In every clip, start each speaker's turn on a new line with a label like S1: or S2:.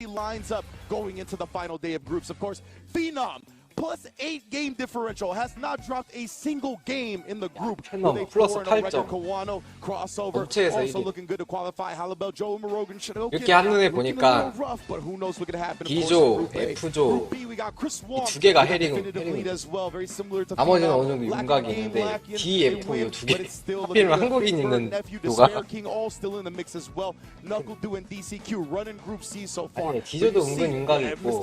S1: lines up going into the final day of groups. Of course, Phenom plus 8 game differential has not dropped a single game in the group.
S2: Phenom 플러스 8점.
S1: Kawano crossover
S2: 전체에서
S1: also
S2: 이게.
S1: looking good to qualify. Halibel, Joe Morogan,
S2: 이렇게 한눈에 보니까 D조, F조 이 두 개가 헤링. 나머지는 어느 정도 윤곽이 있는데 D, F 이 두 개. 하필이면 한국인 있는 류가. 아니 D조도 은근 윤곽이 있고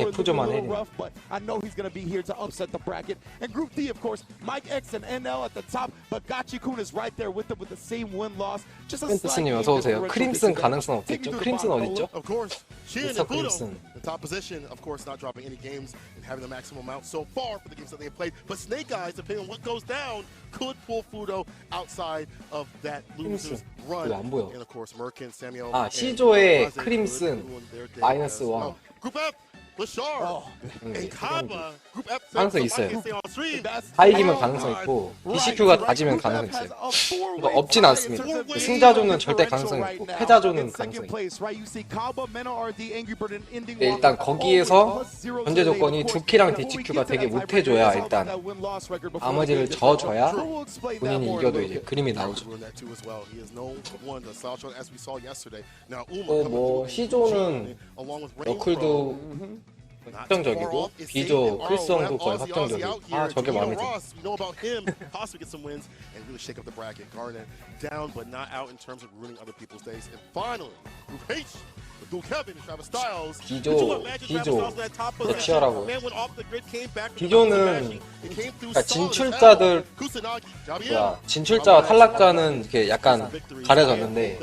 S2: F조만 헤링.
S1: but I know he's going to be here to upset the bracket. And Group D, of course, Mike X and NL at the top, but Gachi-kun is right there with them with the same win-loss. Just a slight
S2: 님 어서 오세요. 크림슨 가능성 없겠죠? 크림슨 어딨죠?
S3: Of course,
S2: 미스터 크림슨.
S3: the top position, of course, not dropping any games and having the maximum amount so far for the games that they have played. But Snake Eyes, depending on what goes down, could pull Fudo outside of that losers run.
S2: 안 보여.
S3: And of course, Merkin, Samuel.
S2: 아 C조의 크림슨 마이너스 1.
S3: Group F. Lashard and Kaba, Group F.
S2: 가능성 있어요.
S3: stream.
S2: 다 이기면 가능성 있고 DCQ가 다지면 가능성 있어요. 그러니까 없진 않습니다. 승자조는 절대 가능성 있고 패자조는 가능성 있고. 일단 거기에서 전제 조건이 두키랑 DCQ가 되게 못해줘야 일단 나머지를 져줘야 본인이 이겨도 이제 그림이 나오죠. 뭐 C조는 너클도 확정적이고 B조 크리스형도 거의 확정적이고 아 저게 마음에 들어. D조 치열하고 D조는 그러니까 진출자들 진출자와 탈락자는 이렇게 약간 가려졌는데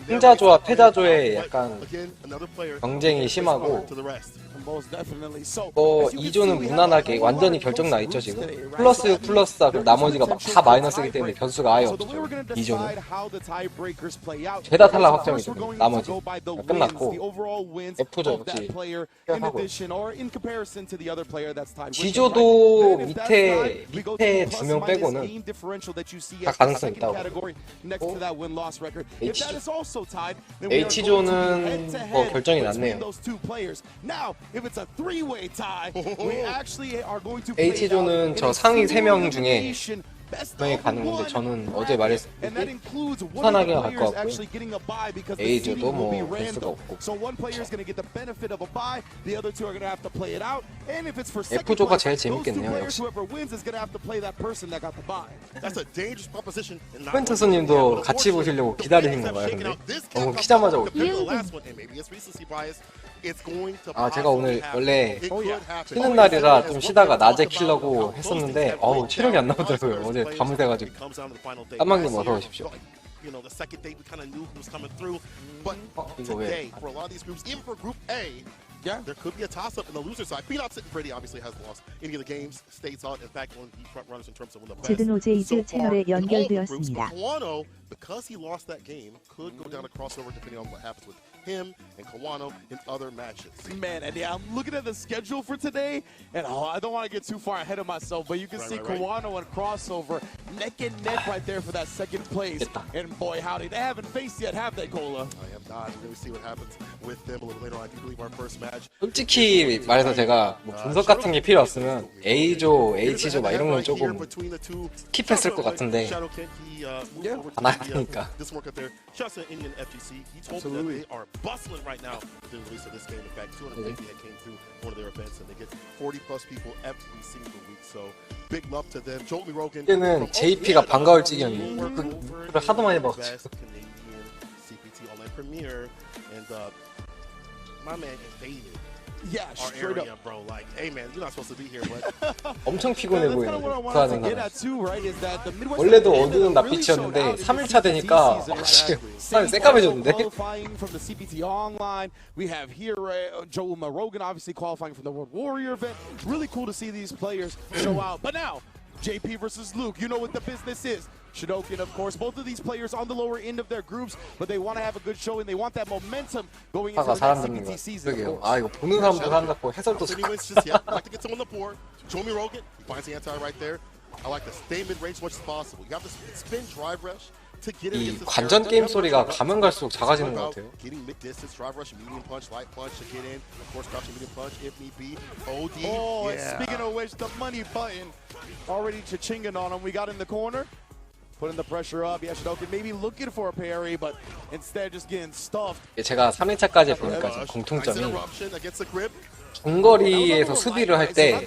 S2: 승자조와 패자조의 약간 경쟁이 심하고 2조는 무난하게 완전히 결정 나 있죠 지금. 플러스 6 플러스 4 나머지가 막 다 마이너스이기 때문에 변수가 아예 없죠 2조는. 죄다 탈락 확정이죠. 나머지 끝났고 F조 역시 하고 G조도 밑에 2명 빼고는 다 가능성 있다고. H조는 뭐 결정이 났네요. H조는 저 상위 3명 중에 명이 가는 건데 저는 어제 말했듯이 무난하게 갈 것 같고요. A조도 뭐 될 수가 없고 F조가 제일 재밌겠네요. 역시 펜트스님도 같이 보시려고 기다리신 건가요? 근데 키자마자 아 제가 오늘 원래 쉬는 날이라 좀 쉬다가 낮에 키려고 했었는데 어우 체력이 안 나오더라고요. 어제 밤을 새가지고. 까망님 어서 오십시오. 이거 왜?
S3: Yeah, there could be a toss-up in the loser side. Phenom sitting pretty obviously has lost any of the games. States out, in fact, one of the front runners in terms of one of the best.
S4: 제드노제이즈 채널에 연결되었습니다.
S3: Kawano, because he lost that game, could go down a crossover depending on what happens with him and Kawano in other matches.
S1: Man, and yeah, I'm looking at the schedule for today, and I don't want to get too far ahead of myself, but you can see Kawano and crossover neck and neck right there for that second place. And boy, howdy, they haven't faced yet, have they, Cola?
S3: I have not. We're going to see what happens with them a little later on. I do believe our first match.
S2: 솔직히 말해서 제가 뭐 분석 같은 게 필요 없으면 A조, H조 막 이런 건 조금 스킵했을 것 같은데 안 하니까.
S3: Bustling right now with the release of this game. In fact, 250 that came through one of their events, and they get 40 plus people every single week. So big love to them. Joel Rogan.
S2: 이때는 JP가 반가울 지경이 그걸 하도 많이 봐가지고.
S3: CPT Online Premiere and my man invaded.
S1: Yeah, straight up,
S3: bro. Like, hey man, you're not supposed to be here, but
S2: 엄청 피곤해 보이는 거. 그 하는 거. 원래도 어두운 낯빛이었는데 3일차 되니까 사람이 새까매졌는데.
S1: From the CPT Online, we have here Joel Rogan obviously qualifying from the World Warrior event. Really cool to see these players show out. But now, JP versus Luke, you know what the business is. Shidoken, of course, both of these players on the lower end of their groups, but they want to have a good showing. They want that momentum going into the next CPT season.
S2: 아 이거 보는 사람도 사람 같고 해설도
S3: I like to get someone on the board. Joel Rogan, he finds the anti right there. I like to stay mid-range as much as possible. You have to spin drive rush.
S2: 이 관전 게임 소리가 가면 갈수록 작아지는 것 같아요.
S1: Oh, and speaking of which, the money button already cha-chinging on him. We got in the corner, putting the pressure up. Yeah, Shodokan maybe looking for a parry, but instead just getting stuffed.
S2: 제가 3일차까지 보니까 지금 공통점이 중거리에서 수비를 할 때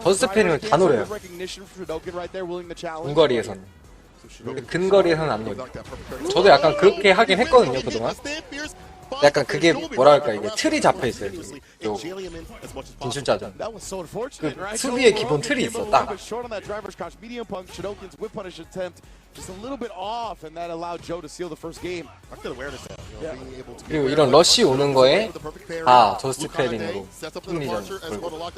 S2: 버스 패링을 다 노려요. 중거리에서는. 근거리에서는 안 노려요. 저도 약간 그렇게 하긴 했거든요, 그동안. 약간 그게 뭐랄까, 이게 틀이 잡혀있어요. 요 진출자전. 그 수비의 기본 틀이 있어, 딱. 그리고 이런 러쉬 오는 거에 다 저스트 패링으로 승리전 걸고.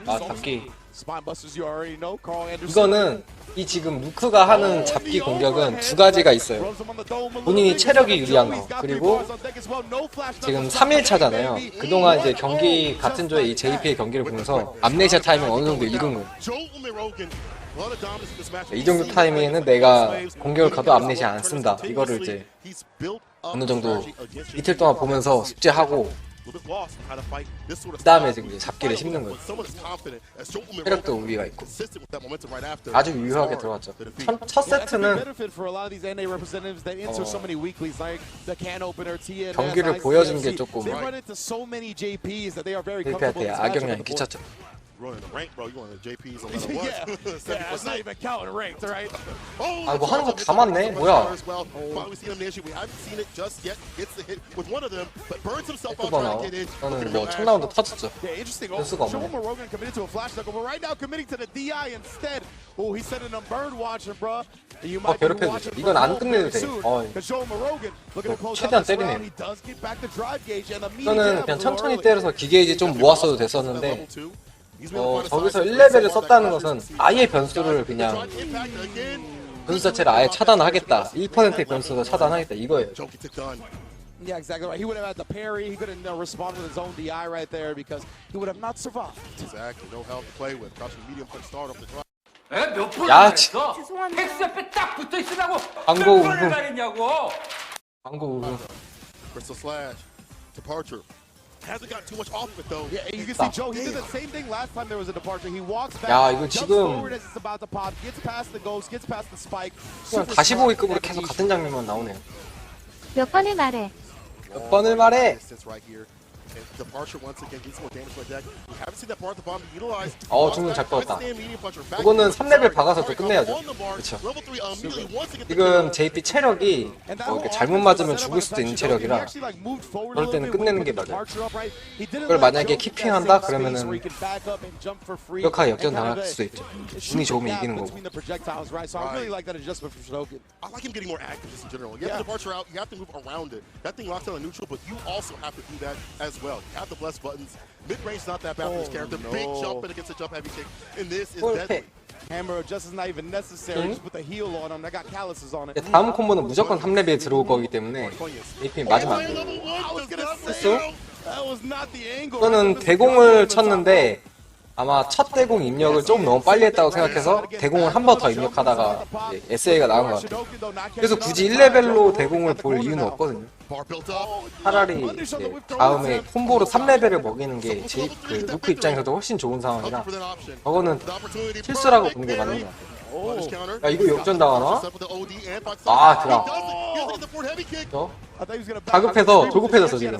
S2: 아, 잡기. 이거는 이 지금 루크가 하는 잡기 공격은 두 가지가 있어요. 본인이 체력이 유리한 거, 그리고 지금 3일차잖아요. 그동안 이제 경기 같은 조에 이 JP의 경기를 보면서 암네시아 타이밍 어느 정도 읽은 거예요. 이 정도 타이밍에는 내가 공격을 가도 암네시아 안 쓴다. 이거를 이제 어느 정도 이틀 동안 보면서 숙제하고 그 다음에 지금 이제 잡기를 씹는 거예요. 체력도 우위가 있고 아주 유효하게 들어갔죠. 첫 세트는 경기를 보여준 게 조금 JP한테 악영향이 끼쳤죠. 아, 뭐 하는 거 다 맞네. 뭐야? 에크버 나와. 저는 뭐 첫 라운드 터졌죠. 될 수가 없네. 괴롭혀도 돼. 이건 안 끝내도 돼. 최대한 때리네요. 이거는 그냥 천천히 때려서 기계이지 좀 모았어도 됐었는데 저기서 1레벨을 썼다는 것은 아예 변수를 그냥 변수 자체를 아예 차단하겠다. 1%의 변수도 차단하겠다 이거예요.
S1: Yeah, exactly right. He would have had the parry. He couldn't respond with his own DI right there because he would have not survived.
S3: Exactly. No help to play with. Crouching medium punch start off the drive.
S5: 몇 번
S2: 야,
S5: 했어? 텍스 옆에 딱 붙어 있으라고
S2: 광고
S5: 몇 번을
S2: 우승.
S5: 당했냐고.
S2: 광고 우승.
S3: Crystal slash. Departure. Hasn't got too much off it though.
S1: Yeah, you can see Joe. He did the same thing last time there was a departure. He walks back.
S2: 야, 이거
S1: jumps
S2: 지금
S1: forward as it's about to pop. Gets past the ghost. Gets past the spike.
S2: 그냥 다시 보기급으로 계속 같은 장면만 나오네요.
S6: 몇 번을 말해.
S2: 몇 번을 말해. 중국 잘 뻗었다. 그거는 3레벨 박아서 또 끝내야죠. 그쵸. 지금 JP 체력이 이렇게 잘못 맞으면 죽을 수도 있는 체력이라 그럴 때는 끝내는 게 맞아요. 그걸 만약에 키핑한다 그러면은 이렇게 역전 당할 수도 있죠. 운이 좋으면 이기는 거고.
S3: I like him getting more active just in general. You have the departure out, you have to move around it. That thing locks down on neutral, but you also have to do that as well. You have the bless buttons. Mid-range not that bad for this character. Big jump and against a jump heavy kick. And this is deadly.
S1: Hammer just is not even necessary. Just put the heel on him. They got calluses on it.
S2: 다음 콤보는 무조건 3레벨에 들어올 거기 때문에 JP 맞으면 안 돼요. 됐어? 이거는 대공을 쳤는데 아마 첫 대공 입력을 좀 너무 빨리 했다고 생각해서 대공을 한 번 더 입력하다가 SA가 나온 것 같아요. 그래서 굳이 1레벨로 대공을 볼 이유는 없거든요. 차라리 이제 다음에 콤보로 3레벨을 먹이는 게 그 루크 입장에서도 훨씬 좋은 상황이라 저거는 실수라고 보는 게 맞는 것 같아요. 야, 이거 역전당하나? 아, 드라. 다급해서 조급해졌어 지금.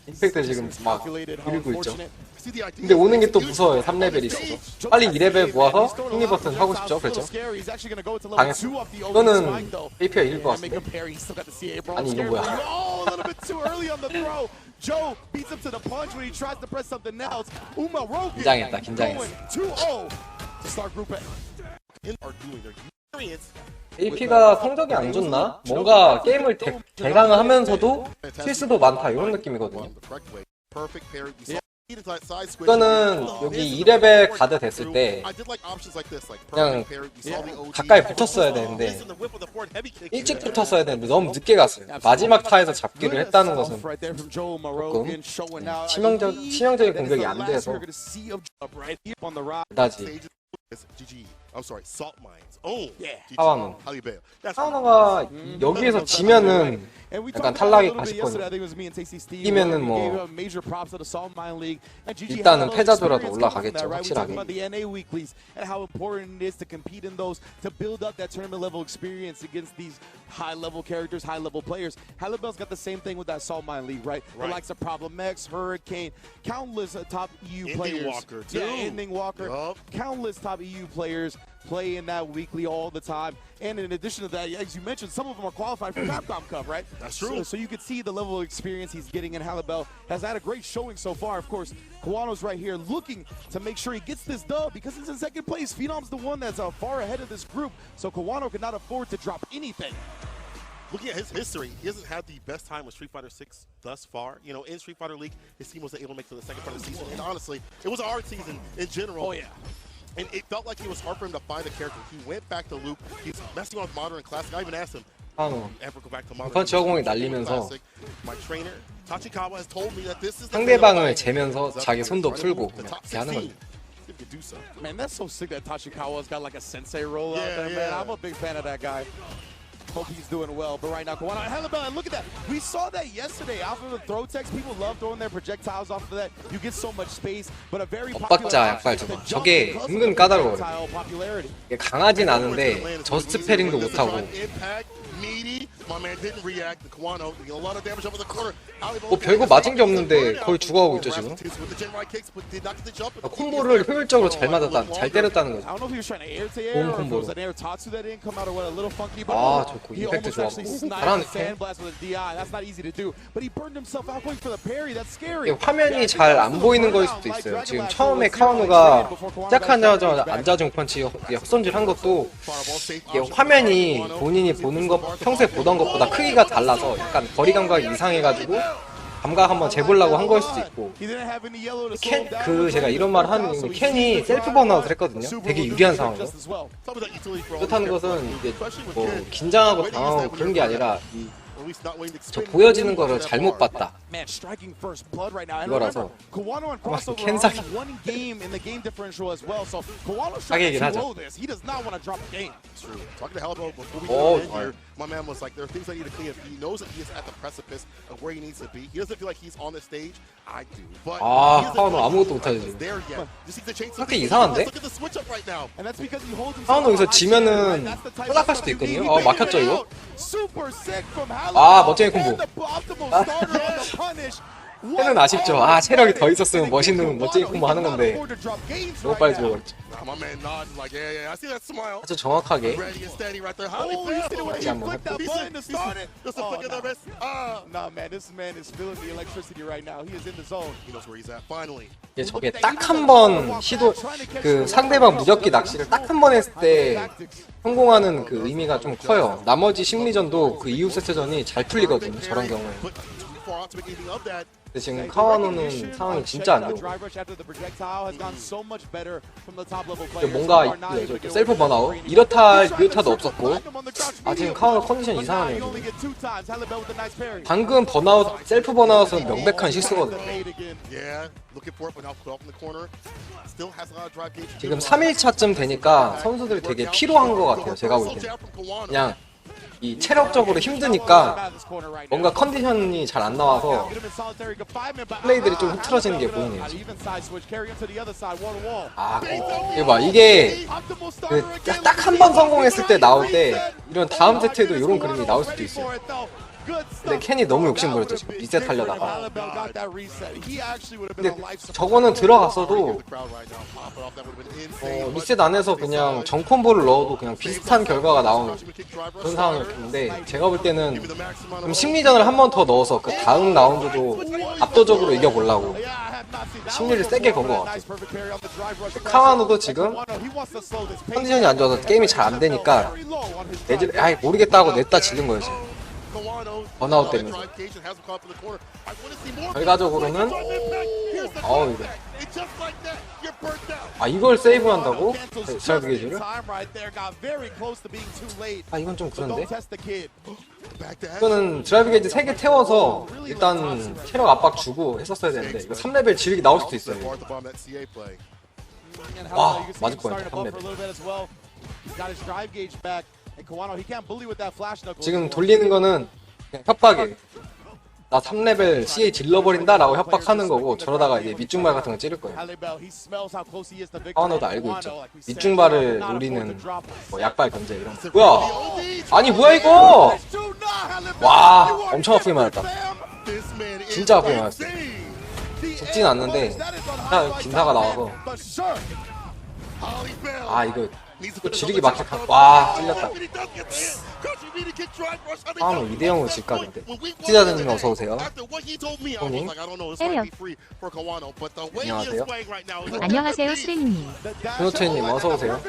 S2: 임팩트 지금 막 밀고 있죠. 근데 오는 게 또 무서워요. 3레벨이 있어서 빨리 2레벨 모아서 승리 버튼 하고 싶죠. 그렇죠? 당했어. 이거는 AP가 이길 것 같습니다. 아니 이건 뭐야. 긴장했다. 긴장했어. AP가 성적이 안 좋나? 뭔가 게임을 대강을 하면서도 실수도 많다 이런 느낌이거든요. 이거는 여기 2레벨 가드 됐을 때 그냥 가까이 붙었어야 되는데 일찍 붙었어야 되는데 너무 늦게 갔어요. 마지막 타에서 잡기를 했다는 것은 조금 치명적인 공격이 안 돼서 그다지. 하와노. 하와노가 여기에서 지면은 약간 탈락일까 싶거든요. 이기면은 뭐 일단은 패자조라도 올라가겠죠, 확실하게.
S1: high-level characters, high-level players. Halibel's got the same thing with that Salt Mine League, right? The likes of Problem X, Hurricane, countless top EU players.
S3: Walker, too.
S1: Yeah, Ending Walker. Yup. Countless top EU players play in that weekly all the time. And in addition to that, as you mentioned, some of them are qualified for Capcom Cup, right?
S3: That's true.
S1: So you can see the level of experience he's getting, and Halibel has had a great showing so far. Of course, Kawano's right here looking to make sure he gets this dub because he's in second place. Phenom's the one that's far ahead of this group, so Kawano cannot afford to drop anything.
S3: Looking at his history, he hasn't had the best time with Street Fighter 6 thus far. You know, in Street Fighter League, his team wasn't able to make it to the second part of the season. And honestly, it was a hard season in general.
S1: Oh, yeah.
S3: And it felt like it was hard for him to find a character. He went back to Luke. He's messing with Modern and Classic. I even asked him, ever go back to Modern?
S2: 펀치 허공이 날리면서
S3: My trainer, Tachikawa, has told me that this is the
S2: 상대방을 재면서 자기 손도 풀고 그냥 그렇게 하는 거죠.
S1: Man, that's so sick that Tachikawa's got like a sensei roll out there,
S3: Yeah.
S1: man. I'm a big fan of that guy. Hope he's doing well, but right now, Kawano, Halibel, and look at that. We saw that yesterday after the throw text. People love throwing their projectiles off of that. You get so much space, but a very
S2: 엇박자 약발 저게 은근 까다로워요. 이게 강하진 않은데 저스트 패링도 못하고 뭐 별거 맞은 게 없는데 거의 죽어가고 있죠 지금. 콤보를 효율적으로 잘 때렸다는 거죠. 좋은 콤보로. 아 좋고 임팩트 좋았고 잘하는 캔. 이게 화면이 잘 안 보이는 거일 수도 있어요. 지금 처음에 카와노가 시작하자마자 안자중 펀치 헛손질 한 것도 이게 화면이 본인이 보는 것 평소에 보던 것보다 크기가 달라서 약간 거리 감각이 이상해가지고 감각 한번 재보려고 한 거일 수도 있고 제가 이런 말 하는 이유는 캔이 셀프 번아웃을 했거든요. 되게 유리한 상황에서. 그렇다는 것은 이게 뭐 긴장하고 당하고 그런 게 아니라 저 보여지는 거를 잘못 봤다. 이거라서 캔 사기 사기이긴 하죠.
S3: My man was like, there are things I need to clean up. He knows that he is at the precipice of where he needs to be. He doesn't feel like he's on the stage. I do. But
S2: 카와노 아무것도 못하죠 지금. 상태 이상한데? 카와노 여기서 지면은 탈락할 수도 있거든요. 막혔죠 이거? 멋쟁이 콤보. 캔은 아쉽죠. 체력이 더 있었으면 멋있는 멋쟁이 콤보 하는 건데 너무 빨리 죽어버렸죠. 아주 정확하게 같이 한번 해보고. 저게 딱 한 번 시도 상대방 무적기 낚시를 딱 한 번 했을 때 성공하는 그 의미가 좀 커요. 나머지 심리전도 그 이후 세트전이 잘 풀리거든요. 저런 경우에. 근데 지금 카와노는 상황이 진짜 안 좋고 뭔가 셀프 번아웃 이렇다도 없었고 지금 카와노 컨디션 이상하네요. 방금 셀프 번아웃은 명백한 실수거든요. 지금 3일차쯤 되니까 선수들이 되게 피로한 것 같아요. 제가 볼 때는 그냥 이 체력적으로 힘드니까 뭔가 컨디션이 잘 안 나와서 플레이들이 좀 흐트러지는 게 보이네요. 이거 봐, 이게 딱 한 번 성공했을 때 나올 때 이런 다음 세트에도 이런 그림이 나올 수도 있어요. 근데 캔이 너무 욕심부렸죠 지금 리셋 하려다가. 근데 저거는 들어갔어도 리셋 안 해서 그냥 정콤보를 넣어도 그냥 비슷한 결과가 나오는 그런 상황이었는데 제가 볼 때는 좀 심리전을 한 번 더 넣어서 그 다음 라운드도 압도적으로 이겨보려고 심리를 세게 건 것 같아요. 카와노도 지금 컨디션이 안 좋아서 게임이 잘 안 되니까 모르겠다 하고 냈다 질른 거예요 지금. 번아웃 되면서. 결과적으로는 이거 이걸 세이브한다고? 드라이브 게이지를? 이건 좀 그런데? 이거는 드라이브 게이지 3개 태워서 일단 체력 압박 주고 했었어야 되는데 이거 3레벨 지르기 나올 수도 있어요. 와, 맞을 뻔했다. 3레벨. 지금 돌리는 거는 그냥 협박이에요. 나 3레벨 CA 질러버린다 라고 협박하는 거고, 저러다가 이제 밑중발 같은 거 찌를 거예요. 카와노도 알고 있죠. 밑중발을 노리는 뭐 약발 견제 이런 거. 뭐야? 아니 뭐야 이거? 와, 엄청 아프게 맞았다. 진짜 아프게 맞았어. 죽진 않는데 그냥 긴사가 나와서. 이거 지르기 막혀. 와, 찔렸다. 카와노 2대0으로 질각인데. 티자드님 어서오세요. 형님 안녕하세요.
S6: 안녕하세요, 수린이님.
S2: 준호체님 어서오세요.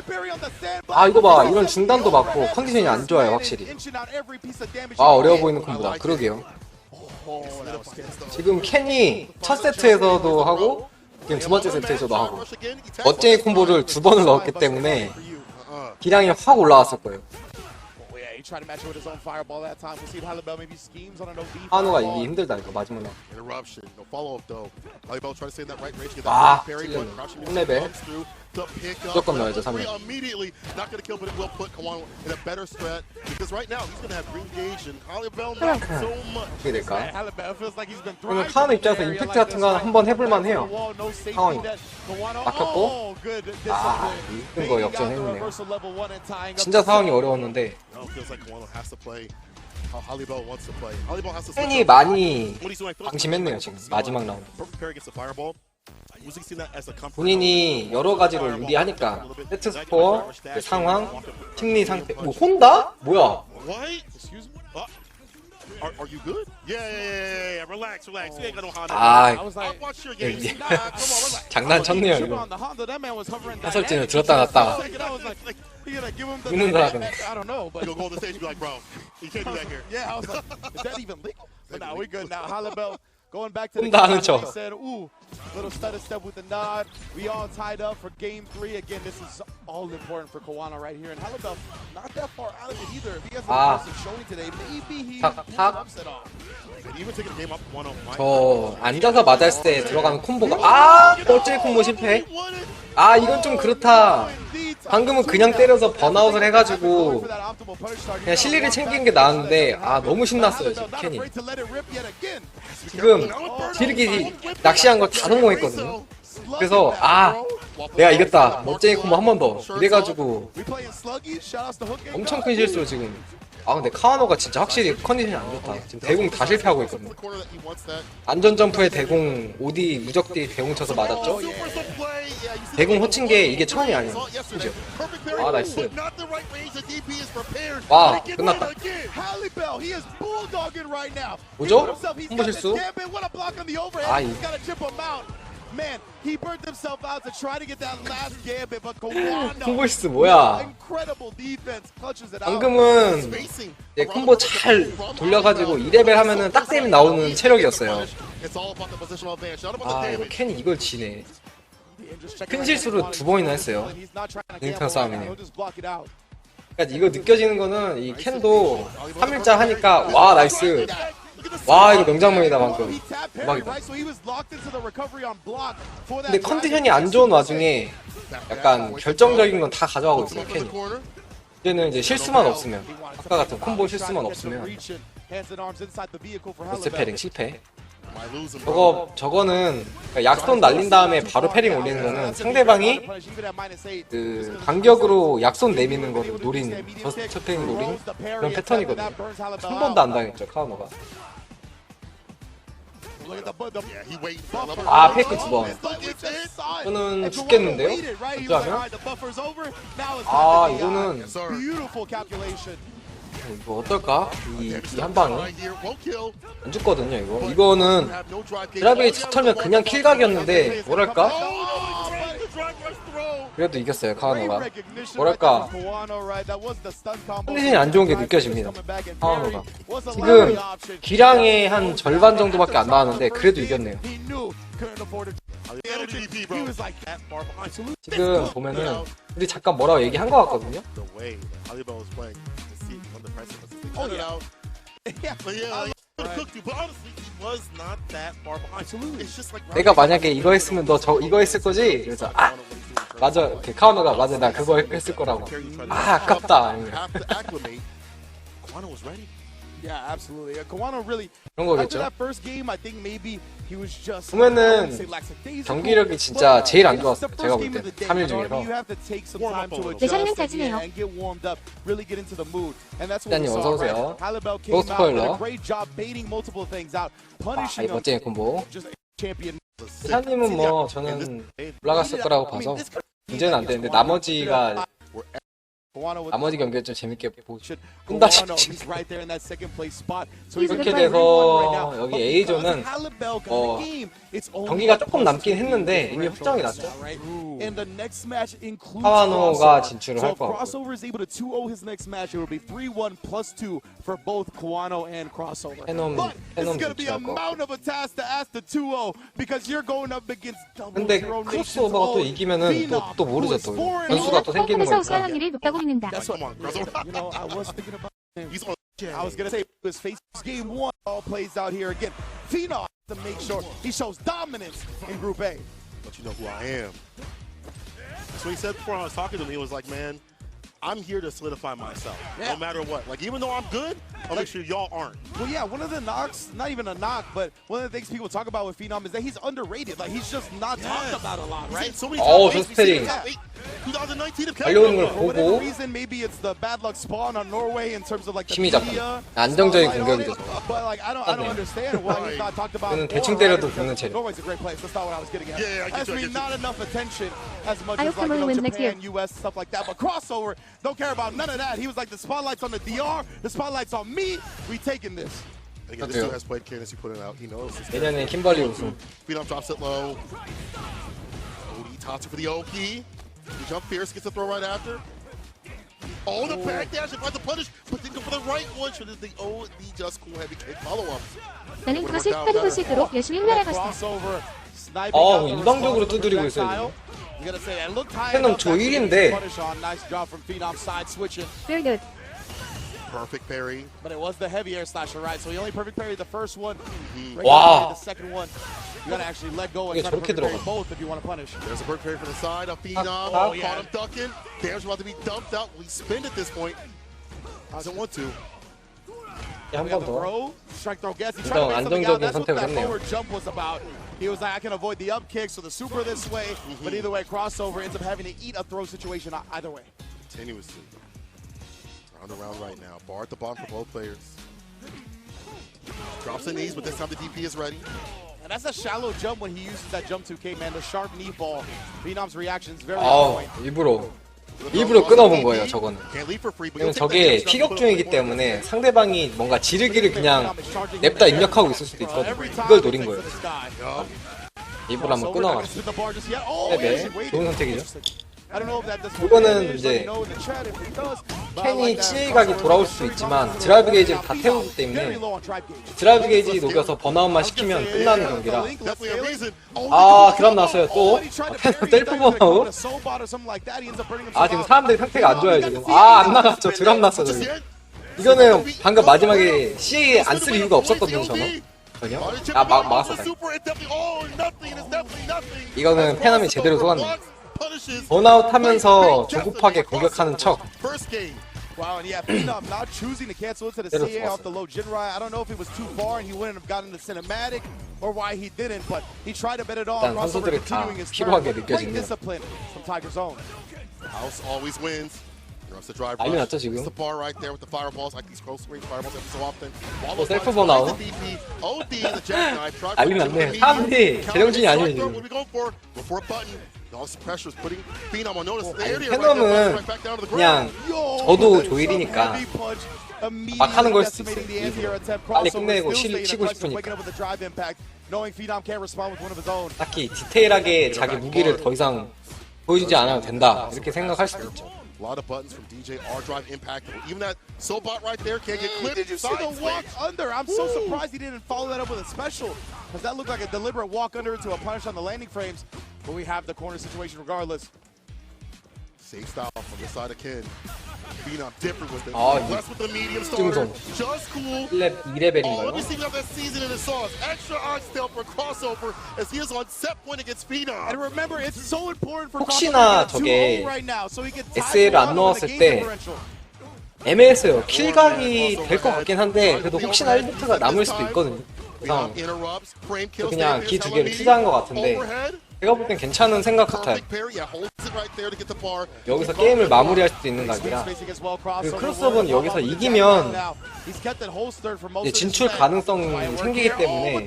S2: 이거 봐, 이런 중단도 맞고 컨디션이 안 좋아요 확실히. 어려워 보이는 콤보다. 그러게요. 지금 캔이 첫 세트에서도 하고 지금 두 번째 세트에서도 하고 멋쟁이 콤보를 2번을 넣었기 때문에 기량이 확 올라왔을 거예요. 카와노가 이기 힘들다 이거 마지막에. 찔렸네. 3레벨 무조건 넣어야죠. 3레벨. 어떻게 될까? 그러면 카와노 입장에서 임팩트 같은 거 한번 해볼만 해요. 상황이 막혔고 이쁜 거 역전했네요. 진짜 상황이 어려웠는데 팬이 많이 방심했네요. 지금 마지막 라운드 본인이 여러 가지로 유리하니까 세트 스코어, 상황, 심리 상태. 뭐 혼다? 뭐야? 장난쳤네요 이거. 해설진을 들었다 놨다 웃는 줄 알았네. 혼다 하는 척.
S1: Little stutter step with the nod. We all tied up for game 3. Again, this is all important for Kawano right here. And Halibel, not that far out of it either. If he has an impressive showing today, maybe he upset off.
S2: 저 앉아서 맞았을 때 들어가는 콤보가 꼴찌 콤보 실패. 이건 좀 그렇다. 방금은 그냥 때려서 번아웃을 해가지고 그냥 실리를 챙긴 게 나았는데 너무 신났어요 지금 캔이. 지금 지르기 낚시한 거 다 성공했거든요. 그래서 내가 이겼다, 멋쟁이 콤보 한 번 더 이래가지고 엄청 큰 실수로 지금. 근데 카와노가 진짜 확실히 컨디션이 안 좋다. 지금 대공 다 실패하고 있거든요. 안전점프에 대공 OD 무적디 대공 쳐서 맞았죠? 대공 호친 게 이게 처음이 아니에요. 그죠? 나이스. 와, 끝났다. 뭐죠? 콤보 실수?
S1: Man, he burnt himself out to try to get that last gambit, but Kawano,
S2: 콤보 실수 뭐야?
S1: incredible defense, clutches it out.
S2: 방금은 콤보 잘 돌려가지고 2레벨 하면은 딱 데미 나오는 체력이었어요. 이거 캔이 이걸 지네. 큰 실수로 2번이나 했어요. 인터 싸움이네. 그러니까 이거 느껴지는 거는 이 캔도 3일자 하니까 나이스. 이거 명장면이다 방금. 대박이다. 근데 컨디션이 안 좋은 와중에 약간 결정적인 건 다 가져가고 있어요 캔이. 이제는 이제 실수만 없으면, 아까 같은 콤보 실수만 없으면 버스 패링 실패. 저거는 약손 날린 다음에 바로 패링 올리는 거는 상대방이 그 반격으로 약손 내미는 거를 노린, 첫 패링 노린 그런 패턴이거든요. 한 번도 안 당했죠 카와노가. 페이크 2번. 저는 죽겠는데요? 어쩌면? 이거는 이거 어떨까? 이 한 방에 안 죽거든요 이거. 이거는 드라이브에 차 털면 그냥 킬각이었는데 뭐랄까? 그래도 이겼어요 카와노가. 뭐랄까 컨디션이 안 좋은 게 느껴집니다 카와노가. 지금 기량의 한 절반 정도밖에 안 나왔는데 그래도 이겼네요. 지금 보면은 우리 잠깐 뭐라고 얘기한 것 같거든요. 내가 만약에 이거 했으면 너 이거 했을 거지? 그래서 맞아. 카우너가 맞아. 나 그거 했을 거라고. 아깝다.
S1: Yeah, absolutely. Kawano really.
S2: 그런 거겠죠.
S1: After that first game, I think maybe he was just.
S2: 보면은 경기력이 진짜 제일 안 좋았어요. 제가 볼 때 3일 중에서.
S6: 매장님 잘 지내요.
S2: 기자님 어서 오세요. 또 스포일러. 이 멋쟁이 콤보. 기자님은 뭐 저는 올라갔을 거라고 봐서 문제는 안 되는데 나머지 경기를 좀 재밌게 보고 싶다 싶지. 그렇게 돼서 여기 A조는 경기가 조금 남긴 했는데 이미 확정이 났죠. 카와노가 진출을 할 것 같고. 페놈 진출할 것 같고. 근데 크로스오버가 또 이기면은 또 모르죠. 또 변수가 또 생기는
S6: 홈에서 우승할
S2: 거니까.
S6: 확률이 높다고 믿는다.
S1: I was gonna say his face game one all plays out here again. Phenom to make sure he shows dominance in Group A.
S3: But you know who I am. So he said before I was talking to him, he was like, man, I'm here to solidify myself, no matter what. Like, even though I'm good, I'll make sure y'all aren't.
S1: Well, yeah, one of the knocks, not even a knock, but one of the things people talk about with Phenom is that he's underrated. Like, he's just not talked about a lot, right?
S3: So many
S2: 저
S3: times,
S2: 스페링
S3: 2019
S2: 달려오는 걸
S1: Whatever
S2: 보고
S1: reason, maybe it's the bad luck spawn on Norway in terms of like the
S2: 힘이 잡혀.
S1: media.
S2: 안정적인
S1: spotlight on
S2: 공격이
S1: it.
S2: 돼서.
S1: But like, I don't understand why he's not talked about.
S2: 그는 대충
S1: more,
S2: 때려도
S1: right?
S2: 죽는 체력.
S1: Norway's a great place. That's not what I was getting at.
S3: Yeah, I get
S1: That's
S3: you, I
S1: me
S3: get
S1: not
S3: you.
S1: enough attention as much
S6: I
S1: as
S6: hope
S1: like,
S6: Cameroon wins next
S1: Japan,
S6: year.
S1: US, stuff like that. But crossover, don't care about none of that. He was like the spotlight's on the DR, the spotlight's on me. We taking this.
S3: Again, this dude has played Canis, he put it out. He knows.
S2: 내년에 킴벌리 우승.
S3: Phenom drops it low. Odie Tatsu for the Oki. He jump fierce, gets the throw right after. Oh, the back dash, and the punish, but didn't go for the right one. Should have the just cool heavy kick follow-up.
S6: 나는 그것을 끝까지 볼 수 있도록 열심히 훈련할 것이다.
S1: Crossover, sniping out the
S2: 일방적으로
S1: response
S2: 두드리고
S1: for
S2: 있어요,
S1: Kyle. You gotta say that looked high
S2: 페놈
S1: enough.
S2: 조1인데.
S1: Punish on. Nice job from Phenom side switching.
S6: Very good.
S3: Perfect parry.
S1: But it was the heavy air slasher, right? So he only perfect parried the first one.
S2: Wow.
S1: The second one, you gotta actually let go and
S2: 이게
S1: try to
S2: 저렇게
S1: perfect parry
S2: 들어가.
S1: both if you want to punish.
S3: There's a bird parry from the side of Phenom.
S2: Oh,
S3: Caught him ducking. Damage about to be dumped out. We spin at this point. Doesn't want to.
S1: We
S2: 한
S1: got
S2: 번
S1: the
S2: 더.
S1: throw. Strike throw guess. He
S2: 일단
S1: tried to make something out.
S2: 안정적인
S1: That's what
S2: 선택을
S1: that
S2: 했네요.
S1: forward jump was about. He was like, I can avoid the up kick, so the super this way. But either way, crossover ends up having to eat a throw situation either way.
S3: Continuously. Round and round right now. Bar at the bottom for both players. Drops the knees, but this time the DP is ready.
S1: And that's a shallow jump when he uses that jump 2K, man. The sharp knee fall. Phenom's reaction is very on point.
S2: 일부러 끊어본 거예요, 저거는.
S3: Can't leave for free, but
S2: 왜냐면
S3: you'll take
S2: 저게
S3: that damage
S2: 피격
S3: down
S2: 중이기
S3: to
S2: 때문에 상대방이 뭔가 지르기를 그냥 냅다 입력하고 있을 수도 있거든요. 그걸 노린 거예요. 일부러 한번 끊어갔어. 네네, 좋은 선택이죠. 이거는 이제 캔이 CA각이 돌아올 수 있지만 드라이브 게이지를 다 태우기 때문에 드라이브 게이지 녹여서 번아웃만 시키면 끝나는 경기라. 드랍 났어요 또. 셀프 번아웃. 지금 사람들이 상태가 안 좋아요 지금. 안 나갔죠. 드랍 났어 저기. 이거는 방금 마지막에 CA 안 쓸 이유가 없었거든요 저는. 전혀. 막았어. 이거는 페남이 제대로 속았네. 번아웃 하면서 조급하게 공격하는 척.
S1: Wow, and yeah, Phenom not choosing to cancel it to the CA off the low Jinrai. I don't know if it was too far and he wouldn't have gotten the cinematic or why he didn't, but he tried to bet it on. Crossover continuing his turn. Great discipline from Tiger's own.
S3: House always wins. Drops the drive
S2: 난리
S3: rush.
S2: 났죠 지금.
S3: It's the bar right there with the fireballs. Like these close range fireballs every so often.
S2: 셀프 번아웃. 난리 났네. 사람들이 제정신이 아니에요 지금. 페놈은 그냥 저도 조일이니까 막 하는 걸 수도 있어요. 빨리 끝내고 치고 싶으니까. 딱히 디테일하게 자기 무기를 더 이상 보여주지 않아도 된다 이렇게 생각할 수도 있죠.
S3: A lot of buttons from DJ R drive impactable. Even that Sobot right there can't get clipped.
S1: Did you see the walk under? I'm so surprised he didn't follow that up with a special, because that looked like a deliberate walk under into a punish on the landing frames. But we have the corner situation regardless.
S3: Safe style from the side of Ken. Phenom different with it. Less with the medium
S2: starter.
S3: starter. Just cool.
S2: 2레벨인가요?
S3: Let me see if we have that season in the sauce. Extra oxtail for crossover as he is on set point against Phenom.
S1: And remember, it's so important for
S2: 혹시나 저게 SL 안 넣었을 때 애매했어요. 킬각이 될 것 같긴 한데 그래도 혹시나 1비트가 남을 수도 있거든요. 그래서 그냥 기 두 개를 투자한 것 같은데 제가 볼 땐 괜찮은 생각 같아요. 여기서 게임을 마무리할 수도 있는 각이라 그 크로스오버는 여기서 이기면 이제 진출 가능성이 생기기 때문에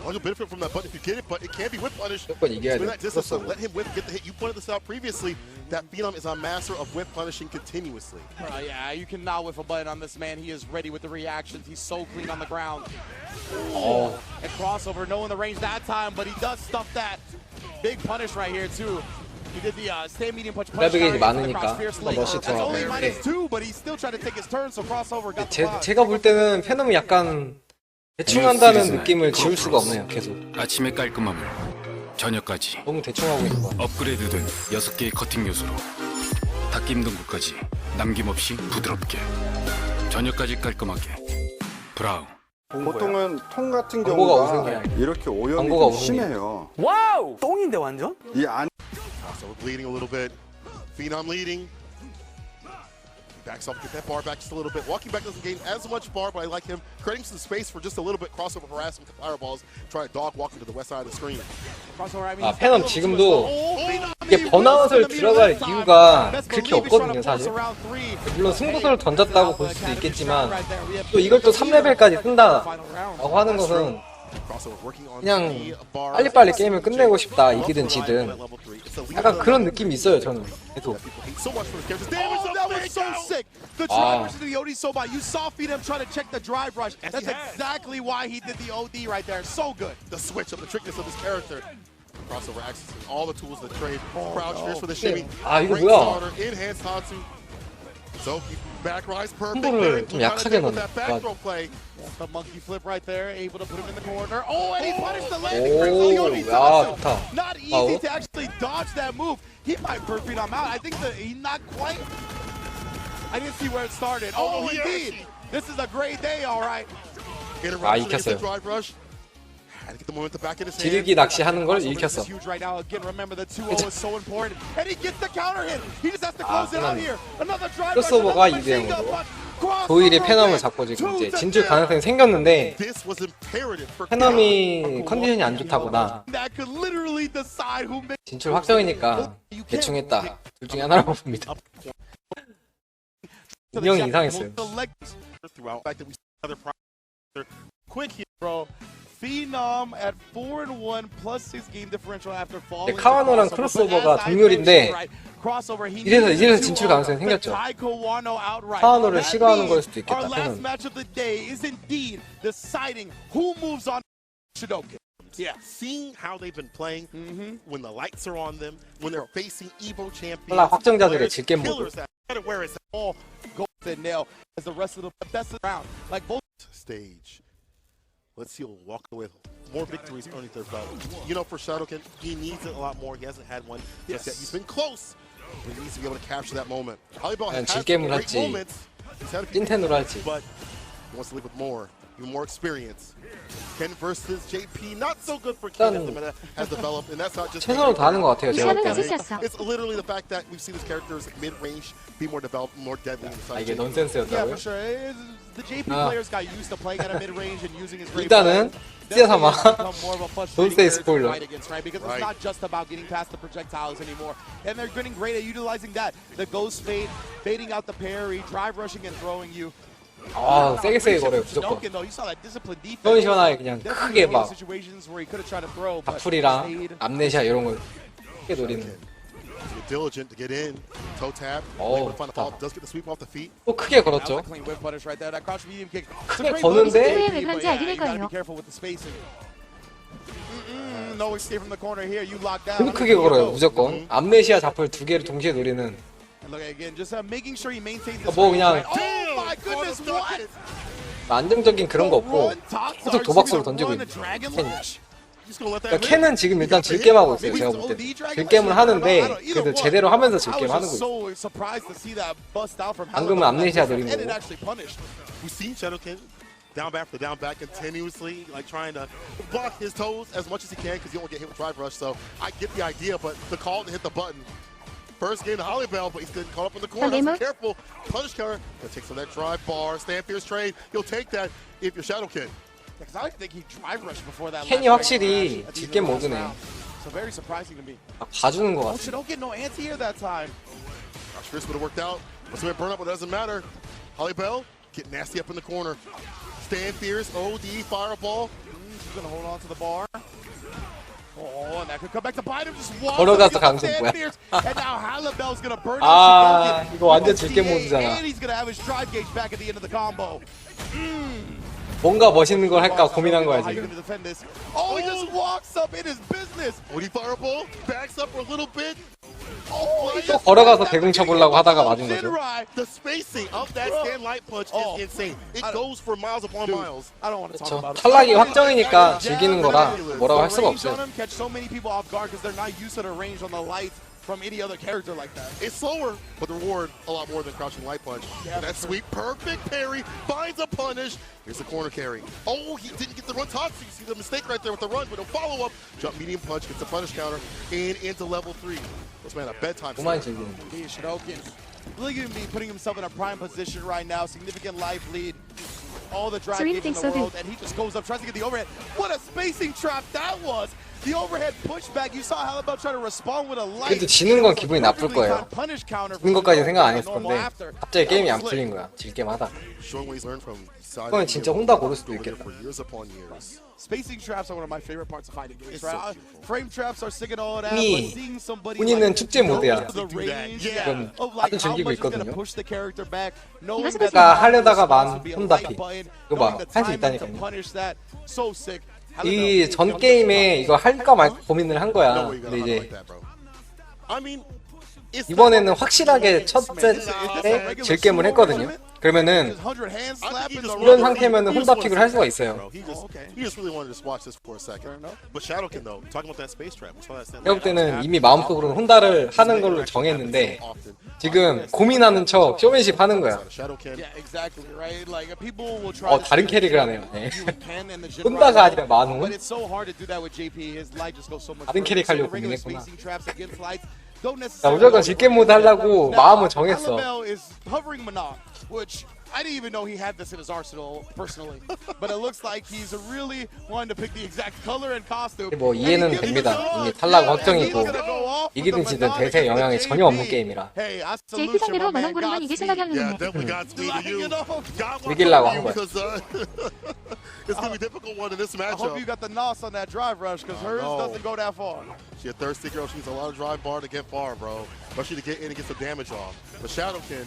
S3: You'll benefit from that button if you get it, but it can be whip punish.
S2: 무조건 이겨야 돼.
S3: That distance, so let him whip, get the hit. You pointed this out previously, that Phenom is a master of whip punishing continuously.
S1: Yeah, you cannot whiff a button on this man. He is ready with the reactions. He's so clean on the ground. And crossover, knowing the range that time, but he does stuff that. Big punish right here, too. He did the stand medium punch.
S2: 레벨이 많으니까 러시
S1: That's only
S2: 들어가는데
S1: -2, but he's still trying to take his turn, so crossover got the block.
S2: 제가 볼 때는 페놈이 약간 대충 한다는 느낌을 지울 수가 없네요. 계속
S7: 아침의 깔끔함을 저녁까지
S2: 너무 대충 하고 있는 것 같아요.
S7: 업그레이드된 6개의 커팅 요소로 닿기 힘든 곳까지 남김없이 부드럽게 저녁까지 깔끔하게 브라운.
S8: 보통은 통 같은
S2: 광고가
S8: 경우가
S2: 우승이야.
S8: 이렇게 오염이
S2: 광고가
S8: 좀
S2: 우승이야.
S8: 심해요.
S5: 와우! 똥인데 완전?
S8: 이 안
S3: So we're bleeding a little bit. Phenom leading. Backs off, get that bar back just a little bit. Walking back doesn't gain as much bar, but I like him creating some space for just a little bit. Crossover harassment with the fireballs. Try a dog walking to the west side of the screen.
S2: 아, 페놈 지금도 이게 번아웃을 들어갈 이유가 그렇게 없거든요, 사실. 물론 승부수를 던졌다고 볼 수도 있겠지만 또 이걸 또 3레벨까지 뜬다라고 하는 것은 그냥 빨리빨리 게임을 끝내고 싶다, 이기든 지든 약간 그런 느낌이 있어요, 저는. 계속.
S1: That was so sick. The drive rush to the OD so bad. You saw Phenom trying to check the drive rush. That's exactly why he did the OD right there. So good.
S3: The switch of the trickness of his character. Crossover accessing all the tools of the trade. Crouch fears for the shimmy.
S2: 아, 이거
S3: Great
S2: 뭐야?
S3: starter, enhanced Hansu. So back rise perfect.
S2: 승부를 좀 약하게 넣네.
S3: That back throw play.
S1: The monkey flip right there, able to put him in the corner. Oh, and he punished the landing for the OD.
S2: 야, 좋다.
S1: Not easy to actually dodge that move. He might burp Phenom out. I think that he's not quite. I didn't see where it started. Oh, indeed. This is a great day, all right.
S2: 아, 익혔어요.
S3: Drive rush. Had to get the momentum back in his hand.
S2: 지르기 낚시하는 걸 읽혔어.
S1: Huge right now. Again, remember the 2-0 is so important. And he gets the counter hit. He just has to close it out here. Another drive rush.
S2: 크로스오버가 2대0으로 도일이 페넘을 잡고 지금 이제 진출 가능성이 생겼는데 페넘이 컨디션이 안 좋다거나 진출 확정이니까 대충 했다. 둘 중에 하나라고 봅니다. 인형이 이상했어요. 카와노랑 크로스오버가 동률인데 이래서 진출 가능성이 생겼죠. 카와노를 싫어하는 걸 수도 있겠다. 팬은.
S3: Yeah, seeing how they've been playing when the lights are on them, when they're facing Evo champions.
S2: 탈락 확정자들의 질겜 모드.
S3: Where it's all
S1: golden nail as the rest of the best round. Like both
S3: stage. Let's see he'll walk away with more victories earning their belt. You know, for Shadowkin, he needs it a lot more. He hasn't had one just yet. He's been close, but he needs to be able to capture that moment. Volleyball has had great moments. He's had a few moments, but he wants to live with more, even more experience. Ken versus JP, not so good for Ken as the meta has developed, and that's not just
S2: 최선을 다하는 것 같아요, 제가 볼 때는.
S3: It's literally the fact that we've seen his characters mid-range be more developed, more deadly in the side.
S2: 이게 넌센스였다고요?
S1: Yeah, for sure. The JP players got used to playing at a mid-range and using his great
S2: 일단은 찌야사마 Don't say spoiler.
S1: Because it's not just about getting past the projectiles anymore. And they're getting great at utilizing that. The ghost fade, fading out the parry, drive rushing and throwing you.
S2: 아, 세게 걸어요, 무조건. 시원시원하게 그냥 크게 막 바풀이랑 암네시아 이런 걸 크게 노리는.
S3: Diligent to get in, toe tap,
S2: 어,
S3: able to find the does get the sweep off the feet.
S2: 또 크게 걸었죠. 크게 거는데
S6: 왜 그런지 알게 될 거예요.
S1: no escape from the corner here. You lock down.
S2: 큰 크게 걸어요 무조건. 암네시아 자포를 두 개를 동시에 노리는.
S1: And look again, just making sure he maintains this.
S2: 뭐 그냥
S1: Oh my goodness, what?
S2: 안정적인 그런 거 없고 계속 도박수로 던지고 있는 캔이. 그러니까 캔은 지금 일단 질게임하고 있어요. 제가 볼 때 질게임을 하는데 그래도 제대로 하면서 질게임 하는 거예요. 방금은 암네시아 노린 거고.
S3: We've seen Shadowkin down back continuously, like trying to block his toes as much as he can because he won't get hit with drive rush. So I get the idea, but the call to hit the button. First game to Holly Bell, but he's getting caught up in the corner. So careful. Punish counter. Gonna take some of that drive bar. Stand fierce trade. You'll take that if you're Shadowkin.
S2: 캔이 확실히 질게임 모드네.
S1: So very surprising to me.
S2: 봐주는 거 같아.
S1: Don't get no anti-air that time.
S3: Fierce would have worked out. Let's go ahead and burn up, but it doesn't matter. Holly Bell, get nasty up in the corner. Stand fierce, OD, fireball.
S1: She's gonna hold on to the bar. Oh, and that could come back to bite him. Just walk.
S2: 걸어가서 강성 뭐야?
S1: And now Halibel's gonna burn
S2: 아,
S1: out.
S2: 이거 완전 질게임 모드잖아.
S1: And he's gonna have his drive gauge back at the end of the combo.
S2: 뭔가 멋있는 걸 할까 고민한 거야 지금.
S1: Oh, he just walks up in his business.
S3: OD fireball, backs up for a little bit.
S2: 또 걸어가서 대공 쳐보려고 하다가 맞은 거죠.
S3: The spacing of that stand light punch is insane. It goes for miles upon miles.
S1: I don't want to talk
S2: 그렇죠.
S1: about it.
S2: 탈락이 확정이니까 즐기는 거라 뭐라고 할 수가 없어요.
S1: Catch so many people off guard because they're not used to the range on the light from any other character like that.
S3: It's slower, but the reward a lot more than crouching light punch. Yeah, that sweet, perfect parry finds a punish. Here's the corner carry. Oh, he didn't get the run top. So you see the mistake right there with the run, but a follow up. Jump medium punch, gets the punish counter, and into level 3. This man a bedtime.
S2: 그만 즐기는.
S1: Shinokin really going to be putting himself in a prime position right now. Significant life lead. All the drive
S6: SURINI
S1: in the world, and he just goes up, tries to get the overhead. What a spacing trap that was! The overhead pushback. You saw Halibel try to respond with a light.
S2: 그래도 지는 건 기분이 나쁠 거예요. 지는 것까지 생각 안 했을 건데 갑자기 게임이 안 풀린 거야. 질게임 하다. 그건 진짜 혼다 고를 수도 있겠다.
S1: Spacing traps are one of my favorite parts of fighting games. Right? Frame traps are sick and all that.
S2: 이미
S1: But seeing somebody
S2: 본인은 축제 모드야.
S1: 지금
S2: 다들 즐기고 있거든요.
S1: 그러니까
S2: 하려다가만 혼다피. 이거 봐, 할 수 있다니까요. 이 전 게임에 이거 할까 말까 고민을 한 거야. 근데 이제 이번에는 확실하게 첫째 때 질게임을 했거든요. 그러면은 이런 상태면은 혼다픽을 할 수가 있어요. 내가 볼 때는 이미 마음속으로는 혼다를 하는 걸로 정했는데 지금 고민하는 척 쇼맨십 하는 거야. 다른 캐릭을 하네요. 네. 혼다가 아니라 만원? 다른 캐릭 하려고 고민했구나. 자, 무조건 질게임 모드 하려고 마음은 정했어.
S1: I didn't even know he had this in his arsenal personally, but it looks like he's really wanting to pick the exact color and costume.
S2: 뭐 이해는 됩니다. 이미 탈락 확정이고 이기든 지든 대세에 영향이 전혀 없는 게임이라.
S6: JP 상대로 만원 고른 건 이길 생각이었는데.
S2: 이기려고 한 거야.
S3: It's gonna be a difficult one in this matchup.
S1: I hope you got the nos on that drive rush because hers doesn't go that far.
S3: She a thirsty girl. She needs a lot of drive bar to get far, bro. Especially to get in and get some damage off. But Shadowkin,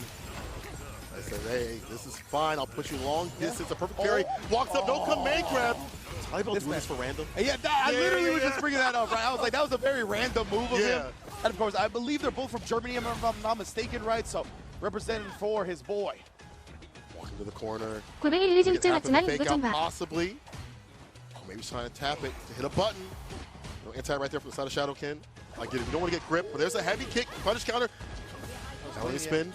S3: I said, hey, this is fine. I'll push you long distance. A perfect parry. Walks up, no command grab. I don't do this for random.
S1: Yeah, I literally was just bringing that up, right? I was like, that was a very random move of him. And of course, I believe they're both from Germany, if I'm not mistaken, right? So representing for his boy.
S3: To the corner.
S6: 골뱅이 릴리즈 윗줄 맞지만 이거 좀 봐.
S3: Possibly. Oh, maybe he's trying to tap it to hit a button. No anti right there from the side of Shadowkin. I get it. You don't want to get gripped, but there's a heavy kick. Punish counter. Now let me spin.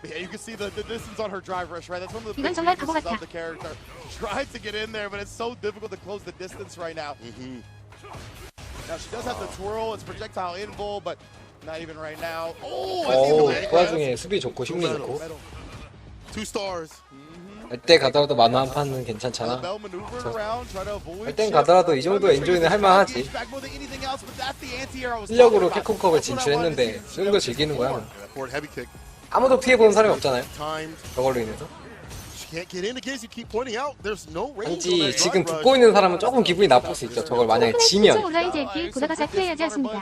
S1: Yeah, you can see the distance on her drive rush, right? That's one of the
S6: 이건
S1: big
S6: 정말 바보
S1: weaknesses
S6: 같아.
S1: of the character. Tries to get in there, but it's so difficult to close the distance right now. Now she does have the twirl. It's projectile invul, but not even right now. Oh,
S2: 그 와중에 수비 좋고 힘이 좋고.
S3: 2 stars.
S2: 할 때 가더라도 만화 한 판은 괜찮잖아. 할 땐 가더라도 이 정도 엔조이는 할만하지. 실력으로 캡콤컵을 진출했는데 이 정도 즐기는 거야. 아무도 피해보는 사람이 없잖아요. 저걸로 인해서.
S3: can't get in again. You keep pointing out. There's no range.
S2: 단지 지금 듣고 있는 사람은 조금 기분이 나쁠 수 있죠. 저걸 만약에 지면.
S6: 온라인 JP 보다가 자퇴해야지 않습니다.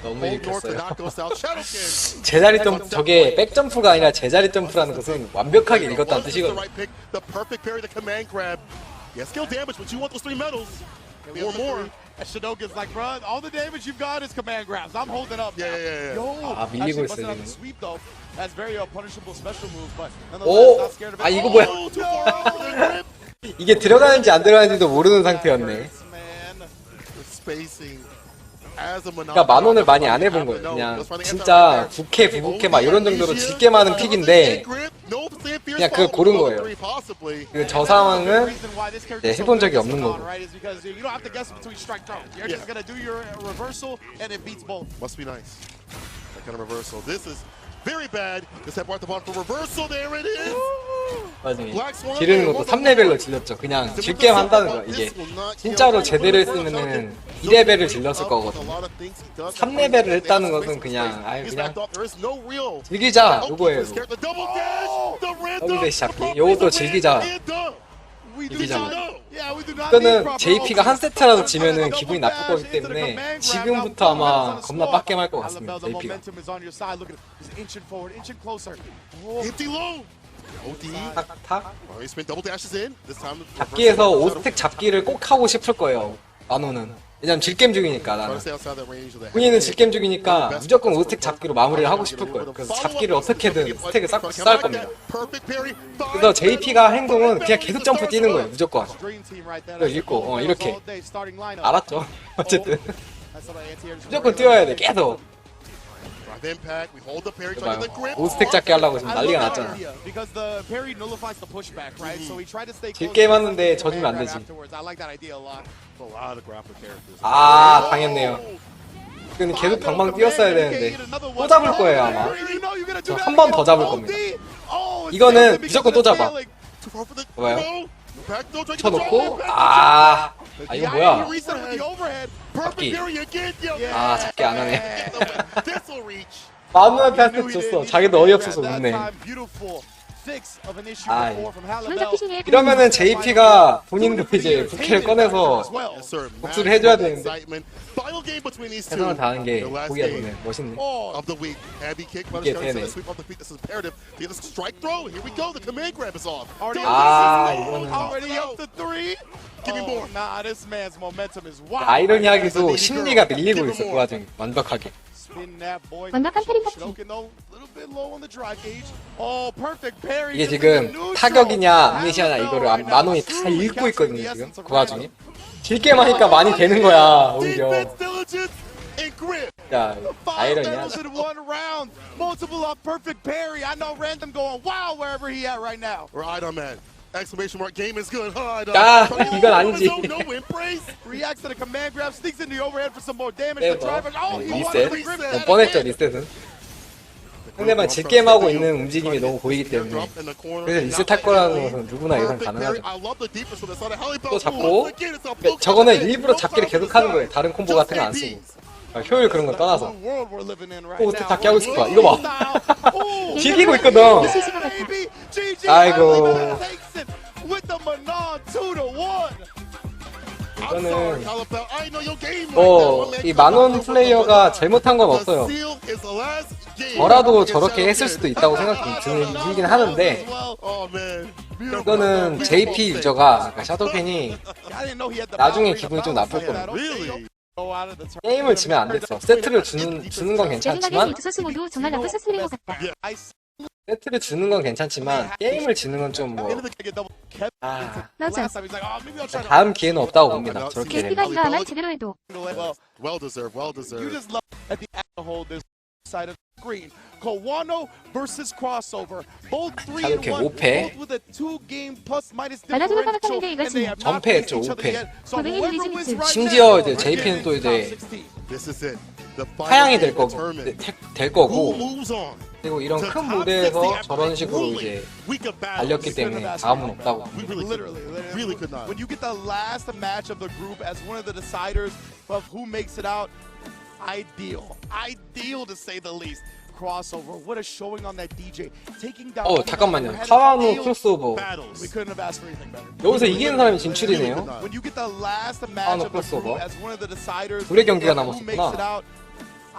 S2: 너무 읽혔어요. 제자리 점프, 저게 백점프가 아니라 제자리 점프라는 것은 완벽하게 읽었다는 뜻이거든요.
S3: Yeah, skill damage, but you want those 3 medals. Or more.
S1: And Shinoga's like, bro, all the damage you've got is command grabs. I'm holding up.
S3: Yeah.
S1: Yo,
S2: 아, 밀리고
S1: actually
S2: 있어요,
S1: busting out the
S2: 지금.
S1: sweep though. That's very punishable special move, but
S2: 오!
S1: nonetheless not scared of it.
S2: 아, 이거 뭐야?
S3: Oh, too far out of the grip.
S2: 이게 들어가는지 안 들어가는지도 모르는 상태였네.
S1: Man.
S3: The spacing. As a
S2: 그러니까 만원을 많이 안 해본 거예요. 그냥 진짜 부캐, 부부캐 막 이런 정도로 질게 많은 픽인데 그냥 그걸 고른 거예요. 그 저 상황은 네, 해본 적이 없는 거고.
S3: Must be nice. That kind of reversal. This is very bad. This had brought the bottom for reversal. There it is.
S2: 나중에 지르는 것도 3레벨로 질렀죠. 그냥 질게임 한다는 거야. 이게 진짜로 제대로 했으면은 2레벨을 질렀을 거거든. 3레벨을 했다는 것은 그냥 아예 그냥 즐기자 요거예요. 더블 대시 잡기. 요것도 즐기자. 즐기자. 이거는 JP가 한 세트라도 지면은 기분이 나쁠 거기 때문에 지금부터 아마 겁나 빡겜 할 것 같습니다. JP가. 탁탁. 잡기에서 5스택 잡기를 꼭 하고 싶을 거예요. 만호는. 왜냐면 질겜 중이니까 나는. 본인은 질겜 중이니까 무조건 5스택 잡기로 마무리를 하고 싶을 거예요. 그래서 잡기를 어떻게든 스택을 쌓을 겁니다. 그래서 JP가 행동은 그냥 계속 점프 뛰는 거예요. 무조건. 그래서 읽고 이렇게. 알았죠. 어쨌든. 무조건 뛰어야 돼. 계속. 5스택 잡기 하려고 지금 난리가 났잖아. 질게임 하는데 져주면 안 되지. 아, 당했네요. 이거는 계속 방방 뛰었어야 되는데 또 잡을 거예요 아마. 저 한 번 더 잡을 겁니다. 이거는 무조건 또 잡아. 뭐예요? 쳐놓고 이거 뭐야? 잡기. 잡기 안 하네. 마누한테 한테 줬어. 자기도 어이없어서 웃네. 이러면은 JP가 본인도 이제 부캐를 꺼내서 복수를 해줘야 되는데 최선을 다하는 게 보기가 좋네. 멋있네. 이게 되네. 아이러니하게도 심리가 밀리고 있어. 그 와중에 완벽하게.
S6: 완벽한 패링 파티.
S2: 이게 지금 타격이냐 암네시아냐 이거를 만원이 다 읽고 있거든요 지금 그 와중에. 질게임 하니까 많이 되는 거야 오히려. 야 아이러니야.
S3: Exclamation mark, game is good.
S2: 야, 이건 아니지. 리셋. 뻔했죠, 리셋은. 상대방 질게임하고 있는 움직임이 너무 보이기 때문에. 그래서 리셋할 거라는 것은 누구나 예상 가능하죠. 또 잡고, 저거는 일부러 잡기를 계속 하는 거예요. 다른 콤보 같은 거 안 쓰고. 효율 그런 건 떠나서. 어떻게 잡기 하고 있을 거야. 이거 봐. 즐기고 있거든. 아이고. 이거는 이 만원 플레이어가 잘못한 건 없어요. 저라도 저렇게 했을 수도 있다고 생각들긴 하는데 이거는 JP 유저가 그러니까 샤도팬이 나중에 기분이 좀 나쁠 겁니다. 게임을 지면 안 됐어. 세트를 주는 건 괜찮지만 세트를 주는 건 괜찮지만 게임을 지는 건 좀 뭐 다음 기회는 없다고 봅니다. 저렇게 되면.
S6: JP가 일어나면 제대로 해도.
S3: Well deserved.
S2: 이렇게 5패
S6: 말라주가 생각하는데 이거 지금
S2: 전패했죠. 5패.
S6: 고백이 리즈니츠.
S2: 심지어 이제 JP는 또 이제 하향이 될 거고 그리고 이런 큰 무대에서 저런 식으로 이제 알렸기 때문에 다음은 없다고.
S1: When you get the last match of the group as one of the deciders of who makes it out, ideal to say the least. crossover. What a showing on that DJ. Taking down.
S2: 잠깐만요. 카와노 크로스오버.
S1: We couldn't have asked for anything better.
S2: 여기서 이기는 사람이 진출이네요.
S1: When you get the last match of the group as one of the deciders,
S2: 둘의 경기가
S1: who makes it
S2: 남았었구나.
S1: out,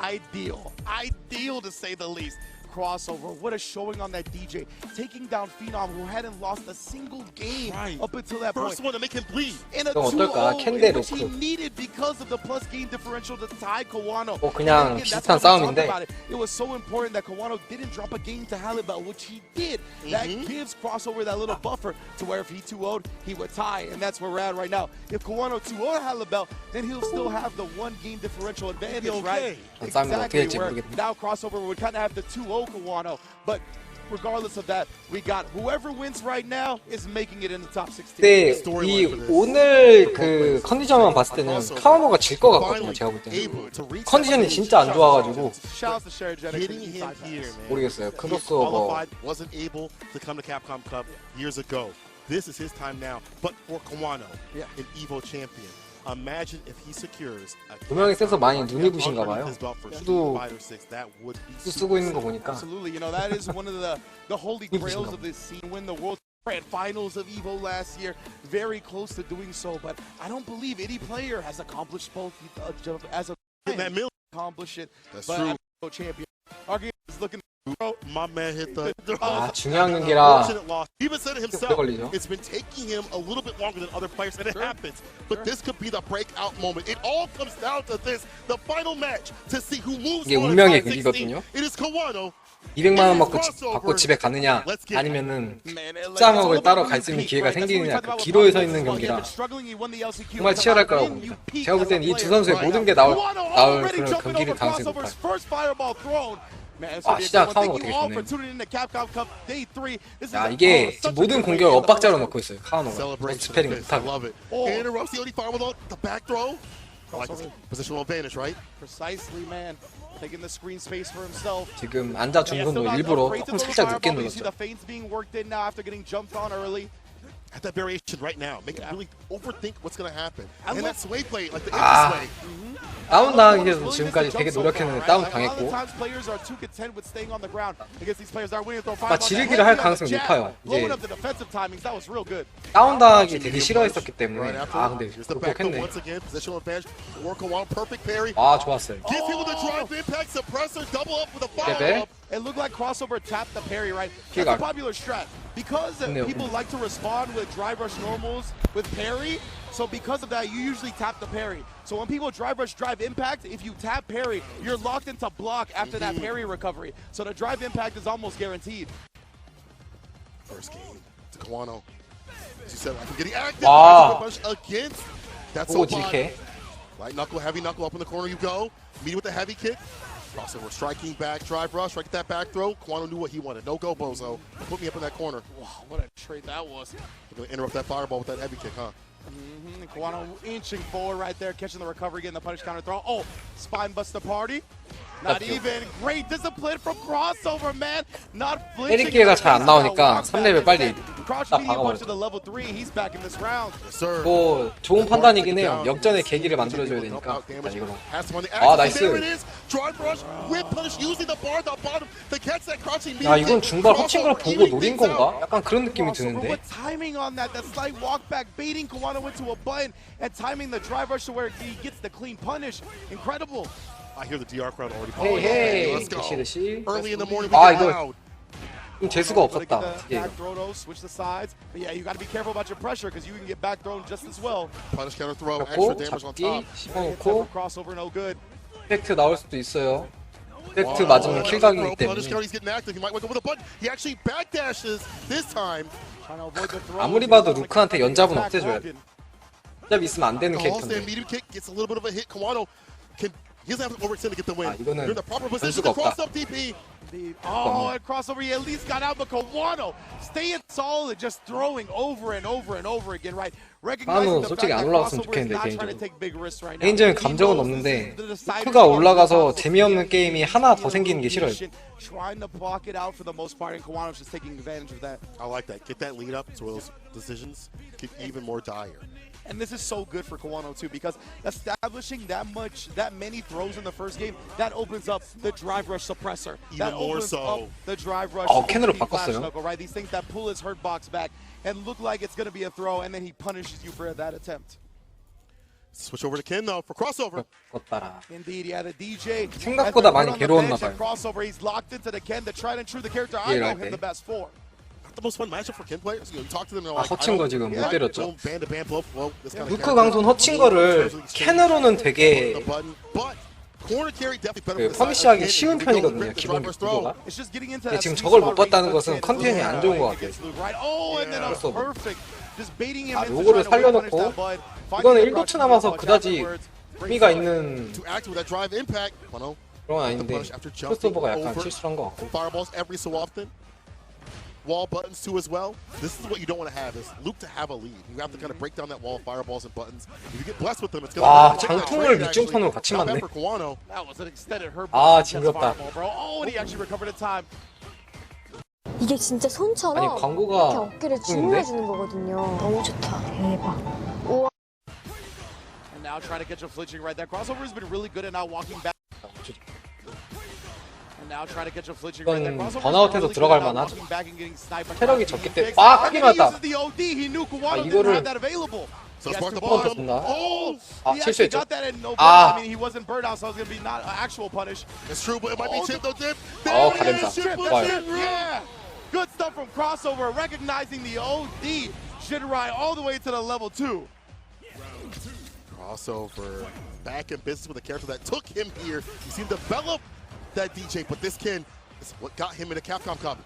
S1: ideal to say the least. Crossover. What a showing on that DJ. Taking down Phenom, who hadn't lost a single game up until that point.
S3: First one to make him bleed.
S1: In a
S2: 그럼 어떨까?
S1: 2-0,
S2: 캔데
S1: which he
S2: 로크.
S1: needed because of the plus game differential to tie Kawano.
S2: 그냥
S1: Again, that's
S2: 비슷한
S1: what we talked
S2: 싸움인데.
S1: about it. It was so important that Kawano didn't drop a game to Halibut, which he did. That gives Crossover that little buffer to where if he 2-0'd, he would tie, and that's where we're at right now. If Kawano 2-0 Halibut, then he'll still have the one game differential advantage, right?
S2: 싸움이 어떻게 될지
S1: Where
S2: 모르겠네.
S1: now Crossover would kind of have the 2-0 Kawano, but regardless of that, we got whoever wins right now is making it in the top 16.
S2: 근데 이 오늘 그 컨디션만 봤을 때는 카와노가 질 것 같거든요. 제가 볼 때는 컨디션이 진짜 안 좋아가지고
S1: Shouts to Sherry Jennings.
S3: Getting him here, man.
S2: 모르겠어요.
S3: He
S2: 크로스오버.
S3: qualified, wasn't able to come to Capcom Cup years ago. This is his time now. But for Kawano, an Evo champion, imagine if he secures a
S2: 두 명이 세서 많이 눈이 부신가 봐요.
S3: his belt for
S2: 수도
S3: Fighter 6. That would be
S2: 쓰고 있는 거 보니까.
S1: Absolutely, you know that is one of the holy grails of this scene. Win the World Grand Finals of Evo last year, very close to doing so. But I don't believe any player has accomplished both as a
S3: that mill.
S1: accomplish it.
S3: That's
S1: but
S3: true.
S1: I'm champion. Our game is looking.
S3: My man hit the
S2: 중요한 경기라
S3: unfortunate loss. He even said it himself.
S2: 걸리죠.
S3: It's been taking him a little bit longer than other players, and it happens. But this could be the breakout moment. It all comes down to this: the final match to see who moves
S2: 이게
S3: on.
S2: 운명의
S3: in top 16.
S2: 경기거든요.
S3: It is Kawano.
S2: 200만 원 받고 집에 가느냐 아니면은 짱억을 따러 갈 수 있는 기회가 생기느냐 그 기로에 서 있는 경기라 정말 치열할 거라고 봅니다. 제가 볼 때는 이 두 선수의 모든 게 나올 그런 경기를 가능성이 높아요. 아 시작 카운터가 되게 좋네. 야 이게 지금 모든 공격을 엇박자로 넣고 있어요. 카운터가 스페링 못하고.
S3: Interrupts the only fire with the back throw. Like positional advantage, right?
S1: Precisely, man. Taking the screen space for himself.
S2: 지금 앉아 중선도 일부러 조금 살짝 늦게 눌렀죠.
S1: The feints being worked in now after getting jumped on early.
S3: At that variation right now, make it really overthink what's going to happen. And that sway play, like the entry sway.
S2: 다운 당하기 위해서 지금까지 되게 노력했는데 다운 당했고. 아까 지르기를 할 가능성이 높아요. 이제 다운 당하기 되게 싫어했었기 때문에. 아 근데 극복했네. 아 좋았어요. 레벨.
S1: It looked like crossover tapped the parry, right? That's a popular strat. Because people like to respond with drive rush normals with parry, so because of that, you usually tap the parry. So when people drive rush drive impact, if you tap parry, you're locked into block after that parry recovery. So the drive impact is almost guaranteed.
S3: First game to Kawano. As you said, I'm getting active. Punch against. That's so
S2: DK.
S3: Light knuckle, heavy knuckle, up in the corner you go. Meet with the heavy kick. Crossover, striking back, drive rush, right at that back throw. Kawano knew what he wanted. No go, Bozo. Put me up in that corner.
S1: Wow, what a trade that was.
S3: We're going to interrupt that fireball with that heavy kick, huh?
S1: Kawano inching forward right there, catching the recovery, getting the punish counter throw. Oh, spine buster party. Not even. Great discipline from crossover, man. Not flinching.
S2: 때릴 기회가 잘 안 나오니까 3레벨 빨리 딱 박아버렸어. 뭐 좋은 판단이긴 해요. 역전의 계기를 만들어줘야 되니까. 이거는. 아 나이스. 야 이건 중발 헛친 걸 보고 노린 건가? 약간 그런 느낌이 드는데.
S3: I hear the DR crowd already.
S2: Hey, hey.
S3: Let's go.
S2: 대시.
S3: Early in the morning,
S2: 아
S3: we get
S2: 이거
S3: loud.
S2: 좀 재수가 없었다. 예.
S1: Yeah, you got to be careful about your pressure because you can get back thrown just as well.
S3: Punish counter throw,
S2: 잡고
S3: extra damage on
S2: 잡기
S3: top.
S2: 씹어놓고
S1: Crossover no good.
S2: 팩트 나올 수도 있어요. 팩트 맞으면 킬각이기 때문에.
S3: Punish counter, he's getting active. He might wake up with a button. He actually backdashes this time.
S2: 아무리 봐도 루크한테 연잡은 없애줘야 돼. 연잡 있으면 안 되는 캐릭터인데.
S3: Medium kick gets a little bit of a hit. Kawano can. He doesn't have to overextend to get the win.
S2: 이거는
S3: You're in the proper position
S2: 변수가
S3: to cross
S2: 없다.
S3: up DP.
S1: Oh, and crossover, he at least got out, but Kawano staying solid, just throwing over and over and over again, right? Recognizing the fact
S2: 솔직히 안
S1: that
S2: 올라갔으면
S1: crossover is
S2: 좋겠는데
S1: not trying to take big risks right now.
S2: 개인적인 감정은 없는데 루크가 올라가서 재미없는 게임이 하나 더 생기는 게 싫어요.
S1: Trying to block it out for the most part, and Kawano's just taking advantage of that.
S3: I like that. Get that lead up so those decisions get even more dire.
S1: And this is so good for Kawano too, because establishing that many throws in the first game, that opens up the drive rush suppressor. That
S3: more
S1: opens
S3: so.
S1: up the drive rush.
S2: 캔으로
S1: OP flash
S2: 바꿨어요.
S1: knuckle, right? These things that pull his hurt box back and look like it's going to be a throw, and then he punishes you for that attempt.
S3: Switch over to Ken though for crossover.
S2: 걷다라.
S1: Indeed, yeah, the DJ.
S2: 생각보다 많이 괴로웠나
S1: As the
S2: 봐요.
S1: crossover, he's locked into the Ken, the tried and true, the character I
S2: 예,
S1: know
S2: 할
S1: him
S2: 때.
S1: the best for.
S3: Not the most fun matchup for Ken players. You talk to them, they're
S2: 아,
S3: like,
S2: 허친 거 지금 못 때렸죠.
S3: band to band blow. Well, this kind of
S2: 루크 강손 허친 거를 캔으로는 되게
S3: corner carry
S2: 그
S3: definitely better.
S2: 퍼니시하기 쉬운 편이거든요. 기본 구도가.
S1: It's just getting into
S2: 근데
S1: that
S2: 지금
S1: sweet
S2: 저걸
S1: spot
S2: 못 봤다는
S1: range,
S2: 것은
S1: but
S2: 컨디션이 안 좋은 것 같아요.
S1: Right. Oh, and then a
S2: 그래서
S1: perfect. Just baiting him
S2: 아,
S1: into
S2: 요거를
S1: trying to punish
S2: 살려놓고
S1: that, but
S2: 이거는
S1: finding the
S2: 1도치 남아서 그다지 의미가 있는
S3: To act with that drive impact.
S2: 그런 건 아닌데 크로스오버가 약간 실수한 것 같고.
S3: Fireballs every so often. Wall buttons too as well. This is what you don't want to have is Luke to have a lead. You have to kind of break down that wall of fireballs and buttons. If you get blessed with them, it's going
S2: 와,
S3: to
S2: 장풍을 밑중턴으로 같이 맞네.
S3: for Kawano.
S1: That was an extended hurt
S2: 아,
S1: against
S2: 징그럽다.
S1: fireball, bro. Oh, and he actually recovered in time.
S9: 이게 진짜 손처럼
S2: 아니, 광고가
S9: 이렇게 어깨를
S2: 좋은데?
S9: 주물러주는 거거든요. 너무 좋다. 대박.
S1: And now trying to catch him flinching right there. Crossover has been really good at not walking back. And now trying to catch him flinching right there.
S2: 이건
S1: Crossover
S2: 번아웃해서 들어갈 만하죠. 체력이 적기 때문에 아, 크게 맞다. 아, 이거를
S3: So Spark the
S2: 번
S3: bottom.
S2: 떴나?
S3: Oh,
S2: 아, 실수했죠.
S1: I mean, he wasn't burned out, so it's going to be not an actual punish.
S3: it's true, but it might be chip though. Dip.
S2: 어,
S3: There it is,
S2: 가렘사.
S3: chip,
S2: 좋아요.
S3: chip.
S1: Yeah. Good stuff from Crossover, recognizing the OD. Shidorai all the way to the level 2.
S3: Crossover back in business with a character that took him here. You see him develop that DJ, but this Ken is what got him in the Capcom Cup.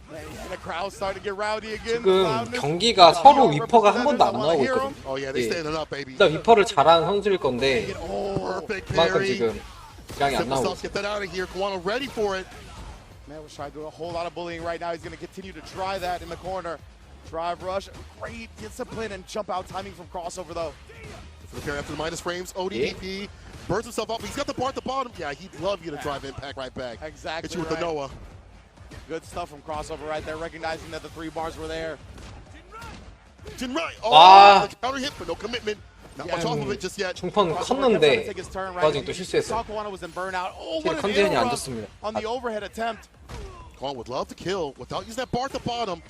S1: And the crowd starting to get rowdy again.
S2: 지금 경기가 서로 위퍼가 한 번도 안 나오고 있거든요.
S3: Oh yeah, they
S2: 예.
S3: standing up, baby.
S2: 일단 위퍼를 잘하는 선수일 건데
S3: Perfect
S2: 그만큼
S3: parry.
S2: 지금 기량이 안
S3: Simple
S2: 나오고
S3: stuff, get that out of here. Kawano ready for it.
S1: Man was trying to do a whole lot of bullying right now. He's going to continue to try that in the corner. Drive rush, great discipline and jump out timing from Crossover though.
S3: For the parry after the minus frames, ODDP burns himself up. He's got the bar at the bottom. Yeah, he'd love you to drive impact right back.
S1: Exactly.
S3: Hit you with the Noah.
S1: Good stuff from Crossover right there, recognizing that the 3 bars were there.
S3: Jinrai. Oh,
S2: 아.
S3: the counter hit, but no commitment. Not much off of it just yet.
S2: 중턴 컸는데 그 와중에 또 실수했어요. 킬 컨디션이 안 좋습니다.
S1: On the overhead attempt.
S3: Kawano would love to kill without using that bar at the bottom.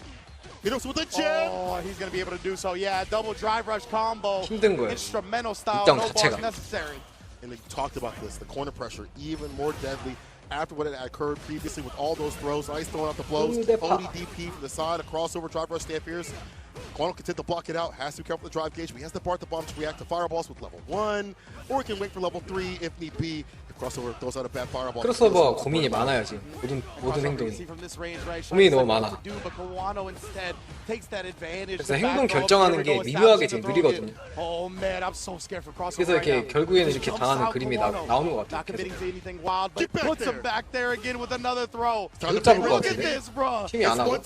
S3: Hit us with a jab.
S1: Oh, he's going to be able to do so. Yeah, double drive rush combo.
S2: 힘든 거예요.
S1: Instrumental style,
S2: 입장
S1: no
S2: 자체가.
S1: bars necessary.
S3: And they talked about this, the corner pressure, even more deadly after what had occurred previously with all those throws. Ice throwing out the blows. ODDP from the side, a crossover, drive rush, stand fierce. Kawano can tend to block it out, has to be careful with the drive gauge, but he has the bar at the bottom to react to fireballs with level 1, or he can wait for level 3 if need be. If crossover throws out a bad fireball.
S2: 크로스오버 고민이 많아요 지금 모든 행동이 고민이 너무 많아. 그래서 행동 결정하는 게 미묘하게 지금 느리거든요. 그래서 이렇게 결국에는 이렇게 당하는 그림이 나오는 것 같아요. 계속 계속 잡을 것 같은데 힘이 안 하고.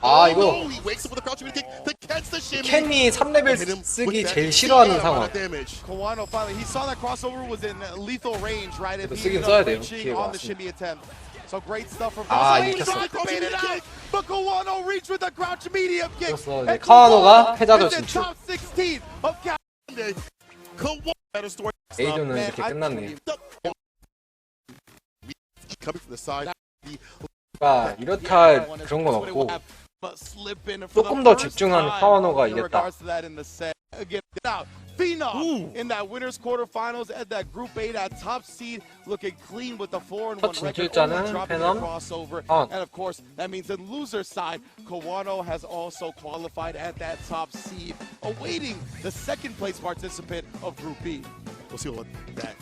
S2: 아 이거 캔이 3레벨 쓰기 제일 싫어하는 상황. 그래도 쓰긴 써야 돼요. 기회가 왔으니까. 아 이겼어. 그래서 이제 카와노가 패자조 진출. A조는 이렇게 끝났네요. 그러니까 이렇다 할 그런 건 없고 조금 더 집중한 카와노가 이겼다.
S1: Phenom in that winners quarterfinals at that group 8 at top seed, looking clean with the 4-1 record,
S2: 진출자는
S1: dropping
S2: Phenom,
S1: the crossover.
S2: 카와노.
S1: And of course, that means in loser side, Kawano has also qualified at that top seed, awaiting the second place participant of Group B.
S3: We'll see what that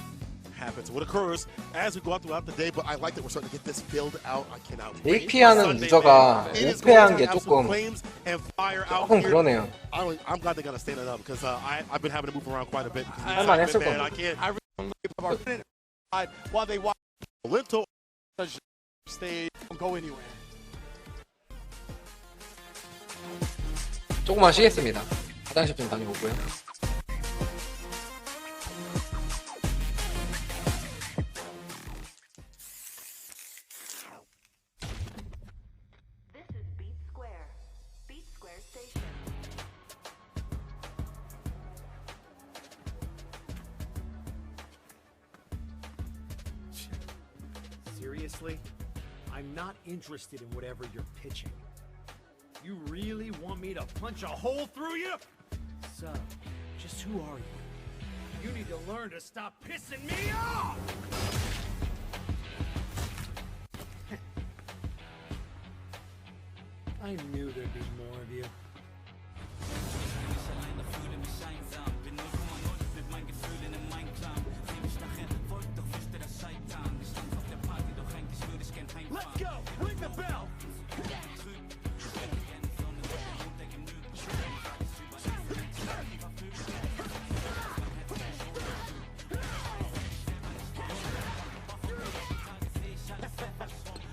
S3: happens, what occurs as we go out throughout the day. But I like that we're starting to get this filled out. I cannot wait.
S2: JP하는 유저가 오페한 게 조금 그러네요.
S3: I'm glad they got to stand it up because I've been having to move around quite a bit.
S2: 할만했을
S3: Man,
S2: 건데.
S3: I can't.
S1: While they watch
S3: Lento.
S1: stay, don't go anywhere.
S2: 조금만 쉬겠습니다. 화장실 좀 다녀오고요.
S10: Honestly, I'm not interested in whatever you're pitching. You really want me to punch a hole through you? So, just who are you? You need to learn to stop pissing me off! I knew there'd be more of you. Let's go! Ring the bell!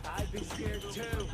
S10: I'd be scared too.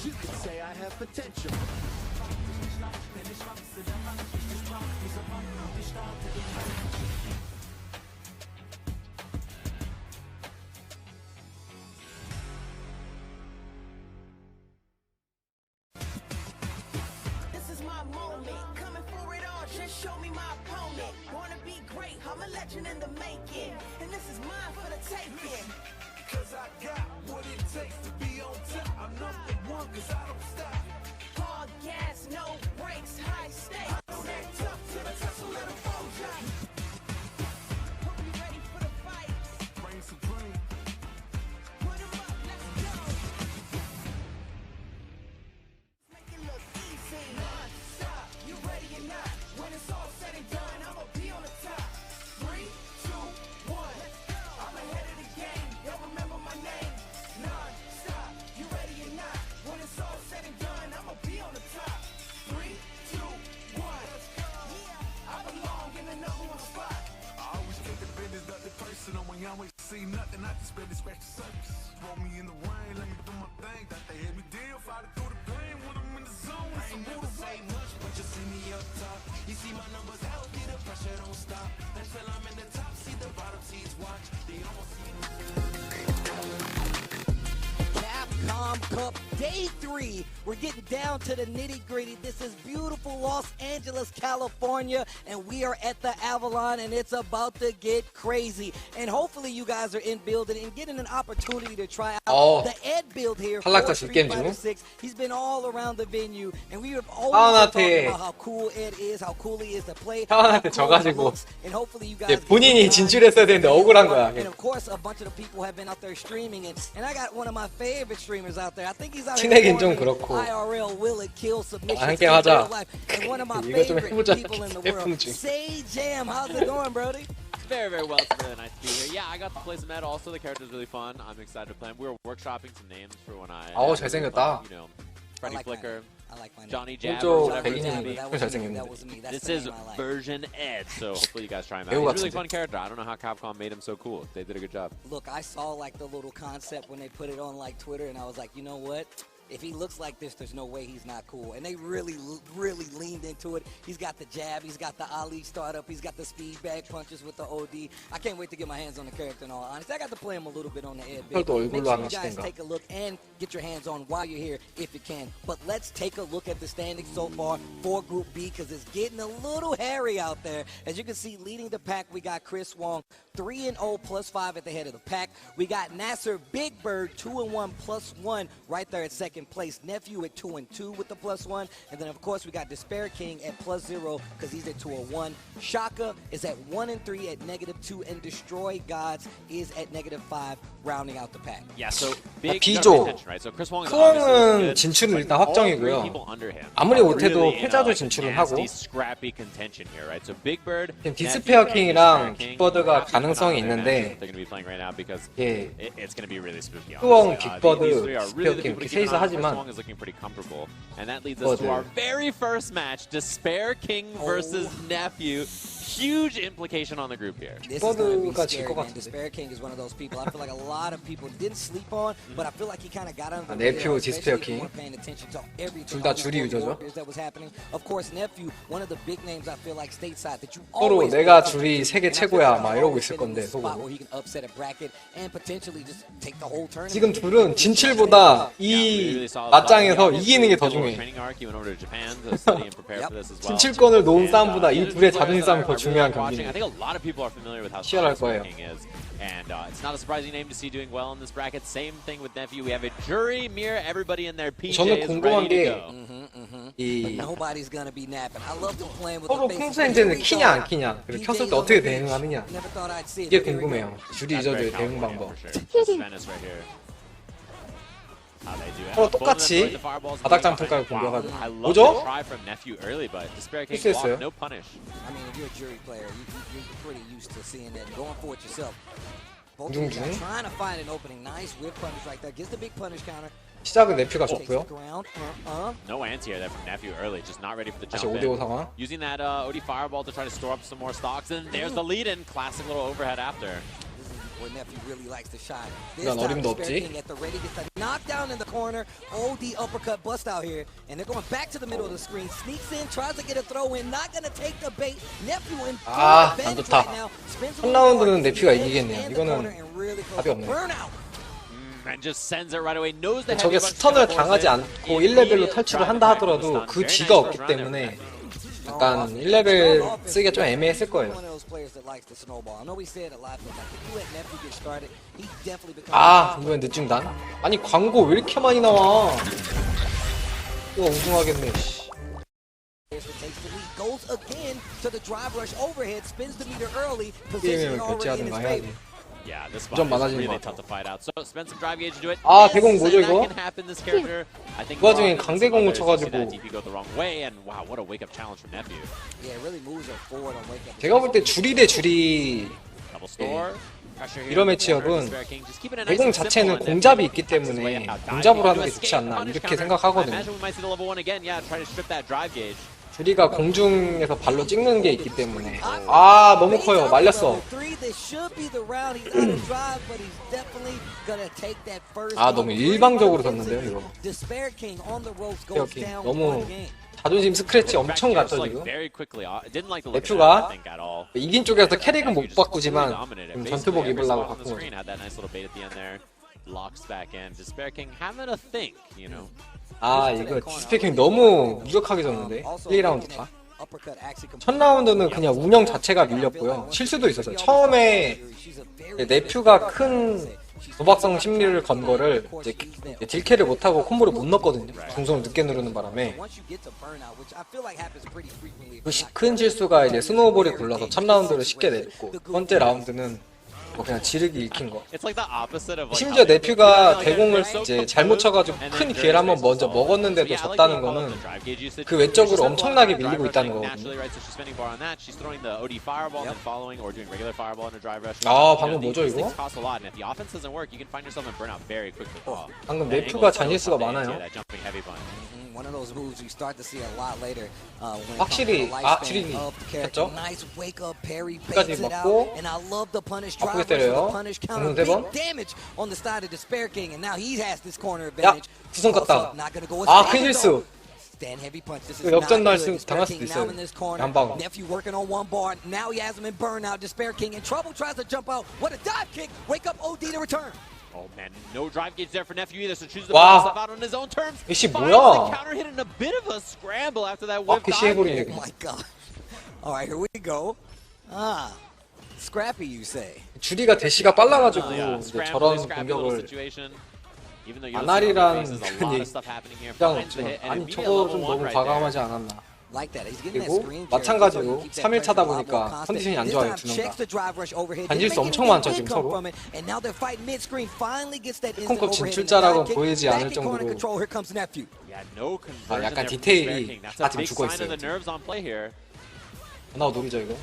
S10: You could say I have potential.
S11: This is my moment. Coming for it all, just show me my opponent. Wanna be great, I'm a legend in the making. And this is mine for the taking.
S10: Cause I got what it takes to be on top. I'm number one cause I don't stop.
S11: Hard gas, no brakes, high stakes.
S10: I don't act tough till I touch a little mojo.
S11: Hope you ready for the fight.
S10: Reign supreme.
S11: Put 'em up, let's go. Make it look easy.
S10: Non-stop, you ready or not? When it's all said and done, I'ma be on the top. 3, 2, 1. I'm ahead of the game. Y'all remember my name. Non-stop, you ready or not? When it's all said and done, I'ma be on the top. 3, 2, 1. I belong in the number one spot. I always take the business, nothing personal. When y'all ain't see nothing, I just barely scratch the surface. Throw me in the rain, let me do my thing. Got the heavy deal, fight through the pain when I'm in the zone. I ain't never say much, but you see me up top. You see my numbers healthy, the pressure don't stop. Until I'm in the top, see the bottom seeds watch. They almost see me.
S11: Capcom Cup Day 3. We're getting down to the nitty-gritty. This is beautiful Los Angeles, California, and we are at the Avalon, and it's about to get crazy. And hopefully you guys are in building and getting an opportunity to try out the Ed build here for
S2: 탈락자
S11: Street
S2: 집
S11: Fighter
S2: 게임
S11: 6. He's been all around the venue, and we have always
S2: 하은한테
S11: been talking about how cool Ed is, how cool he is to play.
S2: 하은한테 져가지고
S11: And hopefully you
S2: 이제
S11: guys
S2: 본인이 진출했어야 되는데 억울한 거야.
S11: and of course, a bunch of the people have been out there streaming, and I got one of my favorite streamers out there. I think he's out here
S2: 친해긴 좀
S11: performing
S2: 그렇고.
S11: IRL will it kill submissions
S2: 한
S11: in
S2: 게임 하자.
S11: real life. And one of my
S2: 이거 좀
S11: favorite
S2: 해보자.
S11: people in the world.
S2: 해보지.
S11: Say Jam, how's it going, Brody?
S12: Very, very well. It's really nice to be here. Yeah, I got to play some Ed also. The character's really fun. I'm excited to play him. We were workshopping some names for when I...
S2: 어, 잘생겼다.
S12: You know, Freddy Flicker,
S11: I like my name.
S12: Johnny Jabber,
S2: 오른쪽
S12: whatever it's
S2: 백인이
S12: gonna be.
S2: 좀 잘생겼는데.
S12: This is version Ed, so hopefully you guys try him out.
S2: 배우
S12: He's a really
S2: 같은데.
S12: fun character. I don't know how Capcom made him so cool. They did a good job.
S11: Look, I saw like the little concept when they put it on like Twitter, and I was like, you know what? if he looks like this, there's no way he's not cool. And they really leaned into it. He's got the jab, he's got the Ali startup, he's got the speed bag punches with the OD. I can't wait to get my hands on the character in all honesty. I got to play him a little bit on the head. Make sure you guys take a look and get your hands on while you're here if you can. But let's take a look at the standings so far for Group B because it's getting a little hairy out there. As you can see, leading the pack, we got Chris Wong, 3-0 +5 at the head of the pack. We got Nasser Big Bird, 2-1 +1 right there at second place. Nephew at 2-2 with the +1. And then, of course, we got Despair King at +0 because he's at 201. Shaka is at 1-3 at -2. And Destroy Gods is at -5, rounding out the pack.
S12: Yeah, so big
S2: B죠.
S12: right? So Chris Wong is
S2: 크롱은 진출은 일단 확정이고요. 아무리 못해도 패자도 진출을 하고
S12: scrappy contention here, right? So Big Bird,
S2: 지금 디스페어 킹이랑 빅버드가 가능성이 있는데 예, 크롱, 빅버드, 디스페어 킹 이렇게 셋이서 하지만
S12: and that leads us to our very first match, Despair King versus Nephew. Huge implication on the group here.
S2: 빅버드가 질 것 같은데.
S11: Despair King is one of those people I feel like a lot of people didn't sleep on, but I feel like he kind of got under the
S2: Nephew, Despair King. 둘 다 주리 유저죠.
S11: Of course, Nephew, one of the big names I feel like stateside that you
S2: 서로 내가 주리 세계 최고야 막 이러고 있을 건데 속으로. 지금 둘은 진출보다 이 맞짱에서 이기는 게 더 중요해. 진출권을 놓은 싸움보다 이 둘의 자존심 싸움이 더 중요한 경기입니다. 치열할 거예요.
S12: And it's not a surprising name to see doing well in this bracket. Same thing with Nephew. We have a jury, Mir, everybody in their PJs
S2: 저는 궁금한 게 이 서로 콩수행제는 키냐 안 키냐 그리고 켰을 때 어떻게 대응하느냐 이게 궁금해요. 주리 유저들의 대응 방법. 서로 똑같이 바닥 장풍까지 공격하고 뭐죠? 실수했어요. 중중 시작은 네피가 좋고요. 다시 5대5 상황.
S12: Using that OD fireball to try to store up some more stocks, and there's the lead in. Classic little overhead after.
S2: 이런 어림도 없지.
S11: Knockdown in the corner. OD uppercut bust out here, and they're going back to the middle of the screen. Sneaks in, tries to get a throw in, not going to take the bait. Nephew in
S2: 안 좋다. 3라운드는 네피가 이기겠네요. 이거는 답이 없네요. 저게 스턴을 당하지 않고 1레벨로 탈출을 한다 하더라도 그 뒤가 없기 때문에 약간 1레벨 쓰기가 좀 애매했을 거예요. 아, 이번엔 늦중단? 아니 광고 왜 이렇게 많이 나와? 우와 우승하겠네. 게임을 결제하든가 해야지. 좀 많아지는 것 같아. 아, 대공 뭐죠 이거? 그 와중에 강대공을 쳐가지고 제가 볼 때 주리 대 주리 이런 매치업은 대공 자체는 공잡이 있기 때문에 공잡으로 하는 게 좋지 않나 이렇게 생각하거든요. 주리가 공중에서 발로 찍는 게 있기 때문에 아 너무 커요. 말렸어. 아 너무 일방적으로 졌는데요 이거. 오케이. 너무 자존심 스크래치 엄청 갔죠 지금. 네퓨가 이긴 쪽에서 캐릭은 못 바꾸지만 전투복 입으려고 바꾼 거죠. 아 이거 디스페킹 너무 무력하게 졌는데 1라운드 다. 첫 라운드는 그냥 운영 자체가 밀렸고요. 실수도 있었어요. 처음에 네퓨가 큰 도박성 심리를 건 거를 이제 딜캐를 못하고 콤보를 못 넣었거든요. 중성을 늦게 누르는 바람에 그 큰 실수가 이제 스노우볼이 굴러서 첫 라운드를 쉽게 냈고 두 번째 라운드는 뭐 그냥 지르기 읽힌 거. 심지어 네퓨가 대공을 이제 잘못 쳐가지고 큰 기회를 한번 먼저 먹었는데도 졌다는 거는 그 외적으로 엄청나게 밀리고 있다는 거거든요. 아 방금 뭐죠 이거? 방금 네퓨가 잔실수가 많아요.
S11: One of those moves you start to see a lot later when it comes to
S2: 확실히
S11: the lifespan
S2: SURINI
S11: of the character.
S2: 했죠?
S11: Nice wake up parry,
S2: 끝까지
S11: baits it out,
S2: 맞고
S11: and I love the punish
S2: 앞으로
S11: drive versus
S2: 때려요.
S11: the punish counter.
S2: 공세 번.
S11: Big damage on the side of Despair King, and now he has this corner
S2: 야,
S11: advantage.
S2: 구성
S11: Close
S2: 갔다.
S11: up, not gonna go with
S2: 아,
S11: stand
S2: 큰
S11: though.
S2: 실수.
S11: Stand heavy punch. This is
S2: 역전
S11: not
S2: 날
S11: good. Despair
S2: 당할
S11: King
S2: 수도
S11: now
S2: 있어요.
S11: in this corner.
S2: 한 방어.
S11: Nephew working on one bar. Now he has him in burnout. Despair King in trouble. Tries to jump out. What a dive kick. Wake up OD to return.
S12: Oh man, no drive gauge there for Nephew either, so chooses to
S2: 와.
S12: put himself out on his own terms.
S2: 이씨
S12: Finds
S2: 뭐야?
S12: the counter hit in a bit of a scramble after that whip
S2: PC
S12: dive
S2: 해버리네,
S12: kick.
S11: Oh my god. All right, here we go. Scrappy, you say.
S2: 주디가 대시가 빨라가지고
S12: Yeah,
S2: 이제
S12: scramble,
S2: 저런
S12: scrappy little
S2: 공격을
S12: situation. Even though
S2: 아날이랑
S12: faces a lot of stuff happening here,
S2: 그냥
S12: finds the hit, and
S2: 아니
S12: immediate
S2: 저거
S12: level
S2: 좀
S12: one
S2: 너무
S12: right there.
S2: 과감하지 않았나.
S11: Like that. He's getting that
S2: 그리고
S11: screen.
S2: 마찬가지로 3일차다 보니까 컨디션이 안 좋아요, 두 명 다. 단질수 엄청 많죠, 지금 서로. 캡콤컵 진출자라고 보이지 않을 정도로
S12: Yeah, no
S2: 아,
S12: conversion
S2: 약간
S12: there from
S2: 디테일이
S12: Despair King. That's
S2: 다
S12: a
S2: 지금
S12: big
S2: 죽어
S12: sign of the
S2: 있어요.
S12: nerves on play here.
S2: 하나 노리죠 이거.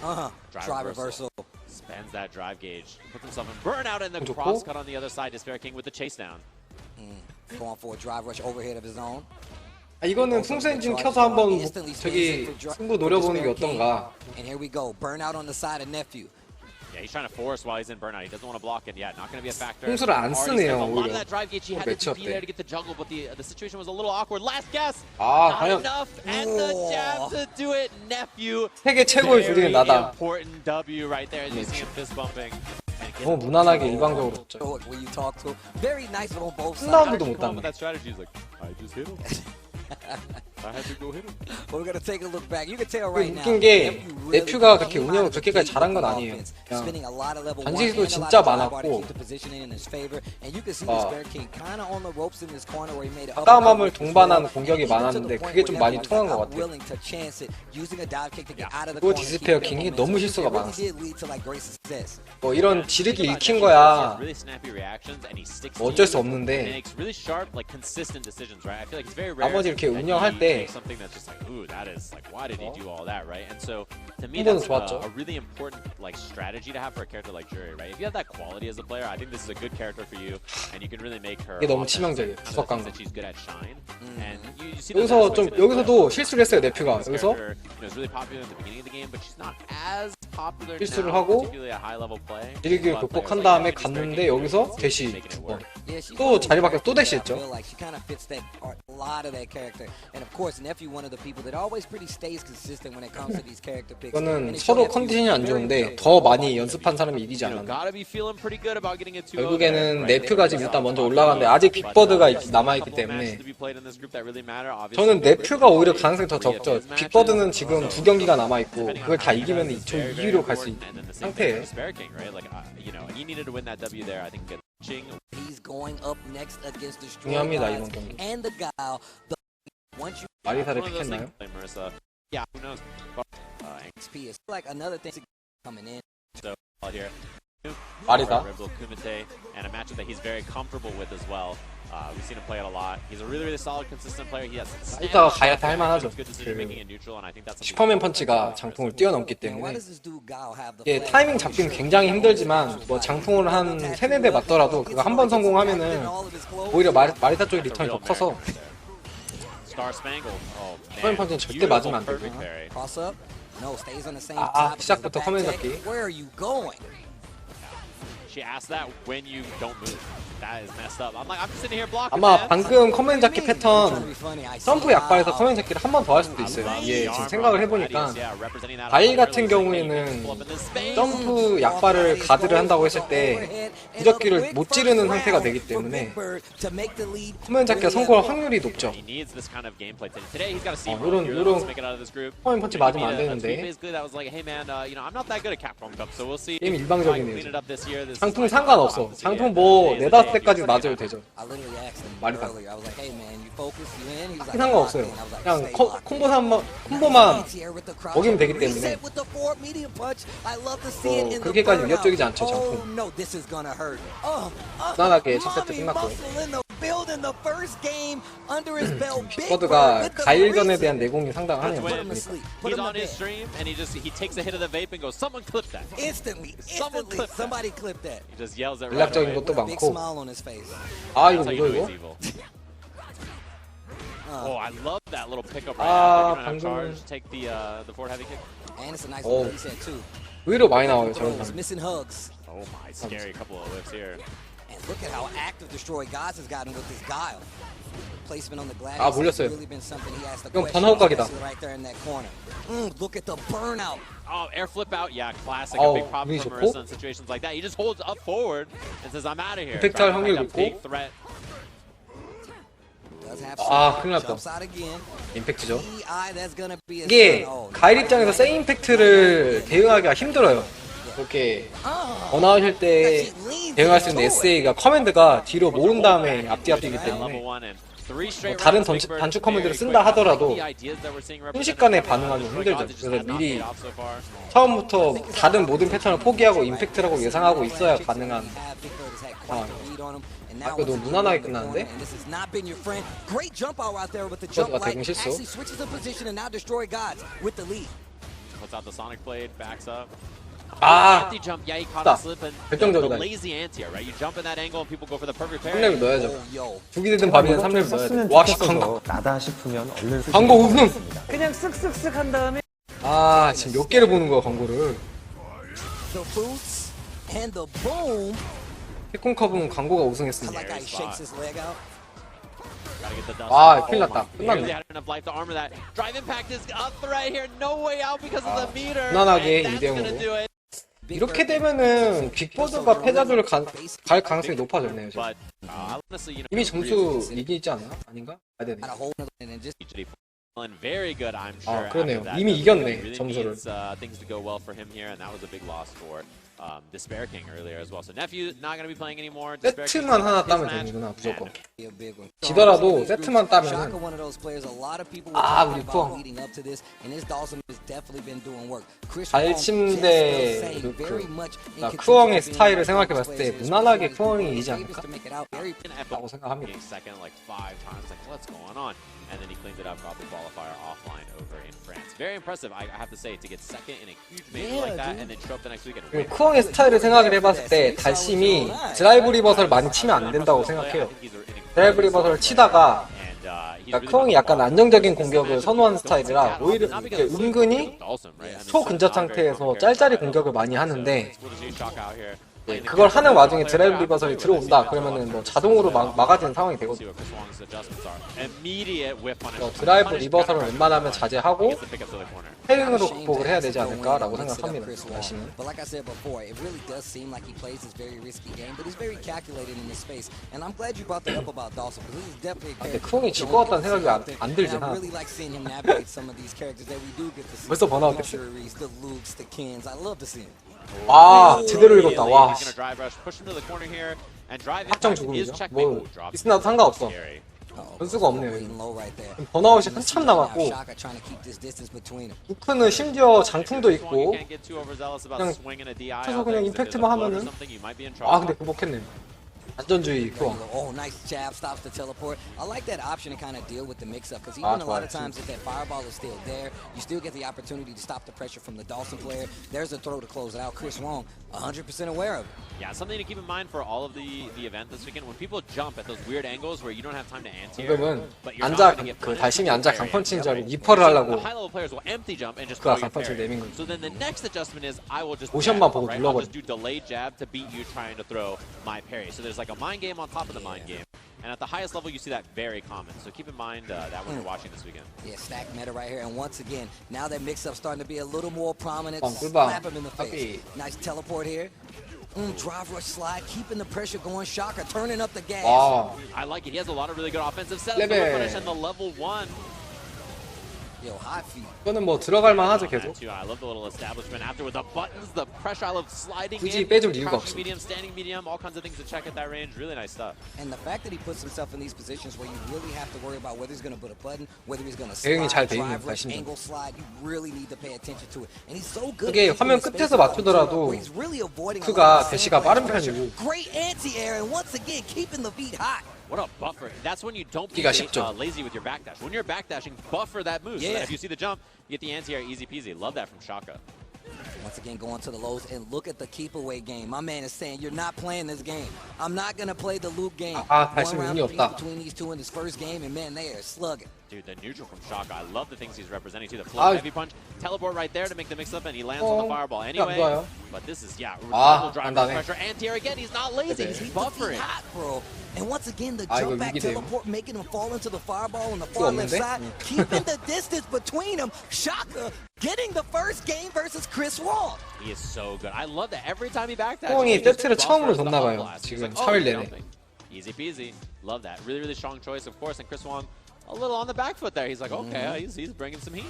S11: Drive reversal.
S12: Spends that drive gauge. Puts himself in burnout and the
S2: 좋고.
S12: cross cut on the other side. Despair King with the chase down.
S11: Going for a drive rush overhead of his own.
S2: 아, 이거는 풍수 엔진 켜서 한번 저기 승부 노려보는 게 어떤가.
S11: And here we go. Burnout on the side of Nephew.
S12: Yeah, he's trying to force while he's in burnout. He doesn't want to block it. Yeah, not going to be a factor.
S2: 풍수를 안
S12: Already
S2: 쓰네요,
S12: spent a lot of
S2: 오히려.
S12: that drive gauge. He had to
S2: 매치업
S12: be
S2: 때.
S12: there to get the jungle, but the situation was a little awkward. Last guess.
S2: 아,
S12: Not
S2: 과연
S12: enough, and the jab to do it. Nephew.
S2: 세계 최고의 주디는
S12: Very
S2: 나다.
S12: important W right there as you see him fist bumping.
S2: 너무 무난하게 일방적으로 쳤죠.
S11: When you talk to him. Very nice on both sides.
S2: 라운드도 못
S12: Come up with
S2: 땄네.
S12: that strategy. He's like, I just hit him. I had to go hit him.
S11: We're gonna take a look back. You can tell right now.
S2: 웃긴 게 네퓨가 그렇게 운영을 그렇게까지 잘한 건 아니에요. 그냥 단지도 진짜 많았고 가까움함을 동반한 공격이 많았는데 그게 좀 많이 통한 것 같아요. 그리고 디스페어 킹이 너무 실수가 많았어요. 뭐 이런 지르기 읽힌 거야
S12: Really snappy reactions, and he sticks to
S2: 뭐 어쩔 수
S12: you, and
S2: 없는데
S12: makes really sharp, like consistent decisions, right? I feel like it's very rare.
S2: 나머지 이렇게
S12: that
S2: 운영할
S12: he
S2: 때
S12: makes something that's just like, ooh, that is like, why did he do all that, right? And so to me,
S2: 한 번은
S12: that's
S2: 좋았죠.
S12: a really important like strategy to have for a character like Jury, right? If you have that quality as a player, I think this is a good character for you, and you can really make her.
S2: 이게 너무
S12: offense
S2: 치명적이에요.
S12: kind of the
S2: 구석
S12: things
S2: 강도.
S12: that she's good at shine, and you see those
S2: 여기서 좀
S12: aspects of it.
S2: 여기서도 실수를 했어요 네퓨가.
S12: This
S2: 여기서
S12: character, you know, is really popular at the beginning of the game, but she's not as popular
S2: 실수를
S12: now,
S2: 하고
S12: particularly at high level play.
S2: 지르기를
S12: But
S2: 극복한
S12: players
S2: 다음에
S12: like Despair
S2: 갔는데
S12: King
S2: 여기서
S12: really
S2: 대시
S12: making it
S2: 두
S12: work.
S2: 번. 또 자리 바뀌어서 또 대시했죠.
S11: She kind of fits that a lot of that character, and of course, Nephew, one of the people that always pretty stays consistent when it comes to these character picks.
S2: 이거는 서로 컨디션이 안 좋은데 더 많이 연습한 사람이 이기지
S12: You know,
S2: 않았나.
S12: gotta be feeling pretty good about getting it 2-0
S2: 결국에는
S12: there, right?
S2: 네퓨가 지금 일단 먼저 올라가는데 아직 빅버드가 남아있기 때문에 저는 네퓨가 오히려 가능성이 더 적죠. 빅버드는 지금 2경기가 남아있고 그걸 다 이기면 2위로 갈 수 있는 상태예요. 중요합니다 이번 경기. 마리사를 픽했나요?
S12: Yeah, who knows?
S11: XP is like another thing coming in.
S12: So here,
S2: 마리사.
S12: Kumite, and a matchup that he's very comfortable with as well. We've seen him play it a lot. He's a really solid, consistent player. He has
S2: 마리사가 가야타 할만하죠.
S12: good decision making in neutral, and I think that's
S2: 슈퍼맨 펀치가 장풍을 뛰어넘기 때문에 예, 타이밍 잡기는 굉장히 힘들지만 뭐 장풍을 한 3-4대 맞더라도 그거 한 번 성공하면은 오히려 마리사 쪽의 리턴이 더 커서 슈퍼맨 펀치는 절대 맞으면 안 되고. 시작부터 화면 잡기.
S12: She asked that when you don't move. That is messed up. I'm just sitting here blocking.
S2: 아마 방금 커맨 잡기 패턴 점프 약발에서 커맨 잡기를 한 번 더 할 수도 있어요. 이게 지금 생각을 해보니까 다이 같은 경우에는 점프 약발을 가드를 한다고 했을 때 무적기를 못 찌르는 상태가 되기 때문에 커맨 잡기가 성공할 확률이 높죠. 이런 커맨 펀치 맞으면 안 되는데 게임 일방적이네요. 장풍 상관없어. 장풍 뭐 4-5대까지 맞아도 되죠. 마리사. 상관없어요. 그냥 콤보만 먹이면 되기 때문에 그렇게까지 위협적이지 않죠 장풍. 무난하게 첫 세트 끝났고 빅버드가 가일전에 대한 내공이 상당하네요.
S12: He's on his stream and he takes a hit of the vape and goes, "Someone clip that."
S11: Instantly, somebody clip that.
S12: He just yells at
S2: 전략적인 것도 많고. 아 이거 뭐죠 이거?
S12: Oh, I love that little pickup right
S2: 아,
S12: after. You don't have
S2: 방금은
S12: charge. Take the forward heavy kick.
S11: And it's a nice
S2: Oh.
S11: little reset too.
S2: 의외로 많이 나와요 저런
S11: Throws,
S2: 사람.
S11: missing hugs.
S12: Oh my, scary couple of whips here.
S11: And look at how active Destroy Gods has gotten with his guile. Placement on the glass
S2: 아, 몰렸어요.
S11: has really been something he has to
S2: 형,
S11: question,
S2: 번호각이다.
S11: especially right there in that corner. Look at the burnout.
S12: Oh, air flip out. Yeah, classic.
S2: Oh,
S12: a big problem
S2: really
S12: for
S2: 좋고?
S12: Marissa in situations like that. He just holds up forward and says, I'm out of here.
S2: 임팩트 할
S12: Trying to
S2: 확률이
S12: find a big
S2: 있고.
S12: threat.
S11: Does have
S2: 아,
S11: some.
S2: 큰일 났다.
S11: Jumps out again.
S2: 임팩트죠.
S11: EI, that's gonna be a
S2: 이게
S11: oh,
S2: 가일 입장에서 세이 임팩트를 대응하기가 힘들어요. 그렇게 번아웃일 때 대응할 수 있는 SA가 커맨드가 뒤로 모른 다음에 앞뒤 앞뒤이기 때문에 뭐 다른 단축 커맨드를 쓴다 하더라도 순식간에 반응하기 힘들죠. 그래서 미리 처음부터 다른 모든 패턴을 포기하고 임팩트라고 예상하고 있어야 가능한 상황. 아, 이거 너무 무난하게 끝났는데? 저도가 대공 실수.
S12: Puts out the Sonic Blade, backs up.
S2: 아,
S12: Empty jump, yeah, he caught
S2: 딱
S12: the slip and the
S2: 결정적이다.
S12: lazy anti, right? You jump in that angle and people go for the perfect parry.
S2: 3렙 넣어야죠. 죽이 되든 밥이든 3렙 넣어야 돼. 와, 씨, 광고.
S5: 나다 싶으면 얼른
S2: 광고 우승!
S5: 그냥 쓱쓱쓱 한 다음에
S2: 아, 지금 몇 개를 보는 거야, 광고를.
S11: The boots and the boom.
S2: 캡콤컵은 광고가
S11: I
S2: 우승했습니다.
S11: like how he shakes his leg out.
S12: Gotta get the dust.
S2: 아, 큰일 났다.
S12: He barely
S2: 끝났네.
S12: had enough life to armor that. Drive impact is up right here. No way out because of the meter.
S2: 무난하게
S12: And that's
S2: 2대0으로.
S12: gonna do it.
S2: 이렇게 되면은 빅보드가 패자조를 갈 가능성이 높아졌네요. 지금.
S12: But honestly, you know,
S2: 이미 점수 리드 있지 않나? 아닌가? 아, 네네.
S11: Got a hold of it and just
S12: very good, I'm sure.
S2: 그러네요.
S12: after that.
S2: 이미
S12: He
S2: 이겼네,
S12: really
S2: 점수를.
S12: needs, things to go well for him here, and that was a big loss for Despair King earlier as well. So Nephew not going to be playing anymore. Despair King,
S2: 세트만 하나
S12: his
S2: 따면
S12: match.
S2: 되는구나, 무조건.
S11: be a big one.
S2: 지더라도 세트만 따면은
S11: Shaka, one of those players, a lot of people were
S2: 아,
S11: talking
S2: 우리
S11: about
S2: 쿠엉.
S11: leading up to this, and his Dawson has definitely been doing work. Chris
S2: 발침대 루크. 나 쿠엉의 스타일을 생각해봤을 때 무난하게 쿠엉이 이기지 않을까? 라고 생각합니다.
S12: Second like 5 times, like what's going on? And then he cleaned it up, got the qualifier offline over in France. Very impressive, I have to say, to get second in a huge major like that, and then show up the next week and win.
S2: 쿠엉의 스타일을 생각을 해봤을 때 달심이 드라이브 리버설을 많이 치면 안 된다고 생각해요. 드라이브 리버설을 치다가 그러니까 쿠엉이 약간 안정적인 공격을 선호하는 스타일이라 오히려 이렇게 은근히 초근접 상태에서 짤짤이 공격을 많이 하는데 그걸 하는 와중에 드라이브 리버설이 들어온다 그러면은 뭐 자동으로 막아지는 상황이 되거든요. 드라이브 리버설은 웬만하면 자제하고 헤링으로 극복을 해야 되지 않을까라고 생각합니다. 다시는.
S11: But like I said before, it really does seem like he plays this very risky game, but he's very calculated in this space. And I'm glad you brought that up about Dawson, because this is definitely a
S2: 근데
S11: character.
S2: 쿠엉이 질 것 같다는 생각이 안 들진
S11: And I
S2: 않아.
S11: really like seeing him navigate some of these characters that we do get to see.
S2: 벌써 번아웃
S11: The
S2: 됐어요.
S11: Shuris, the Lukes, the Kens. I love to see him.
S2: 와, 제대로 읽었다. 와. 확정 죽음이죠. 뭐 있으나도 상관없어. 변수가 없네요. 번아웃이 한참 남았고 루크는 심지어 장풍도 있고 그냥 쳐서 그냥 임팩트만 하면은 아 근데 극복했네요. 안전주의 쿠엉.
S11: Oh, nice jab, stops the teleport. I like that option to kind of deal with the mix-up, because even a lot of times if that fireball is still there, you still get the opportunity to stop the pressure from the Dawson player. There's a throw to close it out. Chris Wong, 100% aware of it.
S12: Yeah, something to keep in mind for all of the event this weekend. When people jump at those weird angles where you don't have time to anti,
S2: 지금은
S12: but you're
S2: 앉아
S12: not going to get
S2: 그
S12: punished.
S2: 달심이 앉아 강펀치인 줄 알고 이퍼를 하려고
S12: The high-level players will empty jump and just
S2: 그가
S12: throw your
S2: 강펀치를
S12: parry.
S2: 내민 거죠.
S12: So then the next adjustment is I will just
S2: 모션만 보고
S12: right? I'll
S2: 눌러버려.
S12: just do delayed jab to beat you trying to throw my parry. So there's like a mind game on top of the mind game. And at the highest level, you see that very common. So keep in mind that when you're watching this weekend.
S11: Yeah, stack meta right here. And once again, now that mix-up's starting to be a little more prominent.
S2: 꿀밤.
S11: Slap him in the face. Nice teleport here. Drive rush slide, keeping the pressure going. Shaka turning up the gas.
S2: 와.
S12: I like it. He has a lot of really good offensive setups.
S2: 레벨.
S12: The punish and the level 1.
S11: Yo, high feet.
S2: 이거는 뭐 들어갈만 하죠 계속.
S12: I love the little establishment after with the buttons, the pressure. I love sliding
S2: 굳이
S12: in,
S2: 빼줄 이유가
S12: crouching
S2: 없어.
S12: medium, standing medium, all kinds of things to check at that range. Really nice stuff.
S11: And the fact that he puts himself in these positions where you really have to worry about whether he's going to put a button, whether he's going to
S2: 대응이
S11: slide,
S2: 잘 돼 있는
S11: drive rush,
S2: 발신자.
S11: angle slide, you really need to pay attention to it. And he's so good.
S2: 그게
S11: at
S2: 화면
S11: keeping
S2: 끝에서
S11: his space
S2: 맞추더라도
S11: where he's really avoiding a
S2: 루크가
S11: lot of the
S2: 대시가
S11: same
S2: 빠른
S11: pressure.
S2: 편이고
S11: Great anti-air, and once again, keeping the feet hot.
S12: What a buffer. That's when you don't be
S2: 기가 쉽죠.
S12: lazy with your backdash. When you're backdashing, buffer that move. So
S11: Yeah.
S12: that if you see the jump, you get the anti-air easy peasy. Love that from Shaka.
S11: Once again, going to the lows, and look at the keep away game. My man is saying, you're not playing this game. I'm not going to play the loop game.
S2: 다시
S11: One round
S2: 운이 없다.
S11: between these two in this first game, and man, they are slugging.
S12: Dude, the neutral from Shaka, I love the things he's representing too. The flow heavy punch, teleport right there to make the mix up, and he lands on the fireball anyway.
S2: 좋아요.
S12: But this is, yeah,
S2: 아,
S12: drive
S2: 안다네.
S12: pressure. Anti-air again, he's not lazy, he's buffering.
S11: Hot, bro. And once again, the
S2: 아,
S11: jump
S2: 이거
S11: back
S2: 위기돼요.
S11: teleport, making him fall into the fireball on the far left
S2: 없는데?
S11: side, keeping the distance between them. Shaka getting the first game versus Chris Wall.
S12: He is so good. I love that every time he backdashes.
S2: 형이
S12: he just
S2: 세트를 처음으로
S12: buffers the
S2: 줬나봐요.
S12: up blast. He's
S2: 지금
S12: like,
S2: 3일
S12: you're
S2: 내내.
S12: jumping. Easy peasy. Love that. Really, really strong choice, of course. And Chris Wong a little on the back foot there. He's like, okay, he's bringing some heat.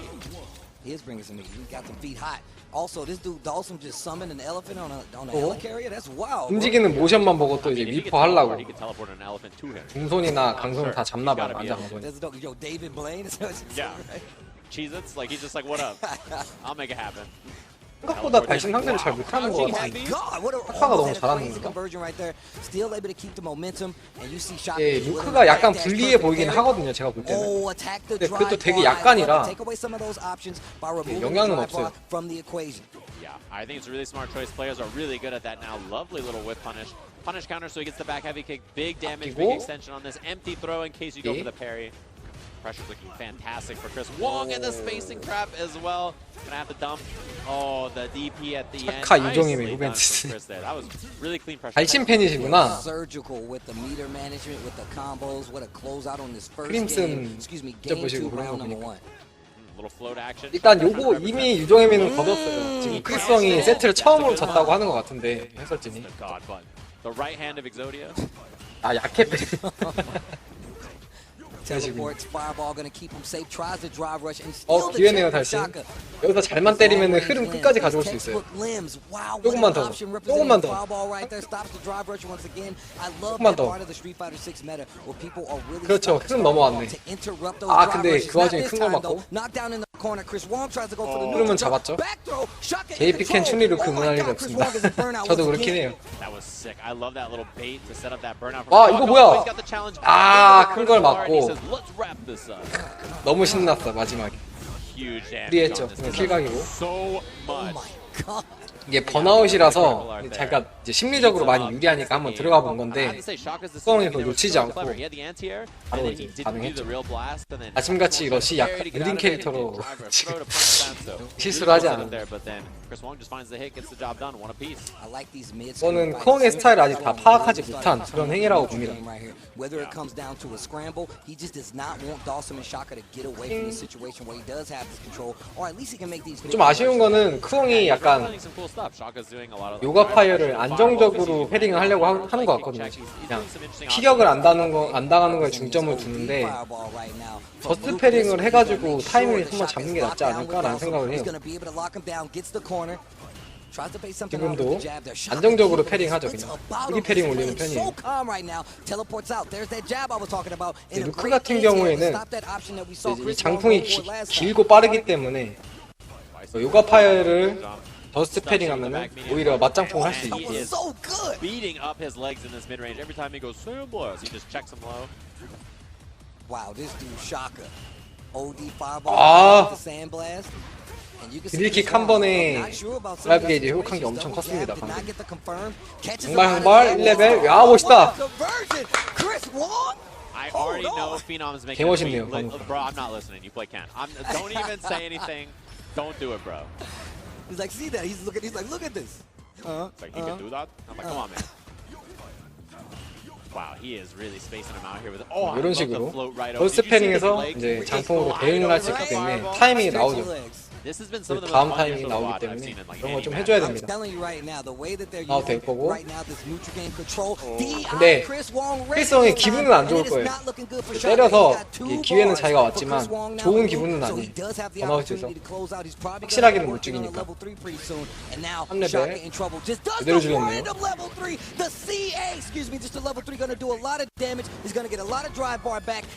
S11: He is bringing some heat. He got some feet hot. Also, this dude Dawson just summoned an elephant on a helicarrier. That's wild. bro.
S2: 움직이는 모션만 보고 또 이제
S12: If he could
S2: 미포 하려고
S12: he could teleport an elephant to him.
S2: 중손이나 강손을 다 잡나봐요.
S12: Gotta be
S2: 만장하고.
S11: There's a yo, David Blaine.
S12: Yeah. Cheez-Its, like he's just like, what up? I'll make it happen.
S2: 생각보다 발신 상대를 잘 못하는 것 같아요.
S11: God, what a
S2: 슈카가 너무
S11: almost had a
S2: 잘하는
S11: crazy
S2: 건가?
S11: conversion right there. Still able to keep the momentum, and you see Shaka.
S2: 예, 루크가 약간 불리해 보이긴 하거든요. 제가 볼 때는.
S11: Oh, attack the
S2: 근데
S11: drive
S2: 그것도 되게
S11: bar.
S2: 약간이라
S11: Take away some of those options by removing
S2: 영향은
S11: the drive bar
S2: 없어요.
S11: from the equation.
S12: Yeah, I think it's a really smart choice. Players are really good at that now. Lovely little whip punish. Punish counter so he gets the back heavy kick. Big damage, big extension on this. Empty throw in case you go for the parry. Pressure's looking fantastic for Chris Wong, and the spacing trap as well. Gonna have to dump. Oh, the DP at the end.
S2: 착하 유종임의
S12: Nicely done
S2: 후벤치스.
S12: from Chris there. That was really clean pressure.
S2: 발신 팬이시구나.
S11: Surgical with the meter management, with the combos, what a closeout on this first
S2: 크림슨
S11: game. Excuse me, game
S2: 보시고
S11: 2,
S2: 그런 거
S11: round number
S2: 보니까.
S11: 1.
S12: Little float action.
S2: 일단 요거 이미 유종의미는 거뒀어요. 지금 크리스형이 세트를 처음으로 졌다고 하는 것 같은데 해설진이.
S12: The God button. The right hand of Exodia.
S2: 아 약했대.
S11: Teleports, fireball gonna keep him safe. Tries to drive rush and steal the
S2: 기회네요
S11: check
S2: 다시.
S11: from Shaka.
S2: 여기서 잘만 때리면 흐름 끝까지 가져올 수 있어요. 조금만 더. 조금만 더. 그렇죠. 흐름 넘어왔네. 아 근데 그 와중에 큰 걸 맞고. 흐름은 잡았죠. JP 캔 춘리로 그만할 일이 없습니다. 저도 그렇긴 해요. 와 이거 뭐야? 아 큰 걸 맞고. 너무 신났어 마지막에. 프리했죠. 킬각이고. 이게 번아웃이라서 제가 이제 심리적으로 많이 유리하니까 한번 들어가 본 건데 수성이 그걸 놓치지 않고 바로 이제 반응했죠. 아침같이 러시 약간 느린 캐릭터로 지금 실수를 하지 않았는데 저는 크롱의 스타일을 아직 다 파악하지 못한 그런 행위라고 봅니다. 좀 아쉬운 거는 크롱이 약간 요가 파이어를 안정적으로 패링을 하려고 하는 것 같거든요. 그냥 피격을 안 당하는 거에 중점을 두는데 저스트 패링을 해가지고 타이밍을 한번 잡는 게 낫지 않을까라는 생각을 해요. 지금도 안정적으로 패링하죠. 그냥 프리 패링 올리는 편이에요. 루크 같은 경우에는 이 장풍이 길고 빠르기 때문에 요가 파이어를 더스트 패링 하면은 오히려 맞장풍을 할 수 있게. 아 드릴킥 한 번에 드라이브 게이지 회복한 게 엄청 컸습니다. 방금. 정말 1레벨. 야 멋있다. 개멋있네요. 방금.
S12: Bro, I'm not listening. You play Ken. Don't even say anything. Don't do it, bro.
S11: He's like, see that? He's like, look at this.
S12: It's like, he can do that? I'm like, come on, man. Wow, he is really spacing him out here with. Oh,
S2: 이런 식으로 더스트 패링에서 이제 장풍으로 대응을 할 수 있기 때문에 타이밍이 나오죠. 다음 타이밍이 나오기 때문에 그런 거 좀 해줘야 됩니다. 나도 될 거고. 근데 크리스형의 기분은 안 좋을 거예요. 때려서 기회는 자기가 왔지만 좋은 기분은 아니에요. 번아웃에서 확실하게는 못 죽이니까. 3레벨 그대로 죽였네요.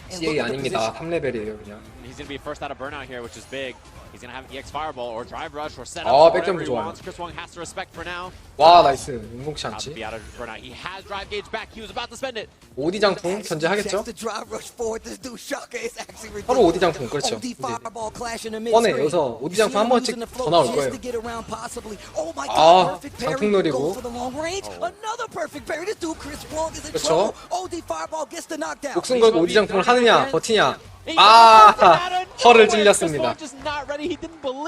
S2: CA 아닙니다. 3레벨이에요 그냥.
S12: He's gonna be first out of burnout here, which is big. He's gonna have EX Fireball or Drive Rush or set up whatever he wants. Chris Wong has to respect for now.
S2: 와 나이스. 응용치 않지.
S12: He has Drive Gauge back. He was about to spend it.
S2: 오디 장풍 견제하겠죠? 서로 오디 장풍 그렇죠. 뻔해 여기서 오디 장풍 한 번씩 더 나올 거예요. 아 장풍 노리고. 그렇죠. 목숨 걸고 오디 장풍을 하느냐 버티냐. 아 허를 찔렸습니다.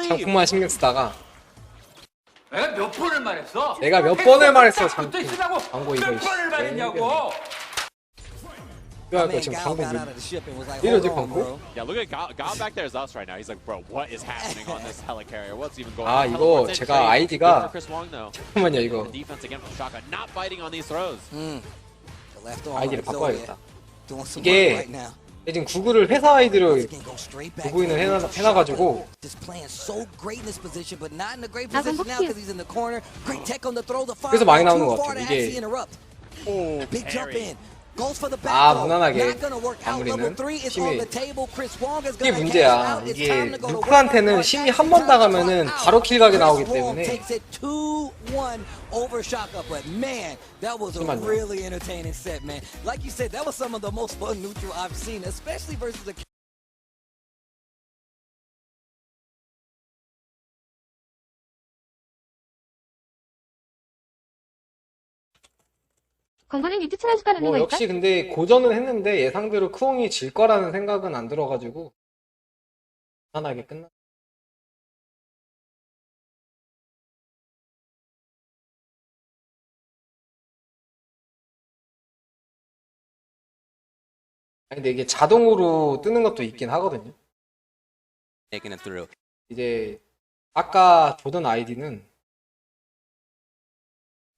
S2: 장풍만 신경 쓰다가.
S10: 내가 몇 번을 말했어?
S2: 내가 몇 번을 말했어 장풍. 광고 이거
S10: 몇 번을 말했냐고?
S2: 지금 광고 이러지 광고?
S12: Yeah, look at God back there is us right now. He's like, bro, what is happening on this helicarrier? What's even going on?
S2: 아 이거 제가 아이디가 잠깐만요 이거
S12: Defense again from Shaka, not biting on these throws.
S2: 아이디를 바꿔야겠다. 이게 지금 구글을 회사 아이디로 로그인을 해놔가지고 그래서 많이 나오는 것 같아요. 이게 아 무난하게 마무리는 심이 이게 문제야. 이게 루크한테는 심이 한 번 나가면은 바로 킬각이 나오기 때문에
S6: 건강한 유튜브 채널 수가 되는
S2: 뭐
S6: 거니까?
S2: 역시 근데 고전은 했는데 예상대로 크옹이 질 거라는 생각은 안 들어가지고 무난하게 끝나. 아니 근데 이게 자동으로 뜨는 것도 있긴 하거든요. 이제 아까 보던 아이디는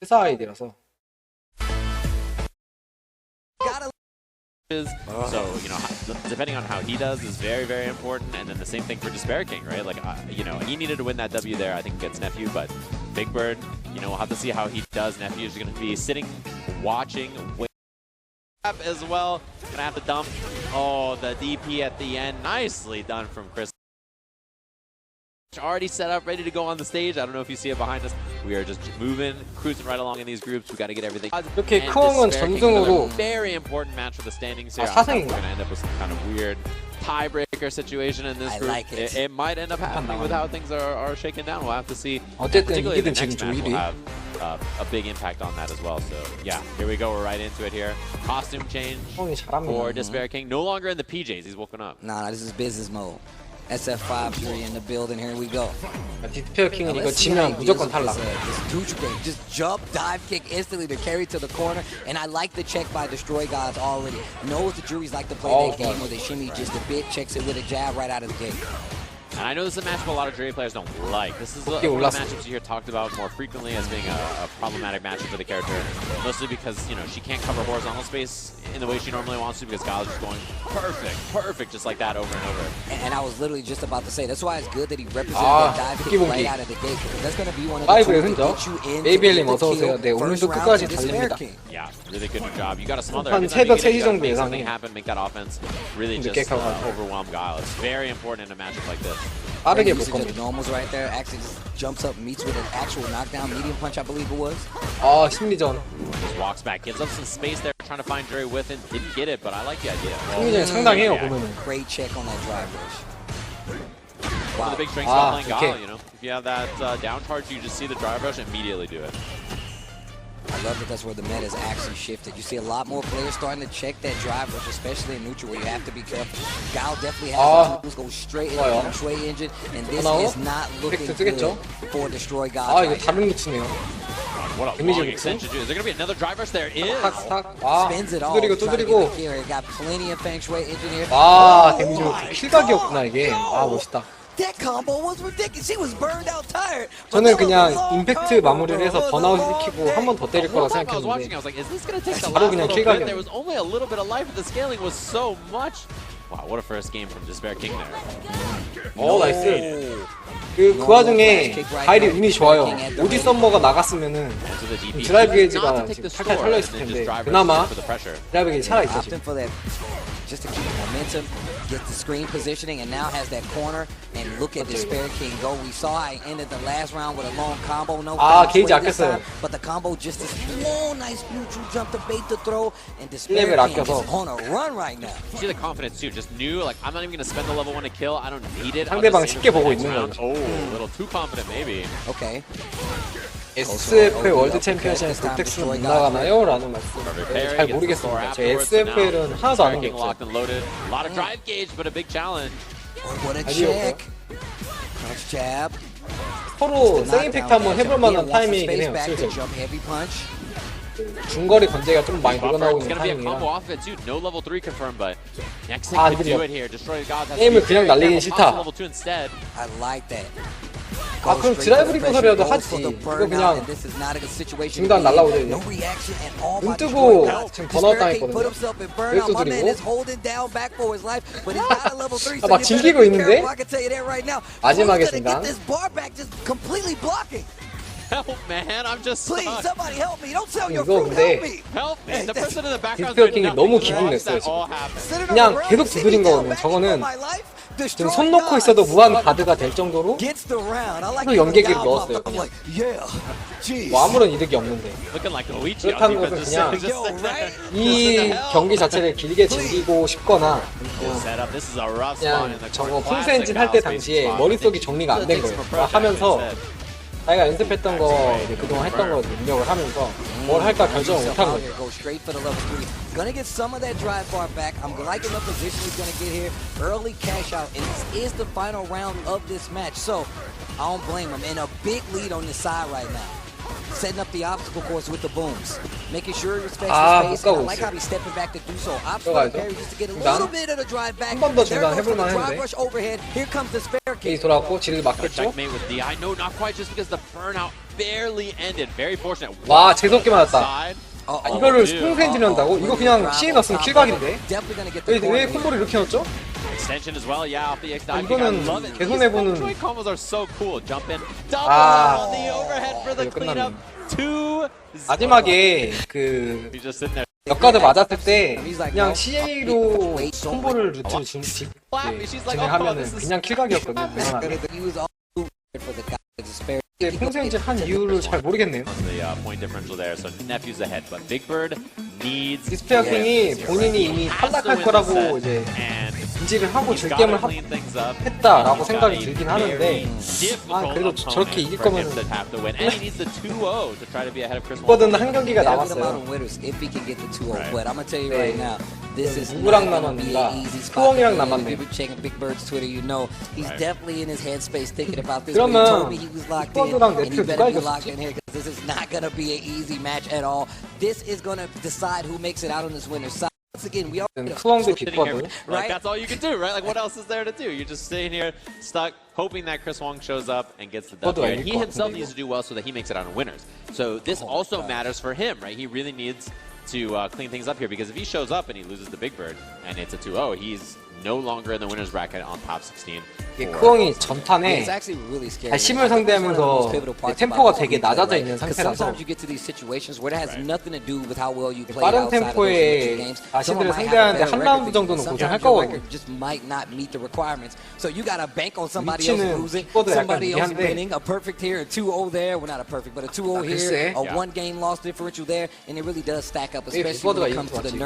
S2: 회사 아이디라서.
S12: So, you know, depending on how he does is very, very important. And then the same thing for Despair King, right? Like, you know, he needed to win that W there, I think, against Nephew. But Big Bird, you know, we'll have to see how he does. Nephew is going to be sitting, watching, as well. Gonna have to dump. Oh, the DP at the end. Nicely done from Chris. Already set up, ready to go on the stage. I don't know if you see it behind us. We are just moving, cruising right along in these groups. We got to get everything.
S2: 이렇게 크옹은 전승으로
S12: Very important match for the standings here.
S2: 사승인가?
S12: We're gonna end up with some kind of weird tiebreaker situation in this group. It might end up happening with how things are shaken down. We'll have to see.
S2: 어쨌든
S12: Particularly the
S2: 이기든
S12: next
S2: 지금
S12: match will
S2: 조일이.
S12: have a big impact on that as well. So yeah, here we go. We're right into it here. Costume change
S2: 크옹이 잘합니다.
S12: for Despair King. No longer in the PJs. He's woken up.
S11: Nah, this is business mode. SF5 Fury in the building. Here we go.
S2: 디스페어 킹은 이거 지면 무조건 탈락.
S11: Just jump, dive kick instantly to carry to the corner. And I like the check by Destroy Gods already. Knows the juries like to play that game where they shimmy just a bit, checks it with a jab right out of the gate.
S12: And I know this is a matchup a lot of Jury players don't like. This is one of the matchups you hear talked about more frequently as being a problematic matchup for the character. Mostly because, you know, she can't cover horizontal space in the way she normally wants to because Gala is just going perfect, just like that over and over.
S11: And I was literally just about to say, that's why it's good that he represented that dive kick right out of the gate. Because that's going to be one of the tools that get you into the first round of Despair King.
S12: Yeah, really good job. You got to smother
S2: 한
S12: every time you
S2: 새벽
S12: get it,
S2: 3시
S12: you gotta
S2: 정도
S12: make something
S2: 예상해.
S12: happen, make that offense really just overwhelm Guile. It's very important in a matchup like this.
S2: 빠르게 볼
S11: Usage of the
S2: 겁니다.
S11: normals right there. Actually just jumps up, meets with an actual knockdown, medium punch, I believe it was.
S2: 아 심리전.
S12: Just walks back, gives up some space there, trying to find Jury with it. Didn't get it, but I like the idea.
S2: 심리전이 상당해요 보면은.
S11: Great check on that drive rush.
S12: One of the big strengths about playing Guile, you know, if you have that down charge, you just see the drive rush, immediately do it.
S11: I love that that's where the meta is actually shifted. You see a lot more players starting to check that drive rush, especially in neutral where you have to be careful. Guile definitely has the tools, go straight into the Shui engine, and this is not looking good for Destroy God.
S2: 아 이거 다른 루트네요.
S12: What a long extension, dude. Is there going to be another drive rush? There is.
S2: 와
S11: Spins it all.
S2: 두드리고 두드리고.
S11: Got plenty of Feng Shui engine here.
S2: 와 데미지 킬각이었구나 이게. 아 멋있다.
S11: That combo was ridiculous. She was burned out tired.
S2: 저는 그냥 임팩트 마무리를 해서 번아웃 시키고 한 번 더 때릴 거라 생각했는데 바로 그냥 킬각이었네.
S12: There was only a little bit of life, but the scaling was so much. Wow, what a first game from Despair King there.
S2: 오 나이스. 그 와중에 가일이 운이 좋아요. 오디 썸머가 나갔으면은 드라이브 게이지가 지금 탈탈 털려있을 텐데 그나마 드라이브 게이지 살아있어 지금.
S11: just to keep the momentum, get the screen positioning, and now has that corner. And look at Despair King go. We saw I ended the last round with a long combo. No
S2: 게이지 아꼈어요.
S11: but the combo just this slow, nice neutral jump to bait the throw. And Despair King is on a run right now.
S12: See the confidence too. Just knew like I'm not even gonna spend the level 1 to kill. I don't need it.
S2: 상대방 쉽게 보고 있는 거죠.
S12: Oh, a little too confident maybe.
S11: Okay.
S2: SFL 월드 챔피언십에서 롯텍스는 못 나가나요? 라는 말씀. 잘 모르겠습니다. 저 SFL은 하나도 아는 게 없어요.
S12: A lot of drive gauge, but a big challenge.
S11: What a check. Crouch jab.
S2: 서로 생임팩트 한번 해볼 만한 타이밍이긴 해요. 실제로. 중거리 건재가 좀 많이 늘어나고 있는 타이밍이라. 아, 느려. 게임을 그냥 날리긴 싫다. 아, 그럼 드라이브 리버설이라도 하지. 이거 그냥 중단 날라오거든요. 눈 뜨고 지금 번아웃 당했거든요. 웨이트 드리고. 아, 막 즐기고 있는데? 마지막에 순간.
S12: Help, man! I'm just
S11: Please, somebody help me! Don't sell your
S2: 이거
S11: fruit.
S2: 근데
S11: Help me!
S12: help me. The person in the background
S2: 디스페어 킹이 너무 기분 냈어요 지금. 그냥 계속 두드린 거거든요. 저거는 지금 손 놓고 있어도 무한 가드가 될 정도로 또 연계기를 넣었어요. 그냥. 뭐 아무런 이득이 없는데. 그렇다는 것은 그냥 이 경기 자체를 길게 즐기고 싶거나 그냥 저거 폴스 엔진 할 때 당시에 머릿속이 정리가 안 된 거예요. 하면서 자기가 연습했던 거, 이제 그동안 했던 거 능력을 하면서 뭘 할까 결정을 못한 거예요.
S11: Gonna get some of that drive bar back. I'm liking the position he's gonna get here. Early cash out, and this is the final round of this match. So I don't blame him. And a big lead on the side right now. Setting up the obstacle course with the booms, making sure he respects the space. I like how he's stepping back to do so. Obstacle carry just to get a little bit of the drive back.
S2: 한 번 더 중단 해볼만
S11: drive
S2: 했는데.
S11: rush overhead. Here comes the spare kick.
S2: 게이 돌아왔고 지르기 맞겠죠?
S12: Checkmate with DI. No, not quite. Just because the burnout barely ended. Very fortunate.
S2: 와 재수없게 맞았다. 이거를 폴스 엔진 한다고? 이거 그냥 C에 넣었으면 킬각인데? 왜 콤보를 이렇게 넣었죠?
S12: Extension as well, yeah, off the X dive.
S2: 이거는 개손해보는.
S12: combos are so cool. Jump in, double
S2: 아,
S12: on the overhead for the cleanup.
S2: 마지막에 그 역가드 맞았을 때 그냥 CA로 콤보를 루트를 진행하면은 그냥 킬각이었거든요. 근데 폴스 엔진 한 이유를 잘 모르겠네요. 디스페어 킹이 본인이 이미 탈락할 거라고 이제 인지를 하고 줄 게임을 했다라고 생각이 들긴 하는데 아 그래도 저렇게 이길 거면은 이거든 한 경기가 남았어요. 네, 누구랑 남았는가? 스코엉이랑 남았네. 그러면 스쿼드랑 네트 누가 이겼지?
S11: This is not going to be an easy match at all. This is going to decide who makes it out on this winner's side. Once again, we are
S12: like that's all you can do, right? Like what else is there to do? You're just sitting here stuck, hoping that Chris Wong shows up and gets the W. And he himself needs to do well so that he makes it out on winners. So this also matters for him, right? He really needs to clean things up here because if he shows up and he loses the Big Bird and it's a 2-0, he's no longer in the winners bracket on top 16.
S2: 크엉이 전판에 심을 상대하면서 템포가 되게 낮아져 있는 상태라서 빠른 템포의 자신들을 상대하는데 한 라운드 정도는 고생할 거거든요. 위치는 킥보드 약간 미한데 킥보드가 이긴 것 같지.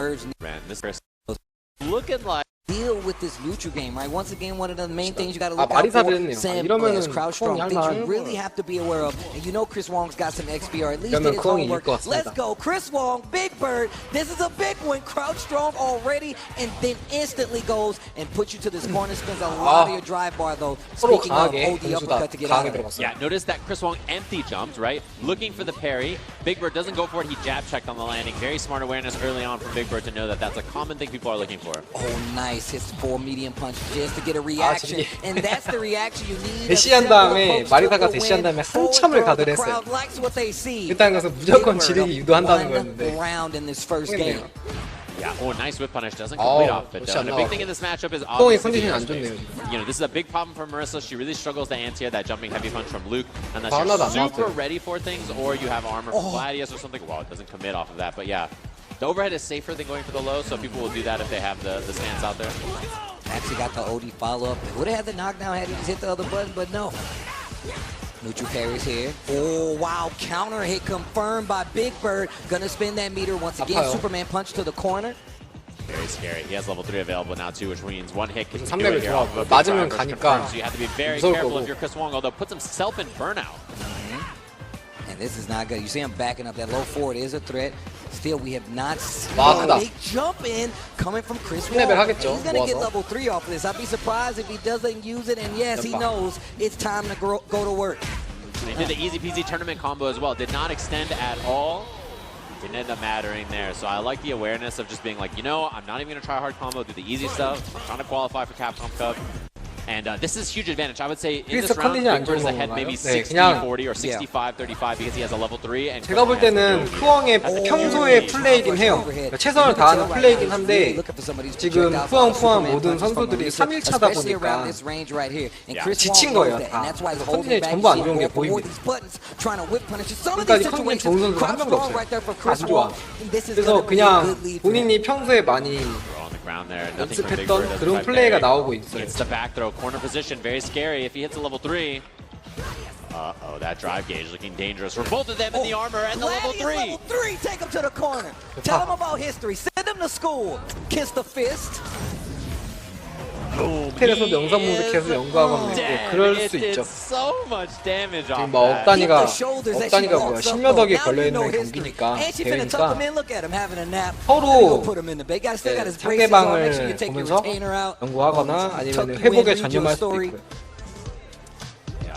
S11: Looking like deal with this neutral game, right? Once again, one of the main things you got to look out for. Sam crowd strong things you really have to be aware of. And you know Chris Wong's got some XP, or at least did his homework. Let's go, Chris Wong, Big Bird. This is a big one. Crowd strong already, and then instantly goes and puts you to this corner. Spends a lot of your drive bar though. Speaking of OD uppercut to get out of it.
S12: Yeah, notice that Chris Wong empty jumps, right? Looking for the parry. Big Bird doesn't go for it. He jab checked on the landing. Very smart awareness early on from Big Bird to know that that's a common thing people are looking for.
S11: Oh, nice. Hits 4 medium punch just to get a reaction. And that's the reaction you need.
S2: 대시한 다음에 마리사가 대시한 다음에 한참을 가드를 했어요. 일단 가서 무조건 지르기 유도한다는 거였는데.
S12: Yeah, oh, nice whip punish doesn't complete off it. The big thing in this matchup is obviously you know, this is a big problem for Marissa. She really struggles to anti that jumping heavy punch from Luke unless you're super ready for things or you have armor from Gladius or something. Well, it doesn't commit off of that, but yeah. The overhead is safer than going for the low, so people will do that if they have the stance out there.
S11: Actually got the OD follow-up. Would have had the knockdown had he just hit the other button, but no. Neutral parries here. Oh, wow. Counter hit confirmed by Big Bird. Gonna spin that meter once again. Superman punch to the corner.
S12: Very scary. He has level 3 available now too, which means one hit can do
S2: 3레벨
S12: it here.
S2: 들어가고 맞으면 가니까
S12: So you have to be very
S2: 무서울
S12: careful
S2: 거고.
S12: if you're Chris Wong, although puts himself in burnout.
S11: And this is not good. You see him backing up. That low forward is a threat. Still, we have not seen
S2: 와,
S11: a
S2: 크다.
S11: big jump in coming from Chris Wong.
S2: 3레벨 하겠죠,
S11: He's going to get
S2: 모아서.
S11: level 3 off of this. I'd be surprised if he doesn't use it. And yes, he
S2: 대박.
S11: knows it's time to go to work.
S12: They did the easy peasy tournament combo as well. Did not extend at all. Didn't end up mattering there. So I like the awareness of just being like, you know, I'm not even going to try hard combo, do the easy stuff. I'm trying to qualify for Capcom Cup. And this is huge advantage. I would say in this round, Big Bird is ahead maybe 60-40 or 65-35 because he has a level 3. And
S2: 제가 볼 때는 후엉의 평소의 플레이긴 해요. 최선을 다하는 플레이긴 한데 지금 후엉 모든 선수들이 3일차다 보니까 지친 거예요. 다. 컨디션이 전부 안 좋은 게 보입니다. 그러니까 이 컨디션 좋은 선수가 한 명도 없어요. 안 좋아. 그래서 그냥 본인이 평소에 많이 연습했던 그런 플레이가 나오고 있어요.
S12: It's the back throw, corner position, very scary. If he hits a level 3, uh-oh, that drive gauge looking dangerous for both of them in the armor and the level 3.
S11: Level 3, take him to the corner. Tell him about history. Send him to school. Kiss the fist.
S2: 호텔에서 영상봉도 계속 연구하거나 그럴 수 있죠.
S12: So much damage
S2: 지금
S12: off
S2: 뭐
S12: that.
S2: 억단위가 뭐야 10몇 억이 걸려있는 경기니까 대회니까 서로 상대방을 보면서 연구하거나 아니면 회복에 전념할 수도 있고요.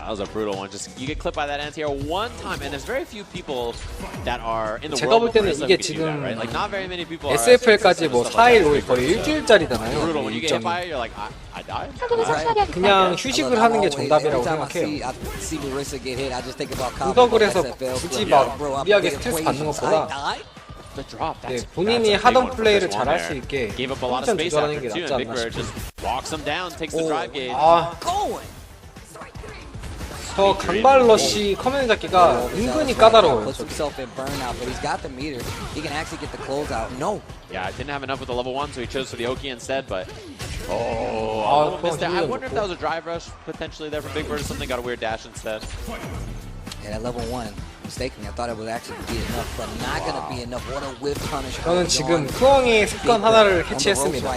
S12: That was a brutal one. Just you get clipped by that anti-air one time, and there's very few people that are in the
S2: 제가 볼
S12: world
S2: 때는
S12: who
S2: 이게
S12: can do that,
S2: 지금
S12: right? Like not very many people are.
S2: SFL까지 뭐 4일 5일 거의 일주일짜리잖아요.
S12: Brutal. When you get hit
S2: 일정이.
S12: by it, you're like, I died.
S2: 그냥 휴식을 하는 게 정답이라고 생각해요. 구석을 해서 굳이 막 무리하게 스트레스 받는 것보다 네, 본인이 하던 플레이를 잘할 수 있게 컨디션 조절하는 게 낫지 않나 싶어요. 저 강발러시 커맨드 잡기가 은근히 까다로워요.
S12: Yeah, I didn't have enough with the level 1, so he chose for the Oki instead, but oh, missed it. I wonder if that was a drive rush potentially there for Big Bird or something, got a weird dash instead.
S11: Yeah, that level 1. Mistakenly, I thought it would actually be enough, but not going to be enough. What a whip punish.
S2: 저는 지금 후엉의 습관 하나를 캐치했습니다.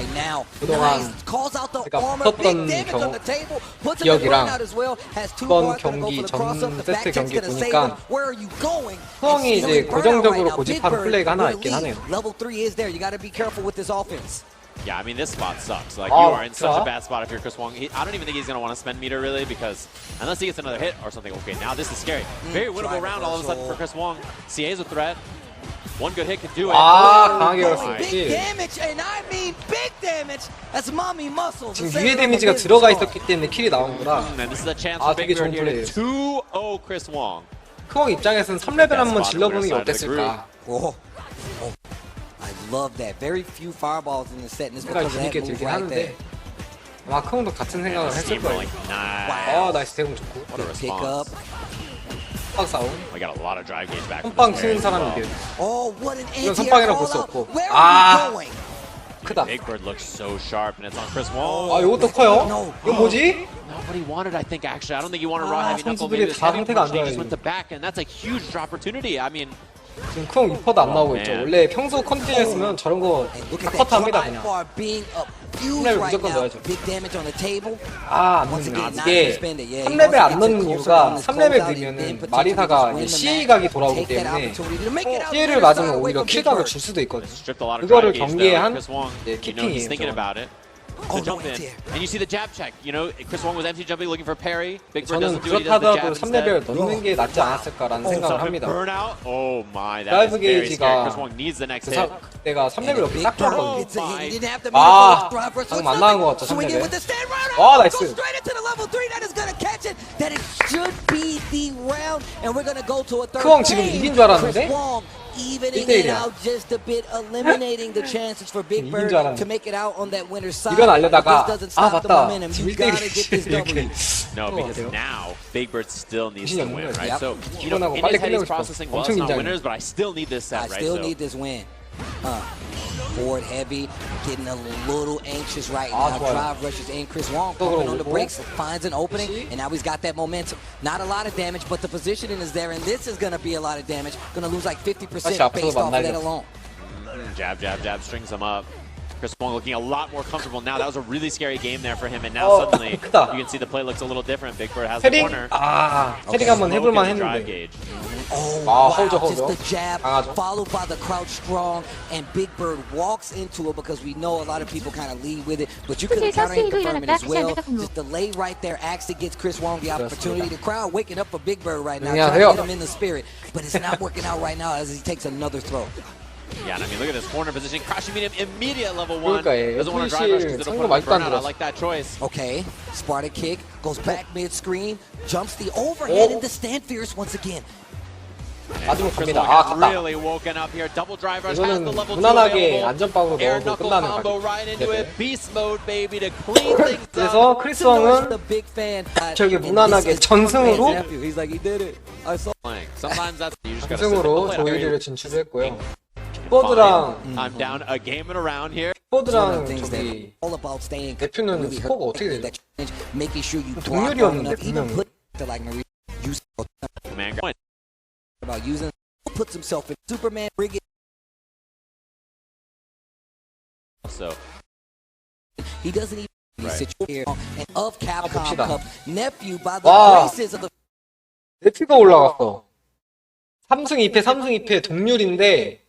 S2: 그동안 제가 붙었던 기억이랑 이번 경기 전 세트 경기 보니까 후엉이 이제 고정적으로 고집하는 플레이가 하나 있긴 하네요.
S11: Level 3 is there. You got to be careful with this offense.
S12: Yeah, I mean, this spot sucks. Like, you are in such a bad spot if you're Chris Wong. I don't even think he's going to want to spend meter, really, because unless he gets another hit or something. Okay, now this is scary. Very winnable round all of a sudden for Chris Wong. CA's a threat. One good hit can do it.
S2: 강하게
S11: Big damage, and I mean big damage. That's mommy muscles.
S2: 지금 위에 데미지가 들어가 있었기 때문에 킬이 나오는구나.
S12: And this is a chance for Big Bird here to 2-0 Chris Wong.
S2: 후엉 입장에서는 3레벨 한번 질러보는 게 어땠을까?
S11: I love that. Very few fireballs in the set, and it's because of that move right there.
S2: 아마 크롱도 같은 생각을 했을 거예요. 아, 나이스 대공 좋고.
S11: Pick up.
S2: 선빵 싸움.
S12: We got a lot of drive gauge back.
S2: 선빵 치는 사람이 이게.
S11: Oh, what an
S2: 이건 선빵이라고 볼 수 없고. 크다.
S12: Big Bird looks so sharp, and it's on Chris Wong.
S2: 아, 이것도 커요? 이거 뭐지?
S12: Not what he wanted, I think. Actually, I don't think he wanted raw heavy knuckle.
S2: 선수들이
S12: Maybe this
S2: 다
S12: heavy
S2: 상태가 안
S12: punch, he
S2: 좋아요.
S12: just went to back, and that's a huge opportunity. I mean.
S2: 지금 크롱 2퍼도 안 나오고 있죠. 원래 평소 컨디션이었으면 저런 거 다 컷합니다 그냥. 3레벨 무조건 넣어야죠. 아, 안 넣는 이게 3레벨 안 넣는 이유가 3레벨 넣으면은 마리사가 CA 각이 돌아오기 때문에 CA를 맞으면 오히려 킬각을 줄 수도 있거든요. 그거를 경기에 한 키핑이에요.
S12: The jump in, and you see the jab check. You know, Chris Wong was empty jumping, looking for parry. Big Bird
S2: 저는
S12: doesn't do it. He does the
S2: 그렇다더라도
S12: jab
S2: 3레벨
S12: instead.
S2: 넣는 게 낫지 않았을까라는 생각을 합니다.
S12: Burnout. Oh my, that
S2: 드라이브
S12: is very scary.
S2: 게이지가
S12: Chris Wong needs the next hit.
S2: 내가 3레벨 이렇게 싹 좋았거든요.
S11: 아,
S2: 방금 안 나간 것 같죠 3레벨.
S11: 와,
S2: 나이스. 크롱 지금 이긴 줄 알았는데?
S11: Evening out just a bit, eliminating the chances for Big Bird to make it out on that winner's side.
S2: 이건 알려다가
S11: 아
S2: 맞다.
S11: You gotta get this W.
S12: No, because now Big Bird still needs to win, right? So
S2: 이번하고
S12: in
S2: 빨리
S12: his head, he's
S2: 끝내고 싶어.
S12: processing well.
S2: 엄청
S12: It's not
S2: 긴장해.
S12: winners, but I still need this set,
S11: I
S12: right?
S11: still
S12: So
S11: need this win. Forward heavy, getting a little anxious right now. Drive rushes in. Chris Wong pumping on the brakes, finds an opening, and now he's got that momentum. Not a lot of damage, but the positioning is there, and this is going to be a lot of damage. Going to lose like 50% based off of that alone.
S12: Jab, jab, jab, strings him up. Chris Wong looking a lot more comfortable now. That was a really scary game there for him, and now suddenly you can see the play looks a little different. Big Bird has the corner.
S2: 헤딩 한번 해볼만 했는데.
S11: Just the jab, followed by the crouch strong, and Big Bird walks into it because we know a lot of people kind of lead with it, but you could have counter and confirm it as well. Just delay right there actually gets Chris Wong the opportunity. The crowd waking up for Big Bird right now, trying to get him in the spirit, but it's not working out right now as he takes another throw.
S12: Yeah, and I mean, look at this corner positioning. Crashing medium, immediate level 1. Doesn't want to drive rush because it'll put him in burnout. I like that choice.
S11: Okay, Sparta kick, goes back mid-screen, jumps the overhead into stand fierce once again.
S2: 맞으면 갑니다.
S12: Really woken up here. Double drive rush has
S2: 이거는
S12: the level 2
S2: 무난하게
S12: available.
S2: 안전빵으로
S12: Air
S2: 넣어도
S12: knuckle
S2: 끝나는
S12: combo
S2: 각이.
S12: right into it. Beast mode, baby, to clean things up.
S2: 그래서 크리스 왕은 저기 무난하게 전승으로
S12: Sometimes that's you just gotta
S2: 전승으로 조1위를 진출했고요. 빅버드랑
S12: I'm down a game and around here.
S2: 빅버드랑 저기 대표는 스코어가 어떻게 되죠? 동률이었는데 분명히.
S12: Man, go
S11: about using puts himself in Superman rig.
S12: So
S11: he doesn't even sit here and of Capcom Cup nephew by the graces of the
S2: 네피가 올라갔어. 3승 2패 3승 2패 동률인데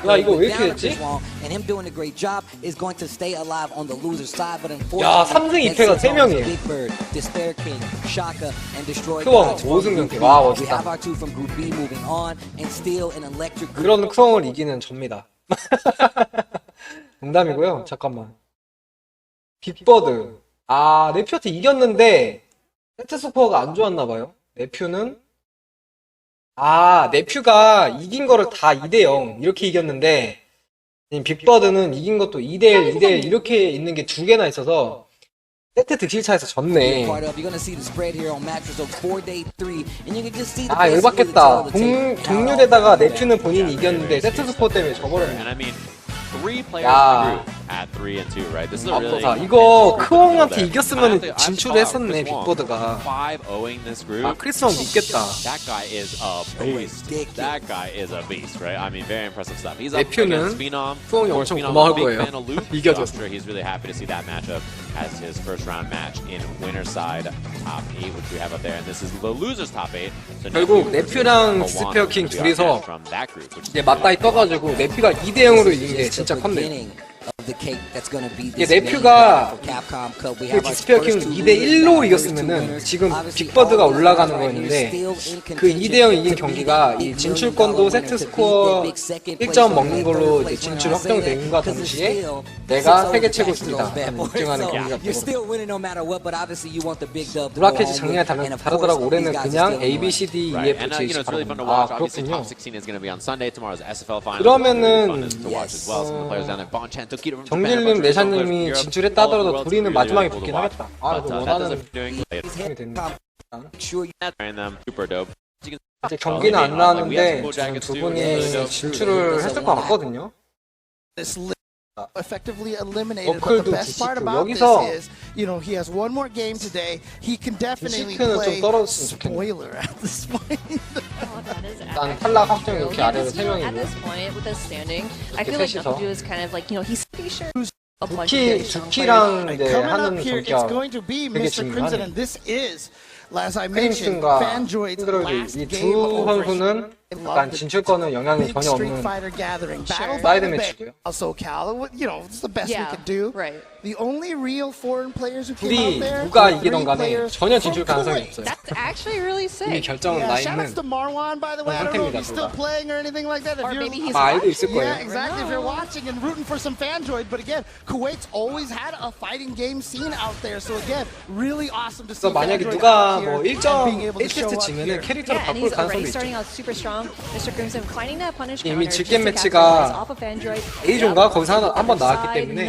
S2: 야 이거 왜 이렇게 됐지? 야 3승 2패가 3명이에요. 크왕 5승 0패. 와 멋있다. 그런 크왕을 이기는 접니다. 농담이고요. 잠깐만. 빅버드. 아 네퓨한테 이겼는데 세트 스코어가 안 좋았나봐요. 네퓨는 네퓨가 이긴 거를 다 2대0 이렇게 이겼는데 빅버드는 이긴 것도 2대1, 2대1 이렇게 있는 게 2개나 있어서 세트 득실차에서 졌네. 열받겠다. 동률에다가 네퓨는 본인이 이겼는데 세트 스코어 때문에 져버렸네. 야, 이거 크왕한테 이겼으면 진출을 했었네 빅버드가. 크리스 왕 믿겠다. 네퓨는 크왕이 엄청 고마울 거예요. 이겨줬어.
S12: As his first round match in winner side top 8, which we have up there, and this is the losers top 8. So
S2: 결국 네퓨랑 디스페어킹 둘이서 이제 맞다이 떠가지고 네퓨가 2대0으로 이긴 게 진짜 컸네요. 이게 네퓨가 그 디스페어킹 2대1로 이겼으면은 지금 빅버드가 올라가는 거였는데 그 2대0 이긴 경기가 이 진출권도 세트 스코어 1점 먹는 걸로 이제 진출 확정된과 동시에 내가 세계 최고수이다 입증하는 경기가 되거든요. 브라켓이 작년에 다르더라고. 올해는 그냥 A, B, C, D, E, F, G, H 바로 그렇군요. 그러면은 정길님, 레샤님이 진출했다 하더라도 둘이는 마지막에 붙긴 하겠다. 이거 원하는 팀이 됐네. 아직 경기는 안 나왔는데 지금 두 분이 진출을 했을 것 같거든요.
S13: effectively eliminated. But the best part about this is, you know, he has one more game today. He can definitely play spoiler at this point.
S2: 일단 탈락 확정 이렇게 아래로 3명이고.
S6: At this point with the standing, I feel like Knuckle is kind of like, you know, he's pretty sure.
S2: 두키랑 이제 하는 경기가 되게 중요하네.
S13: As I mentioned, Fanjoid's last game over.
S2: 약간 진출권은 영향이 전혀 없는 사이드 매치고요.
S13: SoCal, you know, it's the best we can do.
S6: Right.
S13: The only real foreign players who came
S2: 둘이
S13: out there,
S2: 누가 이기던 간에 전혀 진출 가능성이 없어요.
S6: That's actually really sick.
S2: 이미 결정은 나 있는
S13: 상태입니다. still playing or anything like that.
S6: Or maybe he's
S2: 알고 있을 거예요.
S13: Yeah, exactly. If you're watching and rooting for some Fanjoid, but again, Kuwait's always had a fighting game scene out there. So again, really awesome to see.
S2: 만약에 누가 뭐 1점 1테스트 지면은 캐릭터를 바꿀 가능성도 있죠.
S6: strong. Mr. Crimson finding that punish counter.
S2: 이미 질겜 매치가 A존가 거기서 한번 나왔기 때문에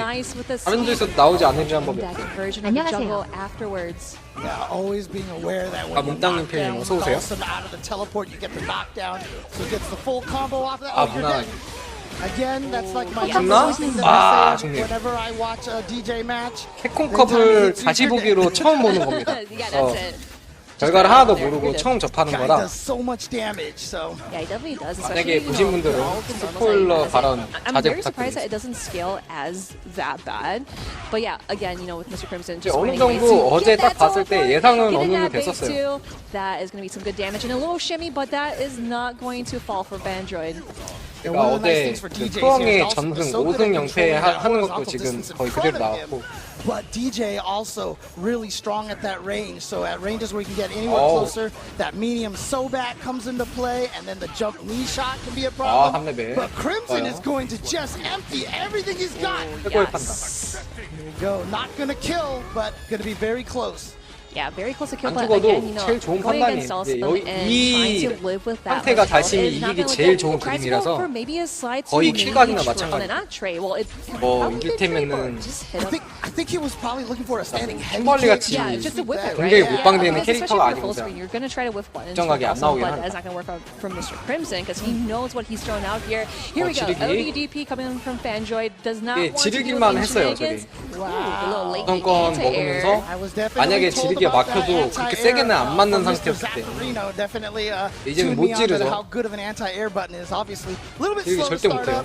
S2: 다른 조에서 나오지 않으려는 법이 없어요.
S6: 안녕하세요.
S13: Yeah, always being aware that when
S2: 아, 문땅님 팬님 어서 오세요.
S13: out of the teleport, you get the knockdown, so it gets the full combo off that.
S2: 아, 무난하게.
S13: Again, that's like my
S2: 죽나? 아, 죽네요.
S13: whenever I watch a DJ match.
S2: 캡콤컵을 다시 보기로 처음 보는 겁니다. 결과를 하나도 모르고 처음 접하는 거라 만약에 보신 분들은 스포일러 발언 자제 부탁드립니다. 어느 정도 어제 딱 봤을 때 예상은 어느 정도 됐었어요. 제가 어제 그 투엉의 전승 5승 0패 하는 것도 지금 거의 그대로 나왔고
S13: But DJ also really strong at that range. So at ranges where you can get anywhere closer, that medium so back comes into play, and then the jump knee shot can be a problem. But Crimson is going to just empty everything he's got.
S6: Yes.
S13: There you go. Not going to kill, but going to be very close.
S6: Yeah, very close to kill,
S2: 안
S6: but
S2: 죽어도
S6: again, you know,
S2: 제일 좋은
S6: going
S2: 판단이
S6: against all
S2: 이제
S6: them and trying to live with that
S2: 상태가
S6: result
S2: 자신이
S6: is not
S2: 이기기
S6: gonna
S2: 제일
S6: look
S2: 좋은
S6: good. Tries to
S2: 그림이라서
S6: go for maybe a slide
S2: 거의
S6: to
S2: 킬각이나
S6: maybe
S2: 마찬가지.
S6: not Trey. Well, it
S2: 뭐 이길테면은
S13: I think he was probably looking for a standing head.
S2: 슈퍼리 같이 굉장히 못방되는 캐릭터가 아니고
S6: You're gonna try to whiff one.
S2: 정확하게 안 나오긴
S6: but
S2: 한다.
S6: that's not gonna work out from Mr. Crimson because he knows what he's thrown out here. Here we go. LDDP coming from Fanjoid does not want to do
S2: 지르기만 했어요, 저기. 우선권 먹으면서 만약에 지르기가 막혀도 그렇게 세게는 안 맞는 상태였을 때 이제는 못 지르죠. 지르기 절대 못해요.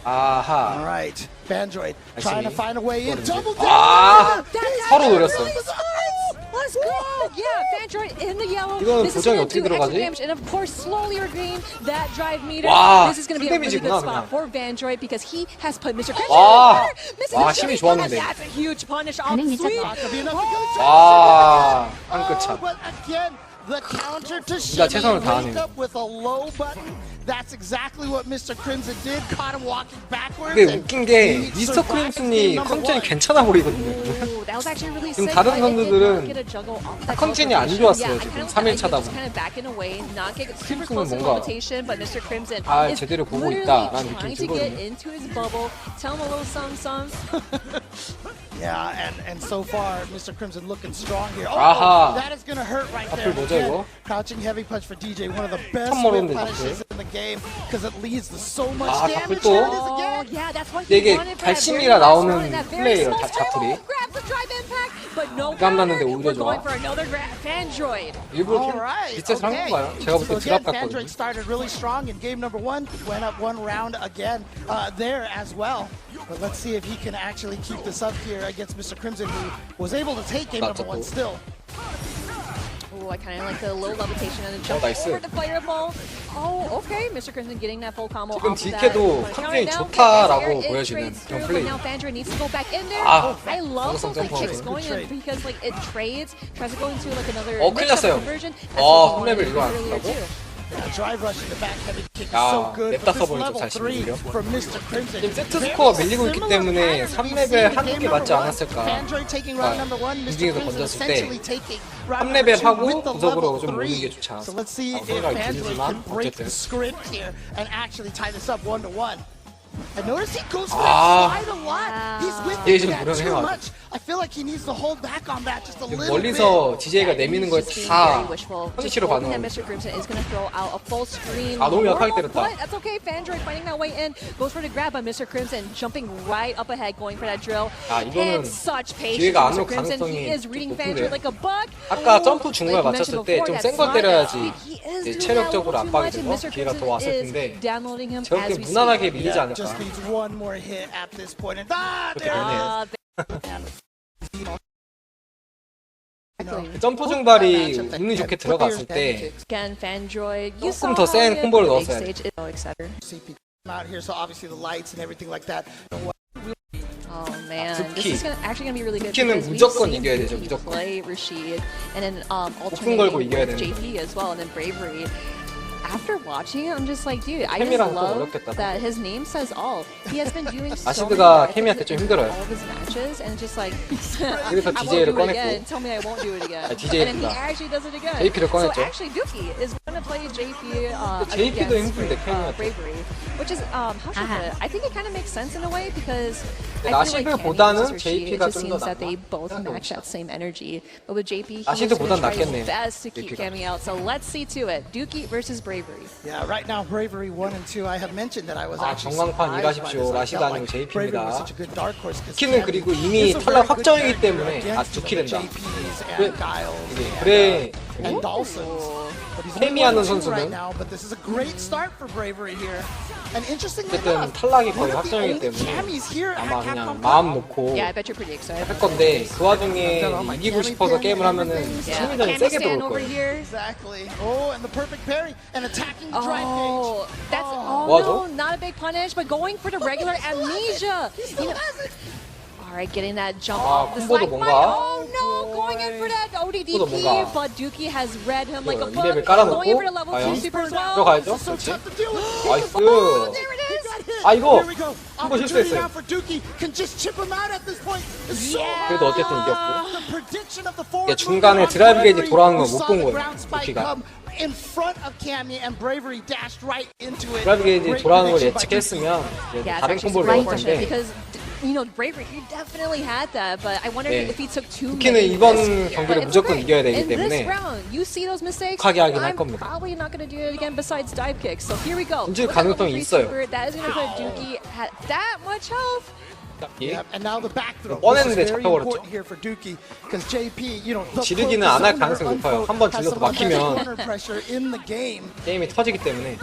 S13: 아하. Alright, Fanjoid trying to find a way in. Double down.
S2: 아, 서로 노렸어.
S6: Let's go! Yeah, Fanjoid in the yellow.
S2: 이거는 보정이 어떻게 들어가지?
S6: And of course, slowly regaining that drive meter.
S2: 와,
S6: This is going to be a really good
S2: 데미지구나,
S6: spot
S2: 그냥.
S6: for Fanjoid because he has put Mr. Crimson
S2: 와,
S6: in
S2: 와, 힘이 좋았는데.
S6: That's a huge punish off sweep.
S2: 아, 한 끗 차.
S13: The counter to
S2: 진짜 최선을 다하네요.
S13: Shimmy with a low button. That's exactly what Mr. Crimson did. Caught him walking backwards.
S2: 근데 웃긴 게 미스터 크림슨이 컨디션이 괜찮아 보이거든요. 지금 다른 선수들은 컨디션이 안 좋았어요. 지금 3일차다 보니. 크림슨은 뭔가 아 제대로 보고 있다라는 느낌이 들거든요.
S13: Yeah, and so far, Mr. Crimson looking strong here.
S2: 아하.
S13: That is going to hurt right there.
S2: 앞을 뭐죠 이거?
S13: Crouching heavy punch for DJ, one of the best
S2: 참 멀었는데,
S13: punishes in the game because it leads to so much
S2: 아,
S13: damage.
S2: 또?
S13: Here it is again.
S2: 근데 이게 갈심이라 나오는 플레이예요, 자풀이. 깜났는데 오히려 좋아. 일부러 비슷해서 한 건가요? 제가 볼 때 드랍 같거든요.
S13: Fanjoid started really strong in game number 1, went up 1 round again there as well. But let's see if he can actually keep this up here against Mr. Crimson, who was able to take game number 1 still.
S6: Oh, I kind of like the low levitation and the jump over the fireball. Oh, okay. Mr. Crimson getting that full combo
S2: 지금
S6: off that.
S2: DK도 컨디션이 좋다라고 보여지는 그런 플레이.
S6: Now Fanjoid needs to go back in there.
S2: 아,
S6: I love those like kicks
S2: 점프하고.
S6: going in because like it trades, tries to go into like another
S2: 큰일 났어요.
S6: version.
S2: 홈랩을 이거 안 한다고?
S13: Drive rush in the back heavy kick is so good.
S2: 냅다 써버리죠, 자신 오히려. 지금 세트 스코어 밀리고 있기 때문에 3레벨 하는 게 맞지 않았을까. 인증에서 던졌을 때 3레벨 하고 구석으로 좀 모는 게 좋지 않았을까 생각이 들지만 어쨌든
S13: I notice he goes for that slide a lot. He's with that too much. I feel like he needs to hold back on that just a little bit.
S2: 멀리서 DJ가 내미는 거에 다 펀치로 반응하고 아 너무 약하게 때렸다.
S6: That's okay. Fanjoid finding that way in. Goes for the grab by Mr. Crimson, jumping right up ahead, going for that drill.
S2: 아 이거는
S6: such
S2: 기회가 안
S6: patience.
S2: 올
S6: Mr. Crimson, he
S2: 가능성이
S6: is reading Fanjoid like a buck.
S2: 아까 점프 중간에 맞췄을 때 좀 센 거 때려야지 체력적으로 압박이 돼서 기회가 더 왔을 텐데 저렇게 무난하게 밀리지 않을까.
S13: Just needs one more hit at this point. And
S2: 점프 중발이 운이 좋게 들어갔을 때 조금 더 센 콤보를 넣었어야 돼.
S13: out here, so obviously the lights and everything like that.
S6: Oh man,
S2: 특히
S6: this is actually gonna be really good.
S2: 특히는 무조건 이겨야 되죠, 무조건.
S6: Play Rashid and then
S2: 목숨 걸고 이겨야
S6: alternating with
S2: 되는.
S6: JP as well, and then Bravery. after watching it, I'm just like, dude, I just
S2: 케미랑 좀
S6: love
S2: 어렵겠다.
S6: that his name says all. He has been doing so
S2: 아시드가
S6: many
S2: 케미한테 좀 힘들어요.
S6: all of his matches, and it's just like,
S2: 그래서
S6: I won't
S2: DJ를
S6: do it again.
S2: 꺼냈고.
S6: Tell me I won't do it again.
S2: 아, DJ입니다.
S6: And then he actually does it again.
S2: JP를
S6: So
S2: 꺼냈죠.
S6: actually, Dookie is going to play JP
S2: JP도 힘든데 케미한테.
S6: Bravery, which is how should I put it? I think it kind of makes sense in a way because I feel like
S2: 라시드보다는
S6: Kenny versus Hershey, it
S2: JP가
S6: just
S2: 좀 더
S6: seems that
S2: 낫다.
S6: they both match that same energy. But with JP, he's
S2: 라시드보단
S6: going to try his
S2: 낫겠네요.
S6: best to keep
S2: JP가.
S6: Cammy out. So let's see to it. Dookie versus Bravery.
S13: Yeah, right now Bravery 1 and 2. I have mentioned that I was actually
S2: 전광판
S13: surprised by
S2: 일하십시오.
S13: this. I
S2: 라시드
S13: felt
S2: 아니고
S13: like
S2: JP입니다.
S13: Bravery was such a good dark horse. 'cause
S2: 키는
S13: Cammy
S2: 그리고 이미
S13: is a
S2: 탈락
S13: very good
S2: 확정이기
S13: character
S2: 때문에
S13: against
S2: 두키
S13: the
S2: 된다.
S13: JPs
S2: 그래,
S13: and Giles
S2: 그래
S13: and Dawson's. But he's only
S2: 케미하는
S13: 1 and 2 right
S2: 선수는
S13: now, but this is a great start for Bravery here. And interestingly
S2: 어쨌든
S13: enough,
S2: 탈락이
S13: one
S2: 거의
S13: of the only
S2: 확정이기 때문에
S13: Cammys here at
S2: 아마
S13: Capcom
S2: 그냥
S13: Cup.
S2: 마음 놓고
S6: Yeah, I bet you're pretty excited.
S2: 할 건데 그 와중에 이기고 싶어서 게임을 하면은
S6: Yeah,
S2: 심리전이
S6: Cammy
S2: 세게
S6: stand
S2: 들어올
S6: over
S2: 거예요.
S6: here.
S13: Exactly. Oh, and the perfect parry and attacking the drive
S6: Oh,
S13: cage.
S6: that's
S2: 뭐하죠?
S6: no, not a big punish, but going for the regular amnesia. You know, all right, getting that jump off the
S2: 콤보도
S6: slack
S2: 뭔가?
S6: mine. Oh no, going in for that ODD
S2: 콤보도
S6: key,
S2: 뭔가?
S6: but Dookie has read him like a book.
S2: 2레벨 깔아놓고
S6: Going in for the level
S2: 과연
S6: 2 super as well.
S2: 들어가야죠.
S13: So
S2: 그렇지.
S13: tough to deal with.
S2: 나이스.
S6: Oh, there it is.
S2: 아 이거
S13: Here we go.
S2: 한번
S13: Opportunity
S2: 실수했어요.
S13: now for Dookie. Can just chip him out at this point. It's so
S6: Yeah.
S2: 그래도 어쨌든 이겼고.
S13: The prediction of the forward
S2: 이게 중간에
S13: movement on
S2: 드라이브 게이지
S13: Bravery.
S2: 돌아오는
S13: We
S2: 걸 못
S13: saw
S2: 본
S13: the
S2: 거예요,
S13: ground spike
S2: 두키가.
S13: come in front of Cammy and Bravery dashed right into it.
S2: 드라이브 게이지
S13: Great
S2: 돌아오는 걸
S13: prediction by
S2: 예측했으면 이제
S6: Yeah, it's
S2: 다른
S6: actually
S2: 콤보를
S6: super
S2: 넣을
S6: unfortunate
S2: 텐데
S6: because you know Bravery, he definitely had that, but I wonder
S2: 네.
S6: if he took too
S2: 두키는
S6: many
S2: 이번
S6: risks.
S2: 경기를
S6: But it's
S2: 무조건
S6: okay.
S2: 이겨야 되기
S6: In this
S2: 때문에
S6: round, you see those mistakes,
S2: 독하게 하긴 할
S6: I'm
S2: 겁니다.
S6: probably not going to do it again besides dive kicks. So here we go.
S2: 인질
S6: With that level
S2: 가능성이
S6: 3
S2: 있어요.
S6: super, that is going to put Dookie at that much health.
S13: Yep, and now the back throw.
S2: 뻔했는데
S13: This is very
S2: 잡혀버렸죠.
S13: important here for Dookie because JP, you know, the
S2: 지르기는 안 할 가능성이 높아요. 한번 질러서 막히면
S13: corner pressure in the game.
S2: 게임이 터지기 때문에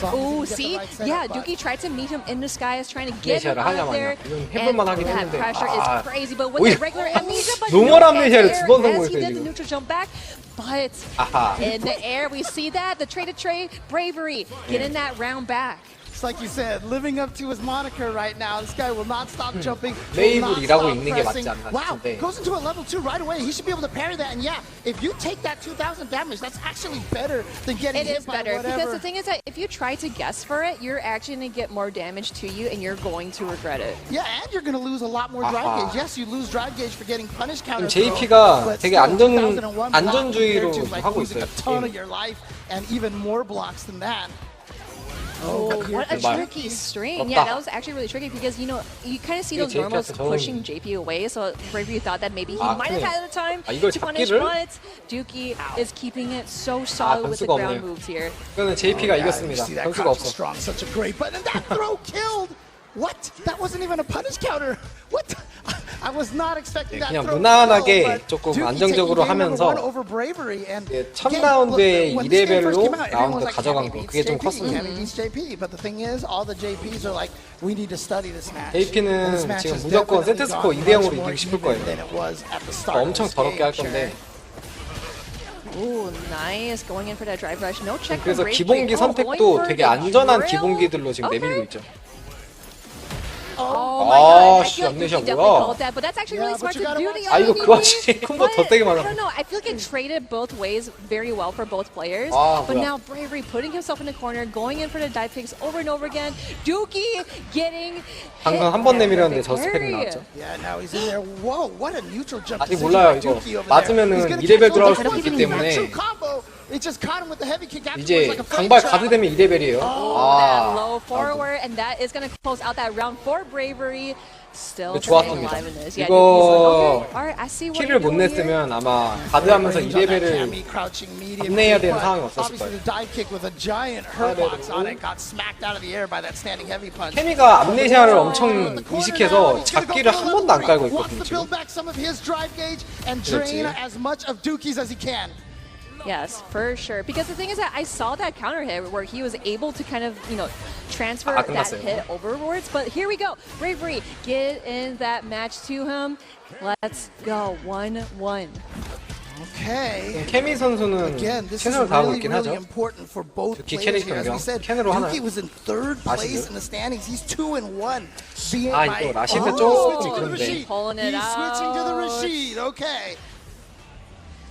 S6: Oh, see? Yeah, Dookie tried to meet him in the skies, trying to get him
S2: amne시아를
S6: out
S2: 하냐
S6: of there.
S2: 마냐. 이건
S6: And
S2: 해볼만 하긴
S6: that
S2: 했는데
S6: pressure is crazy. But with
S2: 오히려
S6: the regular amnesia, but
S2: 노멀
S6: no
S2: 암네시아를
S6: air
S2: 두 번
S6: as he
S2: 성공했어요,
S6: did the
S2: 지금.
S6: neutral jump back. But
S2: 아하.
S6: in the air, we see that. The trade-to-trade, Bravery, getting that round back.
S13: It's like you said, living up to his moniker right now. This guy will not stop jumping.
S2: 레이블 일하고
S13: will not
S2: 있는
S13: stop
S2: 게 맞지
S13: pressing.
S2: 않나
S13: Wow,
S2: 싶은데.
S13: goes into a level 2 right away. He should be able to parry that. And yeah, if you take that 2,000 damage, that's actually better than getting
S6: It
S13: hit
S6: is
S13: by
S6: better because
S13: whatever.
S6: the thing is that if you try to guess for it, you're actually going to get more damage to you and you're going to regret it.
S13: Yeah, and you're going to lose a lot more drive
S2: 아하.
S13: gauge. Yes, you lose drive gauge for getting punish counter.
S2: JP가
S13: but
S2: 되게
S13: still, 2001
S2: 안전주의로
S13: block compared to, like,
S2: 하고
S13: losing
S2: 있어요,
S13: a ton of
S2: 게임을.
S13: your life and even more blocks than that.
S6: Oh, what a
S2: Goodbye.
S6: tricky string.
S2: 없다.
S6: Yeah, that was actually really tricky because, you know, you kind of see those
S2: JP
S6: normals
S2: 한테 저런-
S6: pushing JP away, so Bravery thought that maybe he
S2: 아,
S6: might have
S2: 그래.
S6: had the time
S2: 아, 이걸
S6: to punish,
S2: 잡기를?
S6: but Dookie is keeping it so solid with the
S2: 변수가
S6: ground
S2: 없네요.
S6: moves here.
S2: 이거는 JP가 이겼습니다.
S13: See that
S2: 변수가
S13: crouching
S2: 없어.
S13: strong, such a great button. And that throw killed. What? That wasn't even a punish counter. What? I was not expecting that
S2: 그냥
S13: throw.
S2: 무난하게
S13: to kill, but
S2: 조금
S13: Dookie
S2: 안정적으로
S13: taking game number
S2: 하면서
S13: one over Bravery and
S2: 첫
S13: again,
S2: 라운드에
S13: when this game first
S2: 2레벨로
S13: came out, everyone was
S2: 라운드
S13: like,
S2: 가져간
S13: Cammy
S2: 거
S13: beats
S2: 그게 좀
S13: JP,
S2: 컸습니다.
S13: Cammy beats JP. But the thing is, all the JPs are like, we need to study this match.
S2: JP는
S13: And this match
S2: 지금
S13: has
S2: 무조건
S13: definitely
S2: 세트 스코어
S13: gone
S2: 2대 0으로
S13: much more
S2: 이기고 싶을
S13: even
S2: 거예요.
S13: than it was at the start of
S2: 엄청
S13: this
S2: 더럽게
S13: game,
S2: 할 건데
S6: Ooh, nice. Going in for that drive rush. No check
S2: 그래서
S6: from Bravery.
S2: 기본기
S6: Oh,
S2: 선택도
S6: going for
S2: 되게
S6: the
S2: 안전한
S6: drill?
S2: 기본기들로 지금 내밀고 있죠.
S6: Oh my god, I
S2: 씨,
S6: feel like
S2: 암네시아
S6: Dookie definitely
S2: 뭐야?
S6: called that, but that's actually really
S13: Yeah, but
S6: smart
S13: you
S6: to
S13: gotta
S6: do
S13: watch
S6: the
S2: 아, 이거
S6: other
S2: 그 와중에 콤보 더 세게
S6: I
S2: 맞았네.
S6: don't know. I feel like it traded both ways very well for both players.
S2: 아,
S6: But
S2: 뭐야.
S6: now Bravery putting himself in the corner, going in for the dive kicks over and over again. Dookie getting
S2: 방금
S6: hit
S2: 한 번
S6: with
S2: 내밀었는데
S6: the
S2: 저 스펠이
S6: parry.
S2: 나왔죠.
S13: Yeah, now he's in there. Whoa, what a neutral jump
S2: 아직
S13: decision
S2: 몰라요,
S13: by
S2: 이거.
S13: Dookie over there.
S2: 맞으면은
S13: He's gonna
S2: 2레벨
S13: cancel
S2: 들어갈
S13: the
S2: 수도 있기
S13: true
S2: 때문에
S13: combo. It just caught him with the heavy kick afterwards
S2: 이제
S13: like a freight
S2: 강발
S13: train.
S2: 가드되면 2레벨이에요.
S6: Oh, that low forward, and that is going to close out that round for Bravery. Still staying
S2: 좋았습니다.
S6: alive in this. Yeah,
S2: 이거
S6: Dookie's like, okay, all right, I see what
S2: 키를
S6: you're
S2: 못
S6: doing here.
S2: 냈으면 아마 가드하면서
S13: Range on that
S2: 2레벨을
S13: Cammy crouching medium
S2: 감내해야
S13: kick,
S2: 되는
S13: but
S2: 상황이 없었을
S13: obviously
S2: 거예요.
S13: the dive kick with a giant hurt box on it got smacked out of the air by that standing heavy punch.
S2: 케미가 암네시아를 엄청 이식해서 잡기를 한 번도 안 깔고
S13: Wants
S2: 있거든요.
S13: to
S2: 지금.
S13: build back some of his drive gauge and drain
S2: 그렇지.
S13: as much of Dookie's as he can.
S6: Yes, for sure. Because the thing is that I saw that counter hit where he was able to kind of, you know, transfer
S2: 아,
S6: that
S2: 끝났어요.
S6: hit overboards. But here we go. Bravery, get in that match to him. Let's go. 1-1.
S13: Okay.
S2: 케미 선수는
S13: Again, this is
S2: 최선을 다하고
S13: really,
S2: 있긴
S13: really
S2: 하죠.
S13: important for both
S2: 두키
S13: players
S2: 캐릭터
S13: here. As we
S2: 변경.
S13: said,
S2: 캔으로 하나요?
S13: Dookie was in third place
S2: 라시드.
S13: in the standings. He's 2-1. Being
S2: 아,
S13: by-
S2: 이거 라시드
S13: Oh,
S2: 조금
S13: switching to the
S2: 그런데.
S13: Rashid.
S6: Pulling it
S13: He's switching to the
S6: out.
S13: Rashid. Okay.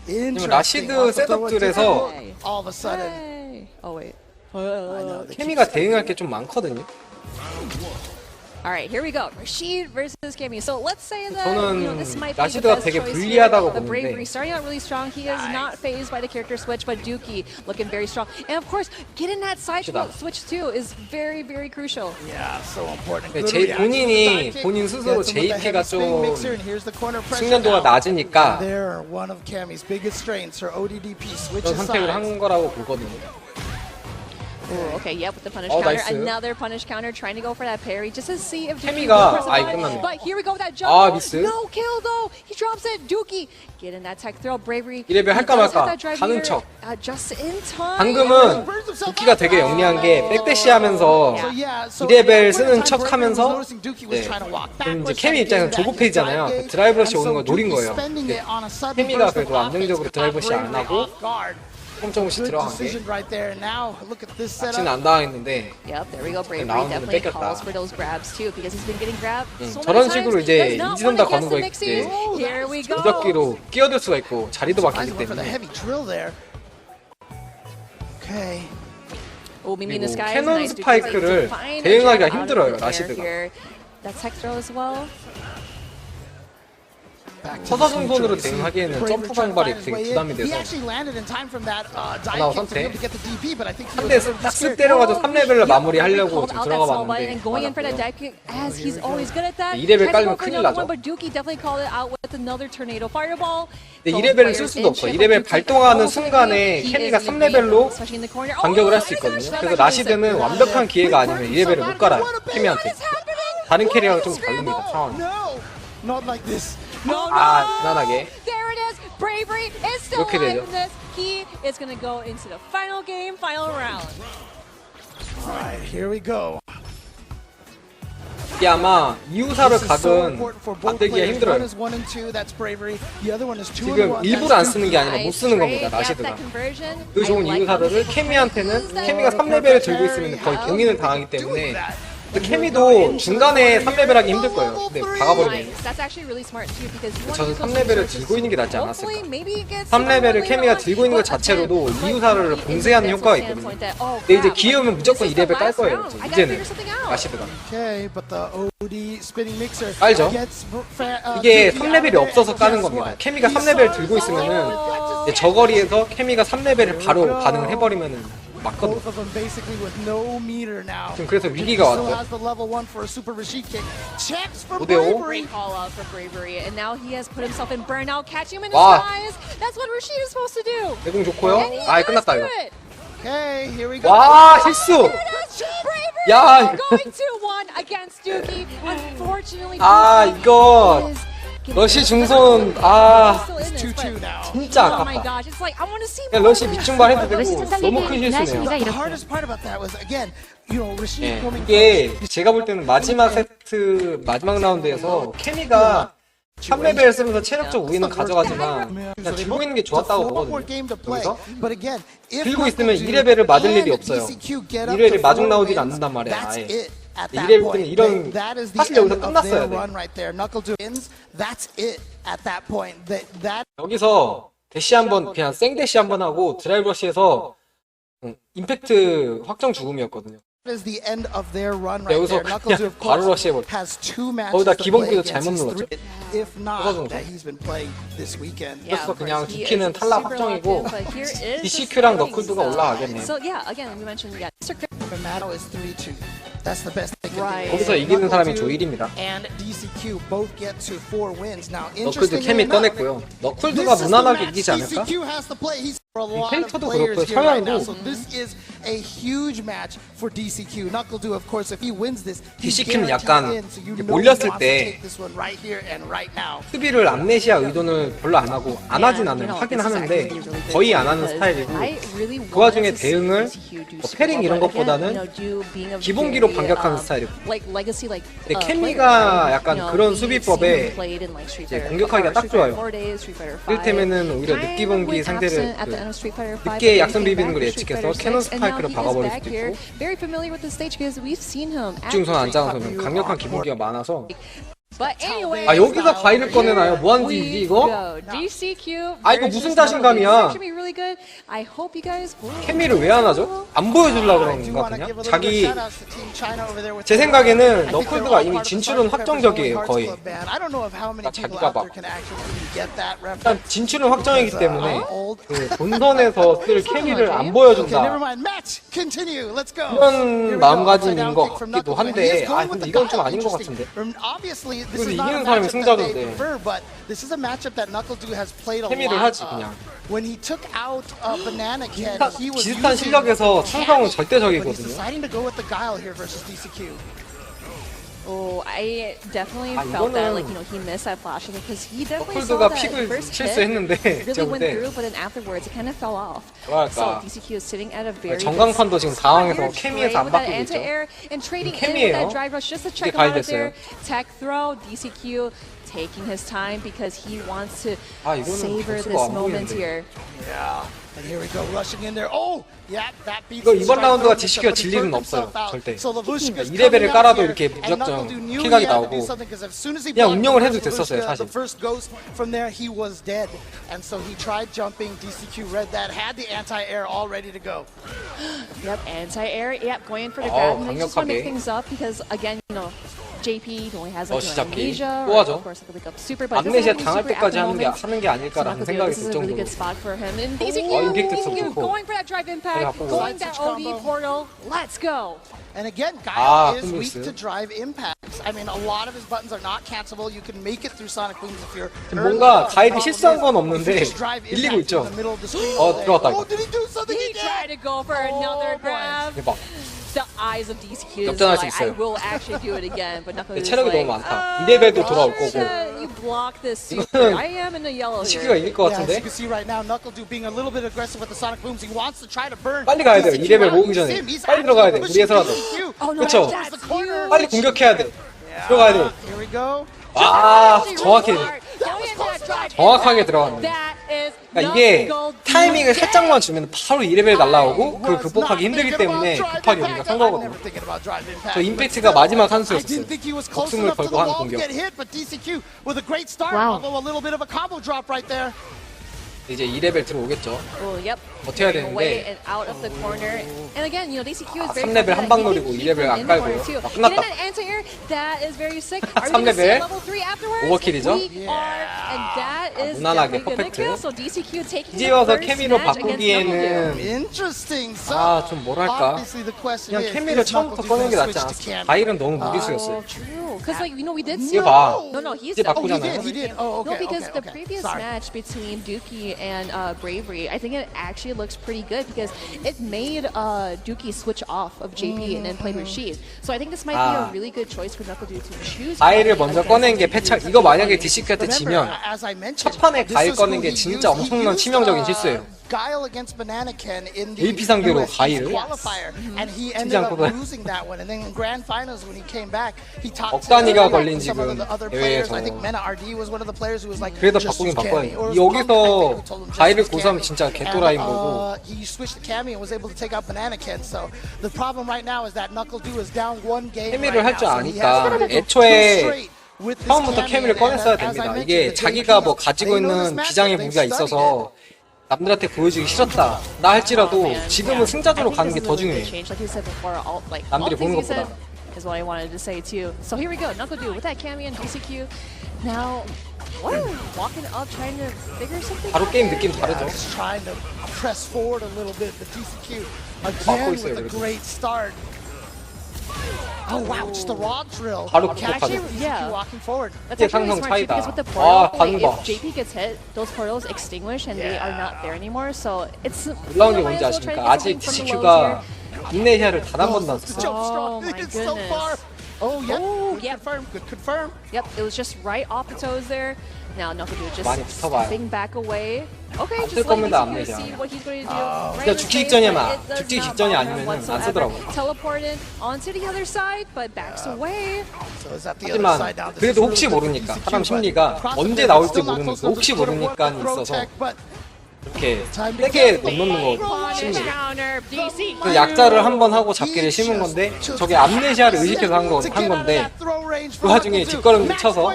S2: 왜냐면
S13: Interesting.
S2: 라시드
S13: Also throw a
S2: 셋업들에서
S13: different- all of a sudden.
S6: Hey. Oh, wait.
S2: 케미가 대응할 게 좀 많거든요.
S6: Alright, here we go. Rashid versus Cammy. So let's say that this might be the
S2: 라시드가
S6: best
S2: 되게
S6: choice
S2: 불리하다고
S6: here. The
S2: 보는데.
S6: bravery starting out really strong. He is not phased by the character switch, but Dookie looking very strong. And of course, getting that side switch too is very, very crucial.
S13: Yeah, so important.
S2: 본인 스스로 JP가 좀 숙련도가 낮으니까
S13: They're one of Cammy's biggest strengths. Her ODDP switch
S2: 그런 선택을 한 거라고 보거든요.
S6: Ooh, okay, yep, with the punish
S2: Oh,
S6: counter.
S2: nice.
S6: Another punish counter, trying to go for that parry just to see if Dookie
S2: 케미가
S6: will press the button.
S2: 끝났네.
S6: But here we go with that jump.
S2: 미스.
S6: No kill though. He drops it. Dookie getting that tech throw. Bravery.
S2: 이레벨 할까 말까 가는 척.
S6: Just in time.
S2: 방금은 도끼가 되게 영리한 게 백대시 하면서 이레벨 쓰는 척 하면서 그럼 이제 케미 입장에서 조급해지잖아요. 드라이브러시 오는 거 노린 거예요. 케미가 그래도 안정적으로 드라이브러시 안 하고 조금씩 들어간 게 같이는 안 당했는데 나오는 뺏겼다. 저런 식으로 이제 인지선다 거는 거 이제 무적기로 끼어들 수가 있고 자리도 바뀌기 때문에 그리고 캐논 스파이크를 대응하기가 힘들어요, 라시드가. 서사중손으로 대응하기에는 점프 방발이 되게 부담이 돼서 하나 선택 한 대 딱 쓱 때려가지고 3레벨로 마무리하려고 지금 들어가 봤는데 2레벨 깔면 큰일 나죠. 근데 2레벨을 쓸 수도 없어. 2레벨 발동하는 순간에 케미가 3레벨로 반격을 할 수 있거든요. 그래서 라시드는 완벽한 기회가 아니면 2레벨을 못 갈아요, 케미한테. 다른 캐리어랑 좀 다릅니다, 상황이. 무난하게 이렇게 되죠. 이게 아마 이후사를 각은 만들기가 힘들어요. 지금 일부러 안 쓰는 게 아니라 못 쓰는 겁니다, 라시드가. 그 좋은 이후사들을 케미한테는 케미가 3레벨을 들고 있으면 거의 봉인을 당하기 때문에 근데 케미도 중간에 3레벨 하기 힘들 거예요. 근데 박아버리면 저는 3레벨을 들고 있는 게 낫지 않았을까. 3레벨을 케미가 들고 있는 것 자체로도 이후사를 봉쇄하는 효과가 있거든요. 근데 이제 기회오면 무조건 2레벨 깔 거예요, 이제는 라시드가. 알죠? 이게 3레벨이 없어서 까는 겁니다. 케미가 3레벨 들고 있으면은 이제 저거리에서 케미가 3레벨을 바로 반응을 해버리면은 맞거든. 지금 그래서 위기가 왔죠. 5대5. 와. 내공 좋고요. 끝났다 이거. 와, 실수. 야. 이거. 러시 중손 진짜 아깝다. 그냥 러시 밑중반 해도 되고 너무 큰 실수네요. 이게 제가 볼 때는 마지막 세트 마지막 라운드에서 케미가 3레벨 쓰면서 체력적 우위는 가져가지만 그냥 들고 있는 게 좋았다고 보거든요. 여기서 들고 있으면 2레벨을 맞을 일이 없어요. 2레벨이 마중 나오질 않는단 말이야, 아예. 2레벨 때는 이런 사실 여기서 끝났어야 돼. 여기서 대시 한번 그냥 생 대시 한번 하고 드라이버시에서 임팩트 확정 죽음이었거든요. 여기서 그냥 바로 러시해버려. 거기다 기본기도 잘못 눌렀죠. 그래서 그냥 두키는 탈락 확정이고 DCQ랑 너클드가 올라가겠네요. 거기서 이기는 사람이 조1입니다. 너클드 케미 꺼냈고요. 너클드가 무난하게 이기지 않을까? 이 캐릭터도 그렇고요. 성향도 DCQ는 약간 몰렸을 때 수비를 암네시아 의도는 별로 안 하고 안 하진 않아요. 하긴 하는데 거의 안 하는 스타일이고 그 와중에 대응을 패링 이런 것보다는 기본기로 반격하는 스타일이고 근데 캠미가 약간 그런 수비법에 이제 공격하기가 딱 좋아요. 이를테면은 오히려 늦기본기 상대를 늦게 약선 비비는 걸 예측해서 캐논 스파이크를 박아버릴 수도 있고 집중선 안 잡아서는 강력한 기본기가 많아서
S6: But anyway,
S2: 아 여기서 가위를 꺼내나요? 뭐하는지 이거?
S6: DCQ
S2: 아 이거 무슨 자신감이야? 케미를 왜 안 하죠? 안 보여주려고 그러는 건가 그냥? 자기 제 생각에는 너클드가 이미 진출은 확정적이에요 거의. 그러니까 자기가 막 일단 진출은 확정이기 때문에 그 본선에서 쓸 케미를 안 보여준다 이런 마음가짐인 것 같기도 한데 아 근데 이건 좀 아닌 것 같은데. 그래서 이기는 사람이 승자던데 케미를 하지 그냥. 비슷한 실력에서 충성은 절대적이거든요.
S6: Oh, I definitely felt that, like, you know, he missed that flash because he definitely saw
S2: 가
S6: that
S2: 픽을
S6: first hit
S2: 실수했는데
S6: really went through, but then afterwards it kind of fell off. So DCQ is sitting at a very
S2: 정강판도 지금 당황해서 케미에서 안 바뀌고 있죠.
S6: And trading in with
S2: 케미예요.
S6: that drive rush just to check him out of there. Tech throw, DCQ taking his time because he wants to savor this moment here.
S13: Yeah. And here we go, rushing in there. Oh, yeah, that beats.
S2: 이거 이번 라운드가 DCQ가 질 일은 없어요, 절대. 2레벨을 깔아도 이렇게 무작정 킬각이 나오고 그냥 운영을 해도 됐었어요, 사실.
S13: The first ghost from there, he was dead, and so he tried jumping. DCQ read that, had the anti-air all ready to go.
S6: Yep, anti-air. Yep, going in for the grab. And they just want to make things up because again, you know. JP only has like amnesia, or of course like a super, but
S2: amnesia 당할 때까지 하는 게 아닐까라는 생각이
S6: 들
S2: 정도로.
S6: Really good spot for him. And DCQ going for that drive impact, going that OD portal. Let's go.
S13: And again, Guile is weak to drive impacts. I mean, a lot of his buttons are not cancelable. You can make it through Sonic Booms if you're.
S2: 뭔가 가일이 실수한 건 없는데 밀리고 있죠. 들어갔다 이거.
S6: He tried to go for another grab.
S2: 대박.
S6: The eyes of DCQ is
S2: 역전할 수
S6: like,
S2: 있어요.
S6: I will actually do it again, but Knuckles is
S2: 체력이
S6: like,
S2: 너무 많다. 2레벨도 돌아올 거고.
S6: You block this super. I am in the yellow here.
S2: DCQ가 이길 것 같은데.
S13: As you can see right now, Knuckle being a little bit aggressive with the Sonic Booms. He wants to try to burn.
S2: 빨리 가야 돼요. 2레벨 모으기 전에. 빨리 들어가야 돼. 우리에서라도. 그렇죠. 빨리 공격해야 돼. 들어가야 돼.
S13: Here we go.
S2: 아, 정확하게 들어갔네. 그러니까 이게 타이밍을 살짝만 주면 바로 2레벨 날라오고 그걸 극복하기 힘들기 때문에 급하게 우리가 산 거거든요. 저 임팩트가 마지막 한 수였어요. 목숨을 걸고 한 공격. 이제 2레벨 들어오겠죠. 버텨야 되는데 3레벨 한 방 노리고 2레벨 안 깔고요. 아, 끝났다. 3레벨 오버킬이죠. 무난하게 퍼펙트. 이제 와서 케미로 바꾸기에는 아, 좀 뭐랄까 그냥 케미를 처음부터 꺼내는 게 낫지 않았어. 바일은 너무 무리수였어요. 이거 봐. 이제 바꾸잖아요.
S6: No, because the previous match between Dookie and Bravery, I think it actually looks pretty good because it made Dookie switch off of JP and then play Rashid. So I think this might be a really good choice for Knuckle Dude to choose.
S2: 가일을 먼저 꺼낸 게 패착. 이거 만약에 DCQ한테 지면 첫 판에 가일 꺼낸 게 진짜 엄청난 치명적인 실수예요. AP 상대로 가일을 치지 않고도 억 단위가 걸린 지금 대회에서 그래도 바꾸긴 바꿔야 돼. 여기서 가일을 고수하면 진짜 개또라이인 거고 케미를 할 줄 아니까 애초에 처음부터 케미를 꺼냈어야 됩니다. 이게 자기가 뭐 가지고 있는 비장의 무기가 있어서 남들한테 보여주기 싫었다 나 할지라도 지금은 승자조로 가는 게 더 중요해. 남들이 보는 것보다.
S6: Is what I wanted to say too. So here we go, Knuckle Dude with that Cammy and DCQ. Now, walking up, trying to figure something out.
S2: 바로 게임 느낌 다르죠.
S13: Trying to press forward a little bit. The DCQ again with a great start. Oh wow, just a rod drill.
S2: 바로 극복하죠.
S13: Walking forward.
S2: 이게 상성 차이다. 아, 반응 봐.
S6: If JP gets hit, those portals extinguish and they are not there anymore. So it's.
S2: 놀라운 게 뭔지 아십니까? 아직 DCQ가 인내시아를 단 한 번도 안 썼어요.
S6: Oh my goodness.
S13: Oh yeah.
S6: Oh,
S13: good confirm. Good confirm.
S6: Yep, it was just right off the toes there. Now Knuckle Dude just stepping back away. Okay, just letting DCQ see what he's going to do.
S2: 그냥 죽기 직전이면 죽기 직전이 아니면은 안 쓰더라고.
S6: Teleported onto the other side, but backs away.
S2: 하지만 그래도 혹시 모르니까 사람 심리가 언제 나올지 모르는 거 혹시 모르니까 있어서 이렇게 세게 못 넣는 거 심리. 그 약자를 한 번 하고 잡기를 심은 건데 저게 암네시아를 의식해서 한 건데 그 와중에 뒷걸음질 쳐서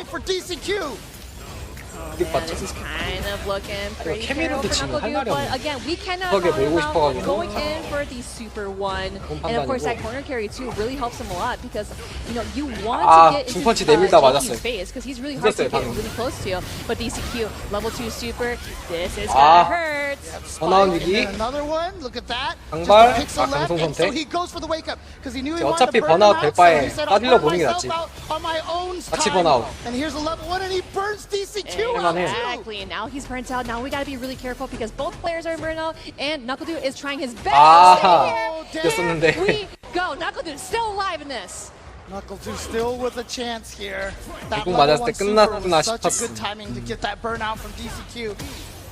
S6: Yeah, this is kind of looking pretty
S2: 케미로도
S6: terrible for
S2: 지금 할
S6: Knuckle
S2: 말이
S6: Dude, but
S2: 없네.
S6: again, we cannot
S2: 급하게
S6: talk
S2: 몰고
S6: about
S2: 싶어가지고.
S6: going in for the super one, and of course that corner carry too really helps him a lot because you know you want to get into
S2: 중펀치 내밀다 맞았어요.
S6: JP's face because he's really hard to
S2: 늦었어요,
S6: get
S2: 방금.
S6: really close to. But DCQ level 2 super, this is gonna hurt.
S2: 번아웃 위기.
S13: Another one. Look at that.
S2: 강발.
S13: Just a pixel left,
S2: 강성
S13: and so
S2: 선택.
S13: he goes for the wake up because he knew he wanted
S2: 어차피
S13: to burn him
S2: 번아웃 될
S13: out, so
S2: 바에
S13: he said, I'll
S2: 따질러
S13: burn
S2: 보는 게
S13: myself
S2: 낫지.
S13: out on my own
S2: 같이
S13: time.
S2: 번아웃.
S13: And here's a level 1 and he burns DCQ out too.
S6: Exactly, and now he's burnt out. Now we gotta be really careful because both players are burnt out, and Knuckle Dude is trying his best
S2: 아하.
S6: to stay here.
S2: 이겼었는데.
S6: We go. Knuckle Dude still alive in this.
S13: Knuckle Dude still with a chance here. That
S2: 이공
S13: level
S2: 맞았을
S13: 1
S2: 때
S13: super
S2: 끝났구나
S13: was such a
S2: 싶었어.
S13: good timing to get that burnout from DCQ.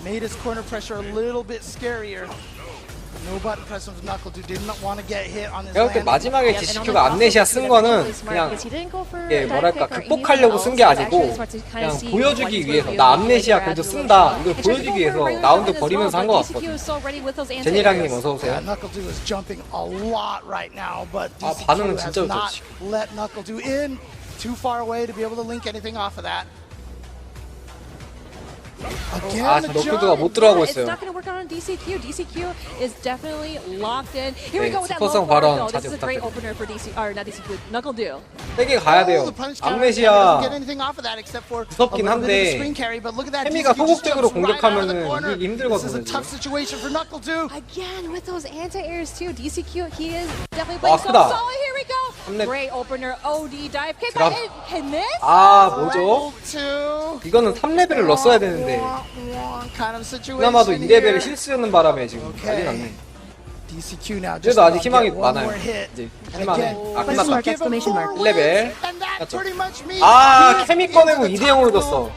S13: Made his corner pressure a little bit scarier. No button press from Knuckle Dude. Didn't want to get hit on his
S2: 내가 볼 때
S13: land.
S2: 마지막에 DCQ가 암네시아 쓴 거는 그냥 이게 뭐랄까 극복하려고 쓴 게 아니고 그냥 보여주기 위해서 나 암네시아 그래도 쓴다 이걸 보여주기 위해서 라운드 버리면서 한 거 같거든. 제니랑님 어서 오세요.
S13: Yeah, Knuckle Dude is jumping a lot right now, but
S2: 반응은
S13: DCQ has
S2: 진짜
S13: not
S2: 좋지.
S13: let Knuckle Dude in too far away to be able to link anything off of that.
S2: 저 너클드가 못 들어가고
S6: It's
S2: 있어요.
S6: not going to work out on DCQ. DCQ is definitely locked in. Here we
S2: 네,
S6: go with that
S2: 스포성
S6: low forward
S2: 발언
S6: though. This
S2: 자제
S6: is a great
S2: 부탁드립니다.
S6: opener for DC, or not DCQ, Knuckle Dude.
S2: 세게 가야 돼요. 암네시아 무섭긴 한데 케미가 소극적으로 공격하면은 이기기 힘들거든요.
S6: Again with those anti-airs too. DCQ, he is definitely
S2: 와,
S6: playing so
S2: 크다.
S6: solid. Here we go. Great opener, OD dive kick.
S2: 드랍.
S6: Can this?
S2: 뭐죠? 이거는 3레벨을 넣었어야 되는데 그나마도 2레벨을 실수하는 바람에 지금 난리 났네. 그래도 아직 희망이 많아요. 이제 할만해. 끝났다. 1레벨. 케미 꺼내고 2대0으로 졌어.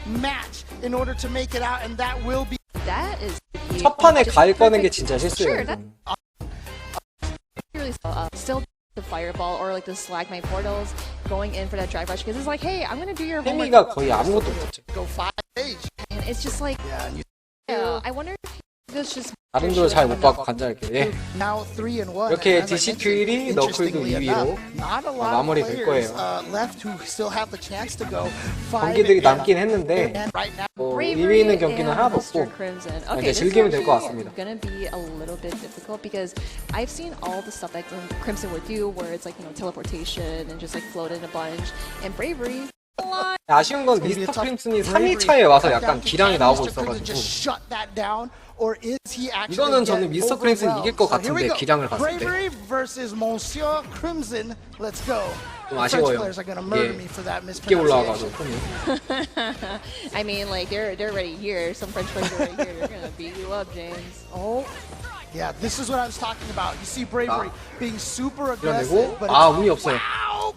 S2: 첫 판에 가일 꺼낸 게 진짜 실수예요.
S6: Still the fireball or like the stalagmite portals going in for that drive rush because it's like, hey, I'm gonna do your homework.
S2: 케미가 거의 아무것도 없었죠.
S6: And it's just like, I wonder if this just.
S2: 다른 돌 잘 못 받고 간절할게. 예. 이렇게 DCQ 1위, 너클도 2위로 마무리 될 거예요. 경기들이 남긴 했는데 2위 있는 경기는 하나도 없고 이제 즐기면 될 것 같습니다.
S6: Gonna be a little bit difficult because I've seen all the stuff that Crimson would do, where it's like teleportation and just like float in a bunch, and bravery.
S2: 아쉬운 건 미스터 크림슨이 3위차에 와서 약간 기량이 나오고 있어가지고 이거는 저는 미스터 크림슨 이길 것 같은데 기량을 봤을 때 좀 아쉬워요. 늦게 올라와가지고
S6: I mean, like they're already here. Some French players are already here. They're gonna beat you up, James.
S13: Oh. Yeah, this is what I was talking about. You see bravery being super aggressive, but
S2: 운이 없어요.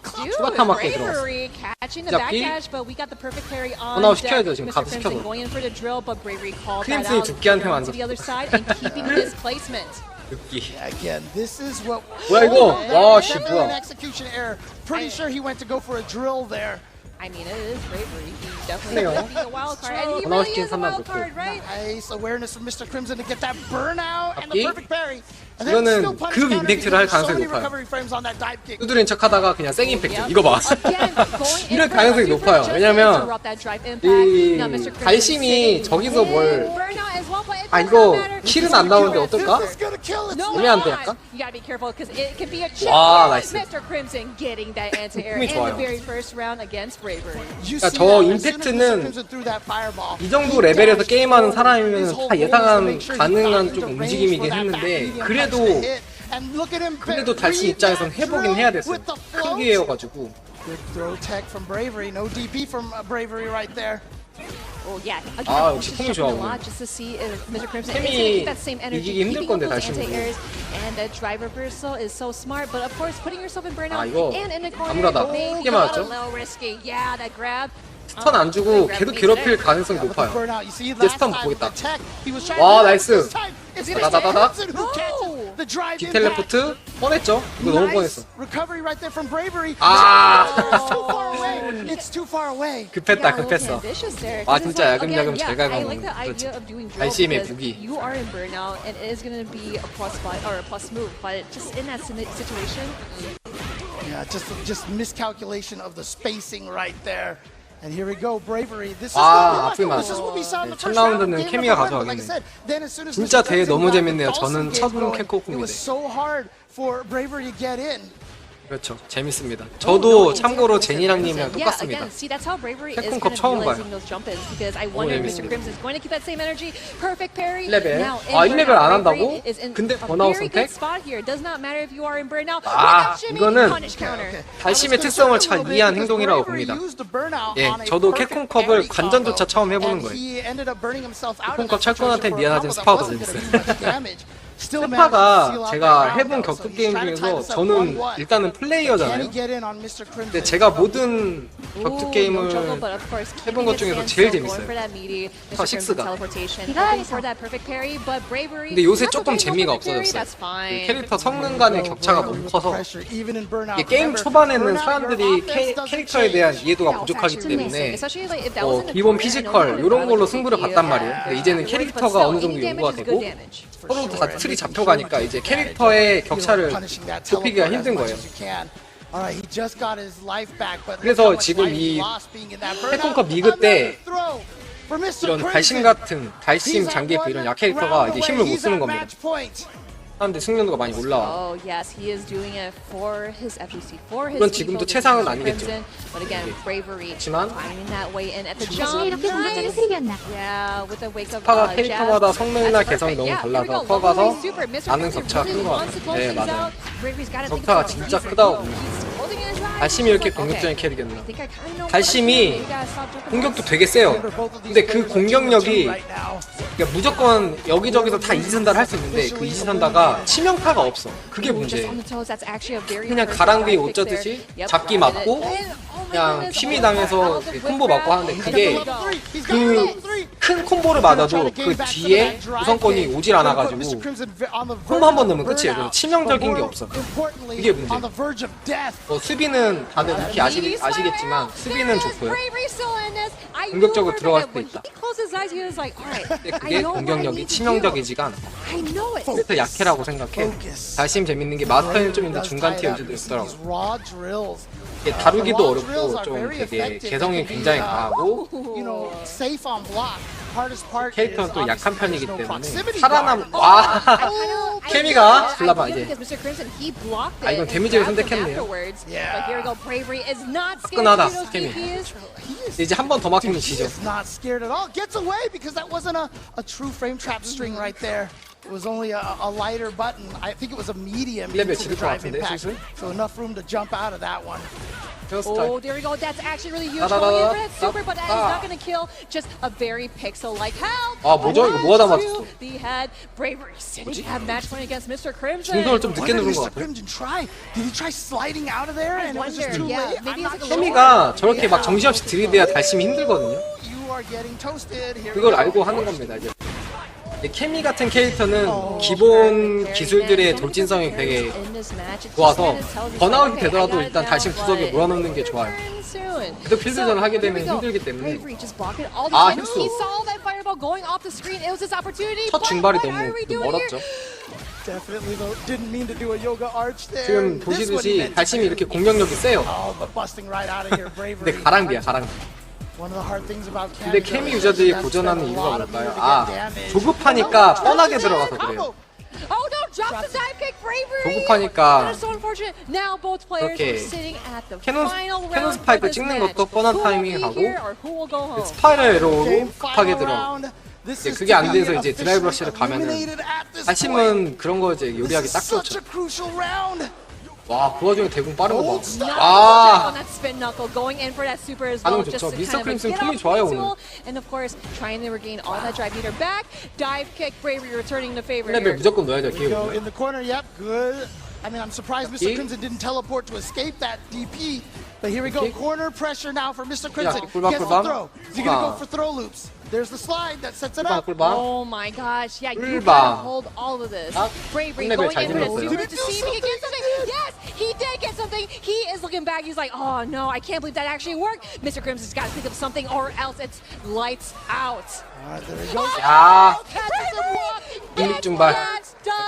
S6: Dude, bravery catching the backdash, but we got the perfect parry on
S2: 시켜야죠, 지금.
S6: Mr.
S2: 가서
S6: Crimson
S2: 시켜줘.
S6: going in for the drill, but bravery called that
S2: 크림슨이
S6: out.
S2: 죽기한테만
S6: To the other side and keeping his placement.
S2: 죽기.
S13: again, this is what.
S2: 뭐야 이거? 와, 씨
S13: Definitely an
S2: 뭐야?
S13: execution error. Pretty sure he went to go for a drill there.
S6: I mean, it is bravery. He's definitely gonna be a wild card, and he really is a wild card, right?
S13: Nice awareness from Mr. Crimson to get that burnout and the perfect parry. And then
S2: 이거는
S13: still punch
S2: 급
S13: counter
S2: 임팩트를 할
S13: because so
S2: 가능성이
S13: many
S2: 높아요.
S13: recovery frames on that dive kick.
S2: 두드린 척하다가 그냥 생 임팩트. 이거 봐.
S6: Again, going in
S2: 이럴
S6: for
S2: 가능성이
S6: a
S2: 높아요.
S6: super
S2: 왜냐면
S6: interrupt that drive impact.
S2: 이
S6: Now, Mr. Crimson
S2: 달심이
S6: sitting
S2: 저기서 뭘
S6: burnout as well, but it
S2: 아
S6: does
S2: 이거
S6: not matter.
S2: 킬은 안 나오는데 어떨까?
S6: No,
S2: 애매한데
S6: not.
S2: 약간?
S6: You gotta be careful because it can be a chip.
S2: 와, 나이스.
S6: Mr. Crimson getting that anti-air
S2: 힘이
S6: in the
S2: 좋아요.
S6: very first round against Bravery.
S2: 그러니까 저 임팩트는 이 정도 레벨에서 게임하는 사람이면 다 예상한 가능한 좀 움직임이긴 했는데 그래도 달심 입장에선 해보긴 해야 됐어요. 큰 기회여가지고.
S13: Good throw tech from Bravery. No DP from Bravery right there.
S6: Oh yeah. Again,
S2: 역시
S6: just
S2: 폼이
S6: jumping
S2: 좋아
S6: a
S2: 오늘.
S6: lot just to see if Mr. Crimson is
S2: 템이
S6: gonna keep that same energy,
S2: 이기기 힘들
S6: keeping up
S2: 건데,
S6: those
S2: 달심은.
S6: anti-airs, and that drive reversal is so smart. But of course, putting yourself in burnout
S2: 이거
S6: and in the corner
S2: 아무라다.
S6: may
S2: 크게
S6: be a
S2: 맞았죠?
S6: little risky. Yeah, that grab.
S2: 스턴 안 주고 계속 괴롭힐 가능성이 높아요. 이제 스턴 보겠다. 와, 나이스. 다다다다. 디텔레포트 뻔했죠? 이거 너무 뻔했어. 급했다, 급했어. 아, 진짜 야금야금 잘 가고. 그렇지. 달심의 무기.
S6: You are in burnout, and it is going to be a plus fight or a plus move, but just in that situation.
S13: Yeah, just miscalculation of the spacing right there. And here we go, Bravery. This is
S2: 아프게
S13: what we saw in the
S2: 첫
S13: first round.
S2: 라운드는 케미가 가져가겠네. 진짜 대회 너무 재밌네요. 저는 첫 캡콤
S13: It was so hard for Bravery to get in.
S2: 그렇죠. 재밌습니다. 저도 참고로 제니랑님이랑 똑같습니다. 캡콤컵 처음 봐요. 레벨. 아, 1레벨 안 한다고? 근데 번아웃 선택? 아, 이거는 달심의 특성을 잘 이해한 행동이라고 봅니다. 예, 저도 캡콤컵을 관전조차 처음 해보는 거예요. 캡콤컵 철권한테 미안하지만 스파가 더 재밌어요. 스파가 제가 해본 격투 게임 중에서 저는 일단은 플레이어잖아요. 근데 제가 모든 격투 게임을 해본 것 중에서 제일 재밌어요. 스파 6가. 근데 요새 조금 재미가 없어졌어요. 그 캐릭터 성능 간의 격차가 너무 커서 이게 게임 초반에는 사람들이 캐릭터에 대한 이해도가 부족하기 때문에 기본 피지컬 이런 걸로 승부를 봤단 말이에요. 근데 이제는 캐릭터가 어느 정도 연구가 되고 서로 다 틀이 잡혀가니까 이제 캐릭터의 격차를 좁히기가 힘든 거예요. 그래서 지금 이 캡콤컵 리그 때 이런 달심 같은 달심 장기프 이런 약 캐릭터가 이제 힘을 못 쓰는 겁니다. 사람들 숙련도가 많이 올라와. 물론 지금도 최상은 아니겠죠. 그렇지만 스파가 캐릭터마다 성능이나 개성이 너무 달라서 커가서 나는 격차가 큰 것 같아요. 네, 맞아요. 격차가 진짜 크다고 봅니다. 달심이 이렇게 공격적인 캐릭이었나? 달심이 공격도 되게 세요. 근데 그 공격력이 그러니까 무조건 여기저기서 다 이지선다를 할 수 있는데 그 이지선다가 치명타가 없어. 그게 문제예요. 그냥 가랑비에 옷 젖듯이 잡기 맞고 그냥 휘미 당해서 콤보 맞고 하는데 그게 그 큰 콤보를 맞아도 그 뒤에 우선권이 오질 않아가지고 콤보 한 번 넣으면 끝이에요. 그래서 치명적인 게 없어. 그게 문제예요. 수비는 다들 특히 아시겠지만 수비는 좋고요. 공격적으로 들어갈 수도 있다. 근데 그게 공격력이 치명적이지가 않아. 그래서 약해라고 생각해. 달심 재밌는 게 마스터는 좀 있는데 중간 티어 유저도 있더라고. 이게 다루기도 어렵고 좀 되게 개성이 굉장히 강하고 캐릭터는 또 약한 편이기 때문에 살아남 케미가 불나봐 이제. 아 이건 데미지를 선택했네요. 화끈하다 케미. 이제 한 번 더 막히면 지죠.
S13: It was only a lighter button. I think it was a medium into the drive impact. So enough room to jump out of that one.
S6: Oh, there we go. That's actually really huge. Going in for that super, but that is not going to kill. Just a very pixel-like help.
S2: 아 뭐죠? 이거 뭐하다 맞았어?
S6: The head bravery sitting at match point against Mr. Crimson.
S2: 중도를 좀 늦게 누른 것 같아.
S13: Did he try sliding out of there and it was just too late?
S2: 케미가 저렇게 막 정신없이 들이대야 달심이 힘들거든요. 그걸 알고 하는 겁니다 이제. 케미 같은 캐릭터는 기본 기술들의 돌진성이 되게 좋아서 번아웃이 되더라도 일단 달심 구석에 몰아넣는 게 좋아요. 그래도 필드전을 하게 되면 힘들기 때문에 아 힐수 첫 중발이 너무 멀었죠. 지금 보시듯이 달심이 이렇게 공격력이 세요. 근데 가랑비야 가랑비. 근데 케미 유저들이 고전하는 이유가 뭘까요? 아 조급하니까 뻔하게 들어가서 그래요. 조급하니까 이렇게 캐논 스파이크 찍는 것도 뻔한 타이밍하고 스파이럴로 급하게 들어가고 그게 안 돼서 이제 드라이브 러시를 가면은 달심은 그런 거 이제 요리하기 딱 좋죠. 와, 그 와중에 대공 빠른 거 봐. 아, 반응 좋죠. 미스터 크림슨 폼이 좋아요 오늘. 레벨 무조건 넣어야죠. 기회.
S13: I mean, I'm surprised Mr. Crimson didn't teleport to escape that DP. But here we go. Corner pressure now for Mr. Crimson. He gets the throw. Is he going to go for throw loops? There's the slide that sets it up.
S6: Oh my gosh. Yeah, you gotta hold all of this. Bravery going in for the super to see if he can get something. Yes, he did get something. He is looking back. He's like, oh no, I can't believe that actually worked. Mr. Crimson's got to think of something or else it's lights out.
S13: All right, there we go.
S2: Yeah. 일릭준발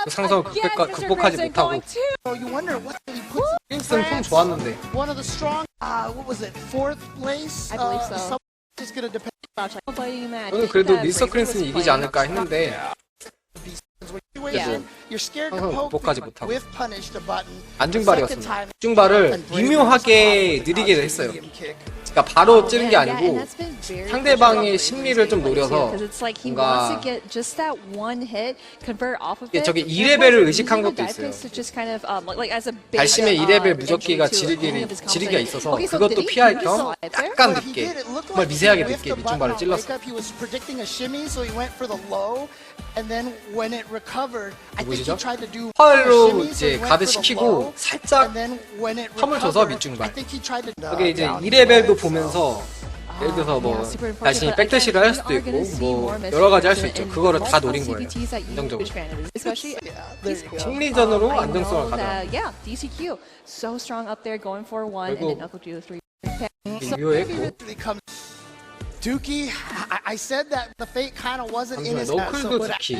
S2: 그 상성을 극복하지 못하고
S13: You wonder what he puts
S2: 킹스는 폼 좋았는데
S13: one of the strong what was it? Fourth place?
S6: I believe so.
S13: Just gonna depend
S2: 저는 그래도 미스터 크린슨이 이기지 않을까 했는데
S13: You're scared to
S2: 상성을
S13: poke
S2: 극복하지
S13: me,
S2: 못하고
S13: with punish the button.
S2: 안중발이었습니다. 중발을 미묘하게 느리게 했어요. 그러니까 바로 찌른 게 아니고 상대방의 심리를 좀 노려서 뭔가 저기 2레벨을 의식한 것도 있어요. 발심의 2레벨 무적기가 지르기가 있어서 그것도 피할 겸 약간 늦게 정말 미세하게 늦게 밑중발을 찔렀어요. 누구시죠? 화을로 이제 가드 시키고 살짝 텀을 줘서 밑중발. 그게 이제 2레벨도 보면서 예를 들어서 뭐 자신이 백대시를 할 수도 있고 뭐 여러 가지 할 수 있죠. 그거를 다 노린 거예요. 안정적으로. 심리전으로 안정성을 가져라. 결국 묘했고
S13: Dookie, I said that the fate kind of wasn't in his hands.
S2: 너클도 특히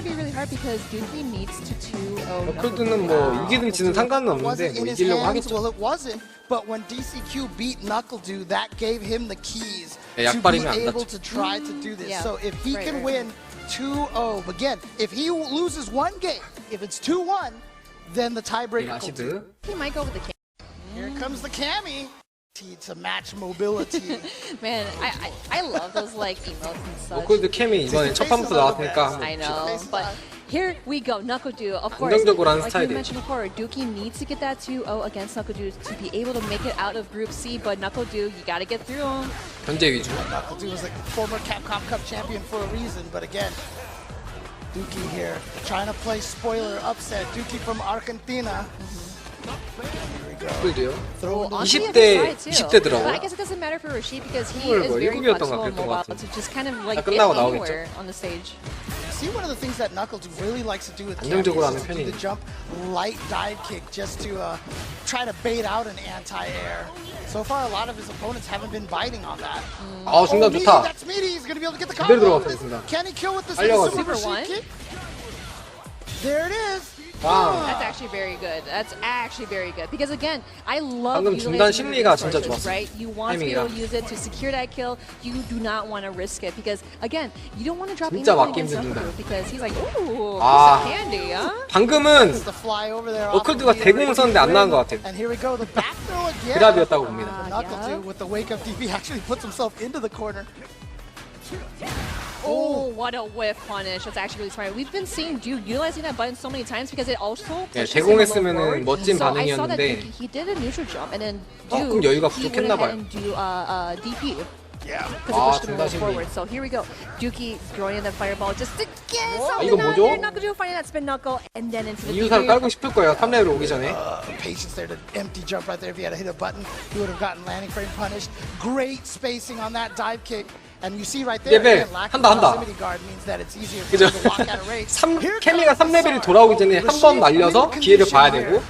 S2: 너클드는 뭐 이기든 지든 상관은 없는데 뭐 이기려고 하겠죠.
S13: Well, it wasn't. But when DCQ beat NuckleDu, that gave him the keys
S2: 네,
S13: to be able to try to do this. So if he can win 2-0, again, if he loses one game, if it's 2-1, then the tiebreaker.
S6: He might go with the
S13: Here comes the Cammy. To match mobility.
S6: Man, I love those like emotes and such.
S2: 너클드 캠이 이번에 첫 판부터 나왔으니까
S6: I know, but here we go. NuckleDu, of course.
S2: 안정적으로 하는
S6: like
S2: 스타일이에요.
S6: you mentioned before, Dookie needs to get that 2-0 against NuckleDu to be able to make it out of Group C. But NuckleDu, you gotta get through him.
S2: 견제 위주.
S13: NuckleDu was a former Capcom Cup champion for a reason, but again, Dookie here trying to play spoiler upset. Dookie from Argentina.
S2: 너클드요. 20대더라고요.
S6: I guess it doesn't matter for Rashid because he is very flexible and mobile to just kind of like get anywhere on the stage.
S13: See, one of the things that NuckleDu really likes to do with
S2: 안정적으로 하는
S13: Cammy is to do the jump light dive kick just to try to bait out an anti-air. So far, a lot of his opponents haven't been biting on that.
S2: 아, 중간 좋다.
S13: That's meaty. He's gonna be able to get the
S2: 그대로
S13: combo.
S2: 들어갔습니다.
S13: Can he kill with this
S2: super
S13: Rashid kick? There it is.
S2: Wow.
S6: That's actually very good. That's actually very good because again, I love
S2: 방금 중단 심리가 진짜 좋았어.
S6: Right? You want to be able to use it to secure that kill. You do not want to risk it because again, you don't want to drop
S2: 진짜 맞기
S6: anything
S2: 힘든 중단.
S6: because he's like, ooh,
S2: 아,
S6: handy, huh?
S2: 방금은 너클드가 대공을 썼는데 안 나간 것 같아요.
S13: And here we go, the back throw again.
S2: 그랍이었다고 봅니다.
S13: NuckleDu with the wake up DP actually puts himself into the corner.
S6: Oh, what a whiff punish. That's actually really smart. We've been seeing Duke utilizing that button so many times because it also pushes him a little forward.
S2: 멋진
S6: So I saw that
S2: 반응이었는데
S6: he did a neutral jump and then
S2: 조금
S6: Duke,
S2: 여유가
S6: he went
S2: 부족했나
S6: ahead
S2: 봐요.
S6: and do DP.
S13: Yeah.
S6: Because it pushed him a little forward. So here we go. Dookie throwing in the fireball just to get something
S2: 이거
S6: out
S2: 뭐죠?
S6: there. NuckleDu finding that spin knuckle and then into the
S2: 이유사를 깔고 싶을 거예요. 3레벨 오기 전에.
S13: Patience there to empty jump right there. If he had hit a button, he would have gotten landing frame punished. Great spacing on that dive kick. And you see right there, again, lack of proximity guard means that it's easier for him to walk out of range.
S2: 케미가 3레벨이 돌아오기 전에 한 번 날려서 기회를 봐야 되고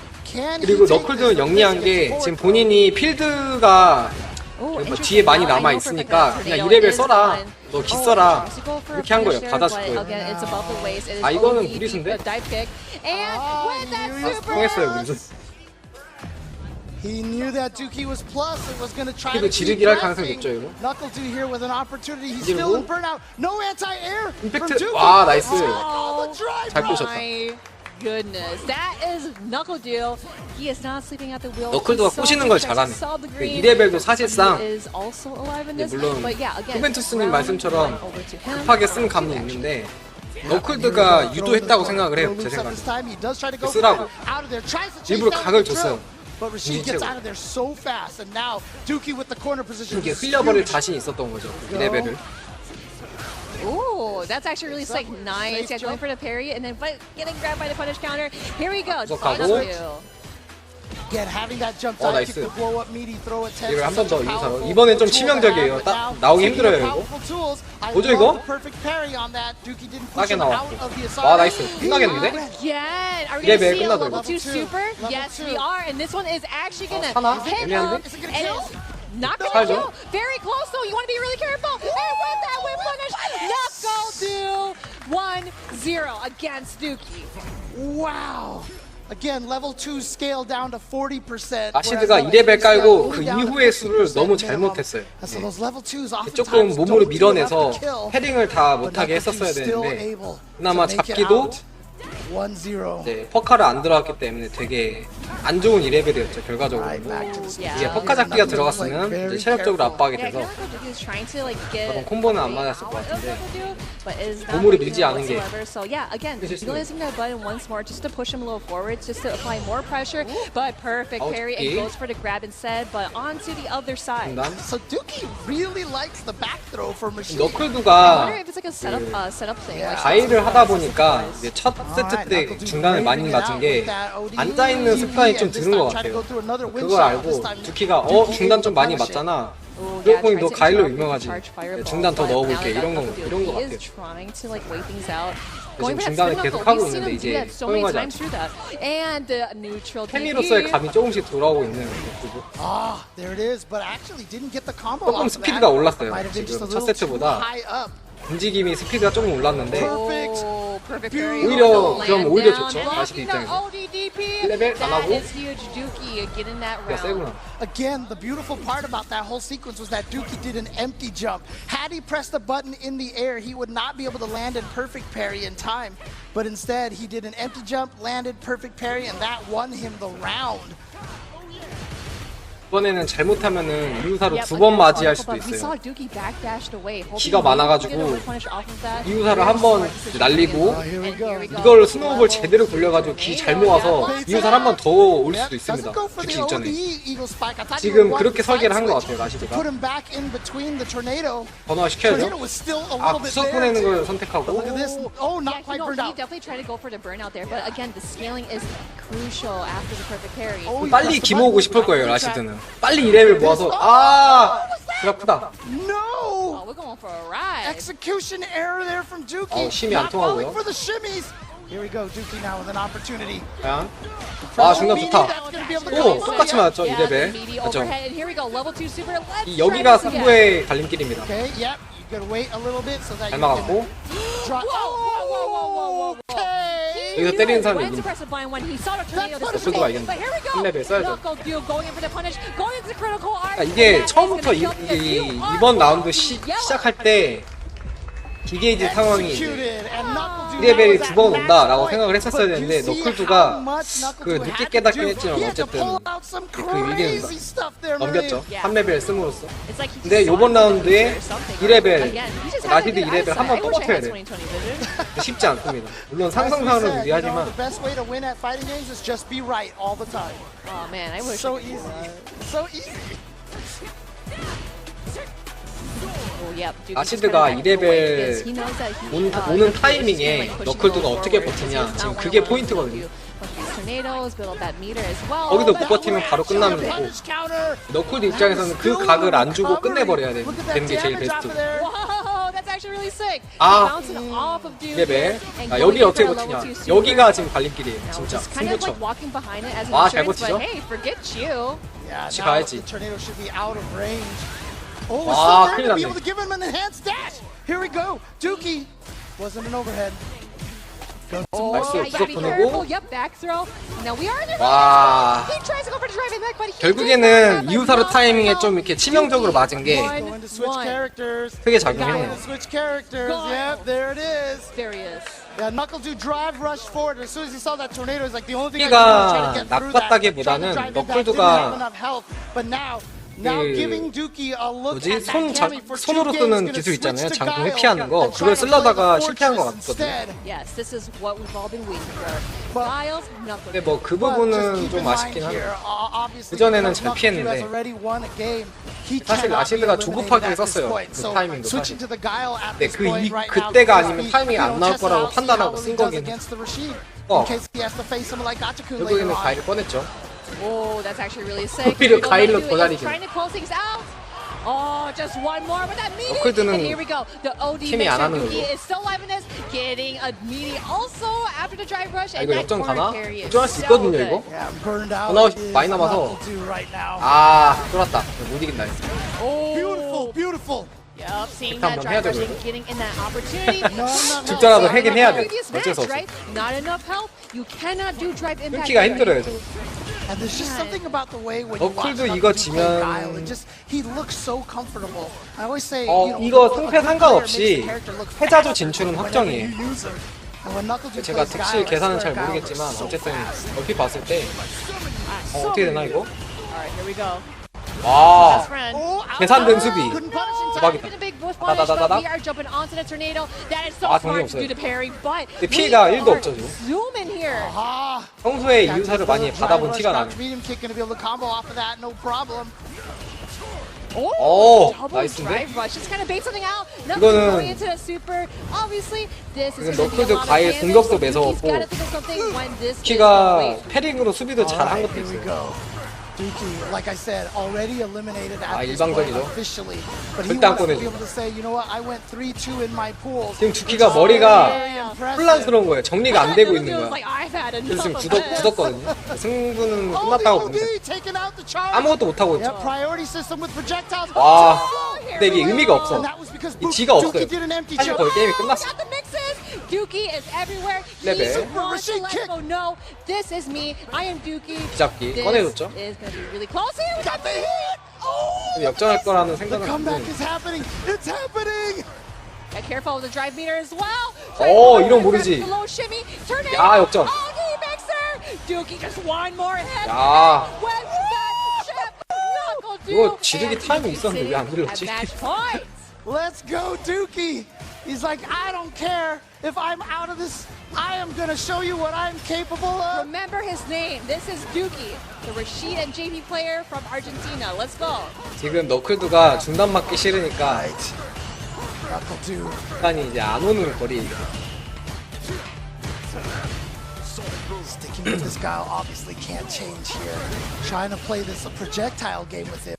S2: 그리고 너클드는 영리한 게 지금 본인이 필드가 뭐 뒤에 많이 남아 있으니까 그냥 2레벨 써라 너 기 써라 이렇게 한 거예요. 받아줄 거예요. 아 이거는 무리수인데? 통했어요 무리수.
S13: He knew that Dookie was plus. It was going to try to
S2: 지르기를 할 가능성이 높죠 이거.
S13: NuckleDu here with an opportunity. He's still in burnout. No anti-air from Dookie.
S2: 와 나이스. 잘
S6: Oh
S2: 꼬셨다.
S6: my goodness, that is NuckleDu. He is not sleeping at the wheel.
S2: 너클드가 꼬시는 걸 잘하네. 2레벨도 사실상 물론 후벤투스님 말씀처럼 급하게 쓴 감이 있는데 너클드가 유도했다고 생각을 해요. 제 생각에 쓰라고 일부러 각을 줬어요.
S13: But Rashid gets out of there so fast, and now Dookie with the corner position.
S2: 이게 흘려버릴 자신이 있었던 거죠. 이 레벨을.
S6: Ooh, that's actually really sick. Nice. Yeah, going for the parry and then getting grabbed by the punish counter. Here we go.
S13: Again, having that jump dive kick to blow up meaty, throw it 10.
S2: 이걸 한 번 더 이기사로. 이번엔 좀 치명적이에요. 나오기 힘들어요 이거. 뭐죠 이거? 싸게 나왔고. 와 나이스. 끝나겠는데?
S6: Are we
S2: 이레벨
S6: gonna see a
S2: 끝나도
S6: level
S2: 이거.
S6: 2 super? Yes, we are. And this one is actually gonna
S2: 하나?
S6: hit him.
S2: 애매한데?
S6: And it's not gonna kill. Very close though. You want to be really careful. And with that whip punish, NuckleDu 1-0 against Dookie.
S13: Wow. Again, level 2 scale down to 40%.
S2: 아시드가 2레벨 깔고 그 이후의 수를 너무 잘못했어요. 조금 몸으로 밀어내서 패링을 다 못하게 했었어야 되는데 그나마 잡기도 네, 퍼카를 안 들어갔기 때문에 되게 안 좋은 2레벨이었죠 결과적으로. 이게 퍼카 잡기가 들어갔으면 이제 체력적으로 압박이 돼서 그런 콤보는 안 맞았을 것 같은데 몸으로 밀지 않은 게
S6: utilizing that button once more just to push him a little forward, just to apply more pressure, but perfect parry and goes for the grab instead, but onto the other side.
S13: So Dookie really likes the back throw for machine.
S2: 너클두가
S6: setup thing.
S2: 가이를 하다 보니까 이제 첫 세트 때 중간에 많이 맞은 게 앉아있는 습관이 좀 드는 것 같아요. 그걸 알고 두키가 중단 좀 많이 맞잖아. 그렇고 너 가일로 유명하지. 중단 더 넣어볼게 이런 거 같아요. 지금 중단을 계속 하고 있는데 이제 허용하지 않죠. 케미로서의 감이 조금씩 돌아오고 있는 조금 스피드가 올랐어요. 지금 첫 세트보다 움직임이 스피드가 조금 올랐는데 오히려 좋죠. 아시드 입장에서 1레벨 안 하고 야 세구나.
S13: Again, the beautiful part about that whole sequence was that Dookie did an empty jump. Had he pressed the button in the air, he would not be able to land in perfect parry in time. But instead, he did an empty jump, landed perfect parry, and that won him the round.
S2: 이번에는 잘못하면은 이유사로 2번 맞이할 수도 있어요. 기가 많아가지고 이유사를 한 번 날리고 이걸 스노우볼 제대로 굴려가지고 기 잘 모아서 이유사를 한 번 더 올 수도 있습니다. 죽기 직전에. 지금 그렇게 설계를 한 것 같아요, 아시드가. 번호화 시켜야죠. 구석 보내는 걸 선택하고 빨리 기 모으고 싶을 거예요, 라시드는. 빨리 2레벨 모아서 그렇구나.
S13: No! Execution error there from Dookie.
S2: 심이 안 통하고요.
S13: Here we go, Dookie now with an opportunity.
S2: 중간 좋다. 똑같이 맞았죠, 2레벨. 그렇죠. 여기가 승부의 갈림길입니다. 잘 막았고. 여기서 때리는 사람이 이긴다. 너클두가 이긴다. 1레벨 써야죠. 이게 처음부터 이번 라운드 시작할 때 기게이지 상황이 1레벨이 2번 온다라고 생각을 했었어야 되는데 너클두가 늦게 깨닫긴 했지만 어쨌든 그 위기는 넘겼죠. 3레벨 씀으로써. 근데 요번 라운드에 2레벨 라시드 2레벨 한 번 또 버텨야 돼. 쉽지 않습니다. 물론 상성상으로 유리하지만 아시드가 2레벨 오는 타이밍에 너클두가 어떻게 버티냐 지금 그게 포인트거든요. 거기도 못 버티면 바로 끝나는 거고 너클두 입장에서는 그 각을 안 주고 끝내버려야 되는 게 제일 베스트. 2레벨 여기 어떻게 버티냐 여기가 지금 갈림길이에요. 진짜 승부처. 잘 버티죠? 같이 가야지. 큰일 났네.
S13: Here we go. Dookie wasn't an overhead.
S2: 나이스 구석 보내고 결국에는 이우사르 타이밍에 좀 이렇게 치명적으로 맞은 게 크게 작용했네요. 키가 나빴다기보다는 너클두가 손으로 쓰는 기술 있잖아요. 장풍 회피하는 거. 그걸 쓰려다가 실패한 것 같거든요. 근데 그 부분은 좀 아쉽긴 한데 그전에는 잘 피했는데 사실 라시드가 조급하게 썼어요. 그 타이밍도 사실. 근데 그때가 아니면 타이밍이 안 나올 거라고 판단하고 쓴 거긴 해. 결국에는 가위를 꺼냈죠.
S6: Oh, that's actually really sick.
S2: 오히려 가일로 더 잘이죠.
S6: 너클두는
S2: 팀이 안 하는 거고. 이거 역전 가나? 역전할 수 있거든요 이거. 번아웃 많이 남아서 쫄았다. 못 이긴다.
S13: Beautiful.
S6: Yup, seeing
S2: 한번
S6: that
S2: 해야
S6: drive rush
S2: 되고요.
S6: and getting in that opportunity.
S2: 죽더라도 해긴 해야 돼.
S6: Previous
S2: 어쩔 수
S6: match,
S2: 없어.
S6: right? Not enough help. You cannot do drive impact.
S2: 끊기가 힘들어요.
S13: And there's just something about the way when you watch
S2: 너클도
S13: Knuckles
S2: 이거
S13: play Guile,
S2: 지면
S13: it just he looks so comfortable. I always say, you know,
S2: 이거
S13: a
S2: 승패
S13: good
S2: 상관없이
S13: player makes the character look
S2: 패자조
S13: faster
S2: 진출은
S13: whenever
S2: 확정이에요.
S13: you use him. And when Knuckles
S2: 제가
S13: plays
S2: 득실
S13: Guile, I
S2: 계산은
S13: swear
S2: 잘
S13: Guile
S2: 모르겠지만
S13: looks so
S2: 어쨌든
S13: fast.
S2: 얼핏 봤을 때 어떻게 되나 이거?
S6: Alright, here we go.
S2: 와
S6: Friend.
S2: 계산된 수비
S6: Couldn't punish in time.
S2: 대박이다.
S6: Been a big bush punish, but
S2: 다다다다다.
S6: we are jumping onto the tornado. That is so
S2: 아, 정리
S6: smart to
S2: 없어요.
S6: do the parry, but
S2: 근데 피해가
S6: we
S2: 1도
S6: are
S2: 없죠, 지금.
S6: zoom in here.
S2: 평소에 유사를 많이 받아본 티가 나네.
S13: Medium kick gonna be able to combo off of that, no problem.
S2: 오,
S6: double
S2: 나이스인데?
S6: drive rush. Just kind of bait something out. Nothing
S2: 이거는
S6: going into the super. Obviously, this is
S2: 이건
S6: going to be a
S2: 너클도
S6: lot of
S2: 가해
S6: damage.
S2: 공격도
S6: He's
S2: 매서웠고
S6: got to think of something when this is
S2: 키가
S6: complete.
S2: 패링으로 수비도 잘한 것도
S13: Here we
S2: 있어요.
S13: go. Dookie, like I said, already eliminated at this
S2: 일방적이죠.
S13: point officially. But he
S2: 절대 안
S13: wants to be
S2: 꺼내죠.
S13: able to say, you know what, I went 3-2 in my pools.
S2: 지금 두키가 머리가
S13: impressive.
S2: 혼란스러운 거예요. 정리가 안 되고 있는
S6: It was
S2: 거야.
S6: like, I've had
S2: 그래서 지금
S6: enough of this.
S2: 굳었거든요. 승부는
S13: Oh,
S2: 끝났다고
S13: the
S2: 봅니다.
S13: OD taking out the charge.
S2: 아무것도 못하고
S13: Yeah,
S2: 있죠.
S13: priority system with projectiles.
S2: 와,
S6: Oh, here
S2: 근데 이게
S6: we
S2: 의미가
S6: go.
S2: 없어.
S13: And that was because
S2: 이 지가 없어요.
S13: Dookie did an empty
S2: 사실
S13: jump.
S2: 거의 게임이 끝났어.
S6: Got the mixes. Dookie is everywhere.
S2: 레벨.
S6: He wants to
S13: Machine
S6: let
S13: kick.
S6: go. No, this is me. I am Dookie.
S2: 잡기
S6: This
S2: 꺼내줬죠.
S6: is going to be really close here. We got the hit.
S2: 역전할 거라는
S13: The
S2: 생각은
S13: comeback
S2: 없는데
S13: is happening. It's happening.
S6: Get careful with the drive meter as well.
S2: 이런 모르지.
S6: Low shimmy. Turn it.
S2: 야, 역전.
S6: Oh, knee mixer. Dookie just one more hit.
S2: 야.
S6: With that chip. Knuckle
S2: 이거
S6: Duke
S2: 지르기
S6: and
S2: 타임이
S6: Dookie
S2: 있었는데
S6: sitting
S2: 왜 안 눌렀지?
S6: at match point.
S13: Let's go, Dookie. He's like, I don't care if I'm out of this. I am going to show you what I'm capable of.
S6: Remember his name. This is Dookie, the Rashid and JP player from Argentina. Let's go.
S2: 지금 너클드가 중단 맞기 싫으니까
S13: Knuckle Duke.
S2: 시간이 이제 안 오는 거리.
S13: Sticking with this guy obviously can't change here. Trying to play this projectile game with him.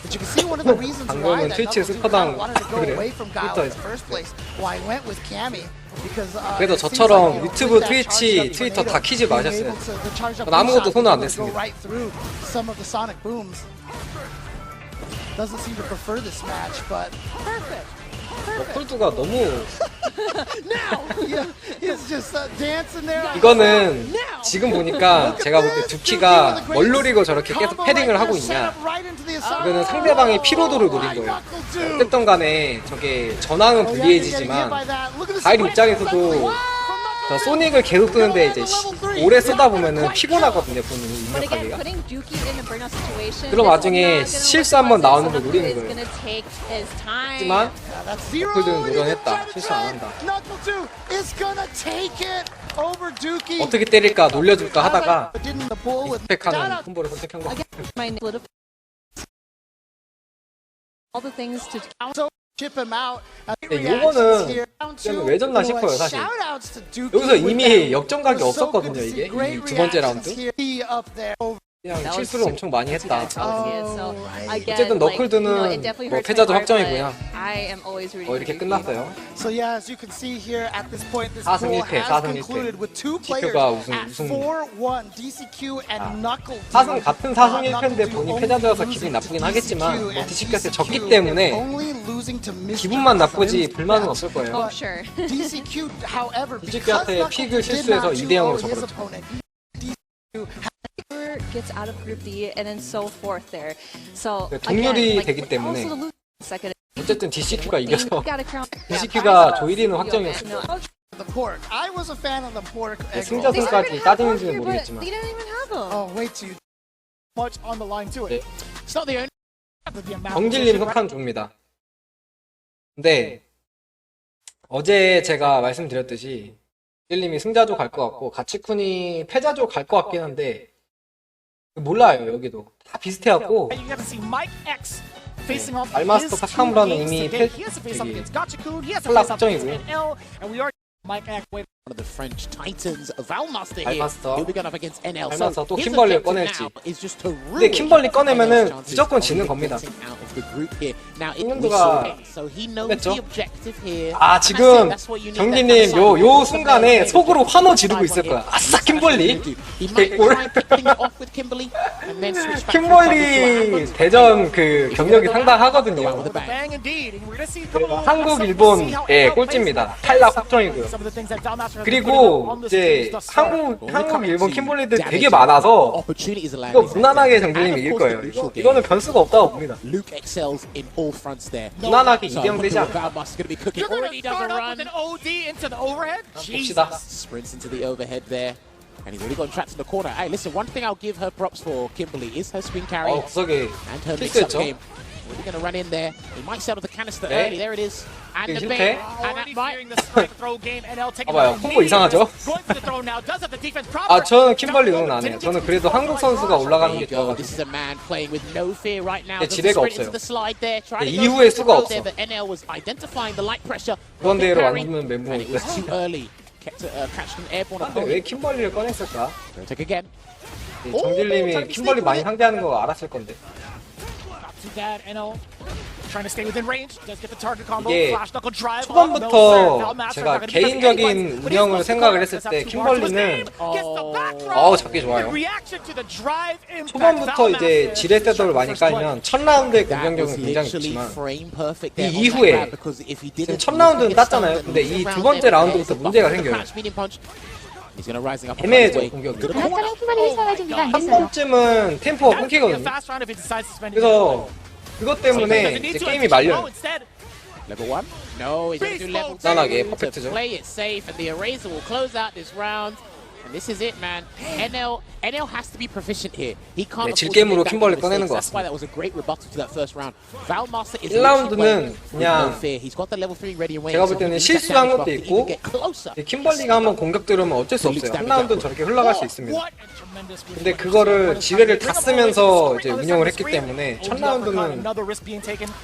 S13: But you can see one of the reasons why
S2: 방금은
S13: that
S2: 트위치
S13: Knuckle Duke
S2: 스퍼당
S13: wanted to go
S2: 그래요?
S13: away from Guile in the
S2: 트위터에서.
S13: first place. Why went with Cammy. Because,
S2: 그래도
S13: it seems
S2: 저처럼
S13: like, you know,
S2: 유튜브,
S13: with that
S2: 트위치,
S13: charged up
S2: 트위터
S13: tornado,
S2: 다 키지
S13: being
S2: 마셨어요.
S13: able to- the charged up
S2: 전 아무것도
S13: shot
S2: 손을 안
S13: was able to
S2: 댔습니다.
S13: go right through some of the sonic booms. Doesn't seem to prefer this match, but
S6: Perfect.
S2: 너클드가 너무
S13: now he's just dancing there.
S2: 이거는 지금 보니까 제가 볼 때 두키가 뭘 노리고 저렇게 계속 패링을 하고 있냐, 이거는 상대방의 피로도를 노린 거예요. 어쨌든 간에 저게 전황은 불리해지지만 가일 입장에서도 저 소닉을 계속 쓰는데 이제 오래 쓰다 보면은 피곤하거든요, 보는
S6: But again,
S2: 입력하기가.
S6: putting Dookie in a burnout situation.
S2: 그럼
S6: this is
S2: 나중에
S6: not gonna
S2: 실수
S6: look
S2: 한번 나오는
S6: aggressive.
S2: 걸 노리는
S6: It's
S2: 거예요.
S6: gonna take his time.
S2: 하지만 너클드는 노련했다. 실수 안 한다.
S13: Knuckle Duke is gonna take it over Dookie.
S2: 어떻게 때릴까 놀려줄까 하다가
S13: Didn't the bull with
S2: 스펙하는 콤보를 선택한 거.
S6: My little all the things to
S13: chip him out.
S2: 요거는 그냥 왜 졌나 싶어요, 사실. 여기서 이미 역전각이 없었거든요, 이게. 이 두 번째 라운드. 그냥 실수를 엄청 많이 했다. 어쨌든 너클드는 뭐 패자도 확정이고요. 이렇게 끝났어요.
S13: So yeah, as you can see here at this point, this
S2: 4승
S13: pool
S2: 1패,
S13: has
S2: 4승 1패.
S13: concluded with two players
S2: 지표가
S13: at
S2: 우승.
S13: 4-1, DCQ and Knuckle Duke.
S2: 4승 같은 4승 1패인데 본인 패자되어서 기분이 나쁘긴 하겠지만 뭐 DCQ한테 졌기 때문에 기분만 나쁘지 불만은 없을 거예요.
S6: Oh, sure.
S13: DCQ, however,
S2: DCQ한테 픽을 실수해서 2대0으로 져버렸죠.
S6: gets out of Group D and then so forth there. So
S2: 동률이
S6: again,
S2: 되기 때문에
S6: also the losing second.
S2: 어쨌든 DCQ가 이겨서
S6: Gotta crown.
S2: DCQ가 조이리는 확정이었어요.
S13: The pork. I was a fan of the pork.
S2: 승자승까지 따지는지는 모르겠지만
S6: They didn't even have them.
S13: Oh, wait till you much on the line to it. It's not the only
S2: 정길님 석한 줍니다. 근데 어제 제가 말씀드렸듯이 정길님이 승자조 갈 것 같고 가치쿤이 패자조 갈 것 같긴 한데 몰라요. 여기도 다 비슷해갖고 알마스터 사카무라는 이미 탈락 확정이고요.
S1: One of the French titans of Almaster here.
S2: 알마스터
S1: He'll be going up against NL.
S2: 알마스터 또
S1: his
S2: 킴벌리를
S1: objective
S2: 꺼낼지.
S1: now is just to
S2: 근데
S1: ruin
S2: 킴벌리 꺼내면은
S1: NL's chances
S2: 무조건
S1: of
S2: 지는 겁니다.
S1: getting out of
S2: 승문도가 했죠. 아 지금 경기님 요 순간에 속으로 환호 지르고 있을 거야. 아싸 킴벌리 개꿀. 킴벌리 대전 그 경력이 상당하거든요. 한국 일본의 꼴찌입니다. 탈락 확정이고요. 그리고 이제 한국 일본 킴벌리들 되게 많아서 이거 무난하게 정글님 이길 거예요. 이거는 변수가 없다고 봅니다. 무난하게 2대0 되지 않을까. 봅시다.
S1: And he's already gotten trapped in the corner. Hey, listen, one thing I'll give her props for, Kimberly, is her screen carry and her mix-up game. We're going to run in there. He might settle the canister early. There it is. And the bait. And that might...
S2: 봐봐요. 콤보 이상하죠? 아, 저는 킴벌리 응원 안 해요. 저는 그래도 한국 선수가 올라가는 게 좋아가지고. 지뢰가 없어요. 이후에 수가 없어. 그런 대로 안 주면 멘붕 오고요. 근데 왜 킴벌리를 꺼냈을까? 정길님이 킴벌리 많이 상대하는 거 알았을 건데. 이게 초반부터 제가 개인적인 운영을 생각을 했을 때 킴벌리는 잡기 좋아요. 초반부터 이제 지뢰 셋업을 많이 깔면 첫 라운드의 공격력은 굉장히 좋지만 이 이후에 지금 첫 라운드는 땄잖아요. 근데 이 두 번째 라운드부터 문제가 생겨요. 애매해져 공격이. 한 번쯤은 템포가 끊기거든요. 그래서 그것 때문에 이제 게임이 말려요. 무난하게 퍼펙트죠. 네, 질게임으로 킴벌리 꺼내는 것 같습니다. 1라운드는 그냥 제가 볼 때는 실수한 것도 있고 킴벌리가 한번 공격 들어오면 어쩔 수 없어요. 한 라운드는 저렇게 흘러갈 수 있습니다. 근데 그거를 지뢰를 다 쓰면서 이제 운영을 했기 때문에 첫 라운드는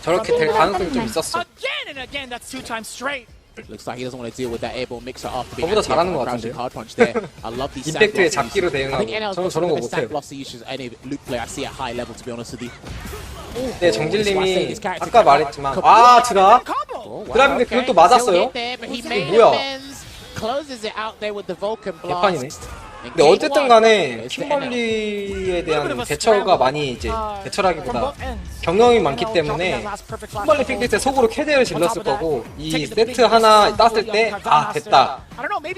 S2: 저렇게 될 가능성이 좀 있었어. 저보다 잘하는 것 같은데요? 임팩트에 잡기로 대응하고 저는 저런 거 못해요. 네, 정질님이 아까 말했지만 드랍인데 그것도 맞았어요? 이게 뭐야? 개판이네. 근데 어쨌든 간에 킴벌리에 대한 대처가 많이 이제 대처라기보다 경험이 많기 때문에 킴벌리 픽 때 속으로 캐대를 질렀을 거고 이 세트 하나 땄을 때 됐다.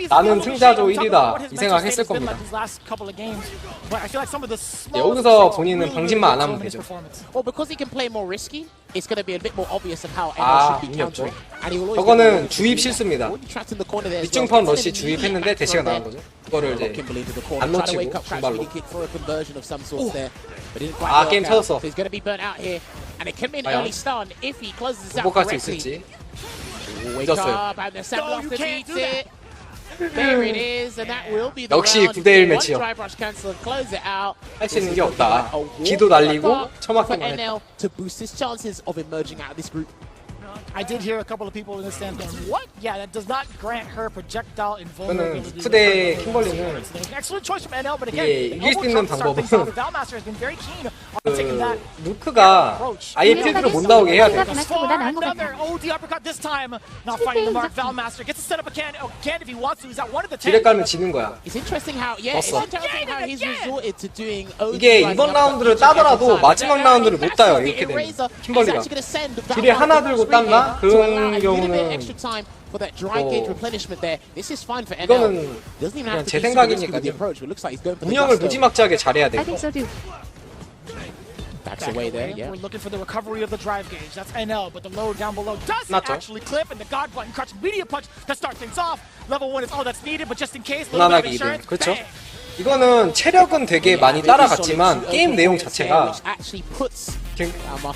S2: 나는 승자조 1위다. 이 생각했을 겁니다. 여기서 본인은 방심만 안 하면 되죠. 의미 없죠. 저거는 주입 실수입니다. 밑중펀 러시 주입했는데 대시가 나간 거죠. 그거를 이제 안 놓치고 중발로. 게임 터졌어. 극복할 수 있을지. 늦었어요. 역시 9대1 매치요. 할 수 있는 게 없다. 기도 날리고 처맞기만 했다.
S13: I did hear a couple of people in the stand going, "What? Yeah, that does not grant her projectile invulnerability."
S2: 후대 킴벌리는 이길 수 있는 방법은 루크가 아예 필드로 못 나오게 해야 돼. 지뢰 깔면 지는 거야. 졌어. 이게 이번 라운드를 따더라도 마지막 라운드를 못 따요. 이렇게 되면 킴벌리가 지뢰 하나 들고 땄나? 그런 경우는 이거는 그냥 제 생각이니까요. 운영을 무지막지하게 잘해야 돼요.
S13: Backs away there, yeah. We're looking for the recovery of the drive gauge. That's NL, but the load down below does actually clip, and the God button crutch media punch to start things off. Level 1 is all that's needed, but just in case, little bit of insurance.
S2: 그렇죠. 이거는 체력은 되게 많이 따라갔지만 게임 내용 자체가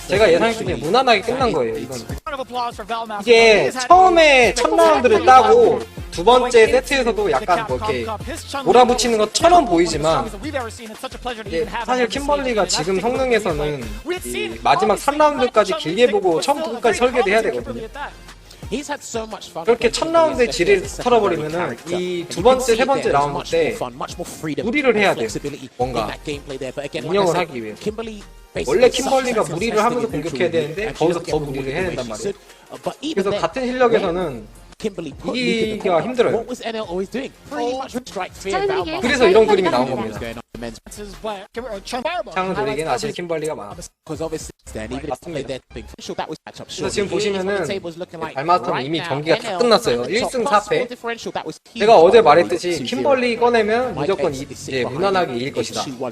S2: 제가 예상했을 때 무난하게 끝난 거예요. 이거는 이게 처음에 첫 라운드를 따고 두 번째 세트에서도 약간 뭐 이렇게 몰아붙이는 것처럼 보이지만 사실 킴벌리가 지금 성능에서는 이 마지막 3라운드까지 길게 보고 처음부터 끝까지 설계를 해야 되거든요. 그렇게 첫 라운드에 지뢰를 털어버리면은 이 두 번째, 세 번째 라운드 때 무리를 해야 돼요. 뭔가 운영을 하기 위해. 원래 킴벌리가 무리를 하면서 공격해야 되는데 거기서 더 무리를 해야 된단 말이에요. 그래서 같은 실력에서는 이기기가 힘들어요. 그래서 이런 그림이 나온 겁니다. 창을 돌리기엔 아실 킴벌리가 많아. 맞습니다. 그래서 지금 보시면은 발마스터는 이미 경기가 다 끝났어요. 1승 4패. 제가 어제 말했듯이 킴벌리 꺼내면 무조건 이제 무난하게 이길 것이다. 그리고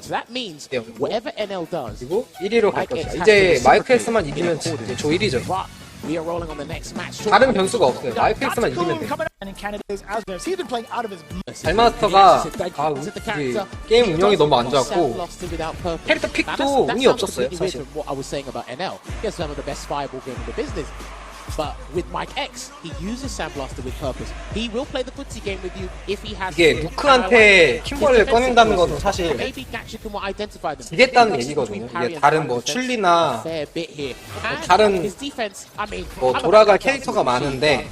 S2: 1위로 갈 것이다. 이제 마이크 X만 이기면 조 1위죠. 다른 변수가 없어요. 마이크 X만 이기면 돼. 발마스터가 게임 운영이 너무 안 좋았고 캐릭터 픽도 운이 없었어요 사실. 이게 루크한테 킴벌리를 꺼낸다는 것은 사실 지겠다는 얘기거든요. 이게 다른 뭐 출리나 다른 뭐 돌아갈 캐릭터가 많은데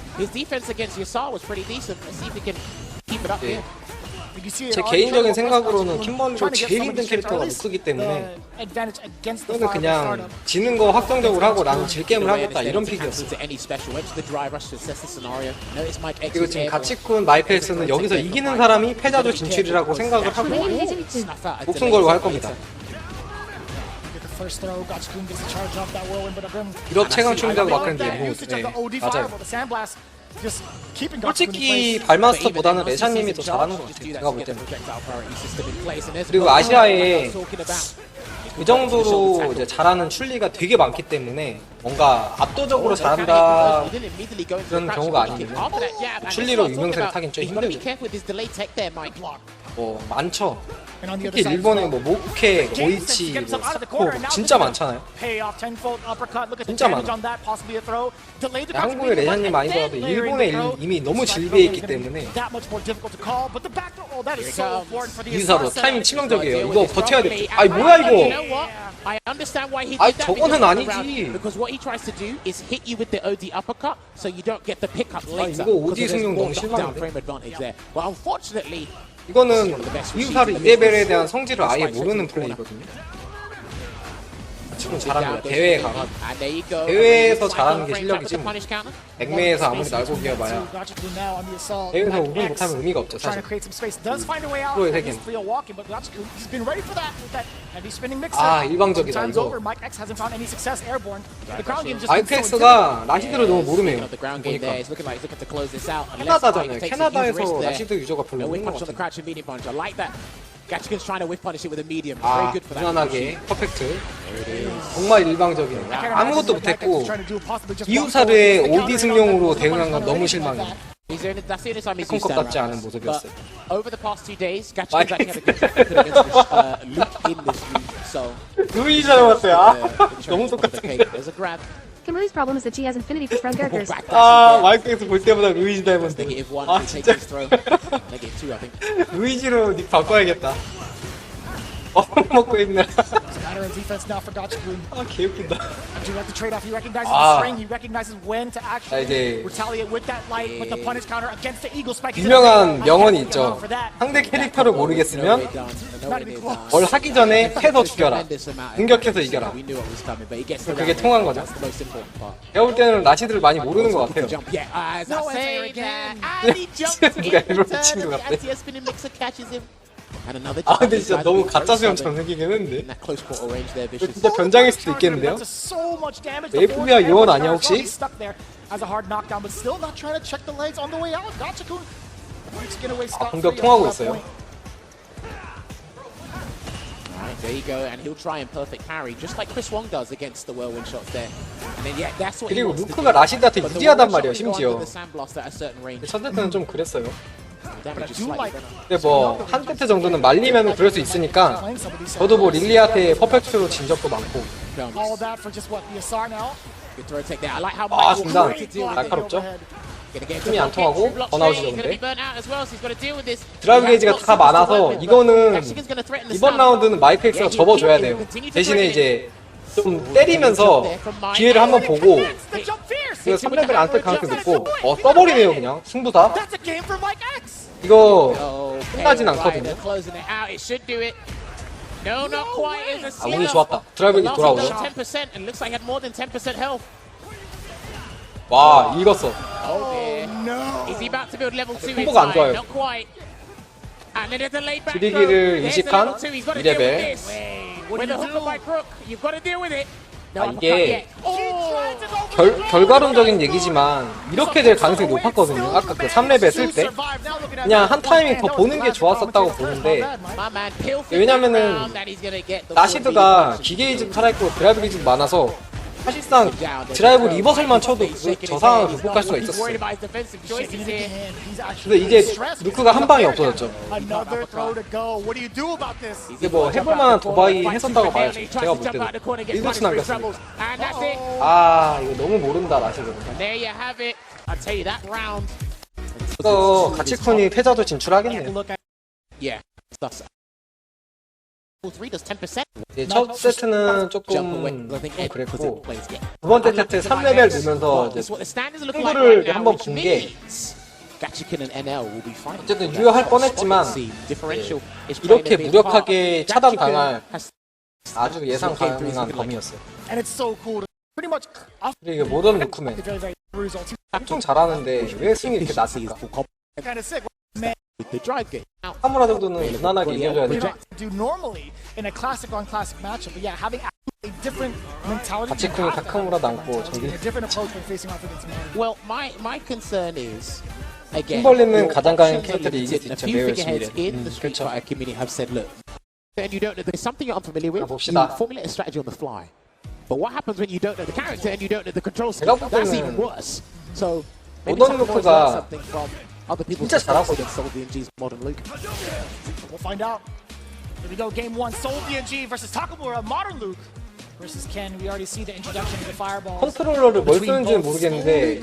S2: 제 개인적인 생각으로는 킴벌리로 제일 힘든 캐릭터가 루크이기 때문에 저는 그냥 지는 거 확정적으로 하고 나는 질 게임을 하겠다 이런 픽이었어요. 그리고 지금 가치쿤 마이크 X는 여기서 이기는 사람이 패자조 진출이라고 생각을 하고 목숨 걸고 할 겁니다. 유럽 최강 충격을 막았는데 맞아요. 솔직히 발마스터보다는 레샤님이 더 잘하는 것 같아요. 제가 볼 때는. 그리고 아시아에 그 정도로 이제 잘하는 출리가 되게 많기 때문에 뭔가 압도적으로 잘한다 그런 경우가 아니면 출리로 유명세를 타긴 좀 힘들죠. 뭐 많죠. 특히 일본에 뭐 모케, 고이치, 뭐 사코 진짜 많잖아요. 진짜 많아. 한국의 레샤님 많이 봐도 일본에 이미 너무 질비해 있기 때문에 유사로 타이밍 치명적이에요. 이거 버텨야 돼. 아이 뭐야 이거. 아이 저거는 아니지. 이거 오디 승용 너무 실망인데. 이거는 이유사를 2레벨에 대한 성질을 아예 모르는 플레이거든요. 지금 잘하는 대회에 가가 대회에서 잘하는 게 실력이지 뭐. 액매에서 아무리 날고 기어봐야 대회에서 우승 못하면 의미가 없죠 사실. 프로의 세계는. 아 일방적이다 이거. 마이크 X가 라시드를 너무 모르네요. 보니까 캐나다잖아요. 캐나다에서 라시드 유저가 별로 없는 것 같아요. 아, 무난하게 퍼펙트. 정말 일방적이네. 아무것도 못했고 이유사르의 오디 승용으로 대응한 건 너무 실망이에요. 캡콤컵 같지 않은 모습이었어요. 루이 닮았어요. 아, 너무 똑같은데.
S14: Kimberly's problem is that she has infinity for strong characters.
S2: 아, 마이크 X 볼 때보다 루이지 닮았는데. 아, 진짜. 루이지로 닉 바꿔야겠다. 먹고 있네. 아, 개웃긴다. 아, 이제 유명한 명언이 있죠. 상대 캐릭터를 모르겠으면 뭘 하기 전에 패서 죽여라. 공격해서 이겨라. 그게 통한 거죠. 제가 볼 때는 라시드를 많이 모르는 것 같아요. 누가 일부러 미친 것 같아. 아 근데 진짜 너무 가짜 수염처럼 생기긴 했는데 이거 진짜 변장일 수도 있겠는데요? FBI 요원 아니야 혹시? 아 공격 통하고 있어요. 그리고 루크가 라시드한테 유리하단 말이에요 심지어. 첫 세트는 좀 그랬어요. 근데 뭐 한 세트 정도는 말리면 그럴 수 있으니까 저도 뭐 릴리한테 퍼펙트로 진 적도 많고. 아 중단 날카롭죠? 힘이 안 통하고 번아웃이죠 근데. 드라이브 게이지가 다 많아서 이거는 이번 라운드는 마이크 X가 접어줘야 돼요. 대신에 이제 좀 때리면서 기회를 한번 보고 그 3레벨 안 쓸 가능성이 높고 써버리네요 그냥 승부다. 이거 끝나진 않거든요.
S12: No, not quite. It was a
S2: 아, 운이
S12: slip.
S2: 좋았다. 드라이브기 돌아오네.
S12: 10% and looks like he had more than 10% health.
S2: 와, 읽었어.
S12: Oh dear. Is he about to build level 2
S2: 콤보가 안
S12: inside?
S2: 좋아요.
S12: Not quite. And then there's a laid back
S2: 지리기를
S12: throw. There's the
S2: 이식한
S12: level 2. He's got to deal with
S2: 2레벨.
S12: this. With a hooker by Crook, you've got to deal with it. No
S2: 아,
S12: uppercut
S2: 이게
S12: yet. Oh.
S2: 결과론적인 얘기지만 이렇게 될 가능성이 높았거든요. 아까 그 3레벨 쓸 때 그냥 한 타이밍 더 보는 게 좋았었다고 보는데, 왜냐면은 나시드가 기계이즘 살아있고 드라이브 기즘 많아서 사실상 드라이브 리버설만 쳐도 저 상황을 극복할 수가 있었어요. 근데 이제 루크가 한 방이 없어졌죠. 이게 뭐 해볼만한 도바이 했었다고 봐야죠. 제가 볼 때도 1도치 남겼습니다. 아, 이거 너무 모른다 나시드는. 이거 가치쿤이 패자도 진출하겠네요. 네, 첫 세트는 조금 그랬고, 두 번째 세트 3레벨 넣으면서 승부를 한번 본 게 어쨌든 유효할 뻔했지만, 이렇게 무력하게 차단당할 아주 예상 가능한 범위였어요. 그리고 이게 모던 루크맨 엄청 잘하는데 왜 승이 이렇게 낮을까? 카무라 정도는 무난하게 이겨줘야 되죠. 가치쿤이 타카무라 남고 저기 팀벌리는 가장 강한 캐릭터들이 이길 수 있죠. 매우 열심히 그렇죠. 봅시다. 제가 볼 때는 모던 루크가 진짜 잘하거든.
S13: We'll find out. Here we go, game 1. Soul VNG versus Takamura, Modern Luke versus Ken. We already see the introduction of the fireball.
S2: 컨트롤러를 뭘 쓰는지는 모르겠는데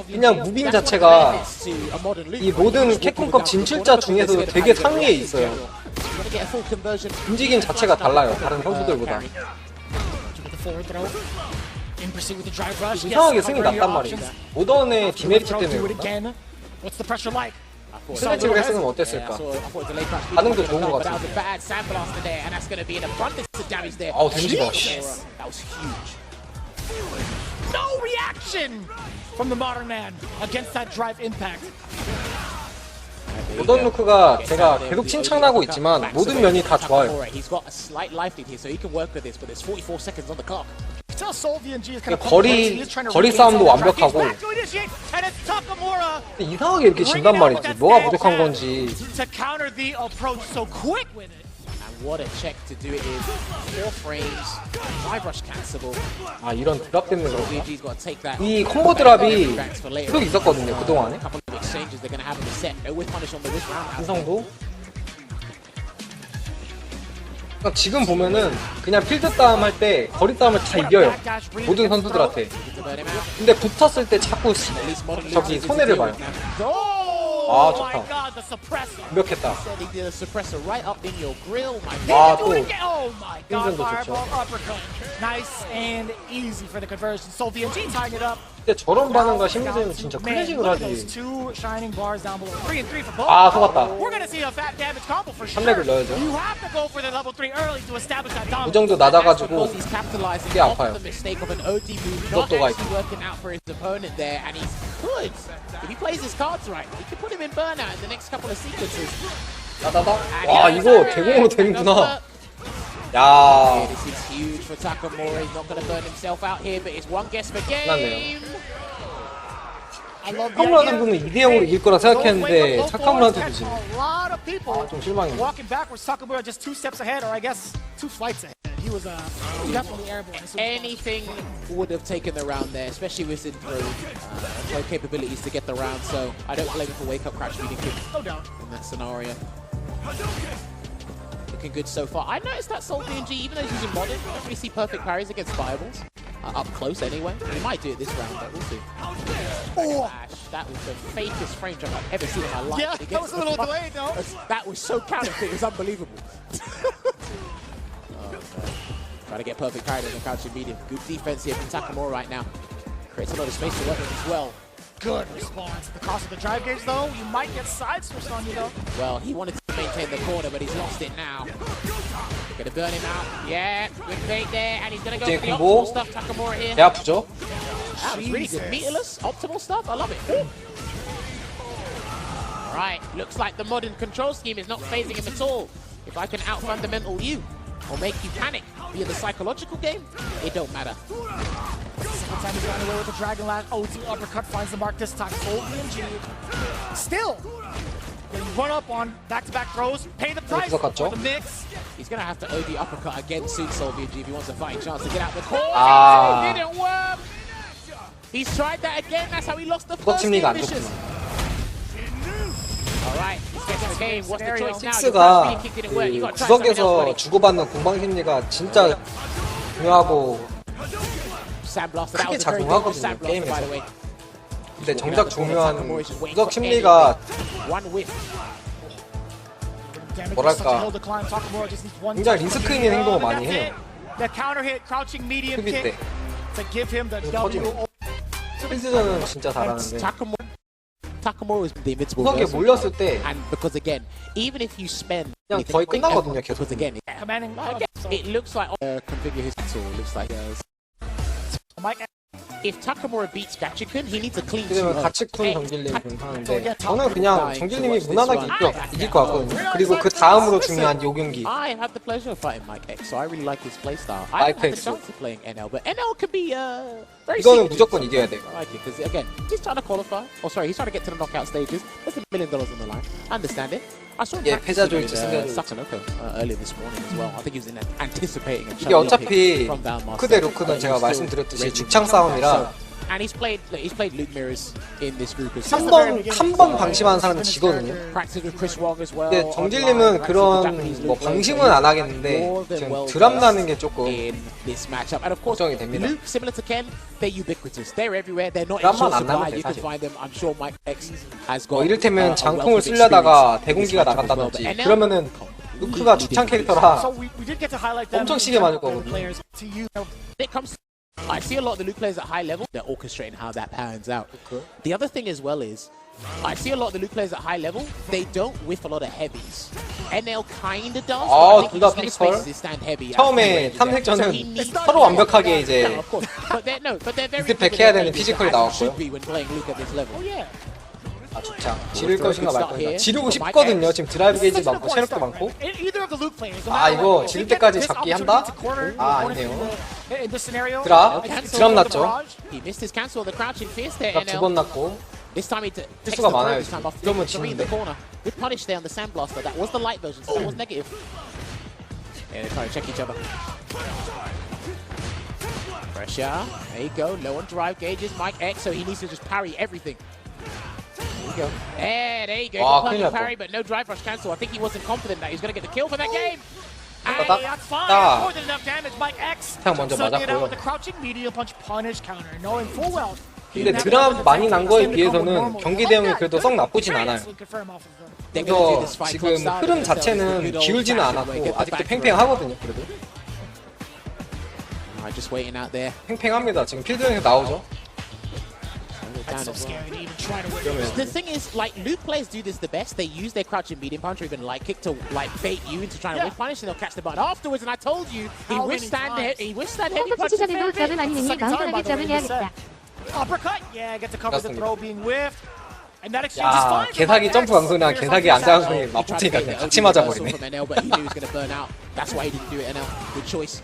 S2: 그냥 무빙 자체가 이 모든 캡콤컵 진출자 중에서도 되게 상위에 있어요. 움직임 자체가 달라요, 다른 선수들보다. 이상하게 승이 났단 말이에요. 모던의 디메리트 때문에 그런가? 스매치를 했으면 어땠을까? 반응도 좋은 것 같은데. 아우, 던지가.
S13: No reaction from the modern man against that drive impact.
S2: 모던 루크가 제가 계속 칭찬하고 있지만 모든 면이 다 좋아요. 거리 싸움도 완벽하고. 이상하게 이렇게 진단 말이지. 뭐가 부족한 건지. 아, 이런 드랍 때문에 그런가? 이 콤보 드랍이 계속 있었거든요, 그동안에. 한성도? 그러니까 지금 보면은 그냥 필드 싸움 할 때 거리 싸움을 다 이겨요, 모든 선수들한테. 근데 붙었을 때 자꾸 저기 손해를 봐요. 아, 좋다. 완벽했다. 아, 또 힘전도 좋죠. 근데 저런 반응과 심리전은 진짜 클래식을 하지. 아, 속았다. 3렉을 넣어야죠. 이 정도 낮아가지고 꽤 아파요. 이것도가 있고. 나다다. 와, 이거 대공으로 되는구나. 야. 끝났네요. 사카무라 정도는 2대0으로 이길 거라 생각했는데 사카무라한테도 지네. 아, 좀 실망이네.
S12: Anything would have taken the round there, especially with his throw capabilities to get the round. So I don't blame him for wake up crash beating him in that scenario. Looking good so far. I noticed that Soul DNG, even though he's using modern, don't really see perfect parries against fireballs. Up close anyway. He might do it this round, but we'll see. Oh. That was the fakest frame jump I've ever seen in my life.
S13: Yeah, that was a little delayed though.
S12: That was so counterfeit, it was unbelievable. Trying to get perfect parry on the crouching medium. Good defense here from Takamura right now. Creates a lot of space to work with as well.
S13: Good response. The cost of the drive gauge though, you might get side switched on you though.
S12: Well, he wanted to
S15: maintain the corner, but he's lost it now. Gonna burn him out. Yeah, good bait there, and he's gonna go for the optimal stuff. Takamura here.
S2: 배 아프죠?
S15: That was really good. Meterless, optimal stuff. I love it. Alright, looks like the modern control scheme is not phasing him at all. If I can out-fundamental you, or make you panic via the psychological game, it don't matter.
S13: Second time he's gone away with the Dragon Lance. OT uppercut finds the mark this time. Full BNG. Still, getting run up on back-to-back throws. Pay the price for the mix.
S15: He's gonna have to OD uppercut again soon, Soul BNG, if he wants a fighting chance to get out the corner.
S2: Ah.
S15: It didn't work. He's tried that again. That's how he lost the first game mission. Alright, he's getting the game. What's the choice now?
S2: 픽스가 그 구석에서 주고받는 공방 심리가 진짜 중요하고 크게 작용하거든요, 게임에서. 근데 정작 중요한 구석 심리가 뭐랄까 굉장히 리스크 있는 행동을 많이 해요. 수비 때. 스피드전은 진짜 잘하는데
S15: Takamura was the invincible
S2: 구석에 몰렸을 때
S15: and because again, even if you spend
S2: 그냥 거의 끝나거든요, 계속.
S15: because again, it looks like configure his tool. Looks like if Takamura beats Gachikun, he needs a clean
S2: 그러면 가치쿤 정길님 하는데 저는 그냥 정길님이 무난하게 이길 것 같거든요. 그리고 그 다음으로 중요한 요 경기
S15: I had the pleasure of fighting Mike X, so I really like his playstyle. I had the chance of playing NL, but NL can be very
S2: 이거는 무조건 이겨야 돼요.
S15: I like it because again, he's trying to qualify. Oh, sorry, he's trying to get to the knockout stages. There's $1 million on the line. I understand it. I saw him
S2: 패자 조일지 승자
S15: Sakanoko earlier this morning as well. I think he was anticipating a
S2: 이게 어차피 루크 대 루크는 제가 말씀드렸듯이 죽창 싸움이라
S15: And he's played Luke Mirrors in this group as
S2: 한 번 방심하는 사람은 지거든요. 근데 정길님은 그런 뭐 방심은 안 하겠는데 지금 드랍 나는 게 조금 걱정이 됩니다.
S15: Similar to Ken, they're ubiquitous. They're everywhere. They're not
S2: 드랍만 안 나면 돼,
S15: you can find them. I'm sure Mike X has got.
S2: 뭐 이를테면 장풍을 쓰려다가 대공기가 나간다든지 그러면은 루크가 죽창 캐릭터라 엄청 시게 맞을 거거든요.
S15: I see a lot of the Luke players at high level, they're orchestrating how that pans out. The other thing as well is, I see a lot of the Luke players at high level, they don't whiff a lot of heavies. NL kinda does, but I think he just makes spaces stand heavy.
S2: 처음에 탐색전은 서로 완벽하게 이제 리드백 해야 되는 피지컬이 나왔고요. 아 죽창 지를 것인가 말 것인가 지르고 싶거든요. 지금 드라이브 게이지 많고 체력도 많고 아 이거 지를 때까지 잡기 한다? 아 아니네요. 드랍 났죠. 드랍 2번 났고 실수가 많아요 지금. 이러면 지는데
S15: Pressure, there you go, low on drive gauges, Mike X, so he needs to just parry everything. There you go. Perfect parry, but no drive rush cancel. I think he wasn't confident that he was going to get the kill for that game.
S13: Hey, that's fine. More than enough damage. Mike X.
S2: 먼저 맞았고요.
S13: With the crouching medium punch punish counter, knowing full well.
S2: 근데 드랍 많이 난 거에 비해서는 경기 대응이 그래도 썩 나쁘진 않아요. 그래서 지금 흐름 자체는 기울지는 않았고 아직도 팽팽하거든요. 그래도 팽팽합니다. 지금 필드에서 나오죠.
S15: The thing is, like, Luke players do this the best. They use their crouching medium punch or even light kick to like bait you into trying to whiff punish, and they'll catch the button afterwards. And I told you, he withstand heavy punches.
S13: Uppercut, yeah, get to cover the throw being whiffed. And that exchange is fine.
S2: 개사기 점프 강소랑 개사기 안장 강소이 맞붙으니까 그냥 같이 맞아버리네.
S15: That's why he didn't do it. NL, good choice.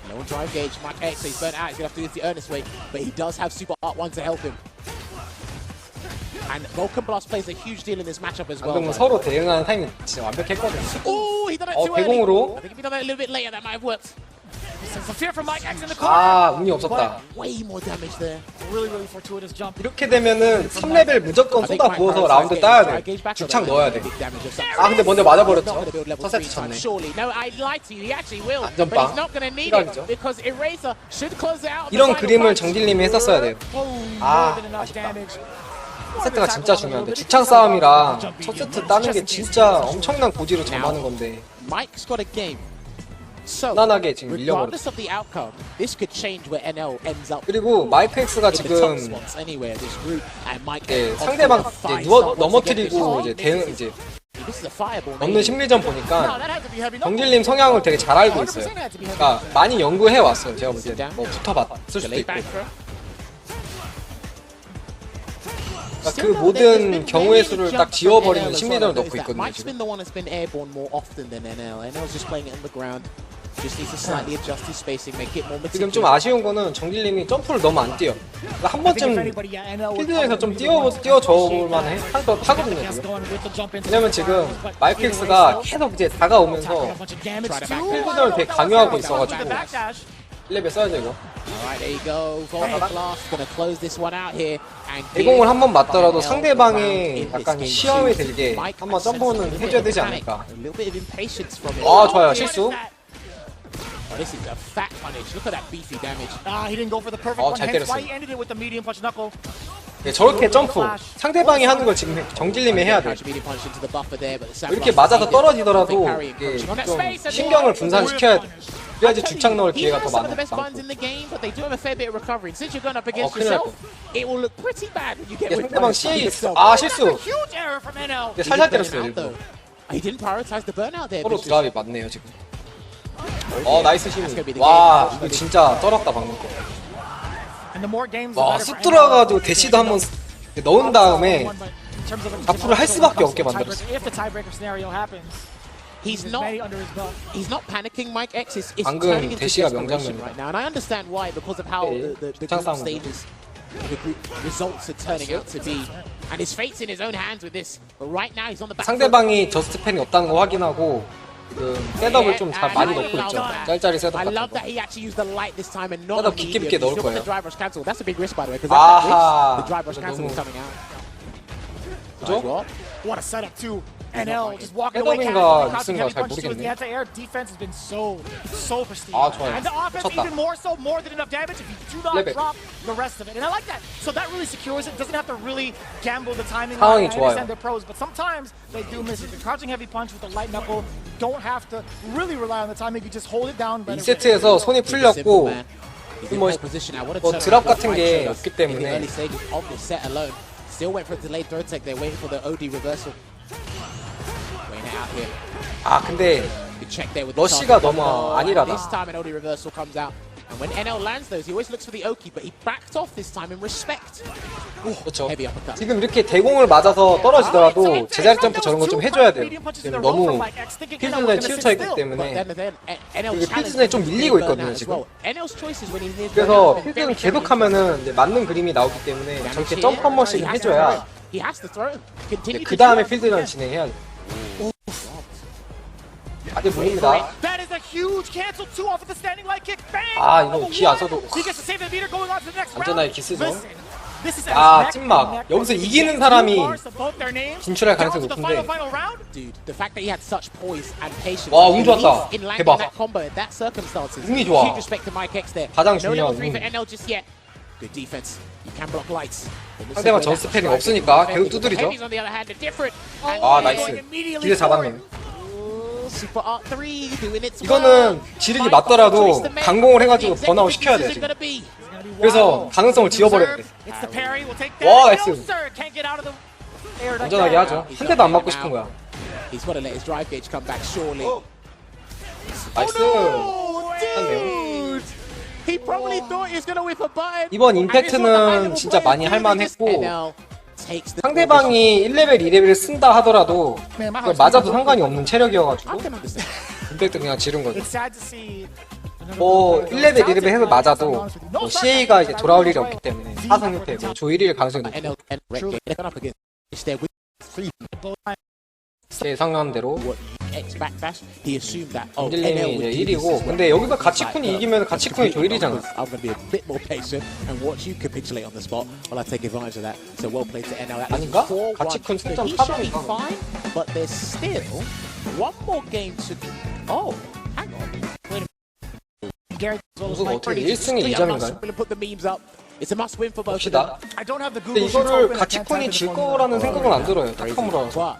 S15: No one drive gauge, Mike X, so he's burnt out, he's going to have to do this the earnest way, but he does have Super Art 1 to help him. And Vulcan Blast plays a huge deal in this matchup as well.
S2: 방금 서로 대응하는 타이밍 진짜 완벽했거든요.
S15: Oh, he done it too early.
S2: 대공으로.
S15: I think if he done it a little bit later, that might have worked.
S2: 아, 운이 없었다.
S15: Way more damage there.
S13: Really fortuitous jump.
S2: 이렇게 되면은 3레벨 무조건 쏟아 부어서 라운드 따야 돼. 죽창 넣어야 돼. 아, 근데 먼저 맞아버렸죠. 첫 세트 졌네. 안전빵. 이각이죠. 이런 그림을 정길님이 했었어야 돼요. 아, 아쉽다. 세트가 진짜 중요한데 죽창 싸움이라 첫 세트 따는 게 진짜 엄청난 고지로 점하는 건데 무난하게 지금 밀려버렸어. 그리고 마이크 X가 지금 상대방 넘어뜨리고 이제 대응 이제 넣는 심리전 보니까 정길님 성향을 되게 잘 알고 있어요. 그러니까 많이 연구해 왔어요. 제가 볼 때 뭐 붙어봤을 수도 있고. 그러니까 그 모든 경우의 수를 딱 지워버리는 심리전을 넣고 있거든요. 지금. 지금 좀 아쉬운 거는 정길님이 점프를 너무 안 뛰어. 그러니까 한 번쯤 필드에서 좀 뛰어줘볼만 하거든요. 지금. 왜냐면 지금 마이픽스가 계속 이제 다가오면서 필드전을 되게 강요하고 있어가지고 1레벨 써야죠 이거. 대공을 한번 맞더라도 상대방의 약간 시험이 들게 한번 점프는 해줘야 되지 않을까. 아 좋아요 실수.
S15: This is a fat punish. Look at that beefy damage.
S13: He didn't go for the perfect one.
S2: 잘
S13: Hence
S2: 때렸어요.
S13: why he ended it with the medium punch knuckle.
S2: 네, 저렇게 점프 상대방이 하는 걸 지금 정길님이 해야 돼. 이렇게 맞아서 떨어지더라도 이게 좀 신경을 분산시켜야 돼. 그래야지 주착 넣을 기회가 더 많고. 큰일 났다. 상대방 CA 있어. 아 실수. 살살 때렸어요 일부러. 서로 드랍이 맞네요 지금. 나이스 시민. 와 이거 진짜 떨었다 방금 거. 와 쑥 들어가가지고 대시도 한번 넣은 다음에 앞으로 할 수밖에 없게 만들었어.
S15: He's not panicking. Mike X is
S2: 방금
S15: turning into
S2: 대시가
S15: desperation
S2: 명장면이다.
S15: right now, and I understand why because of how the group stages, the group results are turning out to be, and his fate's in his own hands with this. But right now he's on the back.
S2: 상대방이 저스트 팬이 없다는 거 확인하고 지금 셋업을 좀 잘 많이 넣고 있죠. 짤짤이 셋업 같은 거. 셋업 깊게 넣을 거예요. 아하. 그죠?
S13: What a setup too. NL just walking away.
S2: 셋업인가 육승인가 잘 모르겠네.
S13: The anti-air defense has been so pristine.
S2: 아 좋아요.
S13: And the offense
S2: 쳤다.
S13: even more so, more than enough damage if you do not drop the rest of it. And I like that. So that really secures it. Doesn't have to really gamble the timing.
S2: 상황이
S13: I
S2: 좋아요.
S13: understand they're pros, but sometimes they do miss it. The crouching heavy punch with the light knuckle don't have to really rely on the timing. You just hold it down.
S2: 이 세트에서 손이 풀렸고 뭐 드랍 같은 게 없기 때문에
S15: Still went for a delayed throw tech there, waiting for the OD reversal. Weighing it out here.
S2: 아 근데 러쉬가 너무 안일하다.
S15: This time an OD reversal comes out. And when NL lands those, he always looks for the Oki, but he backed off this time in respect.
S2: 그렇죠.
S15: Heavy uppercut.
S2: 지금 이렇게 대공을 맞아서 떨어지더라도 제자리 점프 저런 거 좀 해줘야 돼요. 지금 너무 필드전에 치우쳐 있기 때문에 필드전에 좀 밀리고 있거든요 지금. 그래서 필드전 계속하면은 이제 맞는 그림이 나오기 때문에 저렇게 점프 한 번씩 해줘야 그 다음에 필드전 진행해야 돼. 아직 모릅니다. 아 이거 기 안 써도 안전하게 기 쓰죠. 아 찐막 여기서 이기는 사람이 진출할 가능성이 높은데. 와 운 좋았다. 대박. 운이 좋아. 가장 중요한 운. 상대방 저스트 팬이 없으니까 계속 두드리죠. 아 나이스. 기대 잡았네. 이거는 지르기 맞더라도 강공을 해가지고 번아웃 시켜야 돼 지금. 그래서 가능성을 지워버려야 돼. 와 나이스. 안전하게 하죠. 한 대도 안 맞고 싶은 거야. 나이스. 한대요. 이번 임팩트는 진짜 많이 할만했고 상대방이 1레벨, 2레벨을 쓴다 하더라도 그걸 맞아도 상관이 없는 체력이어가지고 임팩트 그냥 지른 거죠. 뭐 1레벨, 2레벨 해서 맞아도 뭐 CA가 이제 돌아올 일이 없기 때문에 4승 1패, 뭐 조 1위일 가능성이 높고 예상한 대로 정길님이 이제 1위고 근데 여기서 가치쿤이 이기면 가치쿤이 조 1위잖아. 아닌가? 가치쿤 승점 4점인가? 점수가 어떻게 1승에 2점인가요? 봅시다. 근데 이거를 가치쿤이 질 거라는 생각은 안 들어요. 타카무라서.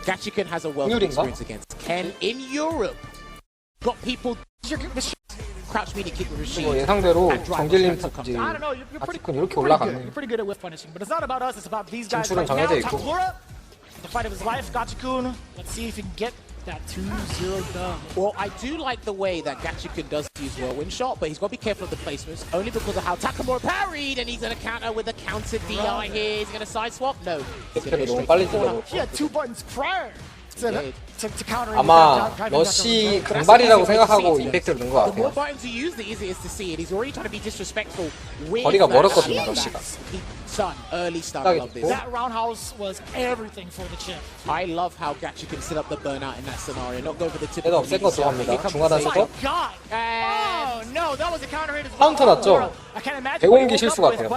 S15: Gachiken has a wealth of experience against Ken in Europe. Got people crouch media kick with Rashid.
S2: 예상대로 정길님 이제 가치쿤 이렇게 올라갔네. 진출은 정해져 있고.
S13: the fight of his life, Gachikun. Let's see if he can get that 2-0 done.
S15: Well, I do like the way that Gachikun does use whirlwind shot, but he's got to be careful of the placements, only because of how Takamura parried, and he's going to counter with a counter DI here. He's going to side swap? No. He's going to go straight to the corner.
S13: He had 2 buttons prior to counter.
S2: 아마 러시 금발이라고 생각하고 임팩트를 넣은 것
S15: The more
S2: 같아요.
S15: buttons you use, the easier it is to see it. He's already trying to be disrespectful with
S2: 거리가
S15: that
S2: 멀었거든요,
S15: shot.
S2: 러시가.
S15: Stun, early stun, I love this.
S13: That roundhouse was everything for the chip.
S15: I love how Gachi can set up the burnout in that scenario, not go for the typical.
S2: 센 거 들어갑니다. 중간한 슈터.
S13: God! Oh no, that was a counter hit as well.
S2: 카운터 났죠?
S13: I can't imagine
S2: 대공기 실수 같아요.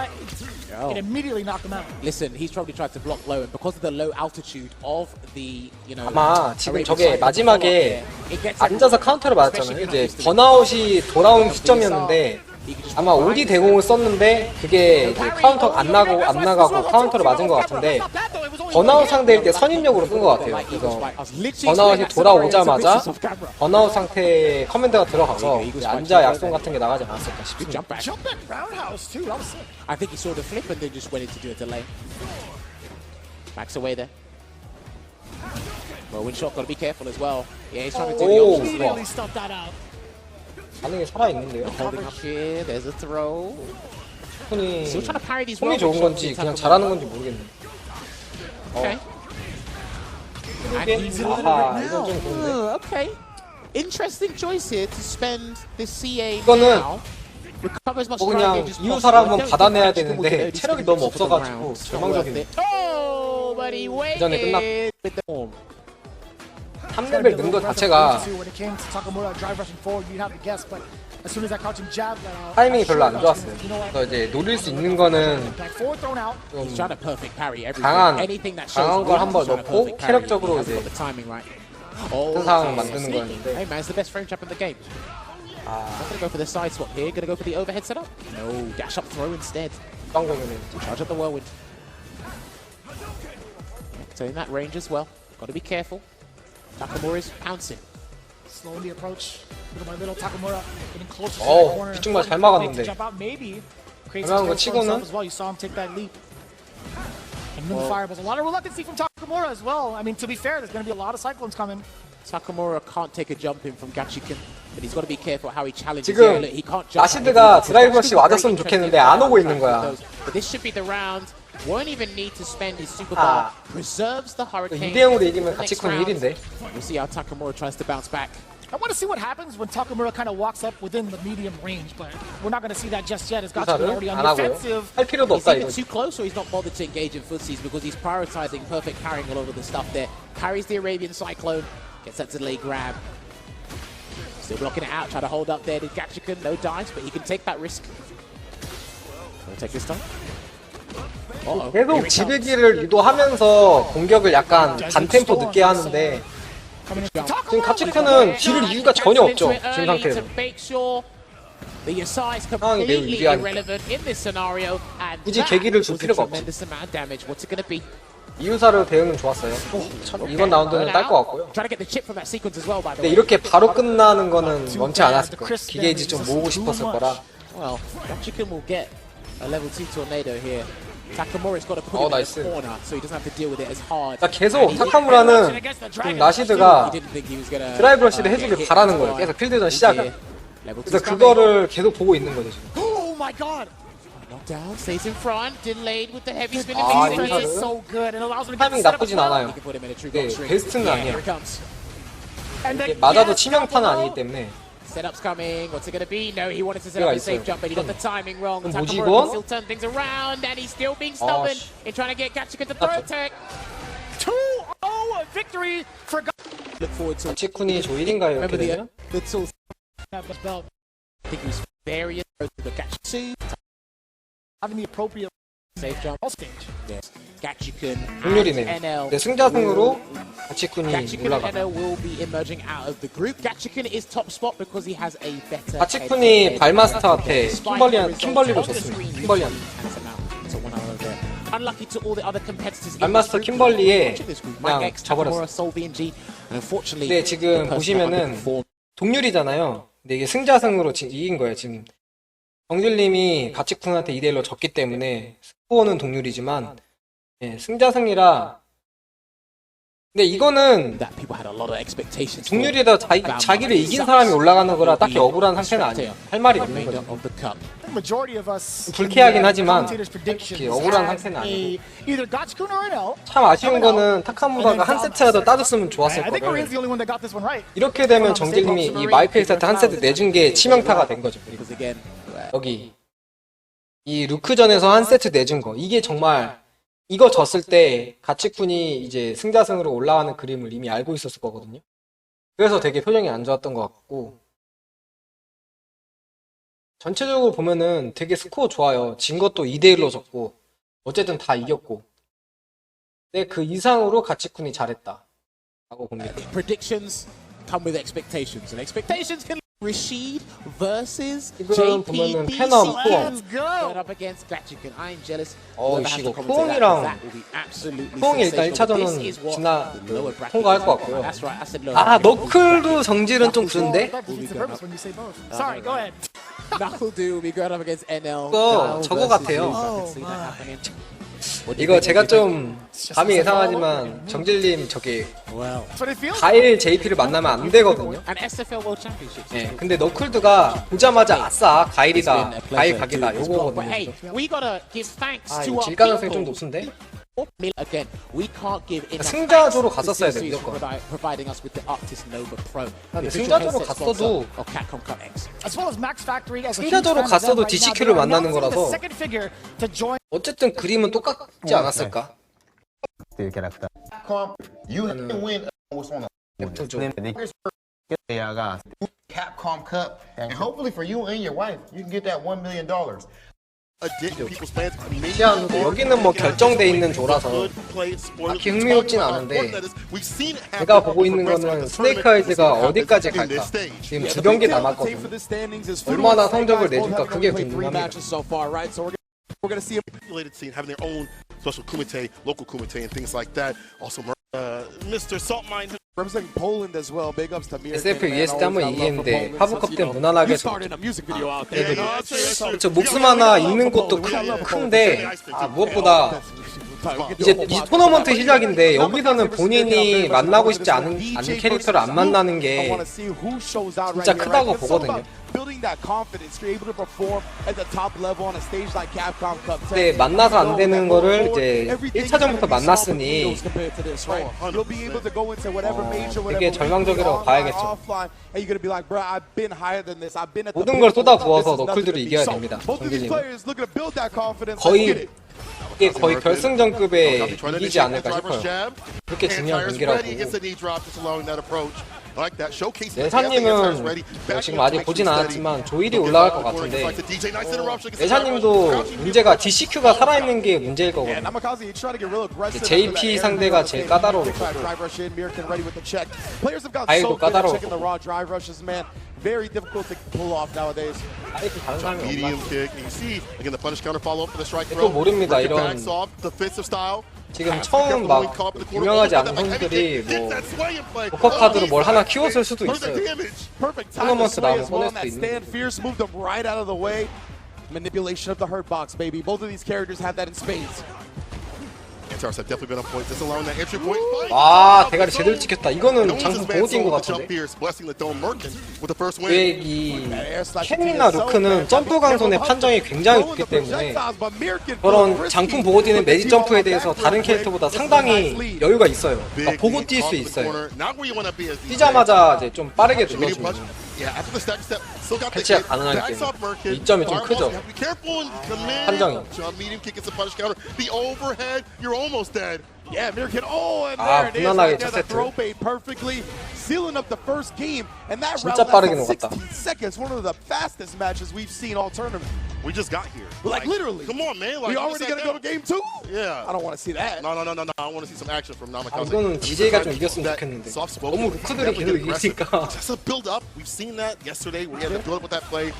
S13: It immediately knocked him out.
S15: Listen, he's probably tried to block low, and because of the low altitude of the,
S2: 아마 지금 저게 마지막에 앉아서 카운터를 맞았잖아요. 이제 번아웃이 돌아온 시점이었는데 아마 OD 대공을 썼는데 그게 이제 카운터 안 나가고 카운터를 맞은 것 같은데 번아웃 상태일 때 선입력으로 쓴 것 같아요. 그래서 번아웃이 돌아오자마자 번아웃 상태에 커맨드가 들어가서 앉아 약속 같은 게 나가지 않았을까 싶습니다.
S15: I think he saw the flip and then just went in to do a delay. Backs away there. Well, shot, gotta be careful as well. Yeah, he's trying to do the opposite.
S13: Immediately stuffed that out.
S2: 반응이 살아있는데요.
S15: Holding up here, there's a throw. Still trying to parry these
S2: 손이 좋은 건지 그냥 잘하는 건지 모르겠네.
S15: Okay. And he's
S2: 아하, 이건 좀 좋은데.
S15: okay. Interesting choice here to spend the CA
S2: 이거는
S15: now. Recover as much
S2: 그냥
S15: damage as
S2: 이유사를
S15: possible.
S2: 한번 받아내야 되는데 체력이 너무 없어가지고 절망적이네.
S15: Oh, but he
S2: 그 전에 끝났고.
S15: waited.
S2: 3레벨 는 것 자체가 타이밍이 별로 안 좋았어요. 그래서 이제 노릴 수 있는 거는 좀 강한 걸 한번 넣고 체력적으로 이제 큰 상황을 만드는 거였는데
S15: Hey man, it's the best frame trap in the game. Not gonna go for the side swap here. Gonna go for the overhead setup. No, dash up throw instead. Charge up the whirlwind. So in that range as well. Got to be careful. Takamura's pouncing.
S13: Slowing the approach, little by little. Takamura getting closer to the corner.
S2: 뒷중간 잘 막았는데.
S13: Jump out, maybe.
S2: 잘막은 거 치고는.
S13: As well. You saw him take that leap. And then the fireballs. A lot of reluctancy from Takamura as well. I mean, to be fair, there's going to be a lot of cyclones coming.
S15: Takamura can't take a jump in from Gachiken, but he's got to be careful how he challenges.
S2: 지금 라시드가 드라이버시 맞았으면 좋겠는데 안 오고 있는 거야.
S15: But this should be the round. Won't even need to spend his super bar. Reserves the hurricane.
S2: 2대0으로 이기면 가치쿤이 1인데.
S15: We'll see how Takamura tries to bounce back.
S13: I want to see what happens when Takamura kind of walks up within the medium range, but we're not going to see that just yet. As Gachikun already on the offensive.
S2: 할 필요도
S15: He's
S2: 없다
S15: either
S2: 이거.
S15: too close or he's not bothered to engage in footsies because he's prioritizing perfect parrying all over the stuff there. Parries the Arabian Cyclone. Gets that delay grab. Still blocking it out, trying to hold up there to Gachikun. No dives, but he can take that risk. Will take this time.
S2: 계속 지르기를 유도하면서 공격을 약간 반템포 늦게 하는데 지금 가치쿠는 지를 이유가 전혀 없죠. 지금 상태에서. 상황이 매우 유리하니까. 굳이 계기를 줄 필요가 없지. 이유사를 대응은 좋았어요. 이번 라운드는 딸 것 같고요. 근데 이렇게 바로 끝나는 거는 원치 않았을 거예요. 기계이지 좀 모으고 싶었을 거라.
S15: Well, Gachikun will get a level 2 tornado here. Takamura's got to put him in the corner, so he doesn't have to deal with it as hard.
S2: 계속 타카무라는 지금 라시드가 드라이브 러시를 해주길 바라는 거예요. 계속 필드전 시작을. 그래서 그거를 계속 보고 있는 거죠 지금.
S13: Oh my god!
S15: Knockdown, stays in front, delayed with the heavy spin.
S13: So good and allows him to
S2: 타이밍이 나쁘진 않아요. 네, 베스트는 아니에요. 이게 맞아도 치명타는 아니기 때문에.
S15: Setup's coming. What's it going to be? No, he wanted to set up a safe jump, but he got the timing wrong.
S2: 뭐지
S15: Takamura
S2: 이건?
S15: can still turn things around, and he's still being stubborn in trying to get Gachikun to throw attack.
S13: 2-0 victory for
S15: Look forward to
S2: 가치쿤이 조 1인가요?
S15: remember
S2: 이렇게 되면?
S15: the tools. I think he was very the Gachikun
S13: having the appropriate
S15: safe jump
S13: stage.
S15: Yes. Gachikun
S2: 동률이네요.
S15: and NL.
S2: 네, 승자승으로 가치쿤이
S15: Gachikun
S2: 올라가.
S15: and NL will be emerging out of the group. Gachikun is top spot because he has a better.
S2: 가치쿤이 발마스터한테 킴벌리로 졌습니다. 킴벌리한테.
S15: Unlucky to all the other competitors.
S2: 발마스터 킴벌리에 그냥 져버렸어.
S15: Unfortunately,
S2: 근데 지금 보시면은 동률이잖아요. 근데 이게 승자승으로 이긴 거예요 지금. 정질님이 가치쿤한테 2대1로 졌기 때문에 스코어는 동률이지만 예, 승자승이라 근데 이거는
S15: that people had a lot of expectations for.
S2: 동률이다 자기를 이긴 사람이 올라가는 거라 딱히 억울한 상태는 아니에요. 할 말이 없는 거죠.
S15: of the cup.
S2: 불쾌하긴 하지만 딱히 억울한 상태는 아니고. 참 아쉬운 거는 타카무라가 한 세트라도 따줬으면 좋았을 거예요. 이렇게 되면 정길님이 이 마이페이 세트 한 세트 내준 게 치명타가 된 거죠. 그리고 여기 이 루크전에서 한 세트 내준 거 이게 정말 이거 졌을 때 가치쿤이 이제 승자승으로 올라가는 그림을 이미 알고 있었을 거거든요. 그래서 되게 표정이 안 좋았던 것 같고 전체적으로 보면은 되게 스코어 좋아요. 진 것도 2대1로 졌고 어쨌든 다 이겼고 근데 그 이상으로 가치쿤이 잘했다 라고 봅니다.
S15: Predictions come with expectations, and expectations can Rashid versus
S2: 이거는 보면은 패넘 포옹.
S15: up against Gachikan. I'm jealous.
S2: 이거 포옹이랑 포옹이 일단 1차전은 통과할 것 같고요. 아 너클도 정질은 좀 그런데?
S15: Sorry, go ahead. Knuckle do be going up against NL.
S2: 이거 저거 같아요. 이거 제가 좀 감히 예상하지만 정질님 저기 가일 JP를 만나면 안 되거든요. 예, 근데 너클드가 보자마자 아싸 가일이다, 가일 각이다 요거거든요. 아 이거 질 가능성이 좀 높은데? 승자조로 갔었어야 돼 무조건. 근데 승자조로 갔어도 승자조로 갔어도 DCQ를 만나는 거라서 어쨌든 그림은 똑같지 않았을까?
S16: Capcom Cup, and hopefully for you and your wife, you can get that $1 million.
S2: 여기는 뭐 결정돼 있는 조라서 딱히 흥미롭진 않은데 제가 보고 있는 거는 스네이크 아이즈가 어디까지 갈까. 지금 2경기 남았거든요. 얼마나 성적을 내줄까 그게 궁금합니다.
S3: We're going to see a manipulated scene having their own special kumite, local kumite, and things like that. Also, Mr. Saltmine
S1: representing Poland as well. Big ups to
S2: SF ES 때 한번 이기는데 하부컵 때 무난하게 저 목숨 하나 잃는 것도 큰데 무엇보다 이제 이 토너먼트 시작인데 여기서는 본인이 만나고 싶지 않은 캐릭터를 안 만나는 게 진짜 크다고 보거든요. 근데 만나서 안 되는 거를 이제 1차전부터 만났으니 되게 절망적이라고 봐야겠죠. 모든 걸 쏟아부어서 너클들을 이겨야 됩니다. 정길님은 거의 결승전급에 이기지 않을까 싶어요. 그렇게 중요한 경기라고. 내사님은 지금 아직 보진 않았지만 조일이 올라갈 것 같은데 내사님도 문제가 DCQ가 살아있는 게 문제일 거거든요. JP 상대가 제일 까다로울 거고 아이도 까다로울 거고
S1: Very difficult to pull off nowadays.
S3: Medium kick. You see again the punish counter follow up for the strike
S2: 또
S3: throw.
S2: 모릅니다. 이런 지금 처음 막 유명하지 않은 선수들이 뭐 포커카드로 뭘 하나 키웠을 수도 있어요. 토너먼트 나오면 꺼낼 수도 있는.
S1: Manipulation of the hurt box, baby. Both of these characters have that in spades.
S3: Have definitely been on point. Just allowing that entry point.
S2: 아 대가리 제대로 찍혔다. 이거는 장군 보고 뛴 것 같은데. 왜 이 캔이나 루크는 점프 강손의 판정이 굉장히 좋기 때문에 그런 장풍 보고 뛰는 매직 점프에 대해서 다른 캐릭터보다 상당히 여유가 있어요. 그러니까 보고 뛸 수 있어요. 뛰자마자 이제 좀 빠르게 눌러주면 캐치가 가능하기 때문에 이점이 좀 크죠. 판정이.
S1: Yeah, Mirkin. Oh, and
S2: there
S1: it is.
S2: 무난하게 첫 세트.
S1: Throw bait perfectly, sealing up the first game, and that
S2: 진짜
S1: round
S2: 빠르게
S1: lasted
S2: 녹았다.
S1: 16 seconds. One of the fastest matches we've seen all tournament.
S3: We just got here.
S1: Like literally.
S3: Come on, man. Like,
S1: we already gonna go to game 2?
S3: Yeah.
S1: I don't want to see that.
S3: No. I want to see some action from Namikaze.
S2: 이거는 DJ가 좀 이겼으면 좋겠는데 너무 루크들이 계속 이기니까.
S3: Just a build up. We've seen that yesterday. We had to build up with that play.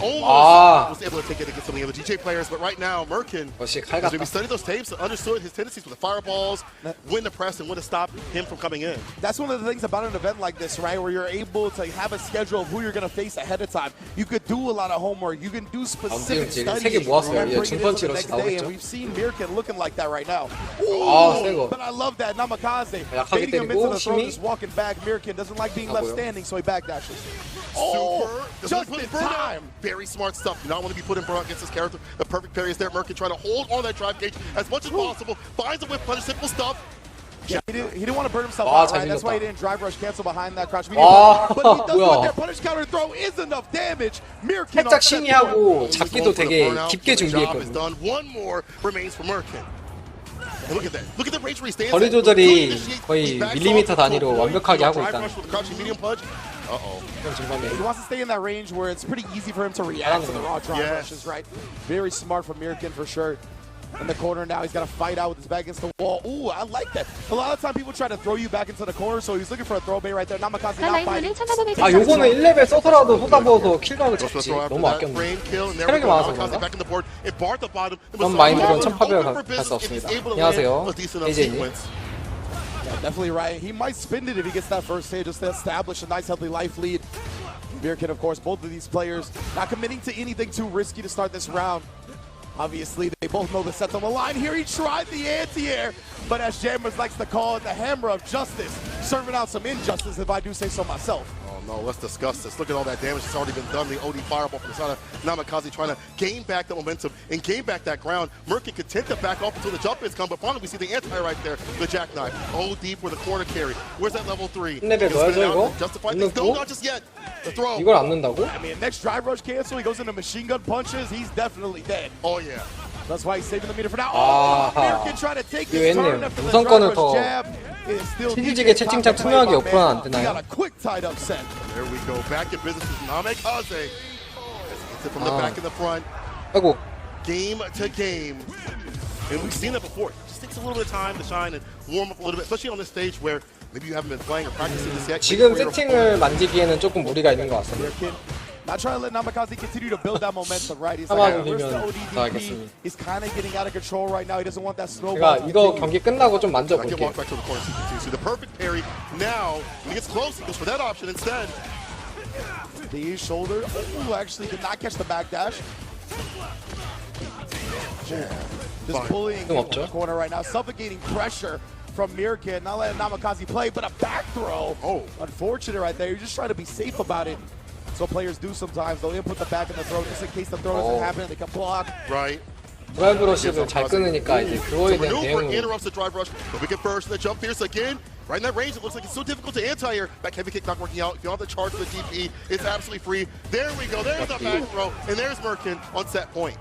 S3: almost was able to take it against some of the other DJ players, but right now, Merkin,
S2: 역시
S3: as we
S2: 칼같다.
S3: studied those tapes, understood his tendencies with the fireballs, when to press and when to stop him from coming in.
S1: That's one of the things about an event like this, right, where you're able to have a schedule of who you're going to face ahead of time. You could do a lot of homework. You can do specific studies
S2: 세개 모았어요.
S1: and
S2: 예,
S1: bring it into the
S2: 중펀치로
S1: next day. And
S2: 나오겠죠.
S1: we've seen Mirkin looking like that right now.
S2: 세고.
S1: But I love that. Namikaze
S2: 약하게
S1: baiting him into
S2: 때리고
S1: the throat,
S2: 힘이.
S1: just walking back. Mirkin doesn't like being left
S2: 뭐요?
S1: standing, so he backdashes.
S3: Just
S1: Just in
S3: time.
S1: time.
S3: Very smart stuff. You not want to be put in front against this character. The perfect parry is there. Merkin trying to hold on that drive gauge as much as possible. Finds a whip punch, simple stuff.
S1: Yeah, he didn't want to burn himself
S2: 아,
S1: out,
S2: 잘
S1: right? That's why he
S2: 밀렸다.
S1: didn't drive rush cancel behind that crouch medium.
S2: 아,
S1: But he does what
S2: 뭐야.
S1: that punish counter throw is enough damage. Mirkin
S2: 살짝 싱이하고 잡기도 되게 깊게
S3: Job is
S2: 준비했거든요.
S3: done. One more remains for Merkin. And look at that. Look at the range where he stands.
S2: 거리 조절이 거의 밀리미터 단위로 완벽하게 하고 있다는.
S1: He wants to stay in that range where it's pretty easy for him to react to the raw drive rushes, right? Very smart from Mirkin for sure. In the corner now, he's got to fight out with his back against the wall. Ooh, I like that. A lot of time people try to throw you back into the corner, so he's looking for a throw bait right there. Namikaze not fighting.
S2: 아, 요거는 1레벨 써서라도 쏟아부어서 킬각을 잡지. 너무 아꼈네. 체력이 많아서 그런가? 그런 마인드로는 천파별 갈 수 없습니다. 안녕하세요. DAY3님.
S1: Yeah, definitely right. He might spend it if he gets that first hit just to establish a nice healthy life lead. Mirkin, of course, both of these players not committing to anything too risky to start this round. Obviously, they both know the set's on the line here. He tried the anti-air, but as Jammers likes to call it, the hammer of justice, serving out some injustice, if I do say so myself.
S3: Oh no, let's discuss this. Look at all that damage that's already been done. The OD fireball from the side of Namikaze trying to gain back the momentum and gain back that ground. Merkin content to back off until the jump ins come, but finally we see the anti right there, the jackknife. OD for the corner carry. Where's that level 3?
S2: 레벨 넣어야죠, 이거?
S3: Justified things. No, not just yet. The throw.
S2: 이걸 안 넣는다고?
S1: I mean, next drive rush cancel, he goes into machine gun punches, he's definitely dead.
S3: Oh yeah.
S1: That's why he's saving the meter for now. Oh, Mirkin trying to take
S2: 이거
S1: his turn
S2: 했네요.
S1: after the
S2: 우선권을
S1: drive
S2: 더
S1: rush jab. It is still
S2: 체질직에 채팅창 투명하게 어플은 안
S1: He
S2: 되나요?
S1: got a quick tied up set.
S3: There we go. Back in business with Namikaze. As he gets it from the back and the front.
S2: 아이고.
S3: Game to game. And we've seen that before. It just takes a little bit of time to shine and warm up a little bit, especially on this stage where maybe you haven't been playing or practicing this yet.
S2: 지금 세팅을 만지기에는 조금 무리가 있는 것 같습니다.
S1: Not trying to let Namikaze continue to build that momentum, right? He's
S2: 사망
S1: like, where's the
S2: 되면
S1: ODDP?
S2: 나가겠습니다.
S1: He's kind of getting out of control right now. He doesn't want that snowball.
S2: 제가 이거 경기 끝나고 좀
S3: I can
S2: 만져볼게요.
S3: walk back to the corner so the perfect parry. Now, when he gets close, he goes for that option instead.
S1: The shoulder. Oh, actually did not catch the backdash. Just pulling in the corner right now, suffocating pressure from Mirkin, not letting Namikaze play, but a back throw. Oh, unfortunate right there. You're just trying to be safe about it. So players do sometimes. They'll input the back in the throw just in case the throw doesn't happen. They can block.
S3: Right.
S2: 드라이브 러시를 잘 끊으니까 이제 그거에 대한
S3: Maneuver
S2: 대응을
S3: interrupts the drive rush. But we get first, the jump fierce again. Right in that range, it looks like it's so difficult to anti-air. Back heavy kick not working out. If you want the charge for the DP, it's absolutely free. There we go. There's the back throw. And there's Merkin on set point.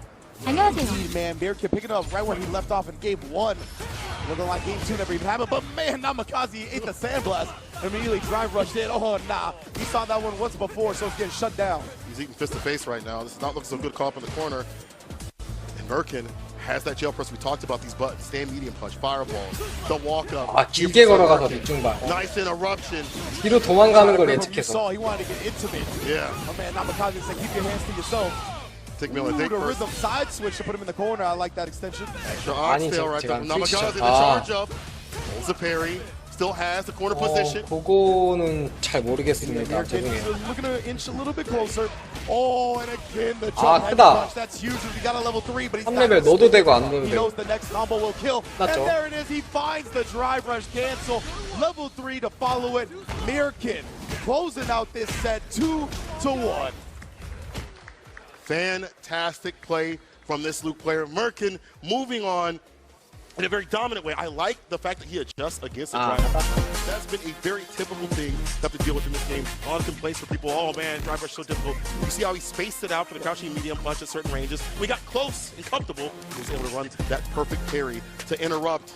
S1: Indeed, man, Mirkin picking it up right where he left off in game 1. Looking like game 2 never even happened. But man, Namikaze ate the sandblast. Immediately drive rushed in. Oh, nah. He saw that one once before, so it's getting shut down.
S3: He's eating fist to face right now. This is not looking so good call up in the corner. And Merkin has that jail press we talked about, these buttons. Stand medium punch, fireballs, the walk up.
S2: 아, 길게 걸어가서 밑중발.
S3: Nice interruption.
S2: 뒤로 도망가는 걸
S1: You
S2: 예측해서.
S1: saw he wanted to get intimate.
S3: Yeah.
S1: My man Namikaze said, keep your hands to yourself.
S3: Take me on a
S1: Ooh,
S3: date
S1: the
S3: first.
S1: rhythm side switch to put him in the corner. I like that extension.
S3: Extra oxtail right there. Namikaze the charge up. Holds the parry. Still has the corner position.
S2: 그거는 잘 모르겠습니다. 죄송해요.
S1: Looking to inch a little bit closer. Oh, and again the
S2: 아,
S1: jump
S2: 크다.
S1: punch. That's huge. He got a level 3, but he's
S2: 3레벨 넣어도 되고 안 넣어도
S1: He
S2: 되고.
S1: knows the next combo will kill.
S2: 맞죠?
S1: And there it is. He finds the drive rush cancel. Level 3 to follow it. Mirkin closing out this set 2-1.
S3: Fantastic play from this Luke player. Merkin moving on in a very dominant way. I like the fact that he adjusts against the drive. That's been a very typical thing to have to deal with in this game. A lot of complaints for people, oh man, drive rush so difficult. You see how he spaced it out for the crouching medium punch at certain ranges. We got close and comfortable. He was able to run that perfect parry to interrupt.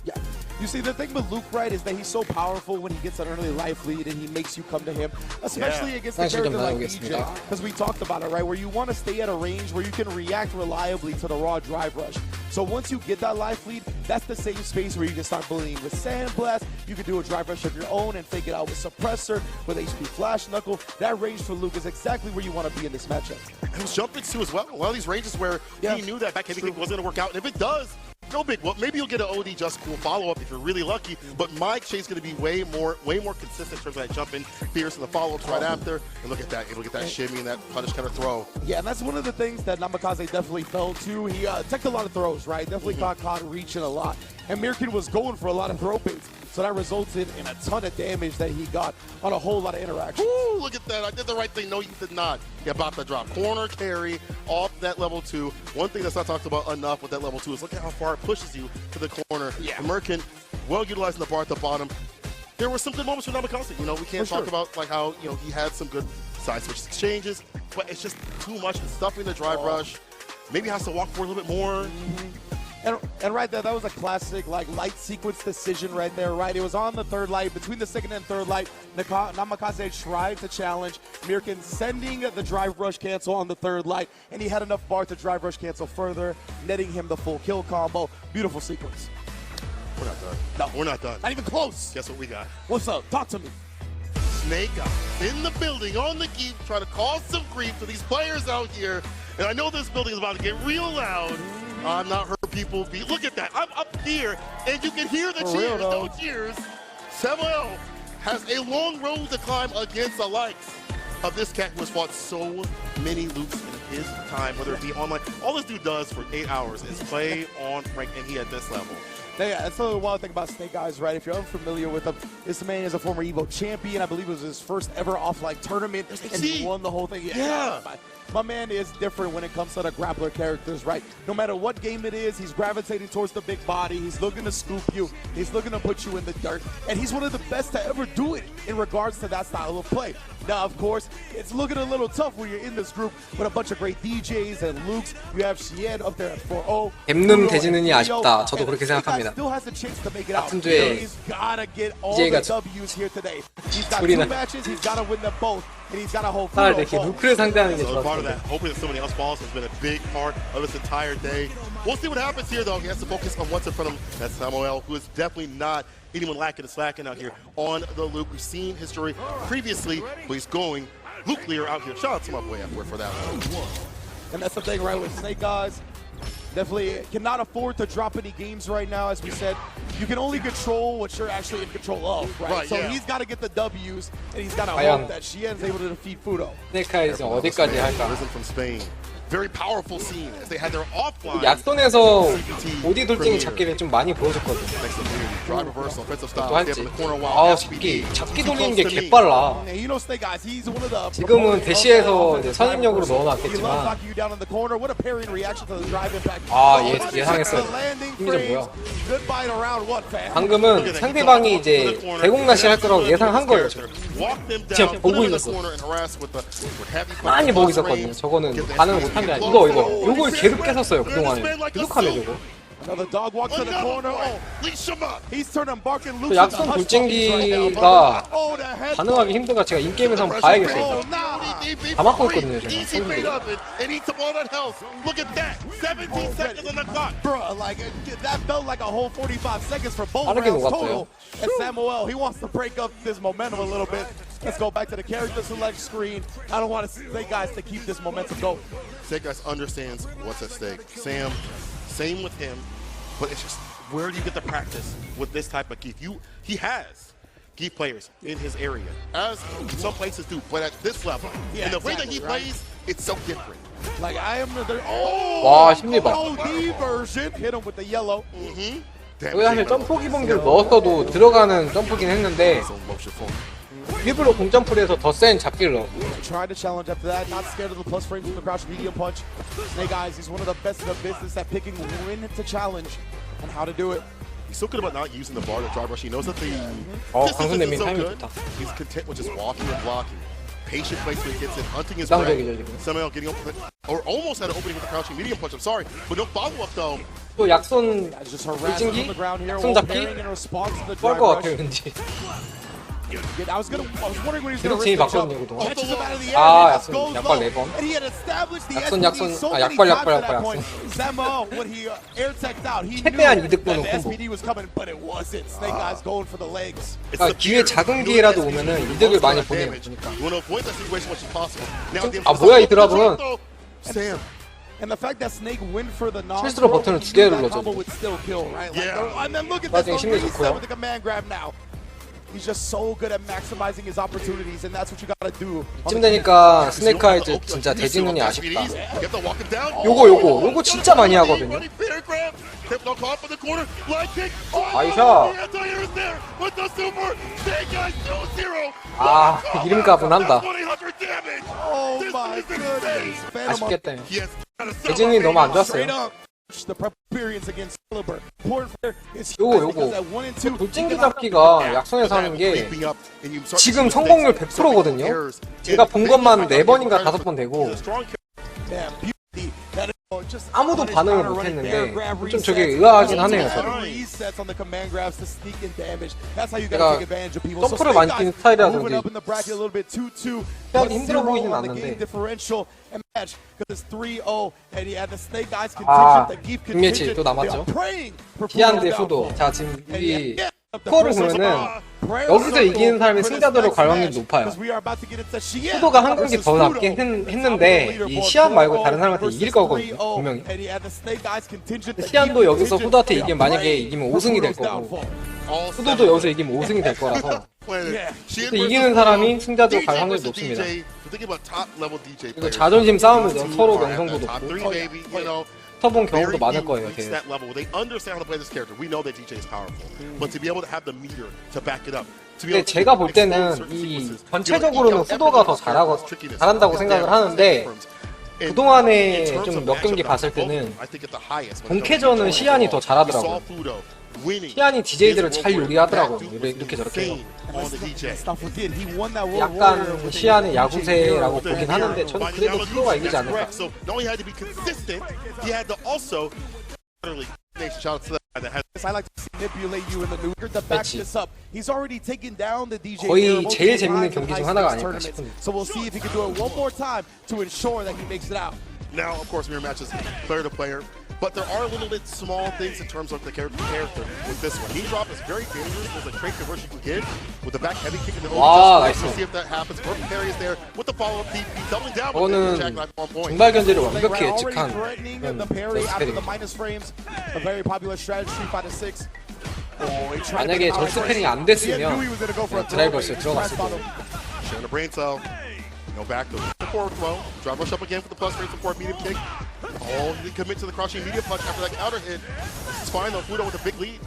S1: Yeah. You see, the thing with Luke, right, is that he's so powerful when he gets an early life lead and he makes you come to him, especially against a character like DJ. Because we talked about it, right, where you want to stay at a range where you can react reliably to the raw drive rush. So once you get that life lead, that's the same space where you can start bullying with Sandblast. You can do a drive rush of your own and fake it out with Suppressor, with HP Flash Knuckle. That range for Luke is exactly where you want to be in this matchup.
S3: And his jump picks too as well. A lot of these ranges where he knew that back heavy kick wasn't going to work out. And if it does, no big whoop. Maybe you'll get an OD just cool follow-up if you're really lucky. But Mike Shade's going to be way more consistent in terms of that jump in, fierce, and the follow-ups right after. And look at that. Able to get that shimmy and that punish kind of throw.
S1: Yeah, and that's one of the things that Namikaze definitely fell to. He took a lot of throws, right? Definitely got caught reaching a lot. And Mirkin was going for a lot of throw baits. So that resulted in a ton of damage that he got on a whole lot of interactions.
S3: Ooh, look at that. I did the right thing. No, you did not. You're about to drop. Corner carry off that level 2. One thing that's not talked about enough with that level 2 is look at how far it pushes you to the corner. Yeah. Mirkin, well utilizing the bar at the bottom. There were some good moments for Namikaze. You know, we can't talk about like how, you know, he had some good side switch exchanges, but it's just too much. It's stuffing the drive rush. Maybe has to walk forward a little bit more.
S1: And right there, that was a classic like light sequence decision right there, right? It was on the third light, between the second and third light. Namikaze tried to challenge Mirkin, sending the drive rush cancel on the third light, and he had enough bar to drive rush cancel further, netting him the full kill combo. Beautiful sequence.
S3: We're not done.
S1: No,
S3: we're not done.
S1: Not even close.
S3: Guess what we got?
S1: What's up? Talk to me.
S3: Snake Eyes in the building on the geek, trying to cause some grief to these players out here. And I know this building is about to get real loud. I've not heard people be. Look at that. I'm up here, and you can hear the cheers. No cheers. Samuel has a long road to climb against the likes of this cat who has fought so many Lukes in his time, whether it be online. All this dude does for 8 hours is play on rank, and he at this level.
S1: Yeah, that's the wild thing about Snake Eyes, right? If you're unfamiliar with him, this man is a former EVO champion. I believe it was his first ever offline tournament, and he won the whole thing. Yeah. My man is different when it comes to the grappler characters, right? No matter what game it is, he's gravitating towards the big body. He's looking to scoop you. He's looking to put you in the dirt. And he's one of the best to ever do it in regards to that style of play. Now, of course, it's looking a little tough when you're in this group with a bunch of great DJs and Lukes. You have Shien up there at 4-0.
S2: 뱀눈 대지는이 아쉽다. 저도 그렇게 생각합니다. 같은 주에 DJ가 둘이나 차라리 이렇게 루크를 상대하는 게 좋았어요.
S3: Hoping that somebody else falls has been a big part of this entire day. We'll see what happens here, though. He has to focus on what's in front of him. That's Samuel, who is definitely not anyone lacking and slacking out here on the Luke. We've seen his story previously, but he's going nuclear out here. Shout out to my boy F-Word for that one.
S1: And that's the thing, right, with Snake Eyes. Definitely cannot afford to drop any games right now. As we said, you can only control what you're actually in control of, right? So he's got to get the W's, and he's got to hope that Shien's able to defeat Fudo.
S2: 스네이크아이즈 어디까지 할까?
S3: From Spain. Very powerful scene as they had their offline.
S2: 약손에서 보디 돌진이 잡기를 좀 많이 보여줬거든요.
S3: Drive reversal, offensive style.
S2: 또 할지. 잡기 돌리는 게 개빨라. 지금은 대시에서 이제 선입력으로 넣어놨겠지만. 예상했어요. 힘이 좀 뭐야? 방금은 상대방이 이제 대공나시 할 거라고 예상한 거예요. 제가 보고 있었거든요. 많이 보고 있었거든요. 저거는 반응을 못한 게 아니고 이걸 계속 깼었어요 그동안에. 계속하네 저거. 약손 돌진기가 반응하기 힘든가 제가 인게임에서 한번 봐야겠어요. 다 맞고 있거든요 지금. 빠르게 녹았어요.
S1: Samuel, he wants to break up this momentum a little bit. Let's go back to the character select screen. I don't want Snake Eyes to keep this momentum going.
S3: Snake Eyes understands what's at stake. Sam, same with him, but it's just where do you get the practice with this type of geek? He has geek players in his area, as some places do, but at this level, and the way that he plays, it's so different.
S1: Like I am the
S2: 심리봐.
S1: version. Hit him with the yellow.
S2: 여기 사실 점프 기본기를 넣었어도 들어가는 점프긴 했는데 일부러 공점프를 해서 더 센 잡기를 넣어.
S1: Tried to challenge after that, not scared of the plus frames from the crouch medium punch. Snake Eyes, he's one of the best in the business at picking when to challenge and how to do it.
S3: He's so good about not using the bar to drive rush. He knows that the
S2: distance
S3: is so good. He's content with just walking and blocking. Patient place when he gets in, hunting his prey. Samuel getting open, or almost had an opening with the crouching medium punch. I'm sorry, but no follow-up though.
S2: 또 약손 돌진기? 약손 잡기? 뻘 것 같아요 왠지.
S1: I was wondering when he was
S2: 계속
S1: going
S2: 진이
S1: to jump.
S2: 바꿨네, 그동안.
S1: Catches him out of the air.
S2: 아,
S1: and
S2: 약손,
S1: goes
S2: 약발
S1: low.
S2: 4번.
S1: And he had established the
S2: 약손,
S1: SPD
S2: 약손,
S1: so
S2: 아,
S1: many
S2: 약발,
S1: times
S2: 약발,
S1: at that
S2: 약발,
S1: point.
S2: 약손.
S1: Zemo, when he air teched out, he
S2: 최대한
S1: knew
S2: 이득
S1: that
S2: 보는
S1: the
S2: 콤보.
S1: SPD was coming, but it wasn't. Snake Eyes going for the legs.
S2: 그러니까 기회 작은 기회라도 오면은 이득을 많이 보내요. 그러니까. 아 뭐야 이 드랍은?
S1: And the fact that Snake went for the non
S2: 실수로 버튼을 두 개를 눌러줘.
S1: would still kill, right?
S3: Yeah.
S1: And then look at
S2: 나중에
S1: this
S2: 심리
S1: reset
S2: 좋고요.
S1: with the command grab now. He's just so good at maximizing his opportunities, and that's what you gotta do.
S2: 이쯤 되니까 스네이크 아이즈 진짜 대진운이 아쉽다. 요거 진짜 많이 하거든요. 아이샤. 아 이름값은 한다.
S1: Oh my goodness.
S2: 아쉽겠다. 대진운이 너무 안 좋았어요. 요거 돌진기 잡기가 약손에서 하는 게 지금 성공률 100%거든요. 제가 본 것만 4번인가 5번 되고 아무도 반응을 못했는데 좀 저게 의아하긴 하네요. 제가 점프를 많이 뛰는 스타일이라서 그런지 힘들어 보이진 않는데 아 빅매치 또 남았죠. 기안 대 수도. 자 지금 이 스코어를 보면은 여기서 이기는 사람이 승자들로 갈 확률이 높아요. 수도가 한 경기 더 낫긴 했는데 이 시안 말고 다른 사람한테 이길 거거든요 분명히. 시안도 여기서 수도한테 이기면 만약에 이기면 5승이 될 거고 수도도 여기서 이기면 5승이 될 거라서 이기는 사람이 승자들로 갈 확률이 높습니다. 그리고 자존심 싸움이죠. 서로 명성도 높고 터본 경우도 많을 거예요. 근데 제가 볼 때는 이 전체적으로는 수도가 더 잘한다고 생각을 하는데 그동안에 좀 몇 경기 봤을 때는 본캐전은 시안이 더 잘하더라고요. 시안이 DJ들을 잘 요리하더라고요. 이렇게 저렇게 약간 시안의 야구세라고 보긴 하는데 저는 그래도 수도가 이기지 않을까. 거의 제일 재밌는 경기 중 하나가 아닐까 싶은데.
S3: Now, of course, mirror matches player to player, but there are little bit small things in terms of the character with this one. Knee drop is very dangerous. There's a trait conversion you can get with the back heavy kick in the
S2: 와,
S3: we'll see if that happens. Perfect parry is there with the follow-up DP, doubling down with the jack knife on point.
S2: 중발 견제를 완벽히 예측한 만약에 전스 패링이 안 됐으면 드라이버스에 들어갔을 거예요.
S3: No back to the forward throw. Drive rush up again for the plus rate support medium kick. Oh, he commit to the crushing medium punch after that counter hit. It's fine though. Fudo with a big lead.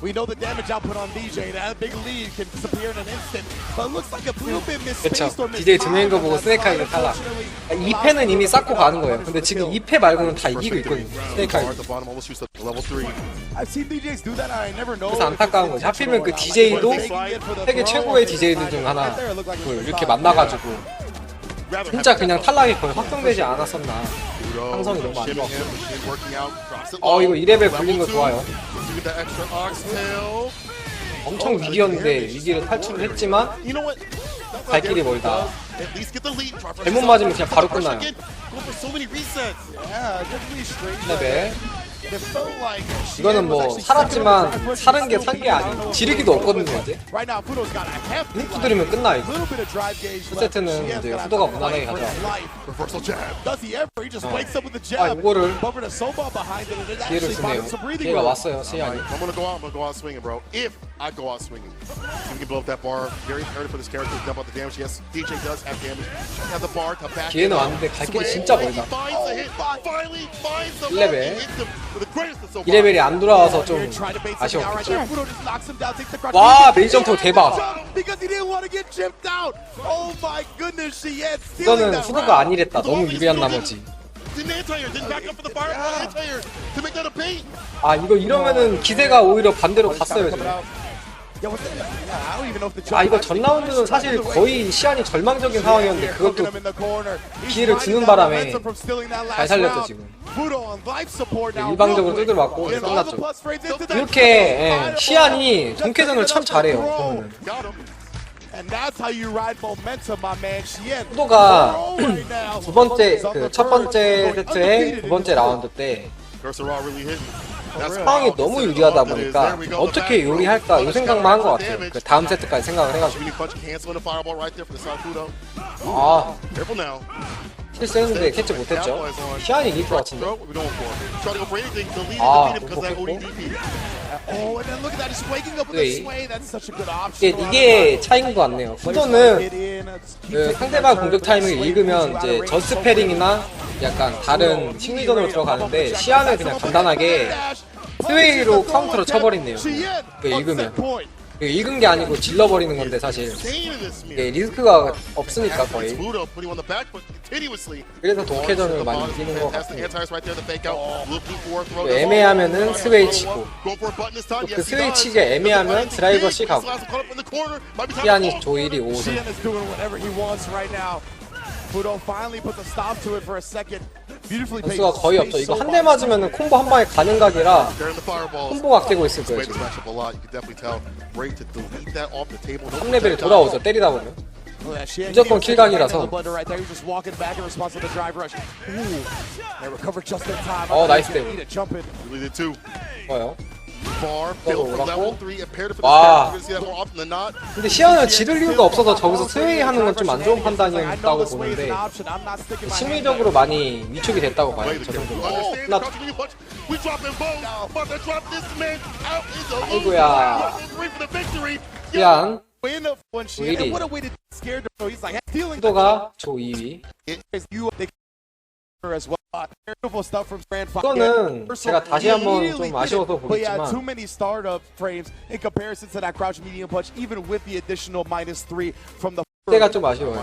S1: We know the damage output on DJ. That big lead can disappear in an instant. But it looks like a little bit misspaced or
S2: DJ 두 명인 거 보고 스네이크아이가 탈락. 2패는 이미 쌓고 가는 거예요. 근데 지금 2패 말고는 다 이기고 있거든요. 스네이크아이. 그래서 안타까운 거지. 하필이면 그 DJ도 세계 최고의 DJ들 중 하나 이렇게 만나가지고 진짜 그냥 탈락이 거의 확정되지 않았었나. 상성이 너무 안 좋았고. 이거 2레벨 굴린 거 좋아요. 엄청 위기였는데 위기를 탈출을 했지만 갈 길이 멀다. 잘못 맞으면 그냥 바로 끝나요. 레벨. 이거는 뭐 살았지만 사는 게 산 게 아니고 지르기도 없거든요. 이제 훅 두드리면 끝나. 이거 1세트는 이제 후도가 무난하게 가져와. 이거를 기회를 주네요. 기회가 왔어요. 시안이. 기회는 왔는데 갈 길이 진짜 멀다. 1레벨 2레벨이 안 돌아와서 좀 아쉬웠겠죠. 와 메이점프 대박. 이거는 수도가 아니랬다. 너무 유리한 나머지. 아 이거 이러면은 기세가 오히려 반대로 갔어요 지금. 아 이거 전 라운드는 사실 거의 시안이 절망적인 상황이었는데 그것도 기회를 주는 바람에 잘 살렸죠 지금. 일방적으로 두들 맞고 끝났죠. 이렇게 시안이 동캐전을 참 잘해요. 후도가 두 번째 그 첫 번째 세트의 두 번째 라운드 때 상황이 너무 유리하다 보니까 어떻게 요리할까 이 생각만 한 것 같아요. 그 다음 세트까지 생각을 해가지고. 아 실수했는데 캐치 못했죠. 시안이 이길 것 같은데. 아 공폭했고. 네. 이게 차이인 것 같네요. 후도는 그 상대방 공격 타이밍을 읽으면 이제 저스트 패링이나 약간 다른 심리전으로 들어가는데 시안은 그냥 간단하게 스웨이로 카운터로 쳐버리네요. 그 읽으면. 읽은 게 아니고 질러버리는 건데 사실 리스크가 없으니까 거의. 그래서 동캐전을 많이 이기는 것 같아요. 애매하면은 스웨이 치고 그 스웨이 치기가 애매하면 드라이버 C 가고 시안이 조일이 5승. 선수가 거의 없죠. 이거 한 대 맞으면 콤보 한 방에 가는 각이라 콤보가 깨고 있을 거예요 지금. 3레벨이 돌아오죠. 때리다 보면 무조건 킬각이라서. 나이스 데브. 좋아요. 와 근데 시안을 지를 이유가 없어서 저기서 스웨이 하는 건 좀 안 좋은 판단이었다고 보는데 심리적으로 많이 위축이 됐다고 봐요. 저 정도. 아이고야. 시안 조 1위, 후도가 조 2위. 이거는 제가 다시 한번 좀 아쉬워서 보겠지만 때가 좀 아쉬워요.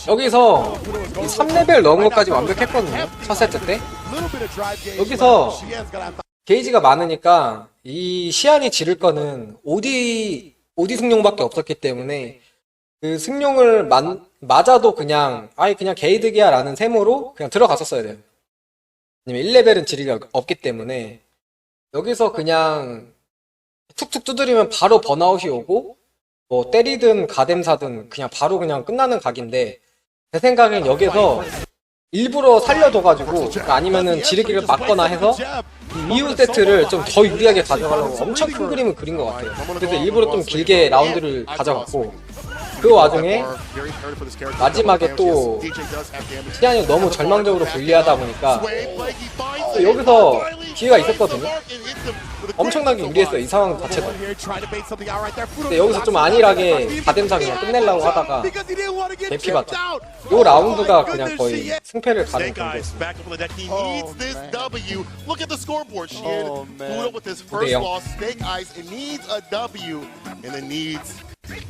S2: 여기서 이 3레벨 넣은 것까지 완벽했거든요. 첫 세트 때. 여기서 게이지가 많으니까 이 시안이 지를 거는 오디 승용밖에 없었기 때문에 그 승용을 맞아도 그냥 아예 그냥 게이득이야 라는 셈으로 그냥 들어갔었어야 돼요. 왜냐면 1레벨은 지리가 없기 때문에 여기서 그냥 툭툭 두드리면 바로 번아웃이 오고 뭐 때리든 가뎀사든 그냥 바로 그냥 끝나는 각인데 제 생각엔 여기서 일부러 살려둬가지고 아니면은 지르기를 막거나 해서 이후 세트를 좀 더 유리하게 가져가려고 엄청 큰 그림을 그린 것 같아요. 그래서 일부러 좀 길게 라운드를 가져갔고 그 와중에 마지막에 또 시안이 너무 절망적으로 불리하다 보니까 여기서 기회가 있었거든요. 엄청나게 유리했어요, 이 상황 자체도. 근데 여기서 좀 안일하게 가뎀사 그냥 끝내려고 하다가 대피 받죠. 요 라운드가 그냥 거의 승패를 가는 경기였습니다.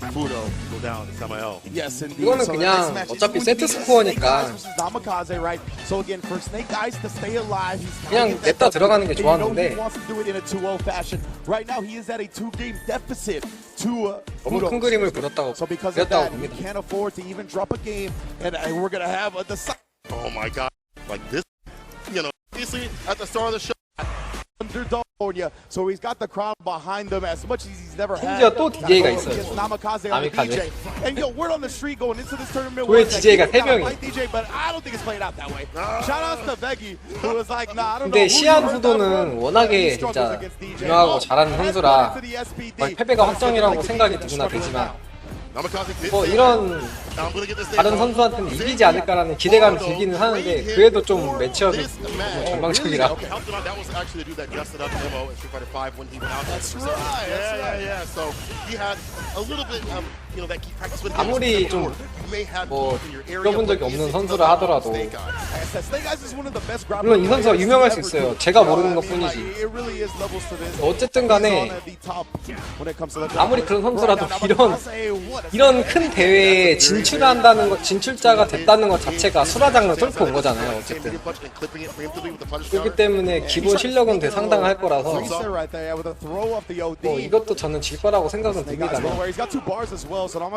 S2: 9대0. 이거는 그냥 어차피 세트 스코어니까 그냥 냈다 들어가는 게 좋았는데 너무 큰 그림을 그렸다고 봅니다.
S3: Oh my god, like this, you know, obviously at the start of the show.
S1: So he's got the crowd behind him as much as he's never had.
S2: 심지어 또 DJ가 있어요. 아미카제.
S1: And yo, word on the street going into this tournament.
S2: 왜 DJ가 3명이?
S1: DJ, but I don't think it's played out that way. Shout out to Veggie, who was like, nah, I don't know.
S2: 근데 시안 후도는 워낙에 진짜 유명하고 잘하는 선수라 패배가 확정이라고 생각이 누구나 되지만 뭐 이런 다른 선수한테는 이기지 않을까라는 기대감이 들기는 하는데 그래도 좀 매치업이 너무 절망적이라. 아무리 좀 뭐 이겨본 적이 없는 선수라 하더라도 물론 이 선수가 유명할 수 있어요. 제가 모르는 것 뿐이지. 어쨌든 간에 아무리 그런 선수라도 이런 큰 대회에 진출한다는 것, 진출자가 됐다는 것 자체가 수라장을 뚫고 온 거잖아요. 어쨌든 그렇기 때문에 기본 실력은 되게 상당할 거라서 뭐 이것도 저는 질 거라고 생각은 듭니다.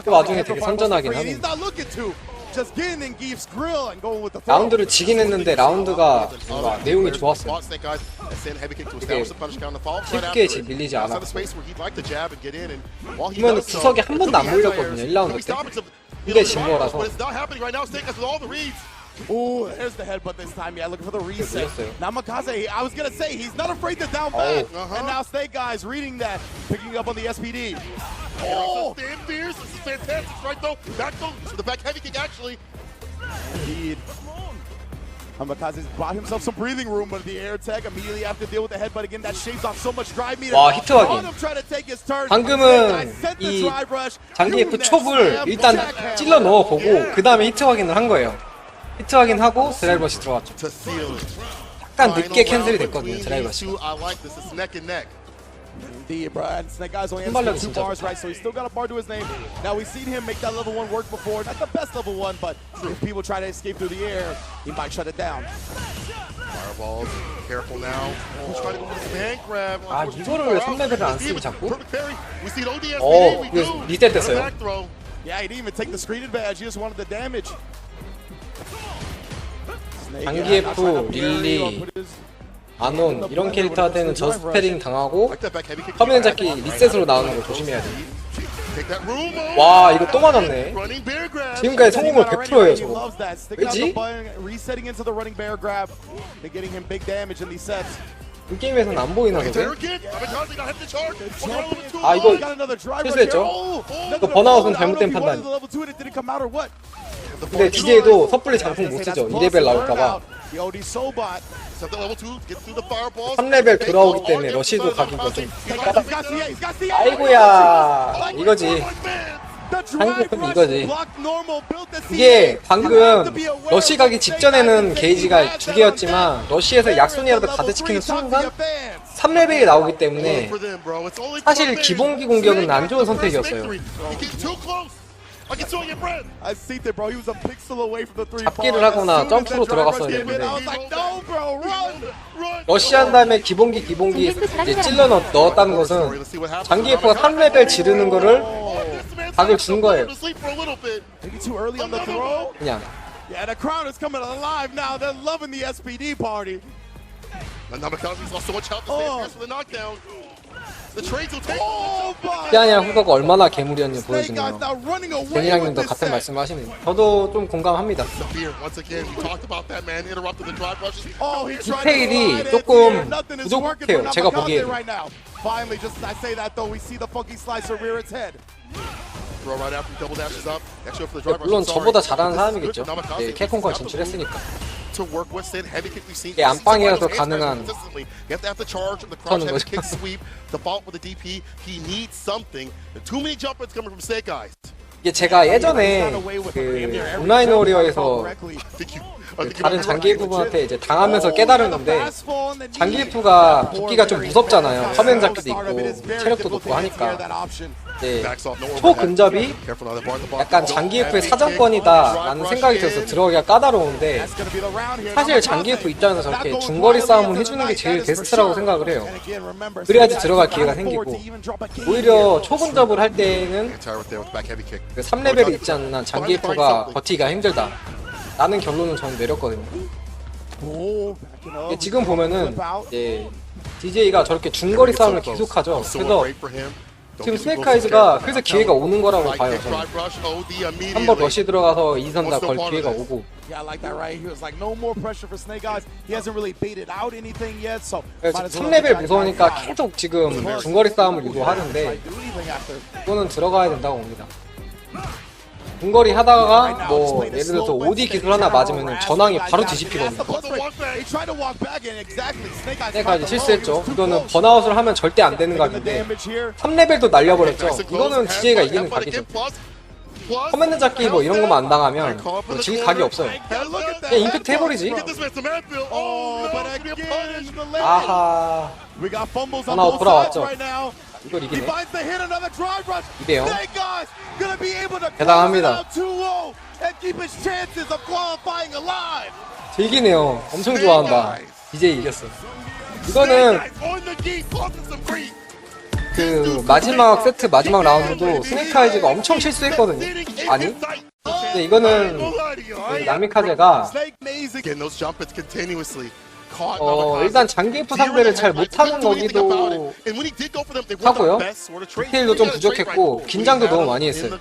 S2: 그 와중에 되게 선전하긴 하네요. 라운드를 지긴 했는데 라운드가 뭔가 내용이 좋았어요. 되게 쉽게 밀리지 않았고 보면 구석에 한 번도 안 물렸거든요 1라운드 때. 근데 진 거라서.
S1: Oh, there's the headbutt this time. Yeah, looking for the reset. Namikaze, I was gonna say, he's not afraid to down back. And now Snake Eyes reading that, picking up on the SPD.
S3: Oh, damn fierce. This is fantastic, right though. Back though, to the back heavy kick actually.
S1: Indeed. Namikaze's bought himself some breathing room, but the air tag immediately have to deal with the headbutt again. That shaves off so much drive meter.
S2: 와, 히트 확인. 방금은 이 장기 F 촉을 일단 찔러 넣어보고 그 다음에 히트 확인을 한 거예요. 히트 확인하고 드라이버시 들어갔죠. 약간 늦게 캔슬이 됐거든요, 드라이버시.
S1: Indeed, Brad. Snake Eyes only has 2 bars, right? So he's still got a bar to his name. Now we've seen him make that level 1 work before. Not the best level 1, but if people try to escape through the air, he might shut it down.
S3: Fireballs, careful now. He's trying to go for the command grab.
S2: 아, 이거를 왜 3레벨을 안 쓰지 자꾸?
S3: We see ODS.
S2: 이거 리셋 됐어요.
S1: Yeah, he didn't even take the screen advantage. He just wanted the damage.
S2: 장기 F, 릴리, 아논 이런 캐릭터한테는 저스페링 당하고 화면 잡기 리셋으로 나오는 거 조심해야 돼. 와 이거 또 맞았네. 지금까지 성공을 100%예요 저거. 왜지? 이 게임에서는 안 보이나 저게? 아 이거 실수했죠? 이거 번아웃은 잘못된 판단. 근데 DJ도 섣불리 장풍 못 쓰죠. 2레벨 나올까봐. 3레벨 돌아오기 때문에 러시도 가기가 좀 아이고야 이거지. 한국은 이거지. 이게 방금 러시 가기 직전에는 게이지가 2개였지만 러시에서 약손이라도 가드시키는 순간 3레벨이 나오기 때문에 사실 기본기 공격은 안 좋은 선택이었어요. 잡기를 하거나 점프로 들어갔어야 되는데 러시한 다음에 기본기 이제 찔러 넣었다는 것은 장기 F가 3레벨 지르는 거를 각을 주는 거예요. 그냥 피아냐 후가가 얼마나 괴물이었는지 보여주네요. 데니랑님도 같은 말씀을 하시네요. 저도 좀 공감합니다. 디테일이 조금 부족해요. 제가 보기에는. 물론 저보다 잘하는 사람이겠죠. 네, 캡콤컵 진출했으니까. 이게 안방이라서 가능한 터는 거죠. 이게 제가 예전에 그 온라인 워리어에서 그 다른 장기 F분한테 이제 당하면서 깨달은 건데 장기 F가 붙기가 좀 무섭잖아요. 화면 잡기도 있고 체력도 높고 하니까 네, 초근접이 약간 장기 F의 사정권이다 라는 생각이 들어서 들어가기가 까다로운데 사실 장기 F 입장에서 저렇게 중거리 싸움을 해주는 게 제일 베스트라고 생각을 해요. 그래야지 들어갈 기회가 생기고 오히려 초근접을 할 때는 그 3레벨이 있지 않는 장기 F가 버티기가 힘들다 라는 결론을 저는 내렸거든요. 지금 보면은 DJ가 저렇게 중거리 싸움을 계속하죠. 그래서 지금 스네이크 아이즈가 그래서 기회가 오는 거라고 봐요. 저는 한번 러시 들어가서 2선 다 걸 기회가 오고 그래서 3레벨 무서우니까 계속 지금 중거리 싸움을 유도하는데 이거는 들어가야 된다고 봅니다. 중거리 하다가 뭐 예를 들어서 OD 기술 하나 맞으면 전황이 바로 뒤집히거든요. 스네이크까지 실수했죠. 이거는 번아웃을 하면 절대 안 되는 각인데 3레벨도 날려버렸죠. 이거는 DJ가 이기는 각이죠. 커맨드 잡기 뭐 이런 것만 안 당하면 뭐 질 각이 없어요. 그냥 임팩트 해버리지. 아하. 하나 돌아왔죠. 이걸 이기네. 2대0. 대단합니다. 즐기네요. 엄청 좋아한다. 이제 이겼어. 이거는 그 마지막 세트 마지막 라운드도 스니카이즈가 엄청 실수했거든요. 아니? 근데 이거는 그 나미카제가 일단 장기프 상대를 잘 못하는 거기도 하고요. 디테일도 좀 부족했고 긴장도 너무 많이 했어요.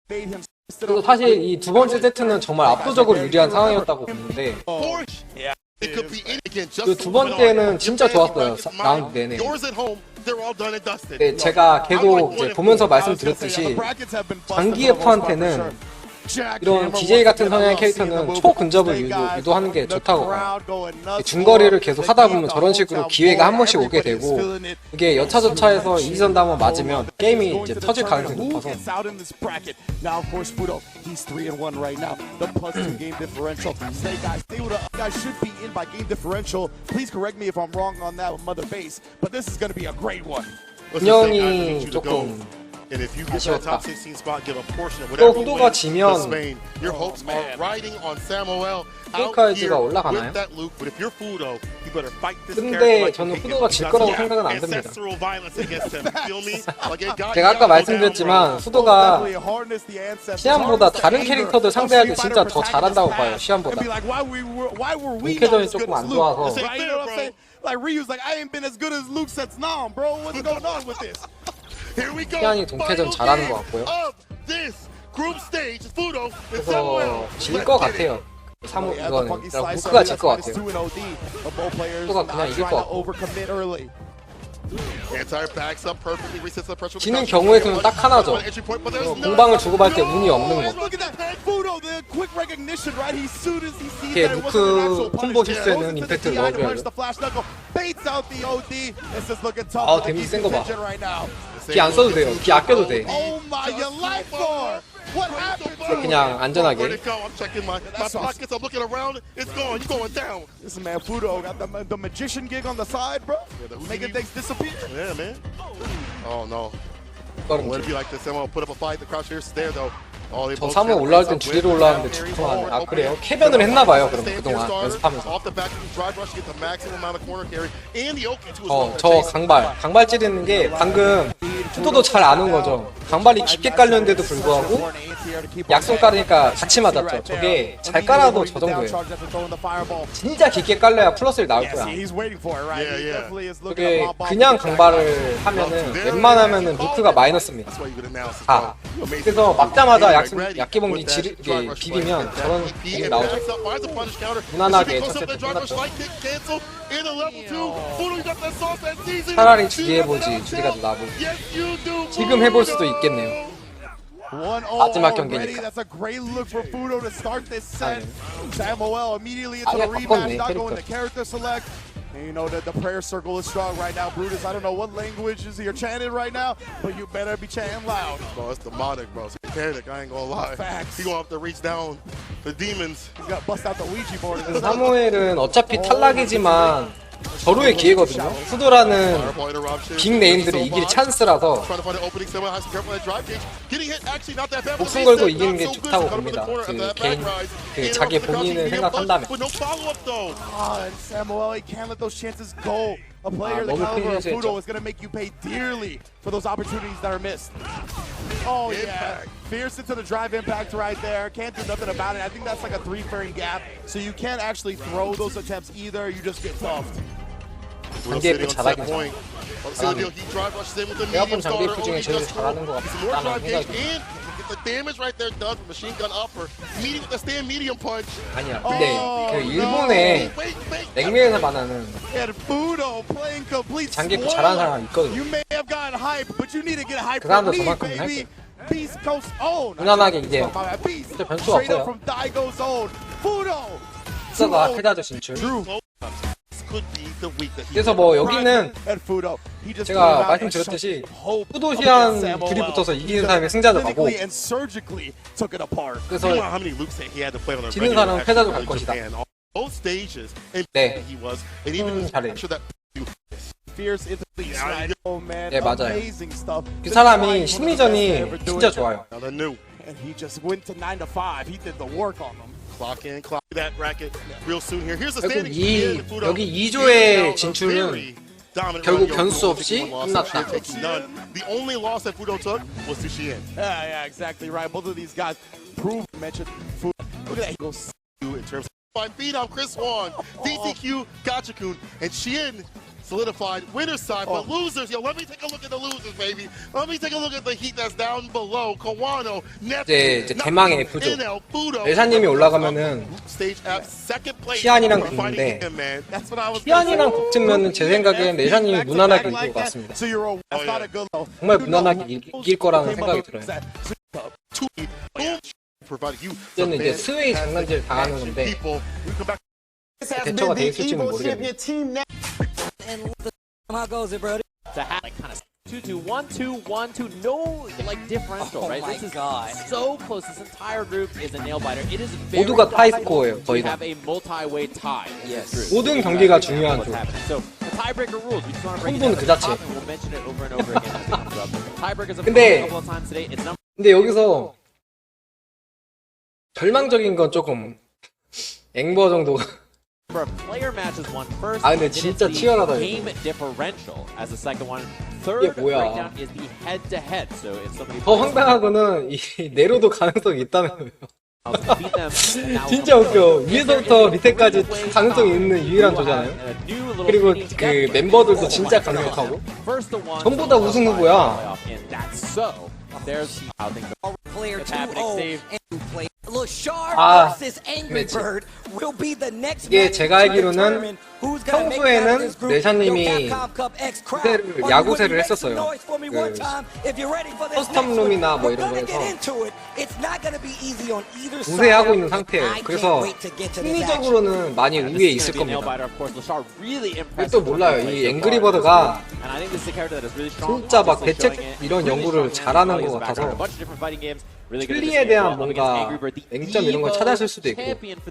S2: 그래서 사실 이 두 번째 세트는 정말 압도적으로 유리한 상황이었다고 보는데 그 두 번째는 진짜 좋았어요. 라운드 내내. 네, 제가 계속 이제 보면서 말씀드렸듯이 장기예프한테는 이런 DJ 같은 성향의 캐릭터는 초근접을 유도하는 게 좋다고 봐요. 중거리를 계속 하다 보면 저런 식으로 기회가 한 번씩 오게 되고 이게 여차저차해서 2선 한번 맞으면 게임이 이제 터질 가능성이 높아서 운영이 조금 아쉬웠다. 또 후도가 지면 스니카이즈가 올라가나요? 근데 저는 후도가 질 거라고 생각은 안 듭니다. 제가 아까 말씀드렸지만 후도가 시안보다 다른 캐릭터들 상대할 때 진짜 더 잘한다고 봐요. 시안보다. 뭉케전이 조금 안 좋아서 시안이 동캐전 잘하는 것 같고요. 그래서 질 것 같아요. 이거는 무크가 질 것 같아요. 무크가 그냥 이길 것 같고. 지는 경우에는 딱 하나죠. 공방을 주고받을 때 운이 없는 거. 이렇게 무크 콤보 실수에는 임팩트를 넣어줘야죠. 아, 데미지 센 거 봐. 기 안 써도 돼요. 기 아껴도 돼. 그냥 안전하게. 저 3호 올라올 땐 주리로 올라왔는데 죽구나. 아 그래요? 캐변을 했나봐요. 그럼 그동안 연습하면서. 저 강발 찌르는 게 방금 후도도 잘 아는 거죠. 강발이 깊게 깔렸는데도 불구하고 약속 깔으니까 같이 맞았죠. 저게 잘 깔아도 저 정도예요. 진짜 깊게 깔려야 플러스를 나올 거야. 저게 그냥 강발을 하면은 웬만하면은 루크가 마이너스입니다. 다. 그래서 막자마자 약기봉이 비비면 저런 공이 나오죠. 무난하게 첫 세트 끝났죠. 차라리 주리 해보지. 주리가 더 나아보지. 지금 해볼 수도 있겠네요. 마지막 경기니까. 아예 바꿨네 캐릭터.
S1: And you know that the prayer circle is strong right now. Brutus, I don't know what languages you're chanting right now, but you better be chanting loud.
S3: Bro, it's demonic, bro. It's satanic, I ain't gonna lie.
S1: Facts.
S3: He gonna have to reach down the demons.
S1: He's gotta bust out the Ouija board.
S2: 사무엘은 어차피 탈락이지만 저루의 기회거든요. 후도라는 빅네임들이 이길 찬스라서 목숨 걸고 이기는 게 좋다고 봅니다. 그 개인, 그 자기 본인을 생각한다면.
S1: A player the caliber of Fudo is going to make you pay dearly for those opportunities that are missed. Oh yeah, fierce into the drive impact right there. Can't do nothing about it. I think that's like a 3-frame gap, so you can't actually throw those attempts either. You just get toughed.
S2: 장기예프 잘하긴 잘해. 내가 본 장기예프 중에 제일 잘하는 것 같다는 생각이.
S3: The damage right there done from machine gun upper, meeting with the stand medium punch.
S2: 아니야. 근데 그 일본의 냉면에서 만나는 장기예프 잘하는 사람 있거든요. 그 사람도 저만큼은 할 거예요. 무난하게 이제 진짜 변수가 없어요. 스가 패자조 진출. 그래서 뭐 여기는 제가 말씀드렸듯이 푸도시안 둘이 붙어서 이기는 사람이 승자도 가고 그래서 지는 사람은 패자도 갈 것이다. 네, 잘해. 네, 맞아요. 그 사람이 심리전이 진짜 좋아요. 결국 여기 2조의 진출은 결국 변수 없이 끝났다.
S3: The only loss that Fudo took was to Xian.
S1: Yeah, exactly right. Both of these guys proved mentioned food. Look at that. He goes
S3: In terms of beat on Chris Wong, DCQ, Gachakun, and Xian solidified winner's side, but losers, yo, let me take a look at the losers, baby. Let me take a look at the heat that's down below. Kawano,
S2: 이제 대망의 F조. 엘사님이 올라가면은 시안이랑 붙는데 시안이랑 붙으면은 제 생각엔 엘사님이 무난하게 이길 것 같습니다. 정말 무난하게 이길 거라는 생각이 들어요. 이제는 이제 스웨이 장난질 당하는 건데 대처가 돼 있을지는 모르겠네요.
S11: How goes it, bro?
S12: To have like kind of 2-2, 1-2, 1-2, no like differential, right? This is so close. This entire group is a nail biter. It is very
S2: 모두가 타이스코어예요, 거의 다.
S12: have a multi-way tie. Yes.
S2: 모든 경기가 중요한 조.
S12: So the tiebreaker rules. We just want to break it
S2: 그 자체.
S12: down. We'll mention it over and over again as it comes up. Tiebreakers have
S2: 근데-
S12: come up a couple of times today. It's number.
S2: 근데 여기서 절망적인 건 조금 앵버 정도가.
S12: Player matches won first.
S2: 아 근데 진짜 치열하다 이거.
S12: Game differential as the second one. Third
S2: 이게 뭐야?
S12: breakdown is the head-to-head. So if somebody
S2: 더 황당하고는 이 네로도 가능성이 있다면서요.
S12: beat them,
S2: 진짜 웃겨. 위에서부터 밑에까지 가능성이 있는 유일한 조잖아요. 그리고 그 멤버들도 진짜 강력하고 전부 다 우승 후보야.
S12: There's how things
S11: Player
S12: It's happening,
S11: 2-0 and play Lashard
S2: 아,
S11: versus Angry Bird will be the next
S2: 이게
S11: match
S2: 제가
S11: to
S2: 알기로는
S11: determine who's gonna make it out of
S2: 평소에는
S11: this group.
S2: 내샤님이
S11: Yo, Capcom Cup X crowd,
S2: 구세를, 야구세를
S11: make some
S2: 했었어요.
S11: noise for me one
S2: 그
S11: time if you're ready for this
S2: 커스텀
S11: next
S2: 룸이나
S11: one.
S2: 뭐
S11: We're
S2: 이런
S11: gonna get
S2: 거에서
S11: into it. It's not gonna be easy on either side.
S2: 우세하고 있는 상태예요.
S11: I
S2: 그래서
S11: can't wait to get to this action.
S2: 심리적으로는 많이 우위에 있을 겁니다.
S12: really
S2: 또 몰라요. 이 앵그리버드가 진짜 막 대책 이런 연구를 잘하는 것 같아서 킬리에 대한 뭔가 맹점 이런 걸 찾았을 수도 있고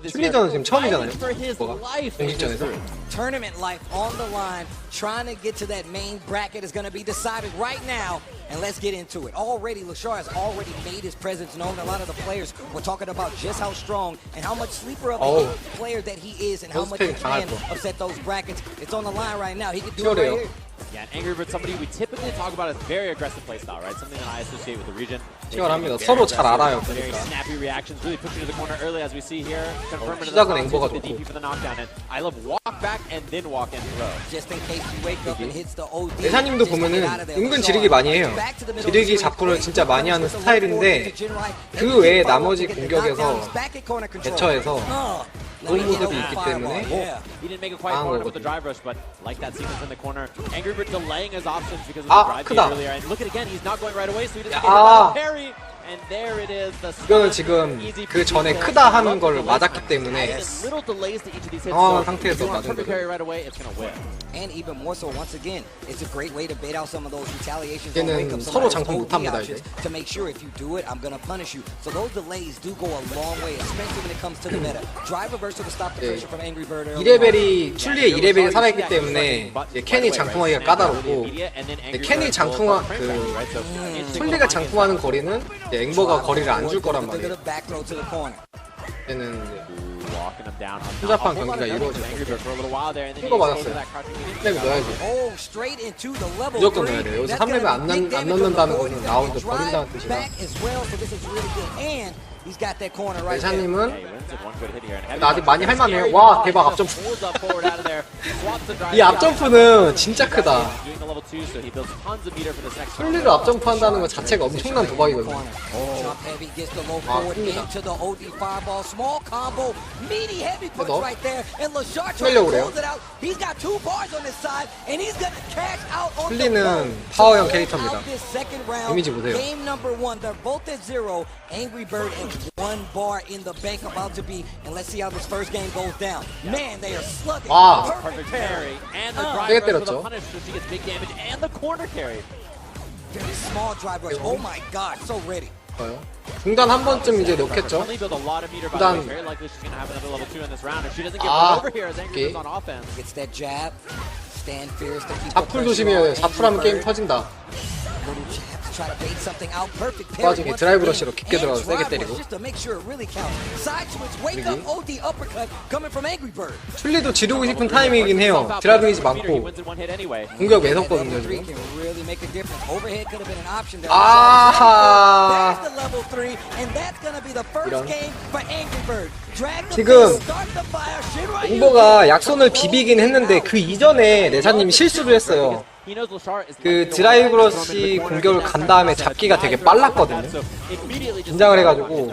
S2: 킬리전은 지금 처음이잖아요. 뭐가 공식전에서.
S11: Tournament life on the line, trying to get to that main bracket is going to be decided right now. And let's get into it. Already, Lashard has already made his presence known. A lot of the players were talking about just how strong and how much sleeper of a player that he is and how much he can upset those brackets. It's on the line right now. He can do it right here.
S12: Yeah, and Angry Bird, somebody we typically talk about as very aggressive playstyle, right? Something that I associate with the region.
S2: 치열합니다. 서로 잘 알아요.
S12: Very
S2: 그러니까.
S12: snappy reactions, really pushing to the corner early as we see here. Confirming to the
S2: 시작은
S12: top,
S2: 앵버가
S12: the DP for the knockdown, and I love walk back and then walk in throw.
S11: Just in case you wake up and hits the OD.
S2: 내사님도 보면은 은근 지르기 많이 해요. 지르기 자꾸를 진짜 많이 하는 스타일인데 그 외에 나머지 공격에서 대처해서 좋은 모습이 있기 때문에
S12: He didn't make it quite
S2: 강한
S12: far enough with the
S2: 거거든요.
S12: drive rush, but like that sequence in the corner. Angry Bird delaying his options because of the drive beat
S2: 크다.
S12: earlier. And look at it again, he's not going right away, so he doesn't get
S2: 아.
S12: the parry. And there it is. The
S2: 이거는 지금 그 전에 크다 하는 걸 맞았기 때문에
S12: little delays to each of these hits.
S2: 당황한
S12: So
S2: 상태에서
S12: if you want
S2: 맞은
S12: perfect parry
S2: 거죠.
S12: right away, it's gonna win.
S11: And even more so, once again, it's a great way to bait out some of those retaliations.
S2: 이제는 서로 장풍 못합니다, 이제.
S11: To make sure if you do it, I'm gonna punish you. So those delays do go a long way, especially when it comes to the meta. Drive reversal to stop the pressure from Angry Bird.
S2: 2레벨이 출리에 2레벨이 살아있기 때문에 이제 캔이 장풍하기가 까다롭고 캔이 장풍하 출리가 장풍하는 거리는 이제 앵버가 거리를 안 줄 거란 말이에요. 얘는 혼잡한 경기가 이루어지고 이거 맞았어요. 3레벨 넣어야지. 무조건 넣어야 돼요. 여기서 3레벨 안 넣는다는 거는 나 혼자 버린다는 뜻이라. 내샤님은 아직 많이 할만해요. 와 대박 앞점프. 이 앞점프는 진짜 크다. 출리를 앞점프 한다는 것 자체가 엄청난 도박이거든요. 아 큽니다. 치려고 그래요. 출리는 파워형 캐릭터입니다. 이미지 보세요.
S11: Game number 1, they're both at 0. Angry Bird and one bar in the bank about to be, and let's see how this first game goes down. Man, they are slugging.
S2: 와.
S12: Perfect parry and the
S2: 세게
S12: drive rush with
S2: 때렸죠.
S12: a punish, so she gets big damage and the corner carry.
S11: Very small drive rush. Oh my God, so ready.
S2: 중단 한 번쯤 이제 넣겠죠.
S12: Only built a lot of meter, by the way.
S2: 중단.
S12: Very likely she's gonna have another level 2 in this round if she doesn't get
S2: 아,
S12: run over here as Angry
S2: 오케이.
S12: Birds on offense.
S11: Gets that jab. Stand fierce to keep
S2: 자풀 조심해야 돼. 자풀하면 게임 터진다.
S11: Little jab to try to bait something out. Perfect parry.
S2: 빠지게 드라이브 러시로 깊게 들어가서 세게 때리고.
S11: Just to make sure it really counts. Side switch, wake up, OD uppercut coming from Angry Bird.
S2: 출리도 지르고 싶은 타이밍이긴 해요. 드라이브 이지 많고 공격 매섭거든요 지금.
S11: Can really make a difference. Overhead could have been an option there.
S2: 아하.
S11: There's the level 3, and that's gonna be the first
S2: 이런.
S11: game for Angry Bird. Drag the
S2: 지금
S11: pace, start the fire. Shinryu
S2: 앵보가 약손을 비비긴 했는데 그 이전에 레사님이 실수를 했어요. 그 드라이브 러시 공격을 간 다음에 잡기가 되게 빨랐거든요. 긴장을 해가지고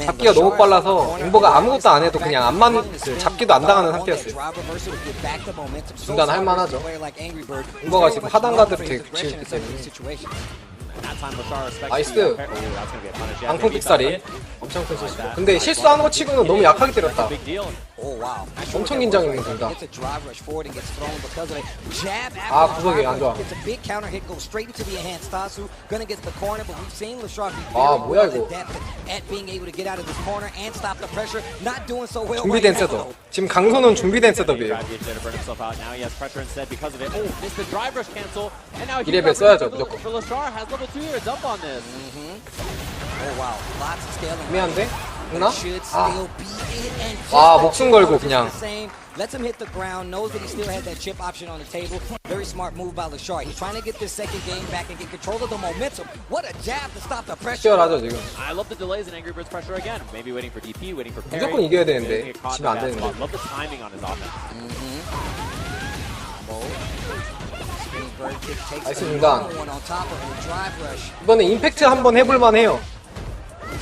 S2: 잡기가 너무 빨라서 앵보가 아무것도 안 해도 그냥 그 잡기도 안 당하는 상태였어요. 중단 할만하죠. 앵보가 지금 하단 가드를 되게 굳히기 때문에. 나이스. 방풍 픽살이 엄청 큰 실수. 근데 실수한 거 치고는 너무 약하게 때렸다. 엄청 긴장했는 순간. 아, 구석이 안 좋아. 아, 뭐야 이거. 준비된 셋업. 지금 강소는 준비된 셋업이에요. 2레벨 써야죠 무조건. 애매한데? 됐나? 와, 목숨 걸고 그냥.
S11: Lets him hit the ground, knows that he still had that chip option on the table. Very smart move by Lashar. He's trying to get this second game back and get control of the momentum. What a jab to stop the pressure.
S2: 치열하죠 지금.
S12: I love the delays in Angry Birds pressure again. Maybe waiting for DP, waiting for parry.
S2: 무조건 이겨야 되는데 지면 안 되는데.
S12: Love the timing on his offense.
S2: 나이스 중단. 이번에 임팩트 한번 해볼만 해요.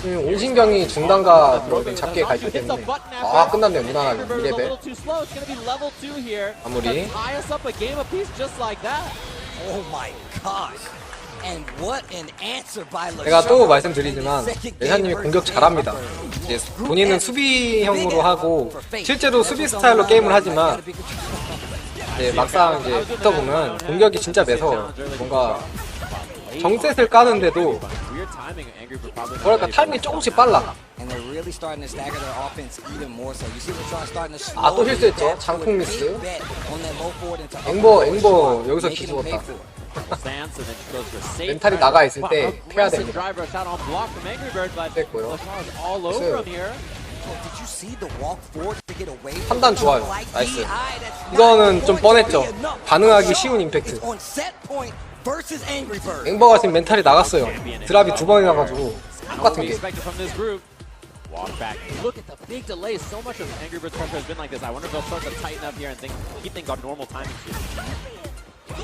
S2: 지금 온신경이 중단과 잡기에 가 있기 때문에. 아, 끝났네요 무난하게. 2레벨 마무리. 제가 또 말씀드리지만 레샤님이 공격 잘합니다. 이제 본인은 수비형으로 하고 실제로 수비 스타일로 게임을 하지만 이제 막상 이제 붙어보면 공격이 진짜 매서워요. 뭔가 정셋을 까는데도 뭐랄까 타이밍이 조금씩 빨라. 아, 또 실수했죠. 장풍 미스. 앵보 여기서 기죽었다. 멘탈이 나가 있을 때 해야 됩니다. 됐고요. 판단 좋아요. 나이스. 이거는 좀 뻔했죠. 반응하기 쉬운 임팩트. 앵버가 지금 멘탈이 나갔어요. 드랍이 2번이 나가지고 똑같은 게.
S12: Walk back. Look at the big delay. So much of Angry Birds pressure has been like this. I wonder if they'll start to tighten up here and keep things on normal timing.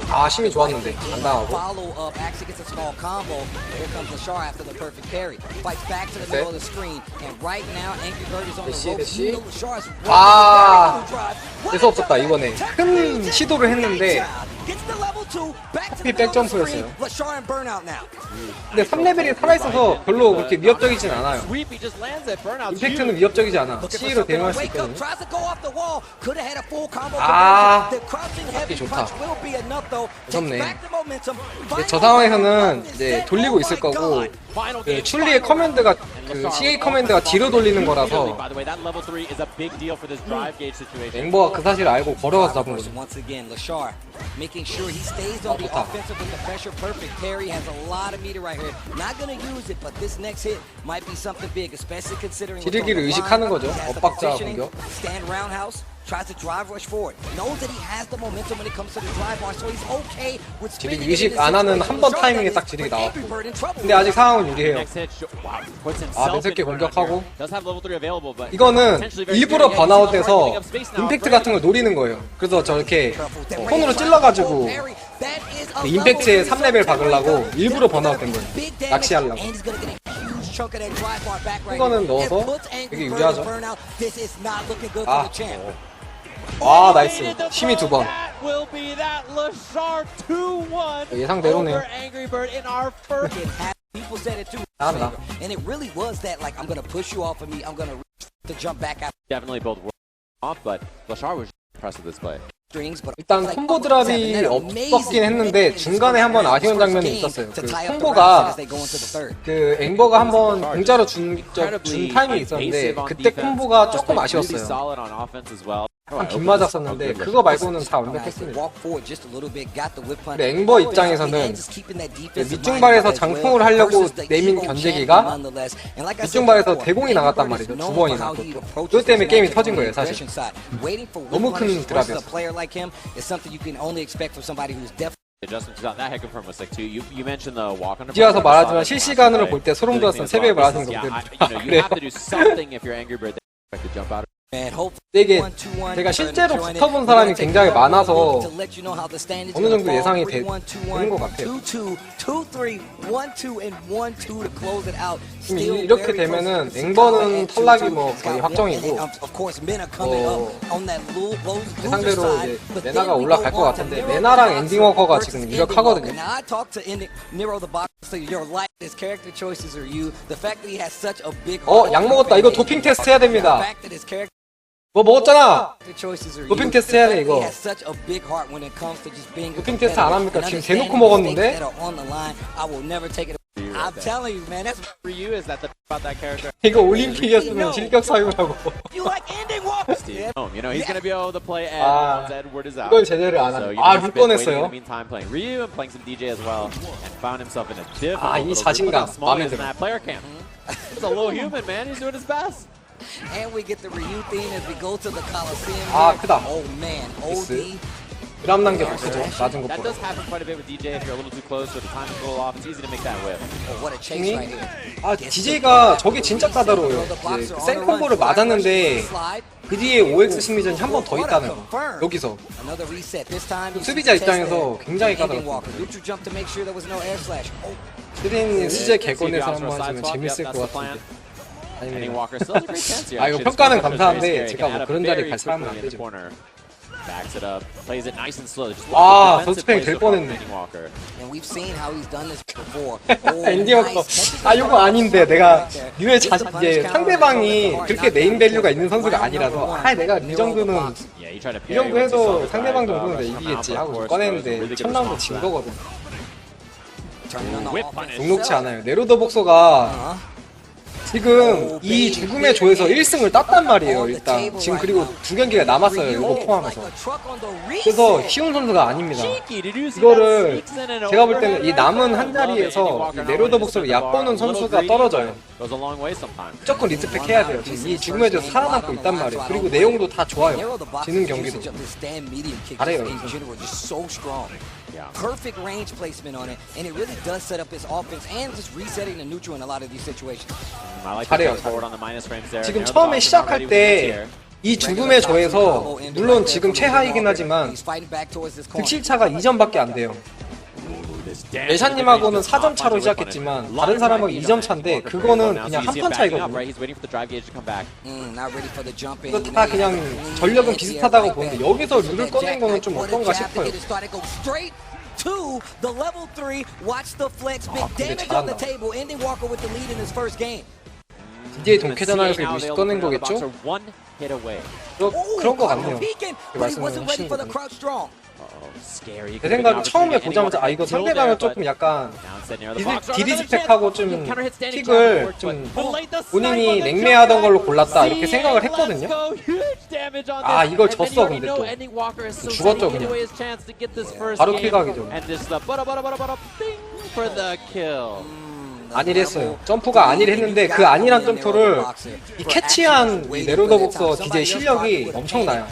S2: 아, 힘이 좋았는데 안 당하고.
S11: Follow up actually gets a small combo. Here comes Lashar after the perfect parry. Fights back to the middle of the screen. And right now Angry Bird is on the ropes.
S2: 아, 재수 없었다 이번에. 큰 시도를 했는데 하필 백점프였어요. 근데 3레벨이 살아있어서 별로 그렇게 위협적이진 않아요. 임팩트는 위협적이지 않아. C로 대응할 수 있거든요. 아, 하기 좋다. 무섭네. 저 상황에서는 이제 돌리고 있을 거고 그 출리의 커맨드가 그 CA 커맨드가 뒤로 돌리는 거라서 앵버가 그 사실을 알고 걸어가서 잡은 거죠.
S11: Making sure he stays on the offensive with the pressure. Perfect parry has a lot of meter right here. Not gonna use it, but this next hit might be something big, especially considering.
S2: 지르기를 의식하는 거죠. 엇박자 공격.
S11: Stand roundhouse. Tries to drive rush forward. Knows that he has the momentum when it comes to the drive bar, so he's okay with
S2: 지르기 의식 안 하는 한 번 타이밍에 딱 지르기 나왔고. 근데 아직 상황은 유리해요. 아, 매섭게 공격하고. 이거는 일부러 번아웃돼서 임팩트 같은 걸 노리는 거예요. 그래서 저렇게 폰으로 찔러가지고 임팩트에 3레벨 박으려고 일부러 번아웃된 거예요. 낚시하려고. 이거는 넣어서 되게 유리하죠. 아, 나이스. 심이 2번. 예상대로네요. 잘한다.
S11: And it really was that like I'm gonna push you off of me. I'm gonna to jump back out.
S12: Definitely both off, but Lashar was impressed with this play.
S2: 일단 콤보 드랍이 없었긴 했는데 중간에 한번 아쉬운 장면이 있었어요. 그 콤보가 그 앵버가 한번 공짜로 준 타임이 있었는데 그때 콤보가 조금 아쉬웠어요. 한 빗 맞았었는데 그거 말고는 다 완벽했습니다. 근데 앵버 입장에서는 밑중발에서 장풍을 하려고 내민 견제기가 밑중발에서 대공이 나갔단 말이죠. 2번이나. 그것 때문에 게임이 터진 거예요, 사실. 너무 큰 드랍이었어요. 이제 와서 말하지만 실시간으로 볼 때 소름 돋았던 새벽에 말하는 것들. 이게 제가 실제로 붙어본 사람이 굉장히 많아서 어느 정도 예상이 되는 것 같아요. 이렇게 되면은 앵버는 탈락이 뭐 거의 확정이고 상대로 이제 메나가 올라갈 것 같은데 메나랑 엔딩워커가 지금 유력하거든요. 약 먹었다. 이거 도핑 테스트 해야 됩니다. 뭐 먹었잖아! 도핑 테스트 해야 돼, 이거. 도핑 테스트 안 합니까? 지금 대놓고 먹었는데? 이거 올림픽이었으면 실격 사유라고. 이걸 제대로 안 하네. 룰 뻔했어요. 이 자신감. 마음에 들어.
S11: And we get the Ryu theme as we go to the Coliseum.
S2: 크다.
S11: Oh man, OD.
S2: 드랍 난게 없어져. 맞은 것보다.
S12: That does happen quite a bit with DJ if you're a little too close or the time is a little off. It's easy to make that whip.
S11: Oh, what a chase right here.
S2: DJ가 저게 진짜 까다로워요. 센 콤보를 맞았는데 그 뒤에 OX 심리전이 한 번 더 있다는 거. 여기서. 수비자 입장에서 굉장히 까다롭고. 스린 수제 개건에서 한번 하시면 재밌을 것 같은데. 이거 평가는 감사한데 제가 뭐 그런 자리에 갈 사람은 안 되죠. 저 스팽 될 뻔했네. 엔딩워커. 이거 아닌데 내가 이제 상대방이 그렇게 네임 밸류가 있는 선수가 아니라서 내가 이 정도 해도 상대방 정도는 이기겠지 하고 꺼냈는데 첫 라운드 진 거거든. 녹록치 않아요. 네로더 복서가 지금 이 죽음의 조에서 1승을 땄단 말이에요. 일단 지금 그리고 2경기가 남았어요. 이거 포함해서. 그래서 쉬운 선수가 아닙니다. 이거를 제가 볼 때는 이 남은 한 자리에서 네로더 복서를 얕보는 선수가 떨어져요. 무조건 리스펙 해야 돼요. 지금 이 죽음의 조에서 살아남고 있단 말이에요. 그리고 내용도 다 좋아요. 지는 경기도 잘해요.
S11: Perfect range placement on it, and it really does set up his offense and just resetting the neutral in a lot of these situations.
S2: 잘해요. 지금 처음에 시작할 때 이 죽음의 조에서 물론 지금 최하이긴 하지만 득실차가 2점밖에 안 돼요. 레샤님하고는 4점 차로 시작했지만 다른 사람하고 2점 차인데 그거는 그냥 한 판 차이거든요. 이거 다 그냥 전력은 비슷하다고 보는데 여기서 룰을 꺼낸 거는 좀 어떤가 싶어요.
S11: To the level 3, watch the flex, big damage on the table, ending Walker with the lead in his first game.
S2: DJ 동캐전하에서 루시 꺼낸 거겠죠? 그런 거 같네요. 말씀을 하시는 거. 제 생각에 처음에 보자마자 이거 상대방은 조금 약간 디리스펙하고 좀 픽을 좀 본인이 냉매하던 걸로 골랐다 이렇게 생각을 했거든요. 이걸 졌어. 근데 또 죽었죠 그냥. 바로 킬각이죠. 안일했어요. 점프가 안일했는데 그 안일한 점프를 이 캐치한 이 네로더 복서 DJ 실력이 엄청나요.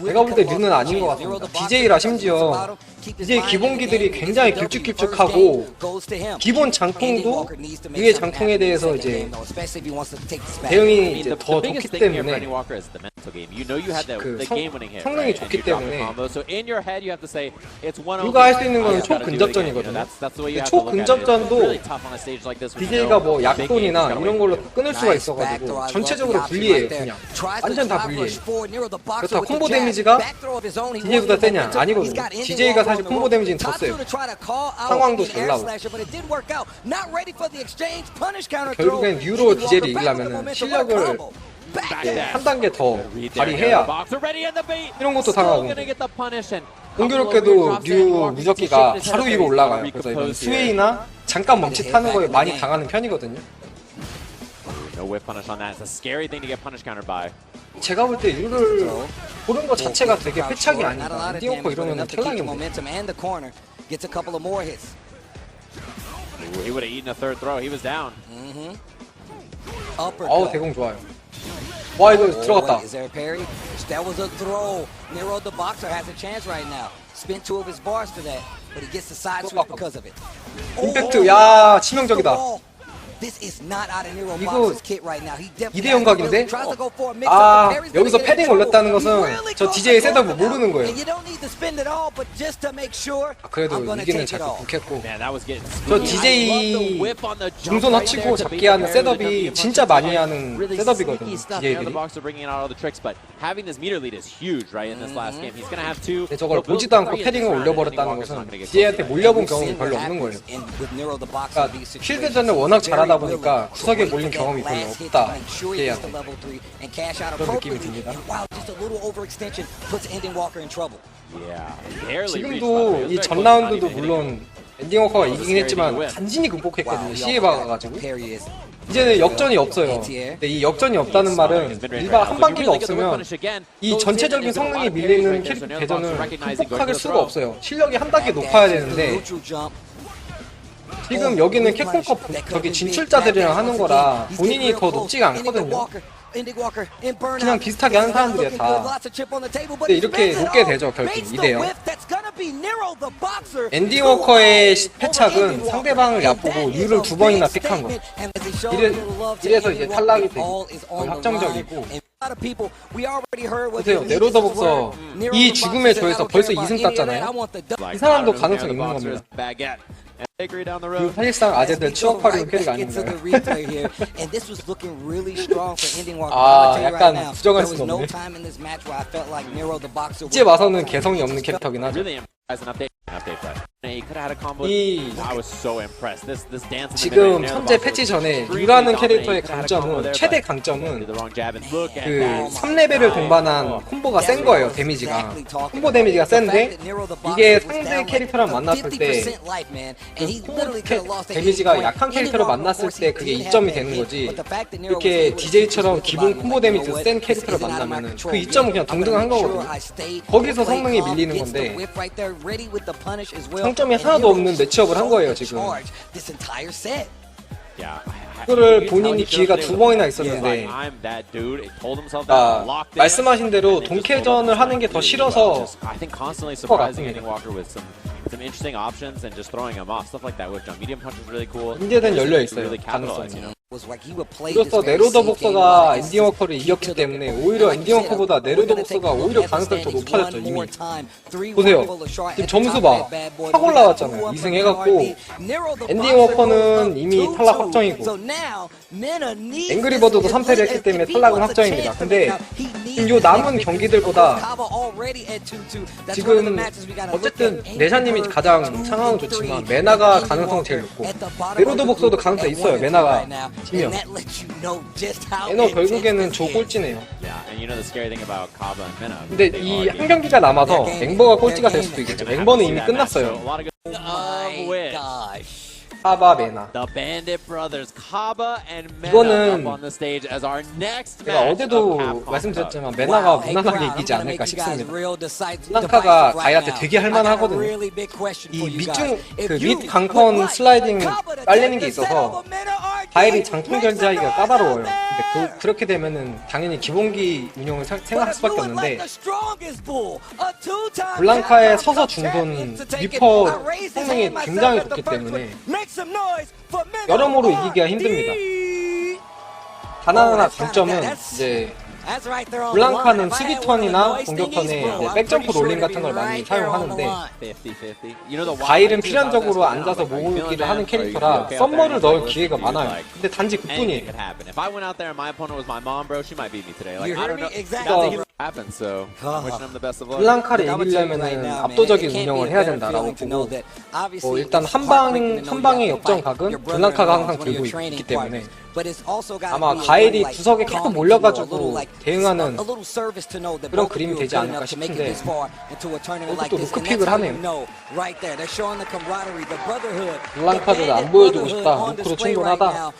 S2: 내가 볼 때 류는 아닌 것 같습니다. DJ라 심지어 DJ 기본기들이 굉장히 길쭉길쭉하고 기본 장풍도 위의 장풍에 대해서 이제 대응이 이제 더 좋기 때문에 그 성능이 좋기 때문에 류가 할 수 있는 건 초근접전이거든요. 초근접전도 DJ가 뭐 약손이나 이런 걸로 끊을 수가 있어가지고 전체적으로 불리해요. 그냥 완전 다 불리해. 그렇다고 콤보 데미지가 DJ보다 세냐? 아니거든요. DJ가 사실 콤보 데미지는 더 세요. 상황도 잘 나오고. 결국엔 뉴로 DJ를 이기려면 실력을 한 단계 더 발휘해야 이런 것도 당하고, 공교롭게도 뉴 무적기가 바로 위로 올라가요. 그래서 이런 스웨이나 잠깐 멈칫하는 거에 많이 당하는 편이거든요. 제가 볼 때 뉴를 보는 것 자체가 되게 패착이 아닌가. 엔딩워커 이러면 탈락인데. 어우, 대공 좋아요. 와, 이거 들어갔다. 임팩트, 야, 치명적이다. 이거 2대0 각인데? 아, 여기서 패딩 올렸다는 것은 저 DJ의 셋업을 모르는 거예요. 아, 그래도 이기는 자꾸 좋겠고, 저 DJ 중손 합치고 잡기 하는 셋업이 진짜 많이 하는 셋업이거든요, DJ들이. 근데 저걸 보지도 않고 패딩을 올려버렸다는 것은 DJ한테 몰려본 경험이 별로 없는 거예요. 그러니까 필드전을 워낙 잘하다 보니까 구석에 몰린 경험이 별로 없다, DJ한테. 그런 느낌이 듭니다. 지금도 이 전 라운드도 물론 엔딩워커가 이기긴 했지만 간신히 극복했거든요, 시에 박아가지고. 이제는 역전이 없어요. 근데 이 역전이 없다는 말은 일반 한 방기가 없으면 이 전체적인 성능이 밀리는 캐릭터 대전을 극복할 수가 없어요. 실력이 한 단계 높아야 되는데 지금 여기는 캡콤컵 저기 진출자들이랑 하는 거라 본인이 더 높지가 않거든요. 그냥 비슷하게 하는 사람들이야 다. 근데 이렇게 높게 되죠, 결국 2대0. 엔딩워커의 패착은 상대방을 얕보고 뉴를 2번이나 픽한 거. 이래서 이제 탈락이 되고 거의 확정적이고. 보세요, 네로더 복서 이 죽음의 조에서 벌써 2승 땄잖아요. 이 사람도 가능성 있는 겁니다. 그 사실상 아재들 추억하려는 캐릭 아닌가요? 아, 약간 부정할 수는 없네. 이제 와서는 개성이 없는 캐릭터긴 하죠. 이 지금 현재 패치 전에 뉴라는 캐릭터의 강점은, 최대 강점은 그 3레벨을 동반한 콤보가 센 거예요. 데미지가 콤보 데미지가 센데 이게 상대 캐릭터랑 만났을 때 그 콤보 데미지가 약한 캐릭터를 만났을 때 그게 이점이 되는 거지, 이렇게 DJ처럼 기본 콤보 데미지 센 캐릭터를 만나면은 그 이점은 그냥 동등한 거거든요. 거기서 성능이 밀리는 건데 상점이 하나도 없는 매치업을 한 거예요, 지금. 그거를 본인이 기회가 2번이나 있었는데, 말씀하신 대로 동캐전을 하는 게 더 싫어서 것 같습니다. 언제든 열려있어요, 가능성이. 그래서 네로더 복서가 엔딩워커를 이겼기 때문에 오히려 엔딩워커보다 네로더 복서가 오히려 가능성이 더 높아졌죠, 이미. 보세요, 지금 점수 봐, 확 올라왔잖아요. 2승 해갖고. 엔딩워커는 이미 탈락 확정이고 앵그리버드도 3패를 했기 때문에 탈락은 확정입니다. 근데 지금 요 남은 경기들보다 지금 어쨌든 네샤님이 가장 상황은 좋지만 메나가 가능성 제일 높고, 네로더 복서도 가능성 있어요, 메나가 지면. 에너 결국에는 조 꼴찌네요. 근데 이 한 경기가 남아서 앵버가 꼴찌가 될 수도 있겠죠. 앵버는 이미 끝났어요. 카바, 메나. 이거는 제가 어제도 말씀드렸지만 메나가 무난하게 이기지 않을까 싶습니다. 블랑카가 가이한테 되게 할만하거든요. 이 밑중 밑 강컨 슬라이딩 빨리는 게 있어서 가일이 장통 견제하기가 까다로워요. 근데 그렇게 되면은 당연히 기본기 운영을 생각할 수밖에 없는데, 블랑카의 서서 중손 리퍼 성능이 굉장히 좋기 때문에 여러모로 이기기가 힘듭니다. 단 하나 강점은 이제 블랑카는 수비 턴이나 공격 턴에 이제 백점프 롤링 같은 걸 많이 사용하는데 가일은 필연적으로 앉아서 모으기를 하는 캐릭터라 썸머를 넣을 기회가 많아요. 근데 단지 그뿐이에요. 블랑카를 이기려면 압도적인 운영을 해야 된다라고 보고 일단 한 방의 역전각은 블랑카가 항상 들고 있기 때문에 아마 가일이 구석에 계속 몰려가지고 대응하는 그런 그림이 되지 않을까 싶은데 또 노크픽을 하네요. 블랑카를 안 보여주고 싶다. 노크로 충분하다.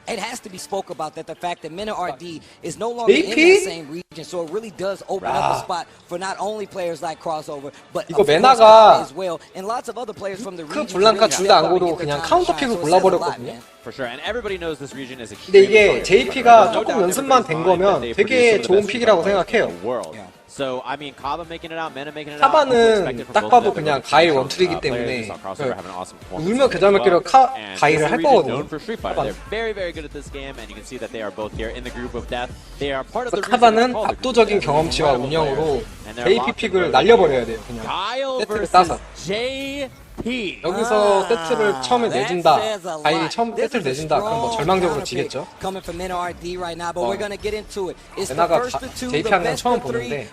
S11: It has to be spoke about that the fact that Mena RD is no longer in that same region, so it really does open up a spot for not only players like Crossover, but
S2: 이거 메나가
S11: as well, and lots of other players from the
S2: 그
S11: region.
S2: 블랑카 둘 다 안 고르고 그냥 카운터 픽을 골라버렸거든요.
S12: For sure, and everybody knows this region is a
S2: 근데 이게 JP가 조금 연습만 된 거면 되게 좋은 픽이라고 생각해요.
S12: So I mean, Kaba making it out, Mena making it out.
S2: 카바는 딱 봐도 그냥 가일 원툴이기 때문에 울며 겨자 먹기로 가일을 할 거거든요. 카바는 압도적인 경험치와 운영으로 JP 픽을 날려버려야 돼요. 그냥 세트를 따서. 여기서 세트를 처음에 내준다. 가일이 처음 세트를 내준다. 그럼 뭐 절망적으로 지겠죠. 메나가 JP 하는 건 처음 보는데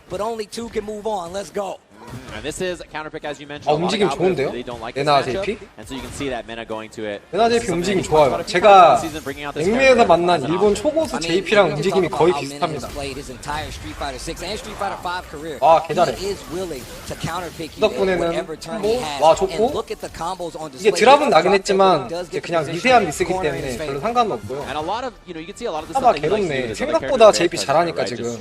S2: 움직임 좋은데요? 메나 JP? 메나 JP 움직임 좋아요. 제가 엑미에서 만난 일본 초고수 JP랑 움직임이 거의 비슷합니다. 와, 개잘해. 그 덕분에는 와, 좋고 이게 드랍은 나긴 했지만 이제 그냥 미세한 미스기 때문에 별로 상관은 없고요. 하바 괴롭네. 생각보다 JP 잘하니까 지금.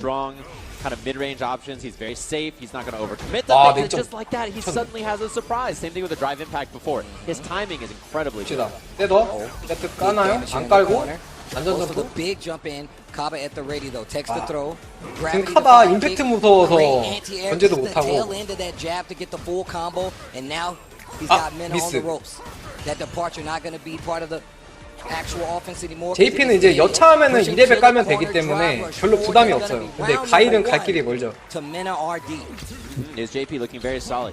S12: Kind of mid-range options. He's very safe. He's not going to overcommit the thing, and just like that, he suddenly has a surprise. Same thing with the drive impact before. His timing is incredibly good.
S2: 떼더 세트 까나요? 안 깔고 안전 점프. 지금 카바 임팩트 무서워서 견제도 못하고. 아, 미스. JP는 이제 여차하면은 2레벨 깔면 되기 때문에 별로 부담이 없어요. 근데 가일은 갈 길이 멀죠.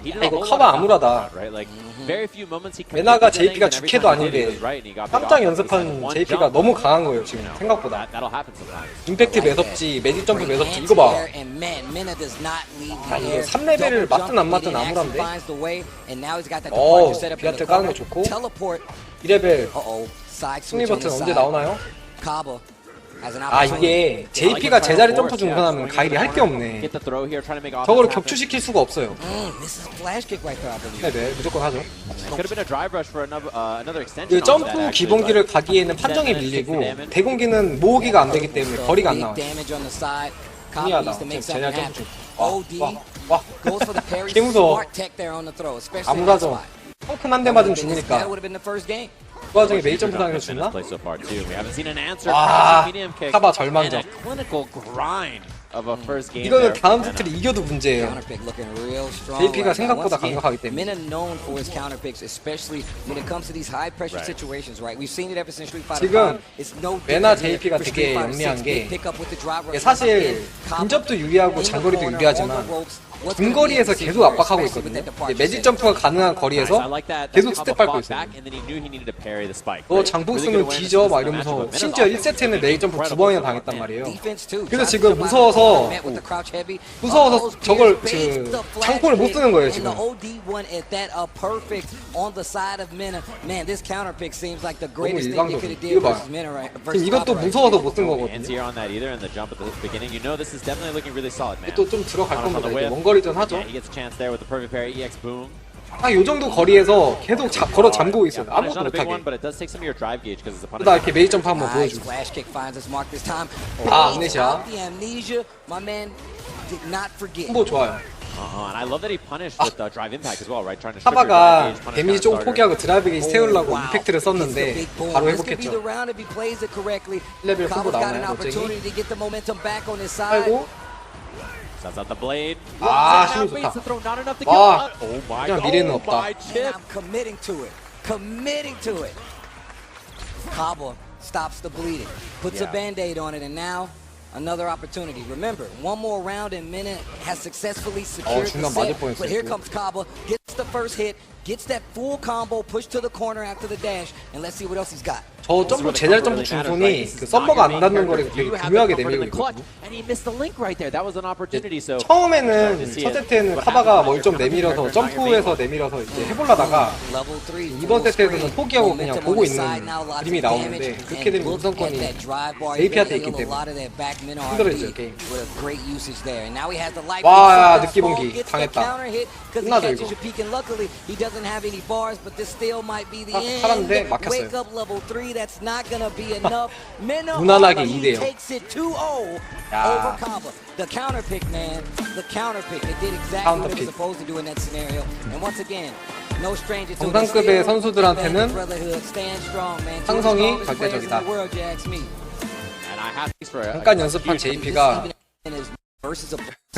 S2: 이거 카바 암울하다. 메나가 JP가 주캐도 아닌데 깜짝 연습한 JP가 너무 강한 거예요 지금 생각보다. 임팩트 매섭지, 매직 점프 매섭지. 이거 봐. 아, 이거 3레벨을 맞든 안 맞든 암울한데. 비아트 까는 거 좋고. 2레벨 승리 버튼 언제 나오나요? 아, 이게 JP가 제자리 점프 중단하면 가일이 할 게 없네. 저거를 격추시킬 수가 없어요. 네, 무조건 하죠. 그 점프 기본기를 가기에는 판정이 밀리고 대공기는 모으기가 안 되기 때문에 거리가 안 나와요. 중요하다. 제자리 점프 중. 와. 개 무서워. 아무라죠. 펑큰 한 대 맞으면 죽으니까. 그 와중에 메이 점프 당해서 죽나? 아, 카바 절망적. 이거는 다음 세트를 이겨도 문제예요. JP가 생각보다 강력하기 때문에. 지금 메나 JP가 되게 영리한 게 사실 근접도 유리하고 장거리도 유리하지만 중거리에서 계속 압박하고 있거든요. 매직 점프가 가능한 거리에서 계속 스텝 밟고 있어요. 너 장풍 쓰면 뒤져 막 이러면서 심지어 1세트에는 매직 점프 2번이나 당했단 말이에요. 그래서 지금 무서워서 저걸 장풍을 못 쓰는 거예요 지금. 너무 일방적으로. 이거 봐. 지금 이것도 무서워서 못 쓴 거거든요. 또 좀 들어갈 겁니다. 이제 원거리전 하죠. 딱 요정도 거리에서 계속 걸어 잠그고 있어요. 아무것도 못하게. 그러다 이렇게 메이 점프 한번 보여주고. 아, 암네시아. 콤보 좋아요. 카바가 데미지 조금 포기하고 드라이브 게이지 세우려고 임팩트를 썼는데 바로 회복했죠. 1레벨 콤보 나오나요? 멋쟁이? 아이고. 아, 힘이 좋다. 와, 그냥 미래는 없다.
S11: Another opportunity. Remember, one more round and Mena has successfully secured the set. But here comes Kaba, gets the first hit, gets that full combo, push to the corner after the dash, and let's see what else he's got.
S2: 저 점프 제잘 점프 중손이 그 썸버가 안 닿는 거를 되게 교묘하게 내밀고 있거든요. 처음에는 첫 세트에는 카바가 뭘 좀 내밀어서 점프해서 내밀어서 이제 해보려다가 이번 세트에서는 포기하고 그냥 보고 있는 그림이 나오는데 그렇게 되면 우선권이 JP한테 있기 때문에 힘들어지죠 게임. 와 느끼봉기 당했다. 끝나죠 이거. 살았는데 막혔어요. 무난하게 2대0. 야.
S11: The counter pick, man. The counter pick. It did exactly what it was supposed to do in that scenario. And once again, no stranger to
S2: 정상급의 선수들한테는 상성이 절대적이다. 잠깐 연습한 JP가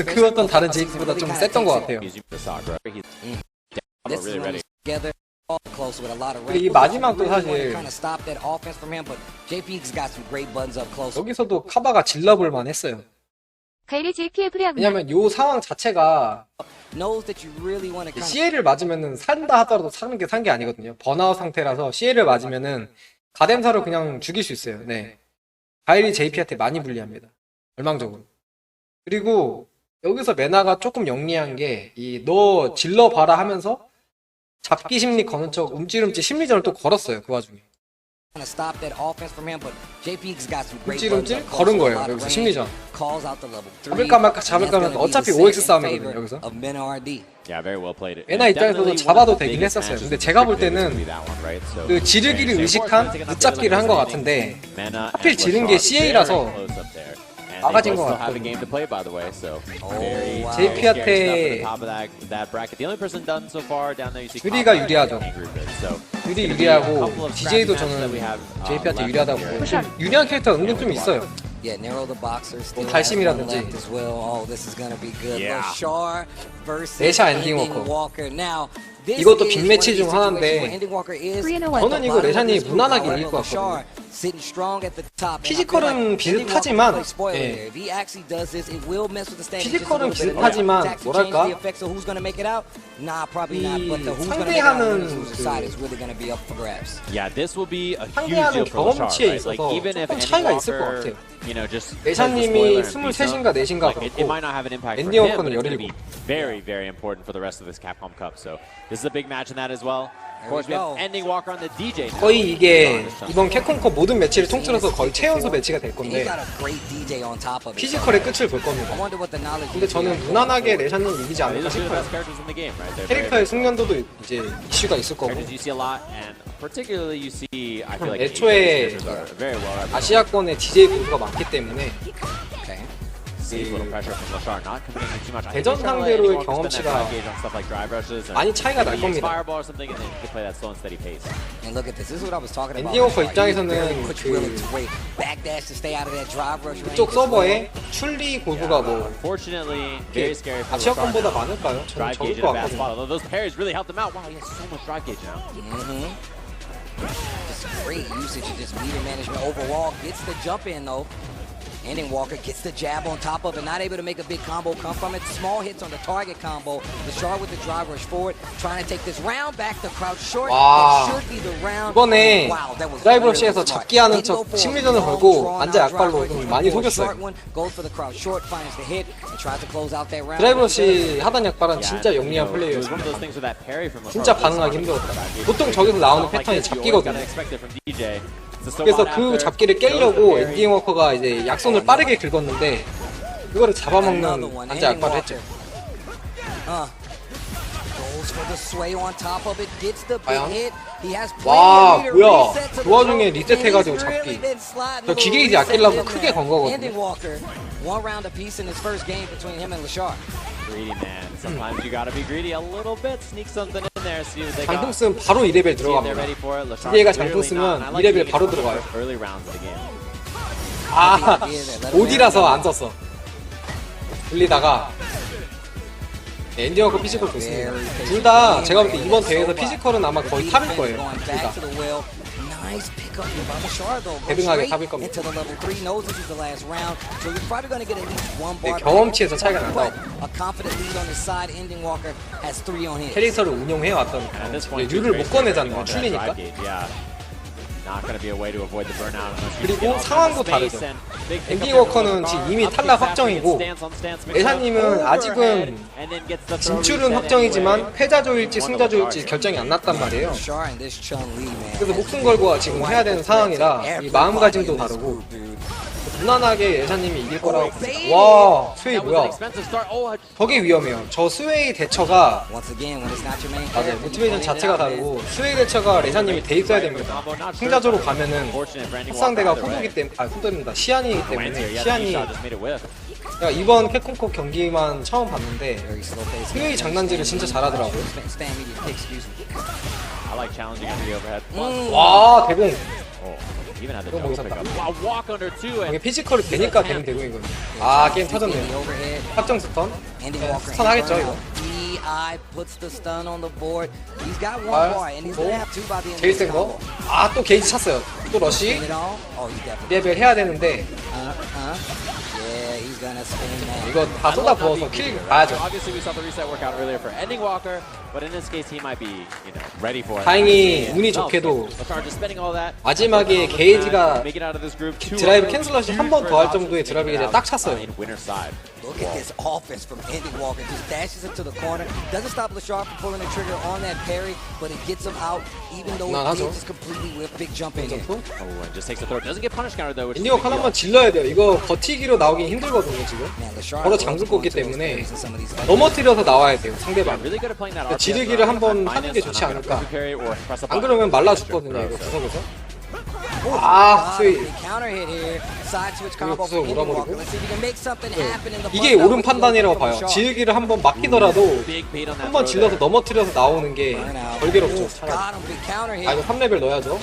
S2: 그 어떤 다른 JP보다 좀 셌던 것 같아요. 이 마지막도 사실 여기서도 카바가 질러볼만 했어요. 왜냐면 요 상황 자체가 CL을 맞으면은 산다 하더라도 사는 게 산 게 아니거든요. 번아웃 상태라서 CL을 맞으면은 가뎀사로 그냥 죽일 수 있어요. 네, 가일이 JP한테 많이 불리합니다. 절망적으로. 그리고 여기서 메나가 조금 영리한 게 이 너 질러봐라 하면서 잡기 심리 거는 척 움찔움찔 심리전을 또 걸었어요. 그 와중에 움찔움찔 걸은 거예요. 여기서 심리전 잡을까 말까 잡을까 말까 어차피 OX 싸움이거든요. 여기서 메나 입장에서도 잡아도 되긴 했었어요. 근데 제가 볼 때는 그 지르기를 의식한 늦잡기를 한 것 같은데 하필 지른 게 CA라서 막아진 것 같고 JP한테 유리가 유리하죠. 유리 유리하고 DJ도 저는 JP한테 유리하다고 보고 유리한 캐릭터가 은근 좀 있어요. 뭐 달심이라든지 내샤 엔딩 워커 이것도 빅매치 중 하나인데 저는 이거 레샤니 무난하게 이길 것 같거든요. 피지컬은 비슷하지만 피지컬은 비슷하지만 뭐랄까 이 상대하는 상대하는 경험치에 있어서 조금 차이가 있을 것 같아요. 레샤님이 23인가 4인가 그렇고 엔딩 워커는 17.
S12: Very, very important for the rest of this Capcom Cup. So this is a big match in that as well. Of course, we have ending Walker on the DJ.
S2: 거의 이게 이번 캡콤컵 모든 매치를 통틀어서 거의 최연소 매치가 될 건데 피지컬의 끝을 볼 겁니다. 근데 저는 무난하게 레샤님 이기지 않을까 싶어요. 캐릭터의 숙련도도 이제 이슈가 있을 거고 애초에 아시아권에 DJ 부가 많기 때문에 대전 상대로의 경험치가 많이 차이가 날 겁니다. 엔딩 워커 입장에서는 그쪽 서버에 출리 고수가 뭐 아시아권보다 많을까요? 저는 적을 것 같거든요.
S11: Great usage of just meter management overall. Gets the jump in though. Ending Walker gets the jab on top of it, not able to make a big combo come from it. Small hits on the target combo. Lashar with the drive rush forward, trying to take this round back to crouch short.
S2: 와,
S11: should be the round.
S2: 이번에 드라이브 러시에서 잡기하는 척 심리전을 걸고 앉아 약발로 좀 많이 속였어요. 드라이브 러시 하단 약발은 진짜 영리한 플레이였습니다. 진짜 반응하기 힘들었다. 보통 저기서 나오는 패턴이 잡기거든요. 그래서 그 잡기를 깨려고 엔딩 워커가 이제 약손을 빠르게 긁었는데 그거를 잡아먹는 앉아 약발을 했죠. 와 뭐야 그 와중에 리셋해가지고 잡기 저 기계이지 아끼려고 크게 건 거거든요. 장풍 쓰면 바로 2레벨 들어갑니다. 기계가 장풍 쓰면 2레벨 바로 들어가요. 아 오디라서 안 썼어. 돌리다가 엔딩 워커 피지컬 좋습니다. 둘 다 제가 볼 때 이번 대회에서 피지컬은 아마 거의 탑일 거예요. 둘 다.
S11: Nice pickup here by Bashar though. Goes
S2: 대등하게
S11: straight
S2: 잡을 겁니다.
S11: into the level 3. Knows this is the last round, so he's probably going to get at least one bar.
S2: 경험치에서 차이가 난다고.
S11: A confident lead on his side. Ending Walker has 3 on him.
S2: 캐릭터를 운용해 왔던 룰을 못 꺼내잖아요. 틀리니까. 그리고 상황도 다르죠. 엔딩 워커는 지금 이미 탈락 확정이고 예사님은 아직은 진출은 확정이지만 패자조일지 승자조일지 결정이 안 났단 말이에요. 그래서 목숨 걸고 지금 해야 되는 상황이라 이 마음가짐도 다르고 무난하게 예사님이 이길 거라고. 와, 스웨이 뭐야? 저게 위험해요. 저 스웨이 대처가 맞아요. 모티베이션 자체가 다르고 스웨이 대처가 레사님이 돼 있어야 됩니다. 승자조로 가면은 확상대가 후보기 때문에 후보입니다. 시안이기 때문에 시안이 제가 이번 캡콤컵 경기만 처음 봤는데 스웨이 장난질을 진짜 잘하더라고요. 와, 대공. 이거 뭐 있었다. 이게 피지컬이 되니까 되는 대공이거든요. 아, 게임 터졌네요. 확정 스턴. 스턴 하겠죠 이거. 제일 센 거. 아, 또 게이지 찼어요. 또 러시. 레벨 해야 되는데 이거 다 쏟아 부어서 킬 가야죠. 다행히 운이 좋게도 마지막에 게이지가 드라이브 캔슬러시 한 번 더 할 정도의 드라이브 게이지가 딱 찼어요.
S11: Look at this offense from Ending Walker. Just dashes into the corner. Doesn't stop Lashard from pulling the trigger on that parry, but it gets him out, even though it is completely with big jump in here.
S2: 엔딩 워커 한번 질러야 돼요. 이거 버티기로 나오긴 힘들거든요 지금. 바로 장수 꽂기 때문에 넘어뜨려서 나와야 돼요 상대방. 지르기를 한번 하는 게 좋지 않을까. 안 그러면 말라 죽거든요 이거 구석에서. 아, 스웨이. 여기서 몰아버리고. 이게 옳은 판단이라고 봐요. 지르기를 한번 막히더라도 한번 질러서 넘어뜨려서 나오는 게 벌괴롭죠. 차라리. 아, 이거 3레벨 넣어야죠.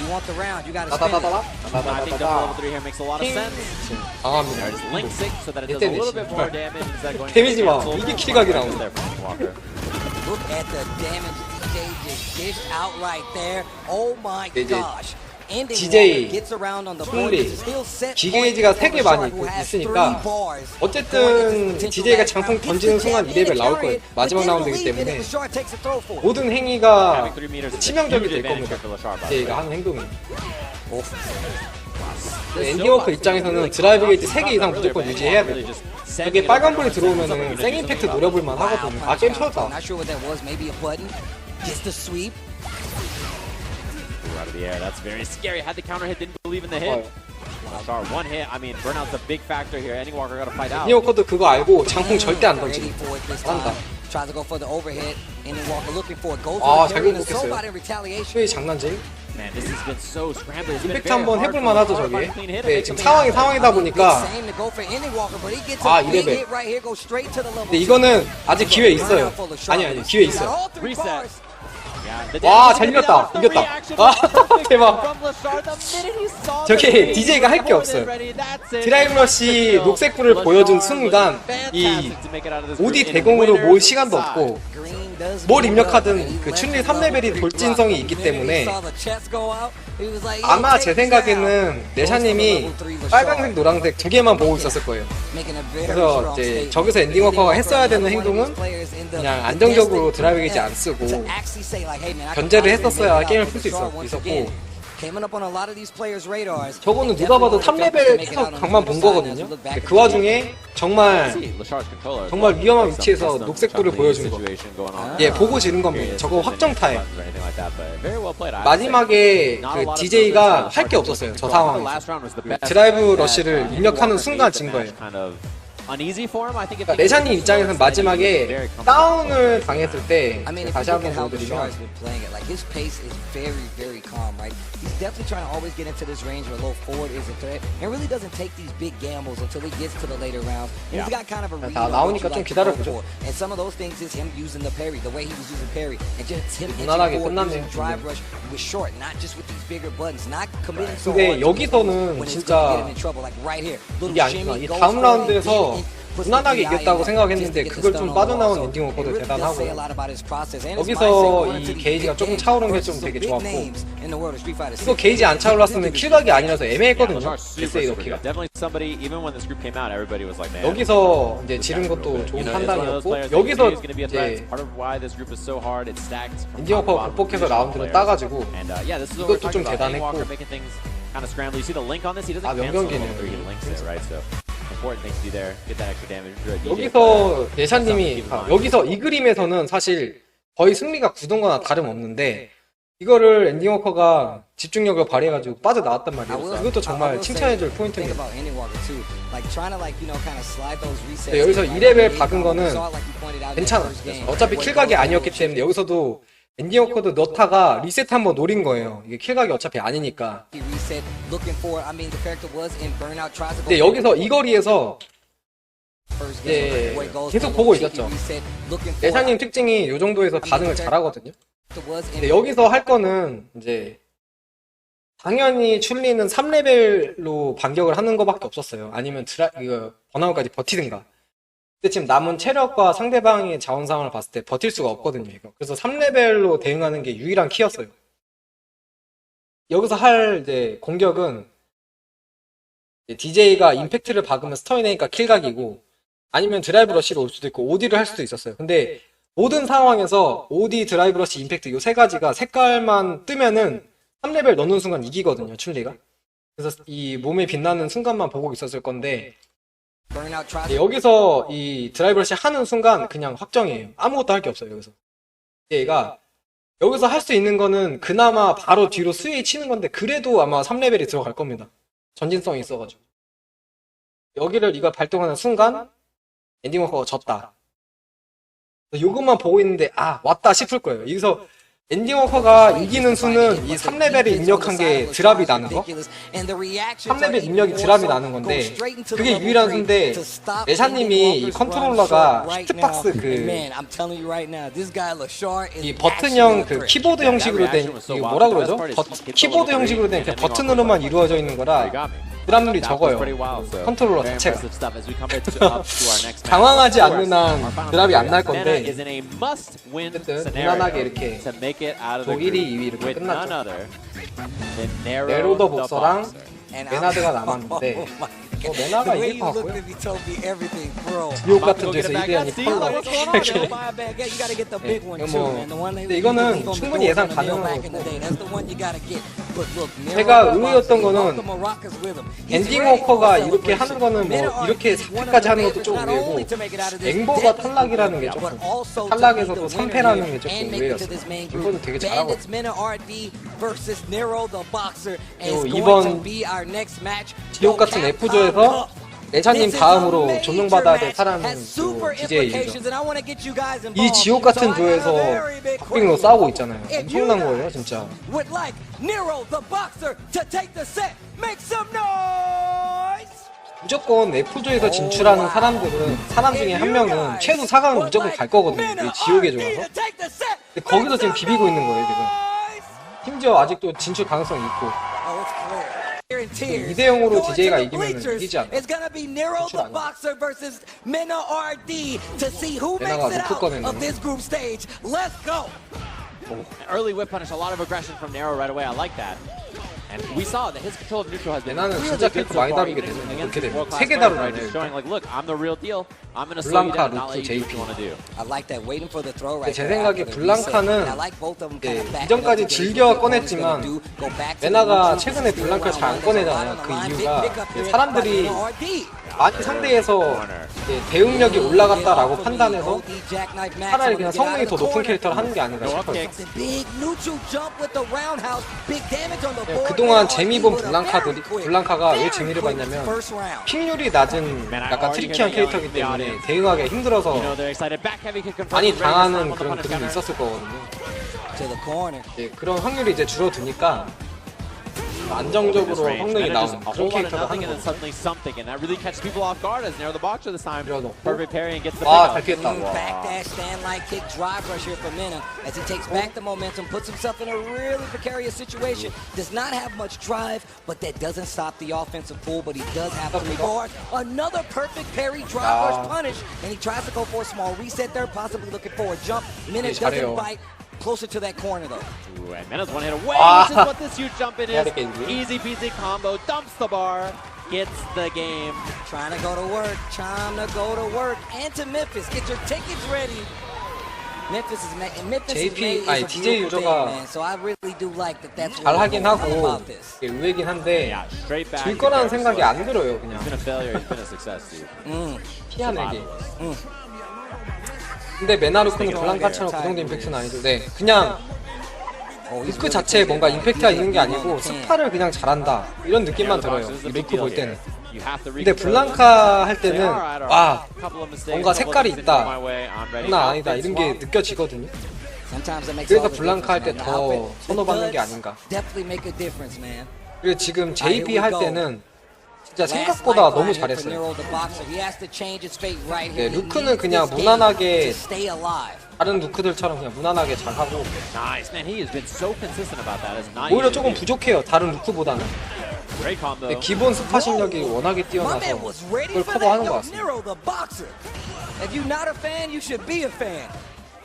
S2: 다다다다다. 다다다다다. 강합니다. 데미지. 데미지 봐. 이게 킬각이 나오네. 이제 DJ, 충리, 기게이지가 3개 많이 있으니까 어쨌든 DJ가 장풍 던지는 순간 2레벨 나올 거예요. 마지막 라운드이기 때문에 모든 행위가 치명적이 될 겁니다. DJ가 하는 행동이. 엔딩워커 입장에서는 드라이브 게이지 3개 이상 무조건 유지해야 돼요. 여기에 빨간불이 들어오면은 생 임팩트 노려볼만 하거든요. 아, 게임 터졌다.
S12: Out of the air. That's very scary. Had the counter hit, didn't believe in the hit. Star one hit. I mean, burnout's a big factor here. Ending Walker got to fight out.
S2: 엔딩워커도 그거 알고 장풍 절대 안 던지. 한다. 아, 잘 공격했어요. 스웨이 장난질. 임팩트 한번 해볼만 하죠 저기. 네, 지금 상황이다 보니까. 아, 2레벨. 근데 이거는 아직 기회 있어요. 아니 기회 있어요. 와, 잘 이겼다. 이겼다. 아, 대박. 저게 DJ가 할 게 없어요. 드라이브 러시 녹색불을 보여준 순간 이 OD 대공으로 모을 시간도 없고 뭘 입력하든 그 춘리 3레벨이 돌진성이 있기 때문에 아마 제 생각에는 내샤님이 빨강색 노란색 두 개만 보고 있었을 거예요. 그래서 이제 저기서 엔딩워커가 했어야 되는 행동은 그냥 안정적으로 드라이브 게이지 안 쓰고 견제를 했었어야 게임을 풀 수 있었고, 저거는 누가 봐도 3레벨에서 각만 본 거거든요. 그 와중에 정말 위험한 위치에서 녹색불을 보여준 거. 예, 보고 지른 겁니다. 저거 확정 타임. 마지막에 그 DJ가 할 게 없었어요. 저 상황에서. 드라이브 러쉬를 입력하는 순간 진 거예요. 그러니까 레샤님 입장에서는 마지막에 다운을 당했을 때 다시 한번 보여드리면 다 나오니까 좀 기다려보죠. 무난하게 끝났네요. 근데 여기서는 진짜 이게 아니구나. 이 다음 라운드에서 무난하게 이겼다고 생각했는데 그걸 좀 빠져나온 엔딩 워커도 대단하고 여기서 이 게이지가 조금 차오른 게 좀 되게 좋았고 이거 게이지 안 차올랐으면 킬각이 아니라서 애매했거든요. SAE 넣기가 여기서 이제 지른 것도 좋은 판단이었고 여기서 이제 엔딩 워커가 극복해서 라운드를 따가지고 이것도 좀 대단했고 아 명경기네요. 여기서 예샤님이 여기서 이 그림에서는 사실 거의 승리가 굳은 거나 다름없는데 이거를 엔딩 워커가 집중력을 발휘해가지고 빠져나왔단 말이에요. 이것도 정말 칭찬해줄 포인트입니다. 네, 여기서 2레벨 박은 거는 괜찮아. 어차피 킬각이 아니었기 때문에 여기서도 엔딩 워커도 넣다가 리셋 한번 노린 거예요. 이게 킬각이 어차피 아니니까. 근데 여기서 이 거리에서 이제 계속 보고 있었죠. 예샤님 특징이 이 정도에서 반응을 잘하거든요. 근데 여기서 할 거는 이제 당연히 춘리는 3레벨로 반격을 하는 거밖에 없었어요. 아니면 이거 번아웃까지 버티든가. 근데 지금 남은 체력과 상대방의 자원 상황을 봤을 때 버틸 수가 없거든요, 이거. 그래서 3레벨로 대응하는 게 유일한 키였어요. 여기서 할 이제 공격은 DJ가 임팩트를 박으면 스터인이니까 킬각이고 아니면 드라이브 러시로 올 수도 있고 OD를 할 수도 있었어요. 근데 모든 상황에서 OD, 드라이브 러시, 임팩트 이 세 가지가 색깔만 뜨면은 3레벨 넣는 순간 이기거든요, 춘리가. 그래서 이 몸에 빛나는 순간만 보고 있었을 건데 여기서 이 드라이브 러시 하는 순간 그냥 확정이에요. 아무것도 할 게 없어요, 여기서. 얘가 여기서 할 수 있는 거는 그나마 바로 뒤로 스웨이 치는 건데 그래도 아마 3레벨이 들어갈 겁니다. 전진성이 있어가지고. 여기를 이거 발동하는 순간 엔딩 워커가 졌다. 요것만 보고 있는데 아 왔다 싶을 거예요. 여기서 엔딩 워커가 이기는 수는 이 3레벨에 입력한 게 드랍이 나는 거 3레벨 입력이 드랍이 나는 건데 그게 유일한 수인데 예샤님이 이 컨트롤러가 히트박스 이 버튼형 그 키보드 형식으로 된 이거 뭐라 그러죠? 키보드 형식으로 된 그냥 버튼으로만 이루어져 있는 거라 드랍률이 적어요. 컨트롤러 자체가. 당황하지 않는 한 드랍이 안 날 건데 어쨌든 무난하게 이렇게 독일이 2위 이렇게 끝났죠. 네로더 복서랑 메나드가 남았는데 메나가 이길 것 같고요. 지옥 같은 데서 이대현이 펄러 근데 이거는 충분히 예상 가능한 거고 제가 의외였던 거는 엔딩 워커가 이렇게 하는 거는 뭐 이렇게 4패까지 하는 것도 좀 의외고 앵보가 탈락이라는 게 조금 탈락에서도 3패라는 게 조금 의외였어요. 이거는 되게 잘하거든요. 그리고 이번 지옥 같은 F조에서 예샤님 다음으로 조명받아야 될 사람은 또 DJ이죠. 이 지옥 같은 조에서 박빙으로 싸우고 있잖아요. 엄청난 거예요, 진짜. 무조건 F조에서 진출하는 사람 중에 한 명은 최소 4강은 무조건 갈 거거든요. 이 지옥의 조라서. 근데 거기서 지금 비비고 있는 거예요, 지금. 심지어 아직도 진출 가능성이 있고. 2대0으로 DJ가 이기면 이기지 않아. 진출 안 해. 메나가 루프 꺼내는
S12: Early whip punish, a lot of aggression from Nero right away. I like that. And we saw that his control of neutral has been
S2: 메나는 진짜 캐릭터 많이 다루게 되네. 그렇게 되면 3개 다루네.
S12: Showing like, look, I'm the real deal. I'm gonna slow you down. Not let you do what you want to do.
S2: 제 생각에 블랑카는 이전까지 즐겨 꺼냈지만 메나가 최근에 블랑카를 잘 안 꺼내잖아요. 그 이유가 사람들이 많이 상대에서 대응력이 올라갔다라고 판단해서 차라리 그냥 성능이 더 높은 캐릭터를 하는 게 아닌가 싶어요. 그동안 재미 본 블랑카가 왜 재미를 봤냐면 픽률이 낮은 약간 트리키한 캐릭터이기 때문에 대응하기 힘들어서 많이 당하는 그런 그림이 있었을 거거든요. 그런 확률이 이제 줄어드니까 안정적으로 성능이 나오는 그런 캐릭터가 하는
S12: and then
S2: 거.
S12: suddenly something, and that really catches people off guard as Nero the Boxer this time.
S2: 밀어넣고.
S12: Perfect parry and gets the
S2: 아, 잘
S12: pick up.
S2: 피했다.
S11: Backdash, stand like kick, drive rush here for Mena as he takes back the momentum, puts himself in a really precarious situation. Does not have much drive, but that doesn't stop the offensive pull, but he does have 3 bars. Another perfect parry, drive rush punish, and he tries to go for a small reset there, possibly looking for a jump. Mena doesn't bite. Closer to that corner though.
S12: Ooh, and Mena's one hit away.
S2: Ah.
S12: This is what this huge jump in is. Easy peasy combo, dumps the bar, gets the game.
S11: Trying to go to work, And to Memphis, get your tickets ready. Memphis is
S2: JP, 아니 DJ
S11: thing,
S2: 유저가
S11: man. So I really do like that. That's
S2: 잘 하긴
S11: all
S2: 하고
S11: about this.
S2: 의외긴 한데
S12: Yeah, straight back.
S2: 질 거라는 생각이 안 들어요
S12: It's
S2: 그냥.
S12: been a failure, it's been a success, dude.
S2: 피하내기. 근데 메나루크는 블랑카처럼 그 정도 임팩트는 아니죠. 네, 그냥 루크 자체에 뭔가 임팩트가 있는 게 아니고 스파를 그냥 잘한다 이런 느낌만 들어요. 이 루크 볼 때는. 근데 블랑카 할 때는 와 뭔가 색깔이 있다, 장난 아니다 이런 게 느껴지거든요. 그래서 블랑카 할 때 더 선호받는 게 아닌가. 그리고 지금 JP 할 때는 진짜 생각보다 너무 잘했어요. 네, 루크는 그냥 무난하게 다른 루크들처럼 그냥 무난하게 잘하고 오히려 조금 부족해요. 다른 루크보다는. 네, 기본 스파 실력이 워낙에 뛰어나서 그걸 커버하는 것 같습니다.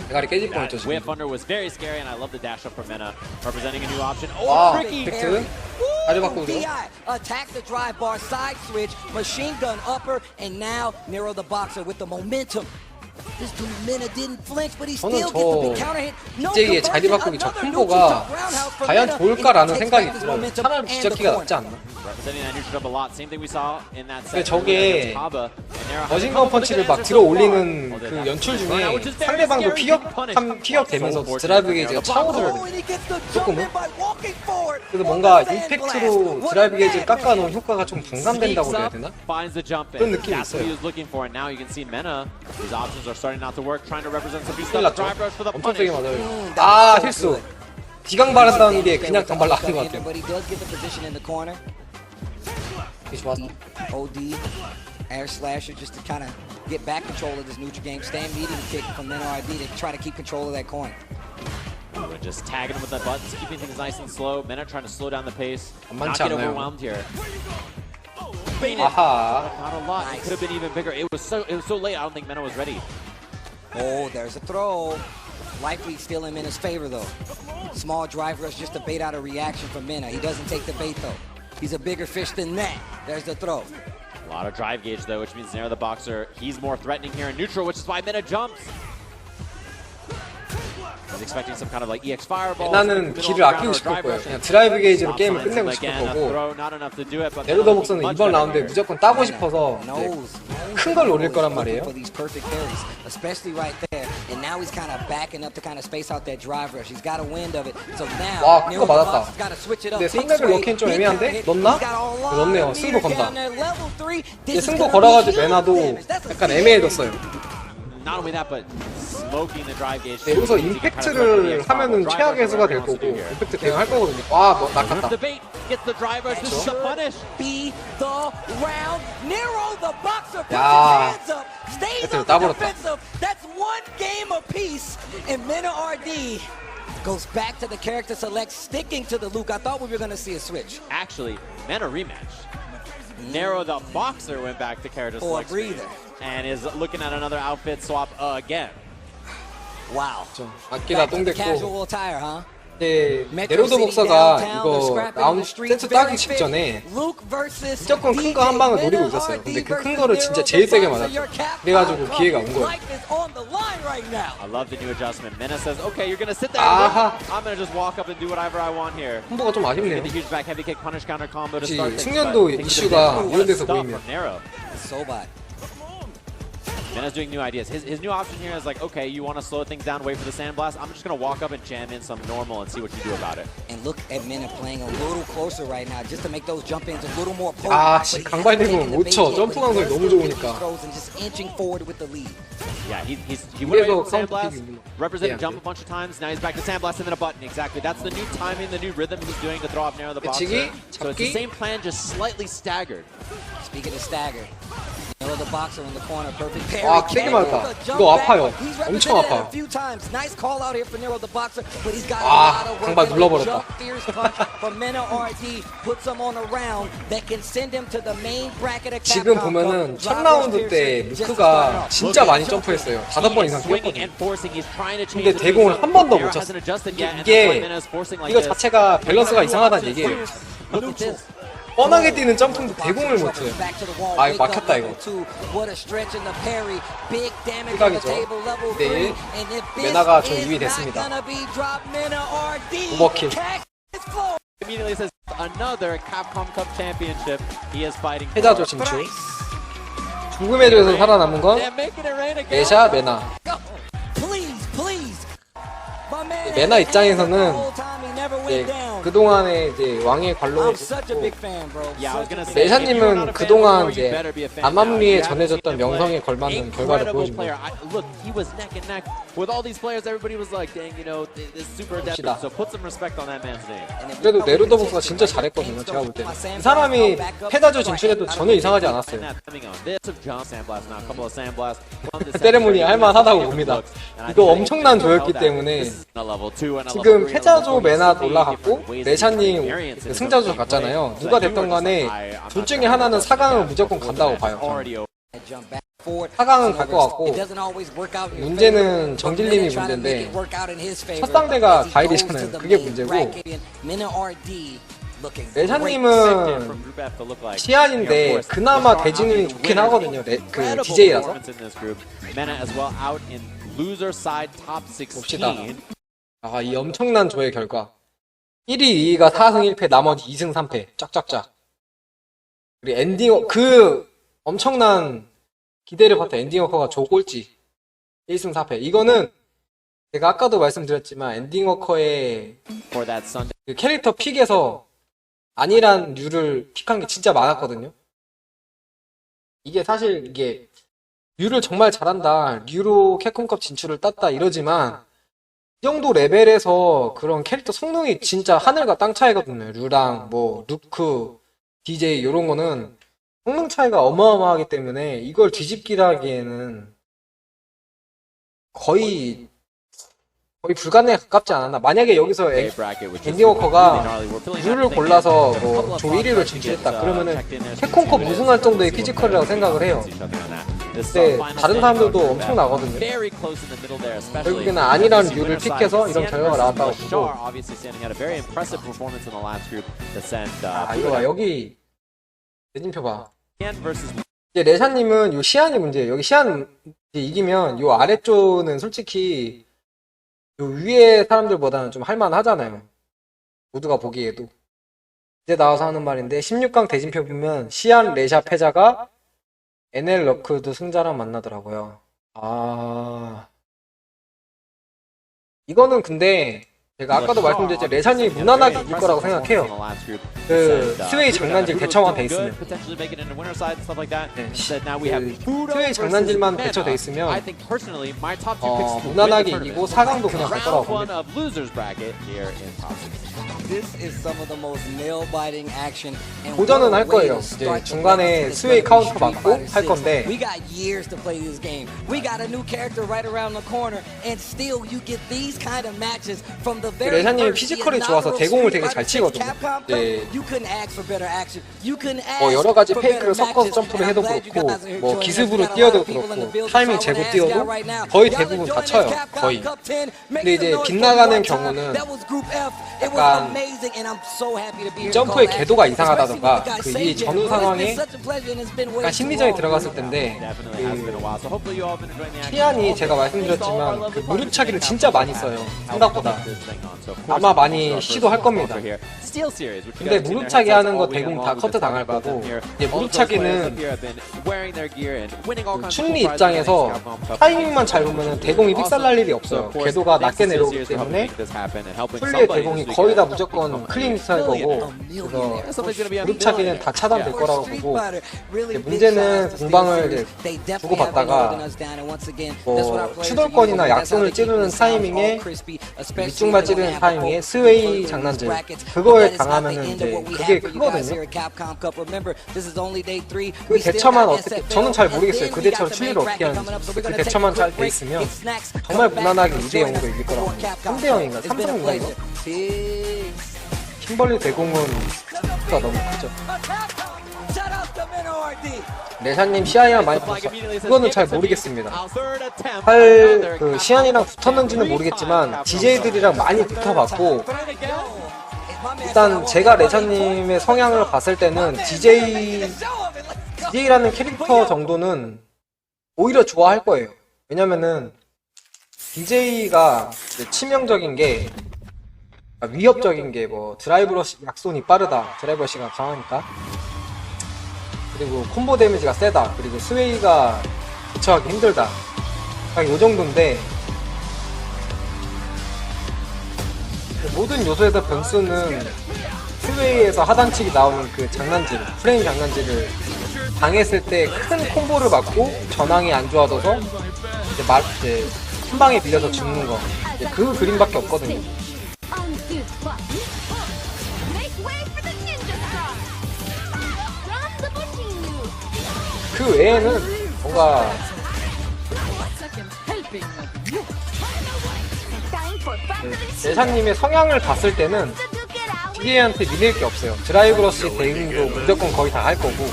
S2: 대가리 깨질 뻔했죠 지금.
S12: Whip under was very scary, and I love the dash up from Mena, representing a new option.
S2: 와,
S12: Tricky.
S2: 팩트. 다리 바꾸고 들어.
S11: Attack the drive bar, side switch, machine gun upper, and now Nero the Boxer with the momentum. This dude Mena didn't flinch, but he still gets the big counter hit.
S2: DJ의 자리 바꾸기 저 콤보가 과연 좋을까라는 생각이 들어요. 차라리 뒤잡기가 낫지 않나? 근데 저게 어진건 펀치를 막 들어 올리는 그 연출 중에 상대방도 피격되면서 드라이브 게이지가 차오르거든요. 조금은. 그래서 뭔가 임팩트로 드라이브 게이지를 깎아놓은 효과가 좀 분산된다고 해야 되나? 그런 느낌이 있어요. 큰일 났죠? 엄청 세게 맞아요. 아, 실수. 기강 바란다는 게 그냥 단발 나는 것 같아요. 이게 좋았어.
S11: OD, air slasher just to kind of get back control of this neutral game. Stand medium kick from NRD to try to keep control of that corner.
S12: We're just tagging him with the buttons, keeping things nice and slow. Mena trying to slow down the pace, not
S2: 만만치
S12: get
S2: 않아요.
S12: overwhelmed here. Baited.
S2: 아하.
S12: Not a lot. It could have been even bigger. It was so late. I don't think Mena was ready.
S11: Oh, there's a throw. Likely still in Mena's favor though. Small drive rush just to bait out a reaction from Mena. He doesn't take the bait though. He's a bigger fish than that. There's the throw.
S12: A lot of drive gauge though, which means Nero the Boxer, he's more threatening here in neutral, which is why Mena jumps. He's expecting some kind of like EX fireball.
S2: 나는 길을 아끼고 싶을 거예요. 그냥 드라이브 게이지로 게임을 끝내고 싶을 거고 네로 더 복서는 이번 라운드에 무조건 따고 싶어서 큰 걸 노릴 거란 말이에요. 와, 큰 거 맞았다. 근데 생각을 넣기엔 좀 애매한데? 넣나? 넣네요. 승부 건다. 근데 승부 걸어가지고 메나도 약간 애매해졌어요. 네, 여기서 임팩트를 하면은 최악의 해수가 될 거고 임팩트 대응할 거거든요. 와, 뭐 낚았다. 야, 임팩트를 따버렸다.
S11: Goes back to the character select, sticking to the Luke. I thought we were going to see a switch.
S12: Actually, Mena rematch. Nero the Boxer went back to character select and is looking at another outfit swap again.
S11: Wow.
S2: 아끼다 똥 됐고.
S11: Casual attire, huh?
S2: 네, 네로드 복서가 이거 라운드 세트 따기 직전에 무조건 큰 거 한 방을 노리고 있었어요. 근데 그 큰 거를 진짜 제일 세게 맞았죠. 그래가지고 기회가 온 거예요.
S12: I love the new adjustment. Mena says, "Okay, you're gonna sit there. I'm gonna just walk up and do whatever I want here."
S2: 콤보가 좀 아쉽네요.
S12: The huge back heavy kick punish counter combo to
S2: 혹시
S12: start things.
S2: 숙련도 이슈가 이런 데서 보이면.
S11: So bad.
S12: Mena's doing new ideas. His new option here is like, okay, you want to slow things down, wait for the sandblast. I'm just going to walk up and jam in some normal and see what you do about it.
S11: And look at Mena playing a little closer right now, just to make those jump ins a little more
S2: potent. 아, 씨, 강발되면 못 쳐. 점프 강도이 너무 좋으니까.
S11: And just inching forward with the lead.
S12: Yeah, he went away from
S2: 사운드
S12: Sandblast,
S2: 픽이
S12: represented jump a bunch of times. Now he's back to Sandblast and then a button. Exactly. That's the new timing, the new rhythm he's doing to throw off narrow the boxer.
S2: 그치기,
S12: So it's the
S2: 잡기.
S12: same plan, just slightly staggered.
S11: Speaking of staggered, Narrow the boxer in the corner, perfect parry.
S2: 아, 되게 많다. 이거 아파요. 엄청 아파.
S11: A few times. Nice call out here for Narrow the boxer, but he's got a
S2: 아,
S11: lot of work.
S2: 강발 눌러버렸다.
S11: Jump fierce punch from Mena RD puts him on a round that can send him to the main bracket of
S2: 지금
S11: Capcom
S2: 보면은
S11: Cup.
S2: 첫 라운드 때 루크가 진짜 많이 점프했어요. 5번 이상 뛰었거든요. 근데 대공을 한 번도 못 쳤어요. 이게 이거 자체가 밸런스가 이상하다는 얘기예요. 뻔하게 뛰는 점프인데 대공을 못 쳐요. 아, 이거 막혔다 이거. 시각이죠. 네, 메나가 좀 유리됐습니다. 오버킬.
S12: Immediately says another Capcom Cup championship. He is fighting.
S2: 패자조 진출. 죽음의 조에서 살아남은 건 레샤, 메나. 메나 입장에서는 이제 그동안에 이제 왕의 관록을 보고 레샤님은 그동안 이제 암암리에 전해졌던 명성에 걸맞는 결과를 보여줍니다. 그래도 네루더보스가 진짜 잘했거든요. 제가 볼 때는 이 사람이 패자조 진출해도 전혀 이상하지 않았어요. 세레모니 할만하다고 봅니다. 이거 엄청난 조였기 때문에 지금 패자조 메나 올라갔고 레샤님 승자조 갔잖아요. 누가 됐던 간에 둘 중에 하나는 4강을 무조건 간다고 봐요. 4강은 갈 것 같고 문제는 정질님이 문제인데 첫 상대가 가일이잖아요. 그게 문제고 레샤님은 시안인데 그나마 대진이 좋긴 하거든요. 그 DJ라서 봅시다. 아, 이 엄청난 조의 결과 1위, 2위가 4승 1패, 나머지 2승 3패 쫙쫙쫙. 그리고 엔딩 그 엄청난 기대를 받던 엔딩워커가 조 꼴찌 1승 4패. 이거는 제가 아까도 말씀드렸지만 엔딩워커의 그 캐릭터 픽에서 아니란 류를 픽한 게 진짜 많았거든요. 이게 사실 이게 류를 정말 잘한다, 류로 캡콤컵 진출을 땄다 이러지만 이 정도 레벨에서 그런 캐릭터 성능이 진짜 하늘과 땅 차이거든요. 류랑 뭐 루크, DJ 이런 거는 성능 차이가 어마어마하기 때문에 이걸 뒤집기라기에는 거의 불가능에 가깝지 않았나. 만약에 여기서 엔딩워커가 류를 골라서 뭐 조 1위로 진출했다 그러면은 캡콤컵 우승할 정도의 피지컬이라고 생각을 해요. 근데 다른 사람들도 엄청 나거든요. 결국에는 아니라는 류를 픽해서 이런 결과가 나왔다고 보고. 아, 이거 봐. 여기 대진표 봐. 이제 레샤님은 요 시안이 문제예요. 여기 시안 이기면 요 아래쪽은 솔직히 요 위에 사람들보다는 좀 할만하잖아요. 모두가 보기에도. 이제 나와서 하는 말인데 16강 대진표 보면 시안, 레샤 패자가 NL 러크도 승자랑 만나더라고요. 아, 이거는 근데 제가 아까도 말씀드렸죠. 레샤님이 무난하게 이길 거라고 생각해요. 그 스웨이 장난질 대처만 돼 있으면. 네, 그 스웨이 장난질만 대처돼 있으면 무난하게 이기고 4강도 그냥 갈 거라고 봅니다. 도전은 할 거예요. 이제 중간에 스웨이 카운터 맞고 할 건데 레샤님이 피지컬이 좋아서 대공을 되게 잘 치거든요. 여러 가지 페이크를 섞어서 점프를 해도 그렇고 뭐 기습으로 뛰어도 그렇고 타이밍 재고 뛰어도 거의 대부분 다 쳐요. 거의. 근데 이제 빗나가는 경우는 약간 점프의 궤도가 이상하다던가 그 이 전후 상황에 약간 심리전이 들어갔을 텐데 그 시안이 제가 말씀드렸지만 그 무릎차기를 진짜 많이 써요. 생각보다. 아마 많이 시도할 겁니다. 근데 무릎차기 하는 거 대공 다 커트 당할 거고 이제 무릎차기는 그 춘리 입장에서 타이밍만 잘 보면 대공이 픽살날 일이 없어요. 궤도가 낮게 내려오기 때문에 춘리의 대공이 거의 다 무조건 무조건 클린스 할 거고, 그래서 그룹 차기는 다 차단될 거라고 보고, 문제는 공방을 이제 주고받다가 뭐 추돌권이나 약손을 찌르는 타이밍에 밑중발 찌르는 타이밍에 스웨이 장난질 그거에 당하면은 이제 그게 크거든요. 그 대처만 어떻게 저는 잘 모르겠어요. 그 대처를 칠리를 어떻게 하는지. 그 대처만 잘 돼 있으면 정말 무난하게 2대0으로 이길 거라고. 3대0인가? 3승인가 이거? 킴벌리 대공은 크기가 너무 크죠. 레샤님 시안이랑 많이 붙었어. 그거는 잘 모르겠습니다. 그 시안이랑 붙었는지는 모르겠지만 DJ들이랑 많이 붙어봤고, 일단 제가 레샤님의 성향을 봤을 때는 DJ라는 캐릭터 정도는 오히려 좋아할 거예요. 왜냐면은 DJ가 치명적인 게, 위협적인 게 뭐 드라이브러시 약손이 빠르다, 드라이브러시가 강하니까, 그리고 콤보 데미지가 세다, 그리고 스웨이가 대처하기 힘들다, 딱 요 정도인데 모든 요소에서 변수는 스웨이에서 하단치기 나오는 그 장난질, 프레임 장난질을 당했을 때 큰 콤보를 맞고 전황이 안 좋아져서 이제 한 방에 밀려서 죽는 거, 그 그림밖에 없거든요. 그 외에는 뭔가 레샤님의 성향을 봤을 때는 DA한테 밀릴 게 없어요. 드라이브러시 대응도 무조건 거의 다 할 거고,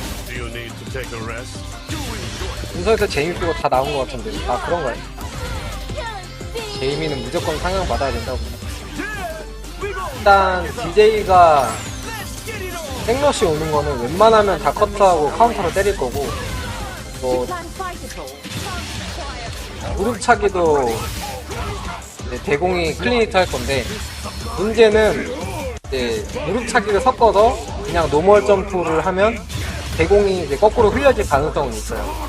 S2: 분석에서 제이미 빼고 다 나온 것 같은데, 아 그런가요? 제이미는 무조건 상향 받아야 된다고. 일단 DJ가 생러시 오는 거는 웬만하면 다 커트하고 카운터로 때릴 거고, 뭐 무릎 차기도 대공이 클린히트 할 건데, 문제는 이제 무릎 차기를 섞어서 그냥 노멀 점프를 하면 대공이 이제 거꾸로 흘려질 가능성은 있어요.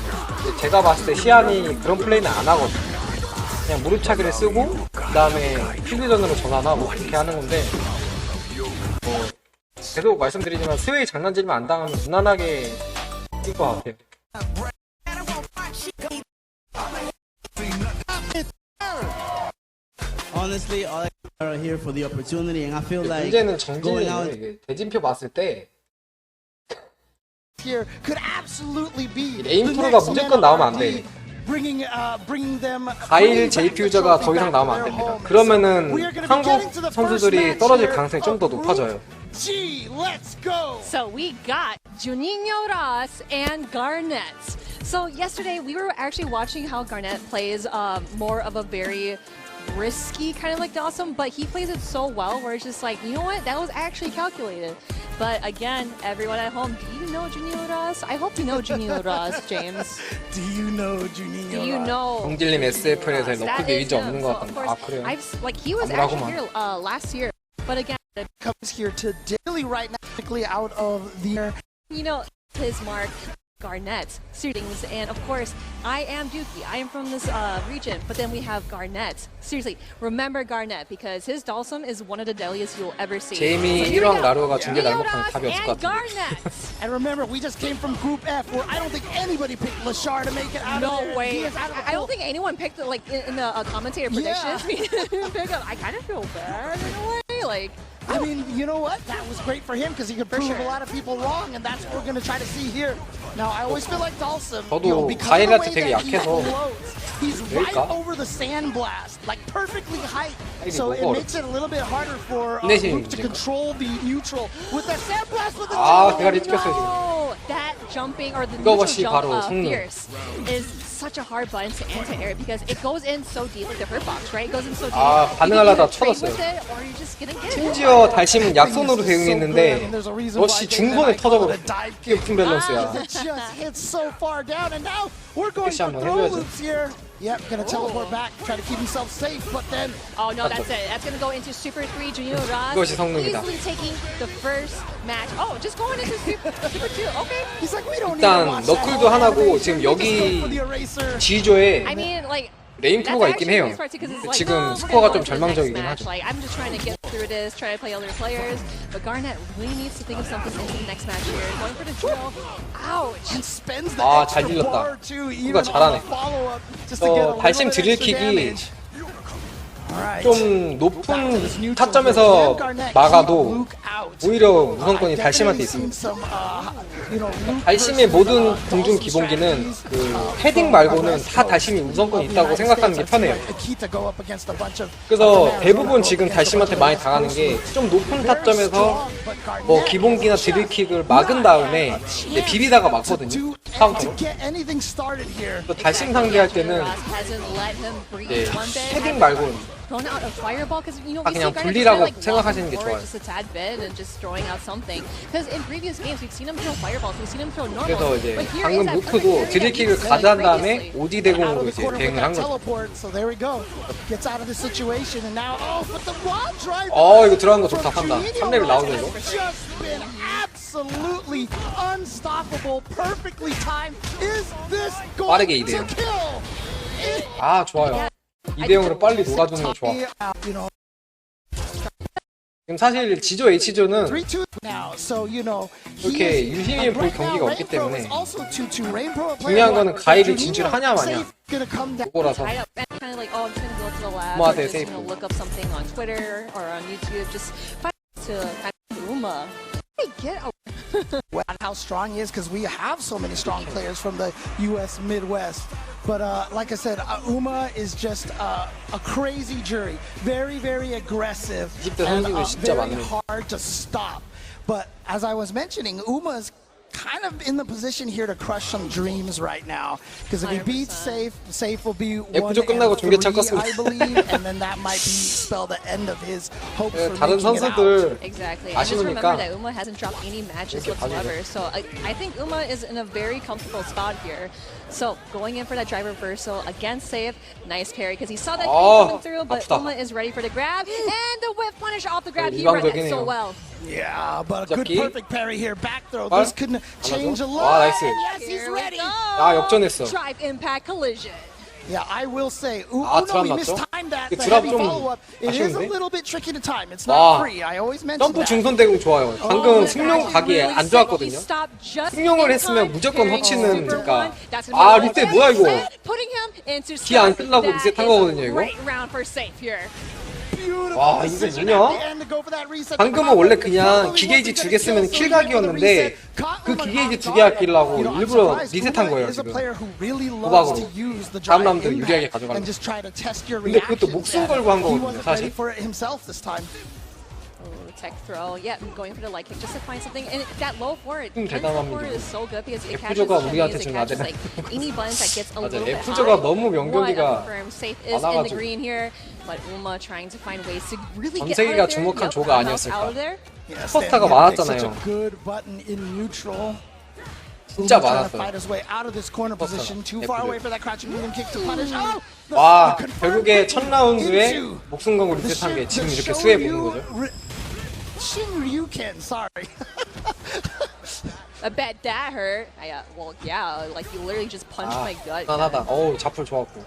S2: 제가 봤을 때 시안이 그런 플레이는 안 하거든요. 그냥 무릎 차기를 쓰고 그 다음에 퓨즈전으로 전환하고 그렇게 하는 건데, 뭐 계속 말씀드리지만 스웨이 장난질만 안 당하면 무난하게 뛸 것 같아요.
S17: Honestly, all I here for the opportunity, and I feel like
S2: 문제는 정진이에요. 대진표 봤을 때 레인프로가 무조건 나오면 안 돼. 가일 JP 유저가 더 이상 나오면 안 됩니다. 그러면은 한국 선수들이 떨어질 가능성이 좀 더 높아져요.
S6: So we got Juninho Ross and Garnet. So yesterday we were actually watching how Garnet plays more of a very risky kind of like Dawson, but he plays it so well where it's just like, you know what, that was actually calculated. But again, everyone at home, do you know Juninho Ross? I hope you know Juninho Ross, James.
S13: Do you know Juninho
S6: Do you know?
S2: 정질님 SFL에서 너클 게이지 없는 것 같던데. 아 그래요?
S6: Like he was actually here last year, but again,
S13: comes here to daily right now, out of the.
S6: You know his mark. Garnet, Suitings, and of course, I am Dookie. I am from this region, but then we have Garnet. Seriously, remember Garnet because his Dawson is one of the deadliest you'll ever see.
S2: 제이미 1왕 나루가 중계 날먹하면 답이 없을 것 같은데.
S13: And remember, we just came from Group F, where I don't think anybody picked Lashar to make it out of there.
S6: No way. I don't think anyone picked it like in the commentator predictions. I kind of feel bad in a way, like.
S13: I mean, you know what? That was great for him because he could prove a lot of people wrong, and that's what we're going to try to see here. Now, I always feel like Dawson, because of the way that he floats, he's right over the sandblast, like perfectly height. So it makes it a little bit harder for Luke to control the neutral with that sandblast with the
S6: that jumping or the neutral jump fierce is such a hard button to anti-air because it goes in so deep, like the hurt box, right? It goes in so deep.
S2: 아, 반응하려다 쳐졌어요. 심지어 달심은 약손으로 대응했는데 러시 중손에 터져버려. 이게 무슨 밸런스야.
S13: 다시 한번 해줘야지. Yep, gonna teleport back, try to keep himself safe, but then.
S6: Oh no, that's it. That's gonna go into Super 3. Juninho Ross easily taking the first match. Oh, just going into Super 2. Okay.
S13: He's like, we don't
S2: 일단 너클도 하나고 지금 여기 G조에 레인프로가 있긴 해요. 지금 스코어가 좀 절망적이긴 하죠.
S6: through this, try to play other players, but Garnet really needs to think of something into the next match here. Going for the drill. Ouch!
S13: And spends the
S2: 아,
S13: extra
S2: 잘 질렀다.
S13: bar too,
S2: 누가
S13: even
S2: 잘하네.
S13: on the follow-up, just to get a
S2: 저 발심
S13: little bit extra
S2: 드릴킥이
S13: damage. Alright.
S2: 좀 높은 타점에서 막아도 오히려 우선권이 달심한테 있습니다. 달심의 모든 공중 기본기는 그 헤딩 말고는 다 달심이 우선권이 있다고 생각하는 게 편해요. 그래서 대부분 지금 달심한테 많이 당하는 게 좀 높은 타점에서 뭐 기본기나 드릴킥을 막은 다음에 이제 비비다가 막거든요. 카운터로. 달심 상대할 때는 이제 헤딩 말고는
S6: Throwing out a fireball because you know
S2: 아,
S6: we see
S2: 그냥
S6: Garnet
S2: 분리라고
S6: like
S2: 생각하시는 게
S6: forward
S2: 좋아요.
S6: just a tad bit and just throwing out something. Because in previous games we've seen him throw fireballs, we've seen him throw normal.
S2: 그래서 이제 방금 루크도 드릴킥을 가드한 다음에 오디 대공으로 이제 대응을 한 거죠. 이거 들어간 거 좋다 판다. 3레벨 나오죠 이거. 빠르게 2대0. 아 좋아요. 2대0으로 빨리 녹아주는 거 좋아. 지금 사실 지조 H조는 이렇게 유심히 볼 경기가 없기 때문에 중요한 거는 가일이 진출하냐 마냐 그거라서 우마대 세이프.
S13: How strong he is, because we have so many strong players from the U.S. Midwest. But like I said, Uma is just a crazy jury. Very, very aggressive and very hard to stop. But as I was mentioning, Uma's kind of in the position here to crush some dreams right now. Because if he beats Safe, Safe will be 1-3, I believe, and then that might spell the end of his hopes for
S2: 다른
S13: making it out.
S2: 선수들
S6: Exactly. And just remember
S2: 아쉬우니까
S6: that Uma hasn't dropped any matches whatsoever. So I think Uma is in a very comfortable spot here. So going in for that drive reversal against Safe, nice parry because he saw that coming through, but Uma is ready for the grab and the whip punish off the grab. He read that so well.
S13: Yeah, but a good perfect parry here. Back throw. This couldn't change a lot.
S2: 와 나이스.
S13: Yes, he's ready.
S2: 아 역전했어.
S6: Drive impact collision.
S13: Yeah, I will say,
S2: 드랍
S13: we
S2: 났죠?
S13: mistimed that.
S2: 그
S13: The
S2: 드랍
S13: heavy
S2: 좀
S13: follow-up. It is a
S2: 아쉬운데?
S13: little bit tricky to time. It's not free. I always mention
S2: 점프
S13: that.
S2: 중선 대공 좋아요. 방금 승용 가기 안 좋았거든요. 승용을 했으면 무조건 허치는 그러니까 아 리셋 뭐야 이거. 기 안 쓰려고 리셋 한 거거든요 이거. 와 이게 뭐냐? 방금은 원래 그냥 기게이지 2개 쓰면 킬각이었는데 그 기게이지 2개 아끼려고 일부러 리셋한 거예요 지금. 도박으로. 다음 라운드 유리하게 가져가려고. 근데 그것도 목숨 걸고 한 거거든요 사실.
S6: Tech throw, yeah, going for the light kick just to find something, and that low forward,
S2: 대단합니다.
S6: is so good because it catches
S2: F조가
S6: the
S2: 우리한테
S6: enemies, it
S2: 지금
S6: catches
S2: 아대나.
S6: like any buttons that gets a little bit
S2: F조가
S6: high.
S2: 너무 명경기가
S6: Safe is in the
S2: 많아가지고.
S6: green here, but Uma trying to find ways to really
S2: 전
S6: get
S2: 세계가
S6: out of there.
S2: 주목한
S6: Yep,
S2: 조가
S6: out
S2: 아니었을까.
S6: of there.
S2: 슈퍼스타가 많았잖아요. 진짜 많았어요. 와 결국에 첫 라운드에 목숨 걸고 리셋한 게 지금 이렇게 수혜 보는 거죠.
S13: Shinryuken, sorry.
S6: I bet that hurt. Well, yeah, like you literally just punched my gut.
S2: 대단하다. 어우 자풀 좋았고.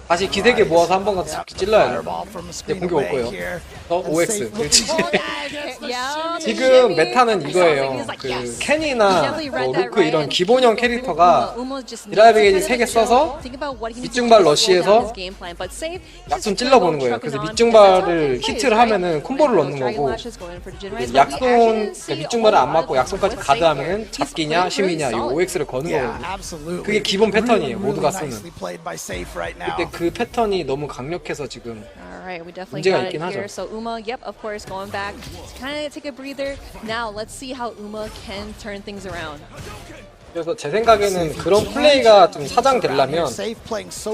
S2: 다시 기세게 모아서 한 번 같이 찔러야 돼. 이제 공격 올 거예요. OX. 지금 메타는 이거예요. 그 캔이나 뭐 루크 이런 기본형 캐릭터가 드라이브 게이지 3개 써서 밑중발 러쉬에서 약손 찔러보는 거예요. 그래서 밑중발을 히트를 하면은 콤보를 넣는 거고 약손 밑중발을 안 맞고 약손까지 가드하면은 잡기냐 심이냐 이 OX를 거는 거거든요. 그게 기본 패턴이에요. 모두가 쓰는. 근데 그 패턴이 너무 강력해서 지금 문제가 있긴 하죠.
S6: So Uma, yep, of course, going back to kind of take a breather. Now let's see how Uma can turn things around.
S2: 그래서 제 생각에는 그런 플레이가 좀 사장되려면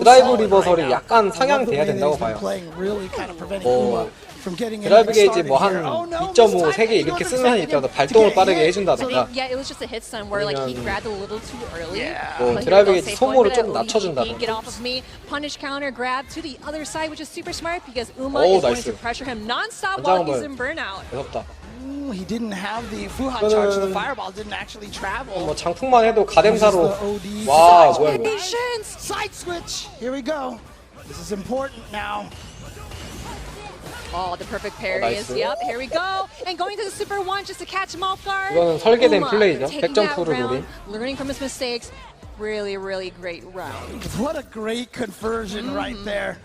S2: 드라이브 리버설이 약간 상향돼야 된다고 봐요. 드라이브 게이지 뭐 한 2.5, 3개 이렇게 쓰는 한이 있다가 발동을 빠르게 해준다던가 뭐 드라이브 게이지 소모를 좀 낮춰준다던가. 오 나이스. 무섭다.
S13: He didn't have the Fuha charge, so the fireball didn't actually travel.
S2: 뭐 장풍만 해도 가뎀사로 와 뭐야 이거.
S13: Side switch. Here we go. This is important now.
S6: Oh, the perfect parry is, yep, here we go. And going to the super one just to catch him off guard.
S2: 이거는 설계된
S6: Uma
S2: 플레이죠.
S6: taking that
S2: 백점프를
S6: round,
S2: 노린.
S6: learning from his mistakes. Really, really great round.
S13: What a great conversion right there.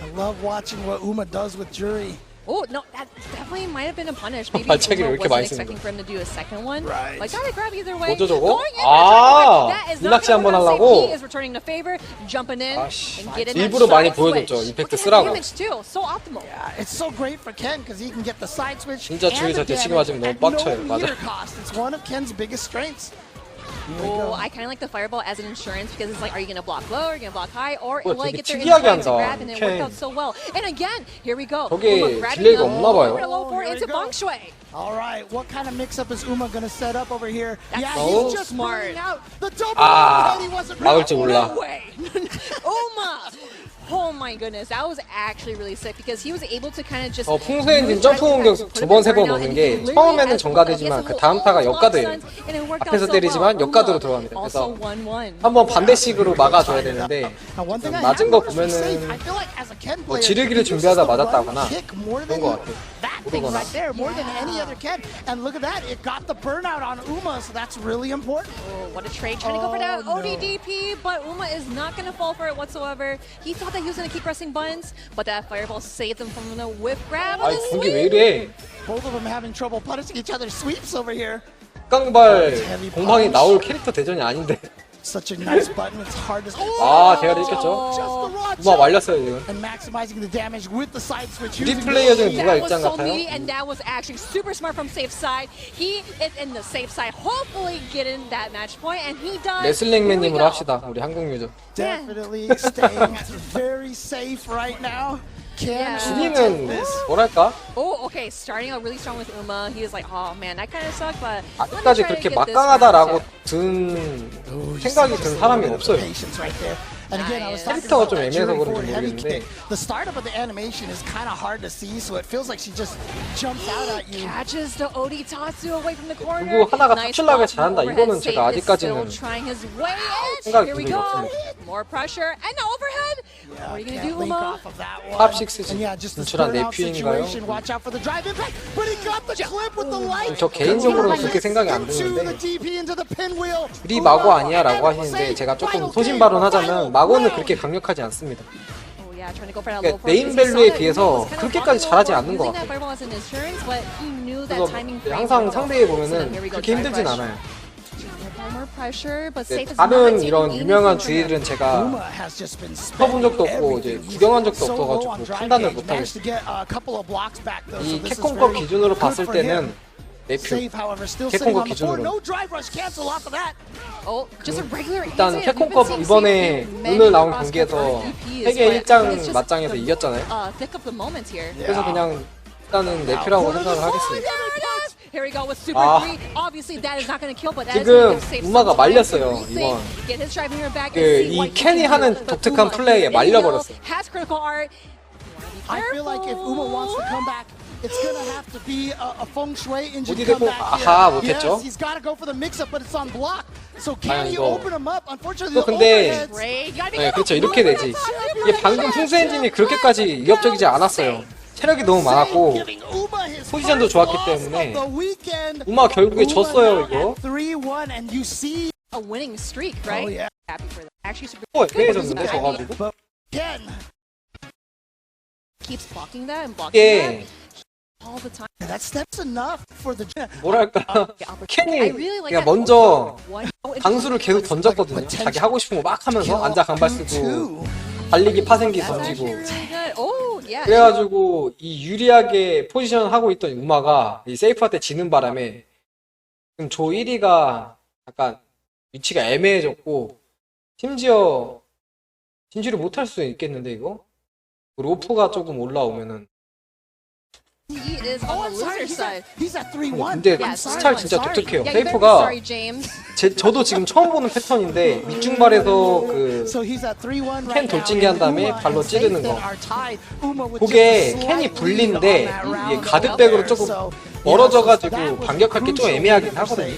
S13: I love watching what Uma does with Jury.
S6: Oh, no, that definitely might have been a punish. Maybe
S2: 발차기를
S6: Uma
S2: 왜 이렇게 많이
S6: wasn't
S2: 쓰는
S6: expecting for him to do a second one.
S13: Right.
S6: Like, gotta grab either way.
S2: 뭐죠 저거?
S6: Going in,
S2: 아,
S6: that is not
S2: 일락시
S6: gonna
S2: 한번
S6: work out.
S2: 하려고.
S6: He is returning the favor, jumping in,
S2: 아씨,
S6: and getting that
S2: 일부러 많이
S6: side
S2: 보여줬죠.
S6: switch.
S2: 임팩트
S6: Look at that
S2: 쓰라고.
S6: damage too, so optimal.
S13: Yeah, it's so great for Ken because he can get the side switch
S2: 진짜
S13: and
S2: 주위에서
S13: the
S2: 대치기
S13: damage
S2: 맞으면 너무
S13: at no
S2: 빡쳐요.
S13: meter
S2: 맞아.
S13: cost. It's one of Ken's biggest strengths.
S6: Oh, I kind of like the fireball as an insurance because it's like, are you going to block low, are you going to block high, or
S2: 뭐
S6: will I
S2: 되게
S6: get there in
S2: 특이하게
S6: time to
S2: 한다.
S6: grab, and it worked
S2: 캔.
S6: out so well. And again, here we go.
S2: 저게
S6: Uma grabbing
S2: 딜레이가
S6: up,
S2: 없나 봐요.
S6: over to low four
S13: Here we
S6: into
S13: go.
S6: feng shui.
S13: All right, what kind of mix-up is Uma going to set up over here?
S6: That's
S13: yeah,
S6: so
S13: he's just
S6: smart.
S13: burning out the double
S2: 아,
S13: overhead. He wasn't
S2: 막을 줄 몰라.
S6: No way. Uma. Oh my goodness, that was actually really sick because he was able to kind of just.
S2: 풍수 엔진 점프 공격 두 번 세 번 오는 게 처음에는 정가되지만 그 다음 타가 역가드예요. 앞에서 때리지만 역가드로 들어갑니다. 그래서 한번 반대식으로 막아줘야 되는데 맞은 거 보면은 뭐 지르기를 준비하다 맞았다거나 그런 거 같아요. 모르거나.
S13: Right there, more than any other Ken. And look at that, it got the burnout on Uma, so that's really important.
S6: Oh, what a trade, trying to go for that ODDP, but Uma is not going to fall for it whatsoever. He thought that he was going to keep pressing buttons, but that fireball saved him from the whip grab.
S2: 아이 그게 왜 이래?
S13: Both of them having trouble punishing each other's sweeps over here.
S2: 깡발 공방에 나올 캐릭터 대전이 아닌데.
S13: Such a nice button. It's hard to.
S2: 아, 대가리 있겠죠? 우마 말렸어요 지금.
S13: And maximizing the damage with the side switch.
S2: 우리 플레이어 중에 누가
S6: That was
S2: 입장
S6: so
S2: 같아요?
S6: meaty, and that was actually super smart from safe side. He is in the safe side, hopefully getting that match point, and he does.
S2: 레슬링맨님으로 합시다. 우리 한국 유저.
S13: Definitely staying very safe right now.
S2: 준이는 뭐랄까?
S6: Oh, okay. Starting out really strong with Uma. He was like, oh man, that kind of sucked, but
S2: 아직까지 그렇게 막강하다라고 든 생각이 든 사람이 없어요.
S13: And again, I was talking
S2: 캐릭터가
S13: about
S2: 좀
S13: that
S2: 애매해서
S13: Jury
S2: 그런지
S13: forward heavy
S2: 모르겠는데.
S13: kick. The startup of the animation is kind of hard to see, so it feels like she just jumps out at you.
S6: Catches the OD Tatsu away from the corner.
S2: 그리고 하나가
S6: Nice
S2: 탑출나게
S6: block,
S2: 잘한다.
S6: overhead
S2: 이거는
S6: save
S2: 제가
S6: is still
S2: 아직까지는
S6: trying his way in.
S2: 생각이
S6: Here we
S2: 든 적이
S6: go.
S2: 없습니다.
S6: More pressure and the overhead. What are you gonna do,
S13: Link
S6: Uma?
S13: off of that one.
S2: 탑 6
S13: And yeah, just this
S2: 진출한
S13: burnout
S2: 네피인가요?
S13: situation. Watch out for the drive impact, but he got the clip with the light.
S2: 저 개인적으로는 그렇게 생각이 안
S13: Into the
S2: 드는데
S13: DP into the pinwheel.
S2: 둘이 마고 아니야 라고 하시는데 제가 조금 소신발언하자면 마고는 그렇게 강력하지 않습니다. 그러니까 네임 밸류에 비해서 그렇게까지 잘하지 않는 것 같아요. 그래서 항상 상대해 보면은 그렇게 힘들진 않아요. 다른 이런 유명한 주의들은 제가 쳐본 적도 없고 이제 구경한 적도 없어가지고 판단을 못하겠어요. 이 캡콤컵 기준으로 봤을 때는 네퓨 캡콤컵 기준으로 일단 캡콤컵 이번에 오늘 나온 경기에서 세계 1장 맞짱에서 이겼잖아요. 그래서 그냥 일단은 네퓨라고 생각을 하겠습니다. 지금 우마가 말렸어요 이번. 이 켄이 하는 독특한 플레이에 말려버렸어요.
S13: I feel like if Uma wants to come back, it's gonna have to be a feng shui engine
S2: 어디 대고
S13: comeback here.
S2: 아하 못했죠?
S13: Yes, he's got to go for the mix-up, but it's on block. So can
S2: 아,
S13: he
S2: 이거.
S13: open him up? Unfortunately,
S2: 또
S13: the
S2: 근데
S13: overheads.
S2: 네, 그렇죠 이렇게 되지. 이게 방금 풍수 엔진이 그렇게까지 위협적이지 않았어요. 체력이 너무 많았고 포지션도 좋았기 때문에 우마 결국에 졌어요 이거.
S13: 3-1, and you see
S6: a winning streak, right?
S13: Oh, yeah.
S6: Happy for that. Actually, super
S2: 애매해졌는데 져가지고.
S13: again.
S6: Keeps blocking that and blocking
S2: 이게
S6: that all the time.
S13: That's enough for the.
S2: 뭐랄까 켄이 그냥 먼저 강수를 계속 던졌거든요. 자기 하고 싶은 거 막 하면서 앉아 강발 쓰고 달리기 파생기 던지고 그래가지고 이 유리하게 포지션 하고 있던 우마가 이 세이프한테 지는 바람에 지금 조 1위가 약간 위치가 애매해졌고 심지어 진출을 못할 수 있겠는데 이거? 로프가 조금 올라오면은
S6: He is on the loser side.
S13: He's at 3-1.
S2: 근데 스타일 진짜 독특해요. 세이프가 저도 지금 처음 보는 패턴인데 밑중발에서 그 캔 돌진기 한 다음에 발로 찌르는 거 그게 캔이 불린데 이게 가드백으로 조금 멀어져가지고 반격할 게 좀 애매하긴 하거든요.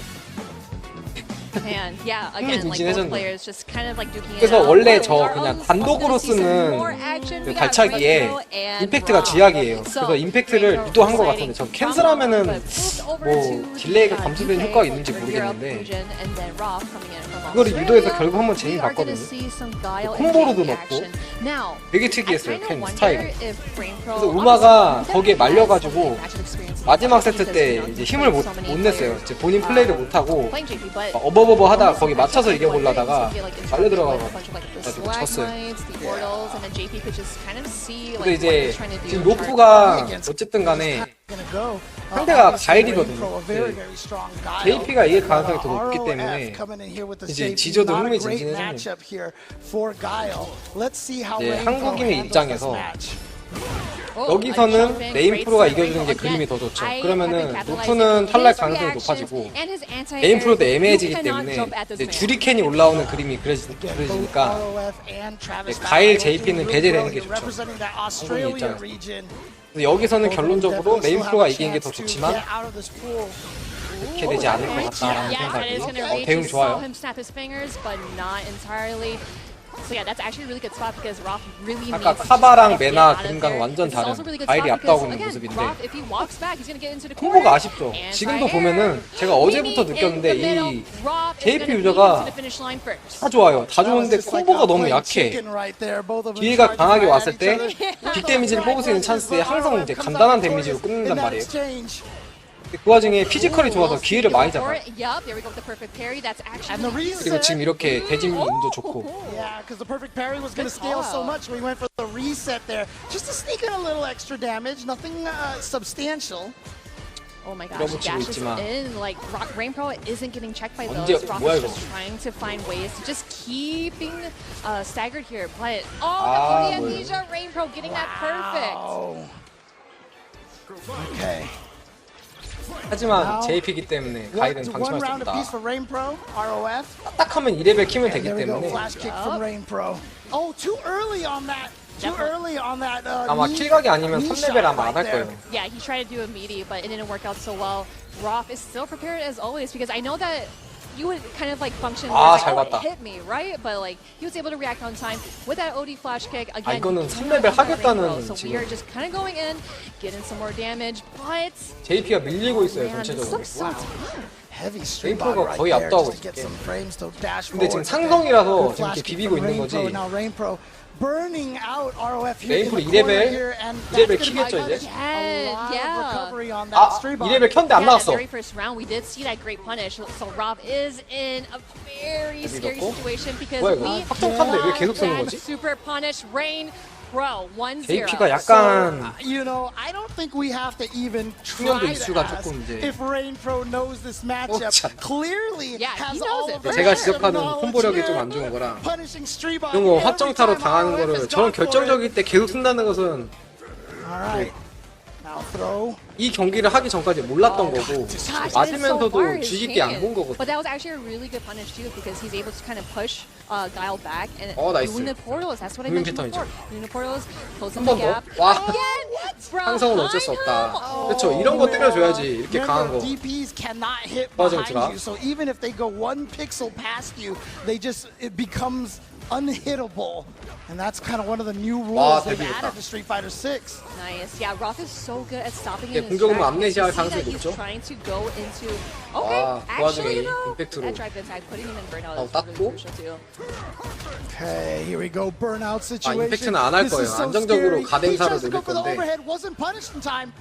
S6: Man, yeah, again, like both players just kind of like duking it
S2: 그래서
S6: out.
S2: 원래 저 그냥 단독으로 쓰는 그 발차기에 임팩트가 쥐약이에요. 그래서 임팩트를 유도한 것 같은데 저 캔슬하면은 뭐 딜레이가 감소되는 효과가 있는지 모르겠는데 그거를 유도해서 결국 한번 재미 봤거든요. 콤보로도 넣고 되게 특이했어요, 캔 스타일이. 그래서 우마가 거기에 말려가지고 마지막 세트 때 이제 힘을 못 냈어요. 이제 본인 플레이를 못하고 어버버버 하다가 거기 맞춰서 이겨보려다가 말려 들어가가지고 졌어요. 근데 이제 지금 로프가 어쨌든 간에 상대가 가일이거든요. JP가 이길 가능성이 더 높기 때문에 이제 지저도 흥미진진해서 이제 한국인의 입장에서 여기서는 메인 프로가 이겨주는 게 그림이 더 좋죠. 그러면은 로프는 탈락 가능성이 높아지고 메인 프로도 애매해지기 때문에 이제 주리캔이 올라오는 그림이 그려지니까 가일 JP는 배제되는 게 좋죠. 한국인 입장에서. 여기서는 결론적으로 메인 프로가 이기는 게 더 좋지만 이렇게 되지 않을 것 같다라는 생각이 대응 좋아요.
S6: So yeah, that's actually a really good spot because Roth really needs
S2: 아까 카바랑 메나 그림과는 완전 다른 가일이 앞다고 있는 모습인데 콤보가 아쉽죠. 지금도 보면은 제가 어제부터 느꼈는데 이 JP 유저가 다 좋아요. 다 좋은데 콤보가 너무 약해. 기회가 강하게 왔을 때 빅 데미지를 뽑을 수 있는 찬스에 항상 이제 간단한 데미지로 끊는단 말이에요. 그 와중에 피지컬이 좋아서 기회를 많이 잡아요. 그리고 지금 이렇게 대진이 운도 좋고.
S6: Oh my gosh, dashes in, like Rainpro isn't getting checked by those. Roth is just trying to find ways to just keeping staggered here, but the amnesia Rainpro getting that perfect.
S13: Okay.
S2: 하지만 JP이기 때문에 가일은 방심할 수 없다. 딱딱하면 2레벨 키면 되기 때문에 아마 킬각이 아니면 3레벨 아마 안 할 거예요.
S6: Yeah, he tried to do a meaty, but it didn't work out so well. Roth is still prepared as always because I know that you would kind of like function where like, it hit me, right? But like he was able to react on time with that OD flash kick. Again,
S2: 이거는 3레벨 하겠다는
S6: so we are just kind of going in, getting some more damage, but
S2: JP가 밀리고 있어요 전체적으로. 메인 프로가 거의 앞서고 있어요. 근데 지금 상성이라서 지금 이렇게 비비고 있는 거지. 메인 프로 2레벨 키겠죠 이제? 아 2레벨 켰는데 안 나왔어. 뭐야 이거 확정탄데 왜 계속 쓰는 거지? JP가 약간 숙련도 이슈가 조금 이제 제가 지적하는 콤보력이 좀 안 좋은 거라 이런 거 확정타로 당하는 거를 저런 결정적일 때 계속 쓴다는 것은 이 경기를 하기 전까지 몰랐던 거고 맞으면서도 주의깊게 안 본 거거든요.
S6: But that was actually a really good punish too because he's able to kind of push Guile back and
S2: 나이스.
S6: doing the portals. That's what I mentioned before. Doing the portals, closing
S2: 한
S6: the
S2: 번
S6: gap.
S2: 더? 와 상성은 어쩔 수 없다. 그렇죠. 이런 거 때려줘야지 이렇게 강한 거.
S13: DPs cannot hit
S2: 맞아,
S13: behind
S2: 맞아.
S13: you, so even if they go 1 pixel past you, it becomes unhittable. And that's kind of one of the new rules they've added to Street Fighter 6.
S6: Nice. Yeah, Roth is so good at stopping in his
S2: 공격은
S6: tracks.
S2: 암네시아할
S6: You see that
S2: 가능성이
S6: he's
S2: 높죠.
S6: trying to go into
S2: 그 와중에
S6: though,
S2: 임팩트로
S6: that drive attack, putting him in burnout is really
S2: 땄고.
S6: crucial too.
S13: Okay, here we go. Burnout situation.
S2: 임팩트는 안 할 거예요. 안정적으로 가댕사를 노릴 건데.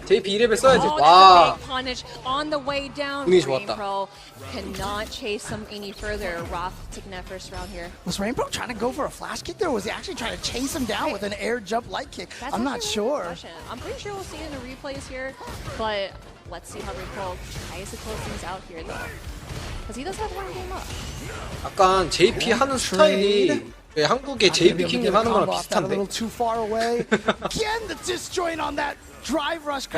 S2: JP 2레벨 써야지. 와
S6: Punish on the way down.
S2: 운이 좋았다.
S6: Rainpro cannot chase him any further. Roth taking that first round here.
S13: Was Rainpro trying to go for a flash kick there, or was he actually trying to chase him down with an air jump light kick? I'm not sure.
S6: I'm pretty sure we'll see it in the replays here, but let's see how Rainpro tries to close things out here though. Because he does have one game up.
S2: 약간 JP 하는 스타일이 왜 한국의 JP 킹님 하는 거랑 비슷한데?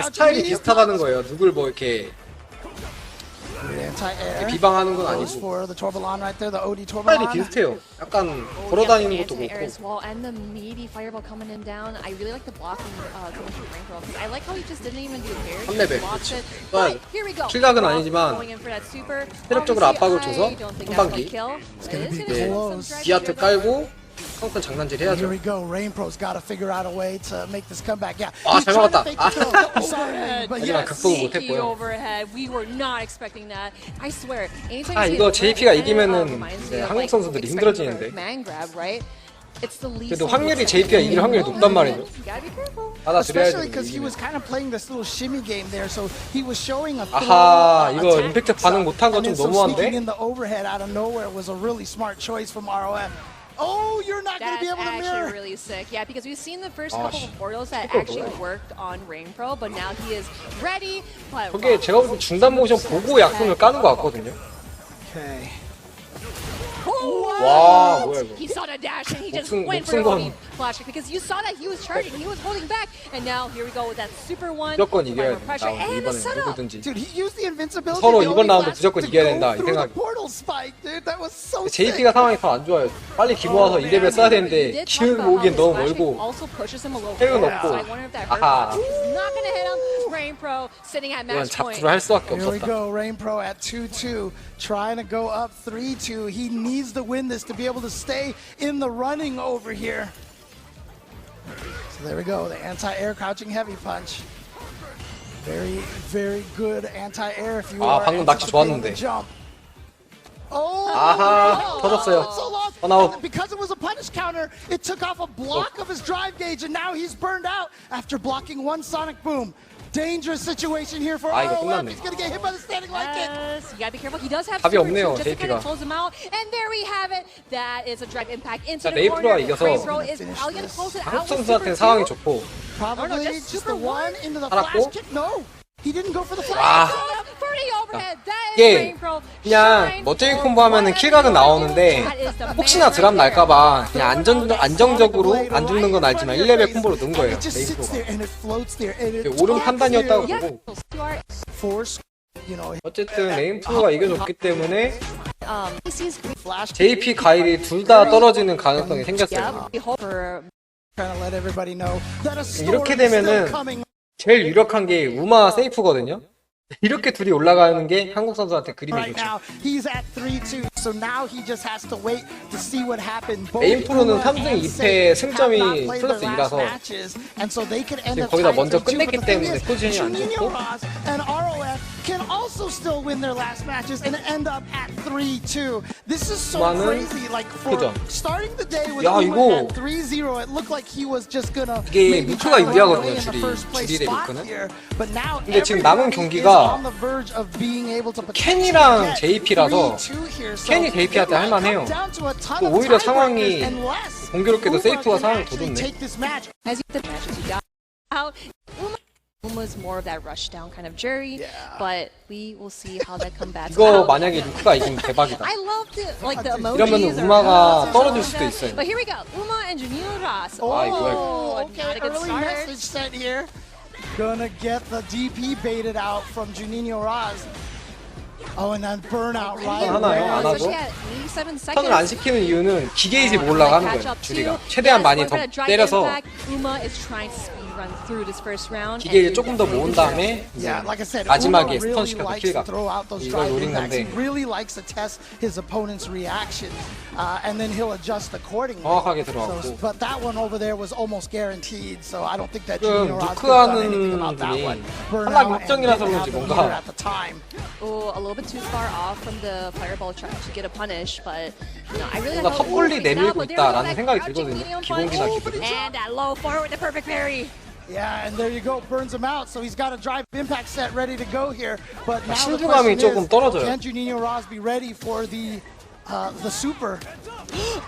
S2: 스타일이 비슷하다는 거예요. 누굴 뭐 이렇게 비방하는 건 아니고 스타일이 비슷해요. 약간 걸어다니는 것도 그렇고.
S6: as well, and the meaty fireball coming in down. I really like the blocking coming from Rainbow because I like how he just didn't even do parry.
S2: 3레벨.
S6: Blocks it. But here we go.
S2: 킬각은 아니지만
S6: Going in for that super.
S2: 체력적으로 압박을 줘서
S6: I don't think that's
S2: 한방기.
S6: gonna kill.
S2: 이제 디아트 깔고 펑큰 장난질 해야죠.
S13: Here we go. Rainpro's got to figure out a way to make this comeback. Yeah.
S2: 아, 잘 막았다.
S6: Haji만
S2: 극복을 못했고요.
S6: overhead. We were not expecting that. I swear.
S2: 아, 이거 JP가 이기면은 이제 한국 선수들이 힘들어지는데. 그래도 확률이 JP가 이길 확률이 높단 말이죠. 받아들여야지. 아하, 이거 임팩트 반응 못한 거 좀 너무한데?
S13: Oh, you're not going to be able to mirror.
S6: That's actually really sick. Yeah, because we've seen the first couple of portals that actually worked on Rainpro, but now he is ready.
S2: 저게 제가 볼 때 중단 모션 보고 약손을 까는 것 같거든요.
S13: Okay.
S2: 와, 뭐야 이거.
S6: He saw the dash and he just went for the flash because you saw that he was charging, he was holding back, and now here we go with that super one.
S2: 무조건 이겨야 된다. 이번에 누구든지.
S13: Dude, he used the invincibility.
S2: 서로 이번 라운드 무조건 이겨야 된다 이 생각. JP가 상황이 더 안 좋아요. 빨리 기모 와서 2레벨 써야 되는데 기모 오기엔 너무 멀고 해운 없고. 아하. 이건 잡투를 할 수밖에
S13: Here we
S2: 없었다.
S13: go, Rainpro at 2-2, trying to go up 3-2. He needs to win this to be able to stay in the running over here. So there we go, the anti-air crouching heavy punch. Very, very good anti-air if you are
S2: 방금 낚시 좋았는데.
S13: jump. Oh,
S2: 아하, 터졌어요.
S13: And because it was a punish counter, it took off a block of his drive gauge, and now he's burned out after blocking one sonic boom. Dangerous situation here for ROF. He's gonna get hit by the standing light kick.
S6: You gotta be careful. He does have
S2: 답이 없네요,
S6: just to kind
S2: JP가.
S6: of close him out, and there we have it. That is a drive impact into the
S2: 레이프로가
S6: corner.
S2: 이겨서
S6: Rainpro is probably gonna close it out
S2: 한국
S6: with
S2: 선수한테는
S6: super
S2: 상황이
S6: two.
S2: 좋고.
S13: Probably just the one into the
S2: 살았고.
S13: flash kick. No, he didn't go for the flash.
S2: 와. 이게 그냥 멋쟁이 콤보 하면은 킬각은 나오는데 혹시나 드랍 날까봐 그냥 안정적으로 안 죽는 건 알지만 1레벨 콤보로 넣은 거예요. 레인프로가 옳은 판단이었다고 보고 어쨌든 레인프로가 이겨줬기 때문에 JP 가일이 둘 다 떨어지는 가능성이 생겼어요. 이렇게 되면은 제일 유력한 게 우마 세이프거든요. 이렇게 둘이 올라가는 게 한국 선수한테 그림이 좋죠. 레인프로는 3승 2패 승점이 플러스 2라서 지금 거기다 먼저 끝냈기 때문에 포지션이 안 좋고
S13: can also still win their last matches and end up at 3-2. This is so
S2: 우마는
S13: crazy. Like for starting the day with
S2: 야,
S13: Uma at 3-0, it looked like he was just gonna
S2: 이게 루크가 유리하거든요, 줄이 대 루크는. 근데 지금 남은 경기가 켄이랑 JP라서 ken이 JP한테 할만해요. 또 오히려 상황이 공교롭게도 세이프가 상황을 더 좋네.
S6: Uma's more of that rush down kind of jury, but we will see how that combats.
S2: 이거 만약에 루크가 이기면 대박이다.
S6: I love the emojis.
S2: 이러면 우마가 떨어질 수도 있어요.
S6: But here we go, Uma and Junio Ross.
S13: Okay, early message sent here. Gonna get the DP baited out from Juninho Raz. Oh, and then burnout right
S2: 하나요? 안 하죠? 턴을 안 시키는 이유는 기계이지 몰라고 하는 거예요. 주리가 최대한 많이 더 때려서 기계를 조금 더 모은 다음에 마지막에 스턴 시켜서 킬각 이걸 노린 건데 정확하게 들어갔고 루크 하는 분이 탈락 확정이라서 그런지 뭔가
S6: a little bit too far off from the fireball trying to get a punish, but you know, I really
S2: 뭔가 섣불리 내밀고 있다라는 생각이 들거든요. 기본기나 기본기.
S6: And that low forward with the perfect parry.
S13: Yeah, and there you go, burns him out. So he's got a drive impact set ready to go here. But now the
S2: 신중함이 조금 떨어져요.
S13: can Juninho Raz be ready for the super?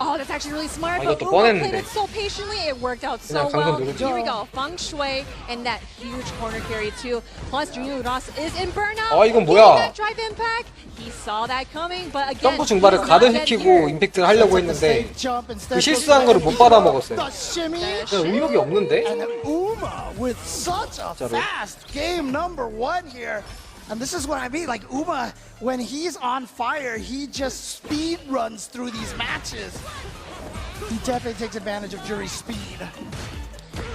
S6: Oh, that's actually really smart.
S2: 이것도
S6: But Uma played
S2: 뻔했는데.
S6: it so patiently. It worked out so well. Here we go. Feng Shui and that huge corner carry too. Plus, Junio Ross is in burnout.
S2: 이건 뭐야?
S6: That drive impact. He saw that coming, but again,
S2: 점프 중발을 가드시키고 임팩트를 하려고 했는데 그 실수한 거를 못 받아먹었어요. 그냥 의욕이 없는데?
S13: And Uma with such a fast game number one here. And this is what I mean, like Uma, when he's on fire, he just speed runs through these matches. He definitely takes advantage of Juri's speed.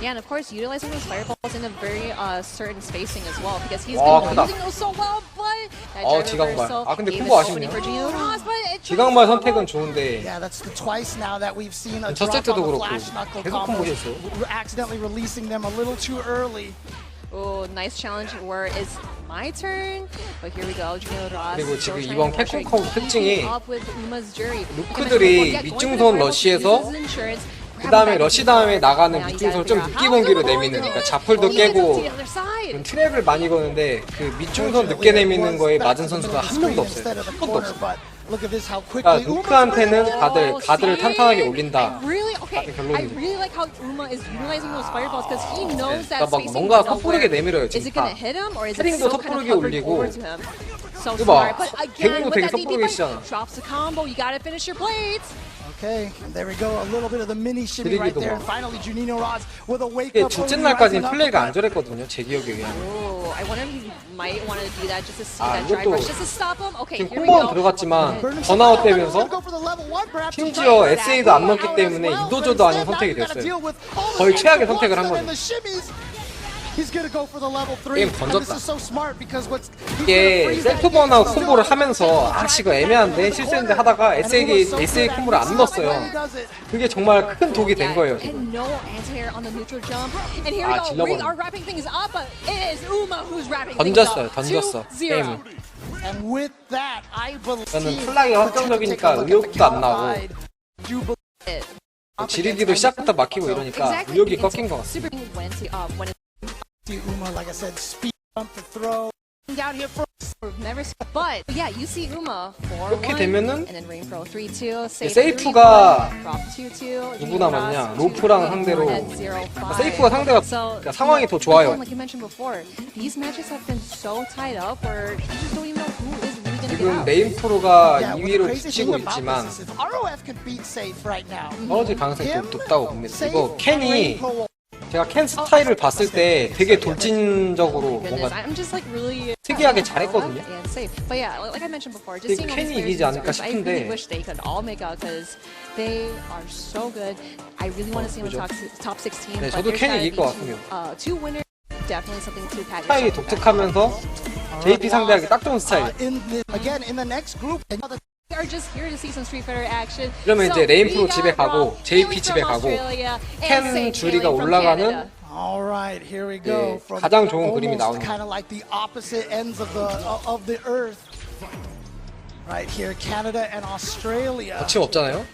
S6: Yeah, and of course, utilizing those fireballs in a very certain spacing as well, because he's been using those so well, but that
S2: 지강발. 근데 콤보 아쉽네요. 지강발 선택은 좋은데.
S13: Yeah, that's the twice now that we've seen a
S2: 첫
S13: drop
S2: 세트도
S13: on the
S2: 그렇고
S13: flash knuckle
S2: 계속
S13: combo.
S2: 콤보했어요.
S13: We're accidentally releasing them a little too early.
S6: Oh, nice challenge. Where is my turn? But here we go.
S2: 그리고 지금 이번 캡콤 특징이
S6: 루크들이
S2: 밑중선 러시에서 그 다음에 러시 다음에 나가는 밑중선을 좀 늦게 공기로 내미는, 그러니까 자풀도 깨고 트랩을 많이 거는데 그 밑중선 늦게 내미는 거에 맞은 선수가 한 명도 없어요. 한 번도 없어요. 그러니까 루크한테는 가드를 탄탄하게 올린다. 결론이. 그러니까 막 뭔가 섣부르게 내밀어요 지금 다. 헤딩도 섣부르게 올리고. 이봐, 개구도 되게 섣부르게 치잖아.
S13: Okay, and there we go. A little bit of the mini shimmy right there. And finally, Junino Rods with a wake up.
S2: 둘째 날까지는 플레이가 안 저랬거든요. 제 기억에 의하면.
S6: I wonder if he might want to do that just to see that drive rush, just to stop him. Okay,
S2: 지금
S6: here we go.
S2: 콤보는 들어갔지만 번아웃 되면서 심지어 SA도 안 넣기 때문에 이도저도 아닌 선택이 됐어요. 거의 최악의 선택을 한 거죠. 게임 던졌다. 이게 셀프 번아웃 콤보를 하면서 이거 애매한데 실수했는데 하다가 SA 콤보를 안 넣었어요. 그게 정말 큰 독이 된 거예요. 지금. 던졌어 게임을. 저는 플라이 확정적이니까 의욕도 안 나고 지리기도 시작부터 막히고 이러니까 의욕이 꺾인 것 같습니다.
S13: Uma, like I said, speed bump the throw.
S6: Down here for never, but yeah, you see Uma 4-1,
S2: 이렇게 되면은
S6: and then Rainfro 3-2,
S2: 세이프가
S6: 3-2,
S2: 누구 남았냐? 로프랑 상대로 세이프가 상대가 그러니까 상황이 더 좋아요.
S6: Like you mentioned before, these matches have been so tied up where you just don't even know who is really going to get
S2: 지금
S6: out.
S2: 레인프로가 2위로 붙이고 있지만 떨어질 가능성이 좀 높다고 봅니다. 이거 캔이 제가 캔 스타일을 봤을 때 되게 돌진적으로 뭔가 특이하게 잘했거든요. 근데 캔이 이기지 않을까 싶은데 네, 저도 캔이 이길 것 같습니다. 스타일이 독특하면서 JP 상대하기 딱 좋은 스타일. 이러면 이제 레인프로 집에 가고 JP 집에 가고 캔 주리가 올라가는 네, 가장 좋은 그림이 나옵니다. 거침없잖아요.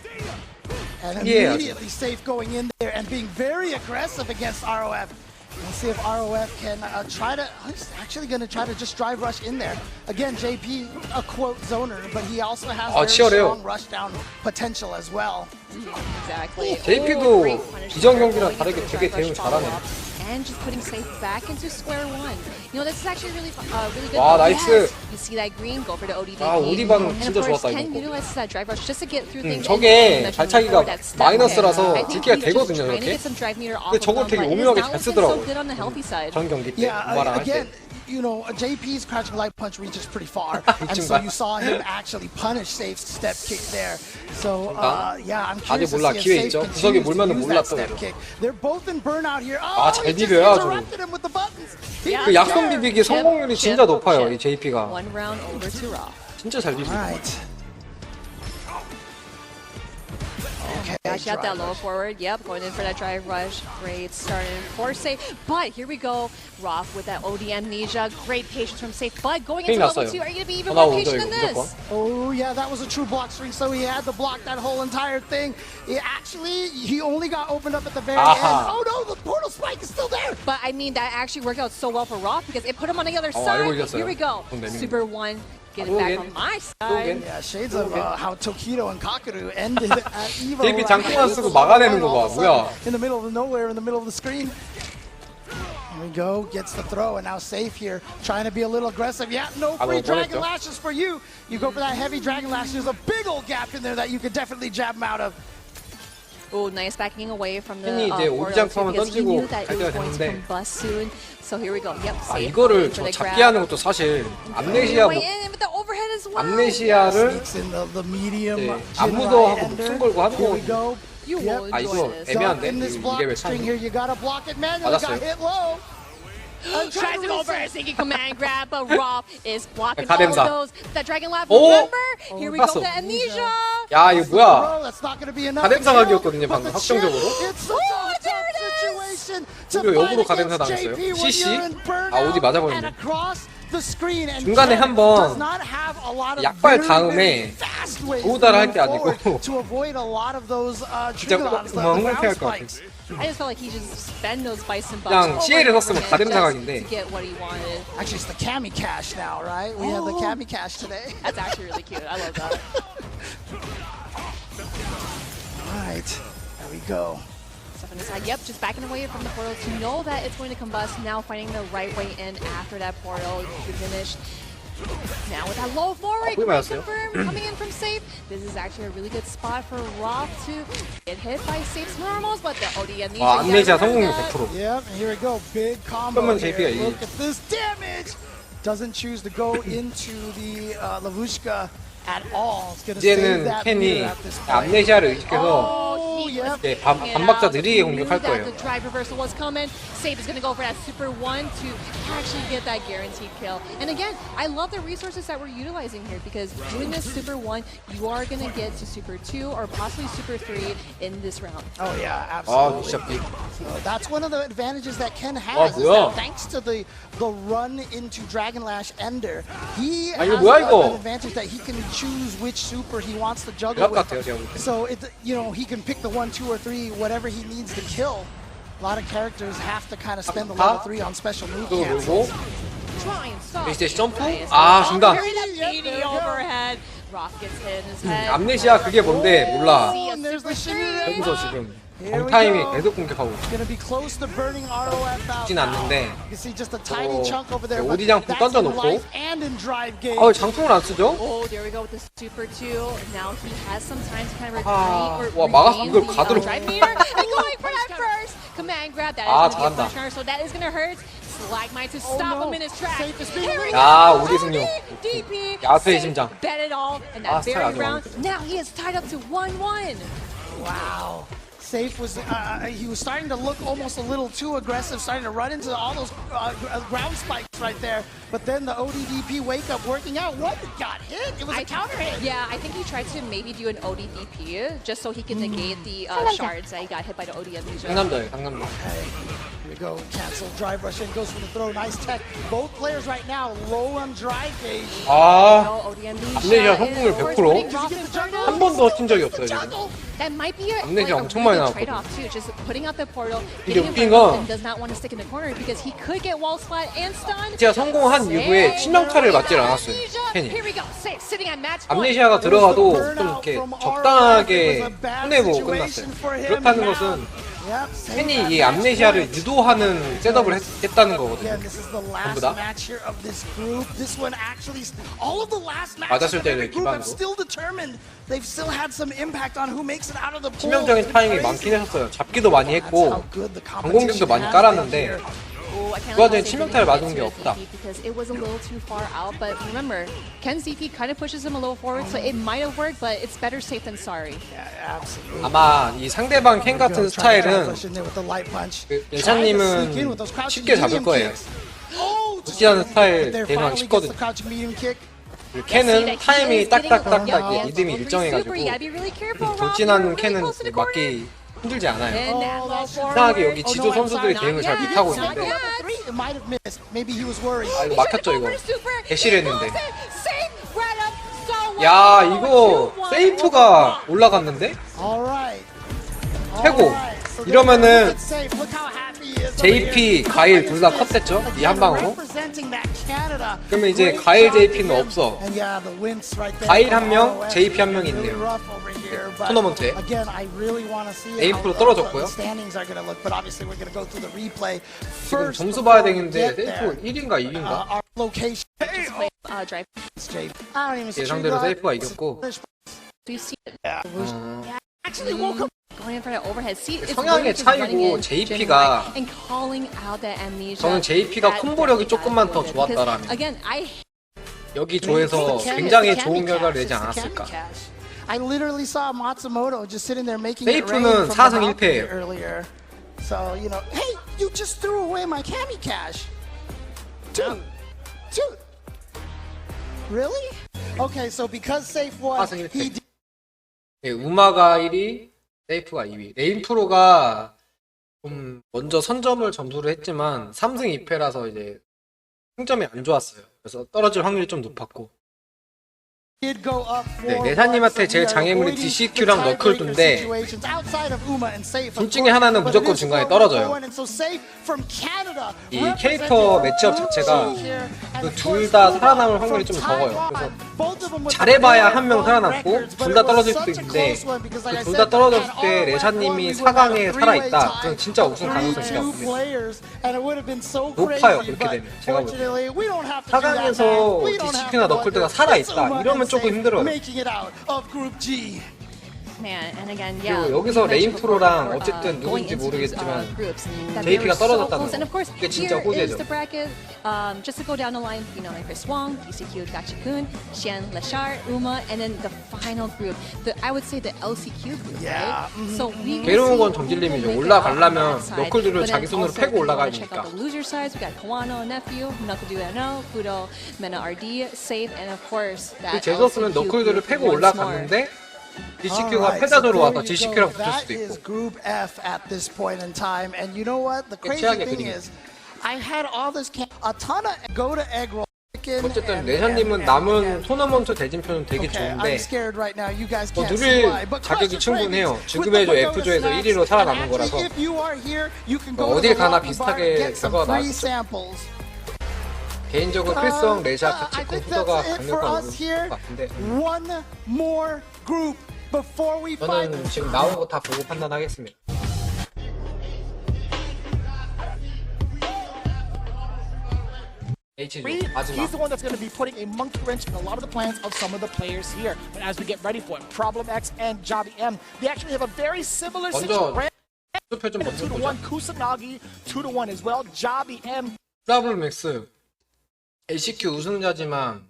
S2: 특이해요.
S13: Let's see if ROF can actually going to try to just drive rush in there. Again, JP, a quote zoner, but he also has very strong rush down potential as well.
S6: Exactly.
S2: JP도 이전 경기랑 다르게 되게 대응 잘하네.
S6: And just putting safe back into square one. You know, this is actually really good.
S2: 와, 나이스.
S6: You see that green, go for the ODD.
S2: 아, 오디방 진짜 좋았다 이거.
S6: Ken utilizes that drive rush just to get through things.
S2: 저게 발차기가 마이너스라서 딜기가 되거든요, 저렇게. 근데 저걸 되게 오묘하게 잘 쓰더라고. 전 경기 때 우마랑 할 때.
S13: You know, JP's crouching light punch reaches pretty far, and so you saw him actually punish Safe's step kick there. So, yeah, I'm curious to see if Safe continues to use that step kick. They're both in burnout here.
S2: 아, 잘 비벼요, 저거. 그 약손 비비기 성공률이 진짜 높아요, 이 JP가. 진짜 잘 비비고.
S6: Okay, Gosh, got that low forward. Yep, going in for that drive rush. Great start in for Safe. But here we go. Roth with that OD amnesia. Great patience from Safe. But going into level 2, are you going to be even more patient than this?
S13: Oh, yeah, that was a true block string. So he had to block that whole entire thing. He only got opened up at the very end. Oh, no, the portal spike is still there.
S6: But, I mean, that actually worked out so well for Roth because it put him on the other side. Here we go. Super 1. Get it back on my side.
S13: Yeah, shades of how Tokido and Kakeru ended at Evo.
S2: JP 장풍만 쓰고 막아내는 거 봐, 뭐야.
S13: In the middle of nowhere, in the middle of the screen. Here we go, gets the throw, and now Safe here, trying to be a little aggressive. Yeah, no free Dragon Lashes for you. You go for that heavy Dragon Lash. There's a big old gap in there that you could definitely jab him out of.
S6: Oh, nice backing away from the
S2: 팬이 이제 오지 않고 한번
S6: because he
S2: 던지고
S6: knew that
S2: 갈
S6: it
S2: 때가
S6: was going to
S2: 됐는데
S6: combust soon. So here we go. Yep.
S2: 아
S6: safe.
S2: 이거를
S6: For
S2: 저
S6: the
S2: 잡기
S6: grab.
S2: 하는 것도 사실 암네시아 뭐
S6: Way in with the overhead as well.
S2: 암네시아를
S13: the medium
S2: 네, 안무도 하고 목숨 걸고 하는
S13: Here we
S2: 거
S13: go.
S6: You will
S2: 아
S6: enjoy
S2: 이거
S6: this.
S2: 애매한데
S13: In this
S2: 이게
S13: block
S2: 왜
S13: string
S2: 차이
S13: here, you gotta block it manually.
S2: 맞았어요.
S13: Got hit low.
S6: Tries to go for a sinking command grab, but Rob is blocking all
S2: 가뎀사.
S6: of those. That Dragon Lab,
S2: 오!
S6: remember? Here we go,
S2: 땄어.
S6: the amnesia.
S2: 야 이거 뭐야
S13: That's not gonna be enough.
S2: 가뎀사 각이었거든요 방금 확정적으로
S13: It's such a tough situation to
S2: 오히려
S13: fight
S2: 역으로 가뎀사
S13: against
S2: 당했어요
S13: JP when
S2: CC
S13: you're in burnout
S2: 아 어디
S13: and
S2: 맞아버렸네
S13: across the screen and
S2: 중간에
S13: does
S2: 한번
S13: not have a lot of
S2: 약발
S13: very,
S2: 다음에
S13: very fast ways
S2: 도우다를 할
S13: to
S2: 때
S13: move
S2: 아니고
S13: forward to avoid a lot of those
S2: 진짜
S13: triggers, the
S2: 흥분해야 할
S13: ground
S2: 것 같아
S13: spikes.
S6: I just felt like he just spent those bison bucks
S2: 그냥
S6: over
S2: CL을
S6: and
S2: 썼으면
S6: over
S2: 가뎀사
S6: again
S2: 각인데
S6: just to get what he wanted.
S13: Actually, it's the Kami Cash now, right? We have the Kami Cash today.
S6: That's actually really cute. I love that.
S13: All right, there we go.
S6: Stuff on the side. Yep, just backing away from the portal to know that it's going to combust. Now finding the right way in after that portal finished. Now with that low forward, confirm coming in from safe. This is actually a really good spot for Rob to get hit by Safe's normals, but the ODM needs
S2: 와 암네시아 성공률 100%.
S13: Yep, and here we go. Big combo
S2: 그러면
S13: here.
S2: JP가 이기
S13: Look at this damage. Doesn't choose to go into the Lavushka at all. It's gonna save
S2: 이제는
S13: that
S2: 팬이
S13: meter at this point.
S2: 암네시아를 의식해서
S13: yep.
S2: 이제 반박자 느리게 공격할 거예요.
S6: The drive reversal was coming. Safe is going to go for that super one to actually get that guaranteed kill. And again, I love the resources that we're utilizing here because doing this super one, you are going to get to super two or possibly super three in this round.
S13: Oh yeah,
S2: 아
S13: absolutely.
S2: 진짜 빅.
S13: That's one of the advantages that Ken has. Is that thanks to the run into Dragon Lash Ender, he has an advantage that he can choose which super he wants to juggle with. So it, you know, he can pick the 1, 2, or 3, whatever he needs to kill. A lot of characters have to kind of spend the level 3 on special move cancels.
S2: 이제 점프? 아 중단.
S6: Overhead. Rock gets hit in his head.
S2: 암네시아 그게 뭔데 몰라.
S6: There's the
S2: 여기서 지금 정타임이 계속 공격하고 죽진 않는데 오디장풍 던져놓고 장풍을 안 쓰죠? 와 막았어 이걸 가드로 아 잘한다 야 우리 승용 야수의 심장 아 스타일 아주 마음에 들어
S6: Now he is tied up to 1-1.
S13: Wow. Safe was he was starting to look almost a little too aggressive, starting to run into all those ground spikes right there. But then the ODDP wake up working out. What got hit? It was a counter hit.
S6: Yeah, I think he tried to maybe do an ODDP just so he can negate the shards that he got hit by the ODM.
S2: 강남도예요,
S13: Here
S2: 강남도.
S13: we go. Cancel drive rush in, goes for the throw. Nice tech. Both players right now low on drive gauge.
S2: 아, 암네시아 성공률 100%. 한 번도 튄 적이 없어요 지금.
S6: That might be a
S2: 암네시아 엄청 많이 나왔거든.
S6: trade-off too. Just putting out the portal,
S2: 이게
S6: getting
S2: 웃긴
S6: him
S2: 건
S6: and does not want to stick in the corner because he could get wall splat and stun.
S2: 제가 성공한 이후에 치명타를 맞질 않았어요 팬이.
S6: Here we go. Sitting at match point.
S2: 암네시아가 들어가도 좀 이렇게 적당하게 손해보고 끝났어요. 그렇다는 것은 팬이 이 암네시아를 유도하는 셋업을 했다는 거거든요. 전부 다. 맞았을 때를 기반으로. 치명적인 타이밍이 많긴 했었어요. 잡기도 많이 했고 방공격도 많이 깔았는데 그 와중에 치명타를 맞은 게 없다.
S6: Because it was a little too far out, but remember, Ken's DP kind of pushes him a little forward, so it might have worked, but it's better safe than sorry.
S2: 아마 이 상대방 켄 같은 스타일은 예찬님은 쉽게 잡을 거예요. 무시하는 스타일 대응하기 쉽거든요. 캔은 타임이 딱딱딱딱 리듬이 일정해가지고 돌진하는 캔은 맞기 힘들지 않아요. 이상하게 여기 지도 선수들이 대응을 잘 못하고 있는데 아 이거 막혔죠 이거 대시를 했는데 야 이거 세이프가 올라갔는데 최고 이러면은 JP, 가일 둘 다 컷됐죠? 이 한 방으로 그러면 이제 가일 JP는 없어 가일 한 명, JP 한 명이 있네요 토너먼트에 에임프로 떨어졌고요 지금 점수 봐야 되겠는데 세이프 1인가 2인가? 예상대로 세이프가 이겼고
S13: actually woke up.
S6: Going in for an overhead seat. It's
S2: 성향의
S6: really just running
S2: 차이고
S6: in,
S2: JP가
S6: and calling out that amnesia.
S2: 저는 JP가 콤보력이 조금만 더 좋았다라면 여기 조에서 굉장히 좋은 결과를 내지 않았을까.
S13: I literally saw Matsumoto just sitting there making it rain
S2: 세이프는
S13: from
S2: 4승
S13: the
S2: 1패예요.
S13: earlier. So, you know, hey, you just threw away my Kami cash. Dude. Really? Okay, so because Safe won,
S2: 4승 1패. 네, 우마가 1위, 세이프가 2위. 레인프로가 좀 먼저 선점을 점수를 했지만 3승 2패라서 이제 승점이 안 좋았어요. 그래서 떨어질 확률이 좀 높았고. 네, 내사님한테 제일 장애물이 DCQ랑 너클드인데 둘 중에 하나는 무조건 중간에 떨어져요. 이 캐릭터 매치업 자체가 그 둘 다 살아남을 확률이 좀 적어요. 그래서 잘해봐야 한 명 살아남고 둘 다 떨어질 수도 있는데 그 둘 다 떨어졌을 때 레샤님이 4강에 살아있다. 그럼 진짜 우승 가능성이 진짜 높아요. 그렇게 되면 제가 볼 때 4강에서 DCQ나 너클드가 살아있다 이러면 조금 힘들어요. 그리고 여기서 레인프로랑 어쨌든 누군지 모르겠지만 JP가 떨어졌다는 거 이게 진짜 호재죠.
S6: Just to go down the line, you know, like Chris Wong, DCQ, Gachikun, Xian, Lashar, Uma, and then the final group, I would say the LCQ group, right? So we
S2: 괴로운 건 정질림이죠. 올라가려면 너클들을 자기 손으로 패고 올라가야 되니까.
S6: The loser sides, we got Kawano, Nephew, Nakudu, Kudo, Mena RD, Safe, and of course that
S2: 제줬으면 너클들을 패고 올라갔는데 DCQ가 패자조로 와서 DCQ랑 붙을 수도 있고.
S13: Group F at this point in time, and you know what? The crazy thing is, I had all this a ton of go to egg roll.
S2: 어쨌든 레샤님은 남은 토너먼트 대진표는 되게 좋은데 누릴 자격이 충분해요. 지금의 저 F조에서 1위로 살아남은 거라서 어딜 가나 비슷하게 결과가 나왔죠. 개인적으로 크리스왕, 레샤, 가치콘, 후더가 강력한 것 같은데 저는 지금 나온 거 다 보고 판단하겠습니다.
S18: He's the one that's going to be putting a monkey wrench in a lot of the plans of some of the players here. But as we get ready for it, Problem X and Javi M, they actually have a very similar situation. 2-1 Kusanagi, 2-1 as well. Javi M.
S2: 프라블럼 X LCQ 우승자지만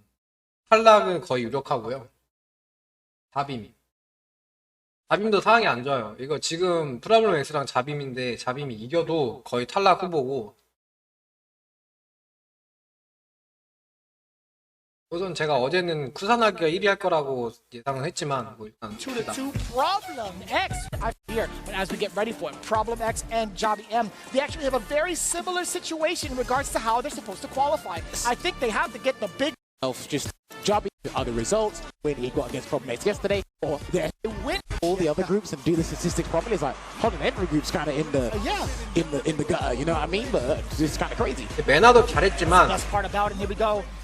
S2: 탈락은 거의 유력하고요. 자빔도 상황이 안 좋아요. 이거 지금 프라블럼 X랑 자빔인데 자빔이 이겨도 거의 탈락 후보고. 우선 제가 어제는 쿠사나기가 1위 할 거라고 예상을 했지만 뭐 일단
S18: 2-2 Problem X here. But as we get ready for it, Problem X and Javi M, they actually have a very similar situation in regards to how they're supposed to qualify. I think they have to get the big
S15: just Javi other results when he got against Problem X yesterday, or they win all the other groups and do the statistics properly. It's like, hold on, every group's kind of in the gutter, you know what I mean? But it's kind of crazy.
S2: 메나도 잘했지만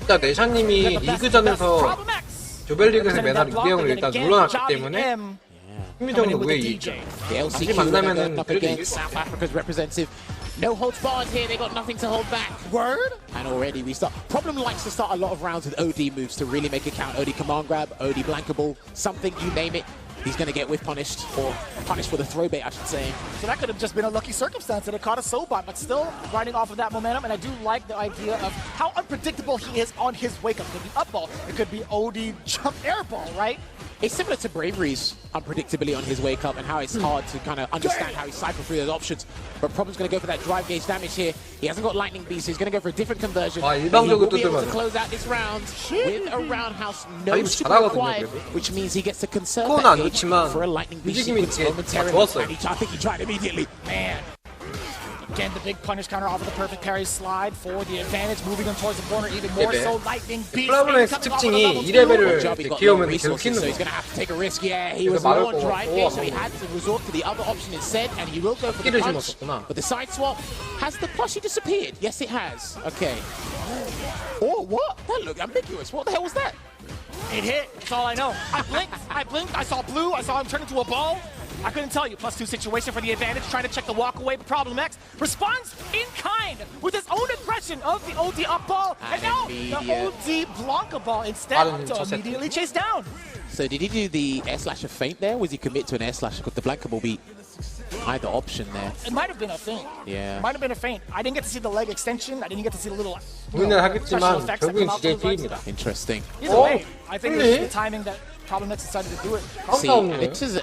S2: 일단 내샤님이 리그전에서 조별리그에서 메나를 2대0을 일단 눌러놨기 때문에 심리적으로 우위에 있죠. 다시 만나면은 그래도 이길 수
S15: South Africa's representative. No holds barred here, they got nothing to hold back.
S18: Word?
S15: And already we start. Problem likes to start a lot of rounds with OD moves to really make it count. OD command grab, OD blankable, something, you name it. He's going to get whiff punished, or punished for the throw bait, I should say.
S18: So that could have just been a lucky circumstance that it caught a Sobot, but still riding off of that momentum. And I do like the idea of how unpredictable he is on his wake up. It could be up ball, it could be OD jump air ball, right?
S15: It's similar to Bravery's unpredictability on his wake up and how it's hard to kind of understand how he cycles through those options. But Problem's going to go for that drive gauge damage here. He hasn't got Lightning Beast, so he's going to go for a different conversion. He will be able to close out this round with a roundhouse, no super required, which means he gets to conserve that gauge for a Lightning Beast sequence momentarily. And I think he tried immediately. Man.
S18: Again, the big punish counter off of the perfect parry slide for the advantage, moving them towards the corner even more so. Lightning Beast.
S2: 프라블럼의 특징이 2레벨을 기어오면 계속 키는
S15: So he's going to have to take a risk. Yeah, he was low on drive gauge, so he had to resort to the other option instead, and he will go for the punch. But the side swap, has the plushie disappeared? Yes, it has. Okay. Oh, what? That looked ambiguous. What the hell was that?
S18: It hit. That's all I know. I blinked. I saw blue. I saw him turn into a ball. I couldn't tell you. +2 situation for the advantage, trying to check the walk away, but Problem X responds in kind with his own aggression of the OD up ball, and now the OD Blanca ball instead to immediately chase down.
S15: So did he do the air slasher feint there? Was he commit to an air slasher? Could the Blanca ball be either option there?
S18: It might have been a feint.
S15: Yeah.
S18: It might have been a feint. I didn't get to see the leg extension. I didn't get to see the little
S2: 고민을 하겠지만 결국엔 DAY3입니다.
S15: Interesting.
S18: Either way, I think it was the timing that Problem X decided to do it.
S15: See,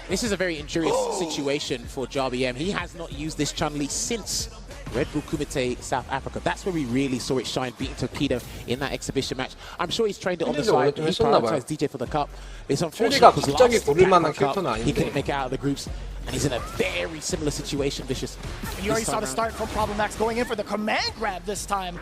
S15: this is a very injurious situation for JBM. He has not used this Chun-Li since Red Bull Kumite South Africa. That's where we really saw it shine, beating Torpedo in that exhibition match. I'm sure he's trained it on the side. He prioritized DJ for the cup. It's unfortunate because last Cup, he couldn't make it out of the groups, and he's in a very similar situation, Vicious.
S18: And you already saw the start from Problem X going in for the command grab this time.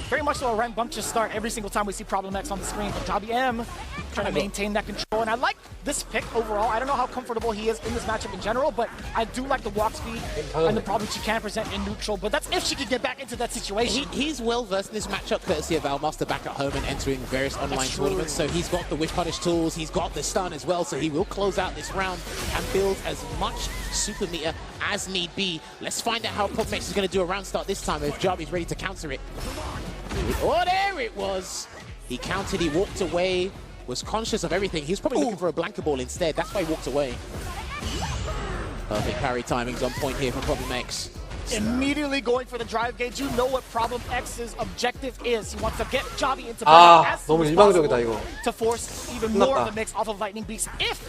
S18: Very much so a rambunctious start every single time we see Problem X on the screen. But JBM trying to maintain that control. And I like this pick overall. I don't know how comfortable he is in this matchup in general, but I do like the walk speed and the problems she can present in neutral. But that's if she can get back into that situation.
S15: He's well versed in this matchup, courtesy of Valmaster back at home and entering various online tournaments. So he's got the whiff punish tools, he's got the stun as well. So he will close out this round and build as much super meter as need be. Let's find out how Problem X is going to do a round start this time if Jarby's ready to counter it. Oh, there it was. He countered, he walked away, was conscious of everything. He was probably looking for a Blanca ball instead. That's why he walked away. Perfect parry timing's on point here for Problem X.
S18: Immediately going for the drive gauge. You know what Problem X's objective is. He wants to get Javi into play as soon as possible to force even more of the mix off of Lightning Beaks. If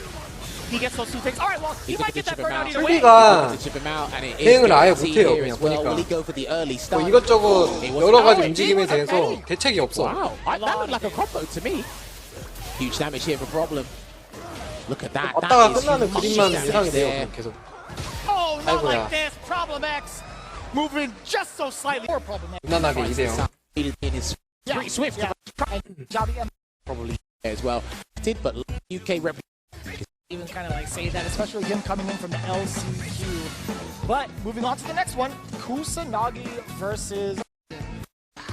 S18: he gets those two things, all right, well, he might get that burn out either way.
S2: 대응을 아예 못해요. 그냥 보니까 이것저것 여러 가지 움직임에 대해서 대책이 없어.
S15: Wow, that looked like a combo to me. Huge damage here for Problem. Look at that.
S2: 왔다가 끝나는 그림만 이상이 돼요. 계속.
S18: Oh, not like this. Problem X moving just so slightly.
S2: 무난하게 2대0.
S15: In his pretty swift. Probably as well. Did but UK rep.
S18: Even kind of like say that, especially him coming in from the LCQ. But moving on to the next one, Kusanagi versus.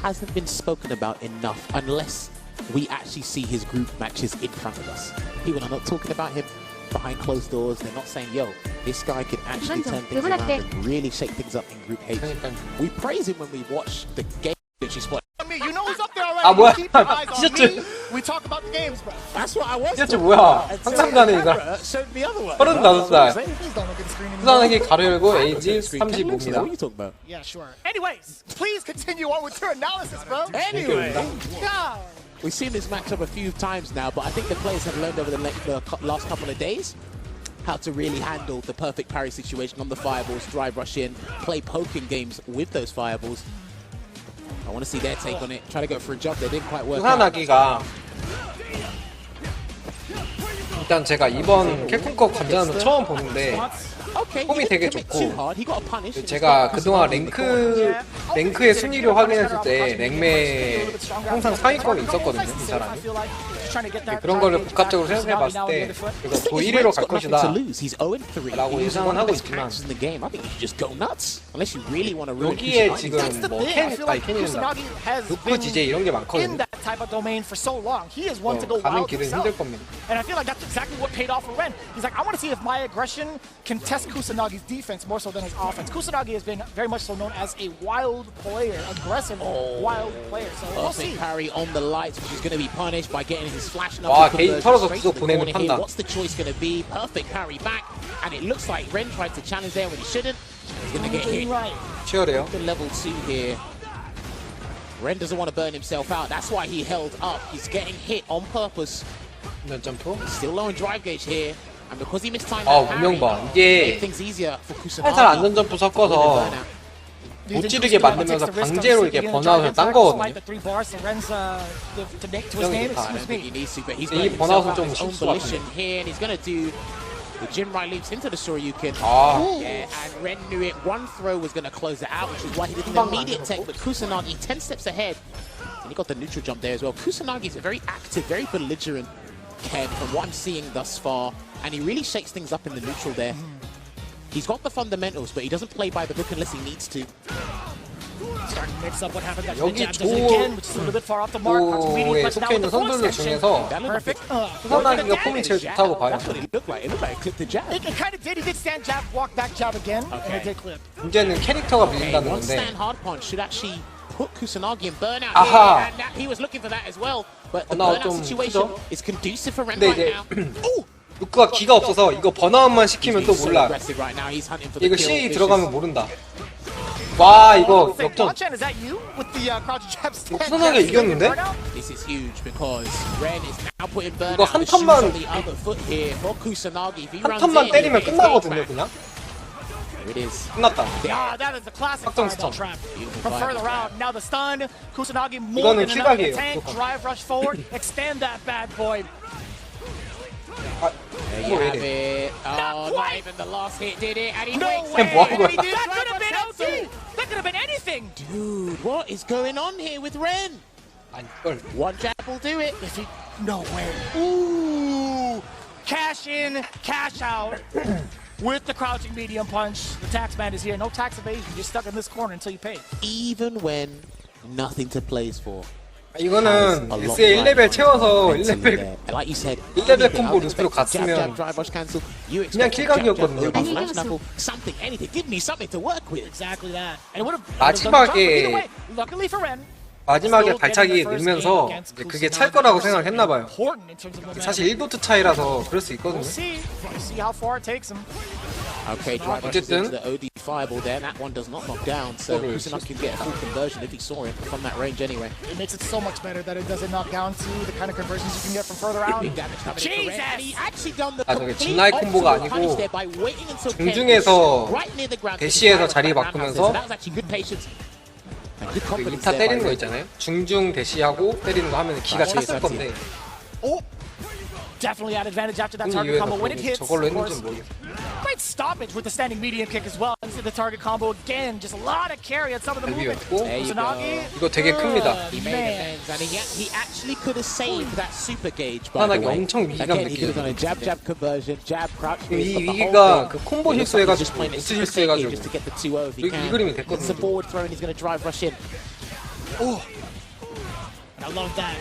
S15: Hasn't been spoken about enough unless we actually see his group matches in front of us. People are not talking about him behind closed doors. They're not saying, yo, this guy can actually turn things around and really shake things up in Group H. We praise him when we watch the game that she's playing.
S18: You know who's up there already. Keep your eyes on me. We talk about the games, bro.
S15: That's what I was.
S2: 진짜 뭐야? 항상 가는 이가 35살. 부산하게 가로 열고 에이지 35입니다.
S18: Yeah, sure. Anyways, please continue on with your analysis, bro.
S15: Anyway, we've seen this matchup a few times now, but I think the players have learned over the last couple of days how to really handle the perfect parry situation on the fireballs, drive rush in, play poking games with those fireballs. I want to see their take on it. Try to go for a jump. They didn't quite work out.
S2: 부산하기가 일단 제가 이번 캡콤컵 관전하는 처음 보는데 폼이 되게 좋고 제가 그동안 랭크의 순위를 확인했을 때 랭메 항상 상위권에 있었거든요, 이 사람이. 그런 거를 복합적으로 생각해 봤을 때 그래서 도 1위로 갈 것이다 라고 예상은 하고 있지만 여기에 지금 뭐 캔이나 루프 DJ 이런 게 많거든요. 가는 길은 힘들 겁니다.
S18: And I feel like that's exactly what paid off for Ren. He's like, I want to see if my aggression can test Kusanagi's defense more so than his offense. Kusanagi has been very much so known as a wild player, aggressive wild player. So we'll see.
S15: Parry on the lights, which is going to be punished by getting his flash.
S2: 와, 게임 털어서 그거 보내는 판단.
S15: What's the choice going to be? Perfect parry back, and it looks like Ren tried to challenge there when he shouldn't. He's going to get hit.
S2: 치열해요.
S15: Level 2 here. Ren doesn't want to burn himself out. That's why he held up. He's getting hit on purpose. Still low in drive gauge here. And because he missed time
S2: 운영봐. 이게 살살 안전점프 섞어서 못 찌르게 만들면서 강제로 이게 번아웃을 딴 거거든요. 이 번아웃은 좀 실수 같은데.
S15: The Jinrai leaps into the Shoryuken. Yeah, and Ren knew it. One throw was going to close it out, which is why he did an immediate tech. But Kusanagi 10 steps ahead. And he got the neutral jump there as well. Kusanagi is a very active, very belligerent Ken from what I'm seeing thus far. And he really shakes things up in the neutral there. He's got the fundamentals, but he doesn't play by the book unless he needs to.
S2: 여기 조에 속해있는 선수들 중에서 쿠사나기가 폼이 제일 좋다고 봐요. 문제는 캐릭터가 밀린다는 건데. 아하. 번아웃 좀 크죠? 근데 이제 루크가 기가 없어서 이거 번아웃만 시키면 또 몰라. 이거 CA 들어가면 모른다. 와, 이거 역전. 쿠사나기가 이겼는데? 이거 한 턴만 때리면 끝나거든요, 그냥. 끝났다. 확정 스턴. 이거는 킬각이에요. 아, 이거 왜 이래? 뭐 하는 거야?
S15: Dude, what is going on here with Ren?
S2: 아니, 이걸.
S15: One jab will do it.
S18: No way. Ooh! Cash in, cash out. With the crouching medium punch, the taxman is here. No tax evasion. You're stuck in this corner until you pay.
S15: Even when nothing to play for.
S2: 이거는 S에 1레벨 채워서 1레벨 콤보 루스로 갔으면 그냥 킬각이었거든요. 마지막에 발차기 늘면서 그게 찰 거라고 생각을 했나봐요. 사실 1도트 차이라서 그럴 수 있거든요. 어쨌든 아, 저게 짚라인 콤보가 아니고 중중에서 대시에서 자리 바꾸면서 그 2타 때리는 거 있잖아요. 중중 대시하고 때리는 거 하면 기가 찼을 건데.
S18: Definitely had advantage after that target combo when it hits.
S2: 저걸로 했는지 모르겠어.
S18: Great stoppage with the standing medium kick as well. Into the target combo again. Just a lot of carry at some of the movement.
S2: Kusanagi. 이거 되게 큽니다. 하나가 엄청 위기감 느끼는. 이 위기가 그 콤보 실수해가지고 우스 실수해가지고 이 그림이 됐거든요.
S18: I love that.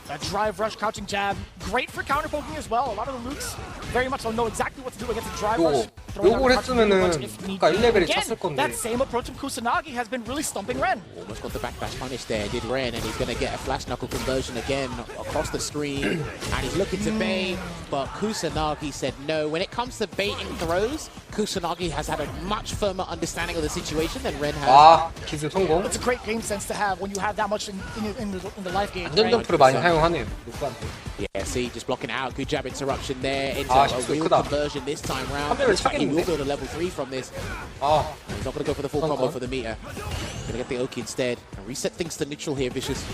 S18: That drive rush, crouching jab, great for counter poking as well. A lot of the Lukes very much don't know exactly what to do against the drive rush.
S2: 요걸 했으면은 아까 1레벨이 찼을 건데.
S18: That same approach from Kusanagi has been really stumping Ren.
S15: Almost got the backdash punish there, did Ren, and he's going to get a flash knuckle conversion again across the screen. And he's looking to bait, but Kusanagi said no. When it comes to baiting throws, Kusanagi has had a much firmer understanding of the situation than Ren has.
S2: 아, 기술 성공.
S18: It's a great game sense to have when you have that much in the life game.
S2: 안전 점프를 많이 사용하네요.
S15: Yeah, see, just blocking out. Good jab interruption there into a real conversion this time round. He will build a level 3 from this. He's not going to go for the full combo for the meter. Going to get the Oki instead and reset things to neutral here, Vicious.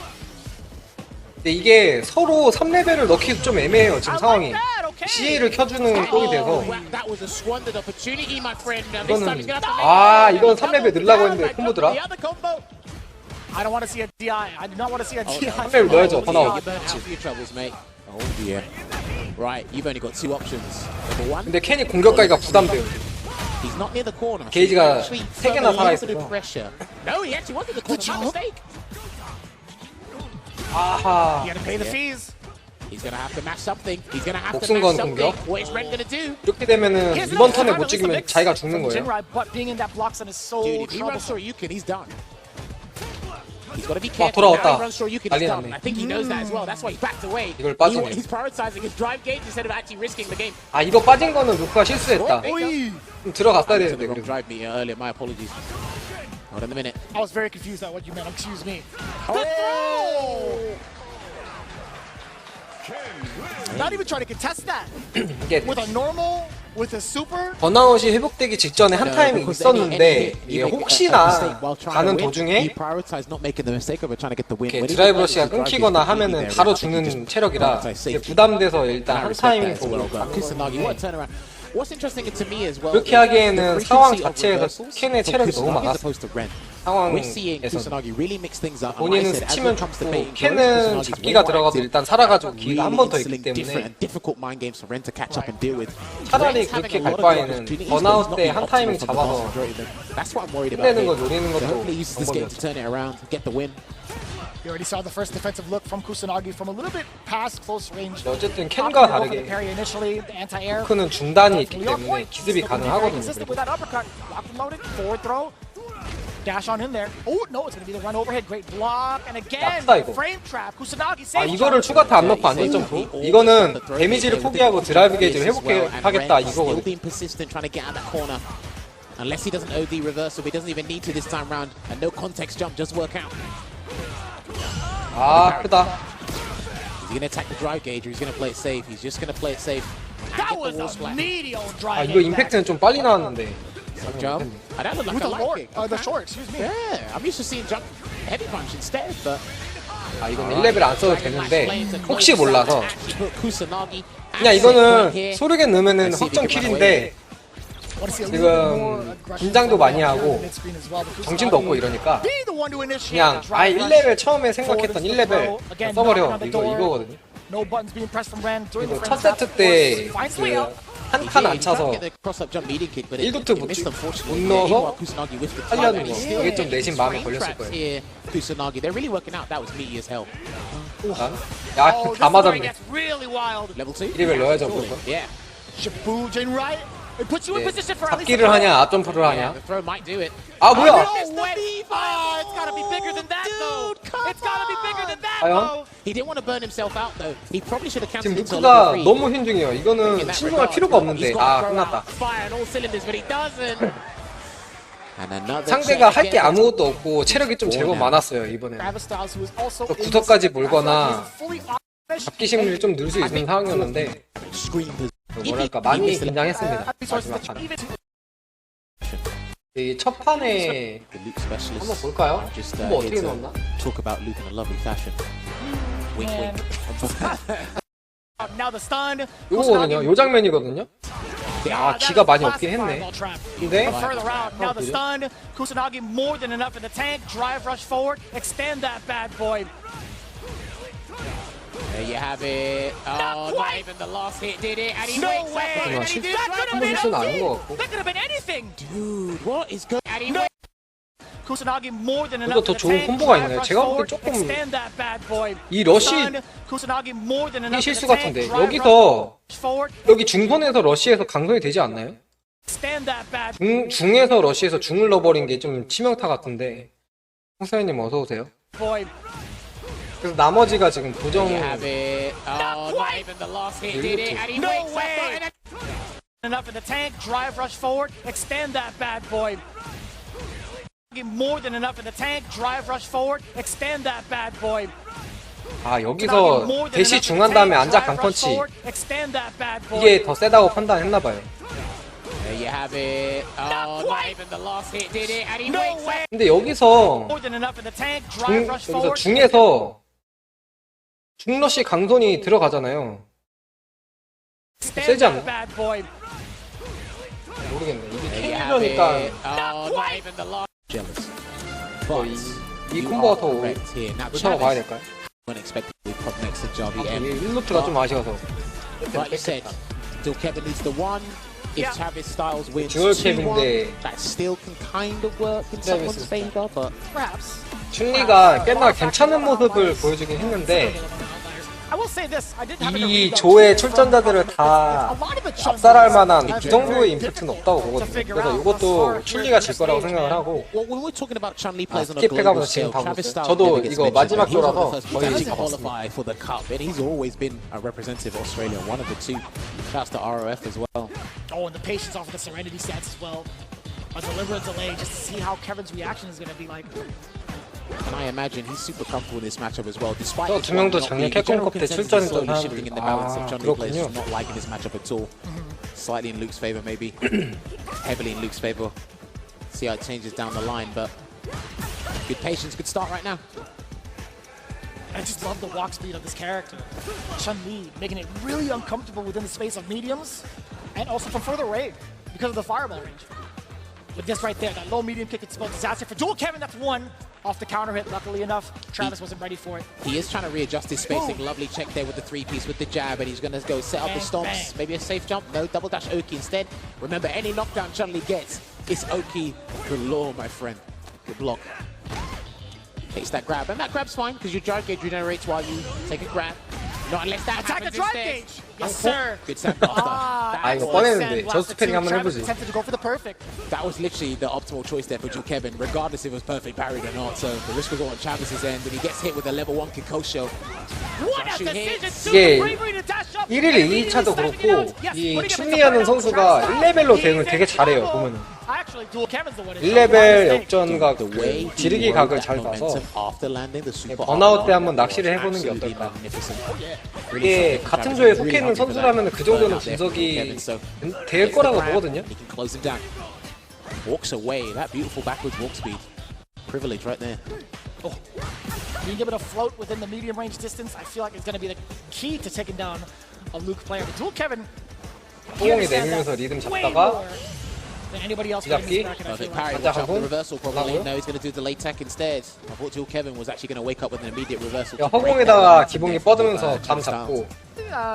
S2: 근데 이게 서로 3레벨을 넣기도 좀 애매해요, 지금 상황이. CA를 켜주는 꼴이 돼서. 이거는, 아, 이건 3레벨 넣으려고 했는데 콤보더라.
S18: I don't want to see a DI. I do not want to see a DI.
S2: 3레벨 넣어야죠, 번아웃.
S15: Oh dear. Right, you've only got two options. Number one.
S2: 근데 캔이 공격가기가 부담돼요.
S15: He's not near the corner.
S2: 게이지가 3개나 살아있어서.
S15: No, he actually wasn't the corner. My mistake.
S2: 아하.
S18: You gotta pay the fees.
S15: He's gonna have to match something. He's gonna have to
S2: 목숨
S15: match
S2: 건
S15: something.
S2: 공격.
S15: What is Ren gonna do?
S2: 이렇게 되면은 이번 턴에 못 죽이면 자기가 죽는 거예요.
S15: Dude, if he runs through Yukin, he's done. He's got to be careful.
S2: 돌아왔다.
S15: 난리 났네. I think he knows that as well. That's why he backed away.
S2: 이걸 빠지네.
S15: He's prioritizing his drive gauge instead of actually risking the game.
S2: 아, 이거 빠진 거는 루크가 실수했다. 좀 들어갔어야 되는데.
S15: 그래도. Drive me earlier. My apologies. Hold on a minute.
S18: I was very confused at what you meant. Excuse me. Not even trying to contest that. With a normal, with a super.
S2: 번아웃이 회복되기 직전에 한 타임이 있었는데 이게 혹시나 가는 도중에 이렇게 드라이브 러시가 끊기거나 하면은 바로 죽는 체력이라 이게 부담돼서 일단 한 타이밍 보고
S15: What's interesting to me as well.
S2: 그렇게 하기에는 상황 자체에서 캔의 체력이 너무 많았어.
S15: We're seeing
S2: 상황에서
S15: Kusanagi really mix things up.
S2: 본인은 스치면 죽고 캔은 잡기가 들어가도 일단 살아가지고 기회가 한 번 더 있기 때문에 차라리 그렇게 갈 바에는 번아웃 때 한 타이밍 잡아서 끝내는 거 노리는 것도 방법이었어.
S18: You already saw the first defensive look from Kusanagi from a little bit past close range.
S2: 어쨌든 캔과 다르게 후크는 중단이 있기 때문에 기습이 가능하거든요.
S18: Dash on in there. Oh no, it's going to be the run overhead. Great block and again frame trap. Kusanagi
S2: 아 이거를 추가타 안 넣고 안전 점프? 이거는 데미지를 포기하고 드라이브 게이지를 회복하겠다 이거거든.
S15: Unless he doesn't OD reversal, he doesn't even need to this time round. And no context jump does work out.
S2: 아 크다.
S15: He's going to attack the drive gauge or he's going to play it safe. He's just going to play it safe.
S18: That was a meaty old drive.
S2: 아 이거 임팩트는 좀 빨리 나왔는데.
S15: Jump. I don't look like a light kick.
S18: The short, excuse me.
S15: Yeah, I'm used to seeing jump heavy punch instead, but
S2: 아 이건 1레벨 안 써도 되는데 혹시 몰라서 그냥 이거는 소르겐 넣으면은 확정 킬인데 지금 긴장도 많이 하고 정신도 없고 이러니까 그냥 아예 1레벨 처음에 생각했던 1레벨 써버려 이거거든요. 그리고 첫 세트 때 한 칸 안 차서 1도트 못 넣어서 하려는 거 그게 좀 내심 마음에 걸렸을 거예요. 야, 다 맞았네. 1레벨 넣어야죠, 그거. 잡기를 하냐, 앞점프를 하냐. 아, 뭐야! 과연? 지금 루크가 너무 힘중해요. 이거는 신중할 필요가 없는데. 아, 끝났다. 상대가 할 게 아무것도 없고 체력이 좀 제법 많았어요, 이번에. 구석까지 몰거나 잡기 심리를 좀 늘 수 있는 상황이었는데 뭐랄까 많이 긴장했습니다. 마지막 판. 이 첫 판에 한번 볼까요? 한번 어떻게 넣었나? 요거거든요. 요 장면이거든요. 야 기가 많이 없긴 했네. 근데
S18: Kusanagi more than enough in the tank. Drive rush forward. Extend that bad boy.
S15: There you have it. Oh, not even the last hit did it, and he wakes up. And he did. That could have been anything. Dude, what is going on?
S18: Kusanagi more than enough.
S2: 더 좋은 콤보가 있나요? 제가 볼 때 조금 이 러시 이 실수 같은데 여기 중선에서 러시에서 강선이 되지 않나요? 중에서 러시에서 중을 넣어버린 게 좀 치명타 같은데. 홍사연님 어서 오세요. 그래서 나머지가 지금 고정.
S18: More than enough in the tank. Drive rush forward. Extend that bad boy.
S2: 아 여기서 대시 중한 다음에 안작 강펀치 이게 더 세다고 판단했나봐요. 근데 여기서 중에서 중러시 강손이 들어가잖아요. 세지 않나? 모르겠네. 이게 캐리어니까 이 콤보가 더 옳다고 봐야 될까요? 이게 1루트가 좀 아쉬워서 듀얼 캡인데 춘리가 꽤나 괜찮은 모습을 보여주긴 했는데 이 조의 출전자들을 다 압살할 만한 그 정도의 임팩트는 없다고 보거든요. 그래서 이것도 춘리가 질 거라고 생각을 하고 스킵해가면서 지금 가고 있어요. 저도 이거 마지막 조라서 거의 일찍 가봤습니다.
S18: Oh, and the patience off of the Serenity sets as well. A deliberate delay just to see how Kevin's reaction is going to be like.
S15: And I imagine he's super comfortable in this matchup as well. Despite
S2: 두 명도 작년 캡콤컵 때 출전했던 사람들이 그렇군요.
S15: Not liking this matchup at all. Slightly in Luke's favor, maybe heavily in Luke's favor. See how it changes down the line, but good patience, good start right now.
S18: I just love the walk speed of this character. Chun-Li making it really uncomfortable within the space of mediums. and also from further away because of the fireball range. But this right there, that low medium kick, it's spelled disaster for Dual Kevin. That's one off the counter hit. Luckily enough, Travis wasn't ready for it.
S15: He is trying to readjust his spacing. Lovely check there with the 3-piece with the jab, and he's going to go set up the stomps. Maybe a safe jump. No, double dash Oki instead. Remember, any knockdown Chun-Li gets, it's Oki galore, my friend. Good block. Takes that grab, and that grab's fine because your drive gauge regenerates while you take a grab. Not unless that
S18: Attack the
S15: happens
S18: drive
S15: instead.
S18: gauge. Yes, sir.
S15: Good sandblaster.
S2: 아 이거 뻔했는데 저 스페링 한번 해보지.
S18: Attempted to go for the perfect.
S15: That was literally the optimal choice there for Dual Kevin, regardless if it was perfect parried or not. So the risk was all on Travis's end, and he gets hit with a level 1 Kikosho.
S18: What a decision!
S2: 이게
S18: Bravery to dash up.
S2: 1일 2차도 그렇고 이 춤리하는 선수가 1레벨로 대응을 되게 잘해요 보면은.
S18: Actually, Dual Kevin's the one.
S2: 1레벨 역전각 그 지르기 각을 잘 봐서 번아웃 때 한번 낚시를 해보는 게 어떨까. 이게 같은 조에 속해 있는 선수라면 그 정도는 분석이 될 거라고 보거든요.
S15: Walks away, that beautiful backwards walk speed. Privilege right there.
S18: Being able to float within the medium range distance, I feel like it's going to be the key to taking down a Luke player. But Dual Kevin,
S2: 호공이 내밀면서 리듬 잡다가
S18: anybody else
S2: 잡기,
S15: watch out for the reversal probably. No, he's going to do delay tech instead. I thought Dual Kevin was actually going to wake up with an immediate reversal.
S2: 허공에다가 기봉이 뻗으면서 감 잡고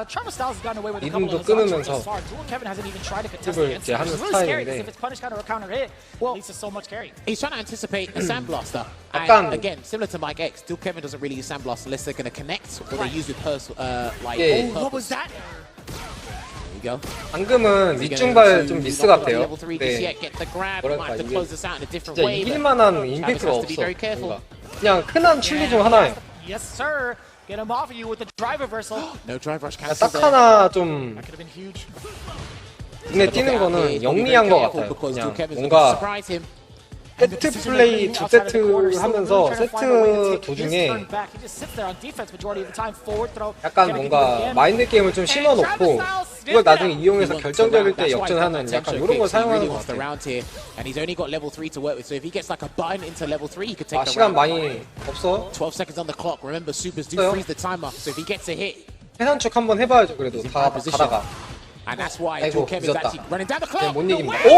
S18: Travis Styles has gotten away with a couple of
S2: 끊으면서
S18: Dual Kevin hasn't even tried to contest
S2: 팁을
S18: against
S2: 이제
S18: him.
S2: 하는
S18: It's really scary because
S2: 스타일인데
S18: if it's punish counter or counter hit, well, at least it's so much carry.
S15: He's trying to anticipate a sandblaster.
S2: 약간
S15: Again, similar to Mike X, Dual Kevin doesn't really use sandblast unless they're going to connect or they use with like.
S2: 예.
S18: What was that?
S2: 방금은 윗중발 좀 미스 같아요. 네. 뭐랄까 이게 진짜 이길만한 임팩트가 없어. 뭔가. 그냥 흔한 춤리 중 하나예요.
S18: Yes, sir. Get him off of you with the drive reversal.
S15: No drive rush
S2: 딱 하나 좀
S18: That could have been huge.
S2: 눈에 띄는 거는 영리한 것 같아요. 그냥 뭔가 세트 플레이 2세트 하면서 세트 도중에 약간 뭔가 마인드 게임을 좀 심어놓고 그걸 나중에 이용해서 결정적일 때 역전하는 약간 이런 걸 사용하는 것 같아요. 아 시간 많이 없어? 해산축 한번 해봐야죠. 그래도 다 가다가 아이고 늦었다. 못 이깁니다. 오!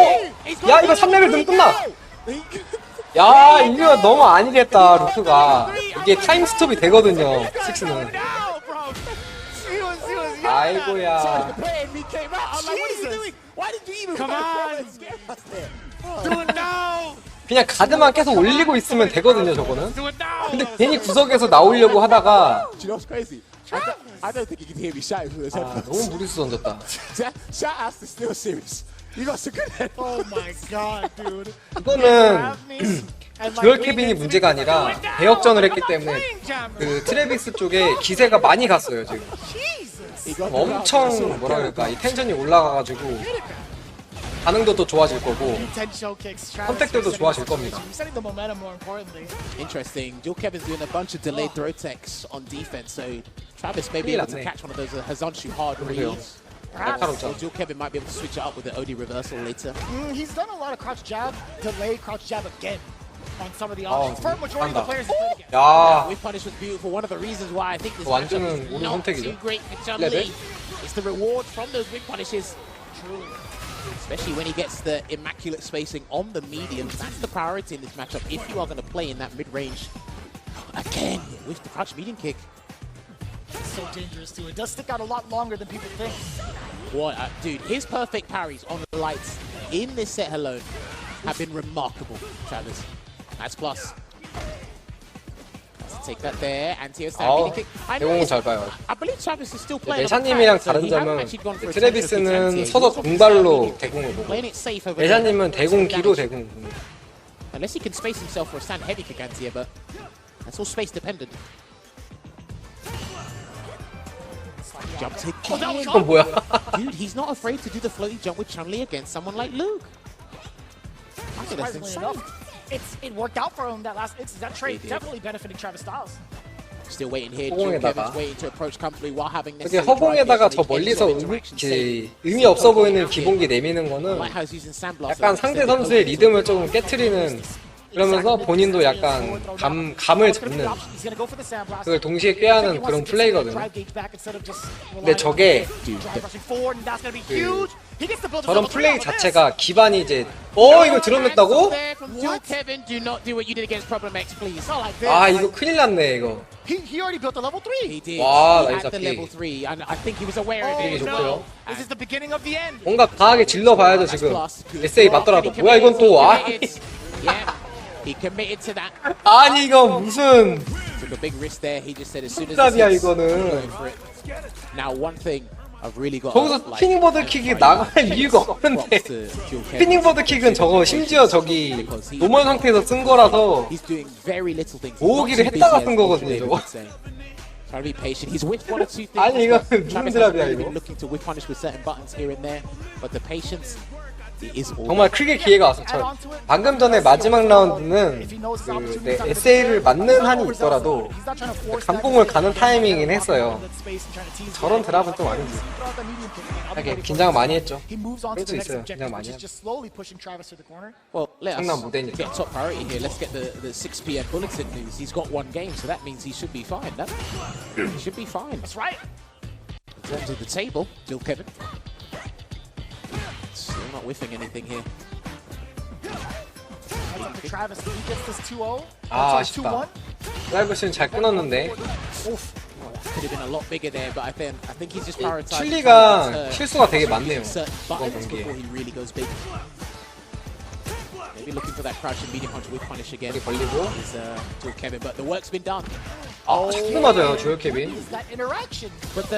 S2: 야 이거 3레벨 되면 끝나! 야 이거 너무 아니겠다 루크가. 이게 타임 스톱이 되거든요 6는. 아이고야. 그냥 가드만 계속 올리고 있으면 되거든요 저거는. 근데 괜히 구석에서 나오려고 하다가
S15: I don't think you can hear me shouting from this headphones.
S2: 너무 무리수 던졌다.
S15: Shout out to Still Serious. You got some good headphones.
S18: Oh my god, dude.
S2: 이거는 듀얼 케빈이 문제가 아니라 대역전을 했기 때문에 그 트래비스 쪽에 기세가 많이 갔어요 지금. 엄청 뭐라 그럴까 이 텐션이 올라가가지고 반응도 더 좋아질 거고 선택들도 좋아질 겁니다.
S15: Interesting. Dual Kevin's doing a bunch of delayed throw techs on defense, so Travis may be able to catch one of those Hazonshu hard reads. So Dual Kevin might be able to switch it up with the OD reversal later.
S18: He's done a lot of crouch jab, delayed crouch jab again on some of the options. For a majority of the players he played against.
S2: 야.
S15: We punish was beautiful. One of the reasons why I think this
S2: 완전은
S15: matchup is
S2: 우리
S15: not
S2: 선택이죠.
S15: too great for Chun-Li. It's the reward from those wing punishes. Truly. Especially when he gets the immaculate spacing on the medium. That's the priority in this matchup if you are going to play in that mid-range. Again, with the crouch medium kick.
S18: It's so dangerous too. It does stick out a lot longer than people think.
S15: What, dude, his perfect parries on the lights in this set alone have been remarkable, Travis. That's plus. Let's take that there. Anti-air stand kick.
S2: 대공은 잘 봐요.
S15: I believe Travis is still playing.
S2: 예샤님이랑 다른 점은 트래비스는 서서 공발로 대공을 보고 예샤님은 대공기로 대공.
S15: Unless he can space himself for a stand heavy kick anti-air, but that's all space dependent. Jump kick.
S2: 이건 뭐야?
S15: Dude, he's not afraid to do the floaty jump with Chun-Li against someone like Luke. I think that's insane.
S18: It worked out for him that last instance. That trade definitely benefiting Travis Styles.
S15: Still waiting here. Dual Kevin's waiting to approach comfortably while having this.
S2: 이게 허공에다가 저 멀리서 의미 없어 보이는 기본기 내미는 거는 약간 상대 선수의 리듬을 조금 깨트리는. 그러면서 본인도 약간 감을 잡는 그걸 동시에 꾀하는 그런 플레이거든요. 근데 저게 저런 플레이 자체가 기반이 이제 이거 드러냈다고? 아 이거 큰일 났네 이거.
S18: He already built the level 3.
S11: He did.
S2: 와,
S11: He
S2: 나이스
S11: had the level
S2: 앞이.
S11: 3, and I think he was aware of it.
S2: 좋고요.
S18: This is the beginning of the end.
S2: 뭔가 강하게 질러봐야죠 지금. SA 맞더라도. 뭐야 이건 또.
S11: Yeah, he committed to that.
S2: 아니 이거 무슨
S11: Took a big risk there. He just said as soon as
S2: 답이야
S11: this hits,
S2: 이거는.
S11: I'm going for it. Now one thing I've really got.
S2: 저기서 스피닝버드 킥이 나갈 이유가 없는데 스피닝버드 킥은 저거 심지어 저기 노멀 상태에서 쓴 거라서 모으기를 했다가 쓴 거거든요 저거.
S11: Trying to be patient. He's whiffed one or two things.
S2: 아니 이거 무슨 드랍이야 이거.
S11: Looking to whiff punish with certain buttons here and there, but the patience is all.
S2: 정말 크게 기회가 왔어. 방금 전에 마지막 라운드는 내 SA를 맞는 한이 있더라도 감공을 가는 타이밍이긴 했어요. 저런 드랍은 좀 아니지. 하게 긴장을 많이 했죠. 그럴 수 있어요. 긴장 많이 하면.
S11: Well, let's
S2: 상남 무대니까.
S11: get top priority here. Let's get the 6 p.m. bulletin news. He's got one game, so that means he should be fine. No? He should be fine.
S18: That's right.
S11: In terms of the table, still Kevin. Still not whiffing anything here.
S18: Travis, he gets this 2-0.
S2: 아 아쉽다. 드라이브 슛은 잘 끊었는데.
S11: Could have been a lot bigger there, but I think he's just prioritized.
S2: 칠리가 실수가 되게 많네요. 이번
S11: Buttons
S2: 경기에.
S11: before he really goes big. Maybe looking for that crouching medium punch with punish again.
S2: 벌리고.
S11: Is to Kevin, but the work's been done.
S2: 아 자꾸 맞아요 주요 케빈.
S18: That interaction.
S11: But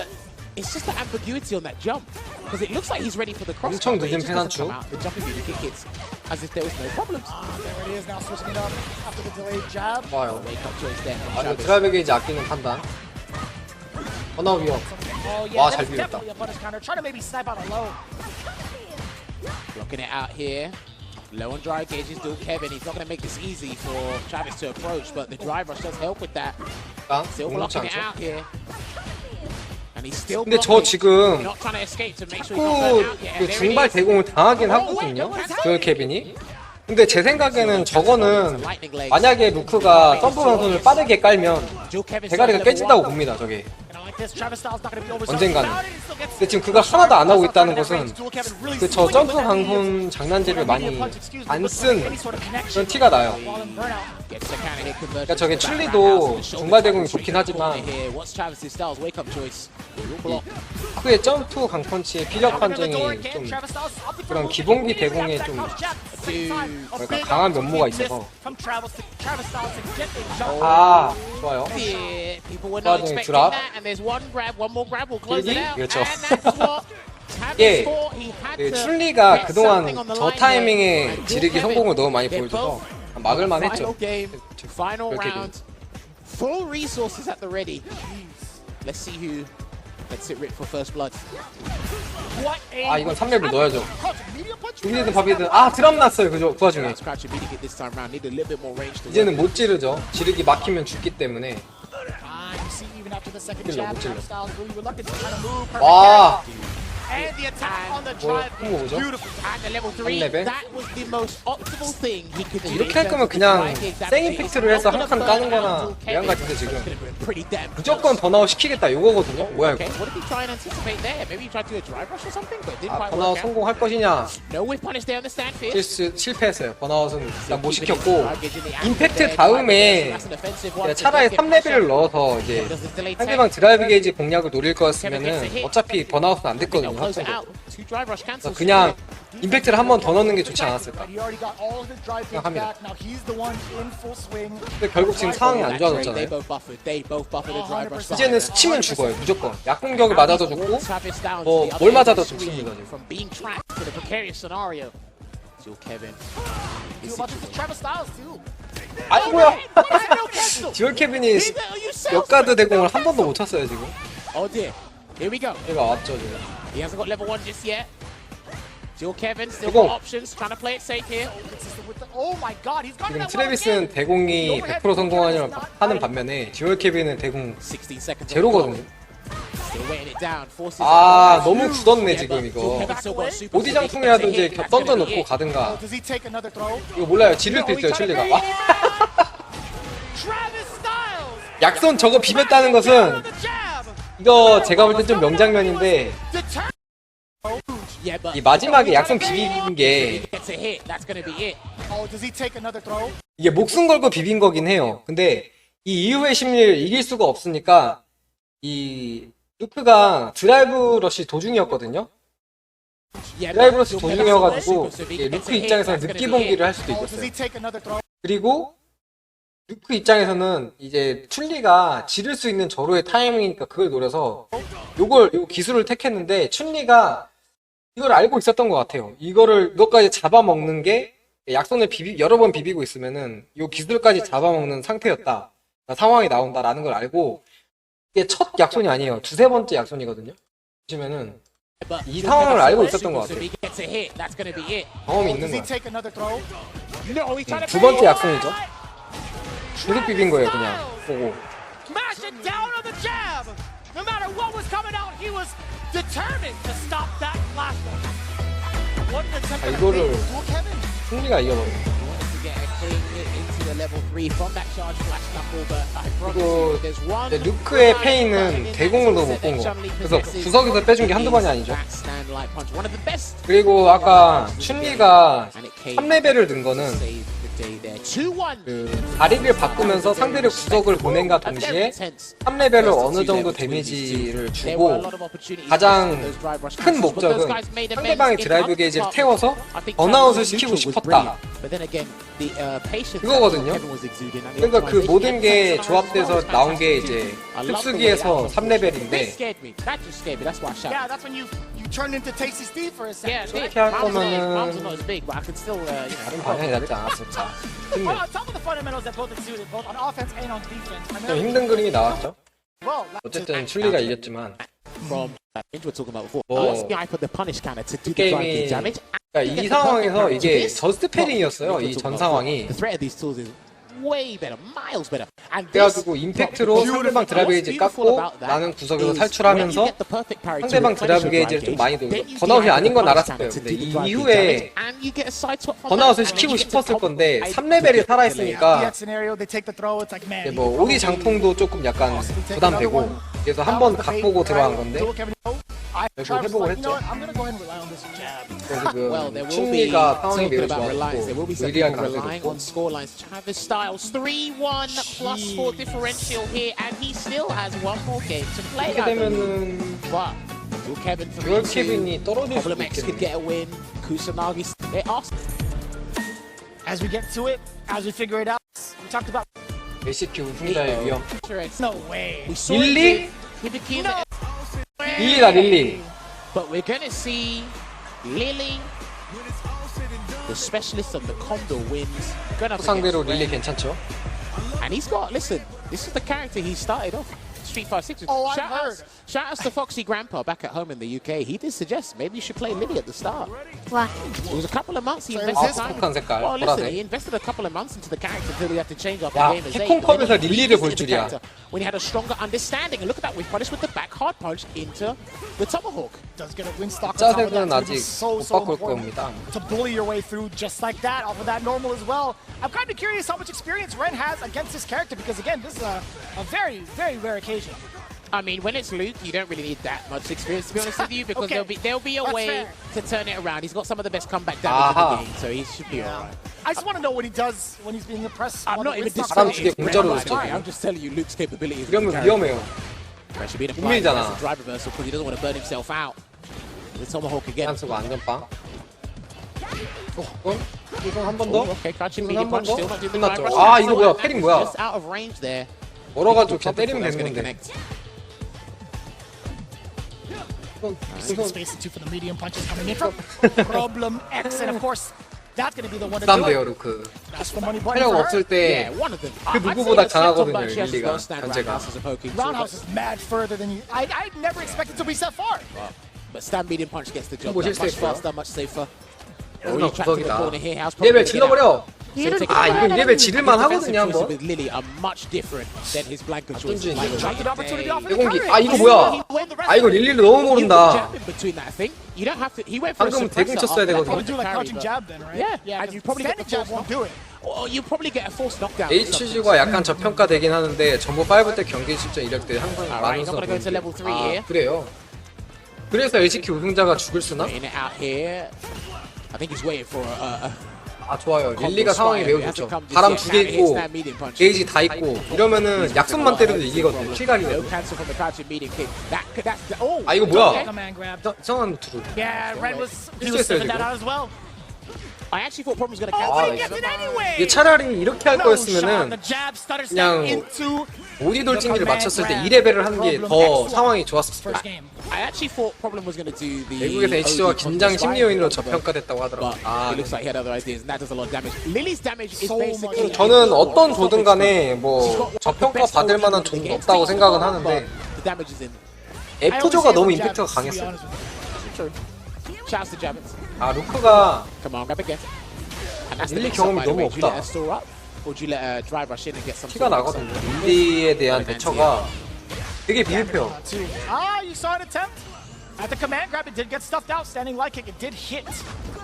S11: it's just the ambiguity on that jump, because it looks like he's ready for the cross.
S2: 엄청 늦은 페난추.
S11: The jumping medium kick hits as if there was no problems.
S18: There it is now, switching it up after the delayed jab.
S2: 좋아요.
S11: Wake up choice there from
S2: 아
S11: Travis.
S2: 드라이브 게이지 아끼는 판단. 번아웃 위험.
S18: Oh yeah,
S2: 와,
S18: that's
S2: 잘 비웠다.
S18: definitely a punish counter. Trying to maybe snipe out a low.
S11: Blocking it out here. Low on drive gauges, dual Kevin. He's not going to make this easy for Travis to approach, but the drive rush does help with that. Still blocking it out here. And he's still
S2: 근데 저
S11: blocking.
S2: 지금
S11: Not trying to escape to make sure he's not burnt out yet.
S2: 그
S11: And there
S2: 중발
S11: it is.
S2: 대공을 당하긴 하거든요 조요 케빈이. 근데 제 생각에는 저거는 만약에 루크가 점프 방선을 빠르게 깔면 대가리가 깨진다고 봅니다 저게. 언젠가는. 근데 지금 그거 하나도 안 하고 있다는 것은 그 저 점프 방송 장난질을 많이 안 쓴 그런 티가 나요. 그러니까 저게 칠리도 중발 대공이 좋긴 하지만 그의 점프 강펀치의 피력 판정이 좀 그런 기본기 대공에 좀 뭐랄까 강한 면모가 있어서. 아 좋아요. 도와주는 드랍. 그렇죠. 예, 그 칠리가 그동안 저 타이밍에 지르기 성공을 너무 많이 보여줘서 막을만 했죠.
S11: Final round. Full resources at the ready. Let's see who gets it ripped for first blood.
S2: 아 이건 3렙을 넣어야죠. 우리든 밥이든 아 드랍 났어요 그 와중에. 이제는 못 지르죠. 지르기 막히면 죽기 때문에. 못 질러. 와.
S18: And the attack on the drive is beautiful.
S11: At the level 3, that was the most optimal thing he could do.
S2: 이렇게 할 거면 그냥 생 임팩트를 해서 한 칸 까는 거나 매한 같은데 지금 무조건 번아웃 시키겠다 요거거든요. 뭐야 이거. 아 번아웃 성공할 것이냐. 실패했어요. 번아웃은 일단 못 시켰고 임팩트 다음에 차라리 3레벨을 넣어서 이제 상대방 드라이브 게이지 공략을 노릴 거였으면은 어차피 번아웃은 안 됐거든요. 그냥 임팩트를 한 번 더 넣는 게 좋지 않았을까 생각합니다. 근데 결국 지금 상황이 안 좋아졌잖아요. 이제는 스치면 죽어요 무조건. 약공격을 맞아도 죽고 뭘 맞아도 죽습니다 지금. 아이고야. 듀얼 케빈이 역가드 대공을 한 번도 못 쳤어요 지금.
S11: Here we go.
S2: 얘가 왔죠 지금.
S11: He hasn't got level 1 just yet. Still Kevin, still got options, trying to play it safe here.
S18: Oh my god, he's got
S2: 지금 트래비스는 대공이 100% 성공하는 반면에 듀얼 케빈은 대공 제로거든요. 아 너무 굳었네 지금 이거. 보디 장풍이라도 이제 던져놓고 가든가. 이거 몰라요. 지를 수 있어요 칠리가. 약손 저거 비볐다는 것은 이거 제가 볼 때 좀 명장면인데 이 마지막에 약손 비빈 게 이게 목숨 걸고 비빈 거긴 해요. 근데 이 이후의 심리를 이길 수가 없으니까 이 루크가 드라이브 러시 도중이었거든요. 드라이브 러시 도중이어가지고 루크 입장에서는 늦기 봉기를 할 수도 있었어요. 그리고 루크 입장에서는 이제 춘리가 지를 수 있는 저로의 타이밍이니까 그걸 노려서 요 기술을 택했는데 춘리가 이걸 알고 있었던 것 같아요. 이것까지 잡아먹는 게 약손을 여러 번 비비고 있으면은 요 기술까지 잡아먹는 상태였다. 상황이 나온다라는 걸 알고 이게 첫 약손이 아니에요. 두세 번째 약손이거든요. 보시면은 이 상황을 알고 있었던 것 같아요. 경험이 있는 거야. 두 번째 약손이죠. 계속 비빈 거예요, 그냥 보고. 이거를 승리가 이겨버려. 그리고 루크의 페인은 대공으로 못 본 거. 그래서 구석에서 빼준 게 한두 번이 아니죠. 그리고 아까 춘리가 3레벨을 든 거는 그 다리를 바꾸면서 상대를 구석을 보낸과 동시에 3레벨을 어느 정도 데미지를 주고 가장 큰 목적은 상대방의 드라이브 게이지를 태워서 번아웃을 시키고 싶었다. 그거거든요. 그러니까 그 모든 게 조합돼서 나온 게 이제 흡수기에서 3레벨인데 그렇게 할 거면은 다른 방향이 낫지 않았을까 싶네요. 좀 힘든 그림이 나왔죠. 어쨌든 춘리가 이겼지만 이 게임이 그러니까 이 상황에서 이게 저스트 패링이었어요. 이 전 상황이. 그래가지고 임팩트로 상대방 드라이브 게이지 깎고 나는 구석에서 탈출하면서 상대방 드라이브 게이지를 좀 많이 돌고 번아웃이 아닌 건 알았을 거예요. 근데 이 이후에 번아웃을 시키고 싶었을 건데 3레벨이 살아있으니까 뭐 오디 장풍도 조금 약간 부담되고 그래서 한번 각보고 들어간 건데 결국 회복을 했죠. 그래서 그 춘리가 상황이 매우 좋았고 의리할 가능성이 높고 이렇게 되면은 듀얼 케빈이 떨어질 수도 있겠네. LCK 우승자의 위험. 릴리? 릴리다 릴리.
S15: But we're gonna see Lily, the specialist of the Condor wins.
S2: 상대로 릴리 괜찮죠?
S15: And he's got, listen, this is the character he started off. Street 5 6.
S18: Oh,
S15: shout outs to Foxy Grandpa back at home in the UK. He did suggest maybe you should play Lily at the start.
S14: 와.
S15: It was a couple of months he invested time. Well, listen, he invested a couple of months into the character until he had to change up the game as
S2: Capcom 릴리를 볼 줄이야.
S15: When he had a stronger understanding, and look at that, we punished with the back hard punch into the tomahawk.
S18: Does get a win stock.
S2: 짜색은 아직 못 바꿀 겁니다.
S18: To bully your way through just like that, off of that normal as well. I'm kind of curious how much experience Ren has against this character because again, this is a very, very rare occasion.
S15: I mean, when it's Luke, you don't really need that much experience, to be honest with you, because there'll be a way to turn it around. He's got some of the best comeback damage in the game, so he should be alright.
S18: I just want to know what he does when he's being impressed.
S15: I'm not even discounting I'm just telling you Luke's capabilities.
S2: 이러면 위험해요.
S15: Should be a drive reversal because he doesn't want to burn himself out. The tomahawk again.
S2: 찬스가 안전빵. 이건 한 번 더. 이건 한 번 더. 끝났죠. 아 이거 뭐야? 패링 뭐야?
S15: Just out of range there.
S2: 멀어가지고 그냥 때리면 되는 건데.
S18: Space into for the medium punches coming in from Problem X, and of course that's going to be the one to do
S2: 부담돼요
S18: it.
S2: 루크.
S18: That's the money point
S2: 체력
S18: for her.
S2: 없을 때 그 누구보다 강하거든요 릴리가 현재가.
S18: Roundhouse is mad further than you. I never expected to be so far.
S15: But stand medium punch gets the job done. Much faster, much safer.
S2: 구석이다. 레벨 질러버려. 아 이거 이레벨 지를만 하거든요 한번. 대공기. 아 이거 뭐야? 아 이거 릴리를 너무 모른다. 방금 대공 쳤어야 되거든요. HG가 약간 저평가되긴 하는데 전부 5 때 경기 실전 이력들이 항상 많은 선수. 아 그래요. 그래서 LCK 우승자가 죽을 수나?
S15: Getting it out here. I think he's waiting for a
S2: 아 좋아요. 릴리가 상황이 매우 좋죠. 바람 2개 있고 게이지 다 있고 이러면은 약속만 때려도 이기거든요. 킬각이거든요. 아 이거 뭐야? 이상한 투루.
S18: Yeah, Ren was sniffing that out as well.
S15: I actually thought Problem was going to
S18: Oh,
S15: cancel
S18: but he gets it anyway.
S2: 이게 차라리 이렇게 할 거였으면은
S18: The jab stutter step
S2: 그냥
S18: into
S2: 오디 돌진기를 맞췄을 때 2레벨을 하는 게 더 상황이 좋았을 거예요.
S15: I actually thought Problem was going to do the
S2: 외국에서 HG가 긴장 심리 요인으로 저평가됐다고 하더라고요. 아,
S15: it looks like he had other ideas and that does a lot of damage. Lily's damage is basically
S2: 저는 어떤 조든 간에 뭐 저평가 받을 만한 조는 없다고 생각은 하는데
S15: the damage is in.
S2: F조가 너무 임팩트가 강했어요.
S15: Shouts to Javits.
S2: 아 루크가
S15: Come on, grab again.
S2: 릴리 경험이 너무 없다. 티가 나거든요. 릴리에 대한 대처가 되게 비흡해요.
S18: Ah, you saw an attempt. At the command grab, it did get stuffed out. Standing light kick, it did hit.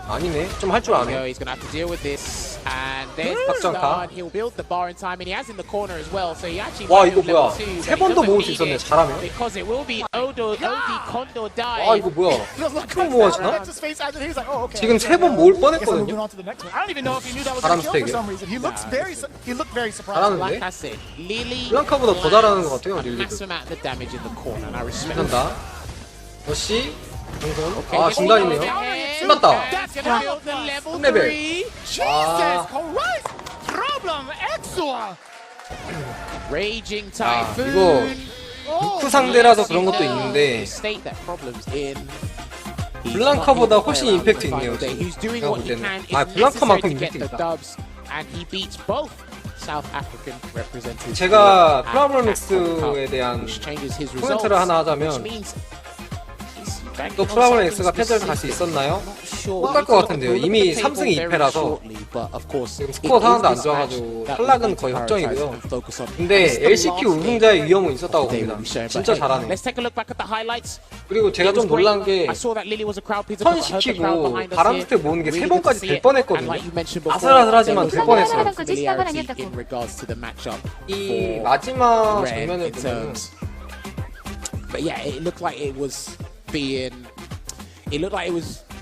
S2: 아니네. 좀 할 줄 아네.
S15: He's gonna have to deal with this, and there's
S2: 확정타.
S15: he'll build the bar in time, and he has in the corner as well. So he actually.
S2: 와 이거 뭐야? 세 번도 모을 수 있었네. 잘하면.
S15: Because it will be Odo, Kondo die.
S2: 와 이거 뭐야? 총 모아지나? 지금 세 번 모을 뻔했거든요. 바람 스택이요. 잘하는데? 블랑카보다 더 잘하는 것 같아요. 릴리도. 괜찮다. 러시 동선. 아 중단이네요. 끝났다. 3레벨. 아. 아 이거 루크 상대라서 그런 것도 있는데 블랑카보다 훨씬 임팩트 있네요. 제가 볼 때는. 아 블랑카만큼 임팩트 있다. 제가 프라블럼엑스에 대한 코멘트를 하나 하자면 또 프라블럼엑스가 패전을 갈 수 있었나요? 못 갈 것 같은데요. 이미 3승 2패라서 지금 스코어 상황도 안 좋아가지고 탈락은 거의 확정이고요. 근데 LCK 우승자의 위험은 있었다고 봅니다. 진짜 잘하네. 그리고 제가 좀 놀란 게 선 시키고 바람 스텝 모으는 게 3번까지 될 뻔했거든요. 아슬아슬하지만 될 뻔했어요. 이 마지막 장면을 보면
S15: But yeah, it looked like it was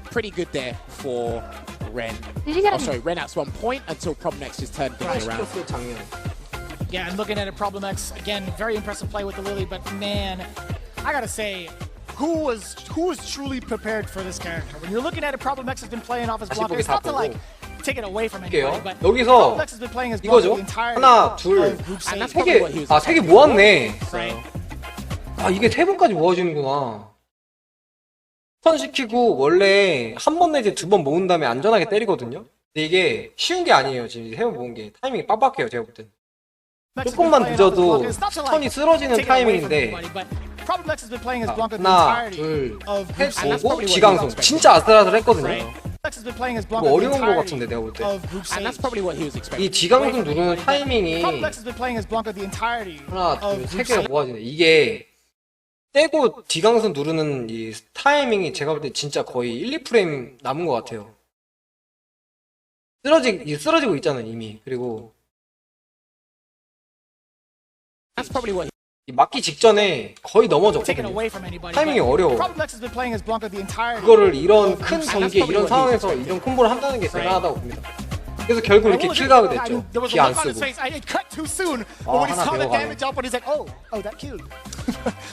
S15: pretty good there for Ren. Oh, sorry, Ren at one point until Problem X just turned things around.
S18: Yeah, and looking at it, Problem X again, very impressive play with the Lily, but man, I gotta say, who was truly prepared for this character? When you're looking at it, Problem X has been playing off his blocker. It's not to like take it away from anybody, but
S2: 여기서
S18: Problem X has been playing his blocker
S2: 이거죠?
S18: the entire
S2: 하나, 둘, 세 개, 아, 세 개 모았네. 아, 이게 3번까지 모아지는구나. 턴 시키고 원래 한 번 내지 2번 모은 다음에 안전하게 때리거든요. 근데 이게 쉬운 게 아니에요. 지금 3번 모은 게 타이밍이 빡빡해요. 제가 볼 땐. 조금만 늦어도 턴이 쓰러지는 타이밍인데 하나, 둘, 셋 모으고 지강송. 진짜 아슬아슬했거든요. 이거 어려운 거 같은데 내가 볼 때. 이 지강송 누르는 타이밍이 하나, 둘, 세 개가 모아지네. 이게 떼고 D강선 누르는 이 타이밍이 제가 볼 때 진짜 거의 1, 2프레임 남은 것 같아요. 쓰러지고 있잖아요, 이미. 그리고 맞기 직전에 거의 넘어졌거든요. 타이밍이 어려워. 그거를 이런 큰 전개, 이런 상황에서 이런 콤보를 한다는 게 대단하다고 봅니다. 그래서 결국 이렇게 킬각을 냈죠. 기 안 쓰고. 아, 하나 배워가네.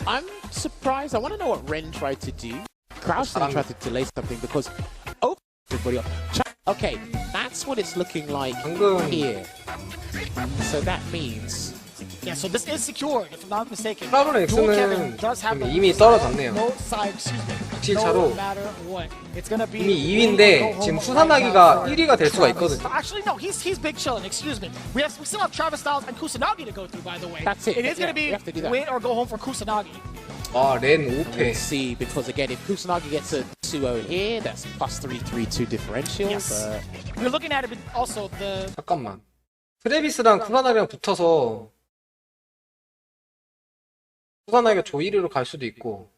S15: I'm surprised. I want to know what Ren tried to do. Crouch then tried to delay something because everybody up. Okay, that's what it's looking like here. So that means.
S18: Yeah, so this is secured, if I'm not mistaken.
S2: 프라블럼 X는 이미 떨어졌네요. 6차로 이미 2위인데 지금 수산하기가 1위가 될 수가 있거든요.
S18: Actually, no, he's big chillin'. Excuse me. We still have Travis Styles and Kusanagi to go through, by the way.
S15: That's it.
S18: It is going to be win or go home for Kusanagi.
S2: 아, 렌 5패.
S15: Let's see, because again, if Kusanagi gets a 2-0 here, that's plus 3-3-2 differential.
S18: Yes. We're looking at it also the.
S2: 잠깐만. 트래비스랑 쿠사나기랑 붙어서 쿠사나기가 조 1위로 갈 수도 있고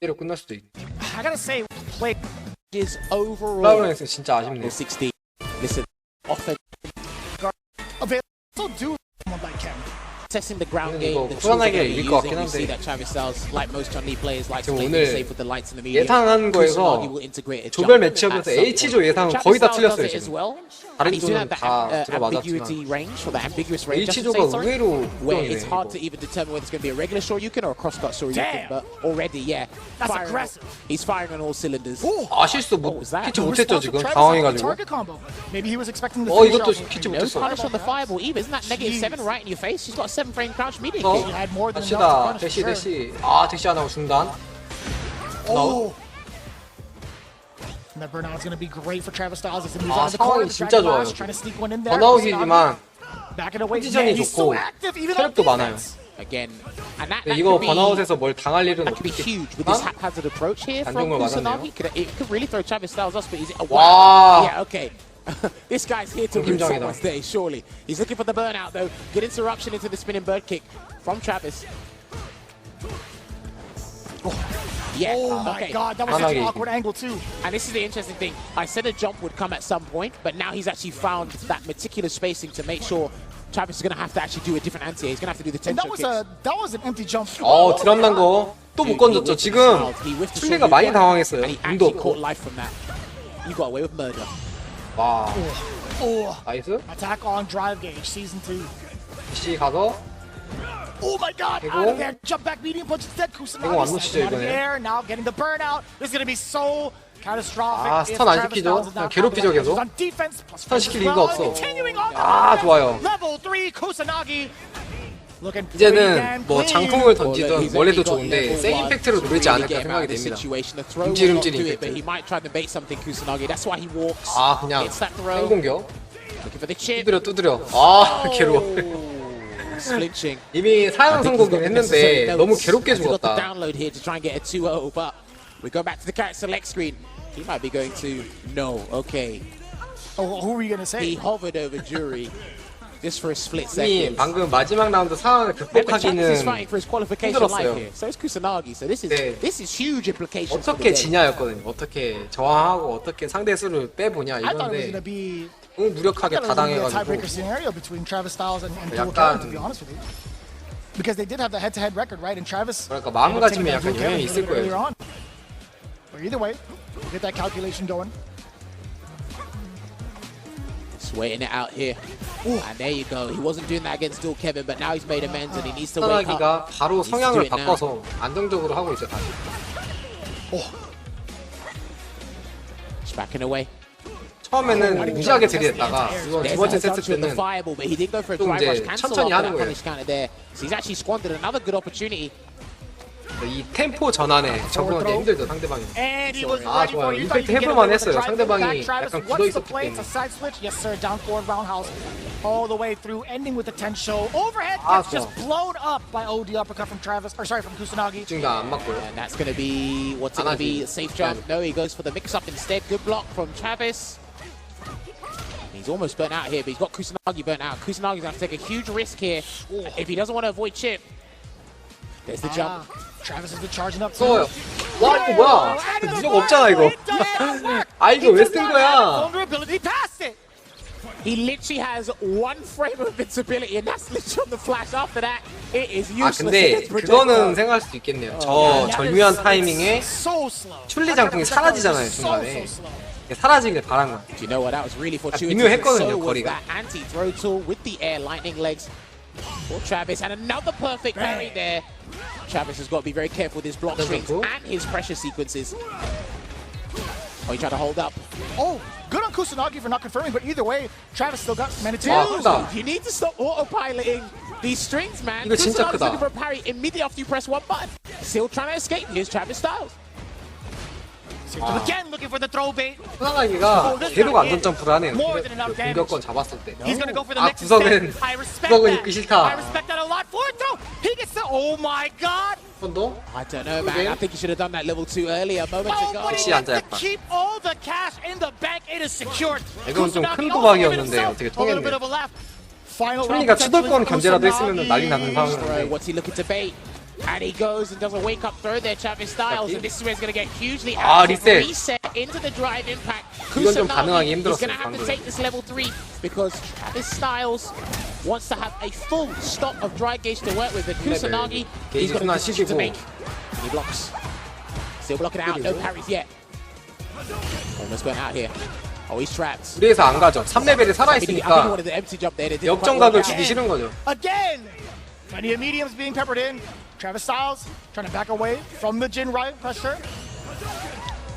S2: 이대로 끝날 수도 있고.
S18: I gotta say, play
S15: is overall.
S2: 프라블럼 X 진짜 아쉽네.
S15: 60. Listen, offense.
S18: Available. So do someone like him.
S15: assessing the ground game,
S2: 이거
S15: the tools they're
S2: 불안하게
S15: gonna be
S2: 이길 것
S15: using.
S2: 같긴
S15: We see
S2: 한데
S15: that Travis Styles, like most Chun-Li players, likes to
S2: 지금
S15: play
S2: 오늘
S15: safe with the lights and the medium.
S2: 예상한 거에서
S15: Kusanagi will integrate a
S2: 조별
S15: jump
S2: 매치업에서
S15: at some
S2: H조
S15: point.
S2: 예상은
S15: Travis
S2: 거의 다
S15: Styles does
S2: 틀렸어요
S15: it as
S2: 지금.
S15: well.
S2: 다른
S15: He's doing
S2: 쪽은
S15: that
S2: 다
S15: ambiguity
S2: 들어맞았지만
S15: range, or the ambiguous range, I should
S2: H조가
S15: say, sorry,
S2: 의외로
S15: where
S2: 구경이네,
S15: it's hard
S2: 이거.
S15: to even determine whether it's going to be a regular Shoryuken or a cross-cut Shoryuken. But already, yeah,
S18: That's
S15: firing,
S18: aggressive.
S15: he's firing on all cylinders.
S2: 아 실수 못
S15: was that?
S2: 캐치 못했죠 지금
S18: Travis
S2: 당황해가지고.
S18: target combo. Maybe he was expecting the
S2: 이것도
S18: finish off.
S2: 캐치
S15: No
S2: 못했어.
S15: punish on the fireball either. Isn't that -7 right in your face? She's got a 7-frame crouch medium
S2: 어?
S15: kick.
S18: He had more than enough
S2: 갑시다.
S18: to punish
S2: 대시
S18: for sure.
S2: 대시. 아 대시 안 하고 중단.
S18: Oh. And that burnout is going to be great for Travis Styles as he moves
S2: 아,
S18: out of the corner.
S2: 상황이 진짜 좋아요.
S18: Trying to sneak one in there.
S2: 번아웃이지만
S18: Back it away.
S2: 포지션이
S18: Man, he's so
S2: 좋고
S18: active even on
S2: 체력도 많아요.
S18: defense.
S15: Again, and that
S2: 이거
S15: could be,
S2: 번아웃에서 뭘 당할 일은
S15: that could be huge with this
S2: 없겠지만
S15: haphazard approach here from
S2: 단종을
S15: Kusanagi.
S2: 맞았네요.
S15: It could really throw Travis Styles off, but he's
S2: 와.
S15: yeah, okay. This guy's here to win
S2: 김정이다.
S15: someone's day, surely. He's looking for the burnout though. Good interruption into the spinning bird kick from Travis. Yeah.
S18: Oh my
S15: okay.
S18: God, that was such an awkward angle too.
S15: And this is the interesting thing. I said a jump would come at some point, but now he's actually found that meticulous spacing to make sure Travis is going to have to actually do a different anti-air. He's going to have to do the
S18: And
S15: tension kicks.
S18: that was an empty jump.
S2: 드럼 난 거 또 못 건졌죠. 지금 슐리가 많이 당황했어요.
S15: And he
S2: 운도
S15: actually caught
S2: 없고.
S15: life from that. You got away with murder.
S2: 와.
S18: Oh,
S2: 나이스.
S18: attack on drive gauge, season 2.
S2: 대시 가서
S18: Oh my God!
S2: 대공.
S18: Out of there, jump back medium punch instead.
S2: 대공 안
S18: Kusanagi
S2: 놓치죠,
S18: out of the
S2: 이번에.
S18: air. Now getting the burnout. This is going to be so catastrophic.
S2: 아,
S18: if
S2: 스턴 안
S18: Travis
S2: 시키죠.
S18: Styles is
S2: 그냥
S18: not
S2: 괴롭히죠,
S18: out of
S2: 계속.
S18: it. On defense, plus
S2: 스턴 시킬 이유가 없어.
S18: continuing on
S2: 아, 좋아요.
S18: Level 3 Kusanagi. Looking
S2: 이제는
S18: pretty damn
S2: 뭐
S18: clean.
S2: 장풍을 던지든 원래도 좋은데 세 임팩트로 누르지 않을까 생각이 됩니다. 움찔움찔
S15: But
S2: 임팩트.
S15: he might try to bait something Kusanagi. That's why he walks.
S2: 아 그냥
S15: It's that throw.
S2: 생공격.
S15: Looking for the chip.
S2: 두드려. 아 괴로워.
S15: Flinching.
S2: 이미 사형 선고긴 했는데 너무 괴롭게
S15: He's got the
S2: 죽었다.
S15: download here to try and get a 2-0, but we go back to the character select screen. He might be going to no. Okay.
S18: Oh, who were you gonna say?
S15: He hovered over Jury just for a split
S2: 이미
S15: second.
S2: 방금 마지막 라운드 상황을 극복하기는
S15: He's fighting for his qualification life
S2: 힘들었어요.
S15: here. So is Kusanagi. So this is huge implications.
S2: 어떻게 지냐였거든요. 어떻게 저항하고 어떻게 상대 수를 빼보냐
S18: I thought it was
S2: 이건데
S18: gonna be.
S2: 너무 무력하게
S18: I thought it was gonna be a
S2: 다당해가지고
S18: tiebreaker scenario between Travis Styles and Dual
S2: 약간-
S18: Karen, to be honest with you. Because they did have the head-to-head record, right? And Travis.
S2: 그러니까
S18: ended up taking
S2: 마음가짐에
S18: down
S2: 약간
S18: Dual Karen
S2: 영향이
S18: a
S2: 있을
S18: little bit earlier
S2: 거예요.
S18: on. But either way, get that calculation going.
S15: Just waiting it out here. And there you go. He wasn't doing that against Dual Kevin, but now he's made amends and he needs to wake
S2: 스턴하기가
S15: up.
S2: 바로
S15: Needs to do
S2: 성향을
S15: it now.
S2: 바꿔서 안정적으로 하고 있죠 다시.
S15: Just backing away.
S2: 처음에는 무지하게 들이댔다가 이번 두 번째 세트 때는
S15: fireball, but he did go for a
S2: 좀
S15: drive rush
S2: 이제
S15: cancel
S2: 천천히
S15: after
S2: 하는
S15: that
S2: 거예요.
S15: punish counter there. So he's actually squandered another good opportunity.
S2: 이 템포 전환에 적응하기 힘들죠 상대방이.
S18: And he was
S2: 아
S18: ready for
S2: 좋아요.
S18: it. You thought
S2: 임팩트
S18: you could get
S2: 해볼만
S18: away with a
S2: 했어요.
S18: drive
S2: 상대방이
S18: back. Travis,
S2: 약간 굳어
S18: what's the
S2: 있었기
S18: play? It's a
S2: 때문에.
S18: side switch. Yes, sir. Down forward roundhouse. All the way through, ending with the 10 show. Overhead
S2: 아,
S18: gets just blown up by OD uppercut from Travis. Or sorry, from Kusanagi.
S2: 중간 안 맞고요.
S15: And that's going to be, what's it going to be? A safe jump? No, he goes for the mix-up instead. Good block from Travis. He's almost burnt out here, but he's got Kusanagi burnt out. Kusanagi's going to take a huge risk here. If he doesn't want to avoid chip, there's the jump.
S18: Travis has been charging up.
S2: 써요. 와 이거 뭐야? 무적 없잖아 이거. 아 이거 왜 쓴 거야?
S18: Vulnerability past it.
S15: He literally has one frame of invincibility, and that's literally on the flash. After that, it is
S2: 아
S15: useless.
S2: 근데 그거는 생각할 수도 있겠네요. 저 절묘한 타이밍에
S18: So slow.
S2: 슐리 장풍이 사라지잖아요 중간에. 사라지길 바란 거야.
S15: You know what? That was really fortuitous.
S2: 미묘했거든요,
S15: So was
S2: 거리가.
S15: that anti-throw tool with the air lightning legs for Travis, and another perfect parry there. Travis has got to be very careful with his block strings and his pressure sequences. Oh, he tried to hold up.
S18: Oh, good on Kusanagi for not confirming, but either way, Travis still got managed to.
S2: 크다.
S15: You need to stop autopiloting these strings, man.
S2: 이거 진짜
S15: Kusanagi's
S2: 크다.
S15: looking for a parry immediately after you press one button. Still trying to escape. Here's Travis Styles.
S18: Again, looking for the throw bait.
S2: 하나기가 계속 안전 점프를 하네요.
S18: More than enough damage.
S2: 공격권 잡았을 때.
S18: He's gonna go for the
S2: 아
S18: mix
S2: 구석은
S18: instead. I respect
S2: 구석은
S18: that.
S2: 입기
S18: I
S2: 싫다.
S18: respect that a lot. Forward throw. He gets the. Oh my God.
S2: 한 번 더?
S15: I don't know, man. I think you should have done that level 2 earlier, moments ago.
S18: But he
S2: 역시
S18: gets to
S2: 앉아있다.
S18: keep all the cash in the bank. It is secured.
S2: 이건 좀 큰
S18: Kusanagi
S2: 도박이었는데
S18: also
S2: 어떻게
S18: giving himself a little bit
S2: 통했네.
S18: of a laugh. Final
S2: 슐리가
S18: round
S2: 추돌권
S18: potentially
S2: 견제라도 했으면
S18: Kusanagi.
S2: 난리 나는 상황이었는데.
S15: What's he looking to bait? And he goes and does a wake-up throw there, Travis Styles, and this is where he's going to get hugely
S2: 아,
S15: active.
S2: 리셋.
S15: Reset into the drive impact.
S2: 이건 좀
S15: Kusanagi
S2: 반응하기
S15: is
S2: 힘들었어요,
S15: going to have to
S2: 방금.
S15: take this level 3 because Travis Styles wants to have a full stock of dry gauge to work with. The Kusanagi, he's got a decision to make. And he blocks. Still blocking out, no parries yet. Almost went out here. Oh, he's trapped.
S2: 그래서 안 가죠. 3레벨에 살아있으니까 역전각을 주기 싫은 거죠.
S18: Again! Plenty of mediums being peppered in. Travis Styles trying to back away from the Jin right pressure.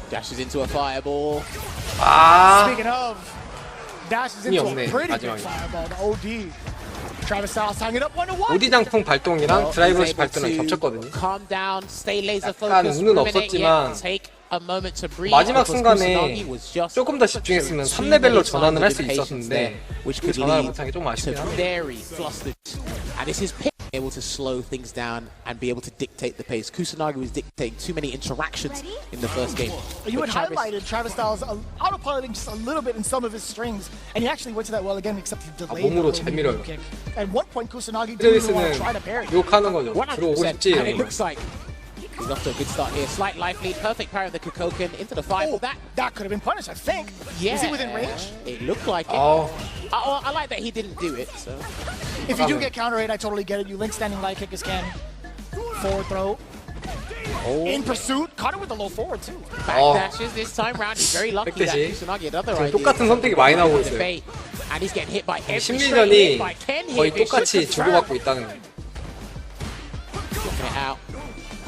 S15: Dashes into a fireball.
S18: Speaking of, dashes into a pretty big fireball. The OD. Travis Styles tying it up 1-1.
S2: OD 장풍 발동이랑 드라이버시 발동을 겹쳤거든요.
S15: Calm down, stay laser
S2: 약간
S15: focused.
S2: 운은 없었지만 마지막 순간에 조금 더 집중했으면 3레벨로 전환을 할 수 있었는데 그 전환을 못한 게 좀 아쉽긴 하네요.
S15: And this is able to slow things down and be able to dictate the pace. Kusanagi was dictating too many interactions in the first game.
S18: You had highlighted Travis Styles autopiloting just a little bit in some of his strings, and he actually went to that well again, except he delayed
S2: 몸으로 잘 밀어요.
S18: At one point, Kusanagi didn't even want to try to parry.
S2: 욕하는 거죠. 들어오고 싶지.
S15: And it looks like he's off to a good start here. Slight life lead, perfect parry of the Kukoken into the fireball.
S18: That could have been punished, I think.
S15: Yeah.
S18: Was he within range?
S15: It looked like it. I like that he didn't do it. So
S18: if you do get counter hit, I totally get it. You link standing light kick as can. Forward throw. In pursuit, caught it with the low forward too.
S15: Back dashes this time round. He's very lucky that Kusanagi had other ideas.
S2: 똑같은 선택이 많이 나오고 있어요.
S15: And he's getting hit by every
S2: 심리전이
S15: by Ken here.
S2: 거의 똑같이 주고받고 있다는 거예요.
S15: Looking it out.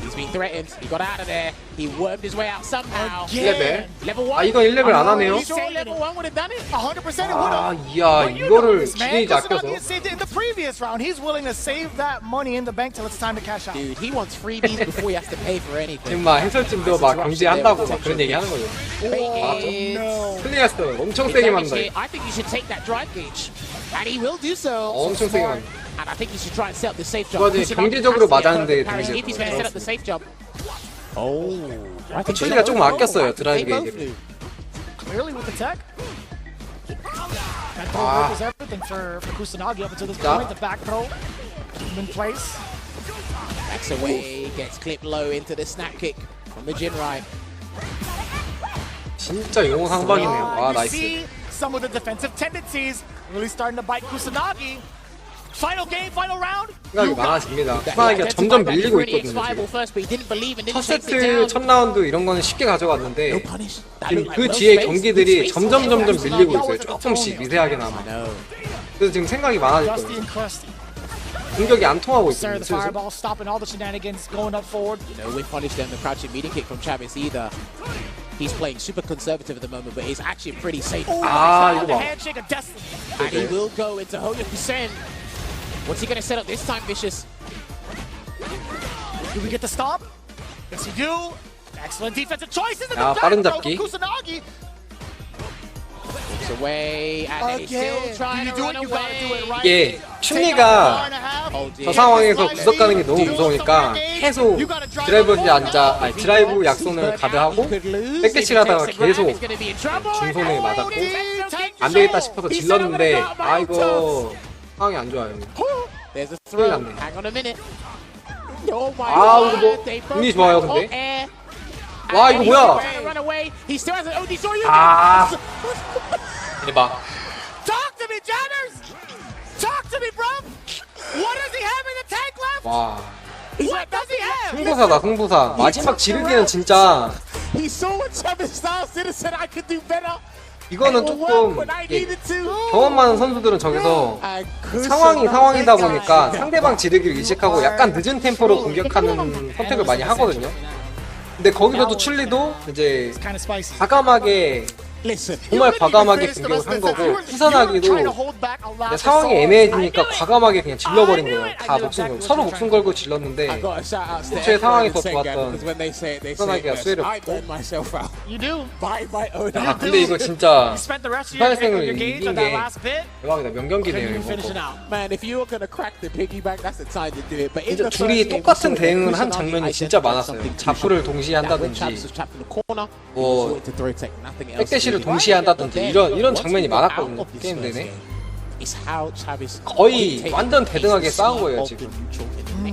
S15: He's being threatened. He got out of there. He wormed his way out somehow.
S2: 1레벨?
S15: Level 1.
S2: 아 이건 1레벨 안 하네요?
S15: You say level 1 would have done it?
S18: 100% it would
S2: 아
S18: have.
S2: 이야 이거를 기분이 아껴서.
S18: In the previous round, he's willing to save that money in the bank till it's time to cash out.
S15: Dude, he wants freebies before he has to pay for anything.
S2: 지금 막 해설팀도 막 경제한다고 막 그런 얘기 하는 거죠. 클리어스 엄청 세게 만다.
S15: I think you should take that drive gauge. And he will do so.
S2: 엄청 세게 만다.
S15: And I think he should try and set up the safe jump.
S2: 이거 경제적으로 맞았는데
S15: If he's going to set up the safe jump.
S2: 출리가 조금 아꼈어요 드라이브 게이지를.
S18: Clearly with the tech. That throw was everything for Kusanagi up until this point. The back throw in place.
S15: Backs away, gets clipped low into the snap kick from the Jinrai.
S2: 진짜 용상박이네요. 와 나이스.
S18: See some of the defensive tendencies really starting to bite Kusanagi. Final game, final round.
S2: 생각이 많아집니다. 쿠사나기가 점점 밀리고 있거든요. 첫 세트, 첫 라운드 이런 거는 쉽게 가져갔는데 지금 그 뒤에 경기들이 점점 밀리고 있어요. 조금씩 미세하게나마. 그래서 지금 생각이 많아질 거예요. 공격이 안 통하고 있어요.
S15: He's playing super conservative at the moment, but he's actually pretty safe.
S2: 이거 봐.
S15: And he will go into Hoyokusen. What's he going to set up this time, Vicious?
S18: Do we get the stop? Yes, we do. Excellent defensive choices in the
S2: 빠른
S18: back
S2: 잡기.
S18: throw. Kusanagi.
S15: Looks away, and he's still trying to run away.
S2: 이게 춘리가 저 상황에서 구석 가는 게 너무 무서우니까 계속 드라이브 약손을 가드하고 백대치를 하다가 계속 중손에 맞았고 안 되겠다 싶어서 질렀는데 이거 상황이 안 좋아요. 큰일 났네. 이거 운이 좋아요 근데. 와 이거 뭐야? 대박.
S18: Talk to me, Jammers. Talk to me, bro. What does he have in the tank left?
S2: 와.
S18: What does he have?
S2: 승부사다 승부사. 마지막 지르기는 진짜.
S18: He saw what Travis Styles did and said I could do better.
S2: 이거는 조금 경험 많은 선수들은 저기서 상황이다 보니까 상대방 지르기를 의식하고 약간 늦은 템포로 공격하는 선택을 많이 하거든요. 근데 거기서도 춘리도 이제 과감하게 정말 과감하게 공격을 한 거고 쿠사나기도 상황이 애매해지니까 과감하게 그냥 질러버린 거예요. 다 목숨 걸고 서로 목숨 걸고 질렀는데 제 상황이 더 좋았던 쿠사나기가 수혜를 받고. 근데 이거 진짜 스파이생을 이긴 게 대박이다. 명경기네요 이거. 진짜 둘이 똑같은 대응을 한 장면이 진짜 많았어요. 자프를 동시에 한다든지 뭐 백대시를 동시에 한다든지 이런 장면이 많았거든요. 게임 내내. 거의 완전 대등하게 싸운 거예요 지금.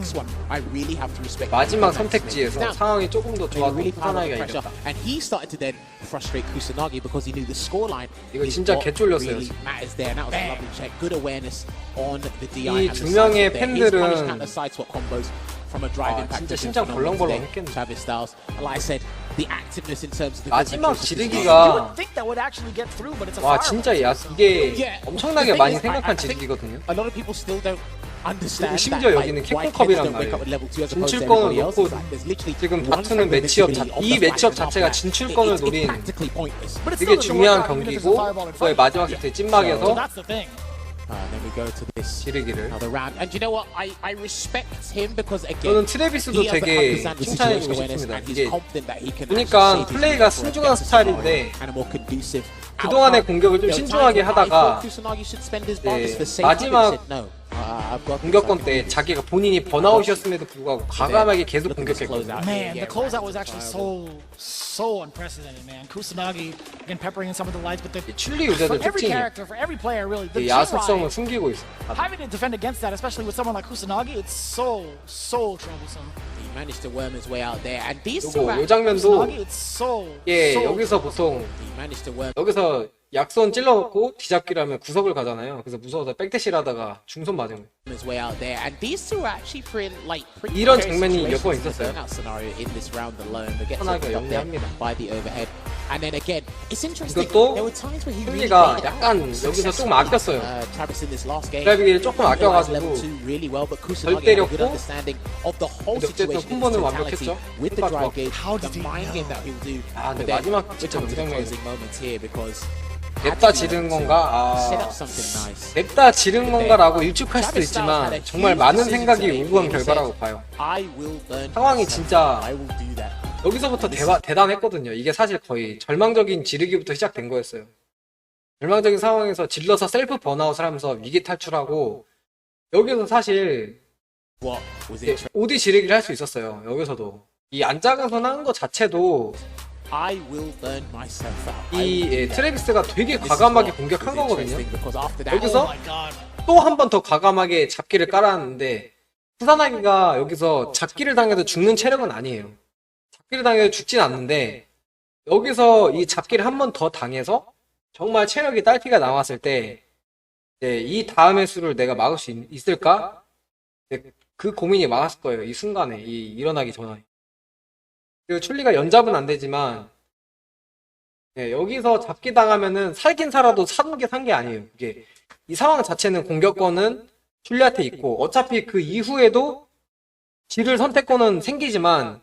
S15: next one, I really have to respect.
S2: 마지막 선택지에서
S15: Now,
S2: 상황이 조금 더
S15: they
S2: 좋아서
S15: really piled up the
S2: 쿠사나기가
S15: pressure,
S2: 이겼다.
S15: and he started to then frustrate Kusanagi because he knew the scoreline.
S2: 이거
S15: is
S2: 진짜
S15: what
S2: 개쫄렸어요.
S15: really matters there. And that was a lovely check. Good awareness on the DI.
S2: 이 두 명의
S15: His punish
S2: 팬들은
S15: counter side swap combos from a drive impact.
S2: 진짜 심장 벌렁벌렁 했겠네.
S15: Travis Styles. Like I said, the activeness in terms of the
S2: 마지막
S18: You
S2: 지르기가
S18: would think that would actually get through, but it's a
S2: 와
S18: fire.
S2: 진짜 이게
S15: Yeah.
S2: 엄청나게
S15: The thing
S2: 많이
S15: is,
S2: 생각한
S15: I think
S2: 지르기거든요.
S15: A lot of people still don't understand
S2: 심지어
S15: that,
S2: 여기는
S15: like, why
S2: 캡콤 컵이란
S15: kids don't wake up with
S2: 말이에요.
S15: level 2 as opposed to
S2: 진출권을
S15: everybody else.
S2: 놓고
S15: It's like there's literally
S2: 지금
S15: one
S2: 다투는
S15: fragment
S2: 매치업
S15: of the
S2: 이 매치업
S15: flag
S2: 자체가
S15: after that.
S2: 진출권을
S15: It's
S2: 노린
S15: practically pointless.
S18: But it's
S2: 되게
S18: still doesn't
S2: 중요한
S18: work out, even if it's a
S2: 경기고
S18: fireball in
S2: 그거의
S18: front.
S2: 마지막 세트 찐막에서
S18: So that's the thing.
S15: And then we go to this
S2: 지르기를.
S15: another round. And you know what? I respect him because again,
S2: 저는 트래비스도
S15: he has
S2: 되게
S15: understands the
S2: 칭찬해주고
S15: situation awareness
S2: 싶습니다.
S15: and he's
S2: 이게
S15: confident that he can
S2: 보니까
S15: actually
S2: 플레이가
S15: save his
S2: 신중한
S15: better
S2: 스타일인데
S15: and a more conducive
S2: 그동안의
S15: outcome.
S2: 공격을 좀
S15: There were
S2: 신중하게
S15: times when I
S2: 하다가
S15: thought Kusanagi should spend his bonus for safety, but he
S2: 마지막
S15: said no. I've got
S2: 공격권 때 자기가 본인이 번아웃이었음에도 불구하고 과감하게 계속 공격했거든요.
S18: Man, the closeout was actually so unprecedented, man. Kusanagi again peppering in some of the lights, but the
S2: 출리
S18: for
S2: 유저들
S18: every
S2: 특징이에요.
S18: character, for every player, really, the
S2: 야속성을
S18: G-Ride,
S2: 숨기고 있어.
S18: having to defend against that, especially with someone like Kusanagi, it's so troublesome.
S15: He managed to worm his way out there, and these two
S2: 요거 요 장면도
S18: Kusanagi, it's so
S2: 여기서 보통
S15: he managed to worm.
S2: 여기서 약손 찔러놓고 뒤잡기를 하면 구석을 가잖아요. 그래서 무서워서 백대시를 하다가 중손 맞은 거예요.
S15: His way out there, and these two are actually pretty
S2: 이런
S15: precarious
S2: 장면이 몇 번
S15: situations in the
S2: 있었어요.
S15: burnout scenario in this round alone. They get
S2: 편하게
S15: swept up there
S2: 영리합니다.
S15: by the overhead, and then again, it's interesting.
S2: 이것도
S15: There were times where he really
S2: 승리가
S15: made
S2: 약간 여기서 조금 아꼈어요.
S15: Travis in this last game.
S2: 드라이브기를 조금
S15: utilized
S2: 아껴가지고
S15: level 2 really well, but
S2: 덜
S15: Kusanagi had a good
S2: 때렸고
S15: understanding of the whole
S2: 근데 어쨌든
S15: situation in
S2: 콤보는
S15: its totality
S2: 완벽했죠.
S15: with the drive gauge,
S18: How did
S15: the
S18: he
S15: mind game that he'll do.
S2: 아
S15: But
S2: 근데
S15: then
S2: 마지막
S15: we
S2: 진짜
S15: come to the
S2: 영상이
S15: closing moments here because
S2: 냅다 지른 건가?
S15: set
S2: 아
S15: up something nice.
S2: 냅다 지른 건가라고 유축할 수도 있지만 정말 많은 생각이 오고 간 결과라고 봐요.
S15: I will burn
S2: 상황이
S15: myself.
S2: 진짜
S15: I will do that.
S2: 여기서부터 대단했거든요. 이게 사실 거의 절망적인 지르기부터 시작된 거였어요. 절망적인 상황에서 질러서 셀프 번아웃을 하면서 위기 탈출하고 여기서 사실
S15: What was
S2: 이제
S15: it?
S2: 오디 지르기를 할 수 있었어요. 여기서도 이 안작아서 나온 거 자체도
S15: I will burn myself out.
S2: 이 트래비스가 되게 과감하게 공격한 거거든요.
S15: Because after that,
S2: 여기서
S18: Oh my God.
S2: 또 한 번 더 과감하게 잡기를 깔았는데 쿠사나기가 여기서 잡기를 당해도 죽는 체력은 아니에요. 잡기를 당해도 죽진 않는데 여기서 이 잡기를 한 번 더 당해서 정말 체력이 딸피가 남았을 때 이 다음의 수를 내가 막을 수 있을까? 그 고민이 많았을 거예요. 이 순간에 일어나기 전에. 그리고 출리가 연잡은 안 되지만 여기서 잡기 당하면은 살긴 살아도 산 게 아니에요. 이게 이 상황 자체는 공격권은 출리한테 있고 어차피 그 이후에도 지를 선택권은 생기지만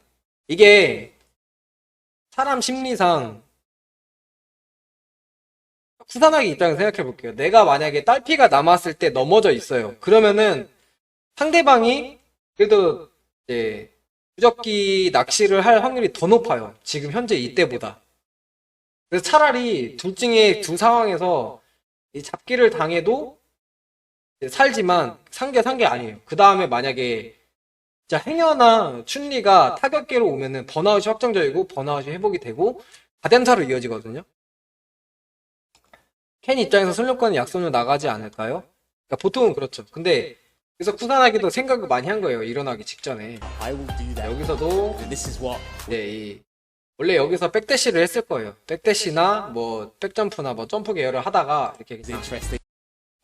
S2: 이게 사람 심리상 쿠사나기 입장에서 생각해 볼게요. 내가 만약에 딸피가 남았을 때 넘어져 있어요. 그러면은 상대방이 그래도 이제 무적기 낚시를 할 확률이 더 높아요. 지금 현재 이때보다. 그래서 차라리 둘 중에 두 상황에서 이 잡기를 당해도 살지만 산게 아니에요. 그 다음에 만약에 진짜 행여나 춘리가 타격계로 오면은 번아웃이 확정적이고 번아웃이 회복이 되고 가뎀사로 이어지거든요. 켄 입장에서 승률권은 약손으로 나가지 않을까요? 그러니까 보통은 그렇죠. 근데 그래서 쿠사나기도 생각을 많이 한 거예요. 일어나기 직전에. 여기서도 원래 여기서 백대시를 했을 거예요. 백대시나 뭐 백점프나 뭐 점프 계열을 하다가 이렇게 그냥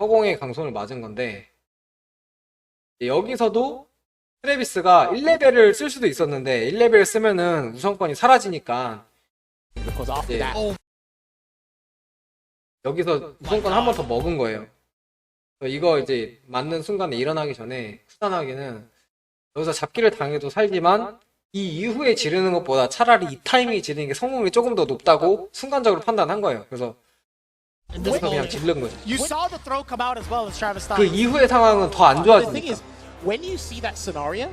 S2: 허공에 강손을 맞은 건데 여기서도 트래비스가 1레벨을 쓸 수도 있었는데 1레벨 쓰면은 우선권이 사라지니까 여기서 우선권 한 번 더 먹은 거예요. 이거 이제 맞는 순간에 일어나기 전에 쿠사나기는 여기서 잡기를 당해도 살지만 이 이후에 지르는 것보다 차라리 이 타이밍에 지르는 게 성공률이 조금 더 높다고 순간적으로 판단한 거예요. 그래서 그냥 지른 거죠.
S18: You saw the throw come out as well as Travis
S2: 그
S18: Styles.
S2: 이후의 상황은 더 안
S15: The thing
S2: 좋아지니까.
S15: is, when you see that scenario,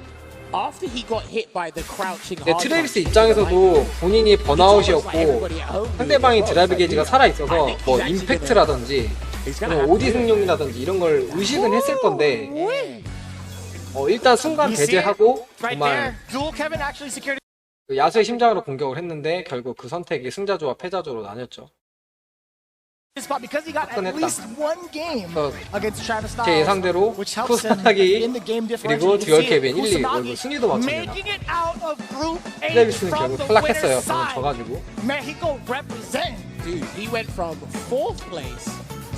S15: after he got hit by the crouching
S2: 근데
S15: hard
S2: 트래비스
S15: punch,
S2: 입장에서도 본인이 번아웃이었고 상대방이 드라이브 게이지가 살아있어서 뭐 임팩트라든지 오디 승용이라든지 이런 걸 의식은 했을 건데 일단 순간 배제하고 정말
S18: Dual Kevin actually secured
S2: 그 야수의 심장으로 공격을 했는데 결국 그 선택이 승자조와 패자조로 나뉘었죠.
S18: spot because he got at least one game against Travis
S2: 제
S18: Styles,
S2: 예상대로
S18: which helps him
S2: 쿠스타기
S18: in the game differential.
S2: 그리고
S18: You
S2: 듀얼
S18: see
S2: 케빈
S18: it,
S2: 1, 2
S18: Kusanagi
S2: 그리고 순위도 맞춥니다.
S18: making it out of Group H
S2: 트래비스는
S18: from
S2: 결국
S18: the
S2: 탈락했어요.
S18: winner's
S2: 방금
S18: side.
S2: 져가지고.
S18: Mexico represent.
S15: Dude, he went from 4th place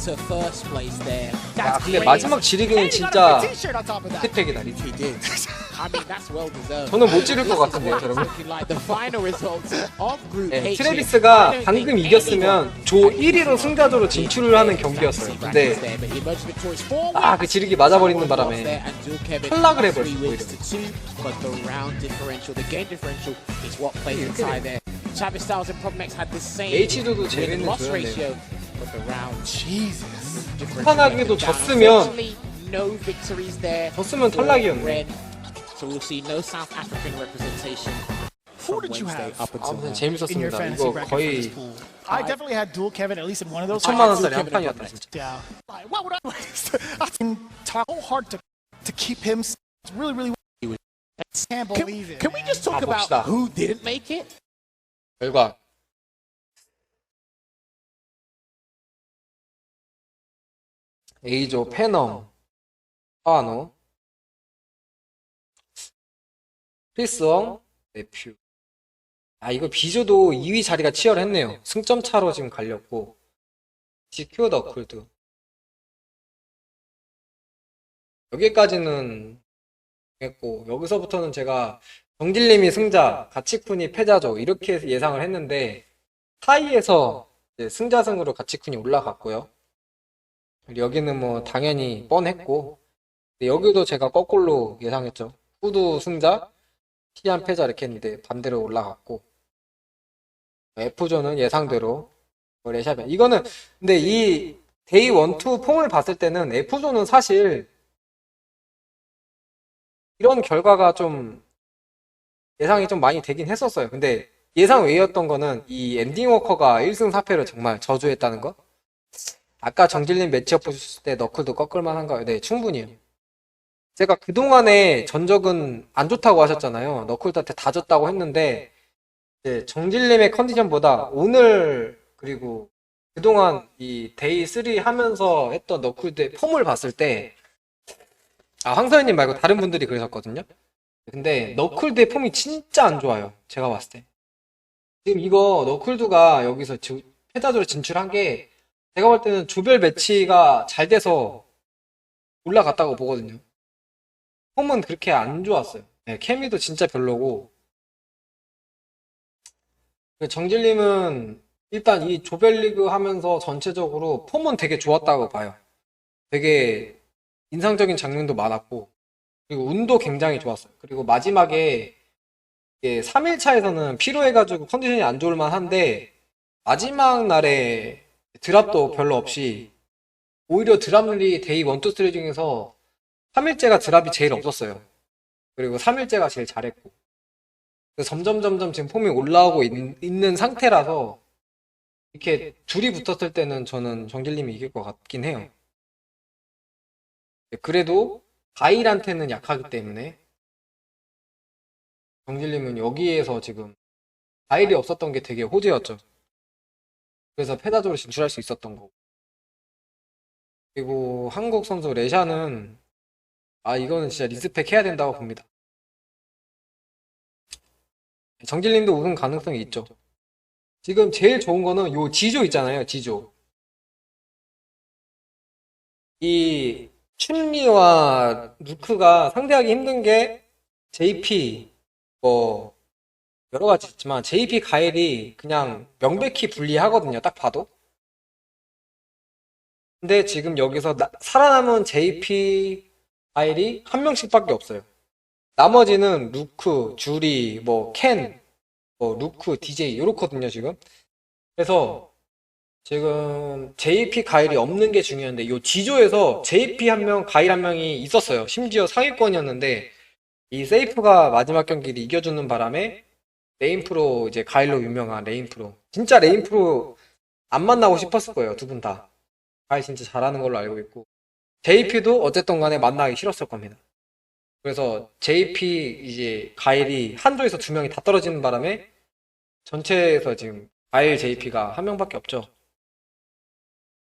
S15: to 1st place there.
S2: 야,
S15: That's
S2: 근데
S15: crazy.
S2: 마지막 지르기는
S18: And he got
S2: 진짜
S18: a free t-shirt on top of that.
S2: 리스펙이다, 리스펙.
S15: He did. I mean, that's well deserved.
S2: 저는 못 지를 것 같은데요, 여러분.
S15: Looking like the final results of Group
S2: 네,
S15: H.
S2: 트래비스가 방금 이겼으면 조 1위로 승자조로 진출을 하는 경기였어요. 근데 그 지르기 맞아버리는 바람에 탈락을 해버렸어요. 오히려.
S15: But the round differential, the game differential is what plays inside there. Travis Styles and Probnex had the same
S2: H도 재밌는
S15: win-loss
S2: 조였네요.
S15: ratio, but the round
S2: 쿠사나기도 졌으면
S15: no victories there.
S2: 졌으면 탈락이었네.
S15: So we'll see no South African representation.
S18: Who did you have
S2: 아무튼
S18: in your
S2: 재밌었습니다.
S18: fantasy
S2: 이거
S18: bracket for
S2: 거의
S18: this pool? I definitely had dual Kevin at least in one of those.
S2: 1,000만 원짜리 한 판이었다 진짜.
S18: Yeah. Like, what would I? It's so hard to keep him. It's really. I can't believe it.
S15: Can we just talk about
S2: 봅시다.
S15: who didn't make it?
S2: 결과 A조 페넘, 파노, 크리스엉, 네퓨. 이거 B조도 2위 자리가 치열했네요. 승점 차로 지금 갈렸고 GQ 너클드 여기까지는 했고 여기서부터는 제가 정질님이 승자, 가치쿤이 패자죠 이렇게 예상을 했는데 타이에서 이제 승자승으로 가치쿤이 올라갔고요. 여기는 뭐 당연히 뻔했고 여기도 제가 거꾸로 예상했죠. 후드 승자, 티안 패자 이렇게 했는데 반대로 올라갔고 F조는 예상대로 레샤벤. 이거는 근데 이 데이 1, 2 폼을 봤을 때는 F조는 사실 이런 결과가 좀 예상이 좀 많이 되긴 했었어요. 근데 예상 외였던 거는 이 엔딩 워커가 1승 4패를 정말 저주했다는 거. 아까 정질님 매치업 보셨을 때 너클도 꺾을만 한가요? 네, 충분히요. 제가 그동안의 전적은 안 좋다고 하셨잖아요. 너클드한테 다 졌다고 했는데 이제 정질님의 컨디션보다 오늘 그리고 그동안 이 데이 3 하면서 했던 너클드의 폼을 봤을 때 황서연님 말고 다른 분들이 그러셨거든요. 근데 너클드의 폼이 진짜 안 좋아요. 제가 봤을 때. 지금 이거 너클드가 여기서 패자조로 진출한 게 제가 볼 때는 조별 매치가 잘 돼서 올라갔다고 보거든요. 폼은 그렇게 안 좋았어요. 네, 케미도 진짜 별로고. 정질님은 일단 이 조별리그 하면서 전체적으로 폼은 되게 좋았다고 봐요. 되게 인상적인 장면도 많았고 그리고 운도 굉장히 좋았어요. 그리고 마지막에 3일차에서는 피로해가지고 컨디션이 안 좋을만 한데 마지막 날에 드랍도 별로 없이 오히려 드랍률이 데이 1, 2, 3 중에서 3일째가 드랍이 제일 없었어요. 그리고 3일째가 제일 잘했고 점점 지금 폼이 올라오고 있는 상태라서 이렇게 둘이 붙었을 때는 저는 정질님이 이길 것 같긴 해요. 그래도 가일한테는 약하기 때문에 정질님은 여기에서 지금 가일이 없었던 게 되게 호재였죠. 그래서 패자조로 진출할 수 있었던 거고. 그리고 한국 선수 레샤는 이거는 진짜 리스펙 해야 된다고 봅니다. 정질님도 우승 가능성이 있죠. 지금 제일 좋은 거는 요 지조 있잖아요. 지조. 이 춘리와 루크가 상대하기 힘든 게 JP 뭐 여러 가지 있지만 JP 가일이 그냥 명백히 불리하거든요. 딱 봐도. 근데 지금 여기서 살아남은 JP 가일이 한 명씩밖에 없어요. 나머지는 루크, 주리, 뭐 켄, 뭐 루크, DJ 이렇거든요 지금. 그래서 지금 JP 가일이 없는 게 중요한데 이 G조에서 JP 한 명, 가일 한 명이 있었어요. 심지어 상위권이었는데 이 세이프가 마지막 경기를 이겨주는 바람에 레인프로 이제 가일로 유명한 레인프로 진짜 레인프로 안 만나고 싶었을 거예요. 두 분 다. 가일 진짜 잘하는 걸로 알고 있고 JP도 어쨌든 간에 만나기 싫었을 겁니다. 그래서 JP 이제 가일이 한 조에서 두 명이 다 떨어지는 바람에 전체에서 지금 가일 JP가 한 명밖에 없죠.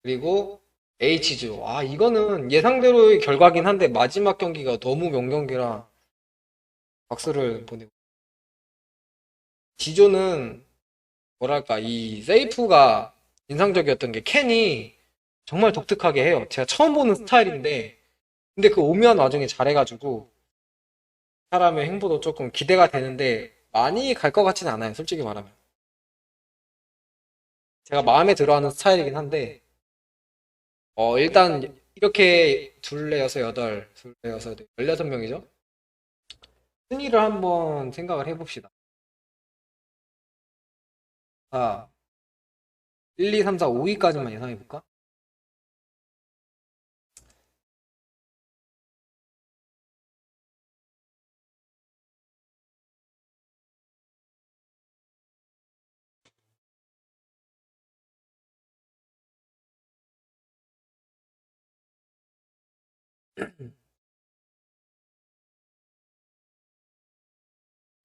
S2: 그리고 H조. 아, 이거는 예상대로의 결과긴 한데 마지막 경기가 너무 명경기라 박수를 보내고. G조는 뭐랄까, 이 세이프가 인상적이었던 게 켄이 정말 독특하게 해요. 제가 처음 보는 스타일인데 근데 그 오묘한 와중에 잘해가지고 사람의 행보도 조금 기대가 되는데 많이 갈 것 같지는 않아요, 솔직히 말하면. 제가 마음에 들어하는 스타일이긴 한데 일단 이렇게 둘레 여섯 여덟 16명이죠? 순위를 한번 생각을 해봅시다. 자, 1, 2, 3, 4, 5위까지만 예상해볼까?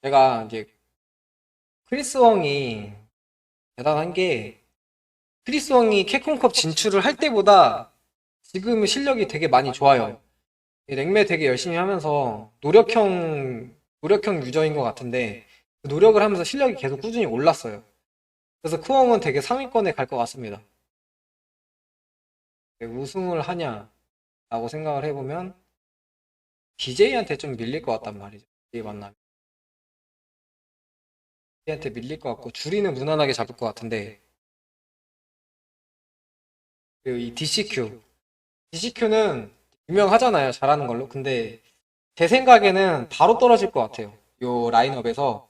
S2: 제가 이제 크리스 왕이 대단한 게 크리스 왕이 캡콤컵 진출을 할 때보다 지금 실력이 되게 많이 좋아요. 랭매 되게 열심히 하면서 노력형 유저인 것 같은데 그 노력을 하면서 실력이 계속 꾸준히 올랐어요. 그래서 크왕은 되게 상위권에 갈 것 같습니다. 우승을 하냐라고 생각을 해보면 DJ한테 좀 밀릴 것 같단 말이죠. DJ 만나면 DJ한테 밀릴 것 같고 주리는 무난하게 잡을 것 같은데 그리고 이 DCQ는 유명하잖아요, 잘하는 걸로. 근데 제 생각에는 바로 떨어질 것 같아요. 요 라인업에서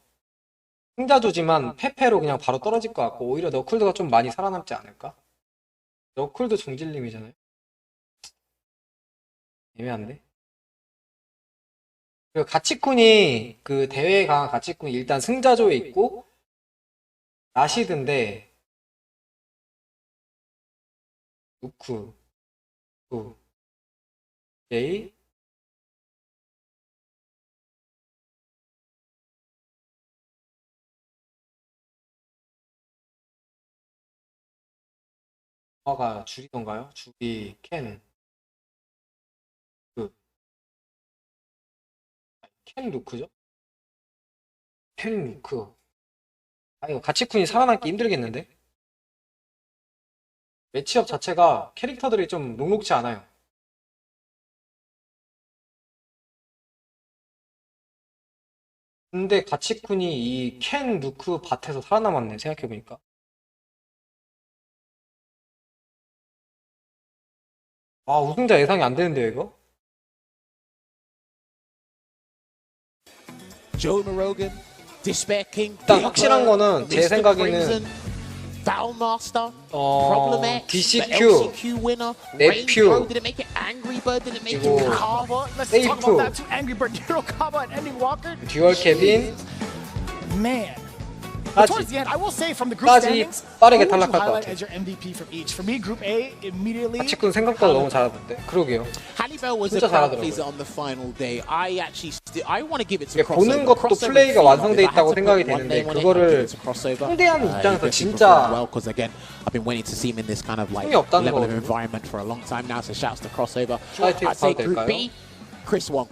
S2: 승자조지만 페페로 그냥 바로 떨어질 것 같고 오히려 너클드가 좀 많이 살아남지 않을까? 너클드 종질님이잖아요. 애매한데? 그리고 가치쿤이 그 대회에 강한 가치쿤이 일단 승자조에 있고 라시드인데 우쿠 데이 가 줄이던가요? 줄이 켄 루크죠? 켄 루크. 아, 이거 가치쿤이 살아남기 힘들겠는데? 매치업 자체가 캐릭터들이 좀 녹록지 않아요. 근데 가치쿤이 이 켄 루크 밭에서 살아남았네, 생각해보니까. 아, 우승자 예상이 안 되는데요, 이거?
S15: Joe Marogan, Despair King,
S2: 일단 확실한 거는 제 생각에는
S15: Foulmaster, Problem X,
S2: DCQ,
S15: LCQ winner,
S2: 네퓨,
S15: did it make it Angry Bird? Did it make
S2: 그리고
S15: it Carver? Let's
S2: 세이프,
S15: talk about that too. Angry Bird, Hero Carver, and Ending Walker.
S2: 듀얼 케빈,
S18: Man. But towards the end, I will say from the group standings,
S2: 빠르게
S18: who would you
S2: 탈락할 것
S18: highlight
S2: 같아요.
S18: as your MVP from each? For me, Group A, immediately.
S2: 가치쿤 생각보다 너무 잘하던데. 그러게요.
S15: Halle Bell was a
S2: 진짜
S15: crowd
S2: 잘하더라고요.
S15: pleaser on the final day. I actually I want to give it to
S2: 보는 것도 플레이가 완성돼 있다고 생각이 되는데 그거를 상대하는 입장에서 진짜
S15: because again, I've been waiting to see him in this kind of like
S2: 힘이 없다는
S15: level of
S2: 거거든요.
S15: environment for a long time now. So shouts to Crossover.
S2: 사이트
S15: I'd say
S2: 봐도
S15: Group
S2: 될까요?
S15: B, Chris Wong.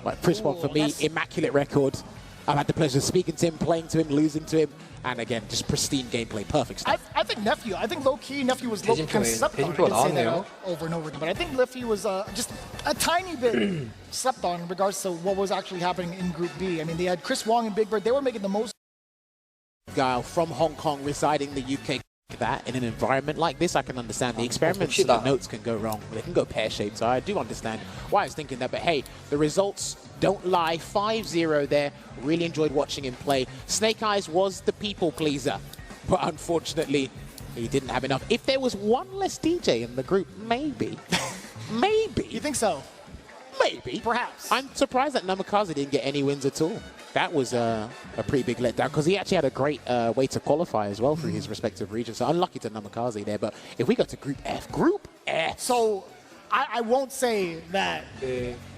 S15: Like Chris Wong for me, immaculate record. I've had the pleasure of speaking to him, playing to him, losing to him, and again, just pristine gameplay, perfect stuff.
S18: I think Nephew. I think low key Nephew was low
S2: 대진표에
S18: slept on. I
S2: 대진표가
S18: did say that
S2: 나왔네요.
S18: over and over again, but I think Nephew was just a tiny bit slept on in regards to what was actually happening in Group B. I mean, they had Chris Wong and Big Bird. They were making the most.
S15: Guy from Hong Kong residing in the UK. That in an environment like this, I can understand the experiments and the notes can go wrong. They can go pear-shaped, so I do understand why I was thinking that. But hey, the results don't lie. 5-0 there. Really enjoyed watching him play. Snake Eyes was the people pleaser, but unfortunately, he didn't have enough. If there was one less DJ in the group, maybe. Maybe.
S18: You think so?
S15: Maybe.
S18: Perhaps.
S15: I'm surprised that Namikaze didn't get any wins at all. That was a pretty big letdown because he actually had a great way to qualify as well through his respective regions. So unlucky to Namikaze there. But if we go to Group F.
S18: So I won't say that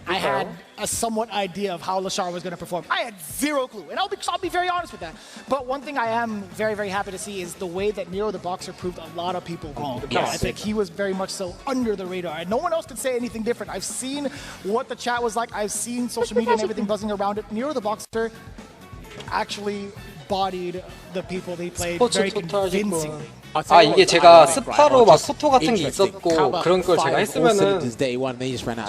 S18: I had a somewhat idea of how Lashar was going to perform. I had zero clue, and I'll be very honest with that. But one thing I am very, very happy to see is the way that Nero the Boxer proved a lot of people wrong.
S15: Yes.
S18: I think he was very much so under the radar, and no one else could say anything different. I've seen what the chat was like. I've seen social media and everything buzzing around it. Nero the Boxer actually bodied the people they played very convincingly.
S2: 아 이게 제가 스파로 막 소토 같은 게 있었고 그런 걸 제가 했으면은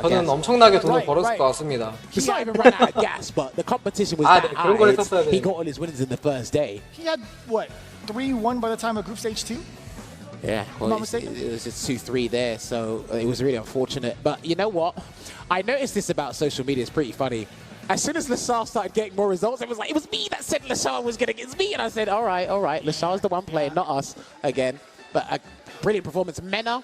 S2: 저는 엄청나게 돈을 벌었을 것 같습니다.
S15: He's not even run out of gas, but the competition was that
S2: 그런 걸
S15: high.
S2: 했었어야 돼.
S15: He got all his wins in the first day.
S18: He had, what, 3-1 by the time of Group Stage 2?
S15: Yeah, well, it was just 2-3 there, so it was really unfortunate. But you know what? I noticed this about social media. It's pretty funny. As soon as Lashar started getting more results, it was like, it was me that said Lashar was going to get me. And I said, all right, Lashar's the one playing, not us again. But a brilliant performance. Mena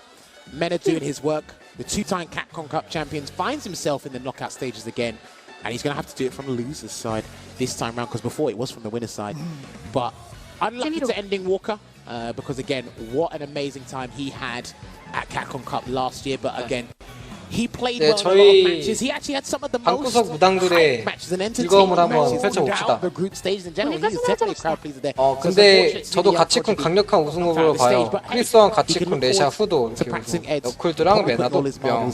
S15: doing his work. The two-time Capcom Cup champions finds himself in the knockout stages again. And he's going to have to do it from the loser's side this time round, because before it was from the winner's side. But unlucky to ending Walker, because again, what an amazing time he had at Capcom Cup last year. But again, he played well in a lot of matches. He actually had some of the most hype matches and entertaining matches throughout the group stages in general. He's definitely a crowd pleaser there.
S2: 근데 저도 가치쿤 강력한 우승 후보로 봐요. 크리스왕, 가치쿤, 레샤, 후도 이렇게 너클드랑 메나도 뿅.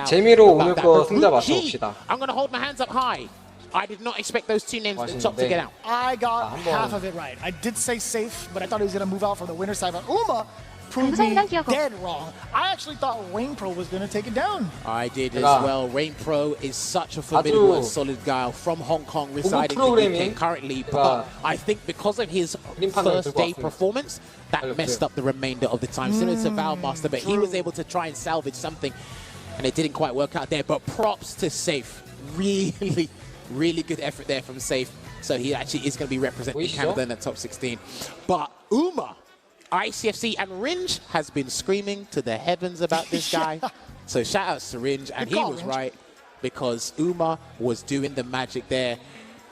S2: 재미로 오늘 거 승자 맞춰봅시다.
S15: I'm going to hold my hands up high. I did not expect those two names at the top to get out.
S18: I got half of it right. I did say safe, but I thought he was going to move out from the winner's side. But Uma proved me dead wrong. I actually thought Rain Pro was going to take it down.
S15: I did as well. Rain Pro is such a formidable and solid guy from Hong Kong, residing in the UK currently. But I think because of his first day performance, that messed up the remainder of the time. Similar to Valmaster, but he was able to try and salvage something, and it didn't quite work out there. But props to Safe. Really good effort there from Safe. So he actually is going to be representing Canada in the top 16. But Uma, ICFC, and Ringe has been screaming to the heavens about this guy. So shout out to Ringe, and he was right, because Uma was doing the magic there.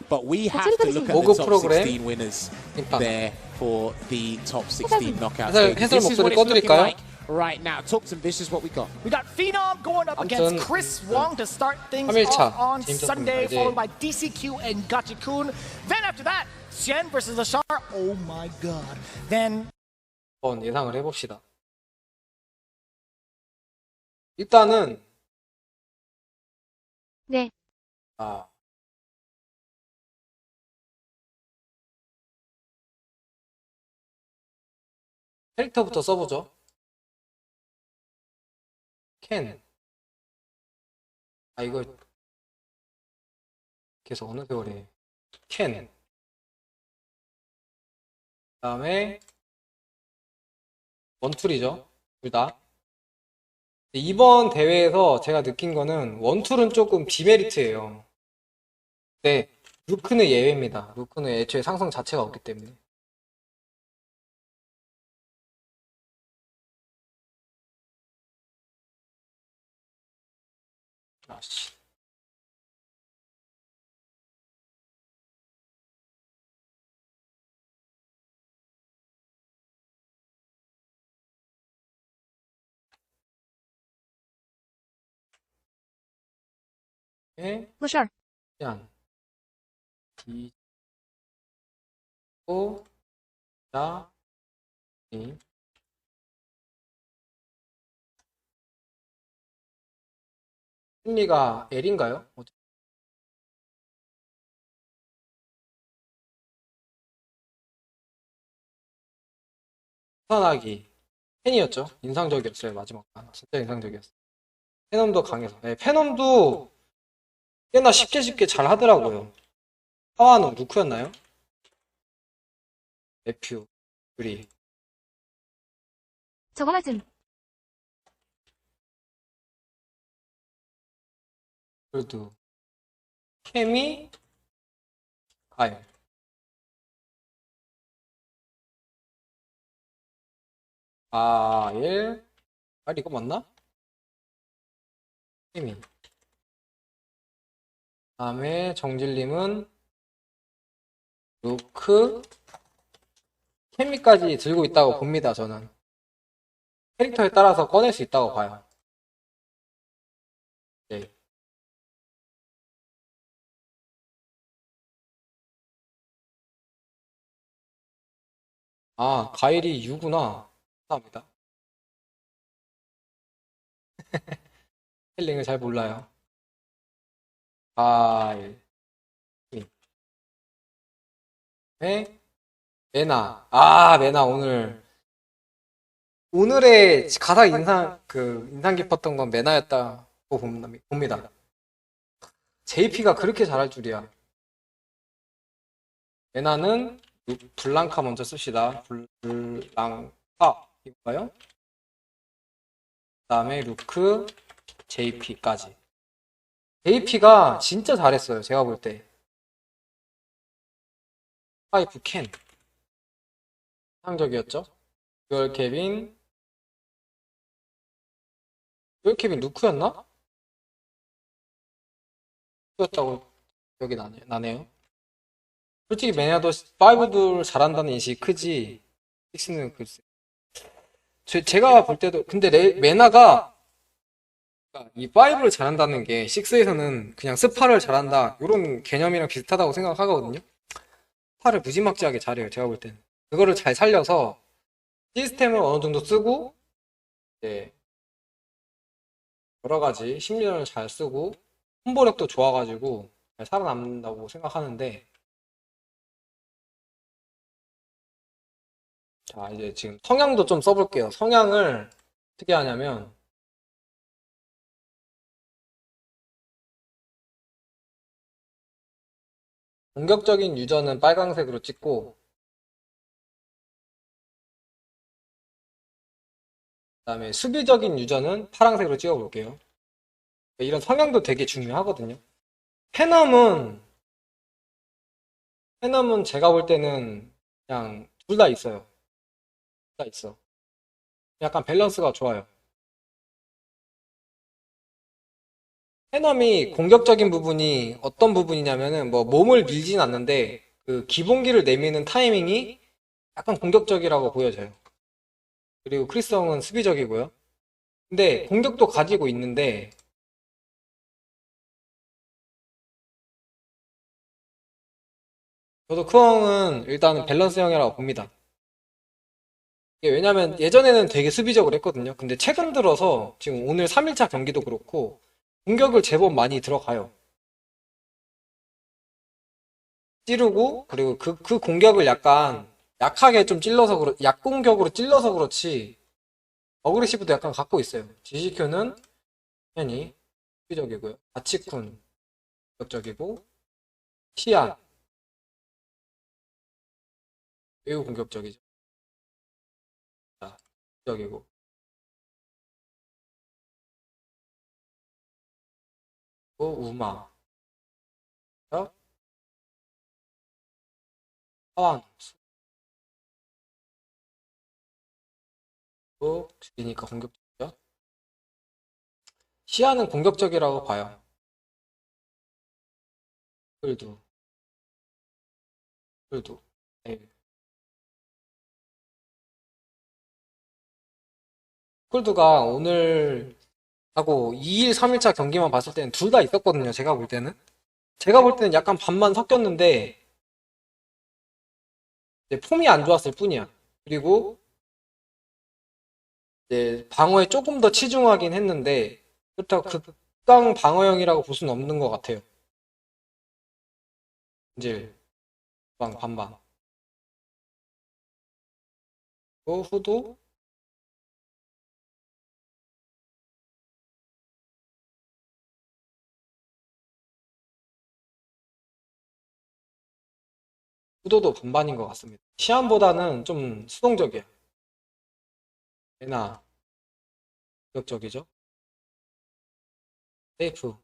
S15: But we have to look at the top 16 winners there for the top 16 knockout stage. This is what it's looking like right now. Talk some vicious, what we got.
S18: We got Phenom going up against Chris Wong to start things off on Sunday, followed by DCQ and Gachikun. Then after that, Xian versus Lashar. Oh my god. Then
S2: 한번 예상을 해봅시다. 일단은
S14: 네.
S2: 캐릭터부터 써보죠. 켄. 이거 계속 어느 세월에 켄. 그다음에 원툴이죠. 둘 다. 이번 대회에서 제가 느낀 거는 원툴은 조금 디메리트예요. 네, 루크는 예외입니다. 루크는 애초에 상성 자체가 없기 때문에. 아씨.
S14: Lashar.
S2: 짠. 이, 오, 자, 이. 승리가 L인가요? 관전하기 팬이었죠. 인상적이었어요. 마지막 판 진짜 인상적이었어요. 페놈도 강해서. 네, 페놈도 꽤나 쉽게 잘 하더라고요. 하와는 루크였나요? 에퓨, 유리.
S14: 저거 맞음.
S2: 그래도 케미, 가요. 예. 이거 맞나? 케미. 다음에 정질님은 루크, 케미까지 들고 있다고 봅니다. 저는 캐릭터에 따라서 꺼낼 수 있다고 봐요. 네. 아, 가일이 유구나. 감사합니다. 헬링을 잘 몰라요. 가일. 네? 메나. 아, 메나 오늘의 가장 인상 깊었던 건 메나였다고 봅니다. JP가 그렇게 잘할 줄이야. 메나는 블랑카 먼저 씁시다. 블랑카 이거요? 그 다음에 루크, JP까지. JP가 진짜 잘했어요. 제가 볼 때. 파이프 캔. 상적이었죠? 듀얼 케빈 루크였나? 루크였다고 기억이 나네요. 솔직히 메나도 5도 잘한다는 인식이 크지 6는 글쎄. 제가 볼 때도 근데 메나가 이 5를 잘한다는 게 6에서는 그냥 스파를 잘한다 이런 개념이랑 비슷하다고 생각하거든요. 스파를 무지막지하게 잘해요. 제가 볼 때는 그거를 잘 살려서 시스템을 어느 정도 쓰고 이제 여러 가지 심리전을 잘 쓰고 콤보력도 좋아가지고 잘 살아남는다고 생각하는데, 자 이제 지금 성향도 좀 써볼게요. 성향을 어떻게 하냐면 공격적인 유저는 빨강색으로 찍고 그 다음에 수비적인 유저는 파란색으로 찍어볼게요. 이런 성향도 되게 중요하거든요. 패넘은 제가 볼 때는 그냥 둘 다 있어요. 둘 다 있어. 약간 밸런스가 좋아요. 패넘이 공격적인 부분이 어떤 부분이냐면은 뭐 몸을 밀진 않는데 그 기본기를 내미는 타이밍이 약간 공격적이라고 보여져요. 그리고 크리스형은 수비적이고요. 근데 공격도 가지고 있는데 저도 크형은 일단은 밸런스형이라고 봅니다. 왜냐면 예전에는 되게 수비적으로 했거든요. 근데 최근 들어서 지금 오늘 3일차 경기도 그렇고 공격을 제법 많이 들어가요. 찌르고 그리고 그 공격을 약간 약하게 좀 찔러서 약공격으로 찔러서 그렇지 어그레시브도 약간 갖고 있어요. 지시큐는 당연히 수비적이고요. 아치쿤 공격적이고 시안 매우 공격적이죠. 자, 공격적이고 또 우마 하완 또 죽이니까 공격적이죠. 시야는 공격적이라고 봐요. 풀도 네. 쿨드가 오늘 하고 2일 3일차 경기만 봤을 때는 둘 다 있었거든요. 제가 볼 때는 약간 반만 섞였는데 이제 폼이 안 좋았을 뿐이야. 그리고 이제 방어에 조금 더 치중하긴 했는데 그렇다고 극강 방어형이라고 볼 수는 없는 것 같아요. 이제 반반 또 후도 후도도 반반인 것 같습니다. 시안보다는 좀 수동적이야. 얘나 공격적이죠. 세이프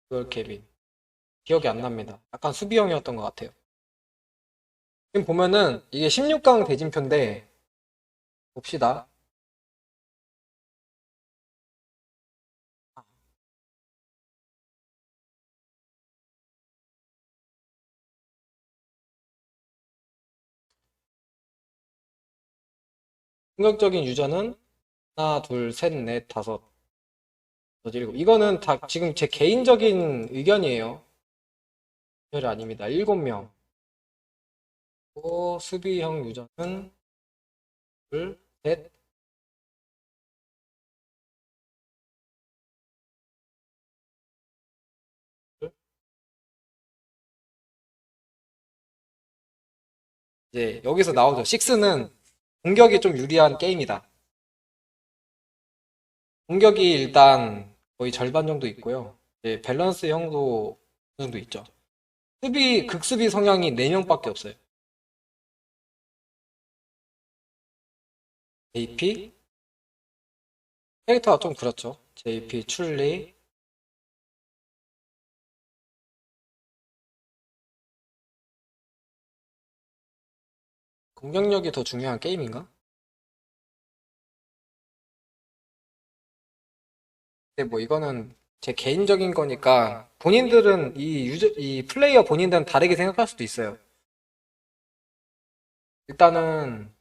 S2: 듀얼 케빈 기억이 안 납니다. 약간 수비형이었던 것 같아요. 지금 보면은 이게 16강 대진표인데 봅시다. 공격적인 유저는 하나, 둘, 셋, 넷, 다섯, 여섯, 일곱. 이거는 다 지금 제 개인적인 의견이에요. 별이 아닙니다. 7명. 수비형 유저는 둘, 셋. 이제 여기서 나오죠. 6는 공격이 좀 유리한 게임이다. 공격이 일단 거의 절반 정도 있고요. 이제 밸런스 형도 어느 정도 있죠. 극수비 성향이 4명밖에 없어요. JP, 캐릭터가 좀 그렇죠. JP, 출리, 공격력이 더 중요한 게임인가? 근데 뭐 이거는 제 개인적인 거니까 본인들은 이 플레이어 본인들은 다르게 생각할 수도 있어요. 일단은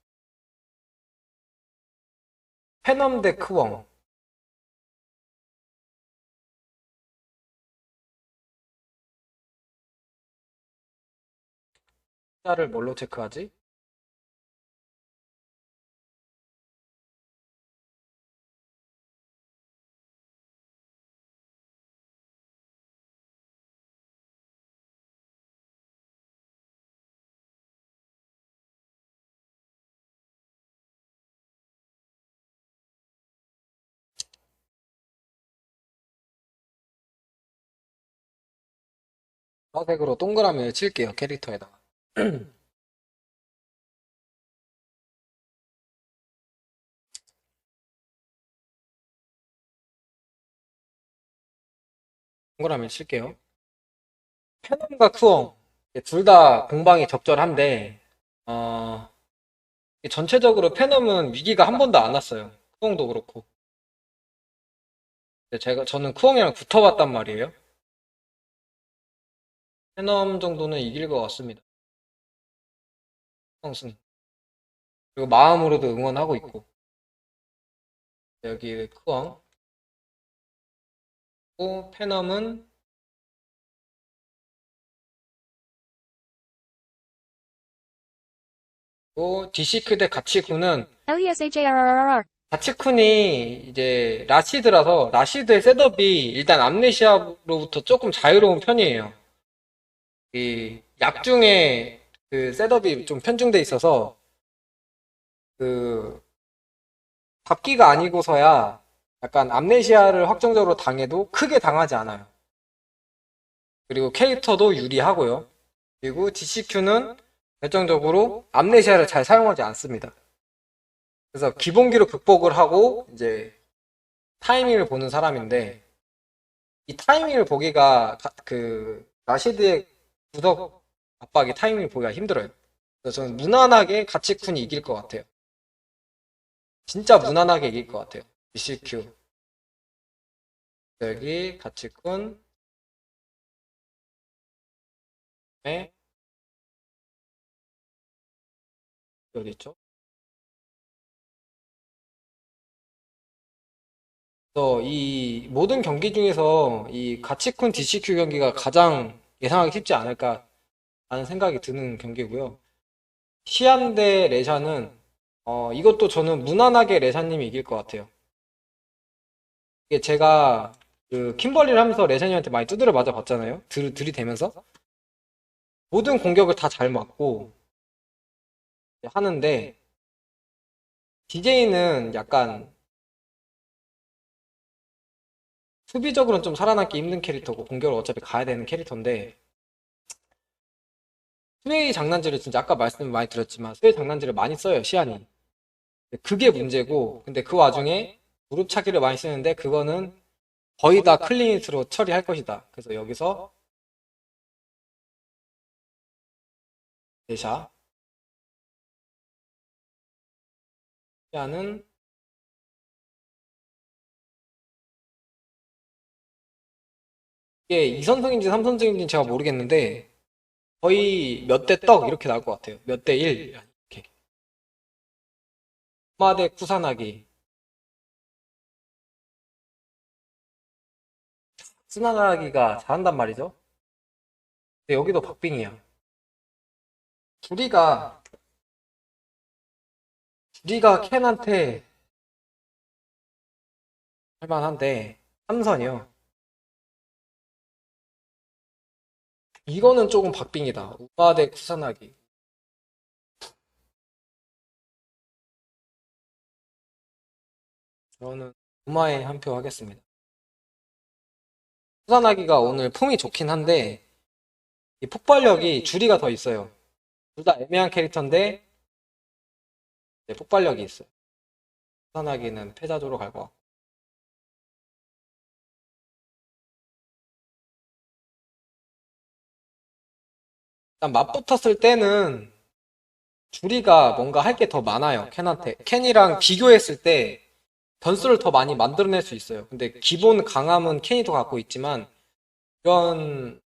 S2: 페넘 대 크웡. 숫자를 뭘로 체크하지? 보라색으로 동그라미를 칠게요, 캐릭터에다가. 동그라미를 칠게요. 페넘과 크웡 둘 다 공방이 적절한데 전체적으로 페넘은 위기가 한 번도 안 왔어요. 크웡도 그렇고. 근데 저는 크웡이랑 붙어봤단 말이에요. 페넘 정도는 이길 것 같습니다. 크웡. 그리고 마음으로도 응원하고 있고. 여기 크웡. 또 페넘은 또 디시크 대 가치쿠는
S14: LESHARRR.
S2: 가치쿤이 이제 라시드라서 라시드의 셋업이 일단 암네시아로부터 조금 자유로운 편이에요. 이 약중에 그 셋업이 좀 편중돼 있어서 그 잡기가 아니고서야 약간 암네시아를 확정적으로 당해도 크게 당하지 않아요. 그리고 캐릭터도 유리하고요. 그리고 DCQ는 결정적으로 암네시아를 잘 사용하지 않습니다. 그래서 기본기로 극복을 하고 이제 타이밍을 보는 사람인데 이 타이밍을 보기가 그 라시드의 구석 압박이 타이밍을 보기가 힘들어요. 그래서 저는 무난하게 가치쿤이 이길 것 같아요. 진짜 무난하게 이길 것 같아요. DCQ 여기 가치쿤 네 어디 있죠? 그래서 이 모든 경기 중에서 이 가치쿤 DCQ 경기가 가장 예상하기 쉽지 않을까 라는 생각이 드는 경기고요. 시안 대 레샤는 이것도 저는 무난하게 레샤님이 이길 것 같아요. 이게 제가 그 킴벌리를 하면서 레샤님한테 많이 두드려 맞아 봤잖아요. 들이대면서 모든 공격을 다 잘 맞고 하는데 DJ는 약간 수비적으로는 좀 살아남기 힘든 캐릭터고 공격을 어차피 가야 되는 캐릭터인데 스웨이 장난질을 진짜 아까 말씀 많이 드렸지만 스웨이 장난질을 많이 써요, 시안이. 그게 문제고 근데 그 와중에 무릎 차기를 많이 쓰는데 그거는 거의 다 클린hit으로 처리할 것이다. 그래서 여기서 대샤 시안은 이게 2선승인지 3선승인지 제가 모르겠는데 거의 몇 대 떡 이렇게 나올 것 같아요. 몇 대 1 이렇게. 마대 쿠사나기 쓰나가기가 잘한단 말이죠. 근데 여기도 박빙이야. 주리가 켄한테 할만한데 3선이요. 이거는 조금 박빙이다. 우마 대 쿠사나기. 저는 우마에 한 표 하겠습니다. 쿠사나기가 오늘 폼이 좋긴 한데 이 폭발력이 주리가 더 있어요. 둘 다 애매한 캐릭터인데 폭발력이 있어요. 쿠사나기는 패자조로 갈 것 같고. 일단 맞붙었을 때는 주리가 뭔가 할 게 더 많아요. 켄한테. 켄이랑 비교했을 때 변수를 더 많이 만들어낼 수 있어요. 근데 기본 강함은 켄이 더 갖고 있지만 이런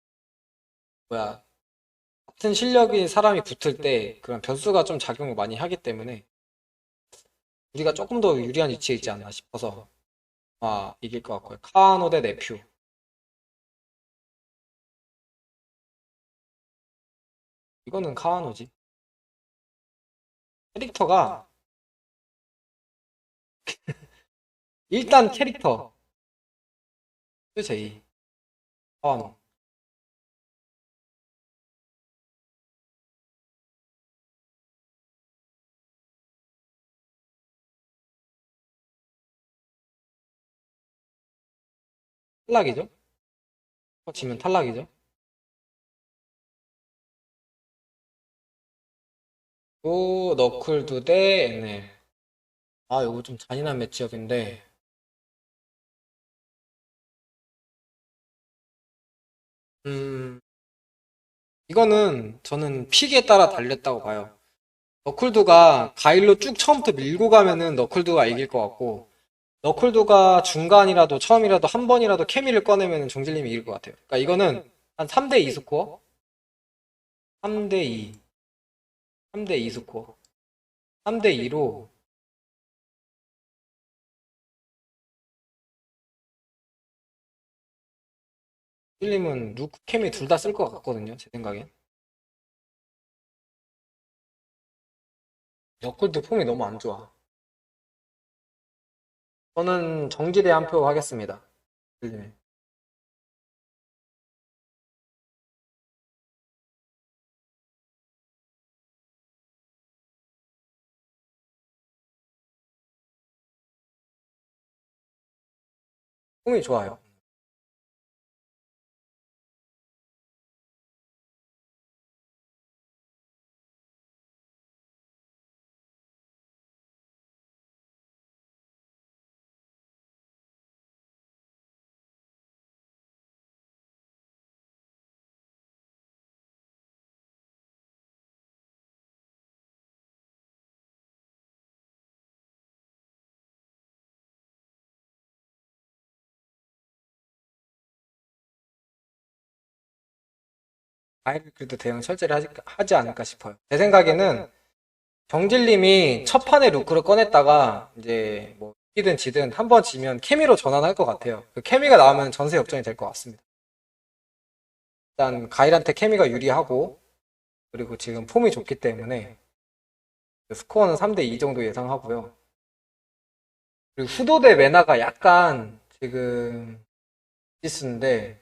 S2: 같은 실력인 사람이 붙을 때 그런 변수가 좀 작용을 많이 하기 때문에 우리가 조금 더 유리한 위치에 있지 않나 싶어서 이길 것 같고요. 카노 대 네퓨. 이거는 카와노지. 캐릭터가 일단 캐릭터 제이 카와노. 탈락이죠? 지면 탈락이죠? 오, 너클두 대 NL. 이거 좀 잔인한 매치업인데. 이거는 저는 픽에 따라 달렸다고 봐요. 너클두가 가일로 쭉 처음부터 밀고 가면은 너클두가 이길 것 같고, 너클두가 중간이라도 처음이라도 한 번이라도 케미를 꺼내면 정질님이 이길 것 같아요. 그러니까 이거는 한 3대2 스코어? 3대2. 3대2 스코어. 3대2로 정질님은 루크 케미 둘 다 쓸 것 같거든요. 제 생각엔. 너클두 폼이 너무 안 좋아. 저는 정질에 한 표 하겠습니다. 정질님. 폼이 좋아요. 그래도 대응 철저히 하지 않을까 싶어요. 제 생각에는 정질님이 첫 판에 루크를 꺼냈다가 이제 뭐 이기든 지든 한 번 지면 케미로 전환할 것 같아요. 그 케미가 나오면 전세 역전이 될 것 같습니다. 일단 가일한테 케미가 유리하고 그리고 지금 폼이 좋기 때문에 스코어는 3대2 정도 예상하고요. 그리고 후도 대 메나가 약간 지금 디스인데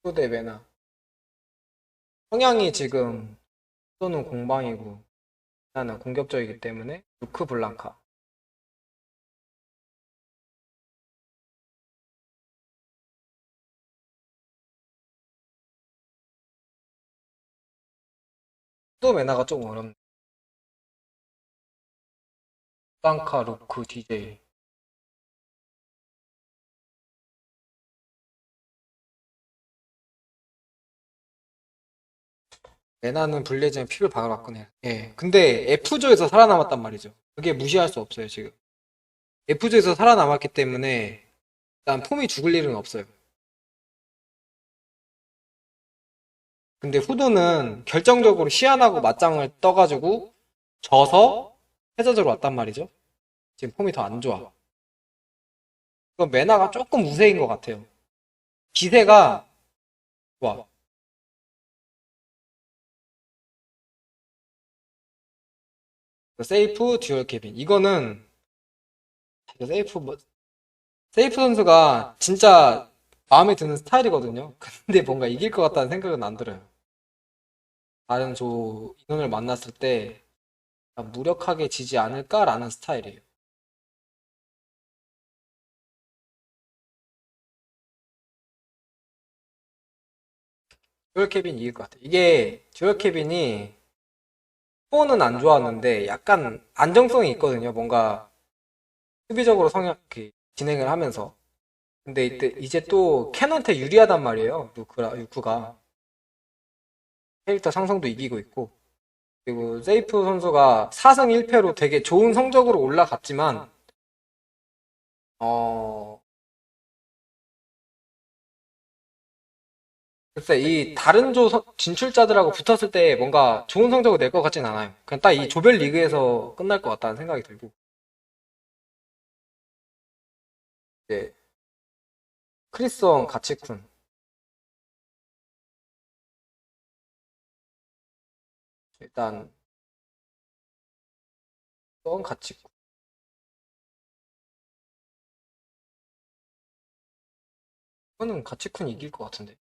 S2: 후도 대 메나 성향이 지금 후도는 공방이고 메나는 공격적이기 때문에 루크 블랑카. 후도 메나가 좀 어렵네. 블랑카, 루크, DJ. 레나는 블레즈의 픽을 박아봤군 해. 예. 근데 F조에서 살아남았단 말이죠. 그게 무시할 수 없어요, 지금. F조에서 살아남았기 때문에 일단 폼이 죽을 일은 없어요. 근데 후도는 결정적으로 시안하고 맞짱을 떠가지고 져서 패자조로 왔단 말이죠. 지금 폼이 더 안 좋아. 그건 메나가 조금 우세인 것 같아요. 기세가 좋아. 세이프, 듀얼 캐빈. 이거는 세이프 선수가 진짜 마음에 드는 스타일이거든요. 근데 뭔가 이길 것 같다는 생각은 안 들어요. 다른 인원을 만났을 때 무력하게 지지 않을까라는 스타일이에요. 듀얼 캐빈 이길 것 같아요. 이게 듀얼 캐빈이 스포는 안 좋았는데 약간 안정성이 있거든요. 뭔가 수비적으로 진행을 하면서. 근데 이제 또 캔한테 유리하단 말이에요. 루크가. 캐릭터 상성도 이기고 있고. 그리고 세이프 선수가 4승 1패로 되게 좋은 성적으로 올라갔지만 글쎄 이 다른 진출자들하고 붙었을 때 뭔가 좋은 성적을 낼 것 같진 않아요. 그냥 딱 이 조별 리그에서 끝날 것 같다는 생각이 들고. 이제 크리스원 가치쿤. 일단 가치쿤. 이거는 가치쿤 이길 것 같은데.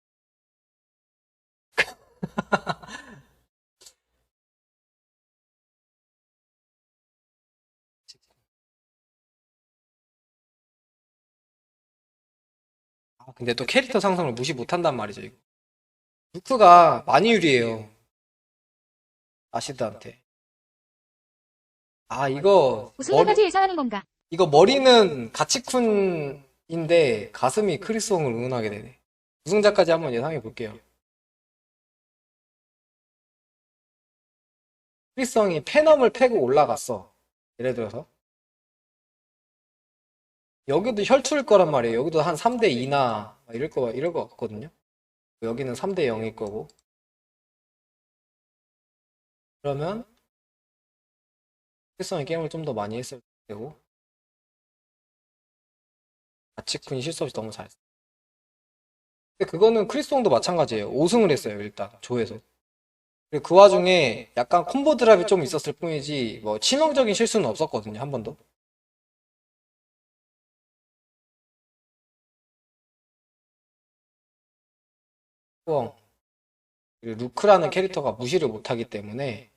S2: 근데 또 캐릭터 상성을 무시 못한단 말이죠. 이거. 루크가 많이 유리해요. 아시드한테. 이거
S14: 우승까지 예상하는 건가?
S2: 이거 머리는 가치쿤인데 가슴이 크리스홍을 응원하게 되네. 우승자까지 한번 예상해 볼게요. 크리스홍이 페넘을 패고 올라갔어. 예를 들어서 여기도 혈투일 거란 말이에요. 여기도 한 3대 2나 이럴 거 같거든요. 여기는 3대 0일 거고. 그러면 크리스홍이 게임을 좀 더 많이 했을 테고. 가치쿤이 실수 없이 너무 잘했어. 근데 그거는 크리스홍도 마찬가지예요. 5승을 했어요. 일단 조에서. 그리고 그 와중에 약간 콤보 드랍이 좀 있었을 뿐이지 뭐 치명적인 실수는 없었거든요. 한 번도. 그리고 루크라는 캐릭터가 무시를 못하기 때문에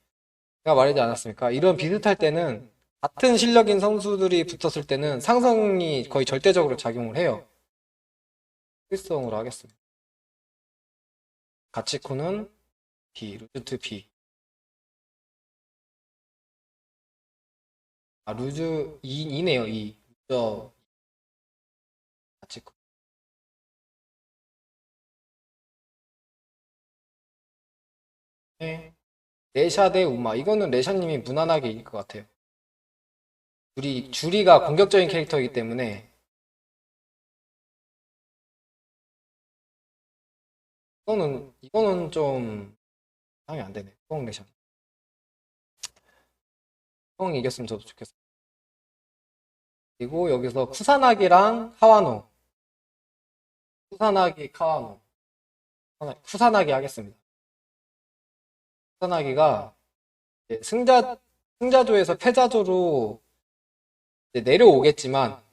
S2: 제가 말하지 않았습니까? 이런 비슷할 때는 같은 실력인 선수들이 붙었을 때는 상성이 거의 절대적으로 작용을 해요. 필성으로 하겠습니다. 가치쿠는 B, 루트 B. 루즈 2네요, 2. 가치쿠. 네. 레샤 대 우마. 이거는 레샤님이 무난하게 이길 것 같아요. 주리가 공격적인 캐릭터이기 때문에 이거는 좀 상이 안 되네. 뽕 레샤. 뽕이 이겼으면 저도 좋겠어. 그리고 여기서 쿠사나기랑 카와노. 쿠사나기, 카와노. 쿠사나기 하겠습니다. 쿠사나기가 승자조에서 패자조로 내려오겠지만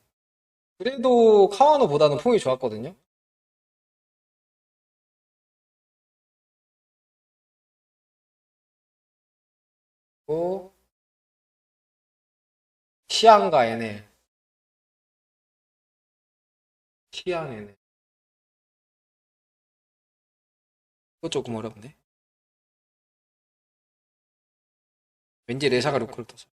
S2: 그래도 카와노보다는 폼이 좋았거든요. 그리고 시안과 NL. 시안 NL. 이거 조금 어렵네. 왠지 레샤가 루크를 떠서.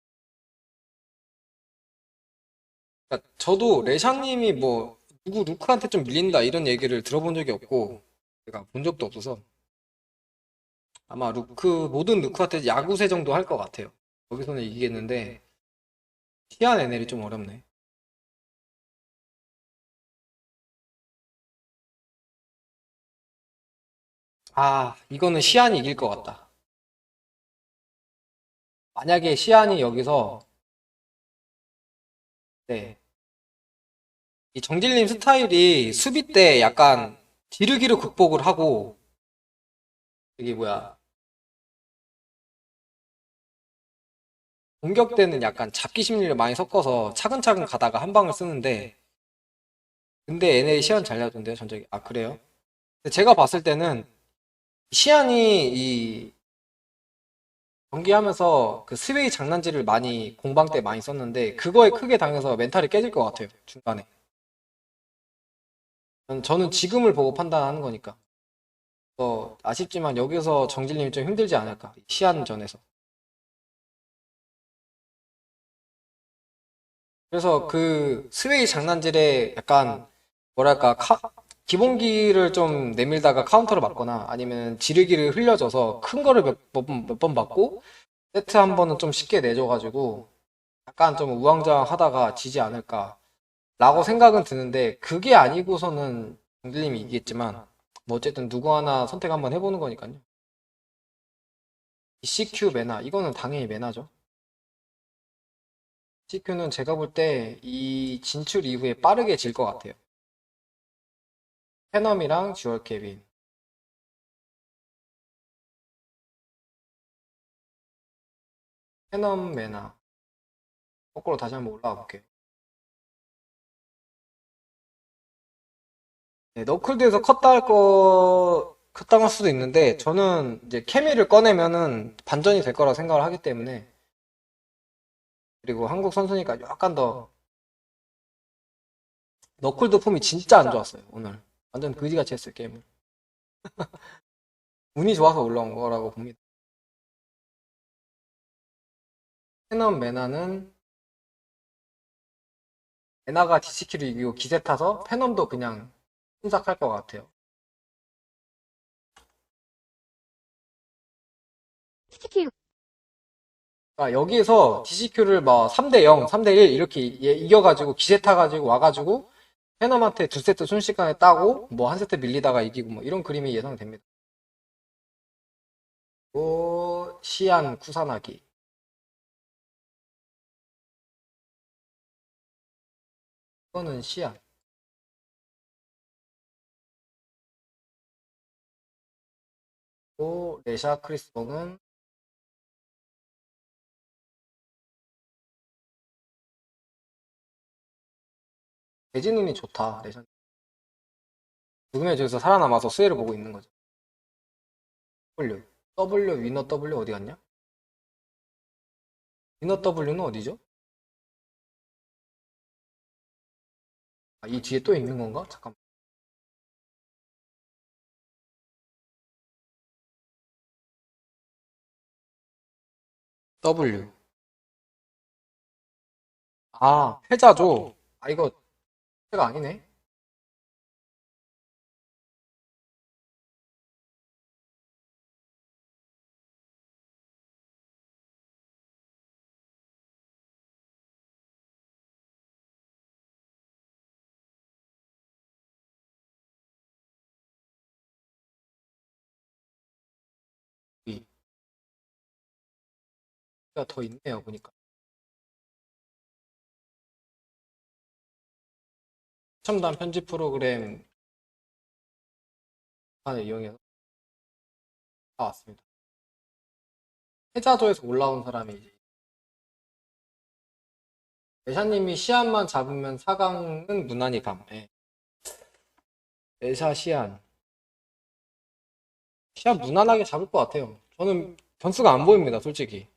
S2: 그러니까 저도 레샤님이 뭐 누구 루크한테 좀 밀린다 이런 얘기를 들어본 적이 없고 제가 본 적도 없어서 아마 모든 루크한테 야구세 정도 할 것 같아요. 거기서는 이기겠는데 시안 NL이 좀 어렵네. 이거는 시안이 이길 것 같다. 만약에 시안이 여기서 이 정질님 스타일이 수비 때 약간 지르기로 극복을 하고 이게 뭐야 공격 때는 약간 잡기 심리를 많이 섞어서 차근차근 가다가 한 방을 쓰는데, 근데 NA 시안 잘 내던데요, 전적이. 아, 그래요? 근데 제가 봤을 때는 시안이 이 경기하면서 그 스웨이 장난질을 많이 공방 때 많이 썼는데 그거에 크게 당해서 멘탈이 깨질 것 같아요, 중간에. 저는 지금을 보고 판단하는 거니까. 아쉽지만 여기서 정질님이 좀 힘들지 않을까, 시안전에서. 그래서 그 스웨이 장난질에 약간 뭐랄까 기본기를 좀 내밀다가 카운터를 맞거나 아니면 지르기를 흘려줘서 큰 거를 몇 번 맞고 세트 한 번은 좀 쉽게 내줘가지고 약간 좀 우왕좌왕 하다가 지지 않을까 라고 생각은 드는데, 그게 아니고서는 정들님이 이기겠지만 뭐 어쨌든 누구 하나 선택 한번 해보는 거니까요. CQ 메나, 이거는 당연히 메나죠. CQ는 제가 볼 때 이 진출 이후에 빠르게 질 것 같아요. 페넘이랑 듀얼 케빈. 페넘 메나. 거꾸로 다시 한번 올라가 볼게요. 네, 너클드에서 컸다 할 수도 있는데, 저는 이제 케미를 꺼내면은 반전이 될 거라 생각을 하기 때문에, 그리고 한국 선수니까 약간 더, 너클드 폼이 진짜 안 좋았어요, 오늘. 완전 그지같이 했어요, 게임을. 운이 좋아서 올라온 거라고 봅니다. 페넘 메나는, 메나가 DC키를 이기고 기세 타서 페넘도 그냥 순삭할 것 같아요.
S14: CQ.
S2: 그러니까 여기에서 DCQ를 막 3대0, 3대1 이렇게 이겨가지고 기세 타가지고 와가지고 페넘한테 2세트 순식간에 따고 뭐 1세트 밀리다가 이기고 뭐 이런 그림이 예상됩니다. 또 시안 쿠사나기. 이거는 시안. 또 레샤 크리스버는 대진운이 좋다. 레샤. 죽음의 저에서 살아남아서 수혜를 보고 있는 거죠. W 위너 W 어디 갔냐? 위너 W는 어디죠? 아, 이 뒤에 또 있는 건가? 잠깐. W. 아, 패자죠. 아, 이거 패가 아니네. 더 있네요, 보니까. 첨단 편집 프로그램 을 이용해서 나왔습니다. 패자조에서 올라온 사람이 이제 레샤님이 시안만 잡으면 4강은 무난히 감. 예. 레샤 시안 무난하게 잡을 것 같아요. 저는 변수가 안 보입니다, 솔직히.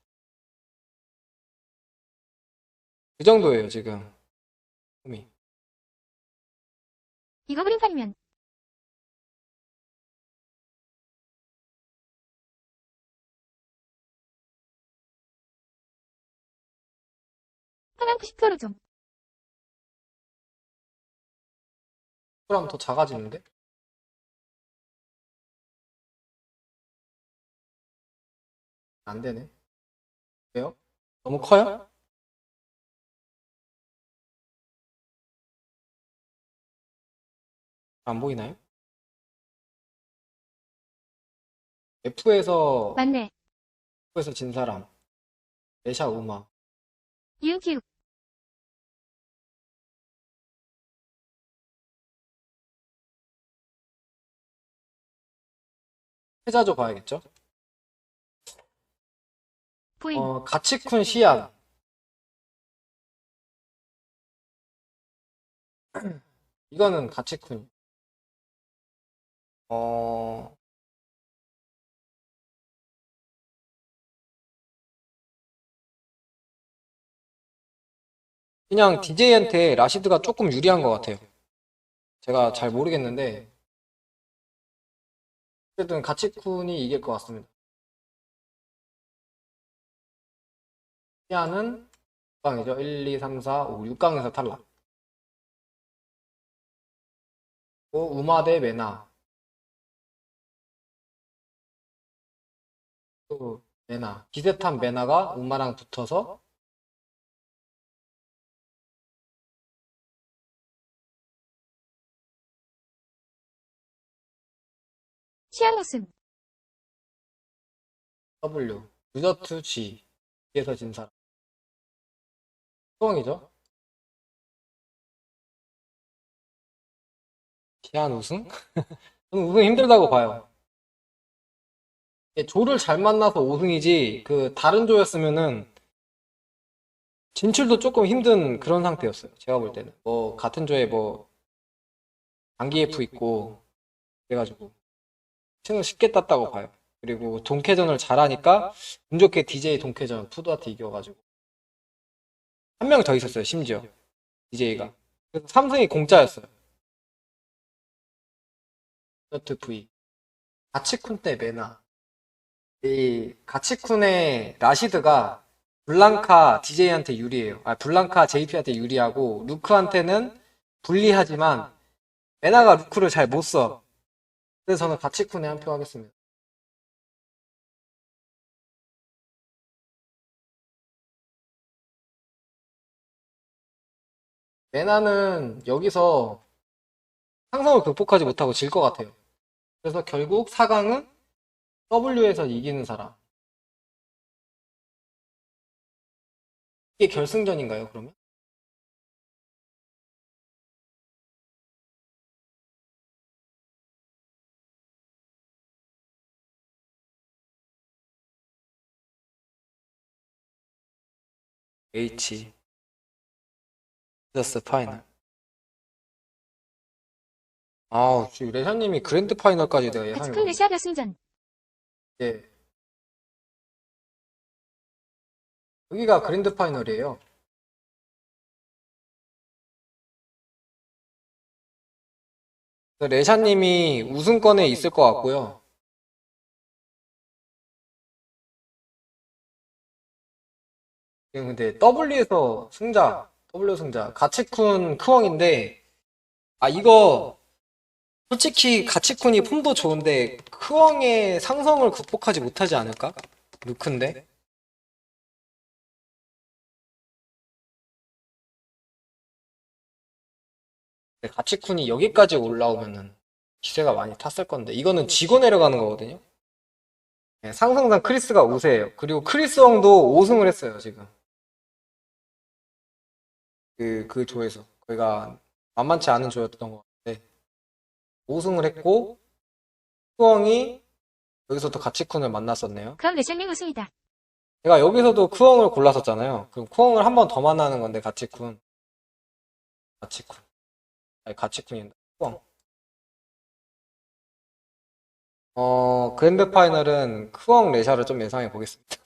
S2: 그 정도예요, 지금.
S14: 이거 그림판이면 하면 90%로 좀.
S2: 그럼 더 작아지는데? 안 되네. 왜요? 너무 커요? 안 보이나요?
S14: 맞네.
S2: F에서 진 사람. 레샤 우마.
S14: UQ.
S2: 패자조 봐야겠죠? 가치쿤 시안. 이거는 가치쿤. 그냥 DJ한테 라시드가 조금 유리한 것 같아요. 제가 잘 모르겠는데 어쨌든 가치쿤이 이길 것 같습니다. 시아는 6강이죠. 1, 2, 3, 4, 5, 6강에서 탈락. 우마 대 메나. 또 메나. 비슷한 메나가 우마랑 붙어서
S14: 시알로슨.
S2: W. 유저트 G. G에서 진 사람. 수성이죠. 시안 우승? 저는 우승 힘들다고 봐요. 조를 잘 만나서 5승이지 그 다른 조였으면은 진출도 조금 힘든 그런 상태였어요. 제가 볼 때는 뭐 같은 조에 뭐 장기 F 있고 그래가지고 승을 쉽게 땄다고 봐요. 그리고 동캐전을 잘하니까 운 좋게 DJ 동캐전 푸드한테 이겨가지고 한 명 더 있었어요. 심지어 DJ가. 그래서 3승이 공짜였어요. 너트 V. 가치쿤 대 메나. 이 가치쿤의 라시드가 블랑카 DJ한테 유리해요. 블랑카 JP한테 유리하고 루크한테는 불리하지만 메나가 루크를 잘 못 써. 그래서 저는 가치쿤에 한 표 하겠습니다. 메나는 여기서 상성을 극복하지 못하고 질 것 같아요. 그래서 결국 4강은 W에서 이기는 사람. 이게 결승전인가요, 그러면? H. 저스 파이널. 아우, 지금 레샤님이 그랜드 파이널까지 내가 예상해.
S14: 가치쿤 레시아 결승전.
S2: 예. 여기가 그랜드 파이널이에요. 레샤님이 우승권에 있을 것 같고요. 근데 W에서 승자, W 승자, 가치쿤 크웡인데, 이거 솔직히 가치쿤이 폼도 좋은데 크웡의 상성을 극복하지 못하지 않을까? 루크인데? 가치쿤이 여기까지 올라오면은 기세가 많이 탔을 건데 이거는 지고 내려가는 거거든요. 네, 상승상 크리스가 우세해요. 그리고 크리스 왕도 5승을 했어요 지금. 그 조에서 거기가 만만치 않은 조였던 것 같은데 5승을 했고 크웡이 여기서도 가치쿤을 만났었네요.
S14: 그럼 레시아님 우승이다.
S2: 제가 여기서도 크웡을 골랐었잖아요. 그럼 크웡을 한 번 더 만나는 건데 가치쿤. 아니 가치쿤인데 크웡. 그랜드 파이널은 크웡 레샤를 좀 예상해 보겠습니다.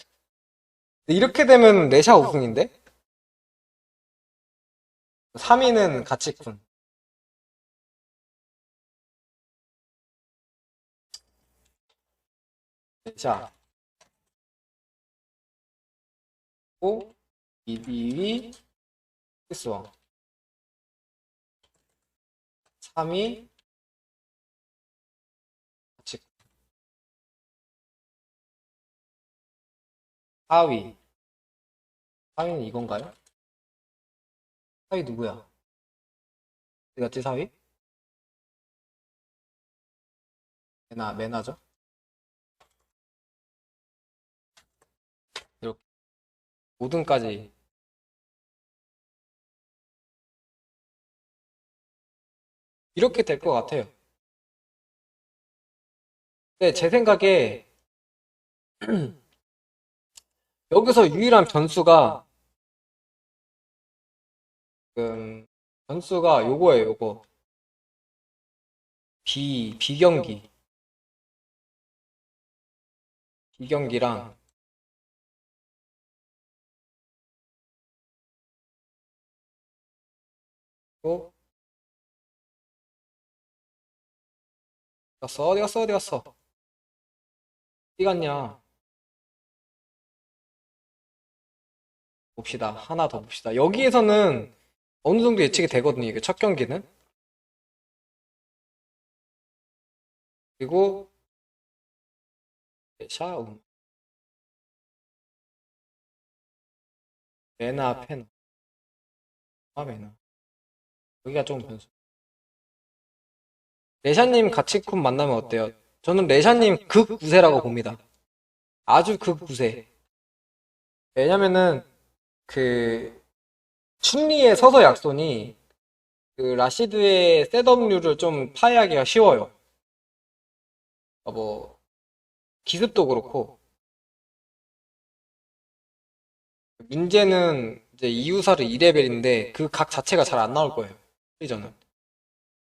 S2: 이렇게 되면 레샤 우승인데? 3위는 가치쿤. 레샤. 2위 크리스왕. 3위 가치쿤. 4위는 이건가요? 4위 누구야? 어디 갔지 4위? 메나죠? 이렇게 5등까지 이렇게 될 것 같아요. 근데 제 생각에 여기서 유일한 변수가 변수가 요거예요. 요거 비경기랑 또 어디 갔어 어디 갔냐. 봅시다. 하나 더 봅시다. 여기에서는 어느 정도 예측이 되거든요. 이게 첫 경기는. 그리고 샤움 메나 페나 메나 여기가 좀 변수. 레샤님 가치쿤 만나면 어때요? 저는 레샤님 극우세라고 봅니다. 아주 극우세. 왜냐면은 춘리의 서서 약손이 라시드의 셋업류를 좀 파괴하기가 쉬워요. 뭐 기습도 그렇고. 문제는 이제 이유사를 2레벨인데 그 각 자체가 잘 안 나올 거예요. 저는.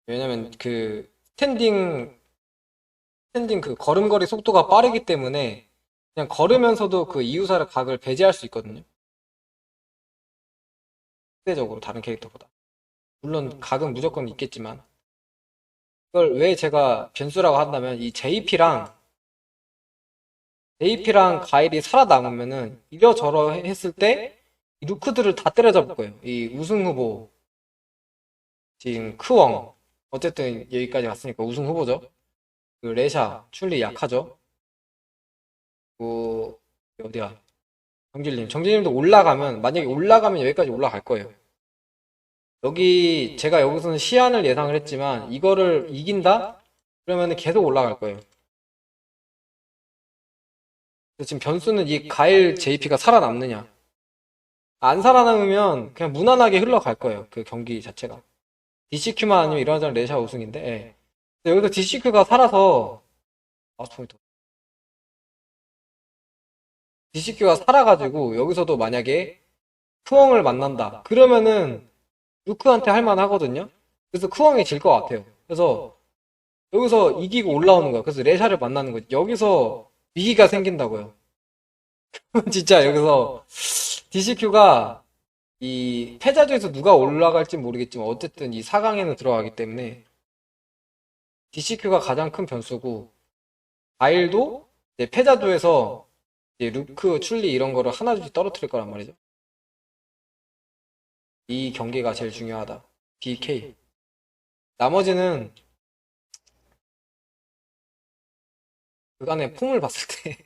S2: 왜냐면 스탠딩 그 걸음걸이 속도가 빠르기 때문에 그냥 걸으면서도 그 이유사를 각을 배제할 수 있거든요. 상대적으로 다른 캐릭터보다. 물론 각은 무조건 있겠지만 그걸 왜 제가 변수라고 한다면 이 JP랑 가일이 살아남으면은 이러저러 했을 때 이 루크들을 다 때려잡을 거예요. 이 우승 후보 지금 크웡 어쨌든 여기까지 갔으니까 우승 후보죠. 그 레샤 춘리 약하죠. 어디야 정진님도 올라가면 만약에 올라가면 여기까지 올라갈 거예요. 제가 여기서는 시안을 예상을 했지만 이거를 이긴다? 그러면 계속 올라갈 거예요. 지금 변수는 이 가일 JP가 살아남느냐. 안 살아남으면 그냥 무난하게 흘러갈 거예요. 그 경기 자체가. DCQ만 아니면 이러저런 레샤 우승인데 여기서 DCQ가 살아서 DCQ가 살아가지고 여기서도 만약에 크웡을 만난다. 그러면은 루크한테 할만하거든요. 그래서 크웡이 질 것 같아요. 그래서 여기서 이기고 올라오는 거야. 그래서 레샤를 만나는 거지. 여기서 위기가 생긴다고요. 진짜 여기서 DCQ가 이 패자조에서 누가 올라갈지 모르겠지만 어쨌든 이 4강에는 들어가기 때문에 DCQ가 가장 큰 변수고 가일도 패자조에서 루크, 춘리 이런 거를 하나둘씩 떨어뜨릴 거란 말이죠. 이 경기가 제일 중요하다. BK. 나머지는 그간의 폼을 봤을 때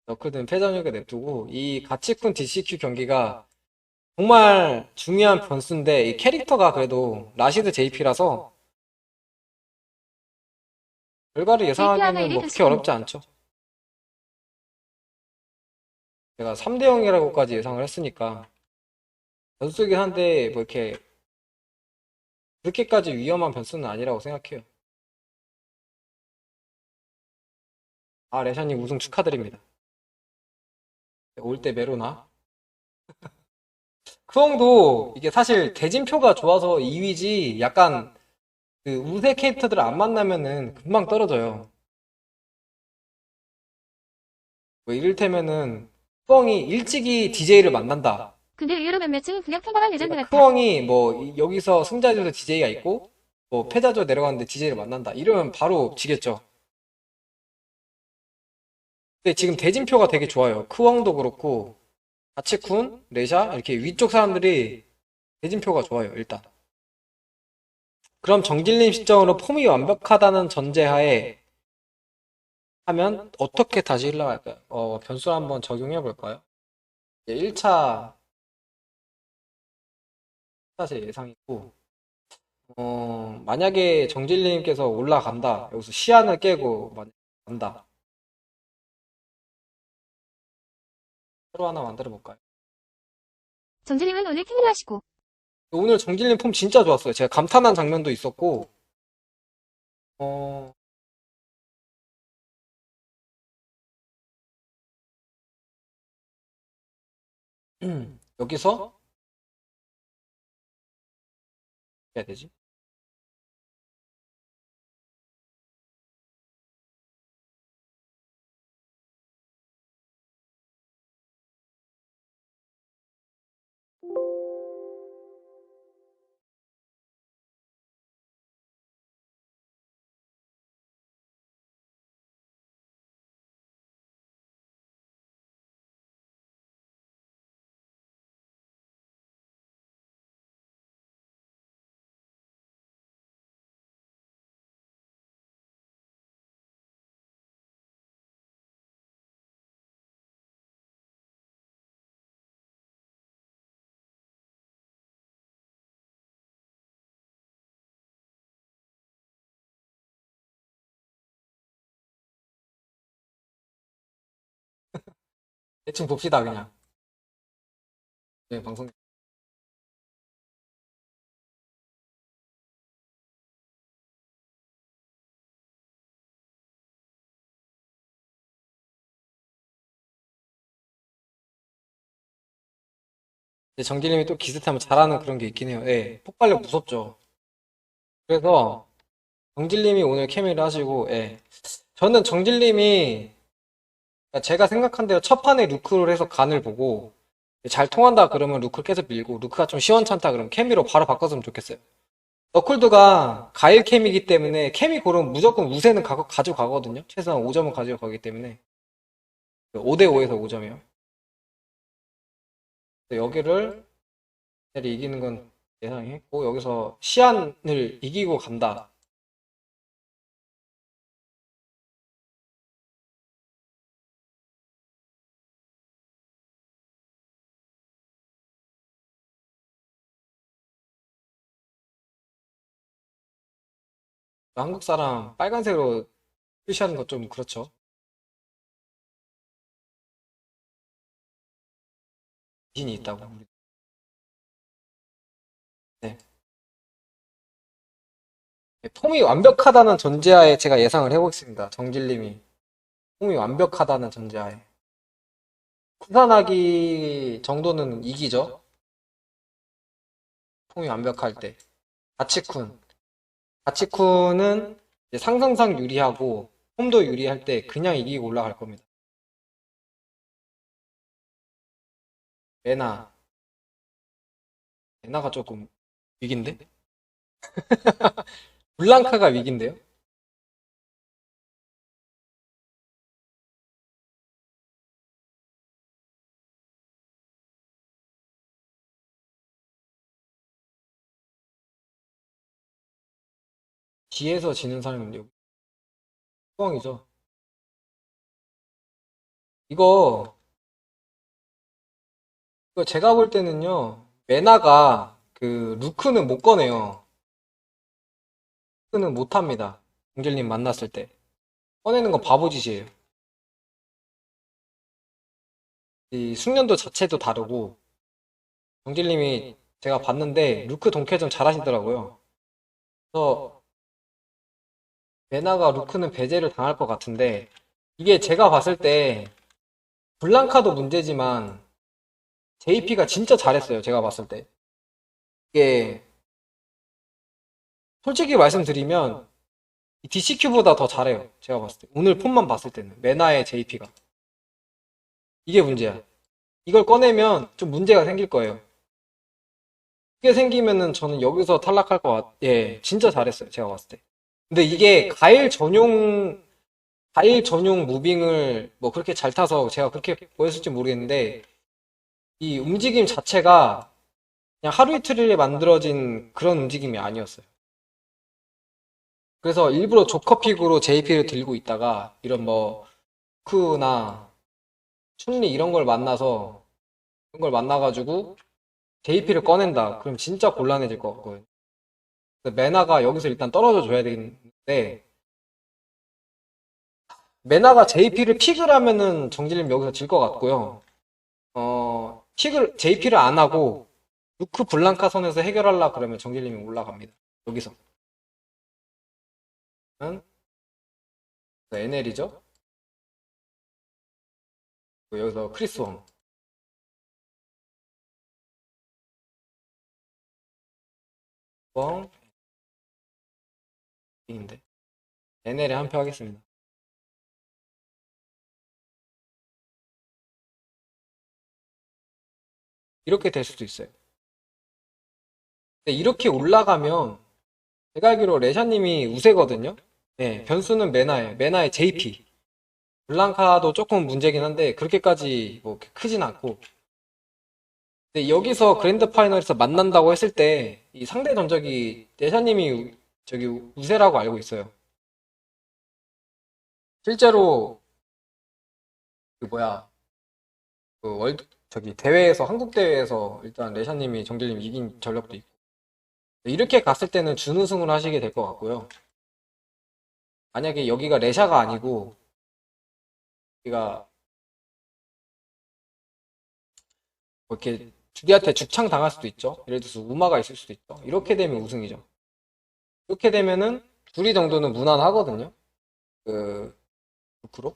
S2: 너클든 패자조가 냅두고 이 가치쿤 DCQ 경기가 정말 중요한 변수인데 이 캐릭터가 그래도 라시드 JP라서 결과를 예상하기는 뭐 그렇게 어렵지 않죠. 제가 3대 0이라고까지 예상을 했으니까 변수긴 한데 뭐 이렇게 그렇게까지 위험한 변수는 아니라고 생각해요. 레샤님 우승 축하드립니다. 올 때 메로나 크웡도 이게 사실 대진표가 좋아서 2위지 약간 그 우세 캐릭터들 안 만나면은 금방 떨어져요. 뭐 이를테면은 크웡이 일찍이 DJ를 만난다.
S14: 근데 의외로 몇몇은 그냥 평범한 레전드 같아.
S2: 크웡이 뭐 여기서 승자조에서 DJ가 있고 뭐 패자조 내려가는데 DJ를 만난다. 이러면 바로 지겠죠. 근데 지금 대진표가 되게 좋아요. 크웡도 그렇고 가치쿤, 레샤 이렇게 위쪽 사람들이 대진표가 좋아요. 일단. 그럼 정진림 시점으로 폼이 완벽하다는 전제하에 하면 어떻게 다시 흘러갈까요? 변수를 한번 적용해 볼까요? 1차 제 예상이고 만약에 정진림께서 올라간다. 여기서 시안을 깨고 간다. 새로 하나 만들어 볼까요?
S14: 정진님은 오늘 킹을 하시고
S2: 오늘 정진림 폼 진짜 좋았어요. 제가 감탄한 장면도 있었고 여기서 해야 되지? 대충 봅시다 그냥. 네, 방송. 정길님이 또 기습하면 잘하는 그런 게 있긴 해요. 예, 폭발력 무섭죠. 그래서 정길님이 오늘 케미를 하시고, 예. 저는 정길님이 제가 생각한 대로 첫 판에 루크를 해서 간을 보고 잘 통한다 그러면 루크를 계속 밀고 루크가 좀 시원찮다 그러면 케미로 바로 바꿨으면 좋겠어요. 너클드가 가일 케미이기 때문에 케미 고르면 무조건 우세는 가져가거든요. 최소한 5점은 가져가기 때문에 5대5에서 5점이요. 여기를 이기는 건 예상했고 여기서 시안을 이기고 간다. 한국 사람 빨간색으로 표시하는 거 좀 그렇죠. 귀신이 있다고. 네. 폼이 완벽하다는 전제하에 제가 예상을 해보겠습니다. 정길님이 폼이 완벽하다는 전제하에 구산하기 정도는 이기죠. 폼이 완벽할 때 가치쿤은 상성상 유리하고 폼도 유리할 때 그냥 이기고 올라갈 겁니다. 레나가 조금 위기인데? 블랑카가 위기인데요? 뒤에서 지는 사람은 여기 뻥이죠. 이거 제가 볼 때는요. 메나가 그 루크는 못 꺼내요. 루크는 못 합니다. 정길님 만났을 때 꺼내는 건 바보짓이에요. 이 숙련도 자체도 다르고 정길님이 제가 봤는데 루크 동캐전 잘하시더라고요. 그래서 메나가 루크는 배제를 당할 것 같은데 이게 제가 봤을 때 블랑카도 문제지만 JP가 진짜 잘했어요. 제가 봤을 때 이게 솔직히 말씀드리면 DCQ보다 더 잘해요. 제가 봤을 때 오늘 폼만 봤을 때는 메나의 JP가 이게 문제야. 이걸 꺼내면 좀 문제가 생길 거예요. 그게 생기면은 저는 여기서 탈락할 것 같. 예, 진짜 잘했어요. 제가 봤을 때. 근데 이게 가일 전용 무빙을 뭐 그렇게 잘 타서 제가 그렇게 보였을지 모르겠는데 이 움직임 자체가 그냥 하루 이틀에 만들어진 그런 움직임이 아니었어요. 그래서 일부러 조커픽으로 JP를 들고 있다가 이런 뭐 쿠나 춘리 이런 걸 만나가지고 JP를 꺼낸다. 그럼 진짜 곤란해질 것 같고요. 메나가 여기서 일단 떨어져 줘야 되는데 메나가 JP를 픽을 하면은 정질님 여기서 질 것 같고요. JP를 안 하고 루크 블랑카 선에서 해결하려 그러면 정질님이 올라갑니다. 여기서. NL이죠? 여기서 크리스 왕. 뻥. 인데 NL에 한 표 하겠습니다. 이렇게 될 수도 있어요. 근데 이렇게 올라가면 제가 알기로 레샤님이 우세거든요. 네, 변수는 메나예요. 메나의 JP. 블랑카도 조금 문제긴 한데 그렇게까지 뭐 크진 않고. 근데 여기서 그랜드 파이널에서 만난다고 했을 때 이 상대 전적이 레샤님이 저기 우세라고 알고 있어요. 실제로 그 뭐야 그 월드 저기 대회에서 한국 대회에서 일단 레샤님이 정길님 이긴 전력도 있고 이렇게 갔을 때는 준우승을 하시게 될 것 같고요. 만약에 여기가 레샤가 아니고 여기가 뭐 이렇게 주디한테 죽창 당할 수도 있죠. 예를 들어서 우마가 있을 수도 있죠. 이렇게 되면 우승이죠. 이렇게 되면은 둘이 정도는 무난하거든요. 그 루크로.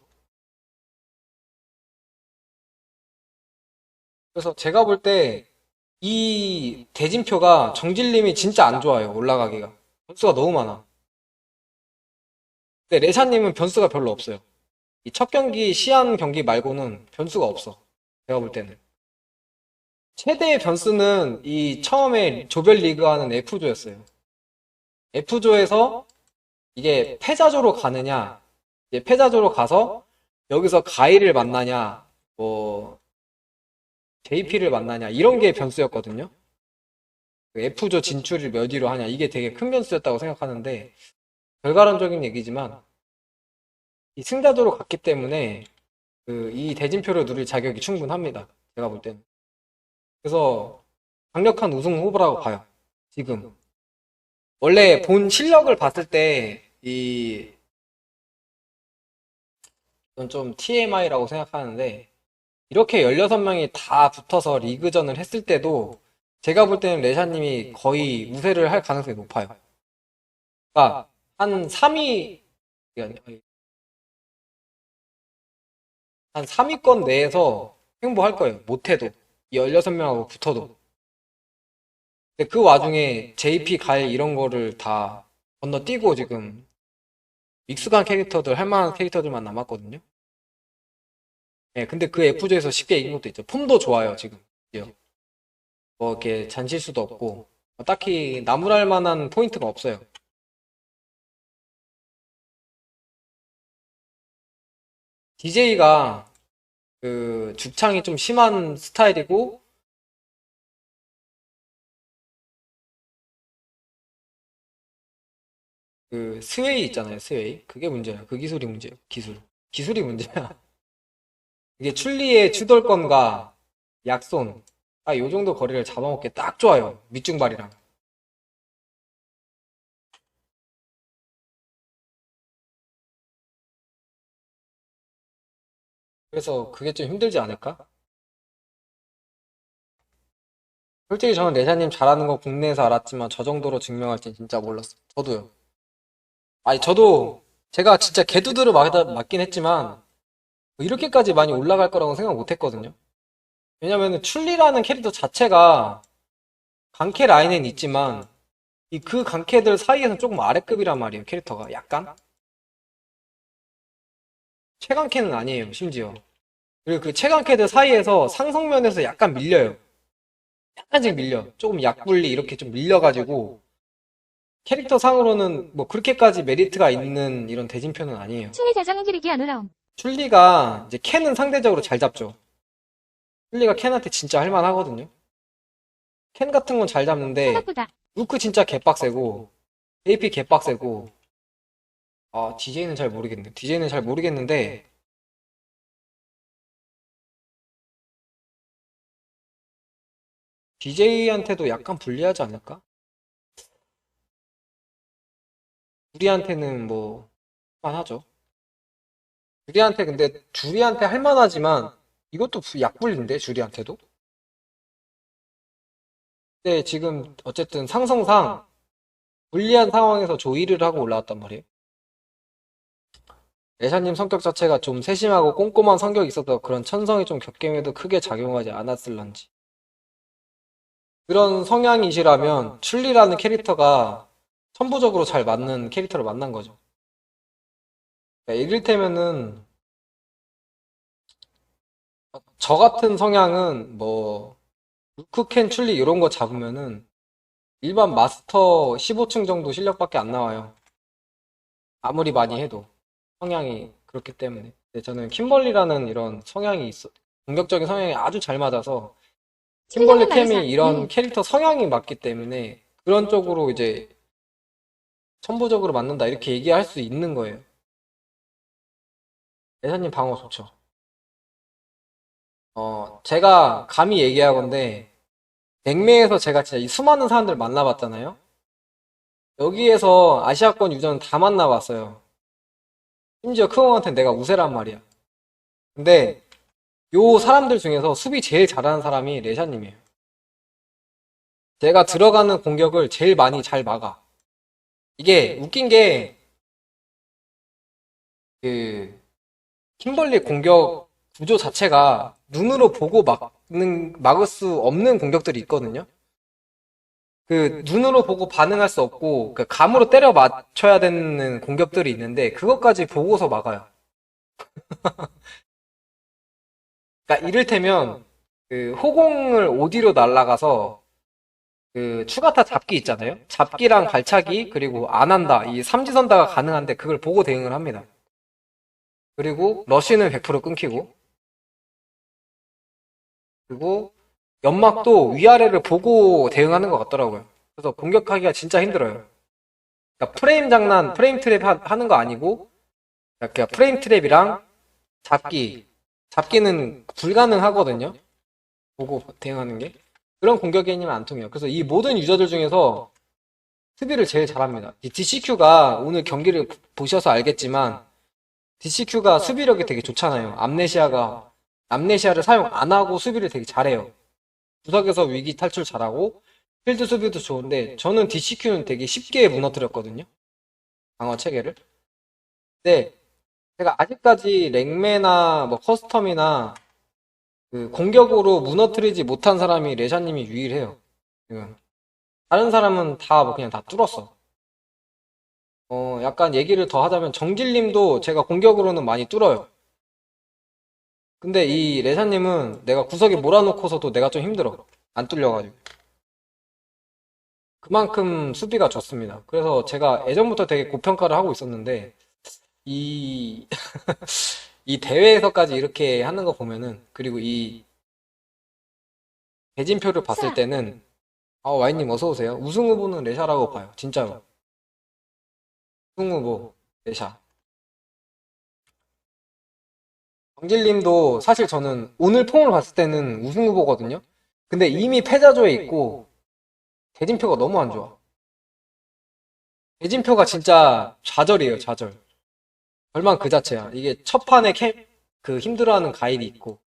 S2: 그래서 제가 볼 때 이 대진표가 정질림이 진짜 안 좋아요. 올라가기가. 변수가 너무 많아. 근데 레샤님은 변수가 별로 없어요. 이 첫 경기 시안 경기 말고는 변수가 없어. 제가 볼 때는. 최대의 변수는 이 처음에 조별 리그 하는 F조였어요. F조에서 이게 패자조로 가느냐, 이제 패자조로 가서 여기서 가이를 만나냐, 뭐 JP를 만나냐 이런 게 변수였거든요. F조 진출을 몇 위로 하냐 이게 되게 큰 변수였다고 생각하는데 결과론적인 얘기지만 이 승자조로 갔기 때문에 이 대진표를 누릴 자격이 충분합니다. 제가 볼 때는. 그래서 강력한 우승 후보라고 봐요. 지금 원래 본 실력을 봤을 때 이건 좀 TMI라고 생각하는데 이렇게 16명이 다 붙어서 리그전을 했을 때도 제가 볼 때는 레샤님이 거의 우세를 할 가능성이 높아요. 그러니까 한 3위 한 3위권 내에서 행보할 거예요. 못해도. 16명하고 붙어도. 근데 그 와중에 JP, 가일 이런 거를 다 건너뛰고 지금 익숙한 캐릭터들, 할만한 캐릭터들만 남았거든요. 네, 근데 그 F조에서 쉽게 이긴 것도 있죠. 폼도 좋아요, 지금. 뭐 이렇게 잔실수도 없고 딱히 나무랄 만한 포인트가 없어요. DJ가 그 죽창이 좀 심한 스타일이고 그 스웨이 있잖아요. 스웨이 그게 문제야. 그 기술이 문제예요. 기술이 문제야. 이게 출리의 추돌권과 약손 딱 요 정도 거리를 잡아먹기 딱 좋아요. 밑중발이랑. 그래서 그게 좀 힘들지 않을까? 솔직히 저는 레샤님 잘하는 거 국내에서 알았지만 저 정도로 증명할진 진짜 몰랐어요. 저도요. 아니 저도 제가 진짜 개두드를 맞긴 했지만 이렇게까지 많이 올라갈 거라고 생각 못 했거든요. 왜냐면은 출리라는 캐릭터 자체가 강캐 라인엔 있지만 그 강캐들 사이에서는 조금 아래급이란 말이에요. 캐릭터가 약간 최강캐는 아니에요. 심지어 그리고 그 최강캐들 사이에서 상성면에서 약간 밀려요. 약간씩 밀려. 조금 약불리 이렇게 좀 밀려가지고 캐릭터 상으로는 뭐 그렇게까지 메리트가 있는 이런 대진표는 아니에요.
S14: 출리 자장은 기르기 안 올라옴.
S2: 출리가 이제 캔은 상대적으로 잘 잡죠. 출리가 캔한테 진짜 할만하거든요. 캔 같은 건 잘 잡는데
S14: 생각보다.
S2: 루크 진짜 개빡세고 AP 개빡세고 DJ는 잘 모르겠네. DJ는 잘 모르겠는데 DJ한테도 약간 불리하지 않을까? 우리한테는 뭐 할만하죠. 주리한테 근데 주리한테 할만하지만 이것도 약불인데 주리한테도? 근데 지금 어쨌든 상성상 불리한 상황에서 조이를 하고 올라왔단 말이에요. 레샤님 성격 자체가 좀 세심하고 꼼꼼한 성격이 있어서 그런 천성이 좀 격겜에도 크게 작용하지 않았을런지. 그런 성향이시라면 출리라는 캐릭터가 천부적으로 잘 맞는 캐릭터를 만난 거죠. 그러니까 이를테면은 저 같은 성향은 뭐 루크캔 출리 이런 거 잡으면은 일반 마스터 15층 정도 실력밖에 안 나와요. 아무리 많이 해도 성향이 그렇기 때문에. 근데 저는 킴벌리라는 이런 성향이 있어, 공격적인 성향이 아주 잘 맞아서 킴벌리 캠이 이런 캐릭터 성향이 맞기 때문에 그런 쪽으로 이제 천부적으로 맞는다 이렇게 얘기할 수 있는 거예요. 예사님 방어 좋죠. 제가 감히 얘기하건데 백매에서 제가 진짜 이 수많은 사람들 만나봤잖아요. 여기에서 아시아권 유저는 다 만나봤어요. 심지어 크롱한테 내가 우세란 말이야. 근데 요 사람들 중에서 수비 제일 잘하는 사람이 레샤님이에요. 제가 들어가는 공격을 제일 많이 잘 막아. 이게 웃긴 게 그 킴벌리 공격 구조 자체가 눈으로 보고 막을 수 없는 공격들이 있거든요. 그 눈으로 보고 반응할 수 없고 그 감으로 때려 맞춰야 되는 공격들이 있는데 그것까지 보고서 막아요. 그러니까 이를테면 그 호공을 OD로 날아가서 그 추가타 잡기 있잖아요. 잡기랑 발차기 그리고 안 한다 이 삼지선다가 가능한데 그걸 보고 대응을 합니다. 그리고 러쉬는 100% 끊기고 그리고 연막도 위아래를 보고 대응하는 것 같더라고요. 그래서 공격하기가 진짜 힘들어요. 그러니까 프레임 장난, 프레임 트랩 하는 거 아니고 그러니까 프레임 트랩이랑 잡기는 불가능하거든요. 보고 대응하는 게. 그런 공격 개념이 안 통해요. 그래서 이 모든 유저들 중에서 수비를 제일 잘합니다. 이 DCQ가 오늘 경기를 보셔서 알겠지만 DCQ가 수비력이 되게 좋잖아요. 암네시아를 사용 안 하고 수비를 되게 잘해요. 구석에서 위기 탈출 잘하고 필드 수비도 좋은데 저는 DCQ는 되게 쉽게 무너뜨렸거든요. 방어 체계를. 근데 제가 아직까지 랭매나 뭐 커스텀이나 그 공격으로 무너뜨리지 못한 사람이 레샤님이 유일해요. 지금. 다른 사람은 다 뭐 그냥 다 뚫었어. 약간 얘기를 더 하자면 정길님도 제가 공격으로는 많이 뚫어요. 근데 이 레샤님은 내가 구석에 몰아놓고서도 내가 좀 힘들어. 안 뚫려가지고. 그만큼 수비가 좋습니다. 그래서 제가 예전부터 되게 고평가를 하고 있었는데 이 이 대회에서까지 이렇게 하는 거 보면은 그리고 이 대진표를 봤을 때는 와인님 어서오세요. 우승 후보는 레샤라고 봐요. 진짜로. 우승 후보 레샤. 정길님도 사실 저는 오늘 폼을 봤을 때는 우승 후보거든요. 근데 이미 패자조에 있고 대진표가 너무 안 좋아. 대진표가 진짜 좌절이에요. 좌절. 절망 그 자체야. 이게 첫 판에 그 힘들어하는 가일이 있고.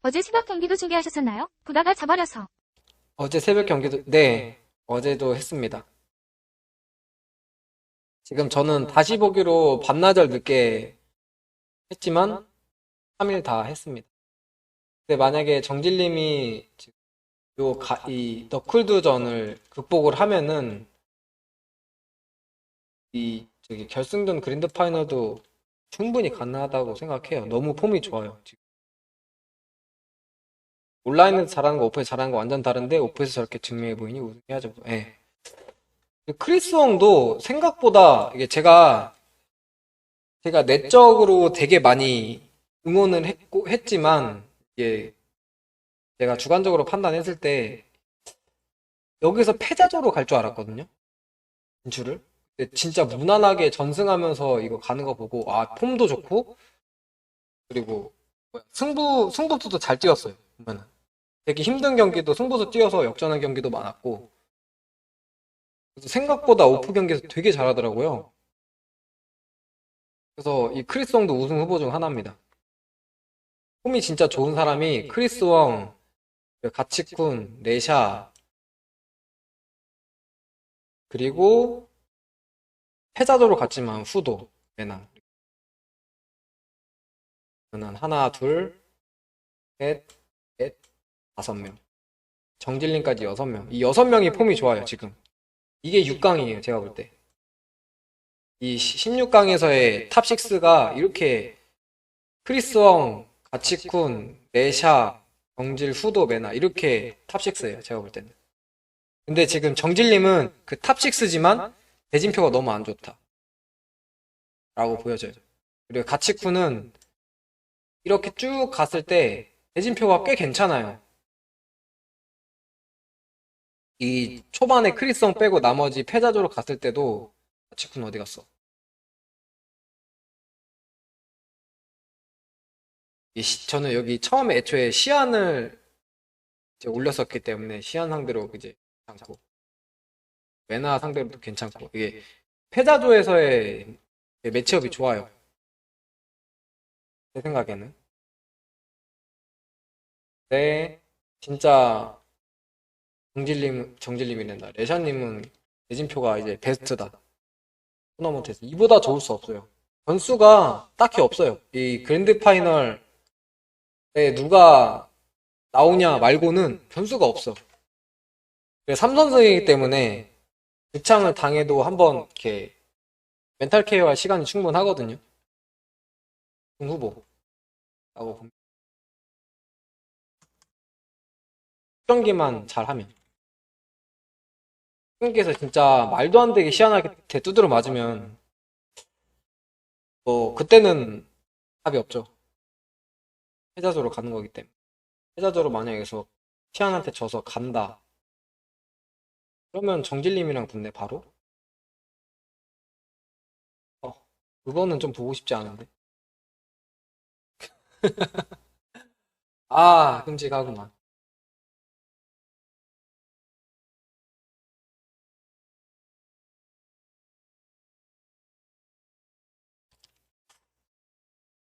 S14: 어제 새벽 경기도 중계하셨었나요? 보다가 자버려서.
S2: 어제 새벽 경기도 네 어제도 했습니다. 지금 저는 다시 보기로 반나절 늦게 했지만 3일 다 했습니다. 근데 만약에 정진님이 이 너클드전을 극복을 하면은 이 저기 결승전 그랜드 파이널도 충분히 가능하다고 생각해요. 너무 폼이 좋아요. 지금. 온라인에서 잘하는 거 오프에서 잘하는 거 완전 다른데 오프에서 저렇게 증명해 보이니 우승해야죠. 예. 크리스 왕도 생각보다 이게 제가 내적으로 되게 많이 응원을 했지만 이게 제가 주관적으로 판단했을 때 여기서 패자조로 갈 줄 알았거든요. 진출을. 근데 진짜 무난하게 전승하면서 이거 가는 거 보고 폼도 좋고 그리고 승부수도 잘 뛰었어요. 보면은 되게 힘든 경기도 승부수 뛰어서 역전한 경기도 많았고 그래서 생각보다 오프 경기에서 되게 잘하더라고요. 그래서 이 크리스 왕도 우승 후보 중 하나입니다. 폼이 진짜 좋은 사람이 크리스 왕, 가치쿤, 레샤 그리고 패자조로 갔지만 후도 매난 하나 둘 셋 넷 5명 정질림까지 6명. 이 6명이 폼이 좋아요, 지금. 이게 6강이에요, 제가 볼 때. 이 16강에서의 탑6가 이렇게 크리스웡, 가치쿤, 내샤, 정질, 후도, 메나 이렇게 탑6예요, 제가 볼 때는. 근데 지금 정질님은 그 탑6지만 대진표가 너무 안 좋다 라고 보여져요. 그리고 가치쿤은 이렇게 쭉 갔을 때 대진표가 꽤 괜찮아요. 이 초반에 크리스웡 빼고 나머지 패자조로 갔을 때도 가치쿤 어디 갔어? 저는 여기 처음에 애초에 시안을 이제 올렸었기 때문에 시안 상대로 이제 괜찮고 메나 상대로도 괜찮고 이게 패자조에서의 매치업이 좋아요. 제 생각에는. 네, 진짜 정질님이란다. 레샤님은 대진표가 이제 베스트다. 토너먼트에서 이보다 좋을 수 없어요. 변수가 딱히 없어요. 이 그랜드 파이널에 누가 나오냐 말고는 변수가 없어. 3선승이기 때문에 부창을 당해도 한번 이렇게 멘탈 케어할 시간이 충분하거든요. 후보라고 봅니다. 경기만 잘하면. 경기에서 진짜 말도 안 되게 시원하게 대두드러 맞으면 뭐 그때는 답이 없죠. 패자조로 가는 거기 때문에. 패자조로 만약에서 시안한테 져서 간다. 그러면 정질님이랑 붙네 바로? 그거는 좀 보고 싶지 않은데. 아, 끔찍하구만.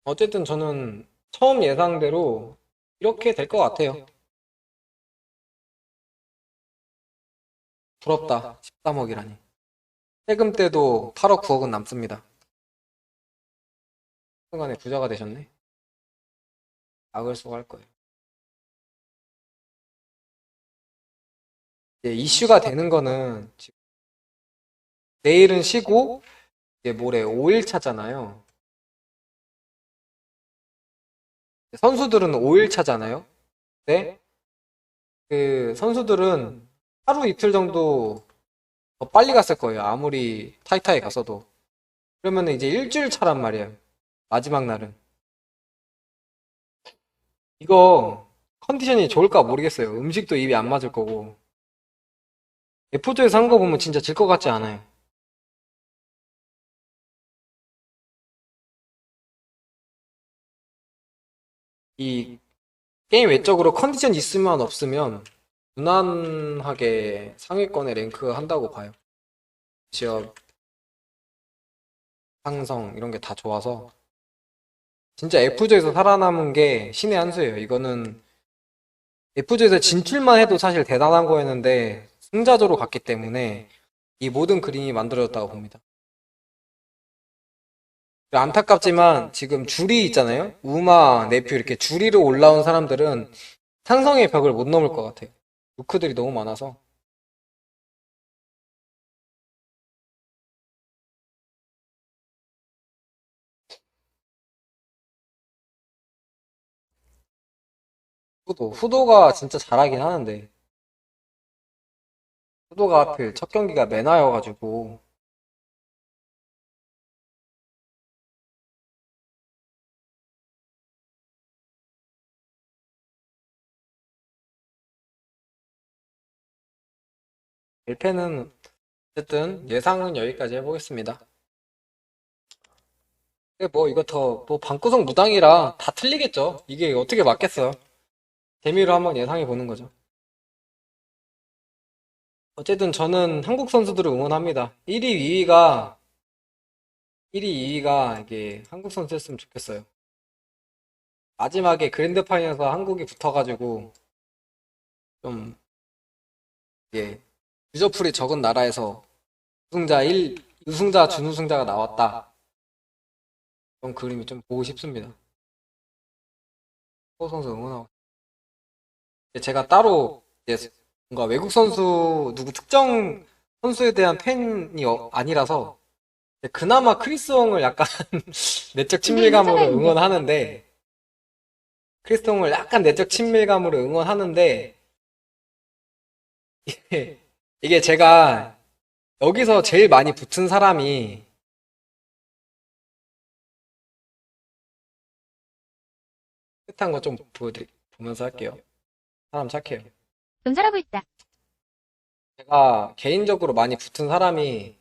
S2: 어쨌든 저는 처음 예상대로 이렇게 될 것 같아요. 부럽다. 13억이라니. 세금 때도 8억 9억은 남습니다. 순간에 부자가 되셨네. 악을 쓰고 할 거예요. 이제 이슈가 되는 거는 지금 내일은 쉬고 이제 모레 5일차잖아요. 선수들은 5일차잖아요. 네? 그 선수들은 하루 이틀 정도 더 빨리 갔을 거예요. 아무리 타이타이 갔어도. 그러면 이제 일주일 차란 말이에요. 마지막 날은. 이거 컨디션이 좋을까 모르겠어요. 음식도 입에 안 맞을 거고. F조에서 한 거 보면 진짜 질 것 같지 않아요. 이 게임 외적으로 컨디션 있으면 없으면 무난하게 상위권에 랭크 한다고 봐요. 지역, 상성 이런 게 다 좋아서 진짜 F조에서 살아남은 게 신의 한 수예요. 이거는 F조에서 진출만 해도 사실 대단한 거였는데 승자조로 갔기 때문에 이 모든 그림이 만들어졌다고 봅니다. 안타깝지만 지금 줄이 있잖아요. 우마, 네퓨 이렇게 줄이로 올라온 사람들은 상성의 벽을 못 넘을 것 같아요. 루크들이 너무 많아서. 후도가 진짜 잘하긴 하는데 후도가 하필 첫 경기가 메나여가지고 일패는 어쨌든 예상은 여기까지 해보겠습니다. 뭐 이거 뭐 방구석 무당이라 다 틀리겠죠. 이게 어떻게 맞겠어요. 재미로 한번 예상해 보는 거죠. 어쨌든 저는 한국 선수들을 응원합니다. 1위, 2위가 이게 한국 선수였으면 좋겠어요. 마지막에 그랜드 파이널에서 한국이 붙어가지고 좀 이게 유저풀이 적은 나라에서 우승자, 준우승자가 나왔다. 그런 그림이 좀 보고 싶습니다. 호 선수 응원하고. 제가 따로 이제 뭔가 외국 선수 누구 특정 선수에 대한 팬이 아니라서 그나마 크리스 홍을 약간 내적 친밀감으로 응원하는데 크리스 홍을 약간 내적 친밀감으로 응원하는데 이게 제가 여기서 제일 많이 붙은 사람이 끝한 거 좀 보면서 할게요. 사람 착해요.
S14: 돈 잘하고 있다.
S2: 제가 개인적으로 많이 붙은 사람이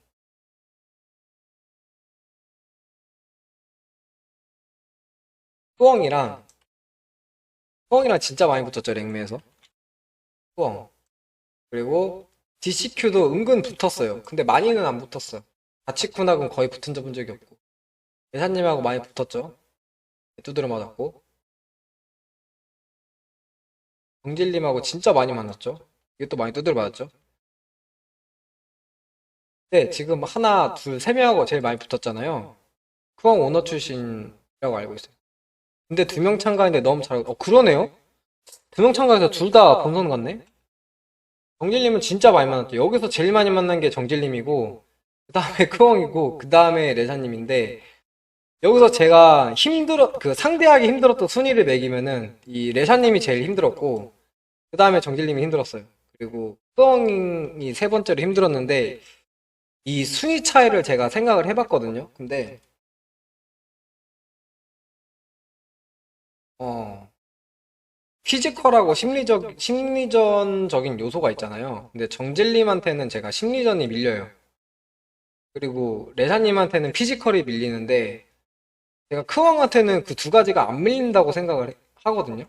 S2: 후엉이랑 진짜 많이 붙었죠, 랭매에서. 후엉. 그리고 DCQ도 은근 붙었어요. 근데 많이는 안 붙었어요. 다치쿤하고는 거의 붙은 적이 없고. 예사님하고 많이 붙었죠. 두드려 맞았고. 정질님하고 진짜 많이 만났죠. 이것도 많이 두드려 맞았죠. 네, 지금 하나, 둘, 세 명하고 제일 많이 붙었잖아요. 후엉 오너 출신이라고 알고 있어요. 근데 2명 참가했는데 너무 잘하고, 그러네요? 2명 참가해서 둘 다 본선 갔네? 정질님은 진짜 많이 만났죠. 여기서 제일 많이 만난 게 정질님이고, 그 다음에 크엉이고, 그 다음에 레사님인데, 여기서 제가 상대하기 힘들었던 순위를 매기면은, 이 레샤님이 제일 힘들었고, 그 다음에 정질님이 힘들었어요. 그리고 크엉이 세 번째로 힘들었는데, 이 순위 차이를 제가 생각을 해봤거든요. 근데, 피지컬하고 심리전적인 요소가 있잖아요. 근데 정질님한테는 제가 심리전이 밀려요. 그리고 레샤님한테는 피지컬이 밀리는데 제가 크왕한테는 그 두 가지가 안 밀린다고 생각을 하거든요.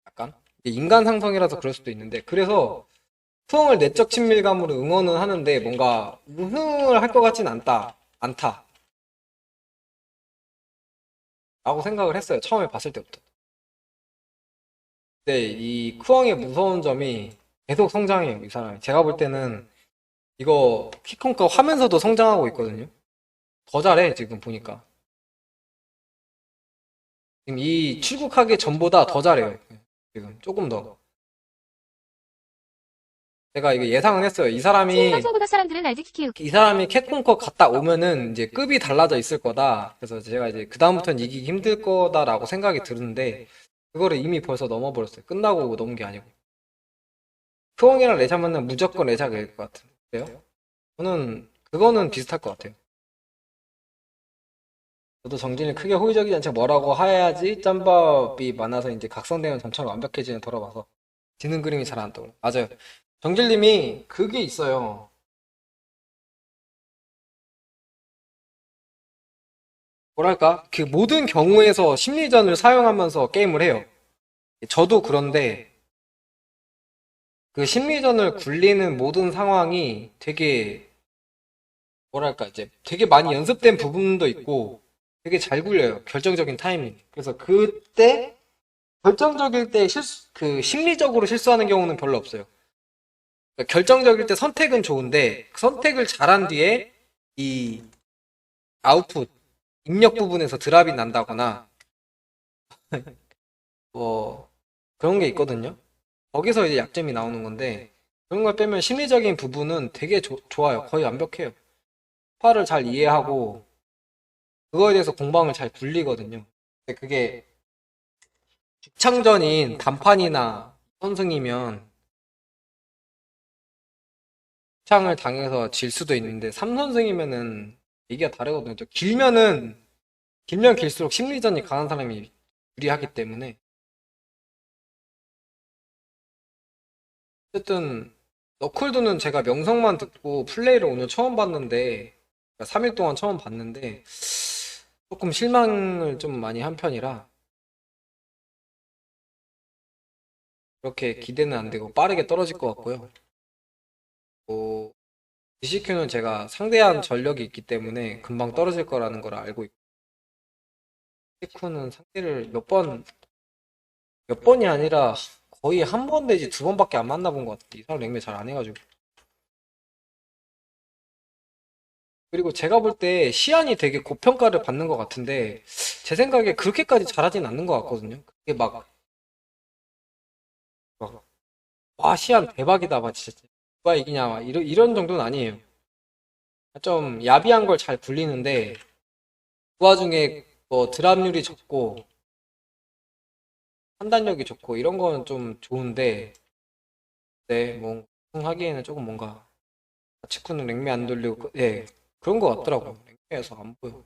S2: 약간 인간 상성이라서 그럴 수도 있는데 그래서 크왕을 내적 친밀감으로 응원은 하는데 뭔가 우승을 할 것 같진 않다 라고 생각을 했어요. 처음에 봤을 때부터. 근데 이 크왕의 무서운 점이 계속 성장해요, 이 사람이. 제가 볼 때는 이거 키컨컵 하면서도 성장하고 있거든요. 더 잘해, 지금 보니까. 지금 이 출국하기 전보다 더 잘해요. 지금 조금 더. 제가 이거 예상은 했어요. 이 사람이 캡콤컵 갔다 오면은 이제 급이 달라져 있을 거다. 그래서 제가 이제 그다음부터는 이기기 힘들 거다라고 생각이 드는데 그거를 이미 벌써 넘어버렸어요. 끝나고 넘은 게 아니고. 크옹이랑 레샤 만나면 무조건 레샤가 이길 것 같은데요? 저는 그거는 비슷할 것 같아요. 저도 정진이 크게 호의적이지 않지 뭐라고 해야지 짬밥이 많아서 이제 각성되면 점차 완벽해지는 돌아봐서 지는 그림이 잘 안 떠올라요. 맞아요. 정질님이 그게 있어요. 뭐랄까? 그 모든 경우에서 심리전을 사용하면서 게임을 해요. 저도 그런데 그 심리전을 굴리는 모든 상황이 되게 뭐랄까 이제 되게 많이 연습된 부분도 있고 되게 잘 굴려요. 결정적인 타이밍. 그래서 그때 결정적일 때 심리적으로 실수하는 경우는 별로 없어요. 그러니까 결정적일 때 선택은 좋은데 선택을 잘한 뒤에 이 아웃풋 입력 부분에서 드랍이 난다거나 뭐 그런 게 있거든요. 거기서 이제 약점이 나오는 건데 그런 걸 빼면 심리적인 부분은 되게 좋아요. 거의 완벽해요. 파를 잘 이해하고 그거에 대해서 공방을 잘 굴리거든요. 근데 그게 직창전인 단판이나 선승이면 창을 당해서 질 수도 있는데 3선승이면은 얘기가 다르거든요. 길면 길수록 심리전이 강한 사람이 유리하기 때문에 어쨌든 너클드는 제가 명성만 듣고 플레이를 오늘 처음 봤는데 3일 동안 처음 봤는데 조금 실망을 좀 많이 한 편이라 그렇게 기대는 안 되고 빠르게 떨어질 것 같고요. DCQ는 제가 상대한 전력이 있기 때문에 금방 떨어질 거라는 걸 알고 있고 DCQ는 상대를 몇 번이 아니라 거의 한 번 내지 두 번밖에 안 만나본 것 같아요. 이 사람 랭매 잘 안 해가지고. 그리고 제가 볼 때 시안이 되게 고평가를 받는 것 같은데 제 생각에 그렇게까지 잘하진 않는 것 같거든요. 그게 막 와, 시안 대박이다, 막 진짜. 누가 이기냐, 막 이런 정도는 아니에요. 좀 야비한 걸 잘 굴리는데, 그 와중에 뭐 드랍률이 적고, 판단력이 좋고, 이런 거는 좀 좋은데, 네, 뭐, 하기에는 조금 뭔가, 직구는 랭매 안 돌리고, 예, 그런 거 같더라고요. 랭매에서 안 보여.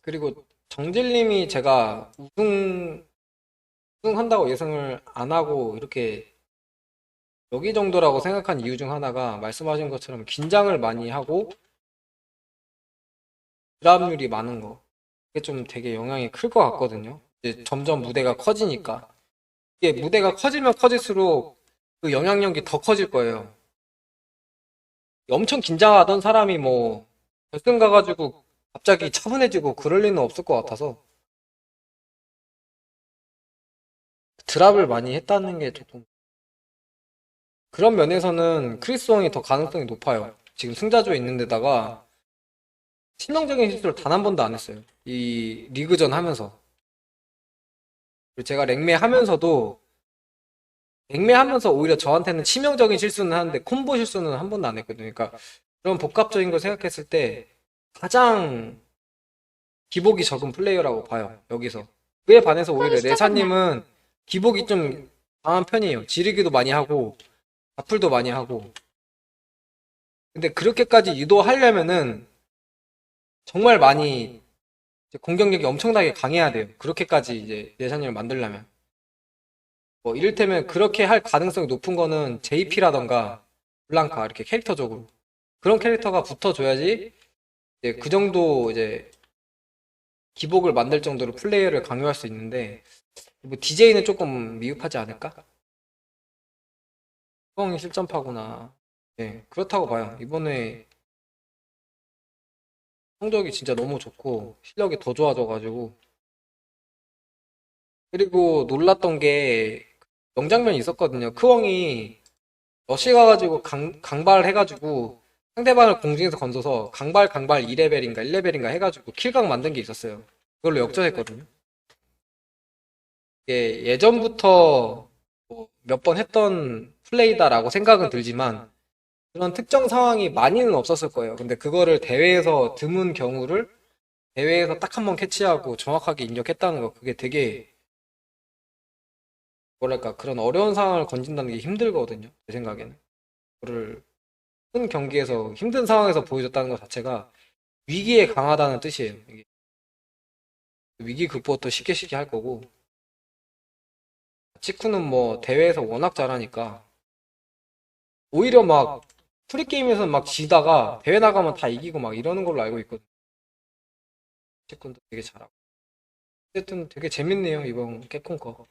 S2: 그리고 정질님이 제가 우승한다고 예상을 안 하고 이렇게 여기 정도라고 생각한 이유 중 하나가 말씀하신 것처럼 긴장을 많이 하고 드랍률이 많은 거. 그게 좀 되게 영향이 클 것 같거든요. 이제 점점 무대가 커지니까. 이게 무대가 커지면 커질수록 그 영향력이 더 커질 거예요. 엄청 긴장하던 사람이 뭐 결승 가가지고 갑자기 차분해지고 그럴 리는 없을 것 같아서 드랍을 많이 했다는 게 조금 그런 면에서는 크리스 왕이 더 가능성이 높아요. 지금 승자조에 있는 데다가 치명적인 실수를 단 한 번도 안 했어요. 이 리그전 하면서. 그리고 제가 랭매 하면서도 오히려 저한테는 치명적인 실수는 하는데 콤보 실수는 한 번도 안 했거든요. 그러니까 그런 복합적인 걸 생각했을 때 가장 기복이 적은 플레이어라고 봐요. 여기서. 그에 반해서 오히려 레샤님은 기복이 좀 강한 편이에요. 지르기도 많이 하고 바풀도 많이 하고. 근데 그렇게까지 유도하려면은 정말 많이 공격력이 엄청나게 강해야 돼요. 그렇게까지 이제 레샤님을 만들려면. 뭐 이를테면 그렇게 할 가능성이 높은 거는 JP라던가 블랑카 이렇게 캐릭터적으로 그런 캐릭터가 붙어줘야지 이제 그 정도 이제 기복을 만들 정도로 플레이어를 강요할 수 있는데 뭐 DJ는 조금 미흡하지 않을까? 수성이 실점파구나. 네, 그렇다고 봐요. 이번에 성적이 진짜 너무 좋고 실력이 더 좋아져가지고 그리고 놀랐던 게 명장면이 있었거든요. 크웡이 러시 가가지고 강발해가지고 상대방을 공중에서 건져서 강발 2레벨인가 1레벨인가 해가지고 킬각 만든 게 있었어요. 그걸로 역전했거든요. 이게 예전부터 몇 번 했던 플레이다라고 생각은 들지만 그런 특정 상황이 많이는 없었을 거예요. 근데 그거를 대회에서 드문 경우를 대회에서 딱 한 번 캐치하고 정확하게 입력했다는 거 그게 되게 뭐랄까 그런 어려운 상황을 건진다는 게 힘들거든요. 제 생각에는. 그거를 큰 경기에서 힘든 상황에서 보여줬다는 것 자체가 위기에 강하다는 뜻이에요. 이게. 위기 극복도 쉽게 할 거고 치쿠는 뭐 대회에서 워낙 잘하니까 오히려 막 프리게임에서 막 지다가 대회 나가면 다 이기고 막 이러는 걸로 알고 있거든요. 치쿠도 되게 잘하고 어쨌든 되게 재밌네요 이번 캡콤컵.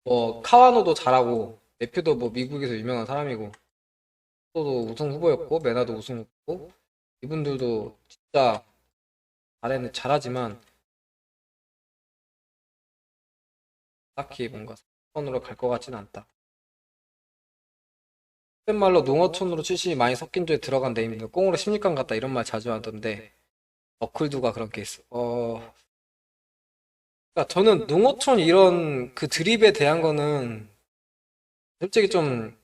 S2: 뭐 카와노도 잘하고 네퓨도 뭐 미국에서 유명한 사람이고 또도 우승 후보였고 메나도 우승 후보고 이분들도 진짜 잘하지만 딱히 뭔가 선으로 갈 것 같지는 않다. 그런 말로 농어촌으로 출신이 많이 섞인 조에 들어간 네임인데 꽁으로 16강 갔다 이런 말 자주 하던데 어클두가 그런 케이스. 그러니까 저는 농어촌 이런 그 드립에 대한 거는 솔직히 좀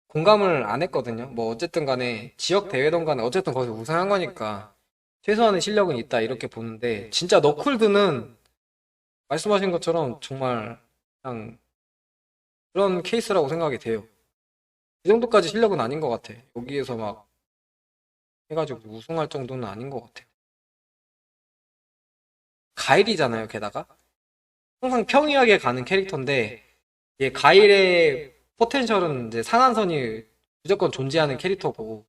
S2: 공감을 안 했거든요. 뭐 어쨌든 간에 지역 대회든 간에 어쨌든 거기서 우승한 거니까 최소한의 실력은 있다 이렇게 보는데 진짜 너클드는 말씀하신 것처럼 정말 그냥 그런 케이스라고 생각이 돼요. 그 정도까지 실력은 아닌 것 같아. 여기에서 막 해가지고 우승할 정도는 아닌 것 같아요. 가일이잖아요, 게다가. 항상 평이하게 가는 캐릭터인데 얘 가일의 포텐셜은 이제 상한선이 무조건 존재하는 캐릭터고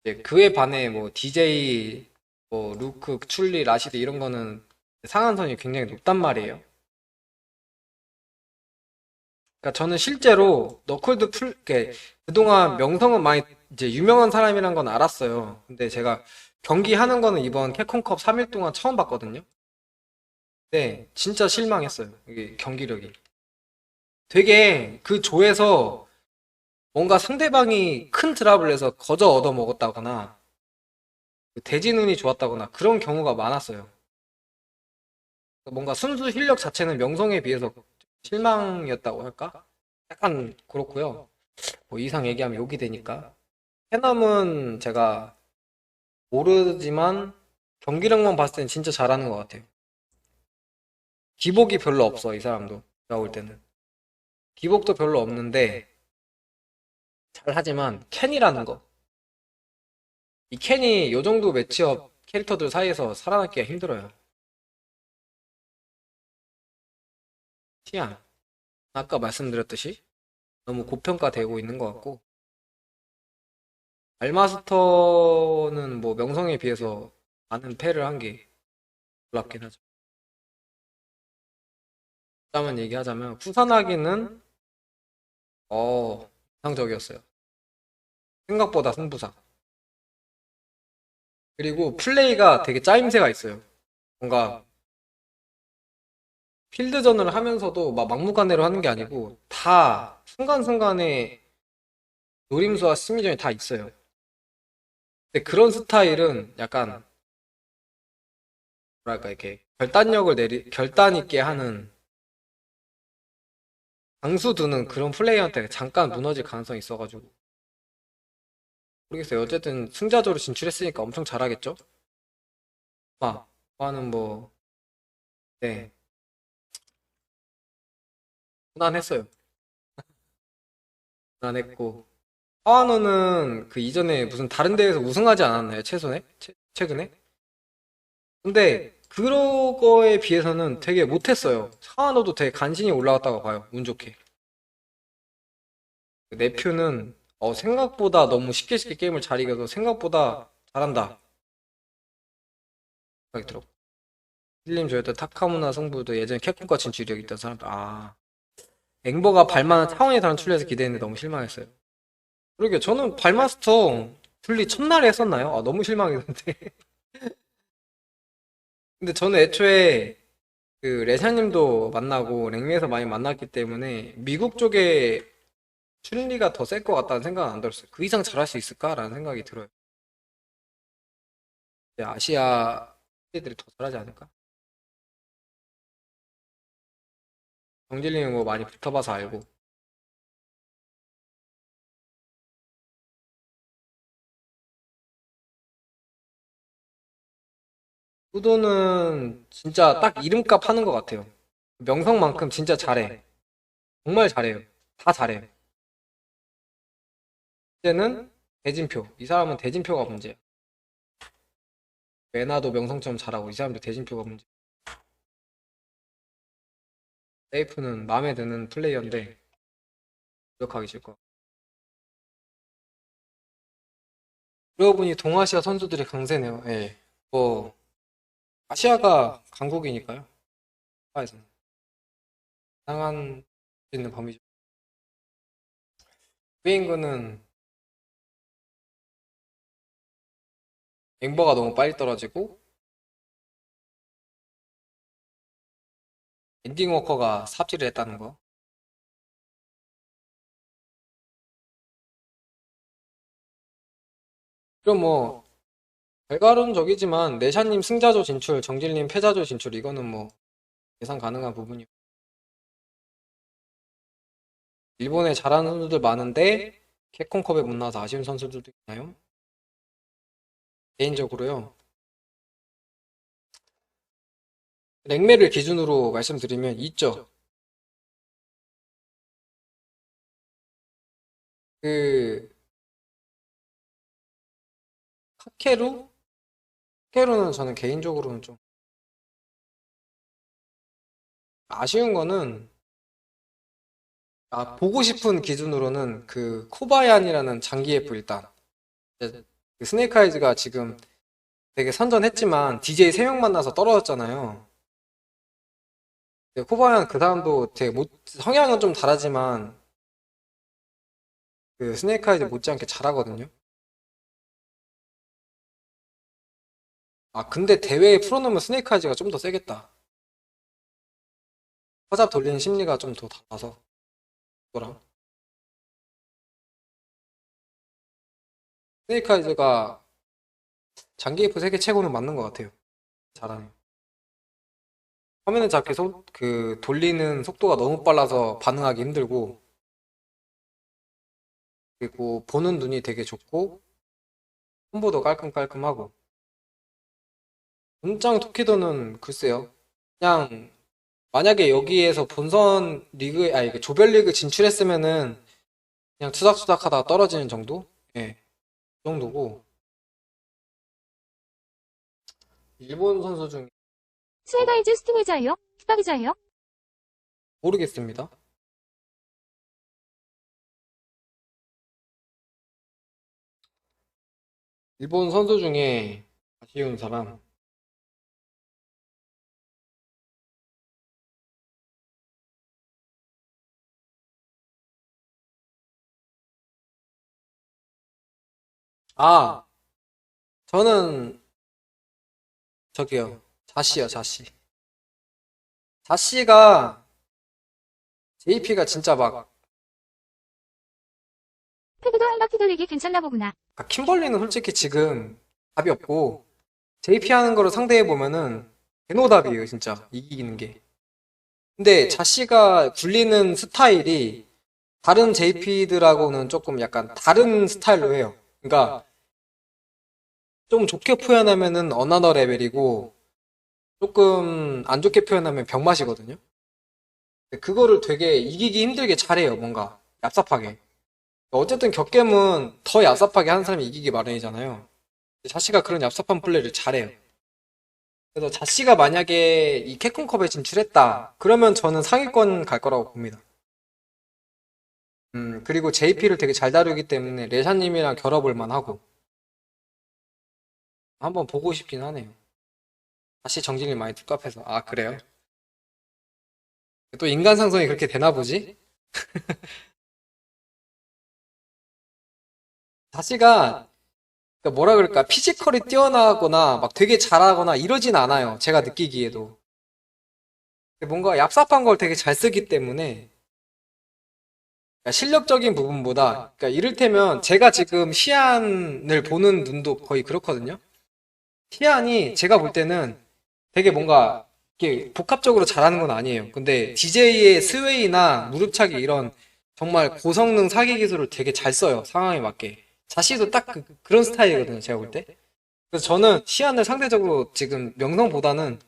S2: 이제 그에 반해 뭐 DJ, 뭐 루크, 출리, 라시드 이런 거는 상한선이 굉장히 높단 말이에요. 그러니까 저는 실제로 너클드 그동안 명성은 많이 이제 유명한 사람이란 건 알았어요. 근데 제가 경기 하는 거는 이번 캡콤컵 3일 동안 처음 봤거든요. 네, 진짜 실망했어요. 이게 경기력이. 되게 그 조에서 뭔가 상대방이 큰 드랍을 해서 거저 얻어 먹었다거나 대진운이 좋았다거나 그런 경우가 많았어요. 뭔가 순수 실력 자체는 명성에 비해서 실망이었다고 할까? 약간 그렇고요. 뭐 이상 얘기하면 욕이 되니까. 해남은 제가 모르지만 경기력만 봤을 땐 진짜 잘하는 것 같아요. 기복이 별로 없어, 이 사람도. 제가 볼 때는. 기복도 별로 없는데 잘하지만 캔이라는 거. 이 캔이 요 정도 매치업 캐릭터들 사이에서 살아남기가 힘들어요. 티안. 아까 말씀드렸듯이 너무 고평가되고 있는 것 같고, 알마스터는 뭐 명성에 비해서 많은 패를 한 게 놀랍긴 하죠. 일단은 얘기하자면 후산하기는 이상적이었어요. 생각보다 승부사. 그리고 플레이가 되게 짜임새가 있어요. 뭔가 필드전을 하면서도 막 막무가내로 하는 게 아니고 다 순간순간에 노림수와 심리전이 다 있어요. 근데 그런 스타일은 약간 뭐랄까 이렇게 결단 있게 하는 강수 두는 그런 플레이한테 잠깐 무너질 가능성이 있어가지고 모르겠어요. 어쨌든 승자조로 진출했으니까 엄청 잘하겠죠? 와는 뭐 네, 무난했어요. 무난했고 하와노는 그 이전에 무슨 다른 대회에서 우승하지 않았나요? 최근에? 근데 그런 거에 비해서는 되게 못했어요. 하와노도 되게 간신히 올라갔다고 봐요. 운 좋게. 네표는 생각보다 너무 쉽게 게임을 잘 이겨서 생각보다 잘한다 생각이 들어. 힐님 저였던 타카무나 성부도 예전에 캡콤과 진출이 있던 사람들. 앵버가 발만 차원이 다른 출리에서 기대했는데 너무 실망했어요. 그러게 저는 발마스터 둘리 첫날에 했었나요? 너무 실망했는데. 근데 저는 애초에 그 레샤님도 만나고 랭리에서 많이 만났기 때문에 미국 쪽에 춘리가 더 셀 것 같다는 생각은 안 들었어요. 그 이상 잘할 수 있을까라는 생각이 들어요. 아시아 애들이 더 잘하지 않을까? 정진리는 뭐 많이 붙어봐서 알고. 후도는 진짜 딱 이름값 하는 것 같아요. 명성만큼 진짜 잘해. 정말 잘해요. 다 잘해요. 이제는 대진표. 이 사람은 대진표가 문제야. 메나도 명성처럼 잘하고 이 사람도 대진표가 문제. 세이프는 마음에 드는 플레이어인데 노력하기 싫고. 그러고 보니 동아시아 선수들이 강세네요. 예. 뭐 아시아가 강국이니까요. 아에서는 다양한 수 있는 범위죠. 스페인군은 앵버가 너무 빨리 떨어지고 엔딩 워커가 삽질을 했다는 거. 그럼 뭐 결과론적이지만 내샤님 승자조 진출, 정진님 패자조 진출 이거는 뭐 예상 가능한 부분이고. 일본에 잘하는 선수들 많은데 캡콤컵에 못 나와서 아쉬운 선수들도 있나요? 개인적으로요. 랭매를 기준으로 말씀드리면 있죠. 그 카케루는 저는 개인적으로는 좀 아쉬운 거는 보고 싶은 기준으로는 그 코바얀이라는 장기 F 일단 그 스네이크 아이즈가 지금 되게 선전했지만 DJ 3명 만나서 떨어졌잖아요. 코바얀 그 사람도 되게 성향은 좀 다르지만 그 스네이크 아이즈 못지않게 잘하거든요. 근데 대회에 풀어놓으면 스네이크 아이즈가 좀 더 세겠다. 허잡 돌리는 심리가 좀 더 달라서 그거랑 스네이크 아이즈가 장기 F 세계 최고는 맞는 것 같아요. 잘하네요. 화면을 잡기 돌리는 속도가 너무 빨라서 반응하기 힘들고, 그리고 보는 눈이 되게 좋고, 콤보도 깔끔깔끔하고. 본장 토키도는 글쎄요. 그냥 만약에 여기에서 본선 리그, 아니 조별리그 진출했으면은 그냥 투닥투닥 하다가 떨어지는 정도? 예, 그 정도고. 일본 선수 중
S14: 스웨가이즈 스팅의자예요? 스파기자예요?
S2: 모르겠습니다. 일본 선수 중에 아쉬운 사람. 아, 저는 저기요. 자시요, 자시. 자시가 JP가 진짜 막
S14: 패드도 할러키 돌리기 괜찮나 보구나.
S2: 킴벌리는 솔직히 지금 답이 없고 JP 하는 거를 상대해 보면은 개노답이에요, 진짜. 이기는 게. 근데 자시가 굴리는 스타일이 다른 JP들하고는 조금 약간 다른 스타일로 해요. 그러니까 좀 좋게 표현하면은 어나더 레벨이고 조금 안 좋게 표현하면 병맛이거든요. 그거를 되게 이기기 힘들게 잘해요, 뭔가 얍삽하게. 어쨌든 격겜은 더 얍삽하게 하는 사람이 이기기 마련이잖아요. 자시가 그런 얍삽한 플레이를 잘해요. 그래서 자시가 만약에 이 캡콤컵에 진출했다 그러면 저는 상위권 갈 거라고 봅니다. 그리고 JP를 되게 잘 다루기 때문에 레샤님이랑 결합을 만하고 한번 보고 싶긴 하네요. 다시 정진이 많이 뚝갑해서. 아, 그래요? 또 인간 상성이 그렇게 되나 보지? 자시가 뭐라 그럴까, 피지컬이 뛰어나거나 막 되게 잘하거나 이러진 않아요, 제가 느끼기에도. 뭔가 얍삽한 걸 되게 잘 쓰기 때문에 그러니까 실력적인 부분보다, 그러니까 이를테면 제가 지금 시안을 보는 눈도 거의 그렇거든요. 시안이 제가 볼 때는 되게 뭔가 이렇게 복합적으로 잘하는 건 아니에요. 근데 DJ의 스웨이나 무릎차기 이런 정말 고성능 사기 기술을 되게 잘 써요, 상황에 맞게. 자시도 딱 그런 스타일이거든요, 제가 볼 때. 그래서 저는 시안을 상대적으로 지금 명성보다는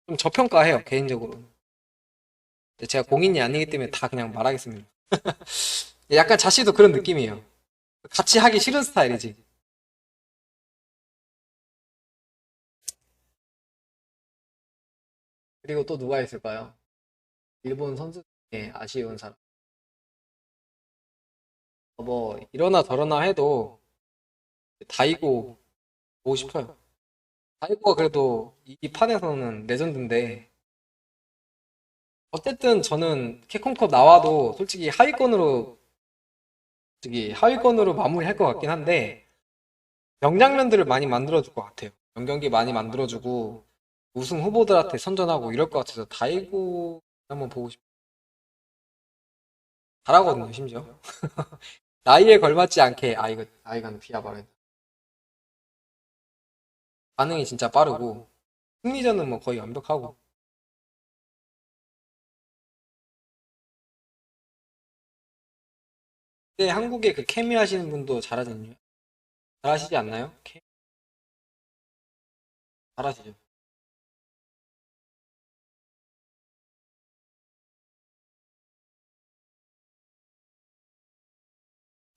S2: 좀 저평가해요, 개인적으로. 근데 제가 공인이 아니기 때문에 다 그냥 말하겠습니다. 약간 자시도 그런 느낌이에요. 같이 하기 싫은 스타일이지. 그리고 또 누가 있을까요? 일본 선수 중에 아쉬운 사람. 뭐 이러나 저러나 해도 다이고 보고 싶어요. 다이고가 그래도 이 판에서는 레전드인데, 어쨌든 저는 캡콤컵 나와도 솔직히 하위권으로 마무리할 것 같긴 한데, 명장면들을 많이 만들어줄 것 같아요. 명경기 많이 만들어주고 우승 후보들한테 선전하고 이럴 것 같아서 다이고 한번 보고 싶어요. 잘하거든요, 심지어. 나이에 걸맞지 않게. 아, 이거 아이가는 비하 발언. 반응이 진짜 빠르고 승리전은 뭐 거의 완벽하고. 근데 한국에 그 케미 하시는 분도 잘하시지 않나요? 잘하시죠.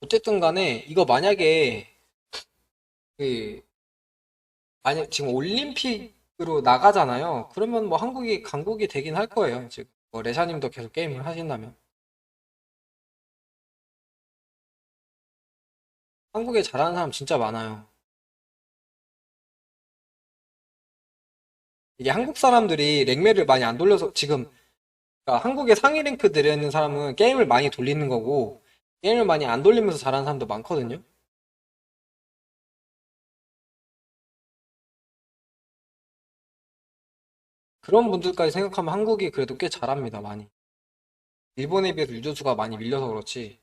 S2: 어쨌든 간에 이거 만약에 그 만약 지금 올림픽으로 나가잖아요. 그러면 뭐 한국이 강국이 되긴 할 거예요. 지금 뭐 레샤님도 계속 게임을 하신다면. 한국에 잘하는 사람 진짜 많아요. 이게 한국 사람들이 랭매를 많이 안 돌려서 지금, 그러니까 한국의 상위 랭크 내려있는 사람은 게임을 많이 돌리는 거고 게임을 많이 안 돌리면서 잘하는 사람도 많거든요. 그런 분들까지 생각하면 한국이 그래도 꽤 잘합니다, 많이. 일본에 비해서 유저수가 많이 밀려서 그렇지.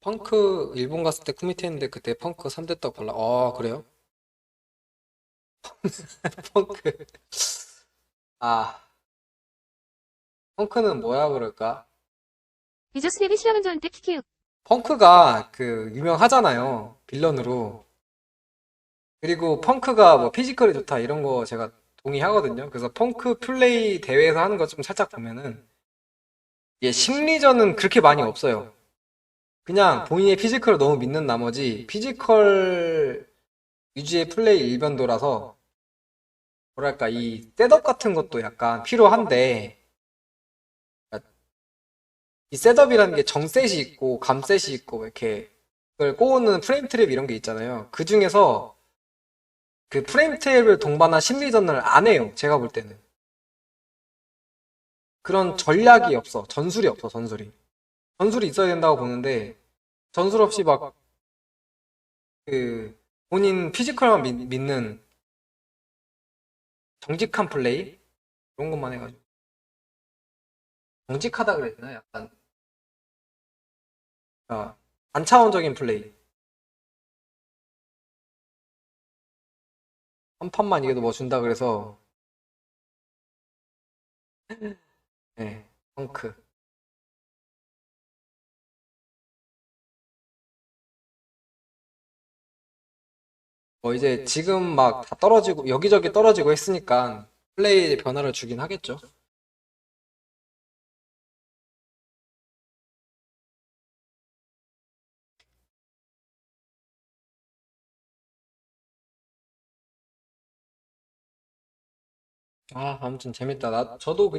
S2: 펑크 일본 갔을 때 쿠미테 했는데 그때 펑크 3대 떡 발라. 그래요? 펑크. 아, 펑크는 뭐야 그럴까?
S14: 비저스 데뷔 시작은 전때 키키우.
S2: 펑크가 그 유명하잖아요. 빌런으로. 그리고 펑크가 뭐 피지컬이 좋다 이런 거 제가 동의하거든요. 그래서 펑크 플레이 대회에서 하는 거 좀 살짝 보면은 심리전은 그렇게 많이 없어요. 그냥 본인의 피지컬을 너무 믿는 나머지 피지컬 위주의 플레이 일변도라서 뭐랄까 이 셋업 같은 것도 약간 필요한데 이 셋업이라는 게 정셋이 있고 감셋이 있고 이렇게 그걸 꼬우는 프레임 트랩 이런 게 있잖아요. 그 중에서 그 프레임 트랩을 동반한 심리전을 안 해요. 제가 볼 때는. 그런 전략이 없어. 전술이 없어. 전술이 있어야 된다고 보는데 전술 없이 막 그 본인 피지컬만 믿는 정직한 플레이 그런 것만 해가지고 정직하다 그래야 되나? 약간 반차원적인 플레이. 한 판만 이겨도 뭐 준다 그래서 네, 펑크. 이제 지금 막 다 떨어지고 여기저기 떨어지고 했으니까 플레이에 변화를 주긴 하겠죠. 아무튼 재밌다. 저도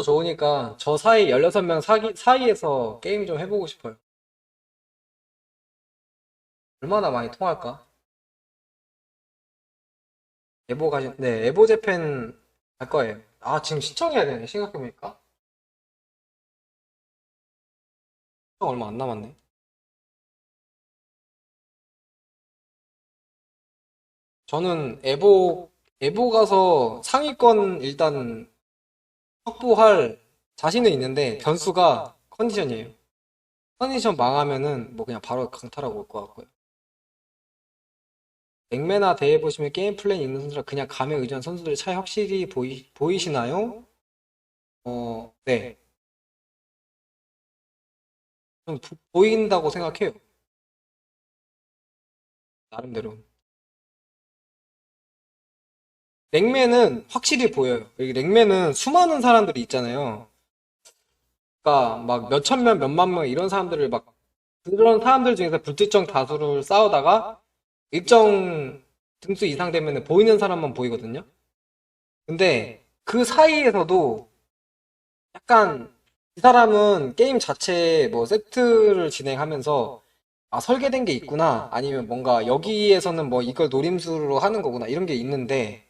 S2: 좋으니까 저 사이 16명 사이에서 게임 좀 해보고 싶어요. 얼마나 많이 통할까? 네, 에보 재팬 할 거예요. 지금 신청해야 되네, 생각해보니까. 신청 얼마 안 남았네. 저는 에보 가서 상위권 일단 확보할 자신은 있는데 변수가 컨디션이에요. 컨디션 망하면은 뭐 그냥 바로 강탈하고 올 것 같고요. 랭매나 대회 보시면 게임 플랜 있는 선수라 그냥 감에 의존한 선수들의 차이 확실히 보이시나요? 네. 좀 보인다고 생각해요. 나름대로. 랭매는 확실히 보여요. 여기 랭매는 수많은 사람들이 있잖아요. 그러니까 막 몇천 명, 몇만 명 이런 사람들을 막 그런 사람들 중에서 불특정 다수를 싸우다가 일정 등수 이상 되면 보이는 사람만 보이거든요. 근데 그 사이에서도 약간 이 사람은 게임 자체에 뭐 세트를 진행하면서 설계된 게 있구나 아니면 뭔가 여기에서는 뭐 이걸 노림수로 하는 거구나 이런 게 있는데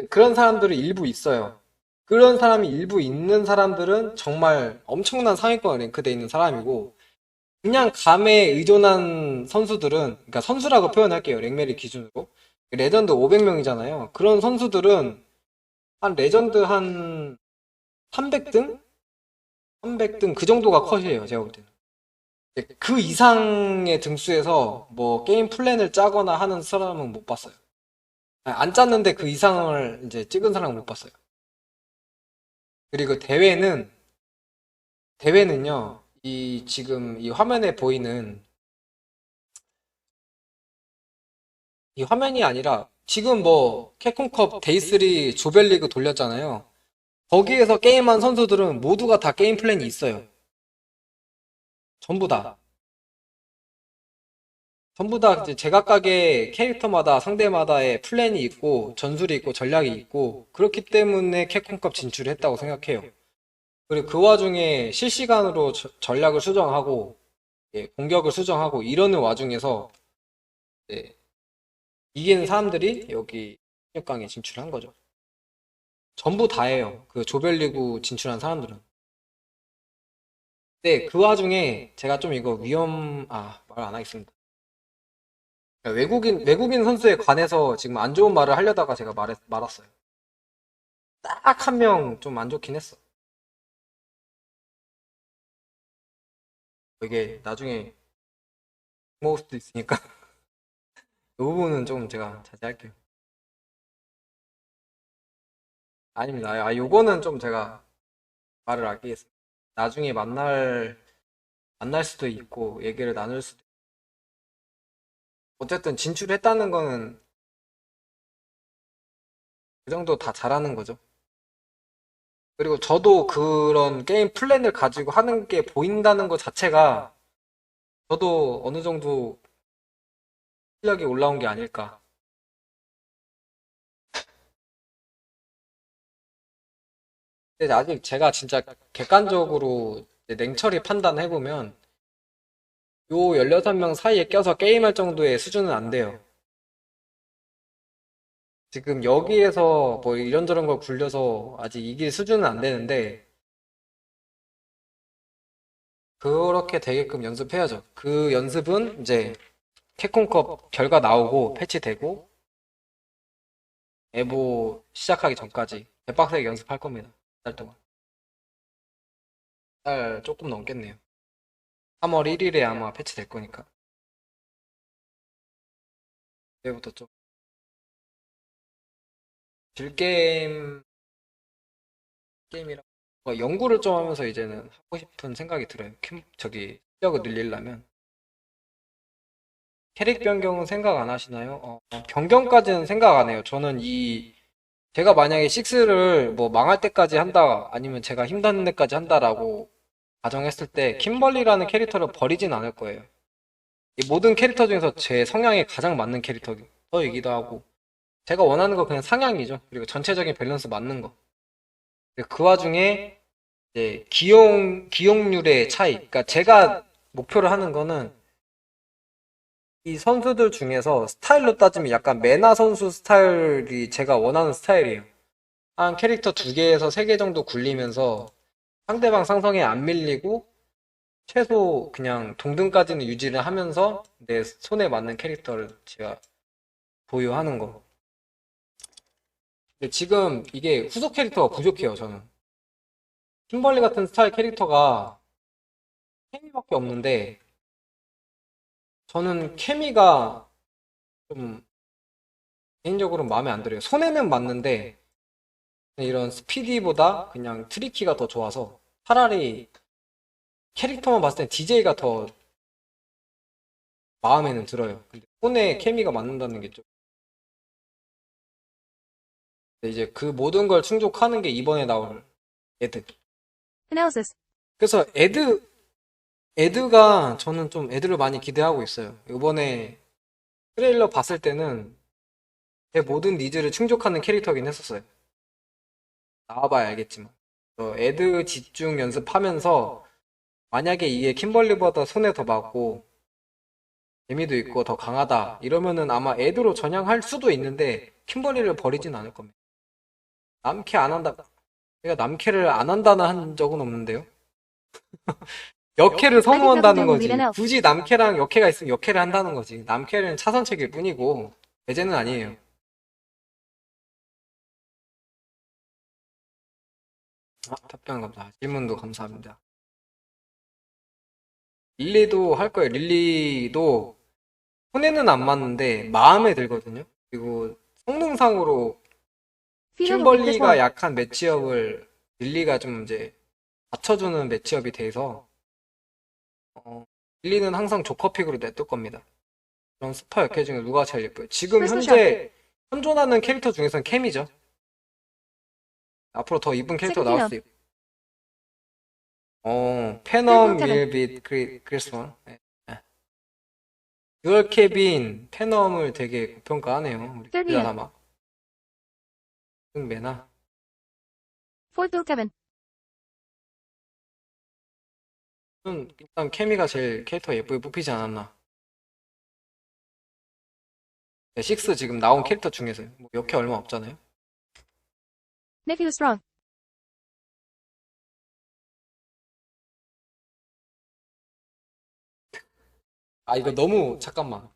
S2: 그런 사람들이 일부 있어요. 그런 사람이 일부 있는 사람들은 정말 엄청난 상위권 랭크돼 있는 사람이고 그냥 감에 의존한 선수들은 그러니까 선수라고 표현할게요. 랭메리 기준으로 레전드 500명이잖아요. 그런 선수들은 한 레전드 한 300등? 300등 그 정도가 컷이에요. 제가 볼 때는. 그 이상의 등수에서 뭐 게임 플랜을 짜거나 하는 사람은 못 봤어요. 안 짰는데 그 이상을 이제 찍은 사람은 못 봤어요. 그리고 대회는요. 지금 이 화면에 보이는 이 화면이 아니라 지금 뭐 캡콤컵 데이3 조별리그 돌렸잖아요. 거기에서 게임한 선수들은 모두가 다 게임 플랜이 있어요. 전부 다 이제 제각각의 캐릭터마다 상대마다의 플랜이 있고 전술이 있고 전략이 있고 그렇기 때문에 캡콤컵 진출을 했다고 생각해요. 그리고 그 와중에 실시간으로 전략을 수정하고 공격을 수정하고 이러는 와중에서 이기는 사람들이 여기 16강에 진출한 거죠. 전부 다예요. 그 조별리그 진출한 사람들은. 근데 그 와중에 제가 좀 이거 말 안 하겠습니다. 외국인 선수에 관해서 지금 안 좋은 말을 하려다가 제가 말았어요. 딱 한 명 좀 안 좋긴 했어. 이게 나중에 먹을 수도 있으니까 이 부분은 좀 제가 자제할게요. 아닙니다. 요거는 좀 제가 말을 아끼겠습니다. 나중에 만날 수도 있고 얘기를 나눌 수도 있고. 어쨌든 진출했다는 거는 그 정도 다 잘하는 거죠. 그리고 저도 그런 게임 플랜을 가지고 하는 게 보인다는 것 자체가 저도 어느 정도 실력이 올라온 게 아닐까. 근데 아직 제가 진짜 객관적으로 냉철히 판단해보면 요 16명 사이에 껴서 게임할 정도의 수준은 안 돼요. 지금 여기에서 뭐 이런저런 걸 굴려서 아직 이길 수준은 안 되는데 그렇게 되게끔 연습해야죠. 그 연습은 이제 캡콤컵 결과 나오고 패치되고 에보 시작하기 전까지 대박세게 연습할 겁니다. 한 달 동안. 달 조금 넘겠네요. 3월 1일에 아마 패치될 거니까. 그때부터 좀 질게임이랑 연구를 좀 하면서 이제는 하고 싶은 생각이 들어요. 실력을 늘리려면. 캐릭 변경은 생각 안 하시나요? 변경까지는 생각 안 해요. 저는 제가 만약에 6를 뭐 망할 때까지 한다, 아니면 제가 힘닿는 데까지 한다라고 가정했을 때, 킴벌리라는 캐릭터를 버리진 않을 거예요. 이 모든 캐릭터 중에서 제 성향에 가장 맞는 캐릭터이기도 하고, 제가 원하는 거 그냥 상향이죠. 그리고 전체적인 밸런스 맞는 거. 그 와중에, 이제, 기용률의 차이. 그러니까 제가 목표를 하는 거는, 이 선수들 중에서 스타일로 따지면 약간 메나 선수 스타일이 제가 원하는 스타일이에요. 한 캐릭터 2개에서 3개 정도 굴리면서 상대방 상성에 안 밀리고 최소 그냥 동등까지는 유지를 하면서 내 손에 맞는 캐릭터를 제가 보유하는 거. 근데 지금 이게 후속 캐릭터가 부족해요, 저는. 킴벌리 같은 스타일 캐릭터가 케미밖에 없는데 저는 케미가 좀 개인적으로 마음에 안 들어요. 손에는 맞는데 이런 스피디보다 그냥 트리키가 더 좋아서 차라리 캐릭터만 봤을 땐 DJ가 더 마음에는 들어요. 근데 손에 케미가 맞는다는 게 좀. 이제 그 모든 걸 충족하는 게 이번에 나올 애드.
S14: Analysis.
S2: 그래서 애드가 저는 좀 애드를 많이 기대하고 있어요. 이번에 트레일러 봤을 때는 제 모든 니즈를 충족하는 캐릭터긴 했었어요. 나와봐야 알겠지만. 애드 집중 연습하면서 만약에 이게 킴벌리보다 손에 더 맞고 재미도 있고 더 강하다 이러면은 아마 애드로 전향할 수도 있는데 킴벌리를 버리진 않을 겁니다. 남캐 안 한다. 제가 남캐를 안 한다는 한 적은 없는데요. 역캐를 선호한다는 거지. 굳이 남캐랑 역캐가 있으면 역캐를 한다는 거지. 남캐는 차선책일 뿐이고 배제는 아니에요. 답변 감사합니다. 질문도 감사합니다. 릴리도 할 거예요. 릴리도 손에는 안 맞는데 마음에 들거든요. 그리고 성능상으로 킴벌리가 약한 매치업을 릴리가 좀 이제 받쳐주는 매치업이 돼서 릴리는 항상 조커픽으로 냅둘 겁니다. 그런 스파 역캐 중에 누가 제일 예뻐요? 지금 현재 현존하는 캐릭터 중에서는 캠이죠. 앞으로 더 이쁜 캐릭터 나올 수 있고. 페넘 윌빗 그리스만. 듀얼 캐빈 페넘을 되게 고평가하네요. 우리 기자사마. 메나.
S14: Fourth Bill Kevin.
S2: 일단 케미가 제일 캐릭터 예쁘게 뽑히지 않았나. 네, 6 지금 나온 캐릭터 중에서요. 뭐 역캐 얼마 없잖아요.
S14: Nephew is strong.
S2: 이거 너무 잠깐만.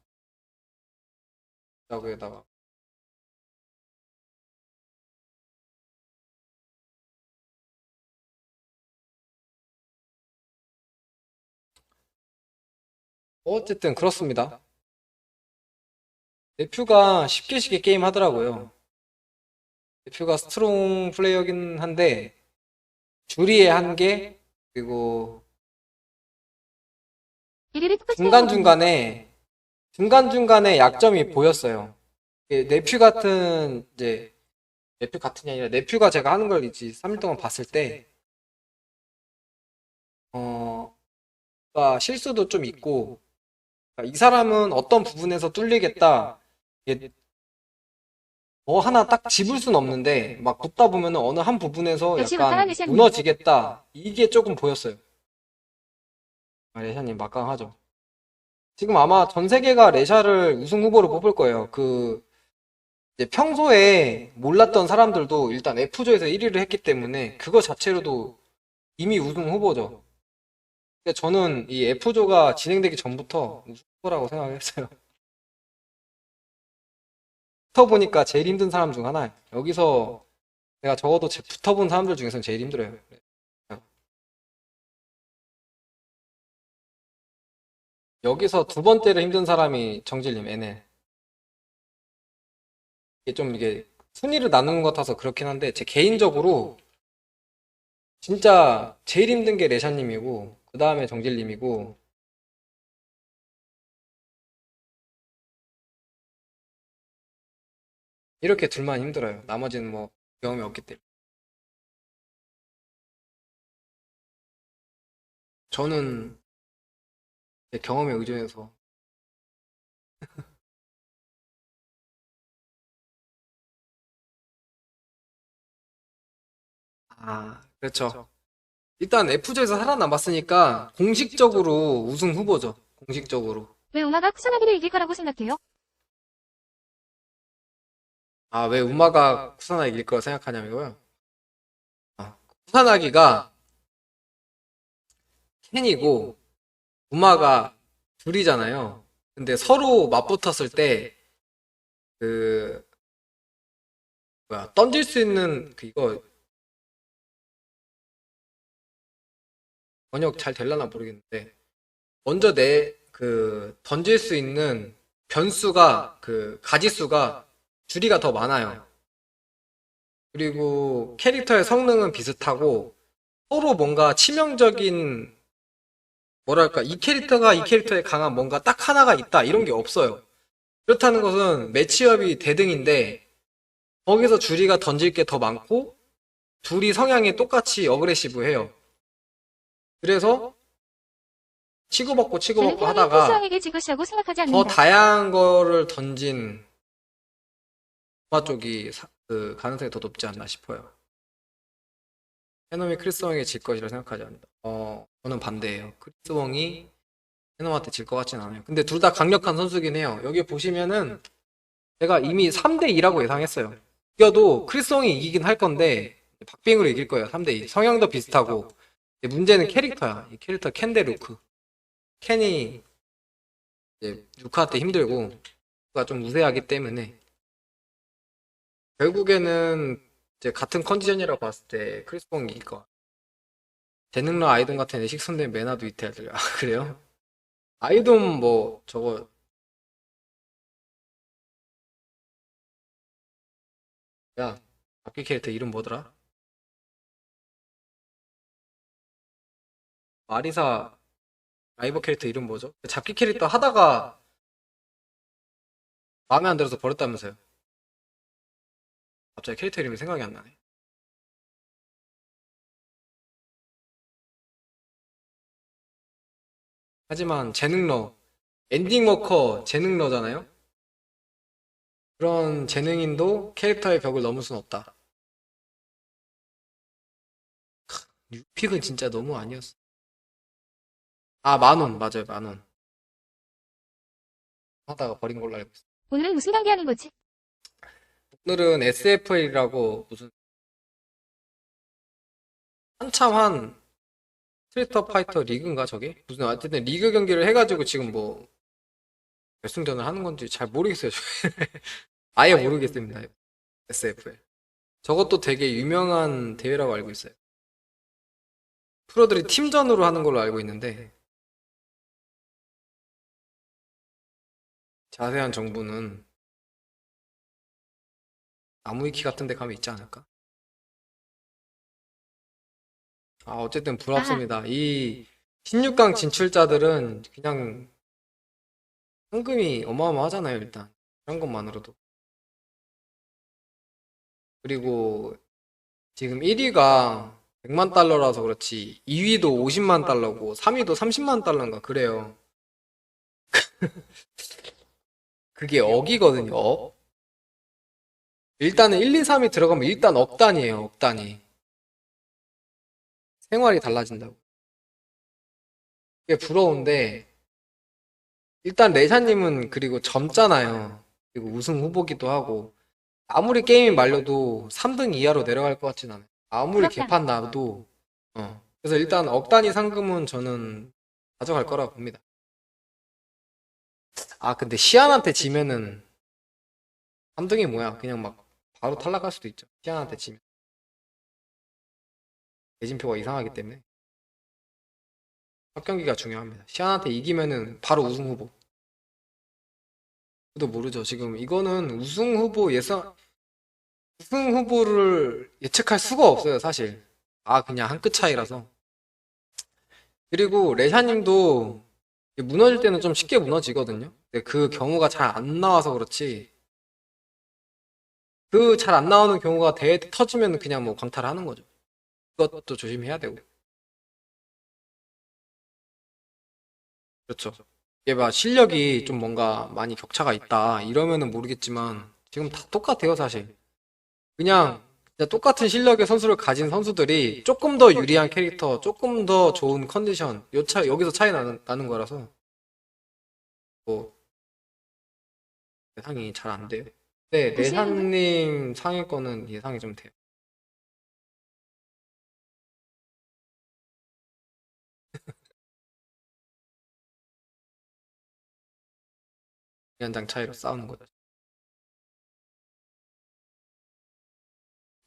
S2: 여기에다가 어쨌든 그렇습니다. 네퓨가 쉽게 게임 하더라고요. 네퓨가 스트롱 플레이어긴 한데 주리의 한계 그리고 중간중간에 약점이 보였어요. 네퓨 같은 이제 네퓨 같은이 아니라 네퓨가 제가 하는 걸 이제 3일 동안 봤을 때 그러니까 실수도 좀 있고 그러니까 이 사람은 어떤 부분에서 뚫리겠다 이게 뭐 하나 딱 집을 순 없는데 막 붙다 보면은 어느 한 부분에서 약간 무너지겠다 이게 조금 보였어요. 레샤님 막강하죠. 지금 아마 전 세계가 레샤를 우승 후보로 뽑을 거예요. 이제 평소에 몰랐던 사람들도 일단 F조에서 1위를 했기 때문에 그거 자체로도 이미 우승 후보죠. 근데 저는 이 F조가 진행되기 전부터 우승 후보라고 생각했어요. 붙어보니까 제일 힘든 사람 중 하나예요. 여기서 내가 적어도 붙어본 사람들 중에서는 제일 힘들어요. 여기서 두 번째로 힘든 사람이 정질님 NL. 이게 순위를 나누는 것 같아서 그렇긴 한데 제 개인적으로 진짜 제일 힘든 게 레샤님이고 그 다음에 정질님이고 이렇게 둘만 힘들어요. 나머지는 뭐 경험이 없기 때문에. 저는 제 경험에 의존해서 그렇죠. 일단 F조에서 살아남았으니까 공식적으로 우승 후보죠. 공식적으로.
S14: 왜 우마가 쿠사나기를 이길 거라고 생각해요?
S2: 왜 우마가 쿠사나 이길 거라 생각하냐면요. 쿠사나기가 켄이고 우마가 둘이잖아요. 근데 서로 맞붙었을 때 던질 수 있는 이거 번역 잘 될라나 모르겠는데 먼저 던질 수 있는 변수가 가지수가 줄이가 더 많아요. 그리고 캐릭터의 성능은 비슷하고 서로 뭔가 치명적인 뭐랄까 이 캐릭터에 강한 뭔가 딱 하나가 있다 이런 게 없어요. 그렇다는 것은 매치업이 대등인데 거기서 주리가 던질 게 더 많고 둘이 성향이 똑같이 어그레시브해요. 그래서 치고받고 하다가 더 다양한 거를 던진 우마 쪽이 가능성이 더 높지 않나 싶어요. 해놈이 크리스웡에게 질 것이라 생각하지 않는다. 저는 반대예요. 크리스웡이 해놈한테 질 것 같진 않아요. 근데 둘 다 강력한 선수긴 해요. 여기 보시면은 제가 이미 3대2라고 예상했어요. 이겨도 크리스웡이 이기긴 할 건데 박빙으로 이길 거예요. 3대2. 성향도 비슷하고 문제는 캐릭터야. 이 캐릭터 켄 대 루크. 켄이 이제 루크한테 힘들고 루크가 좀 우세하기 때문에 결국에는 이제 같은 컨디션이라고 봤을 때 크리스웡이 이길 거. 재능러 아이돔 같은 애 식선된 매나도 이태하더라. 그래요? 아이돔 뭐 저거 야 바퀴 캐릭터 이름 뭐더라? 마리사 라이버 캐릭터 이름 뭐죠? 잡기 캐릭터 하다가 마음에 안 들어서 버렸다면서요. 갑자기 캐릭터 이름이 생각이 안 나네. 하지만 재능러 엔딩워커 재능러잖아요. 그런 재능인도 캐릭터의 벽을 넘을 순 없다. 뉴픽은 진짜 너무 아니었어. 만원 맞아요. 만원 하다가 버린 걸로 알고 있어.
S14: 오늘은 무슨 경기 하는 거지?
S2: 오늘은 SFL이라고 무슨 한참 한 스트리트 파이터 리그인가 저게? 무슨 어쨌든 리그 경기를 해가지고 지금 뭐 결승전을 하는 건지 잘 모르겠어요. 아예 모르겠습니다. SFL 저것도 되게 유명한 대회라고 알고 있어요. 프로들이 팀전으로 하는 걸로 알고 있는데 자세한 정보는 나무위키 같은 데 가면 있지 않을까? 아, 어쨌든 부럽습니다. 이 16강 진출자들은 그냥 상금이 어마어마하잖아요, 일단. 그런 것만으로도. 그리고 지금 1위가 100만 달러라서 그렇지 2위도 50만 달러고 3위도 30만 달러인가 그래요. 그게 억이거든요, 억. 일단은 1, 2, 3위 들어가면 일단 억 단위예요, 억 단위. 생활이 달라진다고. 그게 부러운데 일단 레샤님은 그리고 젊잖아요. 그리고 우승 후보기도 하고 아무리 게임이 말려도 3등 이하로 내려갈 것 같진 않아요. 아무리 개판 나도 그래서 일단 억 단위 상금은 저는 가져갈 거라고 봅니다. 아 근데 시안한테 지면은 3등이 뭐야 그냥 막 바로 탈락할 수도 있죠. 시안한테 지면 대진표가 이상하기 때문에 첫 경기가 중요합니다. 시안한테 이기면은 바로 우승 후보. 도 모르죠. 지금 이거는 우승 후보를 예측할 수가 없어요, 사실. 아, 그냥 한 끗 차이라서. 그리고 레샤님도 무너질 때는 좀 쉽게 무너지거든요. 근데 그 경우가 잘 안 나와서 그렇지. 그 잘 안 나오는 경우가 대회 때 터지면 그냥 뭐 광탈하는 거죠. 그것도 조심해야 되고. 그렇죠. 이게 막 실력이 좀 뭔가 많이 격차가 있다. 이러면은 모르겠지만 지금 다 똑같아요, 사실. 그냥 진짜 똑같은 실력의 선수를 가진 선수들이 조금 더 유리한 캐릭터, 조금 더 좋은 컨디션, 여기서 차이 나는 거라서 뭐 예상이 잘 안 돼요. 네, 레산님 상위권은 예상이 좀 돼요. 연장 차이로 싸우는 거죠.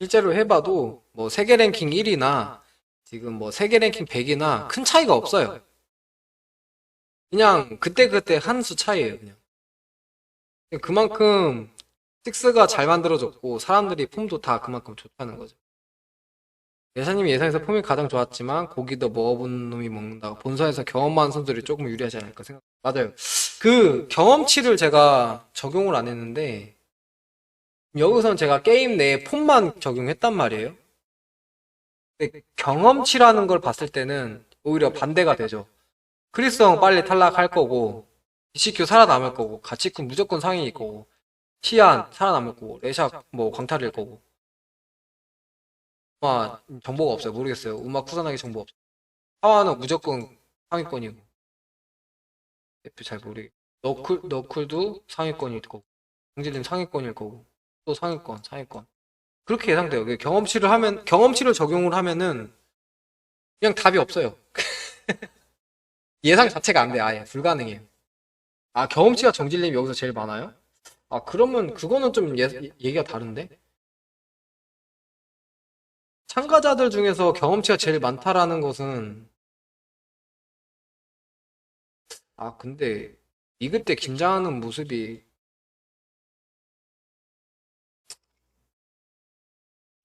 S2: 실제로 해봐도 뭐 세계 랭킹 1위나 지금 뭐 세계 랭킹 100이나 큰 차이가 없어요. 그냥 그때그때 한 수 차이예요, 그냥. 그만큼 식스가 잘 만들어졌고 사람들이 폼도 다 그만큼 좋다는 거죠. 예사님이 예상에서 폼이 가장 좋았지만 고기도 먹어본 놈이 먹는다고 본선에서 경험 많은 선수들이 조금 유리하지 않을까 생각. 맞아요. 그 경험치를 제가 적용을 안 했는데 여기서는 제가 게임 내에 폼만 적용했단 말이에요. 근데 경험치라는 걸 봤을 때는 오히려 반대가 되죠. 크리스형 빨리 탈락할 거고 DCQ 살아남을 거고 가치쿤 무조건 상위일 거고 시안 살아남을 거고 레샥 뭐 광탈일 거고 정보가 없어요. 모르겠어요. 음악 쿠사나기 정보 없어요. 하와는 무조건 상위권이고 대표 잘 모르겠고 너쿨도 상위권일 거고 공진님 상위권일 거고 또 상위권 그렇게 예상돼요. 경험치를 적용을 하면은 그냥 답이 없어요. 예상 자체가 안 돼. 아예 불가능해요. 아 경험치가 정진님이 여기서 제일 많아요? 아 그러면 그거는 좀 얘기가 다른데? 참가자들 중에서 경험치가 제일 많다라는 것은 근데 리그 때 긴장하는 모습이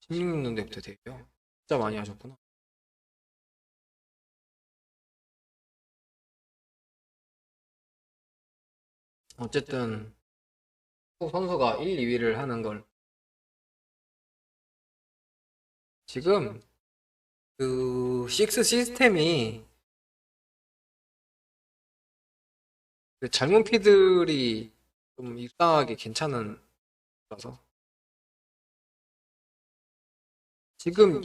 S2: 16년대부터 돼요. 진짜 많이 하셨구나. 어쨌든 선수가 1, 2위를 하는 걸 지금 그 6 시스템이 그 젊은 피들이 좀 입당하기 괜찮은 거라서 지금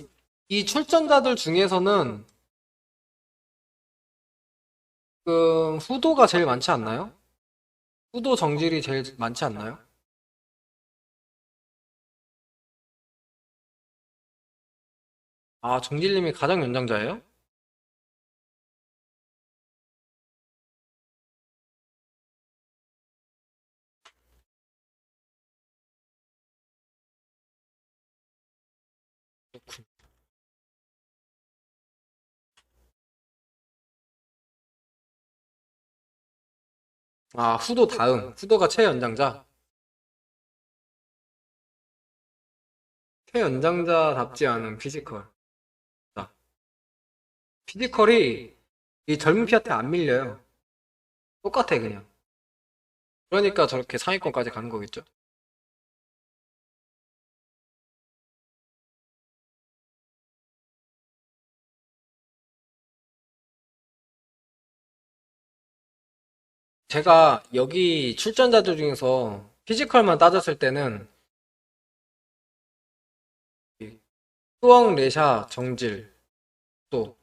S2: 이 출전자들 중에서는 후도가 제일 많지 않나요? 후도 정질이 제일 많지 않나요? 아, 정질님이 가장 연장자예요? 그렇군. 아, 후도 다음. 후도가 최연장자. 최연장자답지 않은 피지컬. 자, 피지컬이 이 젊은 피한테 안 밀려요. 똑같아, 그냥. 그러니까 저렇게 상위권까지 가는 거겠죠. 제가 여기 출전자들 중에서 피지컬만 따졌을 때는 수엉, 레샤, 정질, 또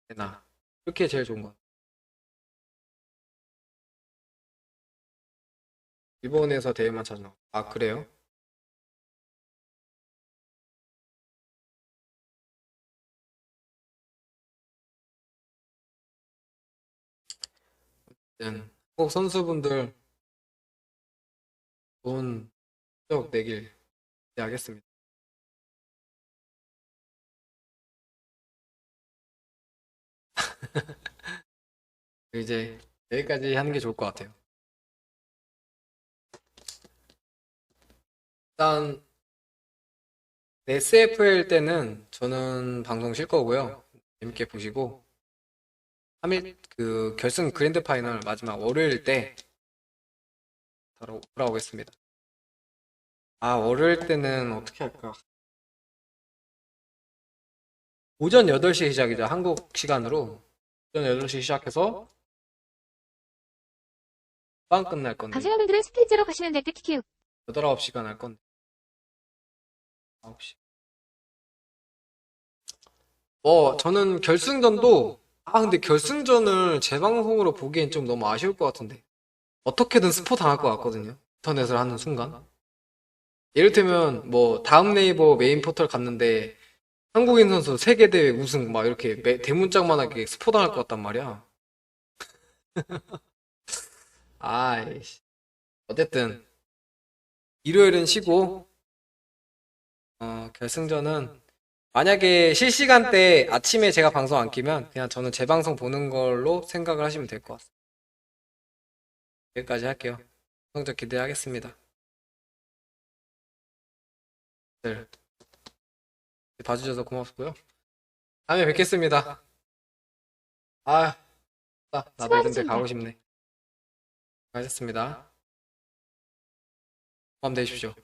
S2: 레나 이렇게 제일 좋은 것 같아요. 일본에서 대회만 찾나? 아, 그래요? 꼭 선수분들 좋은 성적 내길 기대하겠습니다. 이제 여기까지 하는 게 좋을 것 같아요. 일단 SFL 때는 저는 방송 쉴 거고요. 재밌게 보시고 3일 그 결승 그랜드 파이널 마지막 월요일 때 돌아오겠습니다. 아, 월요일 때는 어떻게 할까? 오전 8시 시작이죠. 한국 시간으로 오전 8시 시작해서 빵 끝날 건데
S14: 방송분들은 스테이지로 가시면 될 듯. 큐.
S2: 8, 9시간 할 건데 9시. 저는 결승전도 근데 결승전을 재방송으로 보기엔 좀 너무 아쉬울 것 같은데 어떻게든 스포 당할 것 같거든요. 인터넷을 하는 순간 예를테면 뭐 다음 네이버 메인 포털 갔는데 한국인 선수 세계대회 우승 막 이렇게 대문짝만하게 스포 당할 것 같단 말이야. 아이씨. 어쨌든 일요일은 쉬고 결승전은 만약에 실시간 때 아침에 제가 방송 안 키면 그냥 저는 재방송 보는 걸로 생각을 하시면 될 것 같습니다. 여기까지 할게요. 성적 기대하겠습니다. 네. 봐주셔서 고맙고요. 다음에 뵙겠습니다. 나도 이런 데 가고 싶네. 수고하셨습니다. 밤 되십시오.